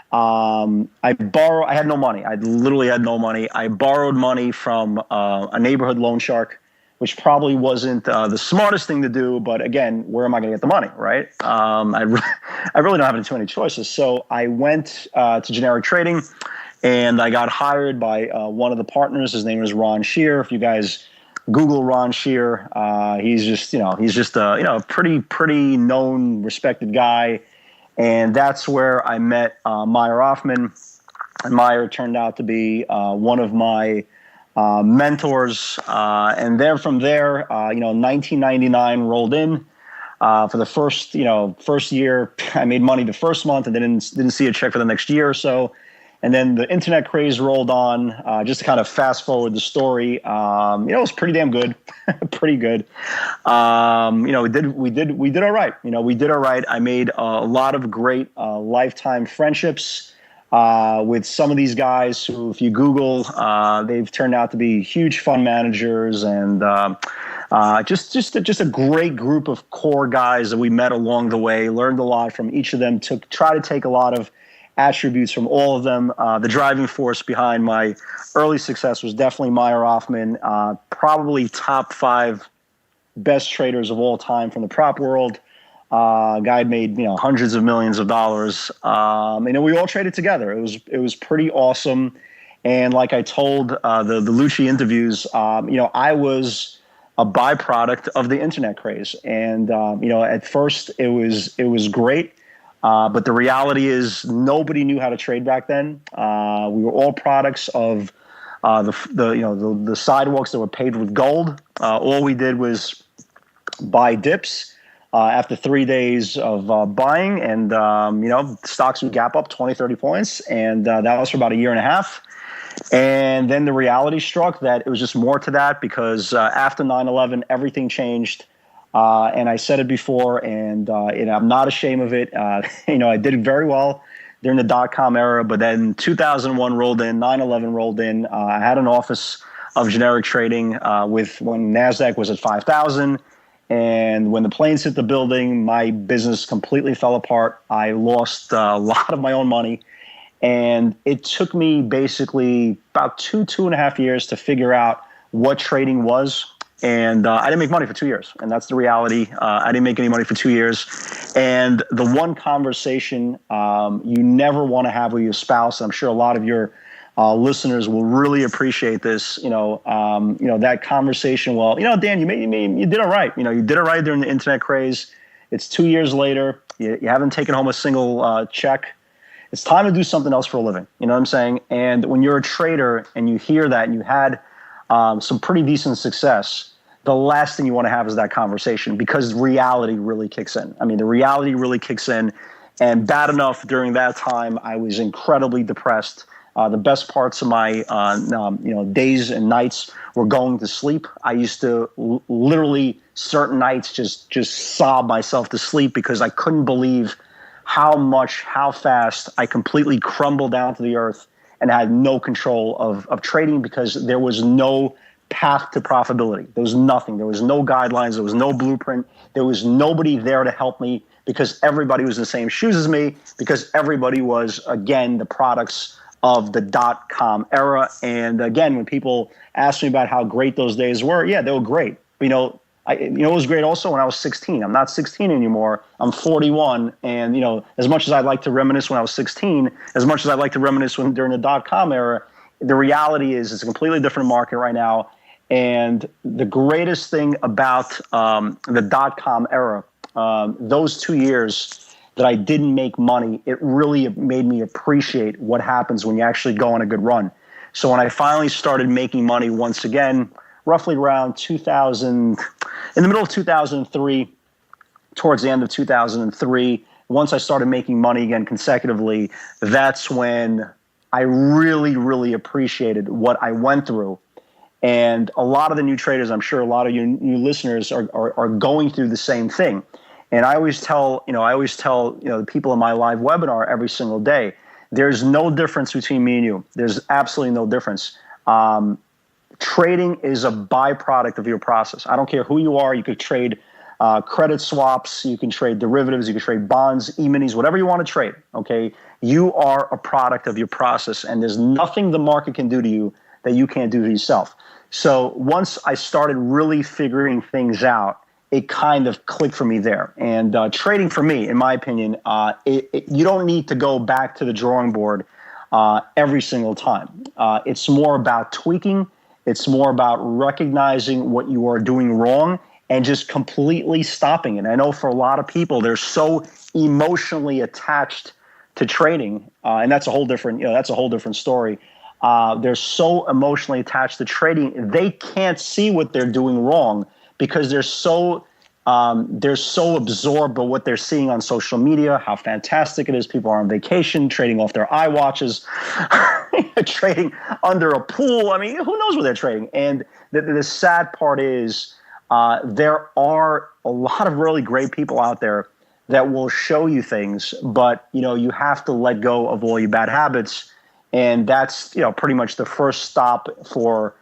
I had no money. I literally had no money. I borrowed money from a neighborhood loan shark, which probably wasn't the smartest thing to do. But again, where am I going to get the money, right? I really don't have too many choices. So I went to Generic Trading, and I got hired by one of the partners. His name is Ron Shear. If you guys Google Ron Shear, he's just a pretty known, respected guy. And that's where I met Meyer Hoffman. And Meyer turned out to be one of my mentors. And then from there, 1999 rolled in. For the first year, I made money the first month and then didn't see a check for the next year or so. And then the internet craze rolled on. Just to kind of fast forward the story, it was pretty damn good, pretty good. We did all right. We did all right. I made a lot of great lifetime friendships with some of these guys who, if you Google, they've turned out to be huge fund managers, and just a great group of core guys that we met along the way. Learned a lot from each of them. Try to take a lot of attributes from all of them. The driving force behind my early success was definitely Meyer Hoffman, probably top 5 best traders of all time from the prop world. Guy made hundreds of millions of dollars. We all traded together. It was pretty awesome. And like I told the Lucci interviews, I was a byproduct of the internet craze. And at first it was great. But the reality is nobody knew how to trade back then. We were all products of the sidewalks that were paved with gold. All we did was buy dips after 3 days of buying, and stocks would gap up 20, 30 points, and that was for about a year and a half. And then the reality struck that it was just more to that, because after 9/11, everything changed. And I said it before, and I'm not ashamed of it. I did very well during the dot-com era, but then 2001 rolled in, 9/11 rolled in. I had an office of generic trading when NASDAQ was at 5,000. And when the planes hit the building, my business completely fell apart. I lost a lot of my own money. And it took me basically about 2.5 years to figure out what trading was. And I didn't make money for 2 years. And that's the reality. I didn't make any money for 2 years. And the one conversation you never want to have with your spouse, and I'm sure a lot of your listeners will really appreciate this, that conversation. Well, Dan, you did all right. You did all right during the internet craze. It's 2 years later. You haven't taken home a single check. It's time to do something else for a living. You know what I'm saying? And when you're a trader and you hear that and you had some pretty decent success, the last thing you want to have is that conversation, because reality really kicks in. I mean, the reality really kicks in. And bad enough, during that time, I was incredibly depressed. The best parts of my days and nights were going to sleep. I used to literally certain nights just sob myself to sleep, because I couldn't believe how fast I completely crumbled down to the earth and had no control of trading, because there was no path to profitability. There was nothing. There was no guidelines. There was no blueprint. There was nobody there to help me, because everybody was in the same shoes as me, because everybody was, again, the products of the dot-com era. And again, when people ask me about how great those days were, yeah, they were great. It was great also when I was 16. I'm not 16 anymore. I'm 41. And, as much as I'd like to reminisce when I was 16, as much as I'd like to reminisce during the dot-com era, the reality is it's a completely different market right now. And the greatest thing about the dot-com era, those 2 years that I didn't make money, it really made me appreciate what happens when you actually go on a good run. So when I finally started making money once again, roughly around 2000, in the middle of 2003, towards the end of 2003, once I started making money again consecutively, that's when I really, really appreciated what I went through. And a lot of the new traders, I'm sure a lot of you new listeners are going through the same thing. And I always tell the people in my live webinar every single day, there's no difference between me and you. There's absolutely no difference. Trading is a byproduct of your process. I don't care who you are. You could trade credit swaps. You can trade derivatives. You can trade bonds, E-minis, whatever you want to trade. Okay, you are a product of your process, and there's nothing the market can do to you that you can't do to yourself. So once I started really figuring things out, it kind of clicked for me there. And trading, for me, in my opinion, you don't need to go back to the drawing board every single time. It's more about tweaking. It's more about recognizing what you are doing wrong and just completely stopping it. I know for a lot of people, they're so emotionally attached to trading, and that's a whole different story. They're so emotionally attached to trading, they can't see what they're doing wrong, because they're so absorbed by what they're seeing on social media, how fantastic it is. People are on vacation, trading off their iWatches, trading under a pool. I mean, who knows what they're trading? And the sad part is there are a lot of really great people out there that will show you things, but you have to let go of all your bad habits. And that's pretty much the first stop for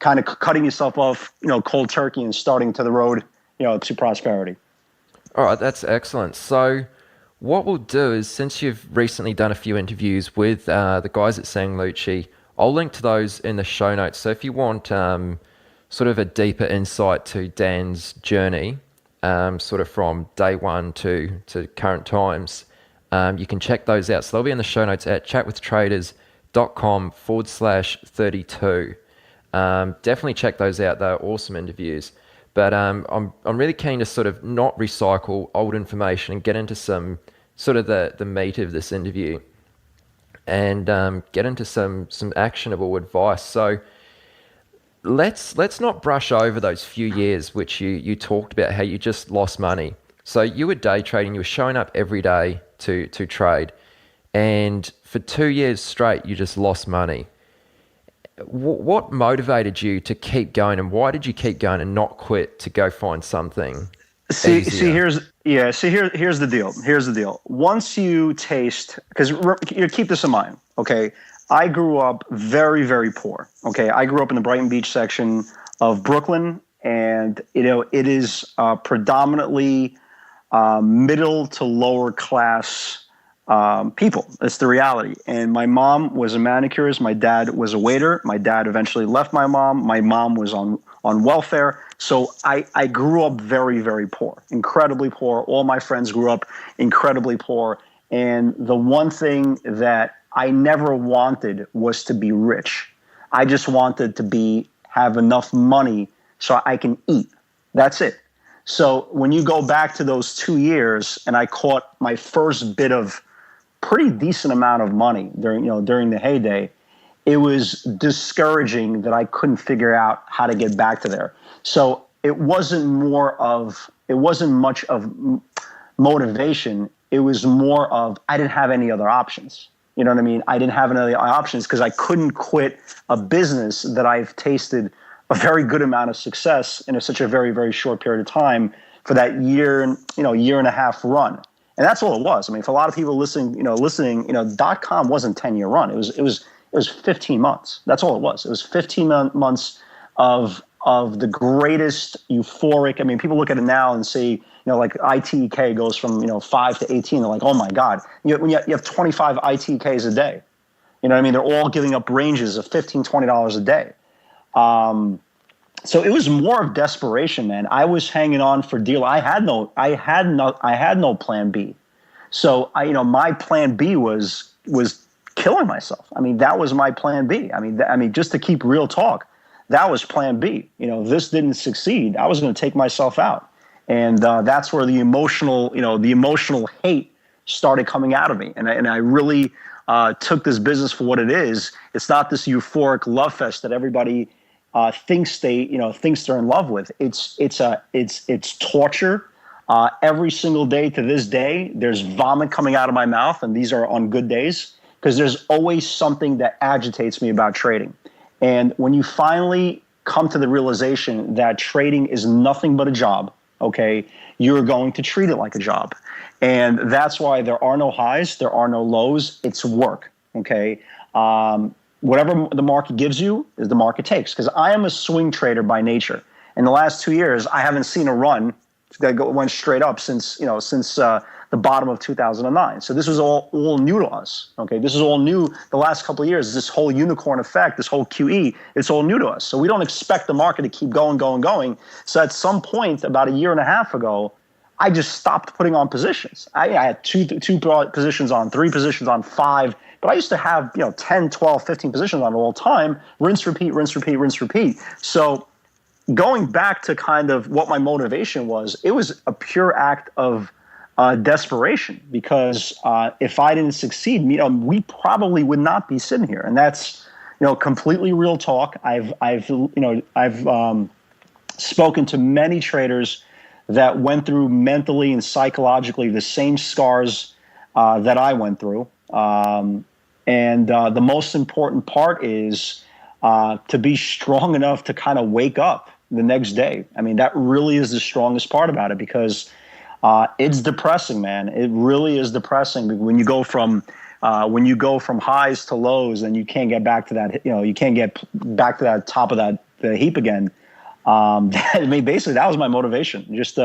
kind of cutting yourself off, cold turkey, and starting to the road, to prosperity. All right, that's excellent. So what we'll do is, since you've recently done a few interviews with the guys at Sanglucci, I'll link to those in the show notes. So if you want sort of a deeper insight to Dan's journey, sort of from day one to current times, you can check those out. So they'll be in the show notes at chatwithtraders.com/32. Definitely check those out. They're awesome interviews. But I'm really keen to sort of not recycle old information and get into some sort of the meat of this interview, and get into some actionable advice. So let's not brush over those few years which you talked about how you just lost money. So you were day trading, you were showing up every day to trade, and for 2 years straight you just lost money. What motivated you to keep going, and why did you keep going and not quit to go find something easier? Here's the deal. Once you taste, because you keep this in mind, okay? I grew up very, very poor. Okay, I grew up in the Brighton Beach section of Brooklyn, and it is predominantly middle to lower class people. It's the reality. And my mom was a manicurist. My dad was a waiter. My dad eventually left my mom. My mom was on welfare. So I grew up very, very poor, incredibly poor. All my friends grew up incredibly poor. And the one thing that I never wanted was to be rich. I just wanted to have enough money so I can eat. That's it. So when you go back to those 2 years, and I caught my first bit of pretty decent amount of money during the heyday, it was discouraging that I couldn't figure out how to get back to there. So it wasn't much of motivation. It was more of, I didn't have any other options. You know what I mean? I didn't have any other options because I couldn't quit a business that I've tasted a very good amount of success in such a very, very short period of time for that year and a half run. And that's all it was. I mean, for a lot of people listening, .com wasn't 10-year run. It was 15 months. That's all it was. It was 15 months of the greatest euphoric. I mean, people look at it now and see, like ITK goes from 5 to 18. They're like, oh my God. When you have 25 ITKs a day, you know what I mean? They're all giving up ranges of $15, $20 a day. So it was more of desperation, man. I was hanging on for dear. I had no plan B. So my plan B was killing myself. I mean, that was my plan B. I mean, just to keep real talk, that was plan B. This didn't succeed. I was going to take myself out. And that's where the emotional hate started coming out of me. And I really took this business for what it is. It's not this euphoric love fest that everybody thinks they're in love with. It's torture. Every single day to this day, there's vomit coming out of my mouth, and these are on good days, because there's always something that agitates me about trading. And when you finally come to the realization that trading is nothing but a job, okay, you're going to treat it like a job. And that's why there are no highs, there are no lows. It's work, okay? Whatever the market gives you is the market takes, because I am a swing trader by nature. In the last 2 years, I haven't seen a run that went straight up since the bottom of 2009. So this was all new to us. Okay, this is all new. The last couple of years, this whole unicorn effect, this whole QE, it's all new to us. So we don't expect the market to keep going. So at some point, about a year and a half ago, I just stopped putting on positions. I had two positions on, 3 positions on, 5. But I used to have 10, 12, 15 positions on all the time. Rinse, repeat, rinse, repeat, rinse, repeat. So going back to kind of what my motivation was, it was a pure act of desperation, because if I didn't succeed, we probably would not be sitting here. And that's completely real talk. I've spoken to many traders that went through mentally and psychologically the same scars that I went through. And the most important part is to be strong enough to kind of wake up the next day. I mean, that really is the strongest part about it, because it's depressing, man. It really is depressing when you go from highs to lows, and you can't get back to that. You can't get back to that top of the heap again. Basically, that was my motivation. Just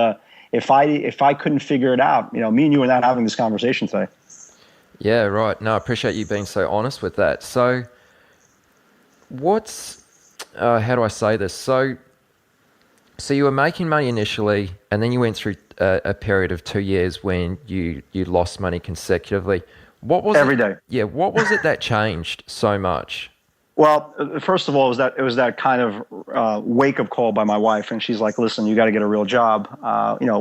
if I couldn't figure it out, me and you are not having this conversation today. Yeah, right. No, I appreciate you being so honest with that. So, how do I say this? So you were making money initially, and then you went through a period of 2 years when you lost money consecutively. What was every day? Yeah, what was it that changed so much? Well, first of all, it was that kind of wake up call by my wife, and she's like, "Listen, you got to get a real job.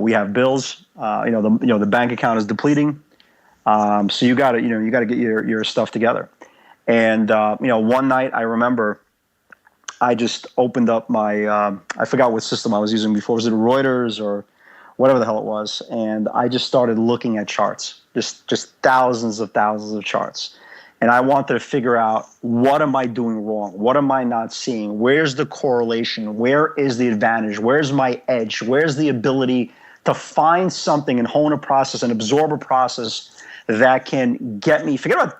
We have bills. The bank account is depleting. So you got to get your stuff together." And one night I remember I just opened up my I forgot what system I was using before. Was it Reuters or whatever the hell it was? And I just started looking at charts, just thousands of charts. And I wanted to figure out, what am I doing wrong? What am I not seeing? Where's the correlation? Where is the advantage? Where's my edge? Where's the ability to find something and hone a process and absorb a process that can get me, forget about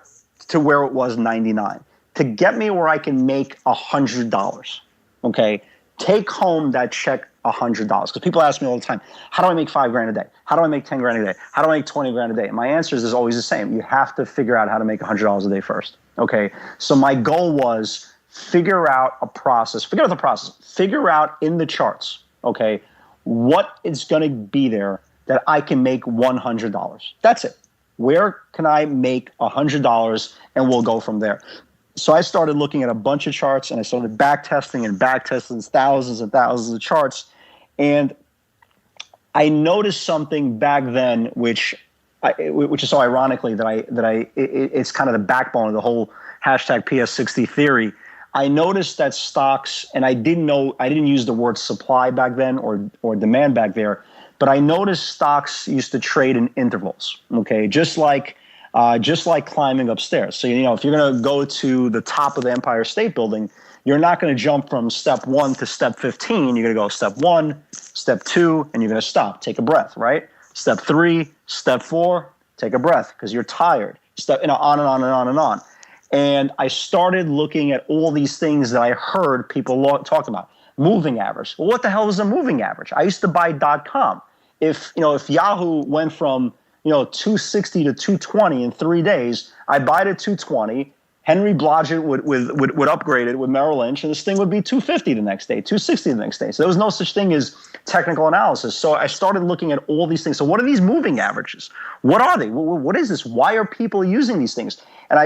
to where it was 99, to get me where I can make $100, okay? Take home that check $100. Because people ask me all the time, how do I make $5,000 a day? How do I make $10,000 a day? How do I make $20,000 a day? And my answer is always the same. You have to figure out how to make $100 a day first, okay? So my goal was figure out a process. Forget about the process. Figure out in the charts, okay, what is going to be there that I can make $100. That's it. Where can I make $100, and we'll go from there. So I started looking at a bunch of charts, and I started back testing thousands and thousands of charts. And I noticed something back then, which is so ironically it's kind of the backbone of the whole hashtag PS60 theory. I noticed that stocks, and I didn't use the word supply back then or demand back there, but I noticed stocks used to trade in intervals. Okay, just like climbing upstairs. So, if you're going to go to the top of the Empire State Building, you're not going to jump from step 1 to step 15. You're going to go step 1, step 2, and you're going to stop. Take a breath, right? Step 3, step 4, take a breath because you're tired. On and on and on and on. And I started looking at all these things that I heard people talk about. Moving average. Well, what the hell is a moving average? I used to buy .com. If Yahoo went from 260 to 220 in 3 days, I buy it at 220. Henry Blodgett would upgrade it with Merrill Lynch, and this thing would be 250 the next day, 260 the next day. So there was no such thing as technical analysis. So I started looking at all these things. So what are these moving averages? What are they? What is this? Why are people using these things? And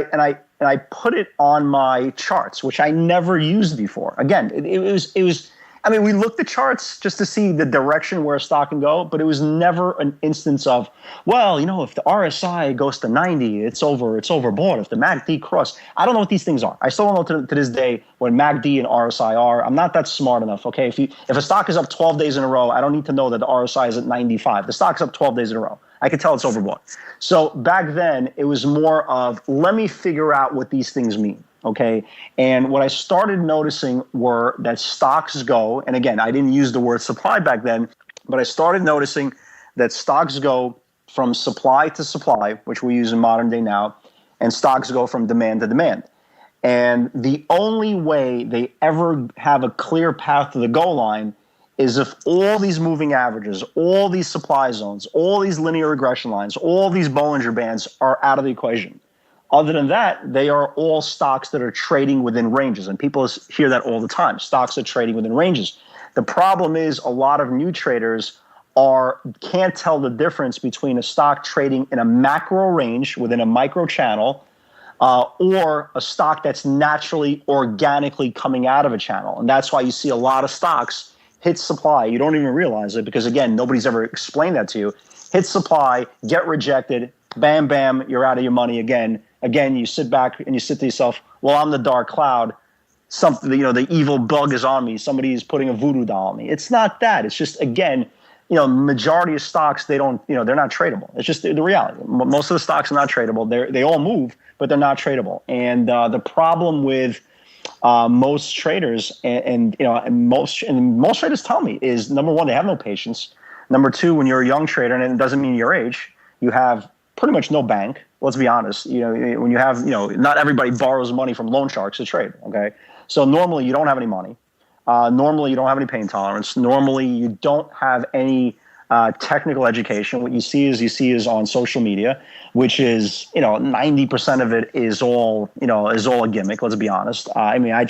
I put it on my charts, which I never used before. Again, it was. I mean, we looked at charts just to see the direction where a stock can go, but it was never an instance of, well, if the RSI goes to 90, it's overbought. If the MACD cross, I don't know what these things are. I still don't know to this day what MACD and RSI are. I'm not that smart enough. Okay, if a stock is up 12 days in a row, I don't need to know that the RSI is at 95. The stock's up 12 days in a row. I could tell it's overbought. So back then, it was more of, let me figure out what these things mean. Okay. And what I started noticing were that stocks go, and again, I didn't use the word supply back then, but I started noticing that stocks go from supply to supply, which we use in modern day now, and stocks go from demand to demand. And the only way they ever have a clear path to the goal line is if all these moving averages, all these supply zones, all these linear regression lines, all these Bollinger Bands are out of the equation. Other than that, they are all stocks that are trading within ranges. And people hear that all the time. Stocks are trading within ranges. The problem is a lot of new traders can't tell the difference between a stock trading in a macro range within a micro channel or a stock that's naturally, organically coming out of a channel. And that's why you see a lot of stocks hit supply. You don't even realize it because, again, nobody's ever explained that to you. Hit supply, get rejected, bam, bam, you're out of your money again. Again, you sit back and you sit to yourself, well, I'm the dark cloud. Something, the evil bug is on me. Somebody is putting a voodoo doll on me. It's not that. It's just, again, majority of stocks, they're not tradable. It's just the reality. Most of the stocks are not tradable. They all move, but they're not tradable. And the problem with most traders and most traders tell me is, number one, they have no patience. Number two, when you're a young trader, and it doesn't mean your age, you have pretty much no bank. Let's be honest. When you have, not everybody borrows money from loan sharks to trade. Okay, so normally you don't have any money. Normally you don't have any pain tolerance. Normally you don't have any technical education. What you see is on social media, which is 90% of it is all a gimmick. Let's be honest. I mean, I'm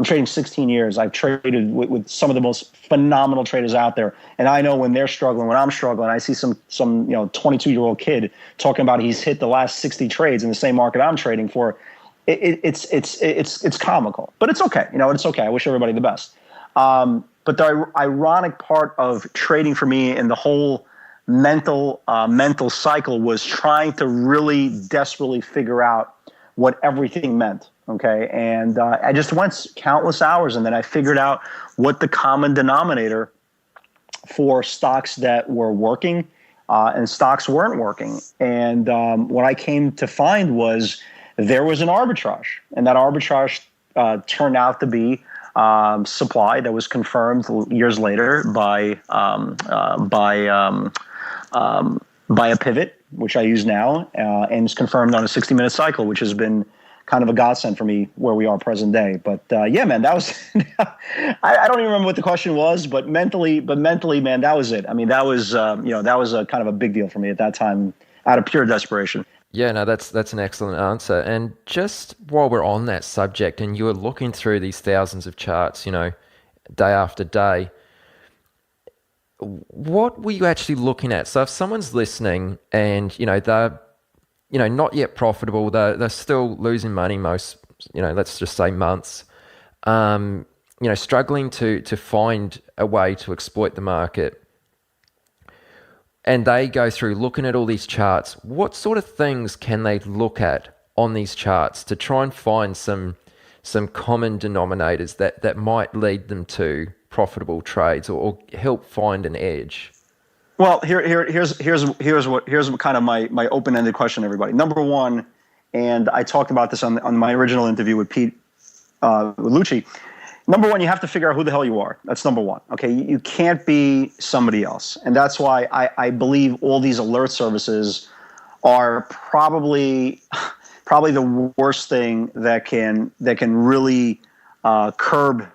trading 16 years. I've traded with some of the most phenomenal traders out there, and I know when they're struggling, when I'm struggling. I see some 22-year-old kid talking about he's hit the last 60 trades in the same market I'm trading for. It's comical, but it's okay. It's okay. I wish everybody the best. But the ironic part of trading for me and the whole mental cycle was trying to really desperately figure out what everything meant. Okay. And I just went countless hours, and then I figured out what the common denominator for stocks that were working and stocks weren't working. And what I came to find was there was an arbitrage, and that arbitrage turned out to be supply that was confirmed years later by a pivot, which I use now, and it's confirmed on a 60-minute cycle, which has been kind of a godsend for me where we are present day. But yeah, man, that was I don't even remember what the question was, but mentally, man, that was it. I mean, that was that was a kind of a big deal for me at that time, out of pure desperation. Yeah, no, that's an excellent answer. And just while we're on that subject, and you were looking through these thousands of charts, day after day, what were you actually looking at? So if someone's listening and, they're, not yet profitable, they're still losing money most, let's just say months, struggling to find a way to exploit the market, and they go through looking at all these charts, what sort of things can they look at on these charts to try and find some common denominators that might lead them to profitable trades or help find an edge? Well, here's kind of my open-ended question, everybody. Number one, and I talked about this on my original interview with Pete with Lucci. Number one, you have to figure out who the hell you are. That's number one. Okay, you can't be somebody else, and that's why I believe all these alert services are probably the worst thing that can really curb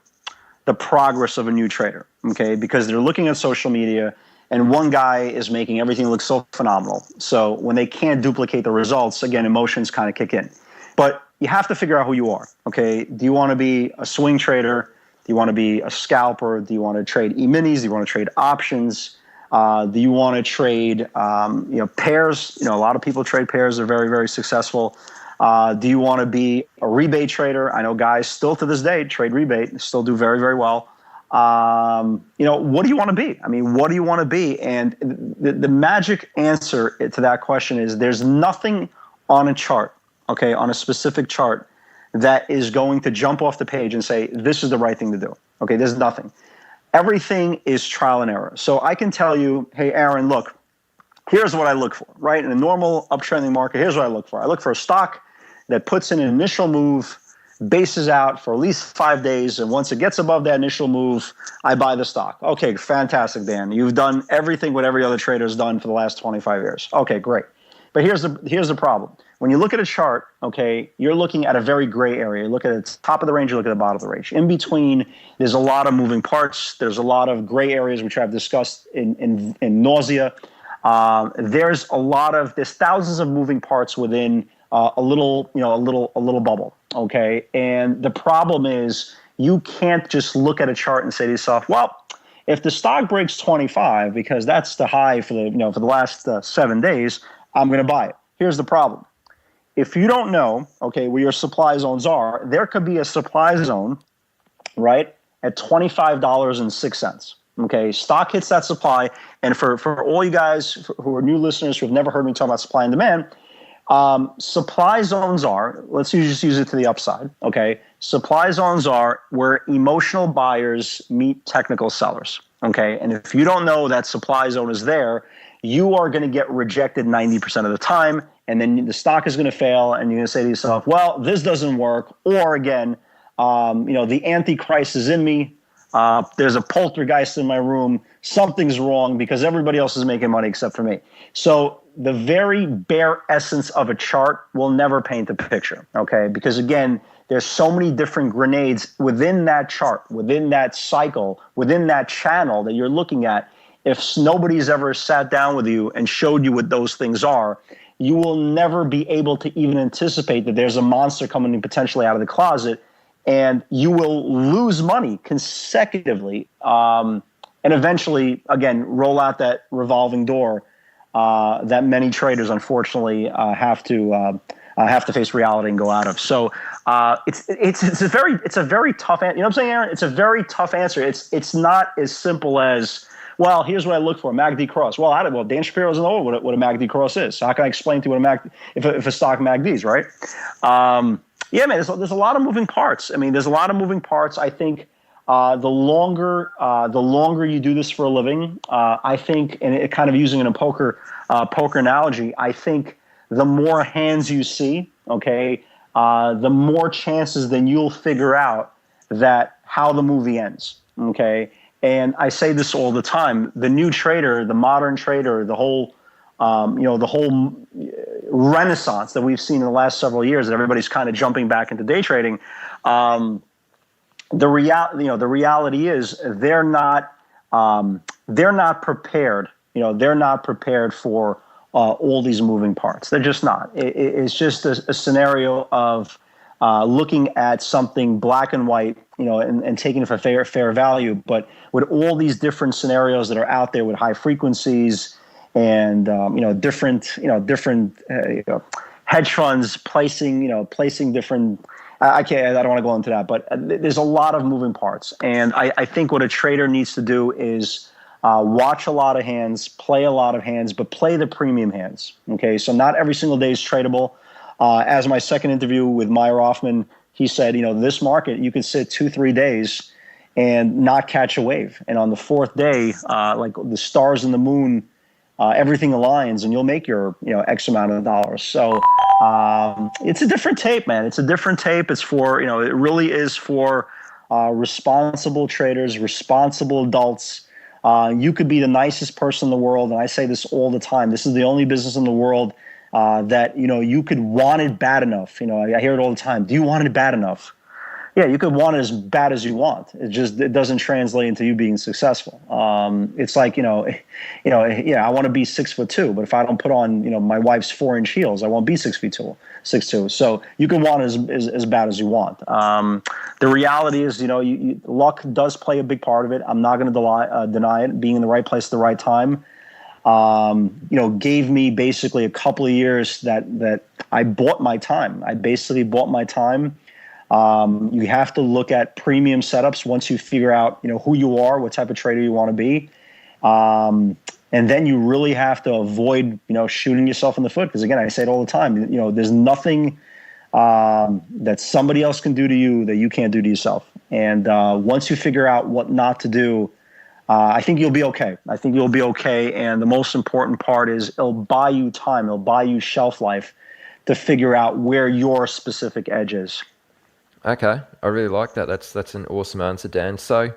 the progress of a new trader. Okay, because they're looking at social media, and one guy is making everything look so phenomenal. So when they can't duplicate the results, again, emotions kind of kick in. But you have to figure out who you are, okay? Do you want to be a swing trader? Do you want to be a scalper? Do you want to trade E-minis? Do you want to trade options? Do you want to trade, pairs? A lot of people trade pairs. They're very, very successful. Do you want to be a rebate trader? I know guys still to this day trade rebate, still do very, very well. What do you want to be? I mean, what do you want to be? And the magic answer to that question is there's nothing on a chart, okay, on a specific chart that is going to jump off the page and say, this is the right thing to do. Okay, there's nothing. Everything is trial and error. So I can tell you, hey, Aaron, look, here's what I look for, right? In a normal uptrending market, here's what I look for. I look for a stock that puts in an initial move, bases out for at least 5 days, and once it gets above that initial move, I buy the stock. Okay, fantastic, Dan. You've done everything what every other trader has done for the last 25 years. Okay, great. But here's the problem. When you look at a chart, okay, you're looking at a very gray area. You look at the top of the range, you look at the bottom of the range. In between, there's a lot of moving parts. There's a lot of gray areas, which I've discussed in nausea. There's thousands of moving parts within a little bubble, okay? And the problem is you can't just look at a chart and say to yourself, well, if the stock breaks 25, because that's the high for the last 7 days, I'm going to buy it. Here's the problem. If you don't know, okay, where your supply zones are, there could be a supply zone, right, at $25.06. Okay, stock hits that supply, and for all you guys who are new listeners who have never heard me talk about supply and demand, supply zones are, let's just use it to the upside, okay? Supply zones are where emotional buyers meet technical sellers, okay? And if you don't know that supply zone is there, you are going to get rejected 90% of the time, and then the stock is going to fail, and you're going to say to yourself, well, this doesn't work, or again, the Antichrist is in me. There's a poltergeist in my room. Something's wrong because everybody else is making money except for me. So the very bare essence of a chart will never paint the picture, okay? Because again, there's so many different grenades within that chart, within that cycle, within that channel that you're looking at. if nobody's ever sat down with you and showed you what those things are, you will never be able to even anticipate that there's a monster coming potentially out of the closet, and you will lose money consecutively, and eventually, again, roll out that revolving door that many traders, unfortunately, have to face reality and go out of. So it's a very tough answer. You know what I'm saying, Aaron? It's a very tough answer. It's not as simple as, well, here's what I look for: MACD cross. Well, Dan Shapiro doesn't know what a MACD cross is. So how can I explain to you what if a stock MACDs, right? Yeah, man. There's a lot of moving parts. I mean, there's a lot of moving parts. I think the longer you do this for a living, I think, and it kind of using in a poker analogy, I think the more hands you see, okay, the more chances then you'll figure out that how the movie ends, okay. And I say this all the time: the new trader, the modern trader, the whole renaissance that we've seen in the last several years, that everybody's kind of jumping back into day trading. The reality is they're not prepared. They're not prepared for all these moving parts. They're just not. It's just a scenario of looking at something black and white, and taking it for fair value. But with all these different scenarios that are out there with high frequencies and different hedge funds placing different. I don't want to go into that, but there's a lot of moving parts, and I think what a trader needs to do is watch a lot of hands, play a lot of hands, but play the premium hands. Okay, so not every single day is tradable. As my second interview with Meyer Hoffman, he said, this market, you could sit 2-3 days and not catch a wave, and on the fourth day, like the stars and the moon, everything aligns, and you'll make your X amount of dollars. So it's a different tape, man. It's a different tape. It's for it really is for responsible traders, responsible adults. You could be the nicest person in the world, and I say this all the time. This is the only business in the world that you could want it bad enough. I hear it all the time. Do you want it bad enough? Yeah, you could want it as bad as you want. It doesn't translate into you being successful. It's like I want to be 6'2", but if I don't put on my wife's 4-inch heels, I won't be 6'2". So you can want it as bad as you want. The reality is, luck does play a big part of it. I'm not going to deny it. Being in the right place at the right time, gave me basically a couple of years that I bought my time. I basically bought my time. You have to look at premium setups once you figure out, who you are, what type of trader you want to be. And then you really have to avoid, shooting yourself in the foot. Because again, I say it all the time, there's nothing that somebody else can do to you that you can't do to yourself. And once you figure out what not to do, I think you'll be okay. I think you'll be okay. And the most important part is it'll buy you time. It'll buy you shelf life to figure out where your specific edge is. Okay, I really like that. That's an awesome answer, Dan. So,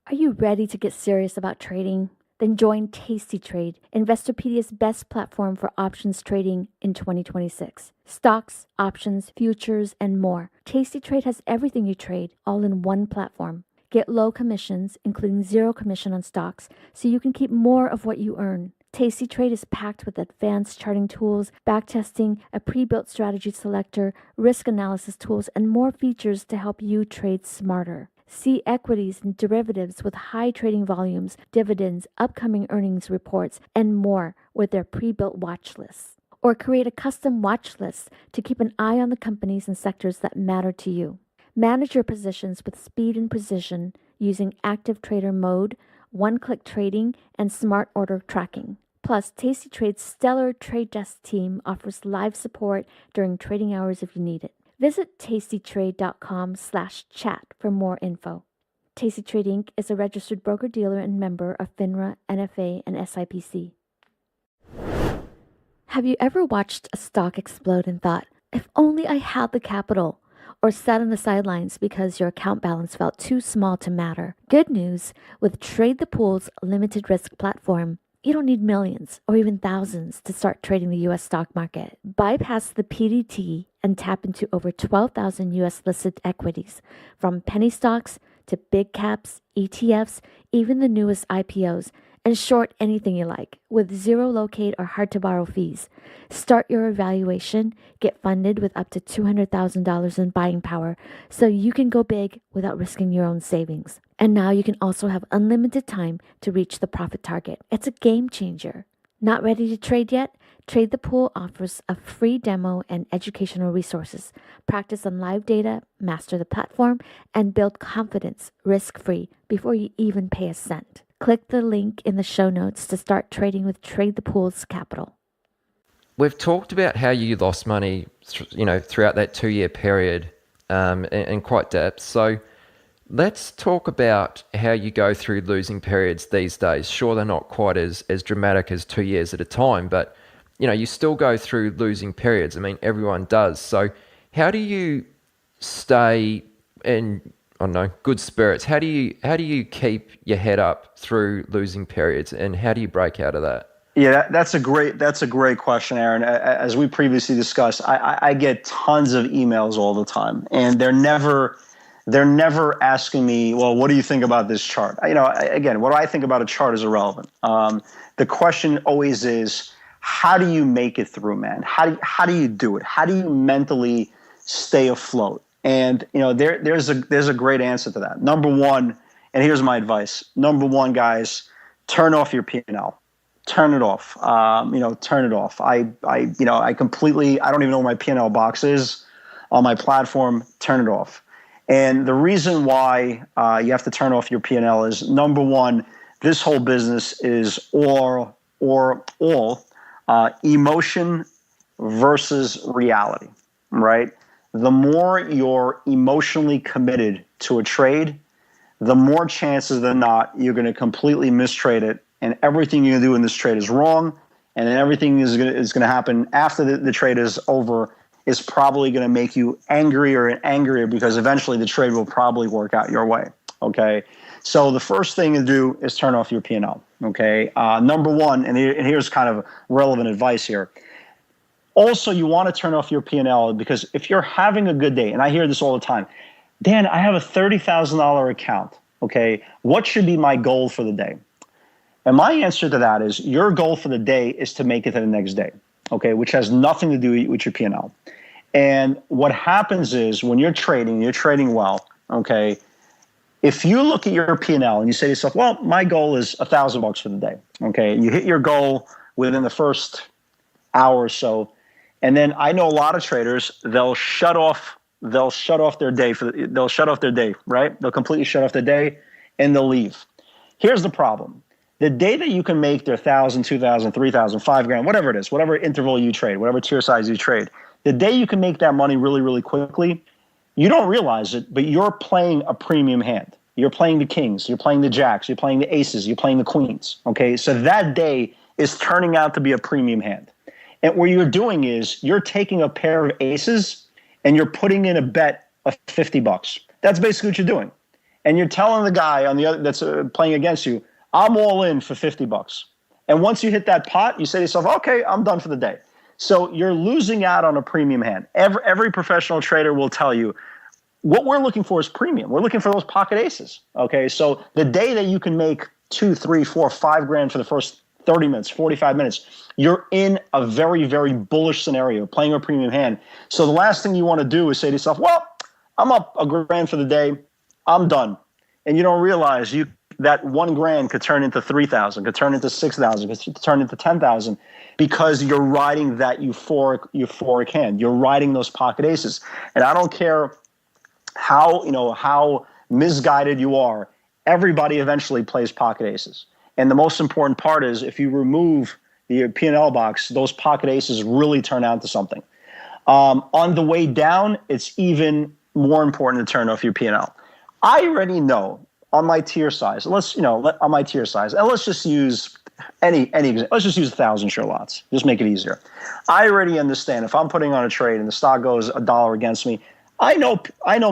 are you ready to get serious about trading? Then join Tasty Trade, Investorpedia's best platform for options trading in 2026. Stocks, options, futures, and more. Tasty Trade has everything you trade, all in one platform. Get low commissions, including 0 commission on stocks, so you can keep more of what you earn. Tasty Trade is packed with advanced charting tools, backtesting, a pre-built strategy selector, risk analysis tools, and more features to help you trade smarter. See equities and derivatives with high trading volumes, dividends, upcoming earnings reports, and more with their pre-built watch lists. Or create a custom watch list to keep an eye on the companies and sectors that matter to you. Manage your positions with speed and precision using active trader mode, one-click trading, and smart order tracking. Plus, Tasty Trade's stellar trade desk team offers live support during trading hours if you need it. Visit tastytrade.com/chat for more info. Tasty Trade Inc. is a registered broker-dealer and member of FINRA, NFA, and SIPC. Have you ever watched a stock explode and thought, if only I had the capital? Or sat on the sidelines because your account balance felt too small to matter? Good news, with Trade the Pool's limited risk platform, you don't need millions or even thousands to start trading the U.S. stock market. Bypass the PDT and tap into over 12,000 U.S. listed equities, from penny stocks to big caps, ETFs, even the newest IPOs, and short anything you like with zero locate or hard to borrow fees. Start your evaluation, get funded with up to $200,000 in buying power so you can go big without risking your own savings. And now you can also have unlimited time to reach the profit target. It's a game changer. Not ready to trade yet? Trade the Pool offers a free demo and educational resources. Practice on live data, master the platform, and build confidence risk-free before you even pay a cent. Click the link in the show notes to start trading with Trade the Pool's capital. We've talked about how you lost money, throughout that 2-year period, in quite depth. So let's talk about how you go through losing periods these days. Sure, they're not quite as dramatic as 2 years at a time, but you still go through losing periods. I mean, everyone does. So how do you stay in, good spirits? How do you keep your head up through losing periods, and how do you break out of that? Yeah, that's a great question, Aaron. As we previously discussed, I get tons of emails all the time, and they're never asking me, well, what do you think about this chart? Again, what I think about a chart is irrelevant. The question always is, how do you make it through, man? How do you do it? How do you mentally stay afloat? And there's a great answer to that. Number one, and here's my advice. Number one, guys, turn off your P&L. Turn it off. Turn it off. I don't even know where my P&L box is on my platform. Turn it off. And the reason why you have to turn off your P&L is, number one, this whole business is all emotion versus reality, right? The more you're emotionally committed to a trade, the more chances than not you're going to completely mistrade it, and everything you're going to do in this trade is wrong, and then everything is going to happen after the trade is over is probably going to make you angrier and angrier, because eventually the trade will probably work out your way, okay? So the first thing to do is turn off your P&L, okay? Number one, and here's kind of relevant advice here. Also, you want to turn off your P&L, because if you're having a good day, and I hear this all the time, Dan, I have a $30,000 account, okay? What should be my goal for the day? And my answer to that is, your goal for the day is to make it to the next day, okay, which has nothing to do with your P&L. And what happens is, when you're trading well, okay, if you look at your P&L and you say to yourself, well, my goal is $1,000 for the day, okay, and you hit your goal within the first hour or so, and then I know a lot of traders, they'll shut off their day, right? They'll completely shut off their day and they'll leave. Here's the problem. The day that you can make their $1,000, $2,000, $3,000, $5,000, whatever it is, whatever interval you trade, whatever tier size you trade, the day you can make that money really, really quickly, you don't realize it, but you're playing a premium hand. You're playing the kings, you're playing the jacks, you're playing the aces, you're playing the queens, okay? So that day is turning out to be a premium hand. And what you're doing is, you're taking a pair of aces and you're putting in a bet of $50. That's basically what you're doing. And you're telling the guy on the other that's playing against you, I'm all in for $50. And once you hit that pot, you say to yourself, okay, I'm done for the day. So you're losing out on a premium hand. Every professional trader will tell you, what we're looking for is premium. We're looking for those pocket aces. Okay, so the day that you can make $2, $3, $4, $5 for the first 30 minutes, 45 minutes, you're in a very, very bullish scenario, playing a premium hand. So the last thing you want to do is say to yourself, well, I'm up $1,000 for the day, I'm done. And you don't realize that $1,000 could turn into 3,000, could turn into 6,000, could turn into 10,000, because you're riding that euphoric hand. You're riding those pocket aces. And I don't care how misguided you are, everybody eventually plays pocket aces. And the most important part is, if you remove the P&L box, those pocket aces really turn out to something. On the way down, it's even more important to turn off your P&L. I already know on my tier size, and let's just use let's just use 1,000 share lots. Just make it easier. I already understand, if I'm putting on a trade and the stock goes $1 against me, I know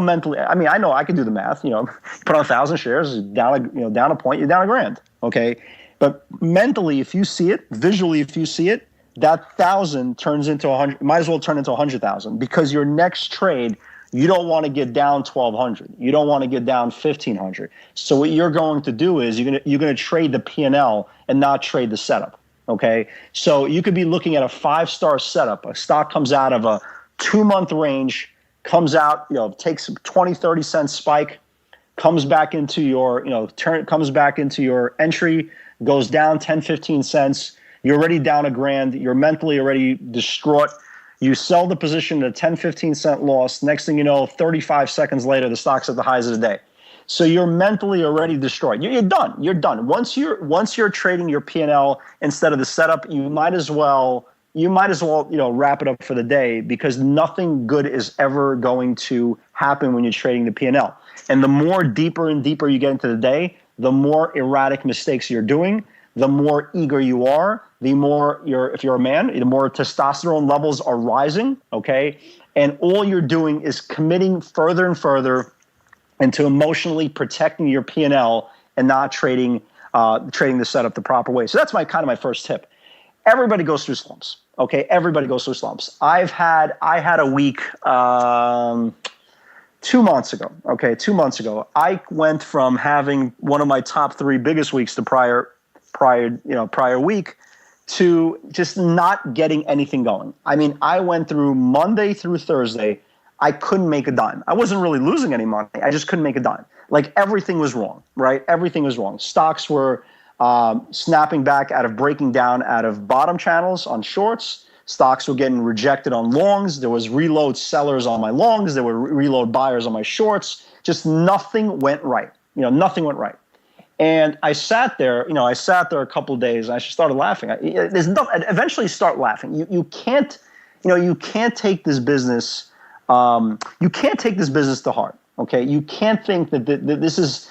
mentally. I mean, I know I can do the math. You put on 1,000 shares, down a point, you're down $1,000. Okay, but mentally, if you see it, visually, if you see it, that 1,000 turns into 100. Might as well turn into 100,000, because your next trade You don't want to get down 1,200. You don't want to get down 1,500. So what you're going to do is you're going to trade the P&L and not trade the setup. Okay, so you could be looking at a 5-star setup. A stock comes out of a 2-month range, comes out, takes a 20, 30 cent spike, comes back into your, comes back into your entry, goes down 10, 15 cents. You're already down $1,000. You're mentally already distraught. You sell the position at a 10, 15 cent loss. Next thing you know, 35 seconds later, the stock's at the highs of the day. So you're mentally already destroyed. You're done. You're done. Once you're trading your P&L instead of the setup, you might as well wrap it up for the day, because nothing good is ever going to happen when you're trading the P&L. And the more deeper and deeper you get into the day, the more erratic mistakes you're doing, the more eager you are, the more if you're a man, the more testosterone levels are rising, okay? And all you're doing is committing further and further into emotionally protecting your P&L and not trading the setup the proper way. So that's my first tip. Everybody goes through slumps, okay? Everybody goes through slumps. I had a week 2 months ago, okay? 2 months ago, I went from having one of my top 3 biggest weeks the prior week to just not getting anything going. I mean, I went through Monday through Thursday. I couldn't make a dime. I wasn't really losing any money. I just couldn't make a dime. Like, everything was wrong, right? Everything was wrong. Stocks were snapping back breaking down out of bottom channels on shorts. Stocks were getting rejected on longs. There was reload sellers on my longs. There were reload buyers on my shorts. Just nothing went right. Nothing went right. And I sat there a couple of days, and I just started laughing. Eventually start laughing. You can't take this business. You can't take this business to heart. Okay, you can't think that this is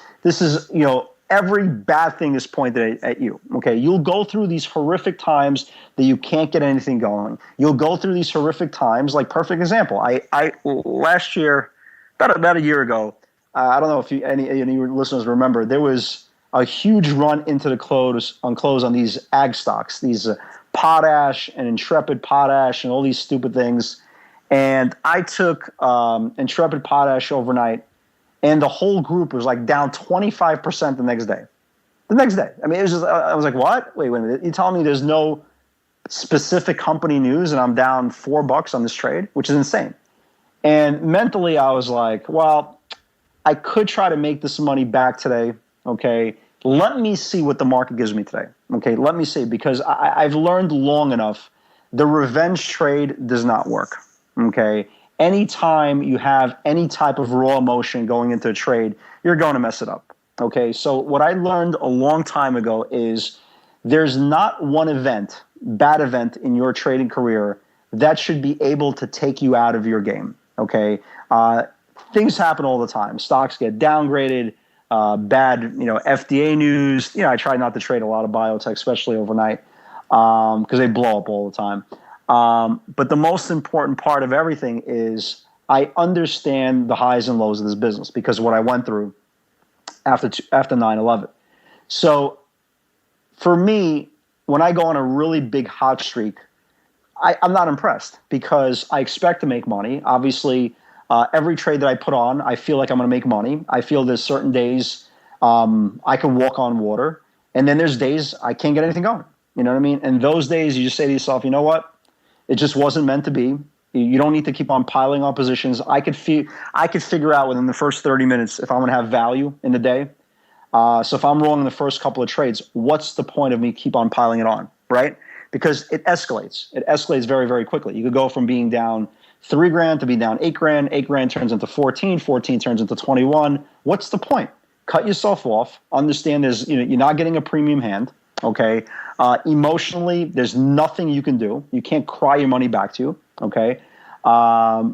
every bad thing is pointed at you. Okay, you'll go through these horrific times that you can't get anything going. You'll go through these horrific times. Like, perfect example. I last year, about a year ago, I don't know if any of your listeners remember, there was a huge run into the close on these ag stocks, these potash and Intrepid Potash and all these stupid things. And I took Intrepid Potash overnight, and the whole group was like down 25% the next day. I mean, it was just, I was like, what? Wait a minute. You're telling me there's no specific company news and I'm down $4 on this trade, which is insane. And mentally I was like, well, I could try to make this money back today. Okay. Let me see what the market gives me today. Okay. Let me see, because I've learned long enough. The revenge trade does not work. Okay. Anytime you have any type of raw emotion going into a trade, you're going to mess it up. Okay. So what I learned a long time ago is there's not one bad event in your trading career that should be able to take you out of your game. Okay. Things happen all the time. Stocks get downgraded, bad, FDA news. I try not to trade a lot of biotech, especially overnight, because they blow up all the time. But the most important part of everything is I understand the highs and lows of this business because of what I went through after 9/11. So for me, when I go on a really big hot streak, I'm not impressed because I expect to make money. Obviously, every trade that I put on, I feel like I'm going to make money. I feel there's certain days I can walk on water, and then there's days I can't get anything going. You know what I mean? And those days, you just say to yourself, you know what? It just wasn't meant to be. You don't need to keep on piling on positions. I could figure out within the first 30 minutes if I'm going to have value in the day. So if I'm wrong in the first couple of trades, what's the point of me keep on piling it on, right? Because it escalates. It escalates very, very quickly. You could go from being down $3,000 to being down $8,000. $8,000 turns into 14. 14 turns into 21. What's the point? Cut yourself off. Understand you're not getting a premium hand. Okay. Emotionally, there's nothing you can do. You can't cry your money back to you. Okay. But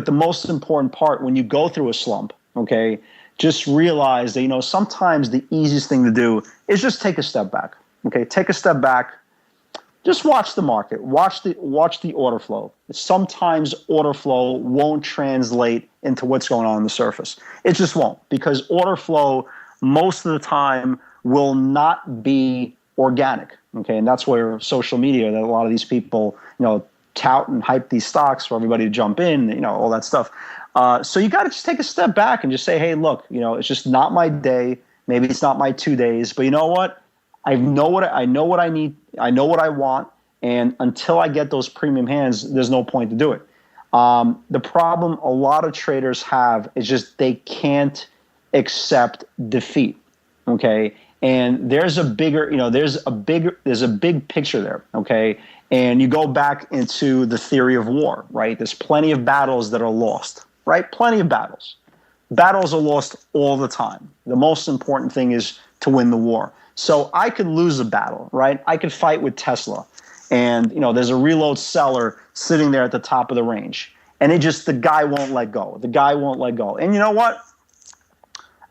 the most important part when you go through a slump, okay, just realize that, sometimes the easiest thing to do is just take a step back. Okay. Take a step back. Just watch the market. Watch the order flow. Sometimes order flow won't translate into what's going on the surface. It just won't, because order flow most of the time will not be organic. Okay, and that's where social media, that a lot of these people, tout and hype these stocks for everybody to jump in, all that stuff. So you got to just take a step back and just say, hey, look, it's just not my day. Maybe it's not my 2 days, but you know what? I know what I need. I know what I want. And until I get those premium hands, there's no point to do it. The problem a lot of traders have is just they can't accept defeat. Okay. And there's a bigger, there's a big picture there. Okay. And you go back into the theory of war, right? There's plenty of battles that are lost, right? Plenty of battles. Battles are lost all the time. The most important thing is to win the war. So I could lose a battle, right? I could fight with Tesla, and there's a reload seller sitting there at the top of the range, and the guy won't let go. The guy won't let go. And you know what?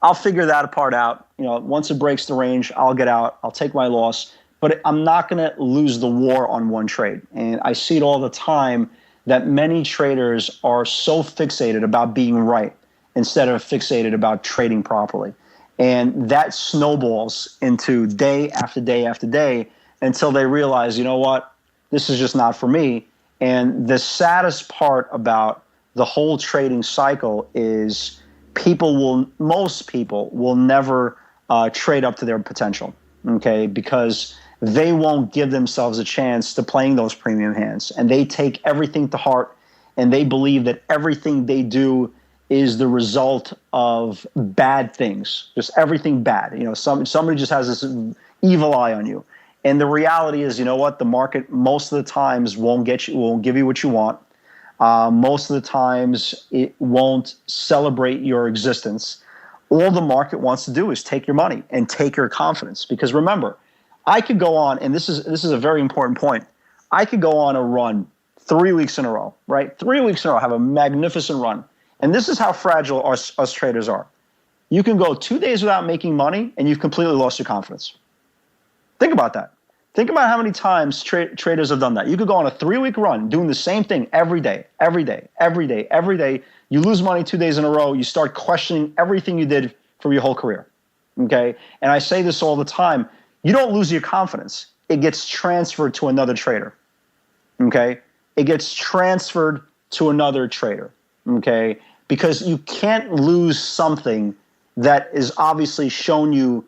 I'll figure that part out. Once it breaks the range, I'll get out. I'll take my loss, but I'm not going to lose the war on one trade. And I see it all the time that many traders are so fixated about being right instead of fixated about trading properly. And that snowballs into day after day after day until they realize, you know what, this is just not for me. And the saddest part about the whole trading cycle is most people will never trade up to their potential, okay, because they won't give themselves a chance to playing those premium hands. And they take everything to heart, and they believe that everything they do is the result of bad things, just everything bad. Somebody just has this evil eye on you. And the reality is, the market most of the times won't give you what you want. Most of the times it won't celebrate your existence. All the market wants to do is take your money and take your confidence. Because remember, I could go on, and this is a very important point. I could go on a run 3 weeks in a row, right? 3 weeks in a row, have a magnificent run. And this is how fragile us traders are. You can go 2 days without making money, and you've completely lost your confidence. Think about that. Think about how many times traders have done that. You could go on a 3-week run doing the same thing every day, every day, every day, every day. You lose money 2 days in a row. You start questioning everything you did for your whole career. Okay? And I say this all the time. You don't lose your confidence. It gets transferred to another trader. Okay? It gets transferred to another trader. Okay? Because you can't lose something that is obviously shown you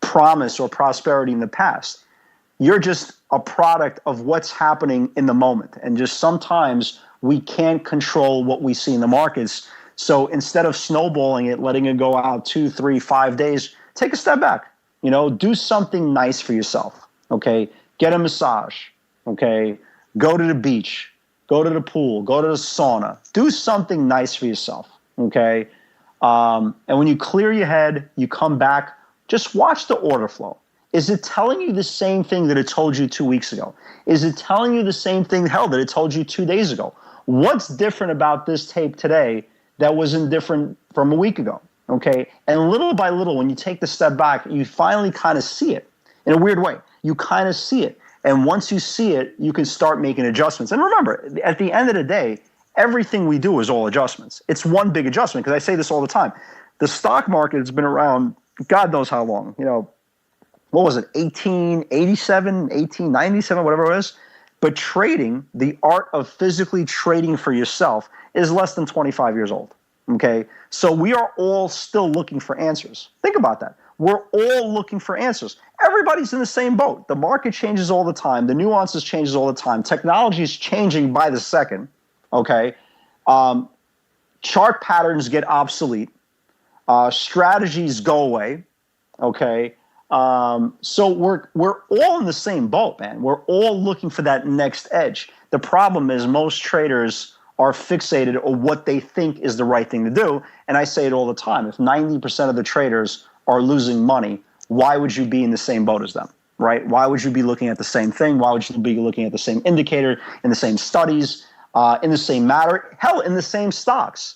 promise or prosperity in the past. You're just a product of what's happening in the moment. And just sometimes we can't control what we see in the markets. So instead of snowballing it, letting it go out 2, 3, 5 days, take a step back. Do something nice for yourself. Okay? Get a massage. Okay? Go to the beach. Go to the pool. Go to the sauna. Do something nice for yourself. Okay? And when you clear your head, you come back, just watch the order flow. Is it telling you the same thing that it told you 2 weeks ago? Is it telling you the same thing, that it told you 2 days ago? What's different about this tape today that wasn't different from a week ago? Okay? And little by little, when you take the step back, you finally kind of see it in a weird way. You kind of see it. And once you see it, you can start making adjustments. And remember, at the end of the day, everything we do is all adjustments. It's one big adjustment, because I say this all the time. The stock market has been around God knows how long. What was it, 1887, 1897, whatever it was? But trading, the art of physically trading for yourself, is less than 25 years old, okay? So we are all still looking for answers. Think about that. We're all looking for answers. Everybody's in the same boat. The market changes all the time. The nuances changes all the time. Technology is changing by the second, okay? Chart patterns get obsolete. Strategies go away, okay? So we're all in the same boat, man. We're all looking for that next edge. The problem is most traders are fixated on what they think is the right thing to do. And I say it all the time. If 90% of the traders are losing money, why would you be in the same boat as them, right? Why would you be looking at the same thing? Why would you be looking at the same indicator, in the same studies, in the same matter, hell, in the same stocks?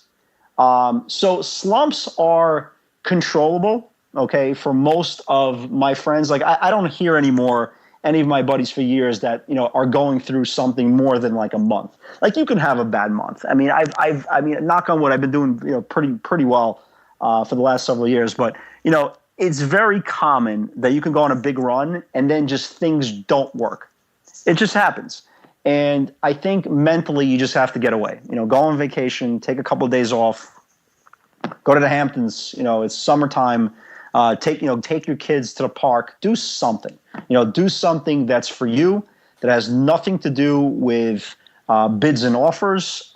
So slumps are controllable. Okay, for most of my friends, like I don't hear anymore any of my buddies for years that are going through something more than like a month. Like you can have a bad month. I mean, I mean, knock on wood, I've been doing pretty well for the last several years. But it's very common that you can go on a big run and then just things don't work. It just happens. And I think mentally you just have to get away. Go on vacation, take a couple of days off, go to the Hamptons. It's summertime. Take your kids to the park. Do something. Do something that's for you, that has nothing to do with bids and offers.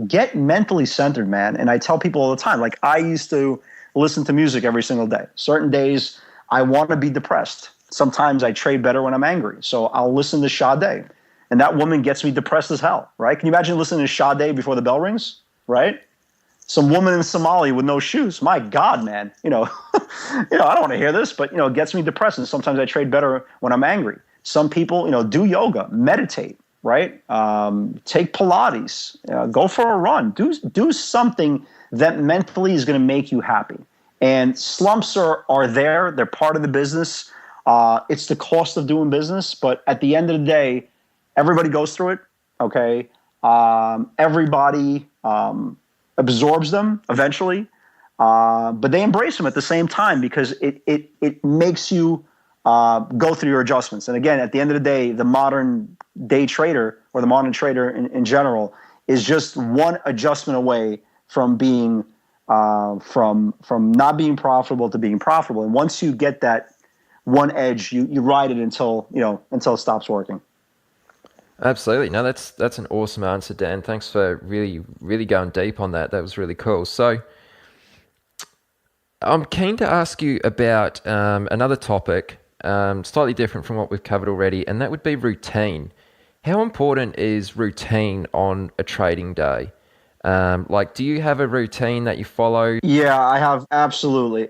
Get mentally centered, man. And I tell people all the time, like, I used to listen to music every single day. Certain days I want to be depressed. Sometimes I trade better when I'm angry. So I'll listen to Sade. And that woman gets me depressed as hell, right? Can you imagine listening to Sade before the bell rings, right? Some woman in Somalia with no shoes. My God, man. I don't want to hear this, but, it gets me depressed. And sometimes I trade better when I'm angry. Some people, do yoga, meditate, right? Take Pilates, go for a run. Do something that mentally is going to make you happy. And slumps are there. They're part of the business. It's the cost of doing business. But at the end of the day, everybody goes through it, okay? Everybody absorbs them eventually, but they embrace them at the same time because it makes you go through your adjustments. And again, at the end of the day, the modern day trader or the modern trader in general is just one adjustment away from being from not being profitable to being profitable. And once you get that one edge, you ride it until it stops working. Absolutely. No, that's an awesome answer, Dan. Thanks for really, really going deep on that. That was really cool. So I'm keen to ask you about another topic, slightly different from what we've covered already, and that would be routine. How important is routine on a trading day? Do you have a routine that you follow? Yeah, I have. Absolutely.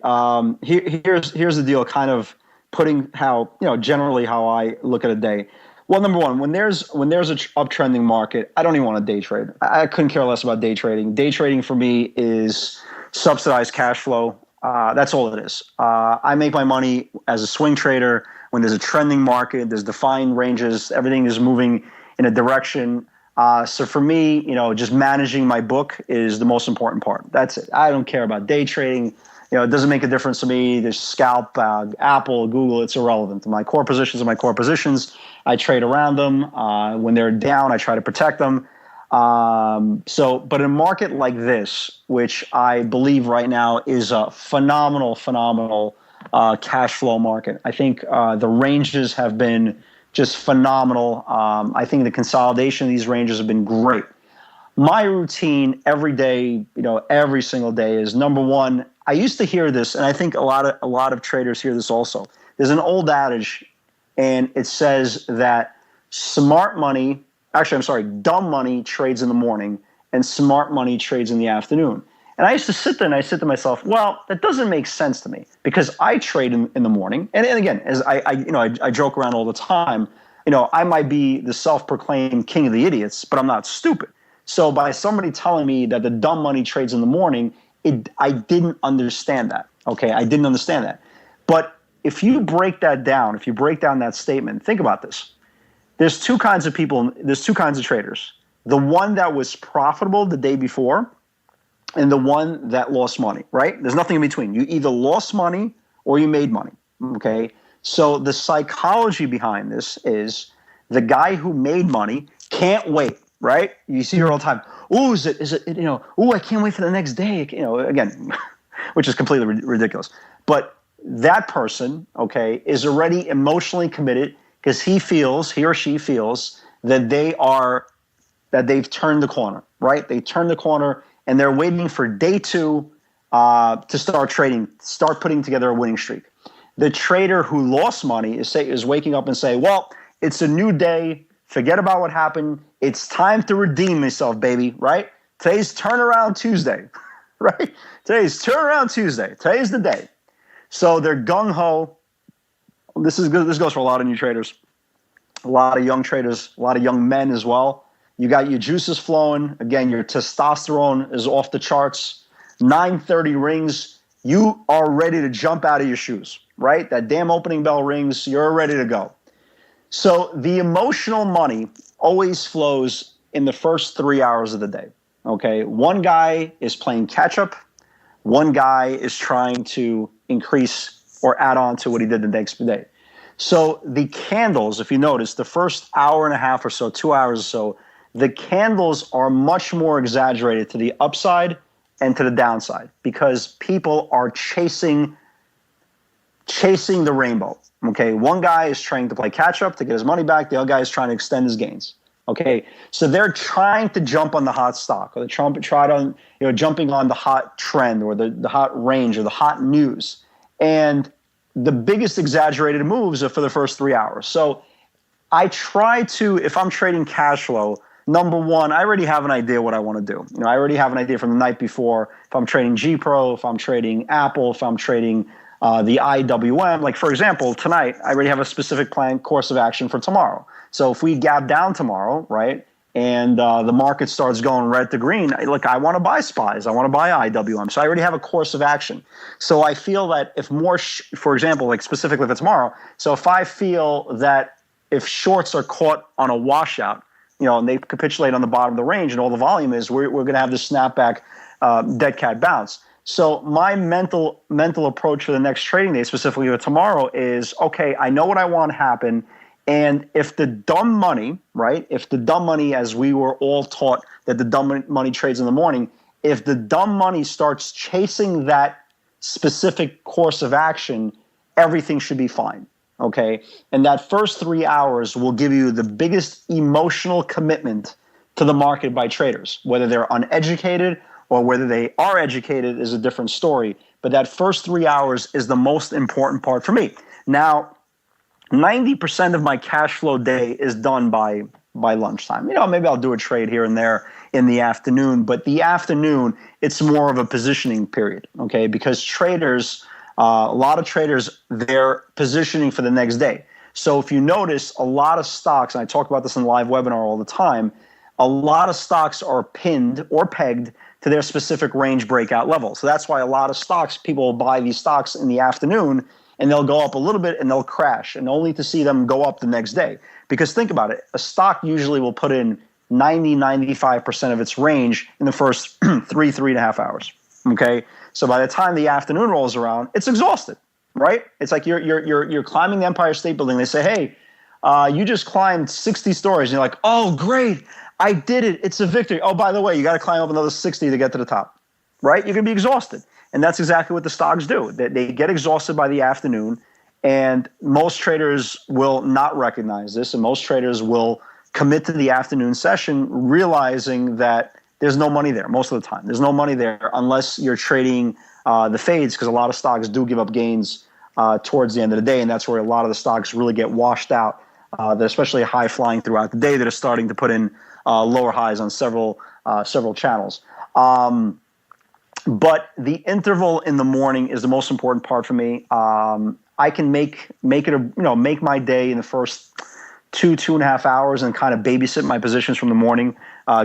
Here's the deal, kind of putting how, generally how I look at a day. Well, number one, when there's a uptrending market, I don't even want to day trade. I couldn't care less about day trading. Day trading for me is subsidized cash flow. That's all it is. I make my money as a swing trader when there's a trending market. There's defined ranges. Everything is moving in a direction. So for me, just managing my book is the most important part. That's it. I don't care about day trading. It doesn't make a difference to me. There's scalp, Apple, Google. It's irrelevant. My core positions are my core positions. I trade around them. When they're down, I try to protect them. But in a market like this, which I believe right now is a phenomenal cash flow market, I think the ranges have been just phenomenal. I think the consolidation of these ranges have been great. My routine every day, every single day is, number one, I used to hear this, and I think a lot of traders hear this also. There's an old adage, and it says that dumb money trades in the morning and smart money trades in the afternoon. And I used to sit there and I said to myself, well, that doesn't make sense to me because I trade in the morning. And again, as I joke around all the time, I might be the self-proclaimed king of the idiots, but I'm not stupid. So by somebody telling me that the dumb money trades in the morning, I didn't understand that. Okay, I didn't understand that. But if you break that down, if you break down that statement, think about this. There's two kinds of people, there's two kinds of traders. The one that was profitable the day before and the one that lost money, right? There's nothing in between. You either lost money or you made money, okay? So the psychology behind this is the guy who made money can't wait, right? You see her all the time. Oh, is it, I can't wait for the next day. Again, which is completely ridiculous. But that person, okay, is already emotionally committed because he or she feels that they've turned the corner, right? They turned the corner and they're waiting for day two to start trading, start putting together a winning streak. The trader who lost money is waking up and say, well, it's a new day. Forget about what happened. It's time to redeem myself, baby, right? Today's turnaround Tuesday, right? Today's turnaround Tuesday. Today's the day. So they're gung-ho. This is good. This goes for a lot of new traders, a lot of young traders, a lot of young men as well. You got your juices flowing. Again, your testosterone is off the charts. 9:30 rings. You are ready to jump out of your shoes, right? That damn opening bell rings. You're ready to go. So the emotional money always flows in the first 3 hours of the day, okay? One guy is playing catch-up. One guy is trying to increase or add on to what he did the next day. So the candles, if you notice, the first hour and a half or so, 2 hours or so, the candles are much more exaggerated to the upside and to the downside because people are chasing the rainbow. Okay, one guy is trying to play catch up to get his money back. The other guy is trying to extend his gains. Okay, so they're trying to jump on the hot stock, or jumping on the hot trend, or the hot range, or the hot news. And the biggest exaggerated moves are for the first 3 hours. So I try to, if I'm trading cash flow, number one, I already have an idea what I want to do. I already have an idea from the night before. If I'm trading G Pro, if I'm trading Apple, if I'm trading the IWM, like for example, tonight, I already have a specific plan, course of action for tomorrow. So if we gap down tomorrow, right, and the market starts going red to green, look, I want to buy SPYs, I want to buy IWM. So I already have a course of action. So I feel that if more, for example, like specifically for tomorrow, so if I feel that if shorts are caught on a washout, and they capitulate on the bottom of the range and all the volume is, we're going to have this snapback dead cat bounce. So my mental approach for the next trading day, specifically for tomorrow, is, okay, I know what I want to happen. And if the dumb money, right, if the dumb money, as we were all taught that the dumb money trades in the morning, if the dumb money starts chasing that specific course of action, everything should be fine. Okay, and that first 3 hours will give you the biggest emotional commitment to the market by traders. Whether they're uneducated or whether they are educated is a different story. But that first 3 hours is the most important part for me. Now, 90% of my cash flow day is done by lunchtime. Maybe I'll do a trade here and there in the afternoon, but the afternoon, it's more of a positioning period, okay? Because traders, a lot of traders, they're positioning for the next day. So if you notice, a lot of stocks, and I talk about this in the live webinar all the time, a lot of stocks are pinned or pegged to their specific range breakout level. So that's why a lot of stocks, people will buy these stocks in the afternoon, and they'll go up a little bit and they'll crash, and only to see them go up the next day. Because think about it, a stock usually will put in 95% of its range in the first 3.5 hours, okay? So by the time the afternoon rolls around, it's exhausted, right? It's like you're climbing the Empire State Building. They say, hey, you just climbed 60 stories. And you're like, oh, great, I did it. It's a victory. Oh, by the way, you got to climb up another 60 to get to the top, right? You're going to be exhausted. And that's exactly what the stocks do. They get exhausted by the afternoon, and most traders will not recognize this, and most traders will commit to the afternoon session realizing that there's no money there most of the time. There's no money there unless you're trading the fades, because a lot of stocks do give up gains towards the end of the day, and that's where a lot of the stocks really get washed out. They're especially high flying throughout the day that are starting to put in lower highs on several channels. But the interval in the morning is the most important part for me. I can make my day in the first 2.5 hours and kind of babysit my positions from the morning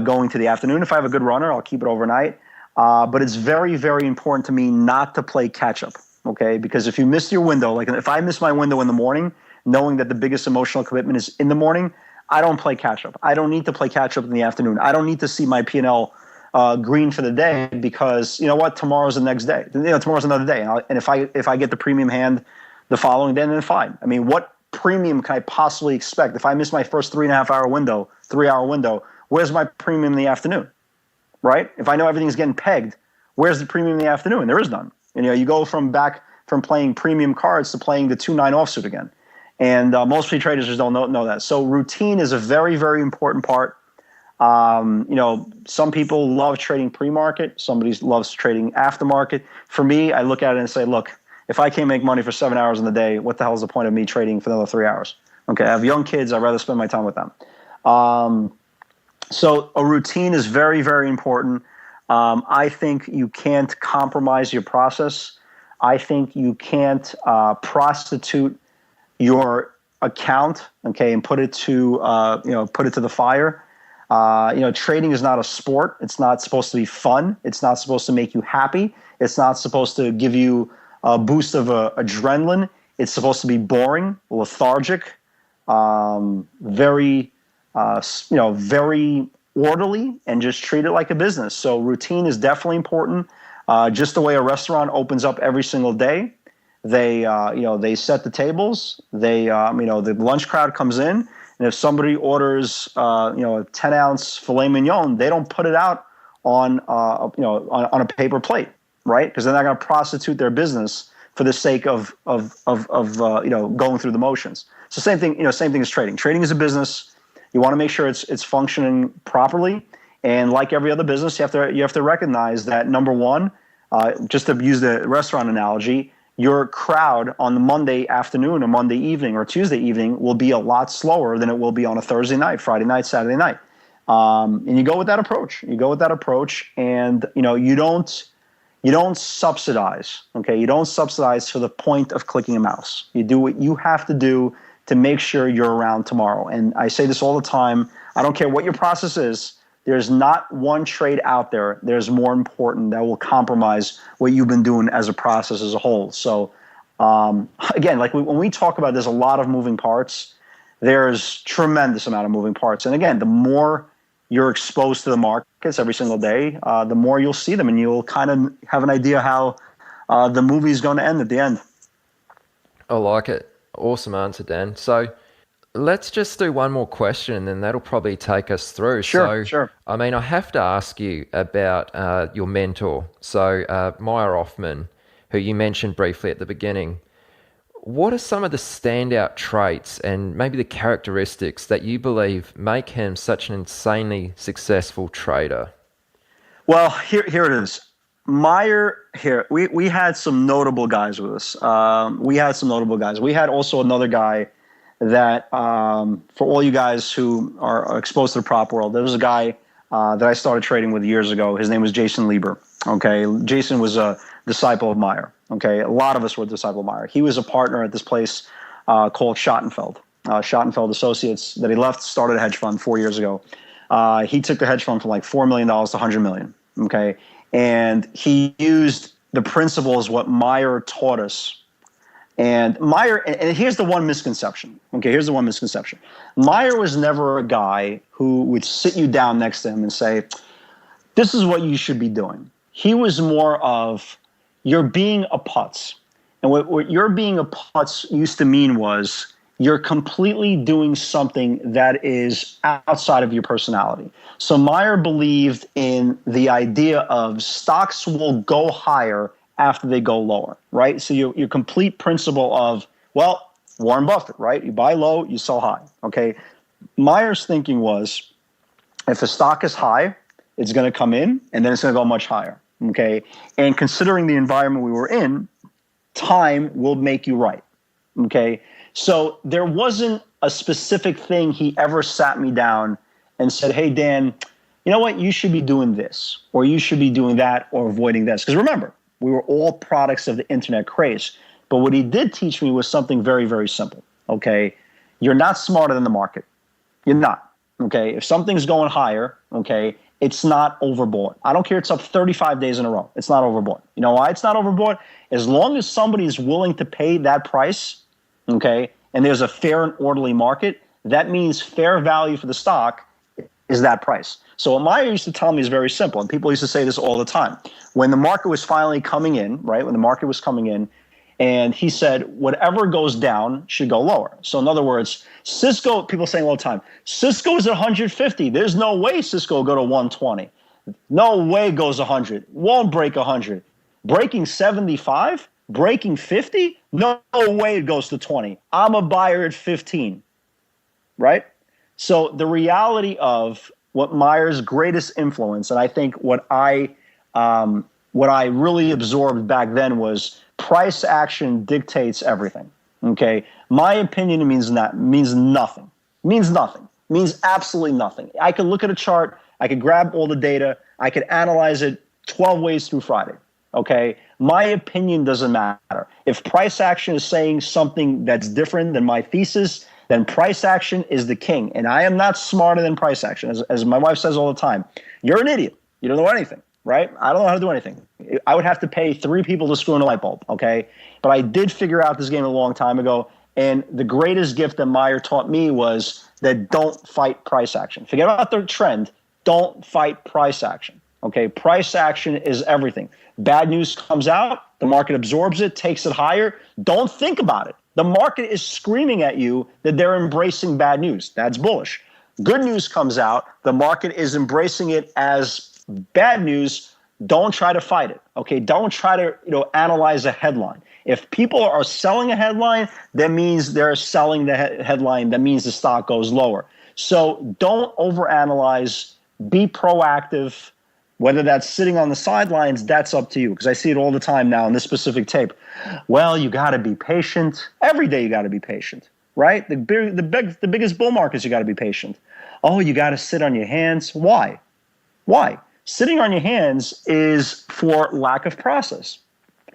going to the afternoon. If I have a good runner, I'll keep it overnight. But it's very, very important to me not to play catch up. Okay, because if you miss your window, like if I miss my window in the morning, knowing that the biggest emotional commitment is in the morning, I don't play catch up. I don't need to play catch up in the afternoon. I don't need to see my P&L green for the day, because you know what, tomorrow's the next day. Tomorrow's another day, and if I get the premium hand the following day, then fine. I mean, what premium can I possibly expect if I miss my first 3.5 hour window, 3 hour window? Where's my premium in the afternoon, right? If I know everything's getting pegged, where's the premium in the afternoon? There is none. You go from playing premium cards to playing the 2-9 offsuit again, and most traders just don't know that. So routine is a very, very important part. Some people love trading pre-market. Somebody loves trading aftermarket. For me, I look at it and say, look, if I can't make money for 7 hours in the day, what the hell is the point of me trading for another 3 hours? Okay, I have young kids. I'd rather spend my time with them. So a routine is very, very important. I think you can't compromise your process. I think you can't prostitute your account, okay, and put it to the fire. Trading is not a sport. It's not supposed to be fun. It's not supposed to make you happy. It's not supposed to give you a boost of adrenaline. It's supposed to be boring, lethargic, very orderly, and just treat it like a business. So routine is definitely important. Just the way a restaurant opens up every single day, They set the tables. The lunch crowd comes in, and if somebody orders, a 10-ounce filet mignon, they don't put it out on a paper plate, right? Because they're not going to prostitute their business for the sake of going through the motions. So same thing as trading. Trading is a business. You want to make sure it's functioning properly, and like every other business, you have to recognize that, number one, just to use the restaurant analogy, your crowd on the Monday afternoon or Monday evening or Tuesday evening will be a lot slower than it will be on a Thursday night, Friday night, Saturday night. And you go with that approach. And you don't subsidize. Okay, you don't subsidize to the point of clicking a mouse. You do what you have to do to make sure you're around tomorrow. And I say this all the time. I don't care what your process is. There's not one trade out there there's more important that will compromise what you've been doing as a process as a whole. So again, like when we talk about there's a lot of moving parts, there's tremendous amount of moving parts. And again, the more you're exposed to the markets every single day, the more you'll see them, and you'll kind of have an idea how the movie is going to end at the end. I like it. Awesome answer, Dan. So let's just do one more question, and then that'll probably take us through. Sure. I mean, I have to ask you about your mentor. So Meyer Hoffman, who you mentioned briefly at the beginning. What are some of the standout traits and maybe the characteristics that you believe make him such an insanely successful trader? Well, here it is. Meyer, we had some notable guys with us. We had also another guy that, for all you guys who are exposed to the prop world, there was a guy that I started trading with years ago. His name was Jason Lieber. Okay, Jason was a disciple of Meyer. Okay, a lot of us were a disciple of Meyer. He was a partner at this place called Schottenfeld Associates that he left, started a hedge fund 4 years ago. He took the hedge fund from like $4 million to $100 million. Okay, and he used the principles what Meyer taught us. And Meyer, and here's the one misconception. Okay, here's the one misconception. Meyer was never a guy who would sit you down next to him and say, this is what you should be doing. He was more of, you're being a putz. And what you're being a putz used to mean was you're completely doing something that is outside of your personality. So Meyer believed in the idea of stocks will go higher after they go lower, right? So your complete principle of, well, Warren Buffett, right? You buy low, you sell high, okay? Meyer's thinking was, if a stock is high, it's going to come in, and then it's going to go much higher, okay? And considering the environment we were in, time will make you right, okay? So there wasn't a specific thing he ever sat me down and said, hey, Dan, you know what? You should be doing this, or you should be doing that, or avoiding this. Because remember, we were all products of the internet craze. But what he did teach me was something very, very simple, okay? You're not smarter than the market. You're not, okay? If something's going higher, okay, it's not overbought. I don't care it's up 35 days in a row. It's not overbought. You know why it's not overbought? As long as somebody is willing to pay that price, okay, and there's a fair and orderly market, that means fair value for the stock is that price. So what Meyer used to tell me is very simple, and people used to say this all the time. When the market was finally coming in, right, when the market was coming in, and he said, whatever goes down should go lower. So in other words, Cisco, people saying all the time, Cisco is at 150. There's no way Cisco will go to 120. No way it goes 100. Won't break 100. Breaking 75? Breaking 50? No way it goes to 20. I'm a buyer at 15, right? So the reality of what Meyer's greatest influence, and I think what I really absorbed back then was price action dictates everything. Okay, my opinion means nothing. Means absolutely nothing. I could look at a chart. I could grab all the data. I could analyze it 12 ways through Friday. Okay, my opinion doesn't matter. If price action is saying something that's different than my thesis, then price action is the king. And I am not smarter than price action. As my wife says all the time, you're an idiot. You don't know anything, right? I don't know how to do anything. I would have to pay 3 people to screw in a light bulb, okay? But I did figure out this game a long time ago. And the greatest gift that Meyer taught me was that don't fight price action. Forget about the trend. Don't fight price action, okay? Price action is everything. Bad news comes out, The market absorbs it, takes it higher. Don't think about it. The market is screaming at you that they're embracing bad news. That's bullish. Good news comes out. The market is embracing it as bad news. Don't try to fight it. Okay, don't try to analyze a headline. If people are selling a headline, that means they're selling the headline. That means the stock goes lower. So don't overanalyze. Be proactive. Whether that's sitting on the sidelines, that's up to you. Because I see it all the time now in this specific tape. Well, you got to be patient. Every day you got to be patient, right? The biggest bull markets, you got to be patient. Oh, you got to sit on your hands. Why? Why? Sitting on your hands is for lack of process,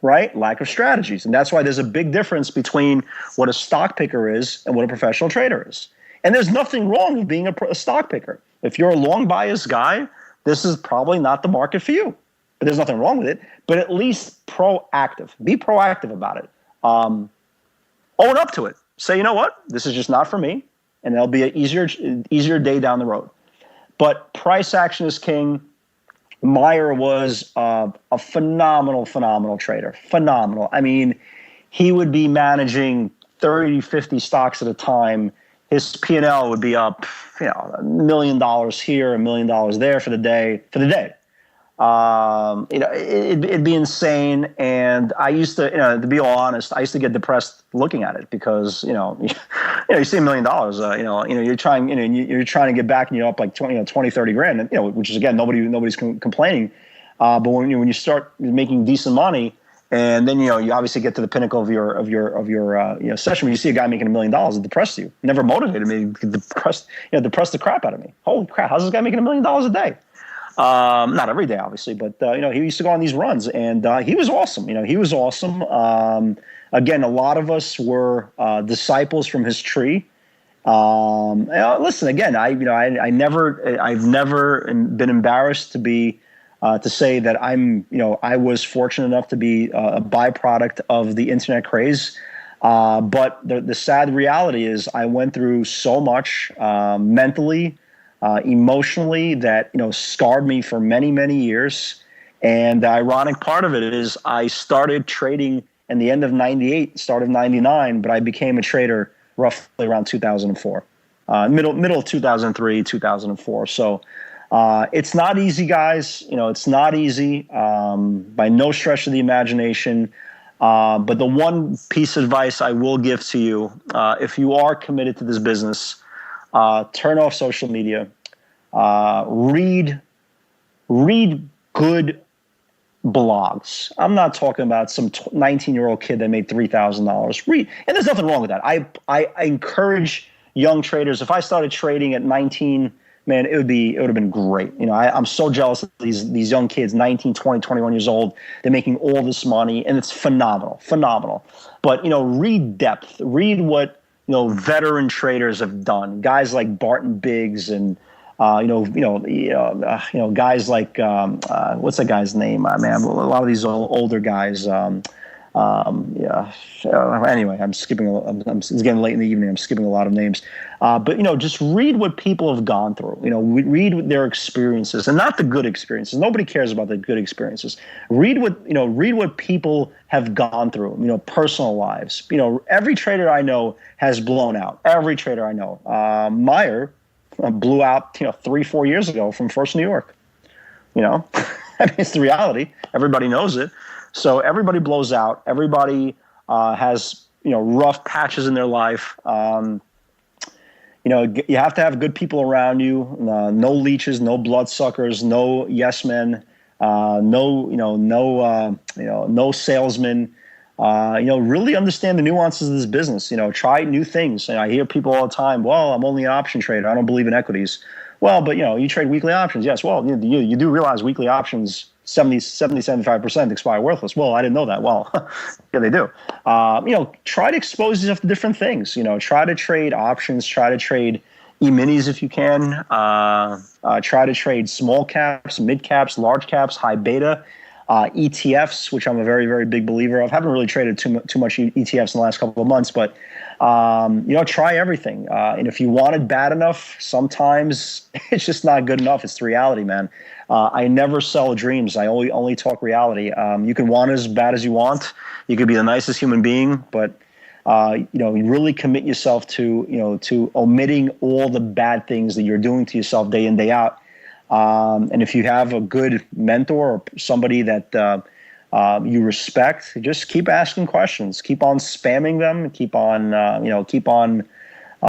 right? Lack of strategies. And that's why there's a big difference between what a stock picker is and what a professional trader is. And there's nothing wrong with being a stock picker. If you're a long bias guy, this is probably not the market for you. But there's nothing wrong with it. But at least proactive. Be proactive about it. Own up to it. Say, you know what? This is just not for me. And there'll be an easier day down the road. But price action is king. Meyer was a phenomenal trader. Phenomenal. I mean, he would be managing 30, 50 stocks at a time. His P&L would be up, $1 million here, $1 million there for the day. It'd be insane. And I used to, to be all honest, I used to get depressed looking at it because, you see $1 million, you're trying to get back and you're up like 20, 30 grand, and, which is, again, nobody's complaining. But when you start making decent money, and then you obviously get to the pinnacle of your session when you see a guy making $1 million, it depressed you. Never motivated me. Depressed the crap out of me. Holy crap! How's this guy making $1 million a day? Not every day, obviously, but he used to go on these runs, and he was awesome. He was awesome. Again, a lot of us were disciples from his tree. Listen, again, I've never been embarrassed to say that I was fortunate enough to be a byproduct of the internet craze. But the sad reality is I went through so much mentally, emotionally, that scarred me for many, many years. And the ironic part of it is I started trading in the end of 98, start of 99, but I became a trader roughly around 2004, middle of 2003, 2004. So it's not easy, guys. It's not easy by no stretch of the imagination. But the one piece of advice I will give to you, if you are committed to this business, turn off social media, read good blogs. I'm not talking about some 19-year-old kid that made $3,000. Read, and there's nothing wrong with that. I encourage young traders. If I started trading at 19, man, it would have been great. I'm so jealous of these young kids, 19, 20, 21 years old. They're making all this money, and it's phenomenal. But read depth. Read what veteran traders have done. Guys like Barton Biggs and guys like what's that guy's name? Man, a lot of these older guys. Anyway, I'm skipping. It's getting late in the evening. I'm skipping a lot of names. But just read what people have gone through. Read their experiences, and not the good experiences. Nobody cares about the good experiences. Read what people have gone through. Personal lives. Every trader I know has blown out. Every trader I know. Meyer blew out 3-4 years ago from First New York. I mean, it's the reality. Everybody knows it. So everybody blows out. Everybody has rough patches in their life. You have to have good people around you. No leeches, no bloodsuckers, no yes men, no salesmen. Really understand the nuances of this business. Try new things. I hear people all the time, well, I'm only an option trader. I don't believe in equities. Well, but you trade weekly options. Yes. Well, you do realize weekly options 75% expire worthless. Well, I didn't know that. Well, yeah, they do. Try to expose yourself to different things. Try to trade options. Try to trade E-minis if you can. Try to trade small caps, mid caps, large caps, high beta. ETFs, which I'm a very, very big believer of. Haven't really traded too much ETFs in the last couple of months, but try everything. And if you want it bad enough, sometimes it's just not good enough. It's the reality, man. I never sell dreams. I only talk reality. You can want it as bad as you want. You could be the nicest human being, but you really commit yourself to omitting all the bad things that you're doing to yourself day in, day out. And if you have a good mentor or somebody that you respect, just keep asking questions, keep on spamming them, keep on